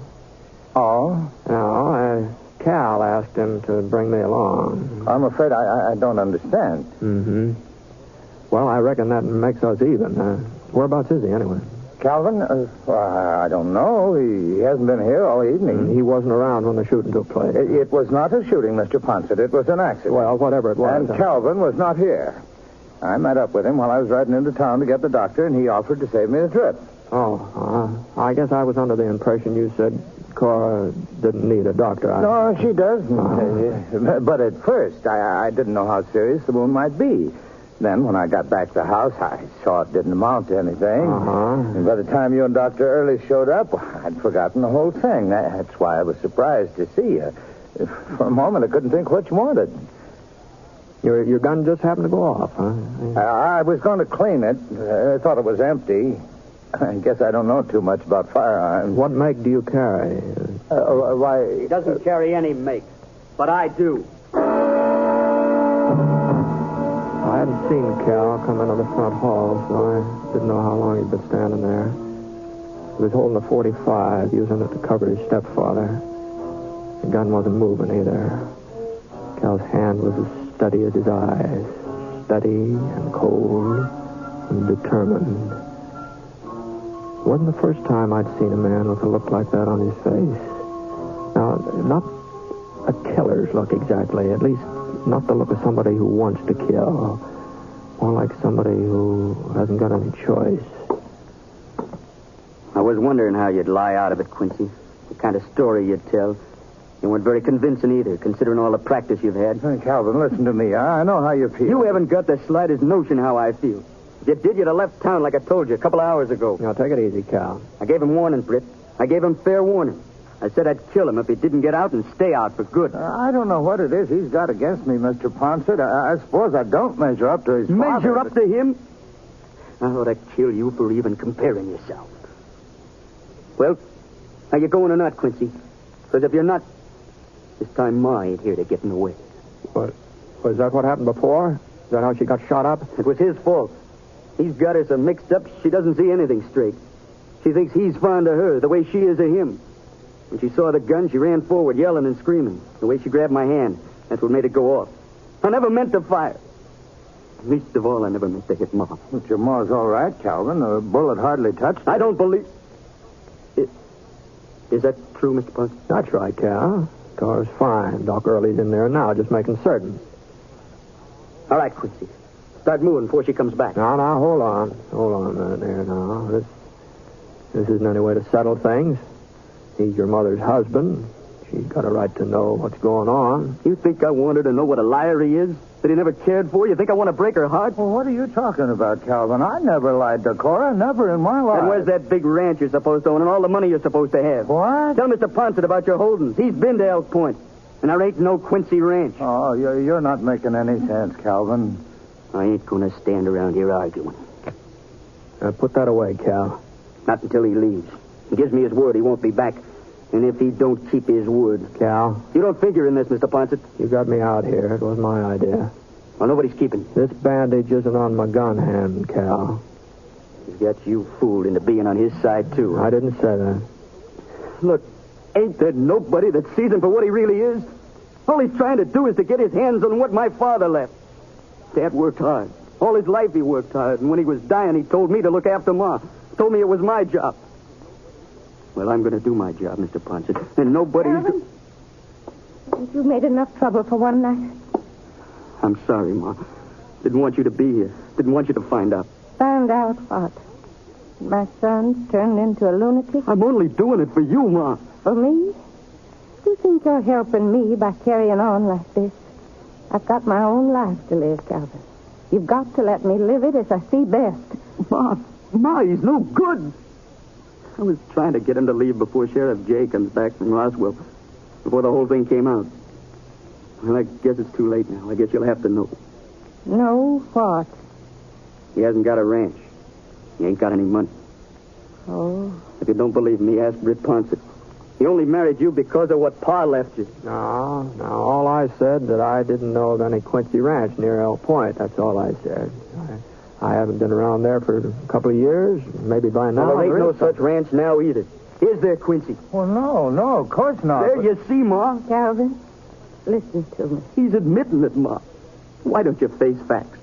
Oh? No, Cal asked him to bring me along. I'm afraid I don't understand. Mm-hmm. Well, I reckon that makes us even. Whereabouts is he, anyway? Calvin? I don't know. He hasn't been here all evening. He wasn't around when the shooting took place. It was not a shooting, Mr. Ponsett. It was an accident. Well, whatever it was. And Calvin was not here. I met up with him while I was riding into town to get the doctor, and he offered to save me the trip. I guess I was under the impression you said Cora didn't need a doctor. No, she doesn't. But at first, I didn't know how serious the wound might be. Then, when I got back to the house, I saw it didn't amount to anything. And by the time you and Dr. Early showed up, I'd forgotten the whole thing. That's why I was surprised to see you. For a moment, I couldn't think what you wanted. Your gun just happened to go off, huh? I was going to clean it. I thought it was empty. I guess I don't know too much about firearms. What make do you carry? Why... He doesn't carry any make, but I do. I hadn't seen Cal come into the front hall, so I didn't know how long he'd been standing there. He was holding a .45, using it to cover his stepfather. The gun wasn't moving either. Cal's hand was as steady as his eyes. Steady and cold and determined. It wasn't the first time I'd seen a man with a look like that on his face. Now, not a killer's look exactly, at least not the look of somebody who wants to kill. More like somebody who hasn't got any choice. I was wondering how you'd lie out of it, Quincy. The kind of story you'd tell. You weren't very convincing either, considering all the practice you've had. Hey, Calvin, listen to me. I know how you feel. You haven't got the slightest notion how I feel. If you did, you'd have left town like I told you a couple of hours ago. Now, take it easy, Cal. I gave him warning, Britt. I gave him fair warning. I said I'd kill him if he didn't get out and stay out for good. I don't know what it is he's got against me, Mr. Ponsett. I suppose I don't measure up to his father. Measure up to him? I ought to kill you for even comparing yourself. Well, are you going or not, Quincy? Because if you're not, this time Ma ain't here to get in the way. What? Was that what happened before? Is that how she got shot up? It was his fault. He's got her so mixed up she doesn't see anything straight. She thinks he's fond of her the way she is of him. When she saw the gun, she ran forward, yelling and screaming. The way she grabbed my hand, that's what made it go off. I never meant to fire. Least of all, I never meant to hit Ma. But your Ma's all right, Calvin. The bullet hardly touched her. I don't believe... Is that true, Mr. Ponsett? That's right, Cal. Car's fine. Doc Early's in there now, just making certain. All right, Quincy. Start moving before she comes back. Now, hold on. Hold on a minute there now. This isn't any way to settle things. He's your mother's husband. She's got a right to know what's going on. You think I want her to know what a liar he is? That he never cared for? You think I want to break her heart? Well, what are you talking about, Calvin? I never lied to Cora. Never in my life. And where's that big ranch you're supposed to own and all the money you're supposed to have? What? Tell Mr. Ponsett about your holdings. He's been to Elk Point. And there ain't no Quincy Ranch. Oh, you're not making any sense, Calvin. I ain't going to stand around here arguing. Put that away, Cal. Not until he leaves. He gives me his word he won't be back. And if he don't keep his word... Cal? You don't figure in this, Mr. Ponsett. You got me out here. It was my idea. Well, nobody's keeping you. This bandage isn't on my gun hand, Cal. He's got you fooled into being on his side, too. I didn't say that. Look, ain't there nobody that sees him for what he really is? All he's trying to do is to get his hands on what my father left. Dad worked hard. All his life he worked hard. And when he was dying, he told me to look after Ma. Told me it was my job. Well, I'm going to do my job, Mr. Ponsett. And nobody's... Calvin, you made enough trouble for one night. I'm sorry, Ma. Didn't want you to be here. Didn't want you to find out. Found out what? My son turned into a lunatic? I'm only doing it for you, Ma. For me? You think you're helping me by carrying on like this? I've got my own life to live, Calvin. You've got to let me live it as I see best. Ma, he's no good. I was trying to get him to leave before Sheriff Jay comes back from Roswell, before the whole thing came out. Well, I guess it's too late now. I guess you'll have to know. Know what? He hasn't got a ranch. He ain't got any money. Oh. If you don't believe me, ask Britt Ponsett. He only married you because of what Pa left you. No. All I said that I didn't know of any Quincy Ranch near Elk Point. That's all I said. I haven't been around there for a couple of years. Maybe by now. Well, there ain't no such ranch now either. Is there, Quincy? Well, no, of course not. There you see, Ma. Calvin, listen to me. He's admitting it, Ma. Why don't you face facts?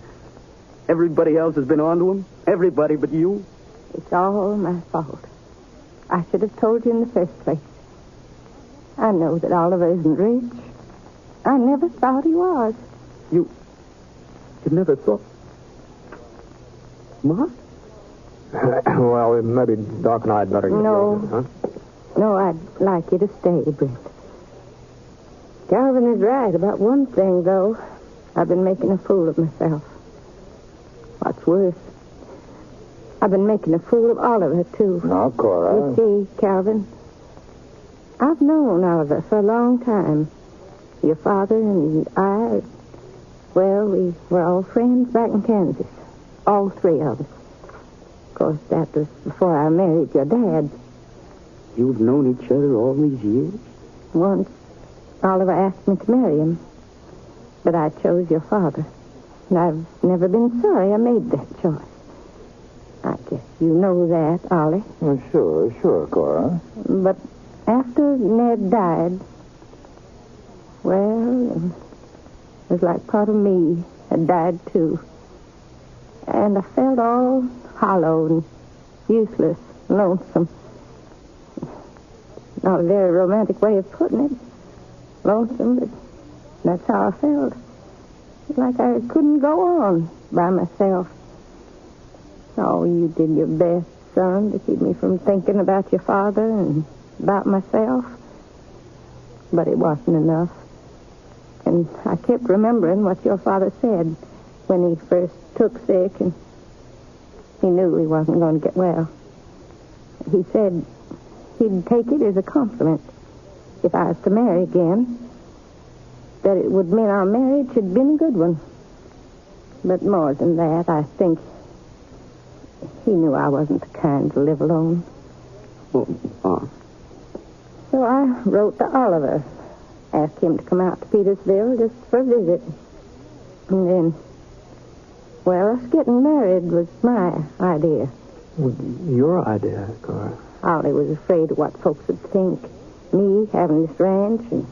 Everybody else has been on to him. Everybody but you. It's all my fault. I should have told you in the first place. I know that Oliver isn't rich. I never thought he was. You never thought... Ma? Well, maybe Doc and I'd better get going, huh? No, I'd like you to stay, Britt. Calvin is right about one thing, though. I've been making a fool of myself. What's worse, I've been making a fool of Oliver, too. No, Cora. You see, Calvin, I've known Oliver for a long time. Your father and I, well, we were all friends back in Kansas. All three of us. Of course, that was before I married your dad. You've known each other all these years? Once, Oliver asked me to marry him. But I chose your father. And I've never been sorry I made that choice. I guess you know that, Ollie. Well, sure, Cora. But after Ned died, well, it was like part of me had died, too. And I felt all hollow and useless, lonesome. Not a very romantic way of putting it. Lonesome, but that's how I felt. Like I couldn't go on by myself. Oh, you did your best, son, to keep me from thinking about your father and about myself. But it wasn't enough. And I kept remembering what your father said when he first took sick and he knew he wasn't going to get well. He said he'd take it as a compliment if I was to marry again, that it would mean our marriage had been a good one. But more than that, I think he knew I wasn't the kind to live alone. So I wrote to Oliver, asked him to come out to Petersville just for a visit. And then, well, us getting married was my idea. Your idea, Cora? Ollie was afraid of what folks would think. Me having this ranch and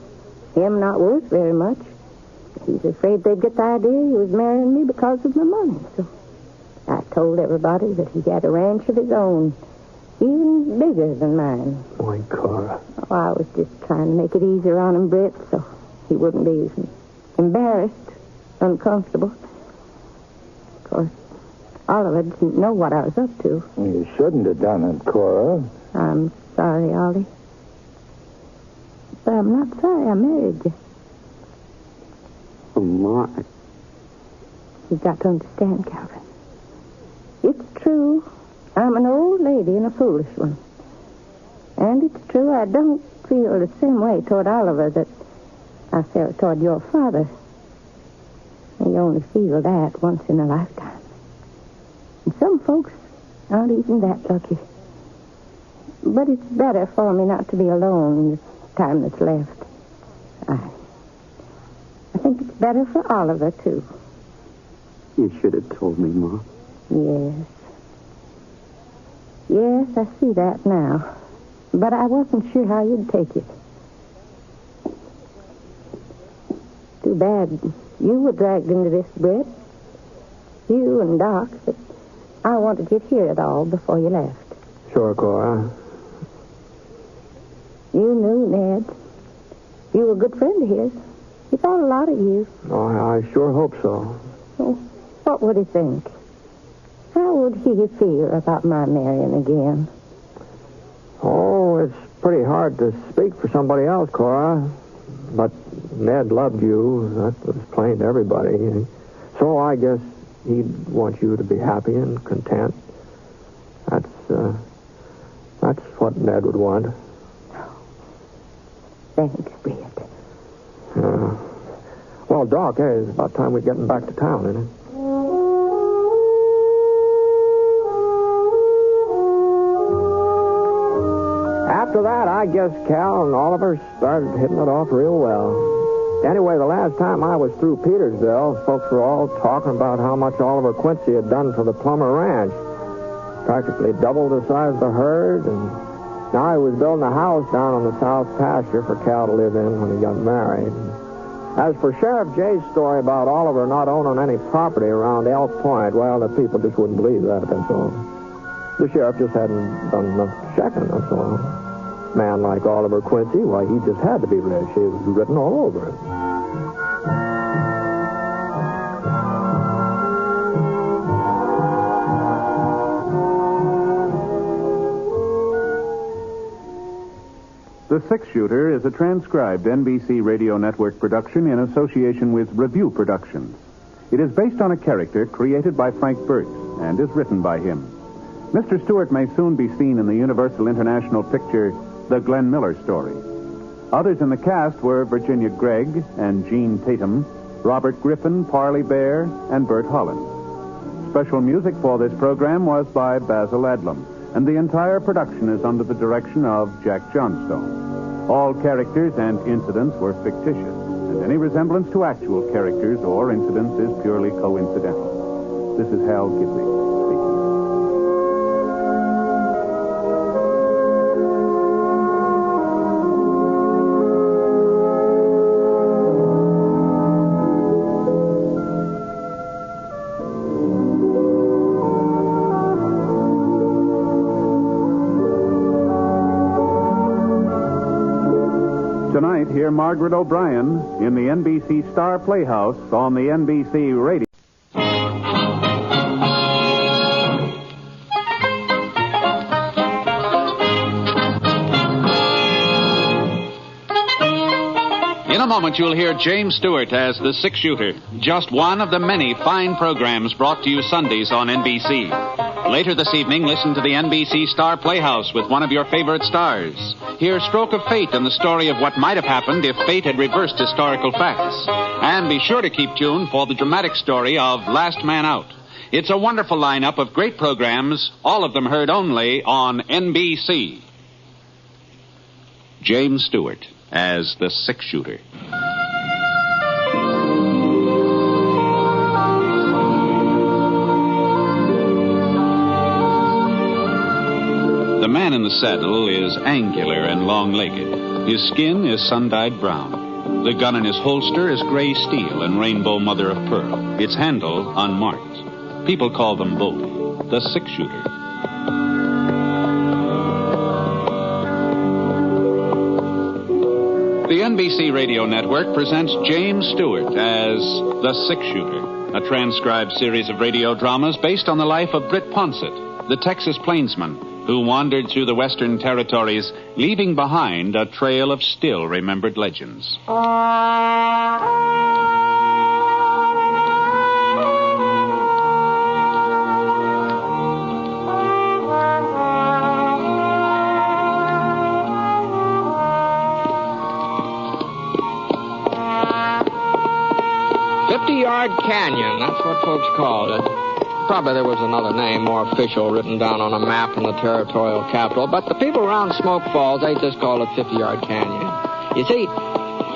him not worth very much. He's afraid they'd get the idea he was marrying me because of my money. So I told everybody that he had a ranch of his own, even bigger than mine. Boy, Cora. Oh, I was just trying to make it easier on him, Britt, so he wouldn't be embarrassed, uncomfortable. Of course, Oliver didn't know what I was up to. You shouldn't have done it, Cora. I'm sorry, Ollie. But I'm not sorry I married you. Oh, my. You've got to understand, Calvin. It's true. I'm an old lady and a foolish one. And it's true I don't feel the same way toward Oliver that I felt toward your father. You only feel that once in a lifetime. And some folks aren't even that lucky. But it's better for me not to be alone in the time that's left. I think it's better for Oliver, too. You should have told me, Ma. Yes. Yes, I see that now. But I wasn't sure how you'd take it. Too bad you were dragged into this, Britt. You and Doc, but I wanted you to hear it all before you left. Sure, Cora. You knew Ned. You were a good friend of his. He thought a lot of you. Oh, I sure hope so. Oh, what would he think? How would he feel about my marrying again? Oh, it's pretty hard to speak for somebody else, Cora. But Ned loved you. That was plain to everybody. So I guess he'd want you to be happy and content. That's what Ned would want. Thanks, Britt. Well, Doc, it's about time we're getting back to town, isn't it? After that, I guess Cal and Oliver started hitting it off real well. Anyway, the last time I was through Petersville, folks were all talking about how much Oliver Quincy had done for the Plummer Ranch. Practically doubled the size of the herd, and now he was building a house down on the south pasture for Cal to live in when he got married. As for Sheriff Jay's story about Oliver not owning any property around Elk Point, well, the people just wouldn't believe that, that's all. The sheriff just hadn't done enough checking, that's all. A man like Oliver Quincy, why, he just had to be rich. It was written all over it. The Six-Shooter is a transcribed NBC Radio Network production in association with Review Productions. It is based on a character created by Frank Burt and is written by him. Mr. Stewart may soon be seen in the Universal International picture The Glenn Miller Story. Others in the cast were Virginia Gregg and Jean Tatum, Robert Griffin, Parley Bear, and Bert Holland. Special music for this program was by Basil Adlam, and the entire production is under the direction of Jack Johnstone. All characters and incidents were fictitious, and any resemblance to actual characters or incidents is purely coincidental. This is Hal Gidley speaking. Tonight, hear Margaret O'Brien in the NBC Star Playhouse on the NBC Radio. In a moment, you'll hear James Stewart as the Six-Shooter, just one of the many fine programs brought to you Sundays on NBC. Later this evening, listen to the NBC Star Playhouse with one of your favorite stars. Hear Stroke of Fate and the story of what might have happened if fate had reversed historical facts. And be sure to keep tuned for the dramatic story of Last Man Out. It's a wonderful lineup of great programs, all of them heard only on NBC. James Stewart as the Six-Shooter. The man in the saddle is angular and long-legged. His skin is sun-dyed brown. The gun in his holster is gray steel and rainbow mother of pearl. Its handle unmarked. People call them both the Six-Shooter. The NBC Radio Network presents James Stewart as the Six-Shooter, a transcribed series of radio dramas based on the life of Britt Ponsett, the Texas plainsman who wandered through the Western Territories, leaving behind a trail of still-remembered legends. Yard Canyon, that's what folks called it. Probably there was another name, more official, written down on a map in the territorial capital, but the people around Smoke Falls, they just called it 50-Yard Canyon. You see,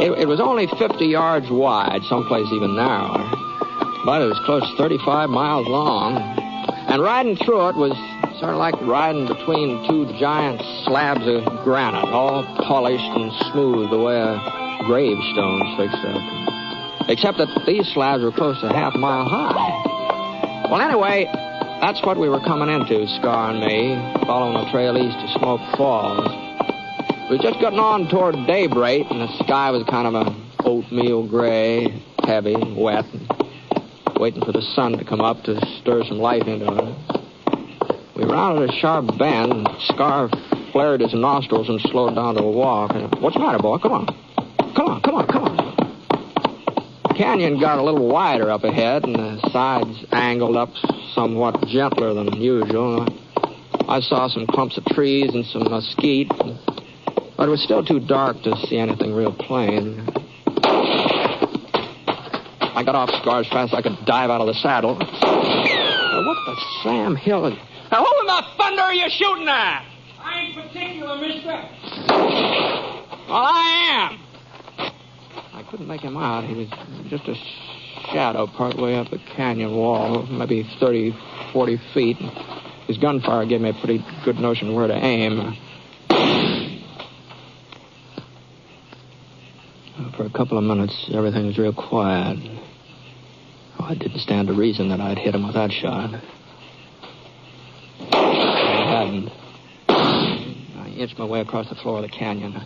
it was only 50 yards wide, someplace even narrower, but it was close to 35 miles long. And riding through it was sort of like riding between two giant slabs of granite, all polished and smooth the way a gravestone's fixed up. Except that these slabs were close to half a mile high. Well, anyway, that's what we were coming into, Scar and me, following the trail east to Smoke Falls. We were just getting on toward daybreak, and the sky was kind of a oatmeal gray, heavy, wet, and waiting for the sun to come up to stir some life into it. We rounded a sharp bend, and Scar flared his nostrils and slowed down to a walk. What's the matter, boy? Come on. Come on. The canyon got a little wider up ahead, and the sides angled up somewhat gentler than usual. I saw some clumps of trees and some mesquite, but it was still too dark to see anything real plain. I got off Scar as fast as I could dive out of the saddle. What the Sam Hill? Now, who in the thunder are you shooting at? I ain't particular, mister. Well, I am. I couldn't make him out. He was just a shadow partway up the canyon wall, maybe 30, 40 feet. His gunfire gave me a pretty good notion where to aim. For a couple of minutes, everything was real quiet. Oh, I didn't stand to reason that I'd hit him with that shot. widened. I inched my way across the floor of the canyon. I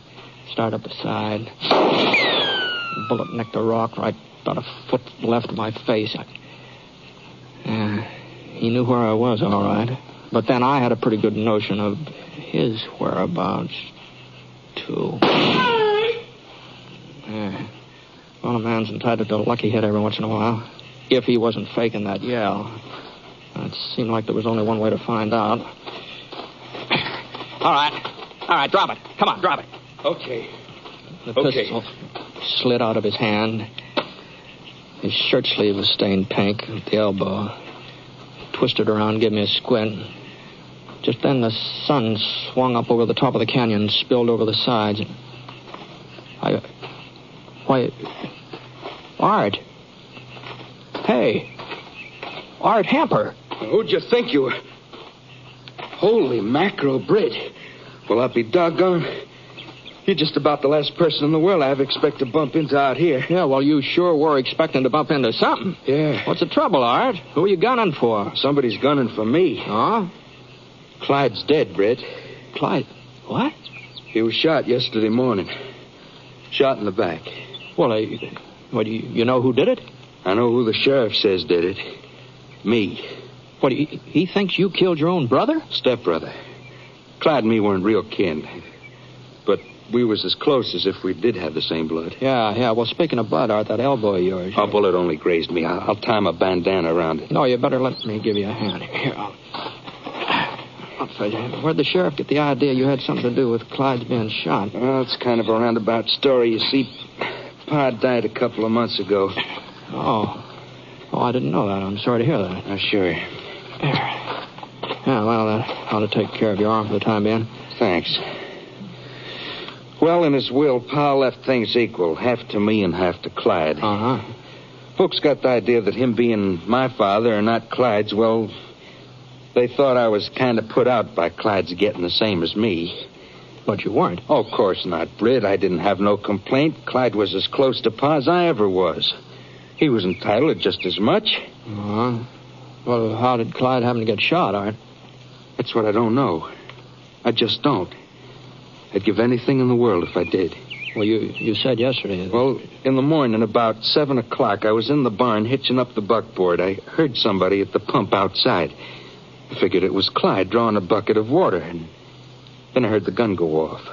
started up the side. The bullet nicked a rock right about a foot left of my face. He knew where I was, all right. But then I had a pretty good notion of his whereabouts, too. Well, a man's entitled to a lucky hit every once in a while. If he wasn't faking that yell. It seemed like there was only one way to find out. All right, drop it. Come on, drop it. Okay. The pistol slid out of his hand. His shirt sleeve was stained pink at the elbow. Twisted around, gave me a squint. Just then the sun swung up over the top of the canyon and spilled over the sides. Why, Art. Hey, Art Hamper. Who'd you think you were? Holy mackerel, Britt. Well, I'll be doggone. You're just about the last person in the world I ever expect to bump into out here. Yeah, well, you sure were expecting to bump into something. Yeah. What's the trouble, Art? Who are you gunning for? Somebody's gunning for me. Huh? Clyde's dead, Britt. Clyde? What? He was shot yesterday morning. Shot in the back. Well, you know who did it? I know who the sheriff says did it. Me. What, he thinks you killed your own brother? Stepbrother. Clyde and me weren't real kin. But we was as close as if we did have the same blood. Yeah. Well, speaking of blood, Art, that elbow of yours... A bullet only grazed me. I'll tie my bandana around it. No, you better let me give you a hand. Here, I'll tell you. Where'd the sheriff get the idea you had something to do with Clyde's being shot? Well, it's kind of a roundabout story. You see, Pa died a couple of months ago. Oh, I didn't know that. I'm sorry to hear that. Oh, sure. Yeah, well, that ought to take care of your arm for the time being. Thanks. Well, in his will, Pa left things equal, half to me and half to Clyde. Uh-huh. Folks got the idea that him being my father and not Clyde's, well, they thought I was kind of put out by Clyde's getting the same as me. But you weren't. Oh, of course not, Britt. I didn't have no complaint. Clyde was as close to Pa as I ever was. He was entitled to just as much. Uh-huh. Well, how did Clyde happen to get shot, Art? That's what I don't know. I just don't. I'd give anything in the world if I did. Well, you said yesterday. Well, in the morning, about 7 o'clock, I was in the barn hitching up the buckboard. I heard somebody at the pump outside. I figured it was Clyde drawing a bucket of water, and then I heard the gun go off.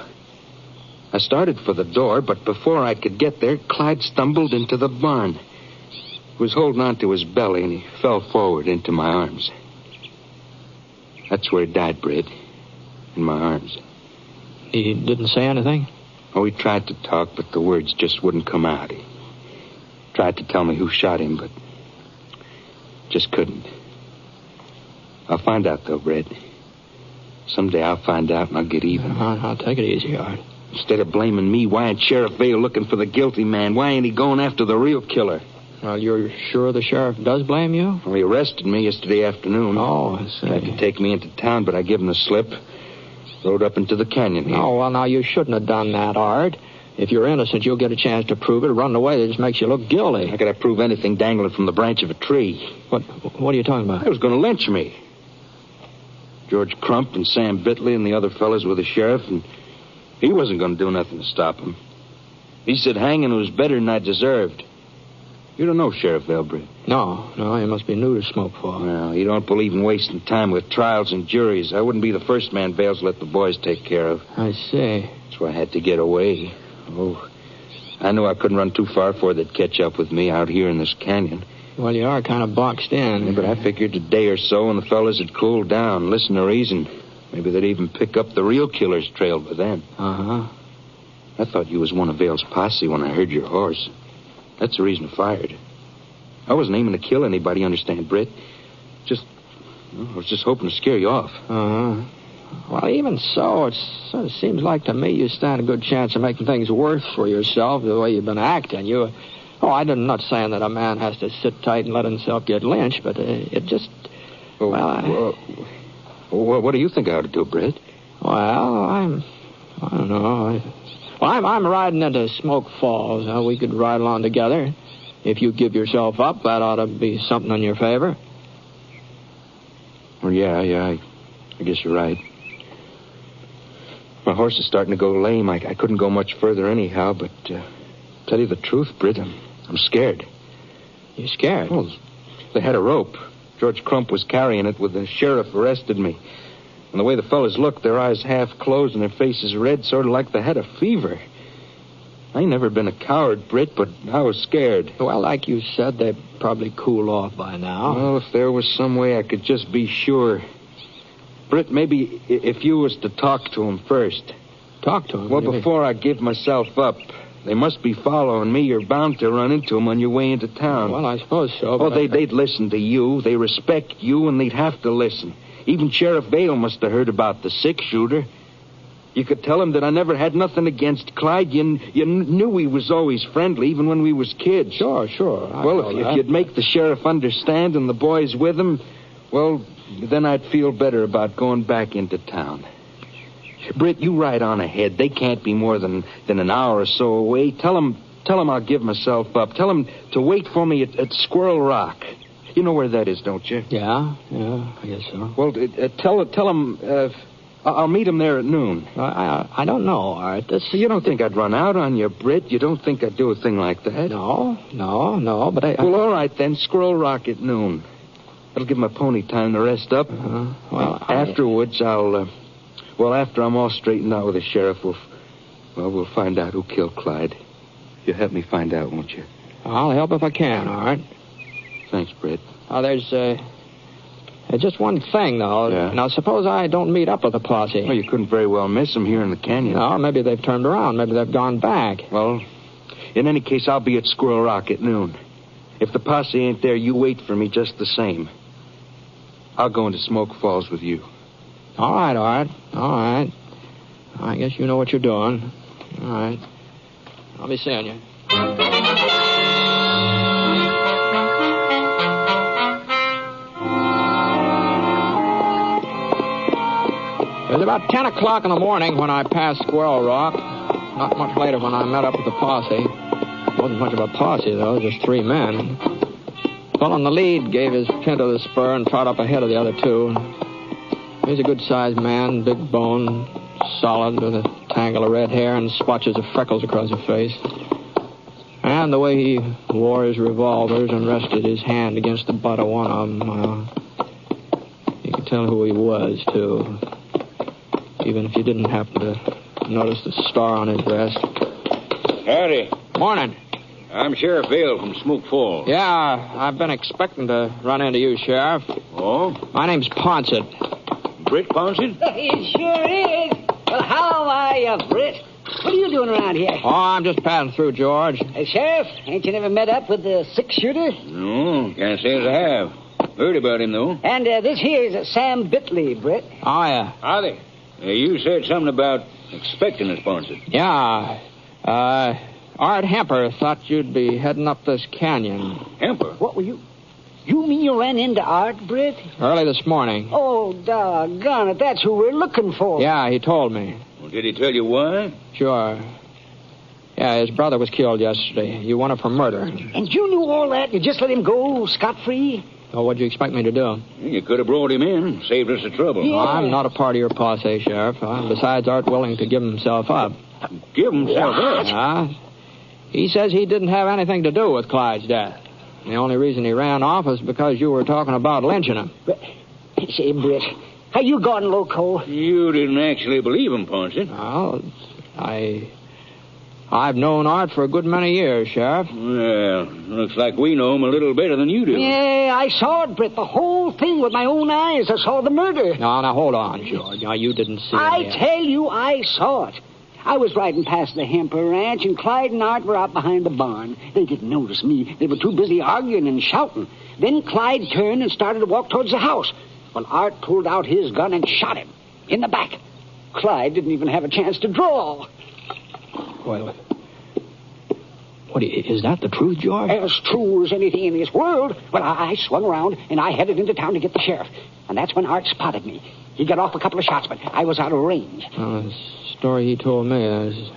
I started for the door, but before I could get there, Clyde stumbled into the barn. He was holding on to his belly, and he fell forward into my arms. That's where he died, Britt. In my arms. He didn't say anything? Oh, he tried to talk, but the words just wouldn't come out. He tried to tell me who shot him, but just couldn't. I'll find out, though, Britt. Someday I'll find out, and I'll get even. I'll take it easy, Art. Instead of blaming me, why ain't Sheriff Vale looking for the guilty man? Why ain't he going after the real killer? Well, you're sure the sheriff does blame you? Well, he arrested me yesterday afternoon. Oh, I see. Tried to take me into town, but I gave him the slip. Rode up into the canyon here. Oh, well, now, you shouldn't have done that, Art. If you're innocent, you'll get a chance to prove it. Running away, it just makes you look guilty. How could I prove anything dangling from the branch of a tree? What are you talking about? He was going to lynch me. George Crump and Sam Bitley and the other fellas were the sheriff, and he wasn't going to do nothing to stop him. He said hanging was better than I deserved. You don't know Sheriff Elbritt? No, he must be new to Smoke Fall. Well, he don't believe in wasting time with trials and juries. I wouldn't be the first man Vale's let the boys take care of. I see. That's why I had to get away. Oh, I knew I couldn't run too far before they'd catch up with me out here in this canyon. Well, you are kind of boxed in. Yeah, but I figured a day or so and the fellas had cooled down, listen to reason. Maybe they'd even pick up the real killer's trail by then. Uh-huh. I thought you was one of Vale's posse when I heard your horse. That's the reason I fired. I wasn't aiming to kill anybody, understand, Britt? I was just hoping to scare you off. Uh-huh. Well, even so, it sort of seems like to me you stand a good chance of making things worse for yourself the way you've been acting. I'm not saying that a man has to sit tight and let himself get lynched, but it just... What do you think I ought to do, Britt? Well, I don't know. I'm riding into Smoke Falls. We could ride along together. If you give yourself up, that ought to be something in your favor. Well, yeah, I guess you're right. horse is starting to go lame. I couldn't go much further anyhow, but tell you the truth, Britt, I'm scared. You scared? Well, they had a rope. George Crump was carrying it when the sheriff arrested me. And the way the fellas looked, their eyes half closed and their faces red, sort of like they had a fever. I ain't never been a coward, Britt, but I was scared. Well, like you said, they'd probably cool off by now. Well, if there was some way I could just be sure. Britt, maybe if you was to talk to him first. Talk to him? Well, before I give myself up. They must be following me. You're bound to run into them on your way into town. Well, I suppose so. Oh, they'd listen to you. They respect you, and they'd have to listen. Even Sheriff Vale must have heard about the six-shooter. You could tell him that I never had nothing against Clyde. You knew he was always friendly, even when we was kids. Sure. Well, if you'd make the sheriff understand and the boys with him, well, then I'd feel better about going back into town. Britt, you ride on ahead. They can't be more than an hour or so away. Tell them I'll give myself up. Tell them to wait for me at Squirrel Rock. You know where that is, don't you? Yeah, I guess so. Well, tell them I'll meet them there at noon. I don't know, Art. You don't think I'd run out on you, Britt? You don't think I'd do a thing like that? No, but I... Well, all right, then. Squirrel Rock at noon. That'll give my pony time to rest up. Well, afterwards, after I'm all straightened out with the sheriff, we'll find out who killed Clyde. You'll help me find out, won't you? I'll help if I can, all right? Thanks, Britt. There's just one thing, though. Yeah. Now, suppose I don't meet up with the posse. Well, you couldn't very well miss them here in the canyon. No, maybe they've turned around. Maybe they've gone back. Well, in any case, I'll be at Squirrel Rock at noon. If the posse ain't there, you wait for me just the same. I'll go into Smoke Falls with you. All right, Art. All right. I guess you know what you're doing. All right. I'll be seeing you. It was about 10 o'clock in the morning when I passed Squirrel Rock. Not much later when I met up with the posse. It wasn't much of a posse, though, just 3 men. Fellow in the lead gave his pinto the spur and trot up ahead of the other 2. He's a good-sized man, big bone, solid, with a tangle of red hair and splotches of freckles across his face. And the way he wore his revolvers and rested his hand against the butt of one of them, you could tell who he was, too. Even if you didn't happen to notice the star on his breast. Howdy. Morning. I'm Sheriff Vale from Smoke Falls. Yeah, I've been expecting to run into you, Sheriff. Oh? My name's Ponsett. Britt Ponsett? It sure is. Well, how are you, Britt? What are you doing around here? Oh, I'm just passing through, George. Hey, Sheriff, ain't you never met up with the six-shooter? No, can't say as I have. Heard about him, though. And this here is Sam Bitley, Britt. Oh, yeah. Howdy. You said something about expecting us, Ponsett. Yeah. Art Hemper thought you'd be heading up this canyon. Hemper? What were you... You mean you ran into Art, Britt? Early this morning. Oh, doggone it. That's who we're looking for. Yeah, he told me. Well, did he tell you why? Sure. Yeah, his brother was killed yesterday. You won him for murder. And you knew all that? You just let him go scot-free? Oh, what'd you expect me to do? You could have brought him in, saved us the trouble. Yeah. I'm not a part of your posse, Sheriff. Besides, Art willing to give himself up. Give himself up? He says he didn't have anything to do with Clyde's death. The only reason he ran off is because you were talking about lynching him. Say, Britt, have you gone loco? You didn't actually believe him, Ponsett. Well, I've known Art for a good many years, Sheriff. Well, looks like we know him a little better than you do. Yeah, I saw it, Britt. The whole thing with my own eyes. I saw the murder. Now, hold on, George. Now, you didn't see it. I tell you, I saw it. I was riding past the Hemper Ranch, and Clyde and Art were out behind the barn. They didn't notice me. They were too busy arguing and shouting. Then Clyde turned and started to walk towards the house. Well, Art pulled out his gun and shot him in the back. Clyde didn't even have a chance to draw. What, is that the truth, George? As true as anything in this world. Well, I swung around, and I headed into town to get the sheriff. And that's when Art spotted me. He got off a couple of shots, but I was out of range. The story he told me is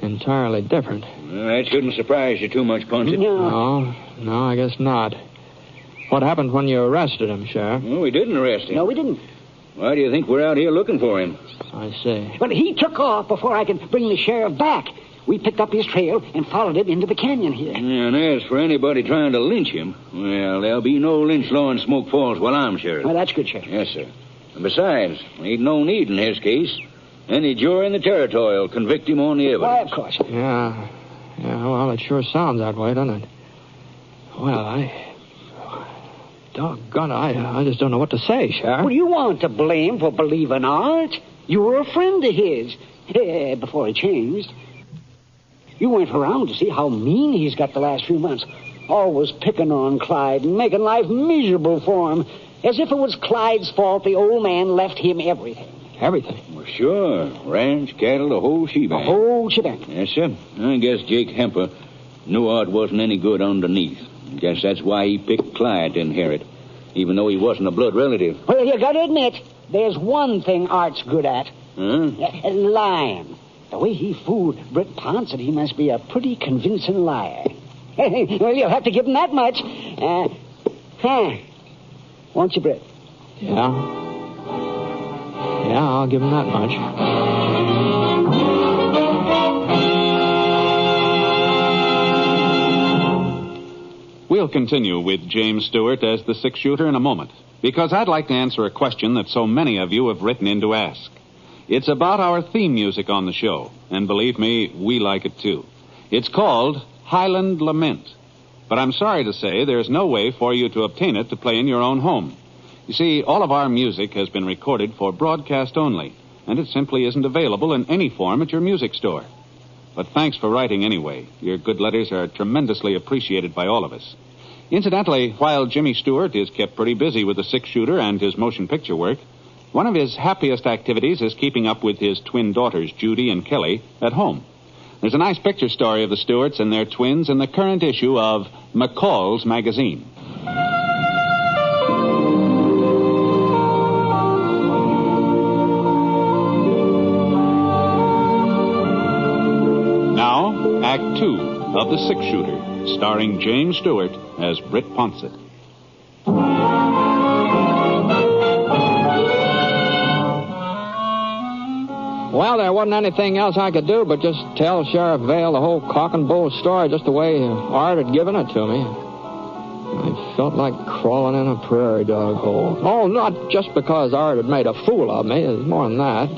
entirely different. Well, that shouldn't surprise you too much, Ponsett. No, I guess not. What happened when you arrested him, Sheriff? Well, we didn't arrest him. No, we didn't. Why do you think we're out here looking for him? I see. But he took off before I could bring the sheriff back. We picked up his trail and followed it into the canyon here. Yeah, and as for anybody trying to lynch him, well, there'll be no lynch law in Smoke Falls while I'm sheriff. Well, that's good, Sheriff. Yes, sir. And besides, ain't no need in his case. Any jury in the territory will convict him on the evidence. Why, of course. Yeah, well, it sure sounds that way, doesn't it? Well, doggone, I just don't know what to say, Sheriff. Well, you weren't to blame for believing Art. You were a friend of his. Before he changed. You went around to see how mean he's got the last few months. Always picking on Clyde and making life miserable for him. As if it was Clyde's fault the old man left him everything. Everything? Well, sure. Ranch, cattle, the whole shebang. The whole shebang. Yes, sir. I guess Jake Hemper knew Art wasn't any good underneath. Guess that's why he picked Clyde to inherit, even though he wasn't a blood relative. Well, you gotta admit, there's one thing Art's good at. Huh? Lying. The way he fooled Britt Ponsett, he must be a pretty convincing liar. Well, you'll have to give him that much. Won't you, Britt? Yeah, I'll give him that much. We'll continue with James Stewart as the six-shooter in a moment, because I'd like to answer a question that so many of you have written in to ask. It's about our theme music on the show, and believe me, we like it too. It's called Highland Lament, but I'm sorry to say there's no way for you to obtain it to play in your own home. You see, all of our music has been recorded for broadcast only, and it simply isn't available in any form at your music store. But thanks for writing anyway. Your good letters are tremendously appreciated by all of us. Incidentally, while Jimmy Stewart is kept pretty busy with the six-shooter and his motion picture work, one of his happiest activities is keeping up with his twin daughters, Judy and Kelly, at home. There's a nice picture story of the Stewarts and their twins in the current issue of McCall's Magazine. Now, Act 2 of The Six-Shooter, starring James Stewart as Britt Ponsett. Well, there wasn't anything else I could do but just tell Sheriff Vale the whole cock and bull story just the way Art had given it to me. I felt like crawling in a prairie dog hole. Oh, not just because Art had made a fool of me. It was more than that.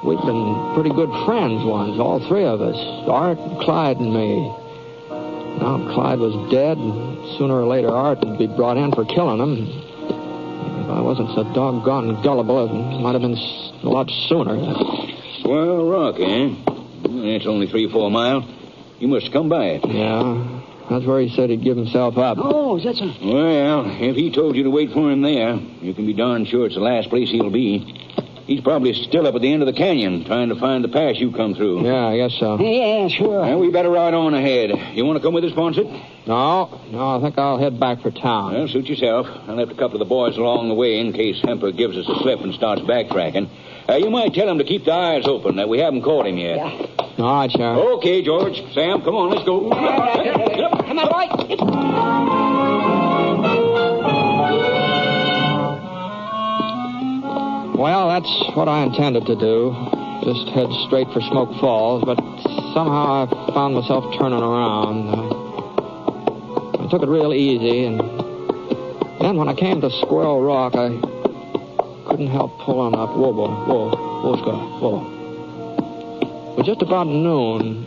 We'd been pretty good friends once, all three of us. Art, Clyde, and me. Now Clyde was dead, and sooner or later Art would be brought in for killing him. If I wasn't so doggone gullible, it might have been a lot sooner. Swell Rock, eh? It's only 3-4 miles. You must come by it. Yeah, that's where he said he'd give himself up. Oh, is that so? Well, if he told you to wait for him there, you can be darn sure it's the last place he'll be. He's probably still up at the end of the canyon, trying to find the pass you come through. Yeah, I guess so. Yeah, sure. Well, we better ride on ahead. You want to come with us, Ponsett? No, I think I'll head back for town. Well, suit yourself. I left a couple of the boys along the way in case Hemper gives us a slip and starts backtracking. You might tell him to keep the eyes open, that we haven't caught him yet. Yeah. All right, Sheriff. Okay, George. Sam, come on, let's go. Come on, boy. Well, that's what I intended to do. Just head straight for Smoke Falls, but somehow I found myself turning around. I took it real easy, and then when I came to Squirrel Rock, I couldn't help pulling up. Whoa, Scott, whoa. It was just about noon.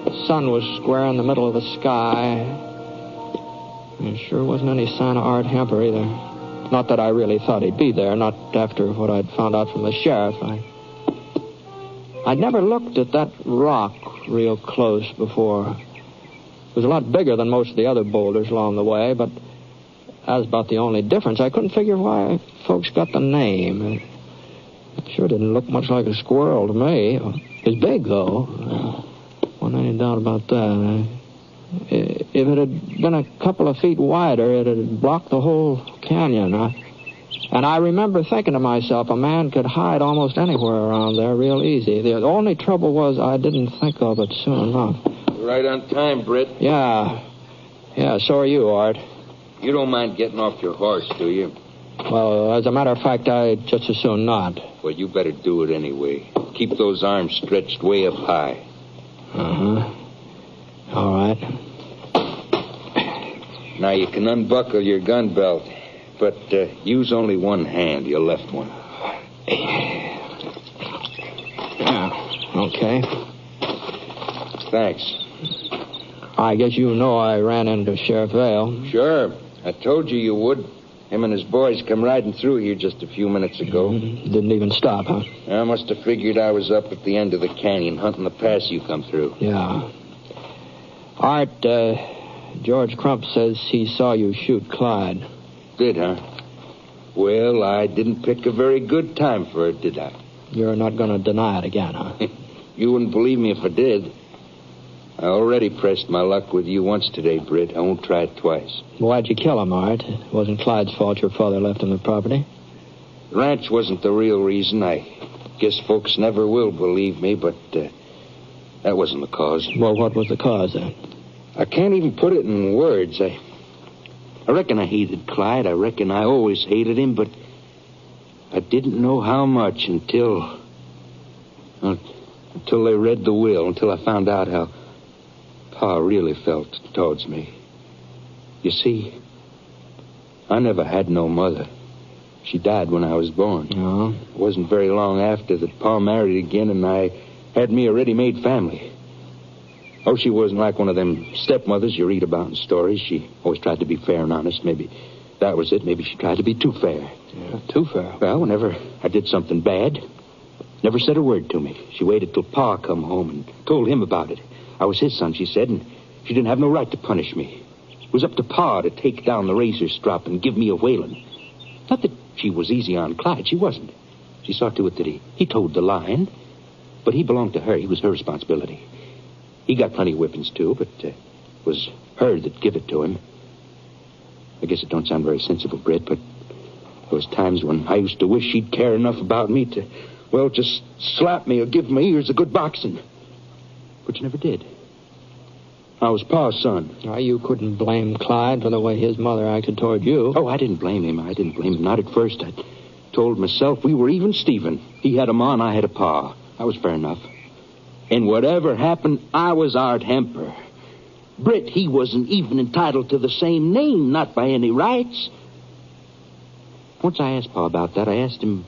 The sun was square in the middle of the sky. There sure wasn't any sign of Art Hemper either. Not that I really thought he'd be there, not after what I'd found out from the sheriff. I'd never looked at that rock real close before. It was a lot bigger than most of the other boulders along the way, but that was about the only difference. I couldn't figure why folks got the name. It sure didn't look much like a squirrel to me. It's big, though. Wasn't any doubt about that. If it had been a couple of feet wider, it had blocked the whole canyon. And I remember thinking to myself, a man could hide almost anywhere around there real easy. The only trouble was I didn't think of it soon enough. Right on time, Britt. Yeah, so are you, Art. You don't mind getting off your horse, do you? Well, as a matter of fact, I'd just as soon not. Well, you better do it anyway. Keep those arms stretched way up high. Uh-huh. All right. Now, you can unbuckle your gun belt, but use only one hand, your left one. Yeah, okay. Thanks. I guess you know I ran into Sheriff Vale. Sure. I told you would. Him and his boys come riding through here just a few minutes ago. Didn't even stop, huh? I must have figured I was up at the end of the canyon hunting the pass you come through. Yeah. Art, George Crump says he saw you shoot Clyde. Did, huh? Well, I didn't pick a very good time for it, did I? You're not going to deny it again, huh? You wouldn't believe me if I did. I already pressed my luck with you once today, Britt. I won't try it twice. Why'd you kill him, Art? It wasn't Clyde's fault your father left him the property. The ranch wasn't the real reason. I guess folks never will believe me, but that wasn't the cause. Well, what was the cause, then? I can't even put it in words. I reckon I hated Clyde. I reckon I always hated him, but I didn't know how much until they read the will, until I found out how Pa really felt towards me. You see, I never had no mother. She died when I was born. Oh? It wasn't very long after that Pa married again, and I had me a ready-made family. Oh, she wasn't like one of them stepmothers you read about in stories. She always tried to be fair and honest. Maybe that was it. Maybe she tried to be too fair. Yeah, too fair. Well, whenever I did something bad, never said a word to me. She waited till Pa come home and told him about it. I was his son, she said, and she didn't have no right to punish me. It was up to Pa to take down the razor strop and give me a whaling. Not that she was easy on Clyde. She wasn't. She saw to it that he towed the line, but he belonged to her. He was her responsibility. He got plenty of whippings, too, but it was her that give it to him. I guess it don't sound very sensible, Britt, but there was times when I used to wish she'd care enough about me to, well, just slap me or give my ears a good boxing. But you never did. I was Pa's son. Well, you couldn't blame Clyde for the way his mother acted toward you. Oh, I didn't blame him. Not at first. I told myself we were even Steven. He had a ma and I had a Pa. That was fair enough. And whatever happened, I was Art Hemper. Britt, he wasn't even entitled to the same name, not by any rights. Once I asked Pa about that. I asked him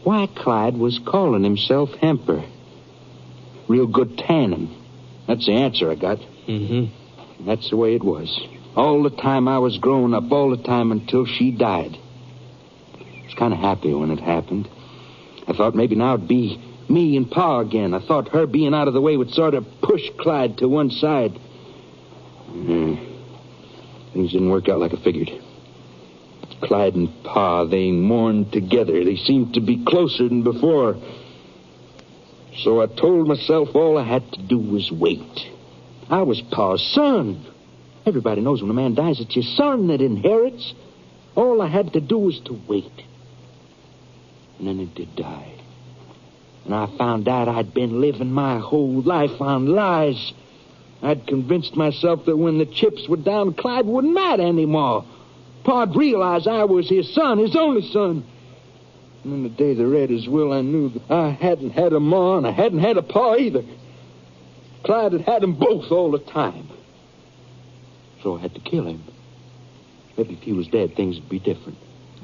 why Clyde was calling himself Hemper. Real good tannin. That's the answer I got. Mm-hmm. And that's the way it was. All the time I was growing up, all the time until she died. I was kind of happy when it happened. I thought maybe now it'd be me and Pa again. I thought her being out of the way would sort of push Clyde to one side. Things didn't work out like I figured. Clyde and Pa, they mourned together. They seemed to be closer than before. So I told myself all I had to do was wait. I was Pa's son. Everybody knows when a man dies, it's your son that inherits. All I had to do was to wait. And then it did die. And I found out I'd been living my whole life on lies. I'd convinced myself that when the chips were down, Clyde wouldn't matter anymore. Pa'd realize I was his son, his only son. And then the day they read his will, I knew that I hadn't had a ma and I hadn't had a Pa either. Clyde had had them both all the time. So I had to kill him. Maybe if he was dead, things would be different.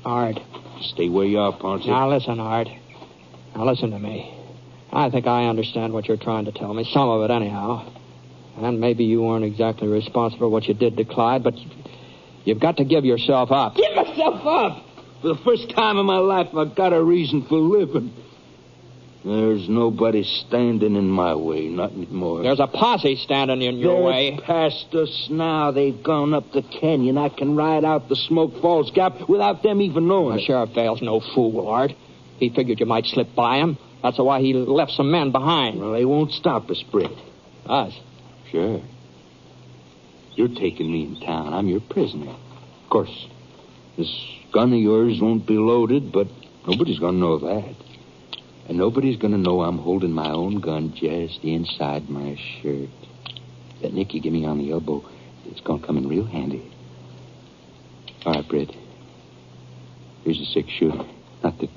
Art. Just stay where you are, Ponsett. Now listen, Art. Now listen to me. I think I understand what you're trying to tell me. Some of it, anyhow. And maybe you weren't exactly responsible for what you did to Clyde, but you've got to give yourself up. Give myself up? For the first time in my life, I've got a reason for living. There's nobody standing in my way, not anymore. There's a posse standing in your way. They're past us now. They've gone up the canyon. I can ride out the Smoke Falls Gap without them even knowing it. Sheriff Vale's no fool, Art. He figured you might slip by him. That's why he left some men behind. Well, they won't stop us, Britt. Us? Sure. You're taking me in town. I'm your prisoner. Of course, this gun of yours won't be loaded, but nobody's going to know that. And nobody's going to know I'm holding my own gun just inside my shirt. That nick you give me on the elbow, it's going to come in real handy. All right, Britt. Here Here's a 6-shooter. Not that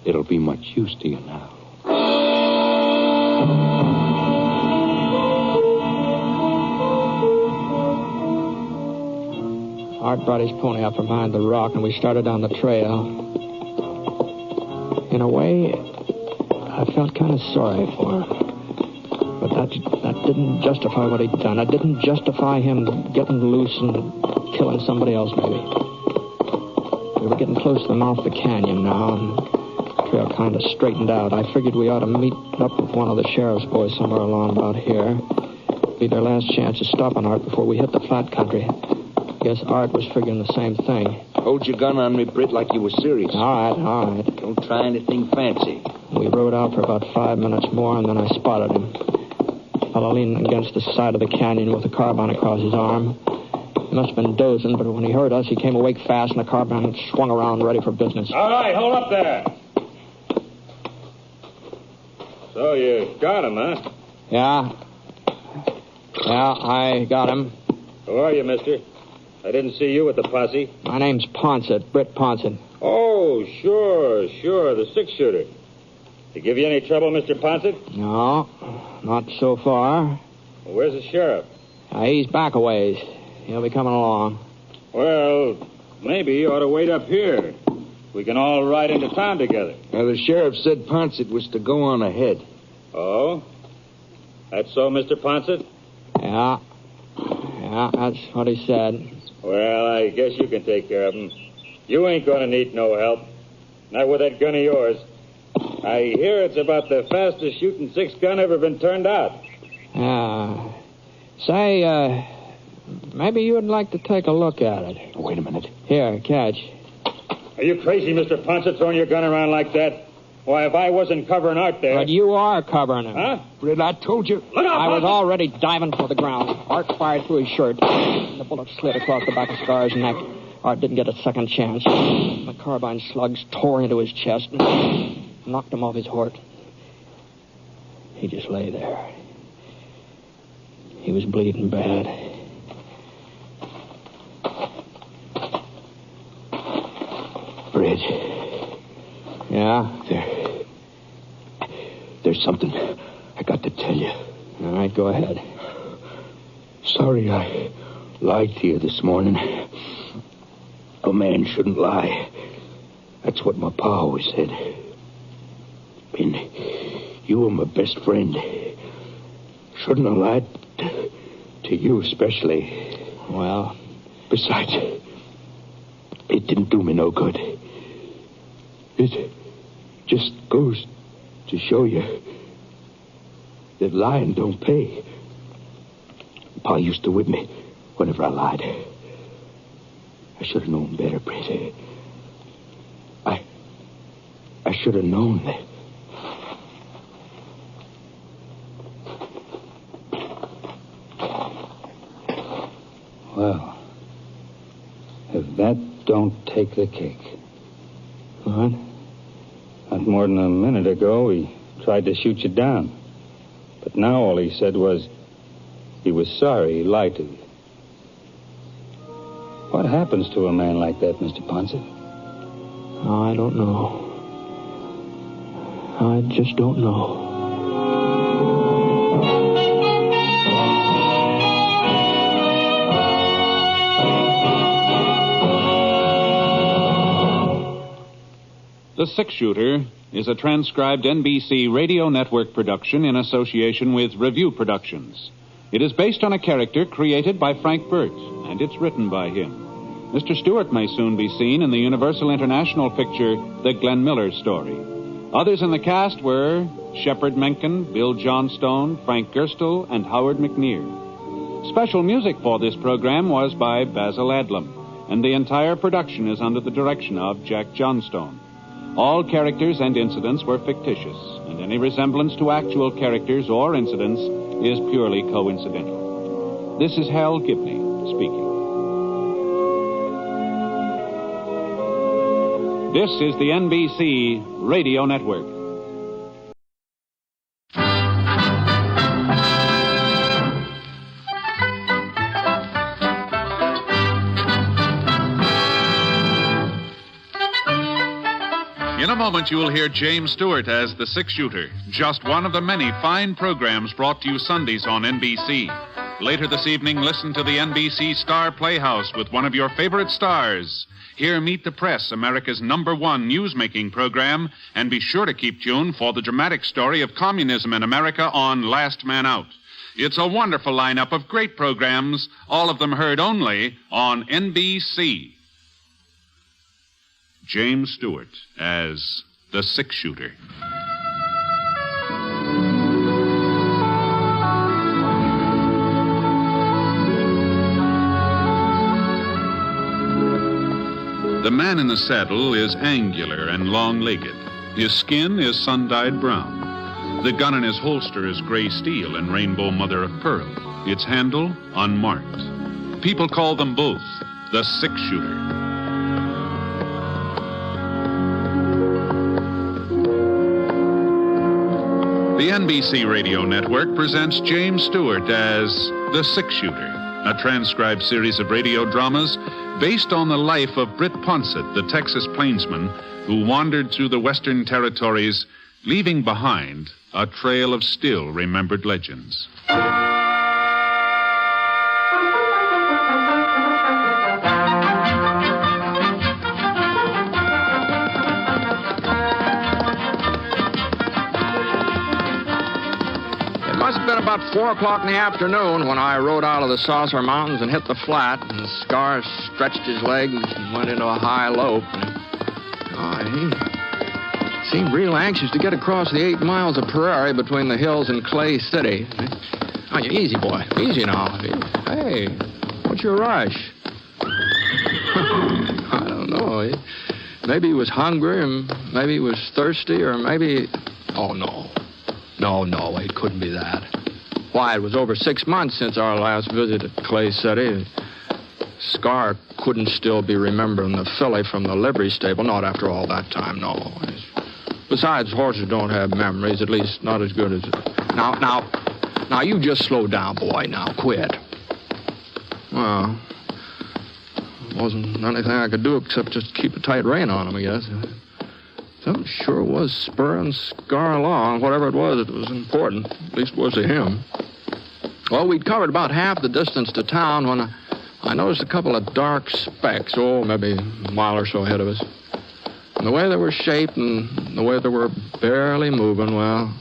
it'll be much use to you now. Art brought his pony up from behind the rock, and we started down the trail. In a way, I felt kind of sorry for him. But that didn't justify what he'd done. It didn't justify him getting loose and killing somebody else, maybe. We were getting close to the mouth of the canyon now, and the trail kind of straightened out. I figured we ought to meet up with one of the sheriff's boys somewhere along about here. Be their last chance of stopping Art before we hit the flat country. Guess Art was figuring the same thing. Hold your gun on me, Britt, like you were serious. All right. Don't try anything fancy. We rode out for about 5 minutes more, and then I spotted him. Fellow leaning against the side of the canyon with a carbine across his arm. He must have been dozing, but when he heard us, he came awake fast, and the carbine swung around ready for business. All right, hold up there. So you got him, huh? Yeah, I got him. Who are you, mister? I didn't see you with the posse. My name's Ponsett, Britt Ponsett. Oh, sure, the 6-shooter. Did he give you any trouble, Mr. Ponsett? No, not so far. Well, where's the sheriff? He's back a ways. He'll be coming along. Well, maybe you ought to wait up here. We can all ride into town together. Now, the sheriff said Ponsett was to go on ahead. Oh? That's so, Mr. Ponsett? Yeah, that's what he said. Well, I guess you can take care of him. You ain't gonna need no help. Not with that gun of yours. I hear it's about the fastest shooting 6-gun ever been turned out. Say, maybe you'd like to take a look at it. Wait a minute. Here, catch. Are you crazy, Mr. Ponsett, throwing your gun around like that? Why, if I wasn't covering Art there... But you are covering him. Huh? Britt, I told you. Look out, I was Ponsett! already diving for the ground. Art fired through his shirt. The bullet slid across the back of Scar's neck. Art didn't get a second chance. The carbine slugs tore into his chest and knocked him off his horse. He just lay there. He was bleeding bad. Britt. Yeah? There's something I got to tell you. All right, go ahead. Sorry I lied to you this morning. A man shouldn't lie. That's what my pa always said. And you were my best friend. Shouldn't have lied to you especially. Well, besides, it didn't do me no good. It just goes to show you that lying don't pay. Pa used to whip me whenever I lied. I should have known better, Britt. I should have known that. Well, if that don't take the cake. What? Not more than a minute ago, he tried to shoot you down. But now all he said was he was sorry he lied to you. What happens to a man like that, Mr. Ponsett? I don't know. I just don't know. The 6-Shooter is a transcribed NBC Radio Network production in association with Review Productions. It is based on a character created by Frank Burt, and it's written by him. Mr. Stewart may soon be seen in the Universal International picture, The Glenn Miller Story. Others in the cast were Shepard Menken, Bill Johnstone, Frank Gerstle, and Howard McNear. Special music for this program was by Basil Adlam, and the entire production is under the direction of Jack Johnstone. All characters and incidents were fictitious, and any resemblance to actual characters or incidents is purely coincidental. This is Hal Gibney speaking. This is the NBC Radio Network. In a moment, you will hear James Stewart as the six-shooter, just one of the many fine programs brought to you Sundays on NBC. Later this evening, listen to the NBC Star Playhouse with one of your favorite stars. Hear Meet the Press, America's #1 newsmaking program, and be sure to keep tuned for the dramatic story of communism in America on Last Man Out. It's a wonderful lineup of great programs, all of them heard only on NBC. James Stewart as the six-shooter. The man in the saddle is angular and long-legged. His skin is sun-dyed brown. The gun in his holster is gray steel and rainbow mother of pearl. Its handle unmarked. People call them both the six-shooter. The NBC Radio Network presents James Stewart as The Six-Shooter, a transcribed series of radio dramas based on the life of Britt Ponsett, the Texas plainsman who wandered through the Western Territories, leaving behind a trail of still-remembered legends. About 4 o'clock in the afternoon when I rode out of the Saucer Mountains and hit the flat, and Scar stretched his legs and went into a high lope. He seemed real anxious to get across the 8 miles of prairie between the hills and Clay City. Oh, easy, boy. Easy now. Hey, what's your rush? I don't know. Maybe he was hungry, and maybe he was thirsty, or maybe... Oh, no. No, it couldn't be that. Why, it was over 6 months since our last visit at Clay City. Scar couldn't still be remembering the filly from the livery stable, not after all that time, no. Besides, horses don't have memories, at least not as good as... Now, you just slow down, boy. Now, quit. Well, wasn't anything I could do except just keep a tight rein on him, I guess. Something sure was spurring Scar along. Whatever it was important. At least it was to him. Well, we'd covered about half the distance to town when I noticed a couple of dark specks, maybe a mile or so ahead of us. And the way they were shaped and the way they were barely moving, well,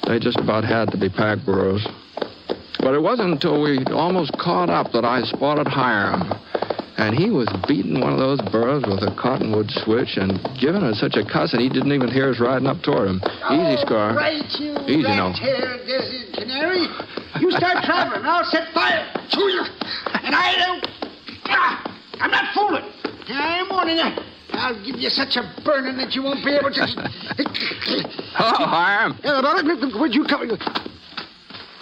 they just about had to be pack burros. But it wasn't until we almost caught up that I spotted Hiram. And he was beating one of those burros with a cottonwood switch and giving us such a cuss, and he didn't even hear us riding up toward him. Easy, Scar. Right, you easy now. rat-haired desert canary. You start traveling, I'll set fire to you. And I'm not fooling. I'm warning you. I'll give you such a burning that you won't be able to... Hello, Hiram. Where'd you come...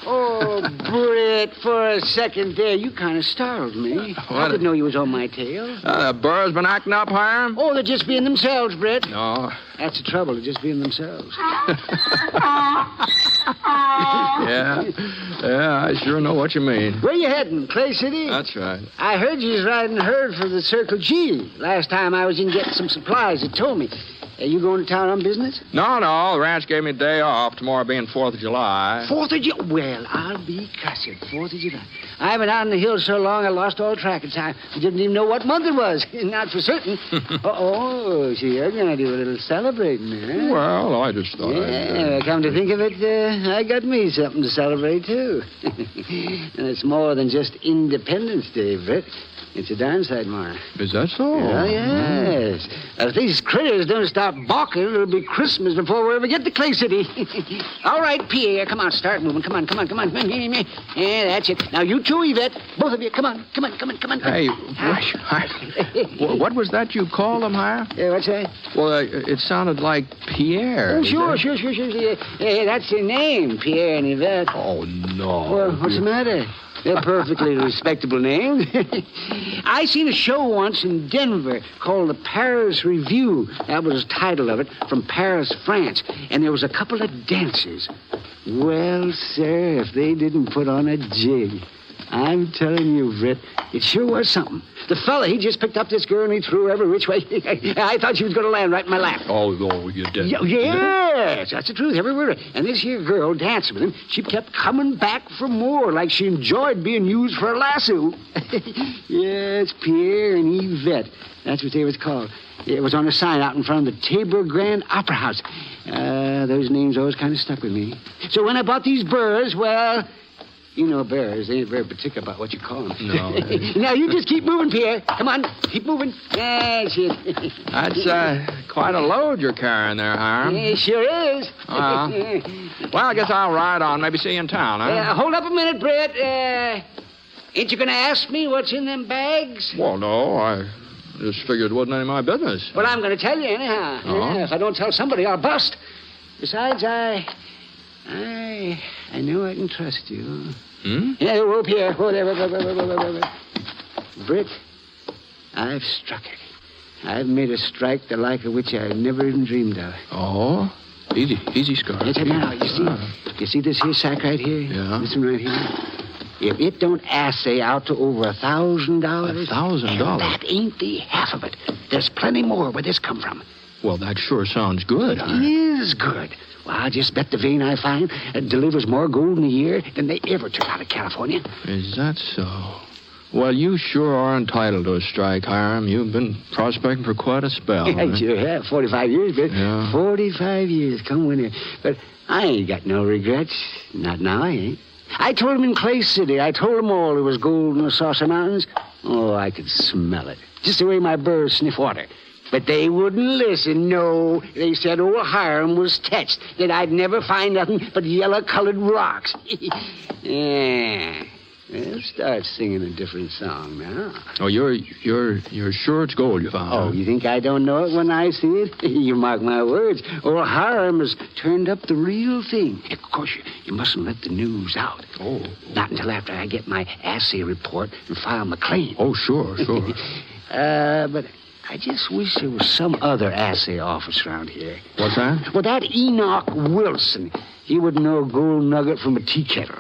Oh, Britt, for a second there, you kind of startled me. I didn't know you was on my tail. The burros been acting up, Hiram? Oh, they're just being themselves, Britt. No. That's the trouble, they're just being themselves. Yeah, I sure know what you mean. Where you heading, Clay City? That's right. I heard you was riding herd for the Circle G. Last time I was in getting some supplies, it told me. Are you going to town on business? No, the ranch gave me a day off, tomorrow being 4th of July. 4th of July? Well, I'll be cussed. 4th of July. I've been out in the hills so long I lost all track of time. I didn't even know what month it was. Not for certain. So you're going to do a little celebrating, huh? Well, I just thought come to think of it, I got me something to celebrate, too. And it's more than just Independence Day, Britt. It's a darn sight more. Is that so? Oh, yes. If these critters don't stop balking, it'll be Christmas before we ever get to Clay City. All right, Pierre, come on, start moving. Come on. Yeah, that's it. Now, you two, Yvette, both of you, come on. Hey, what was that you called him, Hiram? What's that? Well, it sounded like Pierre. Oh, sure. Yeah, that's your name, Pierre and Yvette. Oh, no. Well, what's the matter? They're perfectly respectable names. I seen a show once in Denver called the Paris Review. That was the title of it, from Paris, France. And there was a couple of dancers. Well, sir, if they didn't put on a jig. I'm telling you, Britt, it sure was something. The fella, he just picked up this girl and he threw her every which way. I thought she was going to land right in my lap. Oh, you did? Yes, that's the truth, every word. And this here girl dancing with him, she kept coming back for more, like she enjoyed being used for a lasso. Yes, Pierre and Yvette. That's what they was called. It was on a sign out in front of the Tabor Grand Opera House. Those names always kind of stuck with me. So when I bought these burrs, well... You know bears, they ain't very particular about what you call them. No. Now, you just keep moving, Pierre. Come on, keep moving. That's it. That's quite a load you're carrying there, Hiram. It sure is. Well, I guess I'll ride on. Maybe see you in town, huh? Hold up a minute, Britt. Ain't you going to ask me what's in them bags? Well, no, I just figured it wasn't any of my business. Well, I'm going to tell you anyhow. Yeah, if I don't tell somebody, I'll bust. Besides, I know I can trust you. Yeah, whoop here. Whatever. Britt, I've struck it. I've made a strike the like of which I never even dreamed of. Oh? Easy, Scar. Yes, now, you see this here sack right here? Yeah. This one right here? If it don't assay out to over $1,000... $1,000? That ain't the half of it. There's plenty more where this come from. Well, that sure sounds good. It is good. Well, I just bet the vein I find delivers more gold in a year than they ever took out of California. Is that so? Well, you sure are entitled to a strike, Hiram. You've been prospecting for quite a spell. I sure have. 45 years, but Yeah. 45 years, come winter. But I ain't got no regrets. Not now, I ain't. I told them in Clay City. I told them all there was gold in the Saucer Mountains. Oh, I could smell it. Just the way my birds sniff water. But they wouldn't listen, no. They said old Hiram was touched, that I'd never find nothing but yellow-colored rocks. Yeah. They'll start singing a different song now. Oh, you're sure it's gold you found? Oh, you think I don't know it when I see it? You mark my words. Old Hiram has turned up the real thing. Of course, you mustn't let the news out. Oh. Not until after I get my assay report and file my claim. Oh, sure. But I just wish there was some other assay office around here. What's that? Well, that Enoch Wilson. He wouldn't know a gold nugget from a tea kettle.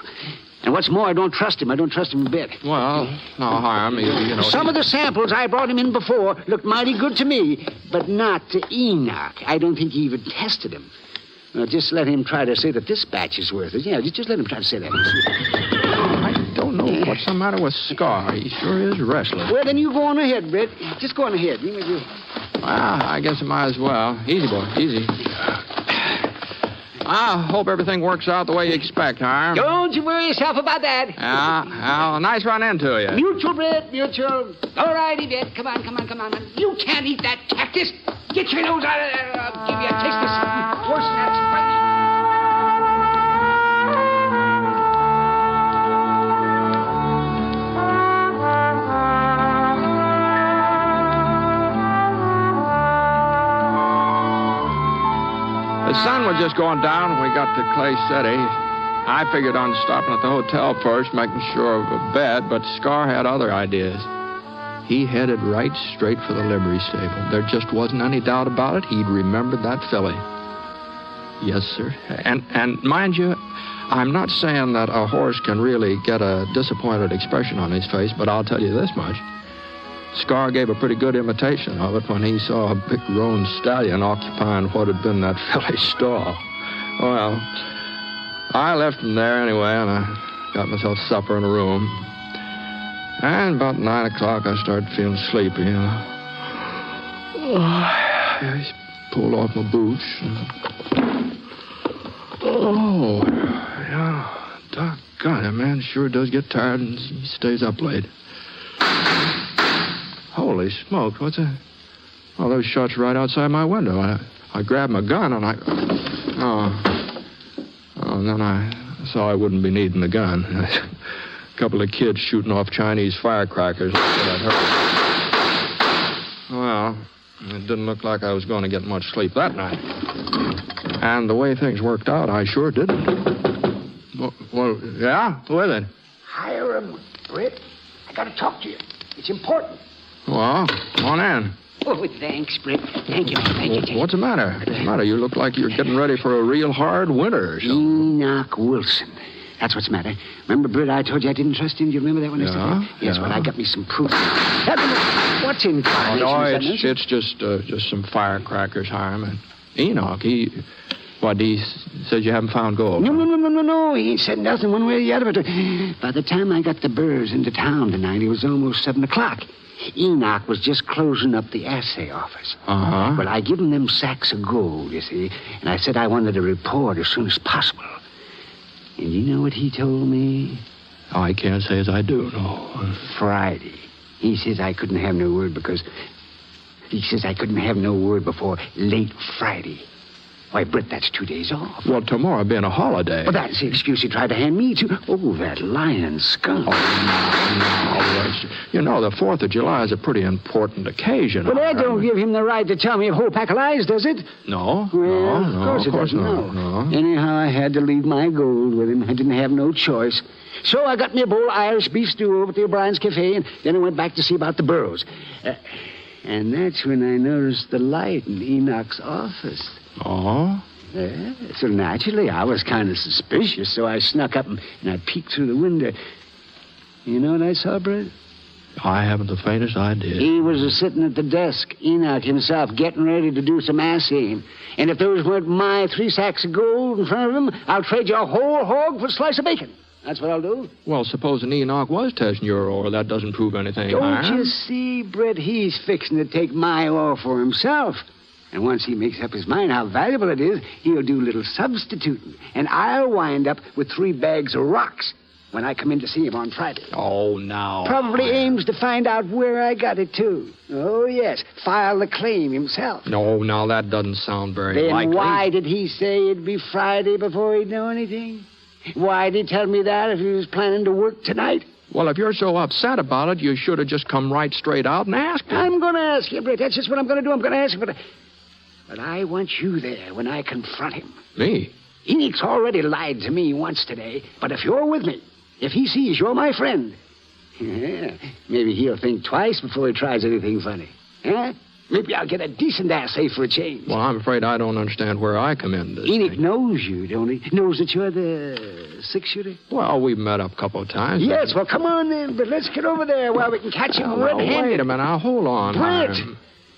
And what's more, I don't trust him. I don't trust him a bit. Well, no, Hiram, you know... Some of the samples I brought him in before looked mighty good to me, but not to Enoch. I don't think he even tested them. Well, just let him try to say that this batch is worth it. Yeah, just let him try to say that. I don't know what's the matter with Scar. He sure is restless. Well, then you go on ahead, Britt. Just go on ahead. Well, I guess I might as well. Easy, boy, easy. I hope everything works out the way you expect, Hiram. Don't you worry yourself about that. Nice run into you. Mutual, Britt, mutual. All righty, Britt. Come on. You can't eat that cactus. Get your nose out of there. I'll give you a taste of something worse than that spicy. The sun was just going down when we got to Clay City. I figured on stopping at the hotel first, making sure of a bed, but Scar had other ideas. He headed right straight for the livery stable. There just wasn't any doubt about it. He'd remembered that filly. Yes, sir. And mind you, I'm not saying that a horse can really get a disappointed expression on his face, but I'll tell you this much. Scar gave a pretty good imitation of it when he saw a big roan stallion occupying what had been that filly's stall. Well, I left him there anyway, and I got myself supper in a room. And about 9 o'clock, I started feeling sleepy, you know. I pulled off my boots. Oh, yeah. Doggone it, man sure does get tired and he stays up late. Holy smokes, what's that? Oh, those shots right outside my window. I grabbed my gun and and then I saw I wouldn't be needing the gun. A couple of kids shooting off Chinese firecrackers. Well, it didn't look like I was going to get much sleep that night. And the way things worked out, I sure didn't. Well, yeah? Who is it? Hiram, Britt. I got to talk to you. It's important. Well, come on in. Oh, thanks, Britt. Thank you. What's the matter? You look like you're getting ready for a real hard winter or something. Enoch Wilson. That's what's the matter. Remember, Britt, I told you I didn't trust him? Do you remember that when I said that? Yes, well, I got me some proof. What's in combination? Oh, no, it's just some firecrackers, Hiram. And Enoch, he says you haven't found gold. No. He ain't said nothing one way or the other. But by the time I got the Burrs into town tonight, it was almost 7 o'clock. Enoch was just closing up the assay office. Uh-huh. Well, I give him them sacks of gold, you see, and I said I wanted a report as soon as possible. And you know what he told me? Oh, I can't say as I do, no. Friday. He says I couldn't have no word because... He says I couldn't have no word before late Friday. Why, Britt, that's 2 days off. Well, tomorrow being a holiday. Well, that's the excuse he tried to hand me, too. Oh, that lying skunk. You know, the 4th of July is a pretty important occasion. Well, that don't give him the right to tell me a whole pack of lies, does it? No. Well, no, of course it doesn't. No. Anyhow, I had to leave my gold with him. I didn't have no choice. So I got me a bowl of Irish beef stew over at the O'Brien's Cafe, and then I went back to see about the Burrows. And that's when I noticed the light in Enoch's office. Oh? Yeah, so naturally, I was kind of suspicious, so I snuck up and I peeked through the window. You know what I saw, Britt? I haven't the faintest idea. He was sitting at the desk, Enoch himself, getting ready to do some assaying. And if those weren't my 3 sacks of gold in front of him, I'll trade you a whole hog for a slice of bacon. That's what I'll do. Well, supposing Enoch was testing your ore, that doesn't prove anything. Don't you see, Britt? He's fixing to take my ore for himself. And once he makes up his mind how valuable it is, he'll do a little substituting. And I'll wind up with 3 bags of rocks when I come in to see him on Friday. Oh, now. Probably aims to find out where I got it, too. Oh, yes. File the claim himself. No, now that doesn't sound very likely. Then why did he say it'd be Friday before he'd know anything? Why did he tell me that if he was planning to work tonight? Well, if you're so upset about it, you should have just come right straight out and asked him. I'm going to ask you, Britt. That's just what I'm going to do. I'm going to ask you. But I want you there when I confront him. Me? Enoch's already lied to me once today. But if you're with me, if he sees you're my friend, maybe he'll think twice before he tries anything funny. Huh? Maybe I'll get a decent assay for a change. Well, I'm afraid I don't understand where I come in. Enoch knows you, don't he? Knows that you're the 6-shooter? Well, we've met up a couple of times. Yes, well, come on then. But let's get over there while we can catch him red-handed. Wait a minute. Now, hold on. Britt,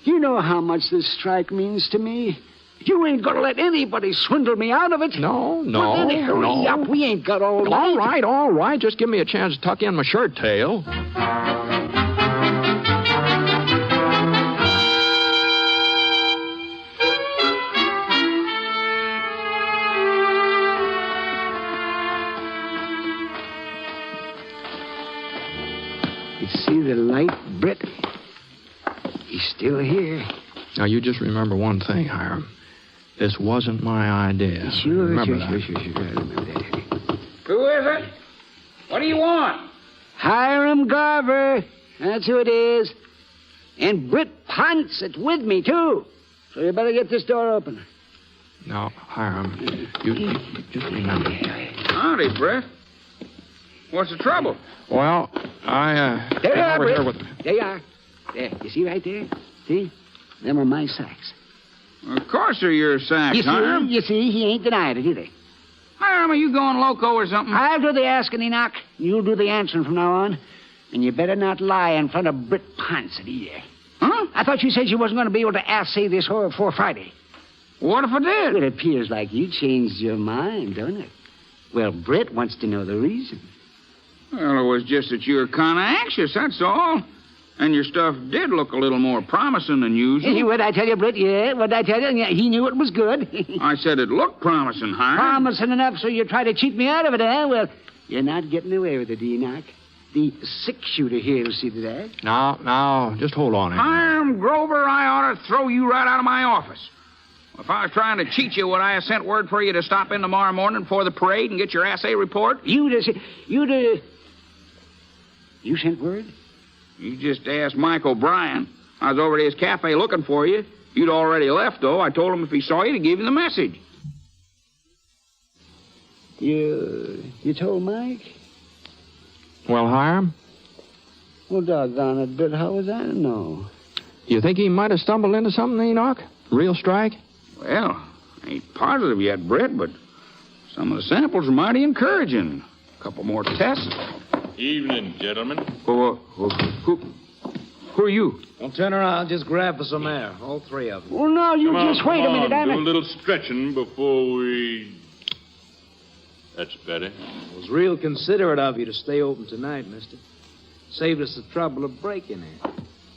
you know how much this strike means to me. You ain't going to let anybody swindle me out of it. No. Well, then hurry up. We ain't got all night. All right. Just give me a chance to tuck in my shirt tail. You see the light, Britt? He's still here. Now, you just remember one thing, Hiram. This wasn't my idea. Sure. Remember I remember that. Who is it? What do you want? Hiram Garver. That's who it is. And Britt Ponsett with me, too. So you better get this door open. Now, Hiram, you just remember. Howdy, Britt. What's the trouble? Well, There you are, over Britt. here with me. There you are. There. You see right there? See? Them are my sacks. Of course they're your sacks, Hiram. You see, he ain't denied it either. Hiram, are you going loco or something? I'll do the asking, Enoch. You'll do the answering from now on. And you better not lie in front of Britt Ponsett either. Huh? I thought you said you wasn't going to be able to assay this ore before Friday. What if I did? It appears like you changed your mind, don't it? Well, Britt wants to know the reason. Well, it was just that you were kind of anxious, that's all. And your stuff did look a little more promising than usual. What'd I tell you, Britt? Yeah, what'd I tell you? Yeah, he knew it was good. I said it looked promising, Hiram. Promising enough so you try to cheat me out of it, eh? Well, you're not getting away with it, Enoch. The 6-shooter here will see to that. Now, just hold on. Hiram Grover, I ought to throw you right out of my office. If I was trying to cheat you, would I have sent word for you to stop in tomorrow morning before the parade and get your assay report? You sent word? You just asked Mike O'Brien. I was over at his cafe looking for you. You'd already left, though. I told him if he saw you to give him the message. You told Mike? Well, Hiram? Well, doggone it, but how was I to know? You think he might have stumbled into something, Enoch? Real strike? Well, I ain't positive yet, Britt, but some of the samples are mighty encouraging. Couple more tests. Evening, gentlemen. Who are you? Don't turn around. Just grab for some air. All three of them. Well, now, you Come just on, wait a minute, damn do it. a little stretching before we... That's better. It was real considerate of you to stay open tonight, mister. Saved us the trouble of breaking in.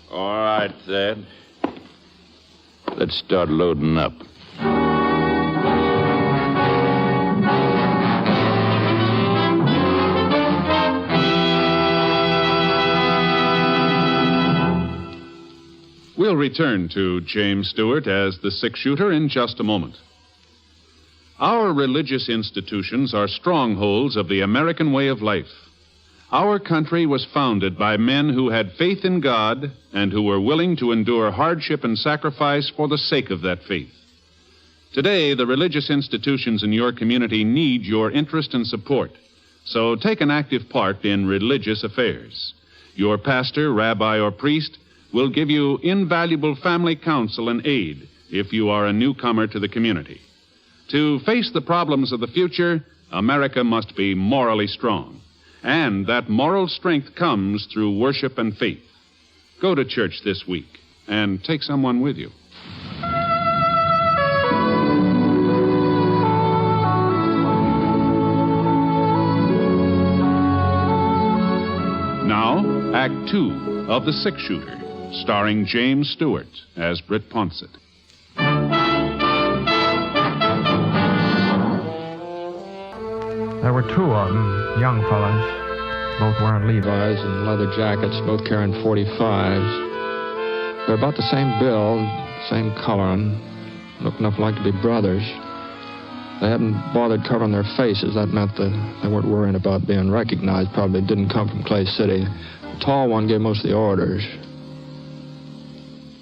All right, Thad. Let's start loading up. We'll return to James Stewart as the six-shooter in just a moment. Our religious institutions are strongholds of the American way of life. Our country was founded by men who had faith in God and who were willing to endure hardship and sacrifice for the sake of that faith. Today, the religious institutions in your community need your interest and support, so take an active part in religious affairs. Your pastor, rabbi, or priest will give you invaluable family counsel and aid if you are a newcomer to the community. To face the problems of the future, America must be morally strong. And that moral strength comes through worship and faith. Go to church this week and take someone with you. Now, Act 2 of The Six-Shooter, starring James Stewart as Britt Ponsett. There were two of them, young fellas, both wearing Levi's and leather jackets, both carrying .45s. They're about the same build, same coloring, looked enough like to be brothers. They hadn't bothered covering their faces. That meant that they weren't worrying about being recognized. Probably didn't come from Clay City. The tall one gave most of the orders.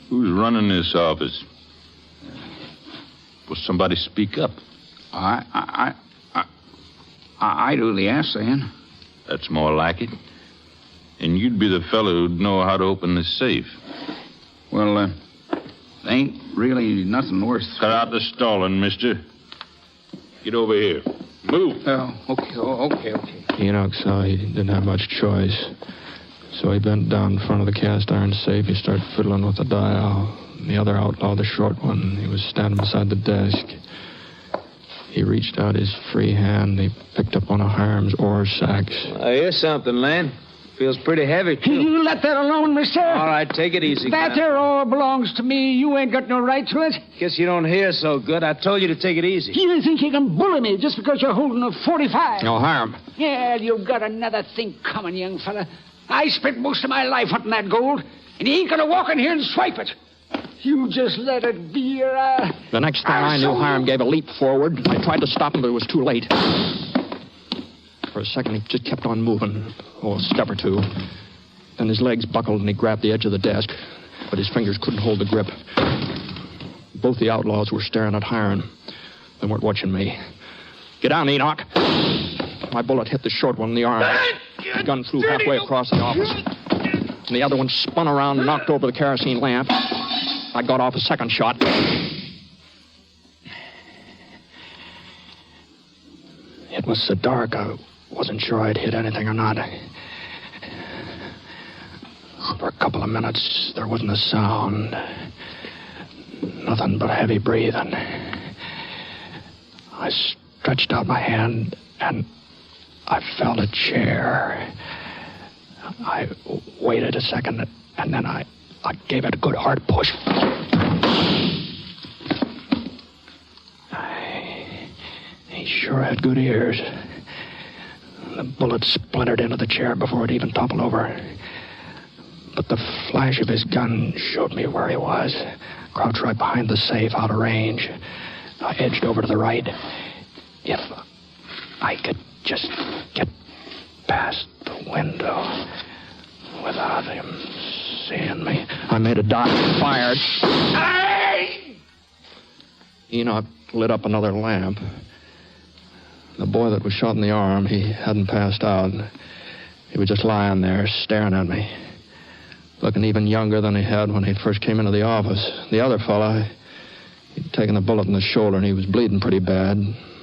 Who's running this office? Will somebody speak up? I do the assaying. That's more like it. And you'd be the fellow who'd know how to open this safe. Well, there ain't really nothing worth... Cut out the stalling, mister. Get over here. Move. Okay. Enoch saw he didn't have much choice. So he bent down in front of the cast iron safe. He started fiddling with the dial. The other outlaw, the short one, he was standing beside the desk. He reached out his free hand. He picked up one of Hiram's ore sacks. Here's something, Len. Feels pretty heavy, too. You let that alone, mister. All right, take it easy. That there ore belongs to me. You ain't got no right to it. Guess you don't hear so good. I told you to take it easy. You think you can bully me just because you're holding a .45? No, Hiram. Yeah, you've got another thing coming, young fella. I spent most of my life hunting that gold, and you ain't gonna walk in here and swipe it. You just let it be your... The next thing I knew, Hiram gave a leap forward. I tried to stop him, but it was too late. For a second, he just kept on moving. A step or two. Then his legs buckled, and he grabbed the edge of the desk. But his fingers couldn't hold the grip. Both the outlaws were staring at Hiram. They weren't watching me. Get down, Enoch. My bullet hit the short one in the arm. The gun flew halfway across the office. And the other one spun around and knocked over the kerosene lamp. I got off a second shot. It was so dark, I wasn't sure I'd hit anything or not. For a couple of minutes, there wasn't a sound. Nothing but heavy breathing. I stretched out my hand, and I felt a chair. I waited a second, and then I gave it a good hard push. He sure had good ears. The bullet splintered into the chair before it even toppled over. But the flash of his gun showed me where he was. Crouched right behind the safe, out of range. I edged over to the right. If I could just get past the window without him seeing me. I made a dot and fired. Enoch lit up another lamp. The boy that was shot in the arm, he hadn't passed out. He was just lying there, staring at me. Looking even younger than he had when he first came into the office. The other fella, he'd taken the bullet in the shoulder, and he was bleeding pretty bad.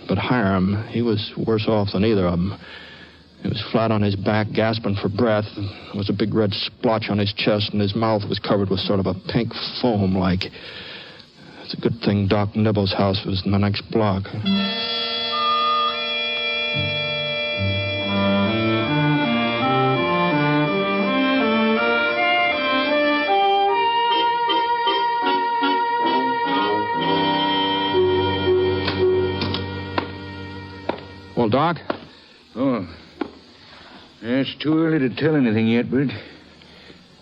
But Hiram, he was worse off than either of them. He was flat on his back, gasping for breath. There was a big red splotch on his chest, and his mouth was covered with sort of a pink foam, like... It's a good thing Doc Nibble's house was in the next block. Well, Doc? Oh. It's too early to tell anything yet, Britt.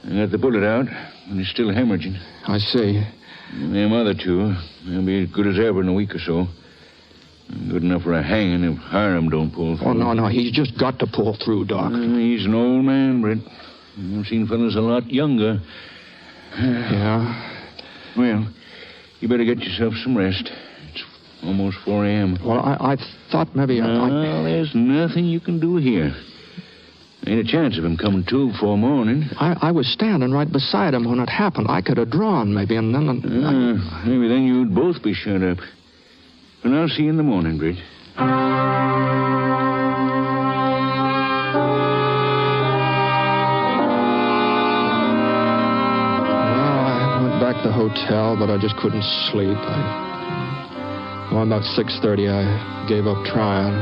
I got the bullet out, and it's still hemorrhaging. I see. And them other two, they'll be as good as ever in a week or so. Good enough for a hanging if Hiram don't pull through. Oh, no, he's just got to pull through, Doc. He's an old man, Britt. I've seen fellas a lot younger. Yeah? Well, you better get yourself some rest. It's almost 4 a.m. Well, I thought maybe... Well, there's nothing you can do here. Ain't a chance of him coming to before morning. I was standing right beside him when it happened. I could have drawn, maybe, and then... Maybe then you'd both be shut up. But I'll see you in the morning, Britt. I went back to the hotel, but I just couldn't sleep. About 6:30, I gave up trying.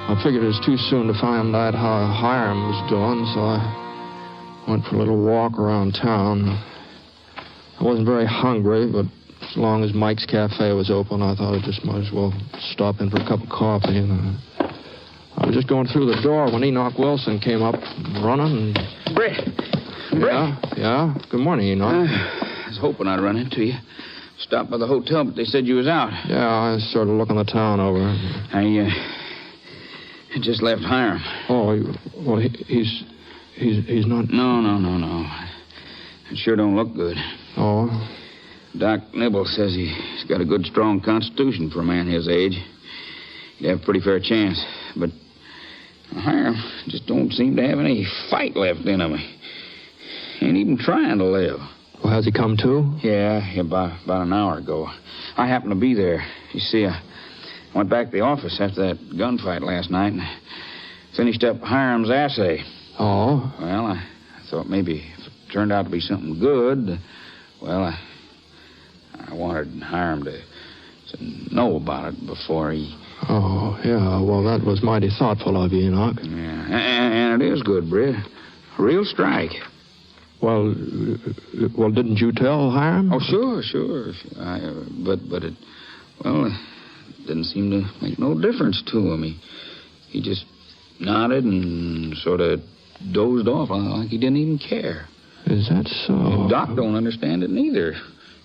I figured it was too soon to find out how Hiram was doing, so I went for a little walk around town. I wasn't very hungry, but as long as Mike's Cafe was open, I thought I just might as well stop in for a cup of coffee. And I was just going through the door when Enoch Wilson came up running. And... Britt! Yeah? Good morning, Enoch. I was hoping I'd run into you. Stopped by the hotel, but they said you was out. Yeah, I was sort of looking the town over. I just left Hiram. Oh, well, he's not... No. It sure don't look good. Oh? Doc Nibble says he's got a good, strong constitution for a man his age. He'd have a pretty fair chance. But Hiram just don't seem to have any fight left in him. He ain't even trying to live. Well, has he come to? Yeah, about an hour ago. I happened to be there. You see, I went back to the office after that gunfight last night and finished up Hiram's assay. Oh? Well, I thought maybe if it turned out to be something good, well, I wanted Hiram to know about it before he... Oh, yeah. Well, that was mighty thoughtful of you, Enoch. Yeah, and it is good, Britt. A real strike. Well, didn't you tell Hiram? Oh, sure. But it didn't seem to make no difference to him. He just nodded and sort of dozed off like he didn't even care. Is that so? And Doc don't understand it neither.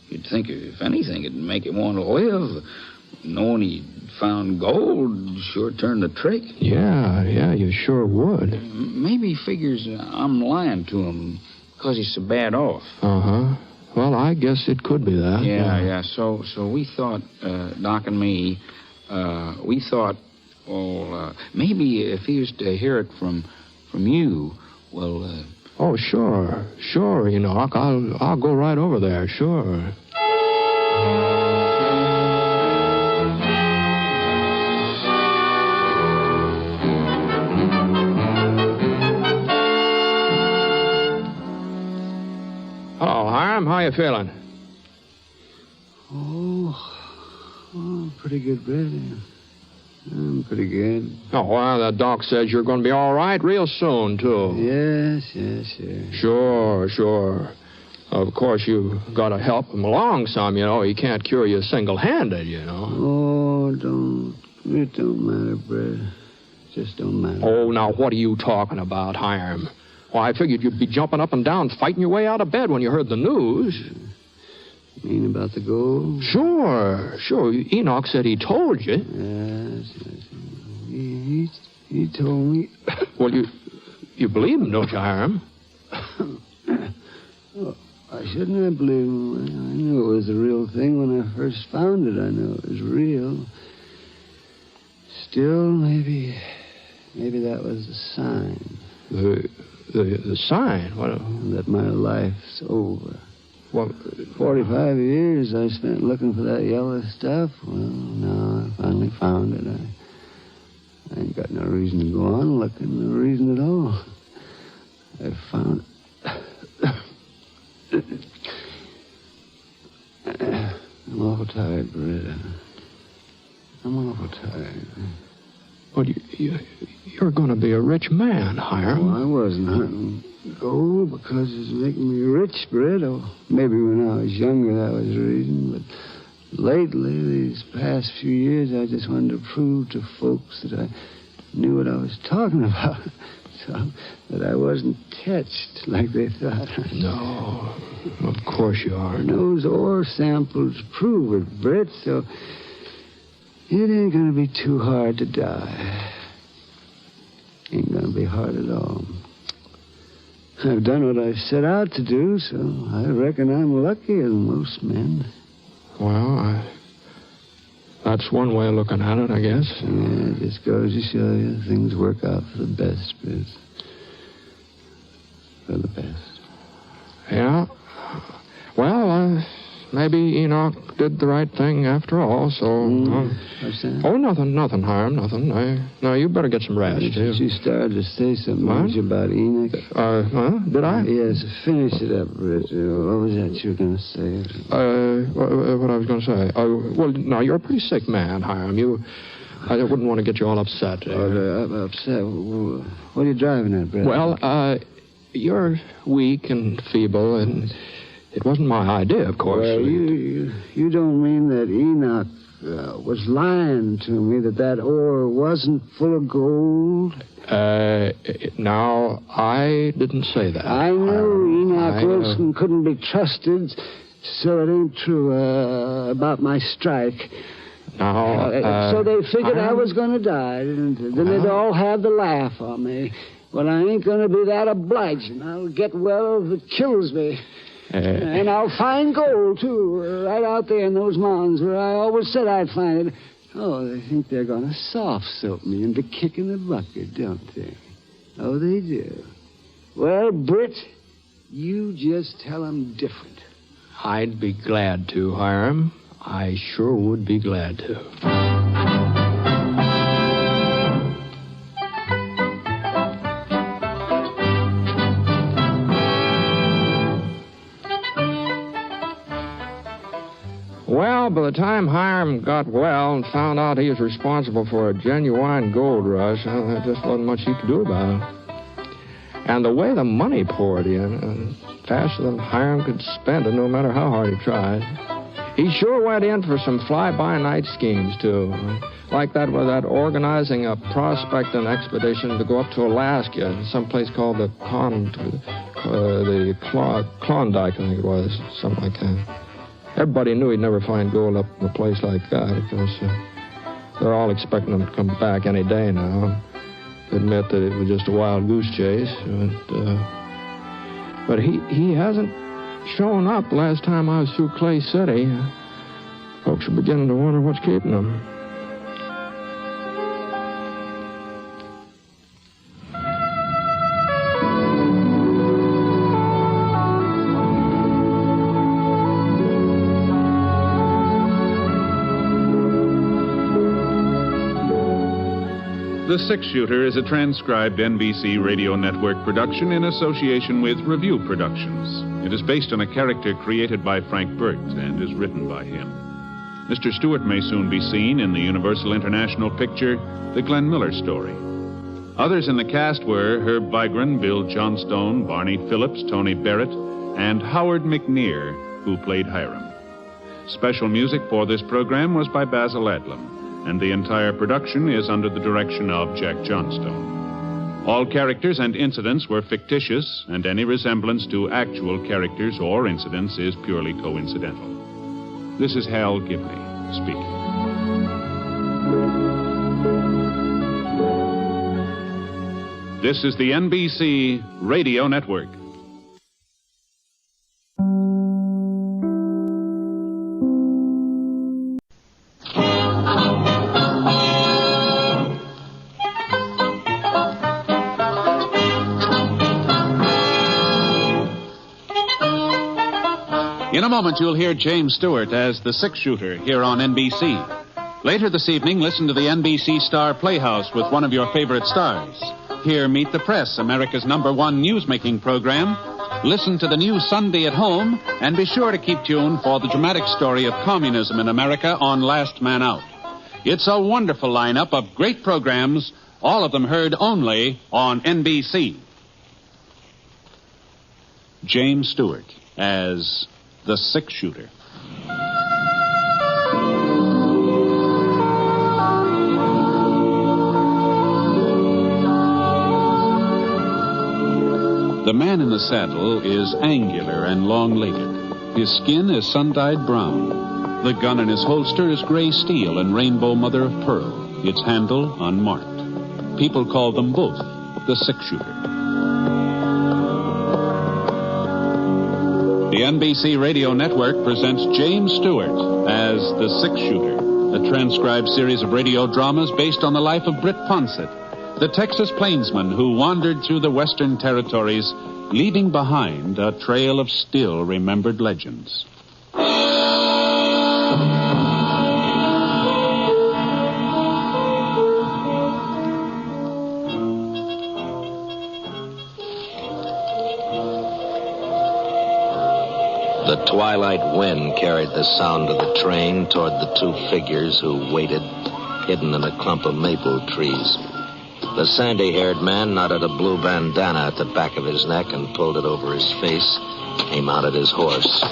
You'd think, if anything, it'd make him want to live. Knowing he found gold sure turned the trick. Yeah, you sure would. Maybe he figures I'm lying to him because he's so bad off. Uh-huh. Well, I guess it could be that. Yeah. So we thought, Doc and me, we thought, maybe if he was to hear it from you, well... Oh, sure, Enoch. I'll go right over there, sure. Hello, Hiram. How you feeling? Oh, pretty good, Britt. I'm pretty good. Oh, well, the doc says you're going to be all right real soon, too. Yes. Sure. Of course, you got to help him along some, you know. He can't cure you single-handed, you know. Oh, it don't matter, Britt. Just don't matter. Oh, now, what are you talking about, Hiram? Well, I figured you'd be jumping up and down, fighting your way out of bed when you heard the news. You mean about the gold? Sure. Enoch said he told you. Yes. He told me. Well, you believe him, don't you, Hiram? Oh, I shouldn't have believed him. I knew it was the real thing when I first found it. I knew it was real. Still, maybe that was the sign. The sign? What? That my life's over. Well, 45 years I spent looking for that yellow stuff. Well, now I finally found it. I ain't got no reason to go on looking, no reason at all. I found... I'm awful tired, Britt. I'm awful tired. Well, you're going to be a rich man, Hiram. Well, I wasn't hunting gold because it's making me rich, Britt. Or maybe when I was younger that was the reason. But lately, these past few years, I just wanted to prove to folks that I knew what I was talking about. So that I wasn't touched like they thought. No, of course you aren't. Those ore samples prove it, Britt, so it ain't gonna be too hard to die. Ain't gonna be hard at all. I've done what I set out to do, so I reckon I'm luckier than most men. Well, that's one way of looking at it, I guess. Yeah, it just goes to show you things work out for the best, Britt. For the best. Yeah. Well, maybe Enoch did the right thing after all, so... What's that? Oh, nothing, Hiram, nothing. No, you better get some rest, too. You started to say something about Enoch. Did I? Yes, finish it up, Britt. What was that you were going to say? What I was going to say. Well, no, you're a pretty sick man, Hiram. I wouldn't want to get you all upset. Upset? What are you driving at, Britt? Well, you're weak and feeble, and it wasn't my idea, of course. Well, you don't mean that Enoch was lying to me, that ore wasn't full of gold? Now, I didn't say that. I know Enoch Wilson couldn't be trusted, so it ain't true about my strike. Now, so they figured I was going to die, and then they'd all have the laugh on me. Well, I ain't going to be that obliging. I'll get well if it kills me. And I'll find gold, too, right out there in those mountains where I always said I'd find it. Oh, they think they're going to soft-soap me into kicking the bucket, don't they? Oh, they do. Well, Britt, you just tell them different. I'd be glad to, Hiram. I sure would be glad to. Well, by the time Hiram got well and found out he was responsible for a genuine gold rush, there just wasn't much he could do about it. And the way the money poured in, faster than Hiram could spend it, no matter how hard he tried. He sure went in for some fly-by-night schemes, too. Like that with that organizing a prospecting expedition to go up to Alaska, someplace called the Klondike, I think it was, something like that. Everybody knew he'd never find gold up in a place like that because they're all expecting him to come back any day now. Admit that it was just a wild goose chase. But he hasn't shown up last time I was through Clay City. Folks are beginning to wonder what's keeping him. The Six Shooter is a transcribed NBC Radio Network production in association with Review Productions. It is based on a character created by Frank Burt and is written by him. Mr. Stewart may soon be seen in the Universal International picture, The Glenn Miller Story. Others in the cast were Herb Vigran, Bill Johnstone, Barney Phillips, Tony Barrett, and Howard McNear, who played Hiram. Special music for this program was by Basil Adlam, and the entire production is under the direction of Jack Johnstone. All characters and incidents were fictitious, and any resemblance to actual characters or incidents is purely coincidental. This is Hal Gibney speaking. This is the NBC Radio Network. In a moment, you'll hear James Stewart as the Six Shooter here on NBC. Later this evening, listen to the NBC Star Playhouse with one of your favorite stars. Here, Meet the Press, America's #1 newsmaking program. Listen to the new Sunday at Home, and be sure to keep tuned for the dramatic story of communism in America on Last Man Out. It's a wonderful lineup of great programs, all of them heard only on NBC. James Stewart as the six-shooter. The man in the saddle is angular and long-legged. His skin is sun-dyed brown. The gun in his holster is gray steel and rainbow mother of pearl, its handle unmarked. People call them both the six-shooter. The NBC Radio Network presents James Stewart as the six-shooter, a transcribed series of radio dramas based on the life of Britt Ponsett, the Texas plainsman who wandered through the Western Territories, leaving behind a trail of still-remembered legends. The twilight wind carried the sound of the train toward the two figures who waited, hidden in a clump of maple trees. The sandy-haired man knotted a blue bandana at the back of his neck and pulled it over his face. He mounted his horse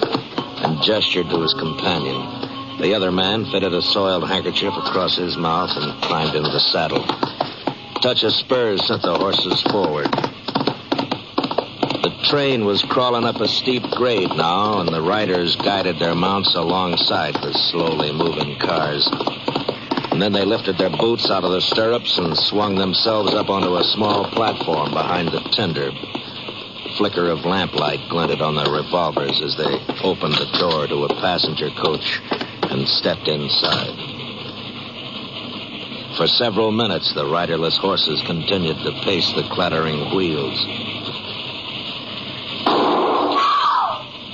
and gestured to his companion. The other man fitted a soiled handkerchief across his mouth and climbed into the saddle. A touch of spurs sent the horses forward. The train was crawling up a steep grade now, and the riders guided their mounts alongside the slowly moving cars. And then they lifted their boots out of the stirrups and swung themselves up onto a small platform behind the tender. The flicker of lamplight glinted on their revolvers as they opened the door to a passenger coach and stepped inside. For several minutes, the riderless horses continued to pace the clattering wheels.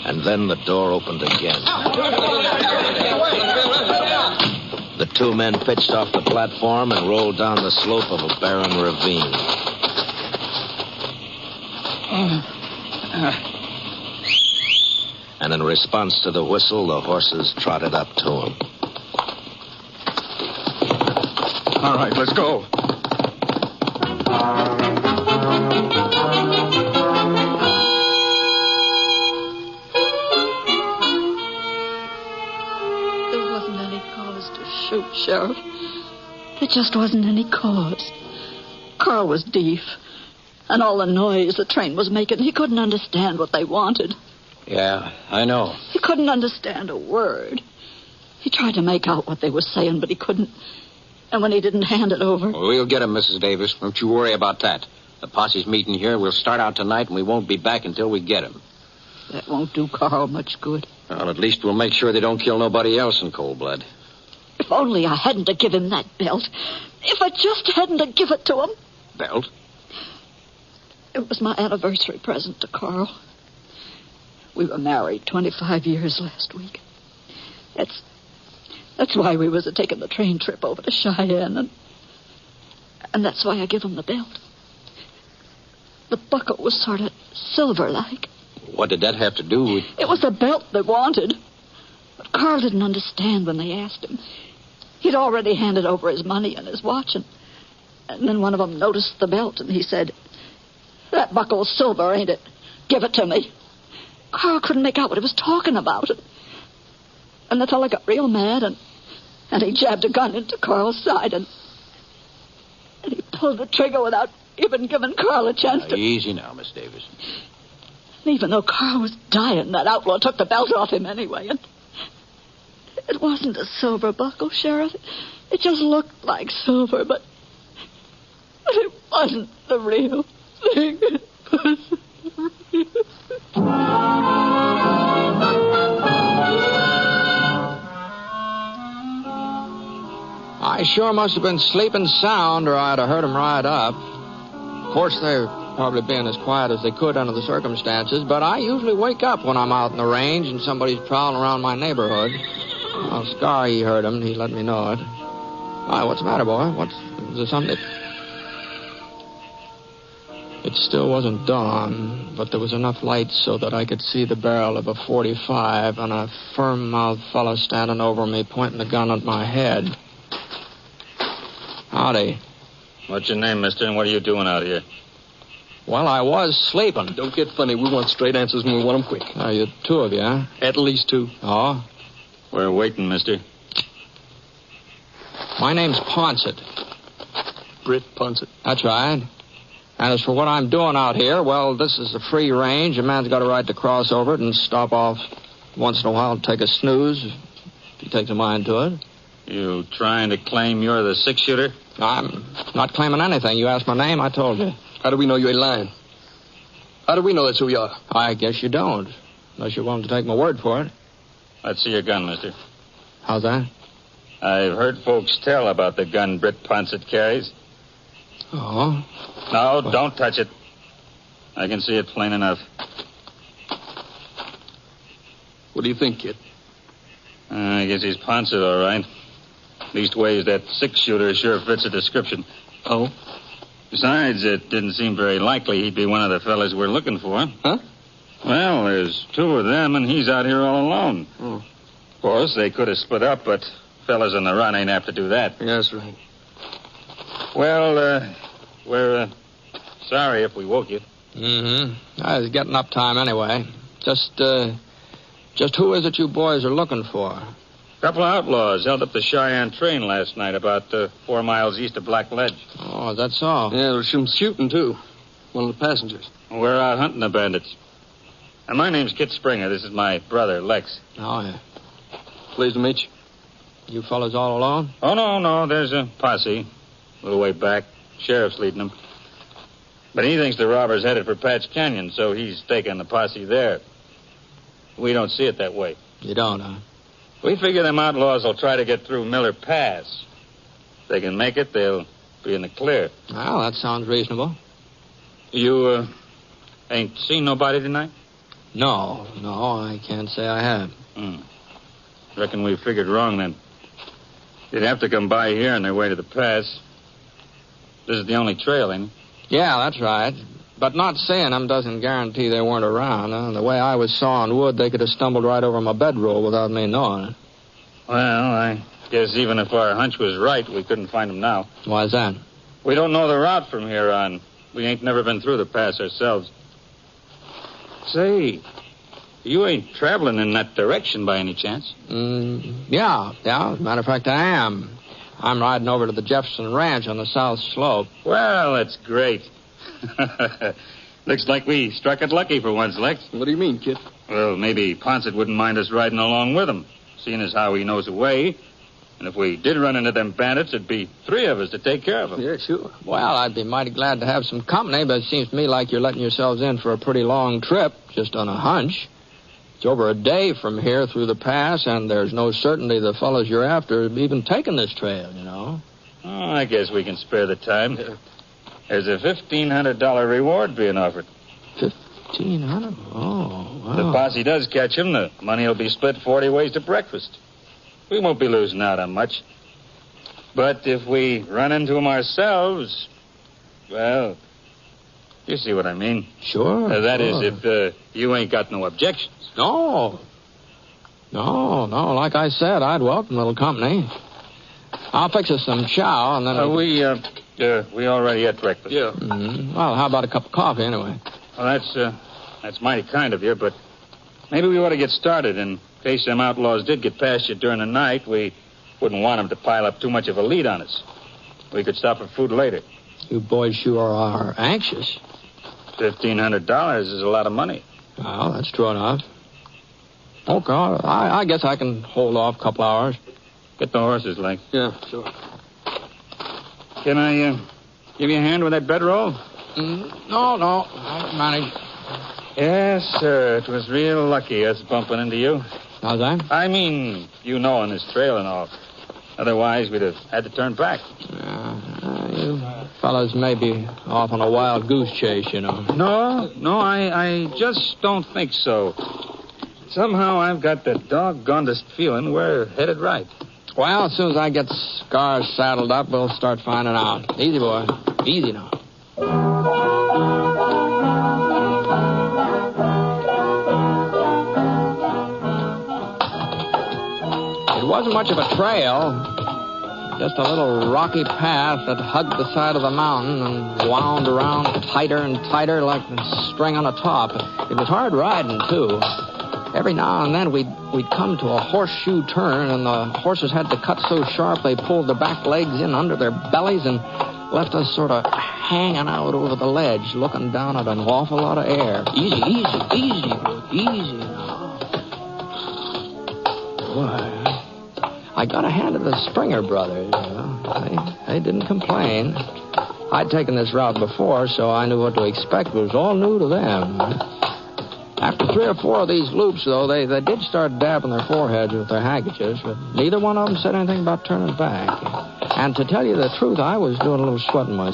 And then the door opened again. The two men pitched off the platform and rolled down the slope of a barren ravine. And in response to the whistle, the horses trotted up to him. All right, let's go. Sheriff. There just wasn't any cause. Carl was deaf. And all the noise the train was making, he couldn't understand what they wanted. Yeah, I know. He couldn't understand a word. He tried to make out what they were saying, but he couldn't. And when he didn't hand it over... Well, we'll get him, Mrs. Davis. Don't you worry about that. The posse's meeting here. We'll start out tonight, and we won't be back until we get him. That won't do Carl much good. Well, at least we'll make sure they don't kill nobody else in cold blood. If only I hadn't to give him that belt. If I just hadn't to give it to him. Belt? It was my anniversary present to Carl. We were married 25 years last week. That's why we was taking the train trip over to Cheyenne, and that's why I give him the belt. The buckle was sort of silver-like. What did that have to do with... It was the belt they wanted. But Carl didn't understand when they asked him. He'd already handed over his money and his watch, and then one of them noticed the belt, and he said, "That buckle's silver, ain't it? Give it to me." Carl couldn't make out what he was talking about. And the fella got real mad, and he jabbed a gun into Carl's side, and he pulled the trigger without even giving Carl a chance to... Easy now, Miss Davis. And even though Carl was dying, that outlaw took the belt off him anyway, and... It wasn't a silver buckle, Sheriff. It just looked like silver, but it wasn't the real thing. I sure must have been sleeping sound, or I'd have heard him ride up. Of course, they're probably being as quiet as they could under the circumstances, but I usually wake up when I'm out in the range and somebody's prowling around my neighborhood. Well, Scar, he heard him, and he let me know it. Why, what's the matter, boy? Is there something? It still wasn't dawn, but there was enough light so that I could see the barrel of a .45 and a firm-mouthed fellow standing over me, pointing the gun at my head. Howdy. What's your name, mister, and what are you doing out here? Well, I was sleeping. Don't get funny. We want straight answers, and we want them quick. Oh, you two of you, huh? At least two. Oh? We're waiting, mister. My name's Ponsett. Britt Ponsett. That's right. And as for what I'm doing out here, well, this is a free range. A man's got a right to cross over it and stop off once in a while and take a snooze if he takes a mind to it. You trying to claim you're the six-shooter? I'm not claiming anything. You asked my name, I told you. How do we know you ain't lying? How do we know that's who you are? I guess you don't, unless you're willing to take my word for it. Let's see your gun, mister. How's that? I've heard folks tell about the gun Britt Ponsett carries. Oh? No, don't touch it. I can see it plain enough. What do you think, kid? I guess he's Ponsett, all right. Leastways, that six-shooter sure fits the description. Oh? Besides, it didn't seem very likely he'd be one of the fellas we're looking for. Huh? Well, there's two of them, and he's out here all alone. Oh. Of course, they could have split up, but fellas on the run ain't apt to do that. Yeah, that's right. Well, we're sorry if we woke you. Mm-hmm. I was getting up time anyway. Just who is it you boys are looking for? Couple of outlaws held up the Cheyenne train last night about 4 miles east of Black Ledge. Oh, that's all. Yeah, there was some shooting, too. One of the passengers. We're out hunting the bandits. And my name's Kit Springer. This is my brother, Lex. Oh, yeah. Pleased to meet you. You fellas all alone? Oh, no. There's a posse. A little way back. Sheriff's leading them. But he thinks the robbers headed for Patch Canyon, so he's taking the posse there. We don't see it that way. You don't, huh? We figure them outlaws will try to get through Miller Pass. If they can make it, they'll be in the clear. Well, that sounds reasonable. You, ain't seen nobody tonight? No, I can't say I have. Reckon we figured wrong, then. They'd have to come by here on their way to the pass. This is the only trail, ain't it? Yeah, that's right. But not seeing them doesn't guarantee they weren't around. The way I was sawing wood, they could have stumbled right over my bedroll without me knowing it. Well, I guess even if our hunch was right, we couldn't find them now. Why's that? We don't know the route from here on. We ain't never been through the pass ourselves. Say, you ain't traveling in that direction by any chance? Yeah. As a matter of fact, I am. I'm riding over to the Jefferson Ranch on the south slope. Well, that's great. Looks like we struck it lucky for once, Lex. What do you mean, kid? Well, maybe Ponsett wouldn't mind us riding along with him, seeing as how he knows the way. And if we did run into them bandits, it'd be 3 of us to take care of them. Yeah, sure. Well, I'd be mighty glad to have some company, but it seems to me like you're letting yourselves in for a pretty long trip, just on a hunch. It's over a day from here through the pass, and there's no certainty the fellows you're after have even taken this trail, you know. Oh, I guess we can spare the time. Yeah. There's a $1,500 reward being offered. $1,500? Oh, wow. If the posse does catch him, the money will be split 40 ways to breakfast. We won't be losing out on much. But if we run into him ourselves, well, you see what I mean. Sure. That is, if you ain't got no objections. No. Like I said, I'd welcome a little company. I'll fix us some chow, and then... we already had breakfast. Yeah. Mm-hmm. Well, how about a cup of coffee, anyway? Well, that's mighty kind of you, but maybe we ought to get started. In case them outlaws did get past you during the night, we wouldn't want them to pile up too much of a lead on us. We could stop for food later. You boys sure are anxious. $1,500 is a lot of money. Well, that's true enough. Okay, I guess I can hold off a couple hours. Get the horses, Lex. Yeah, sure. Can I give you a hand with that bedroll? No. I can manage. Yes, sir. It was real lucky us bumping into you. How's that? I mean, you knowing this trail and all. Otherwise, we'd have had to turn back. You fellas may be off on a wild goose chase, you know. No, I just don't think so. Somehow I've got the doggonedest feeling we're headed right. Well, as soon as I get Scars saddled up, we'll start finding out. Easy, boy. Easy now. It wasn't much of a trail. Just a little rocky path that hugged the side of the mountain and wound around tighter and tighter like a string on a top. It was hard riding, too. Every now and then we'd come to a horseshoe turn, and the horses had to cut so sharp they pulled their back legs in under their bellies and left us sort of hanging out over the ledge, looking down at an awful lot of air. Easy, easy now. Boy, I got a hand of the Springer brothers. They didn't complain. I'd taken this route before, so I knew what to expect. It was all new to them. After 3 or 4 of these loops, though, they did start dabbing their foreheads with their handkerchiefs, but neither one of them said anything about turning back. And to tell you the truth, I was doing a little sweating myself.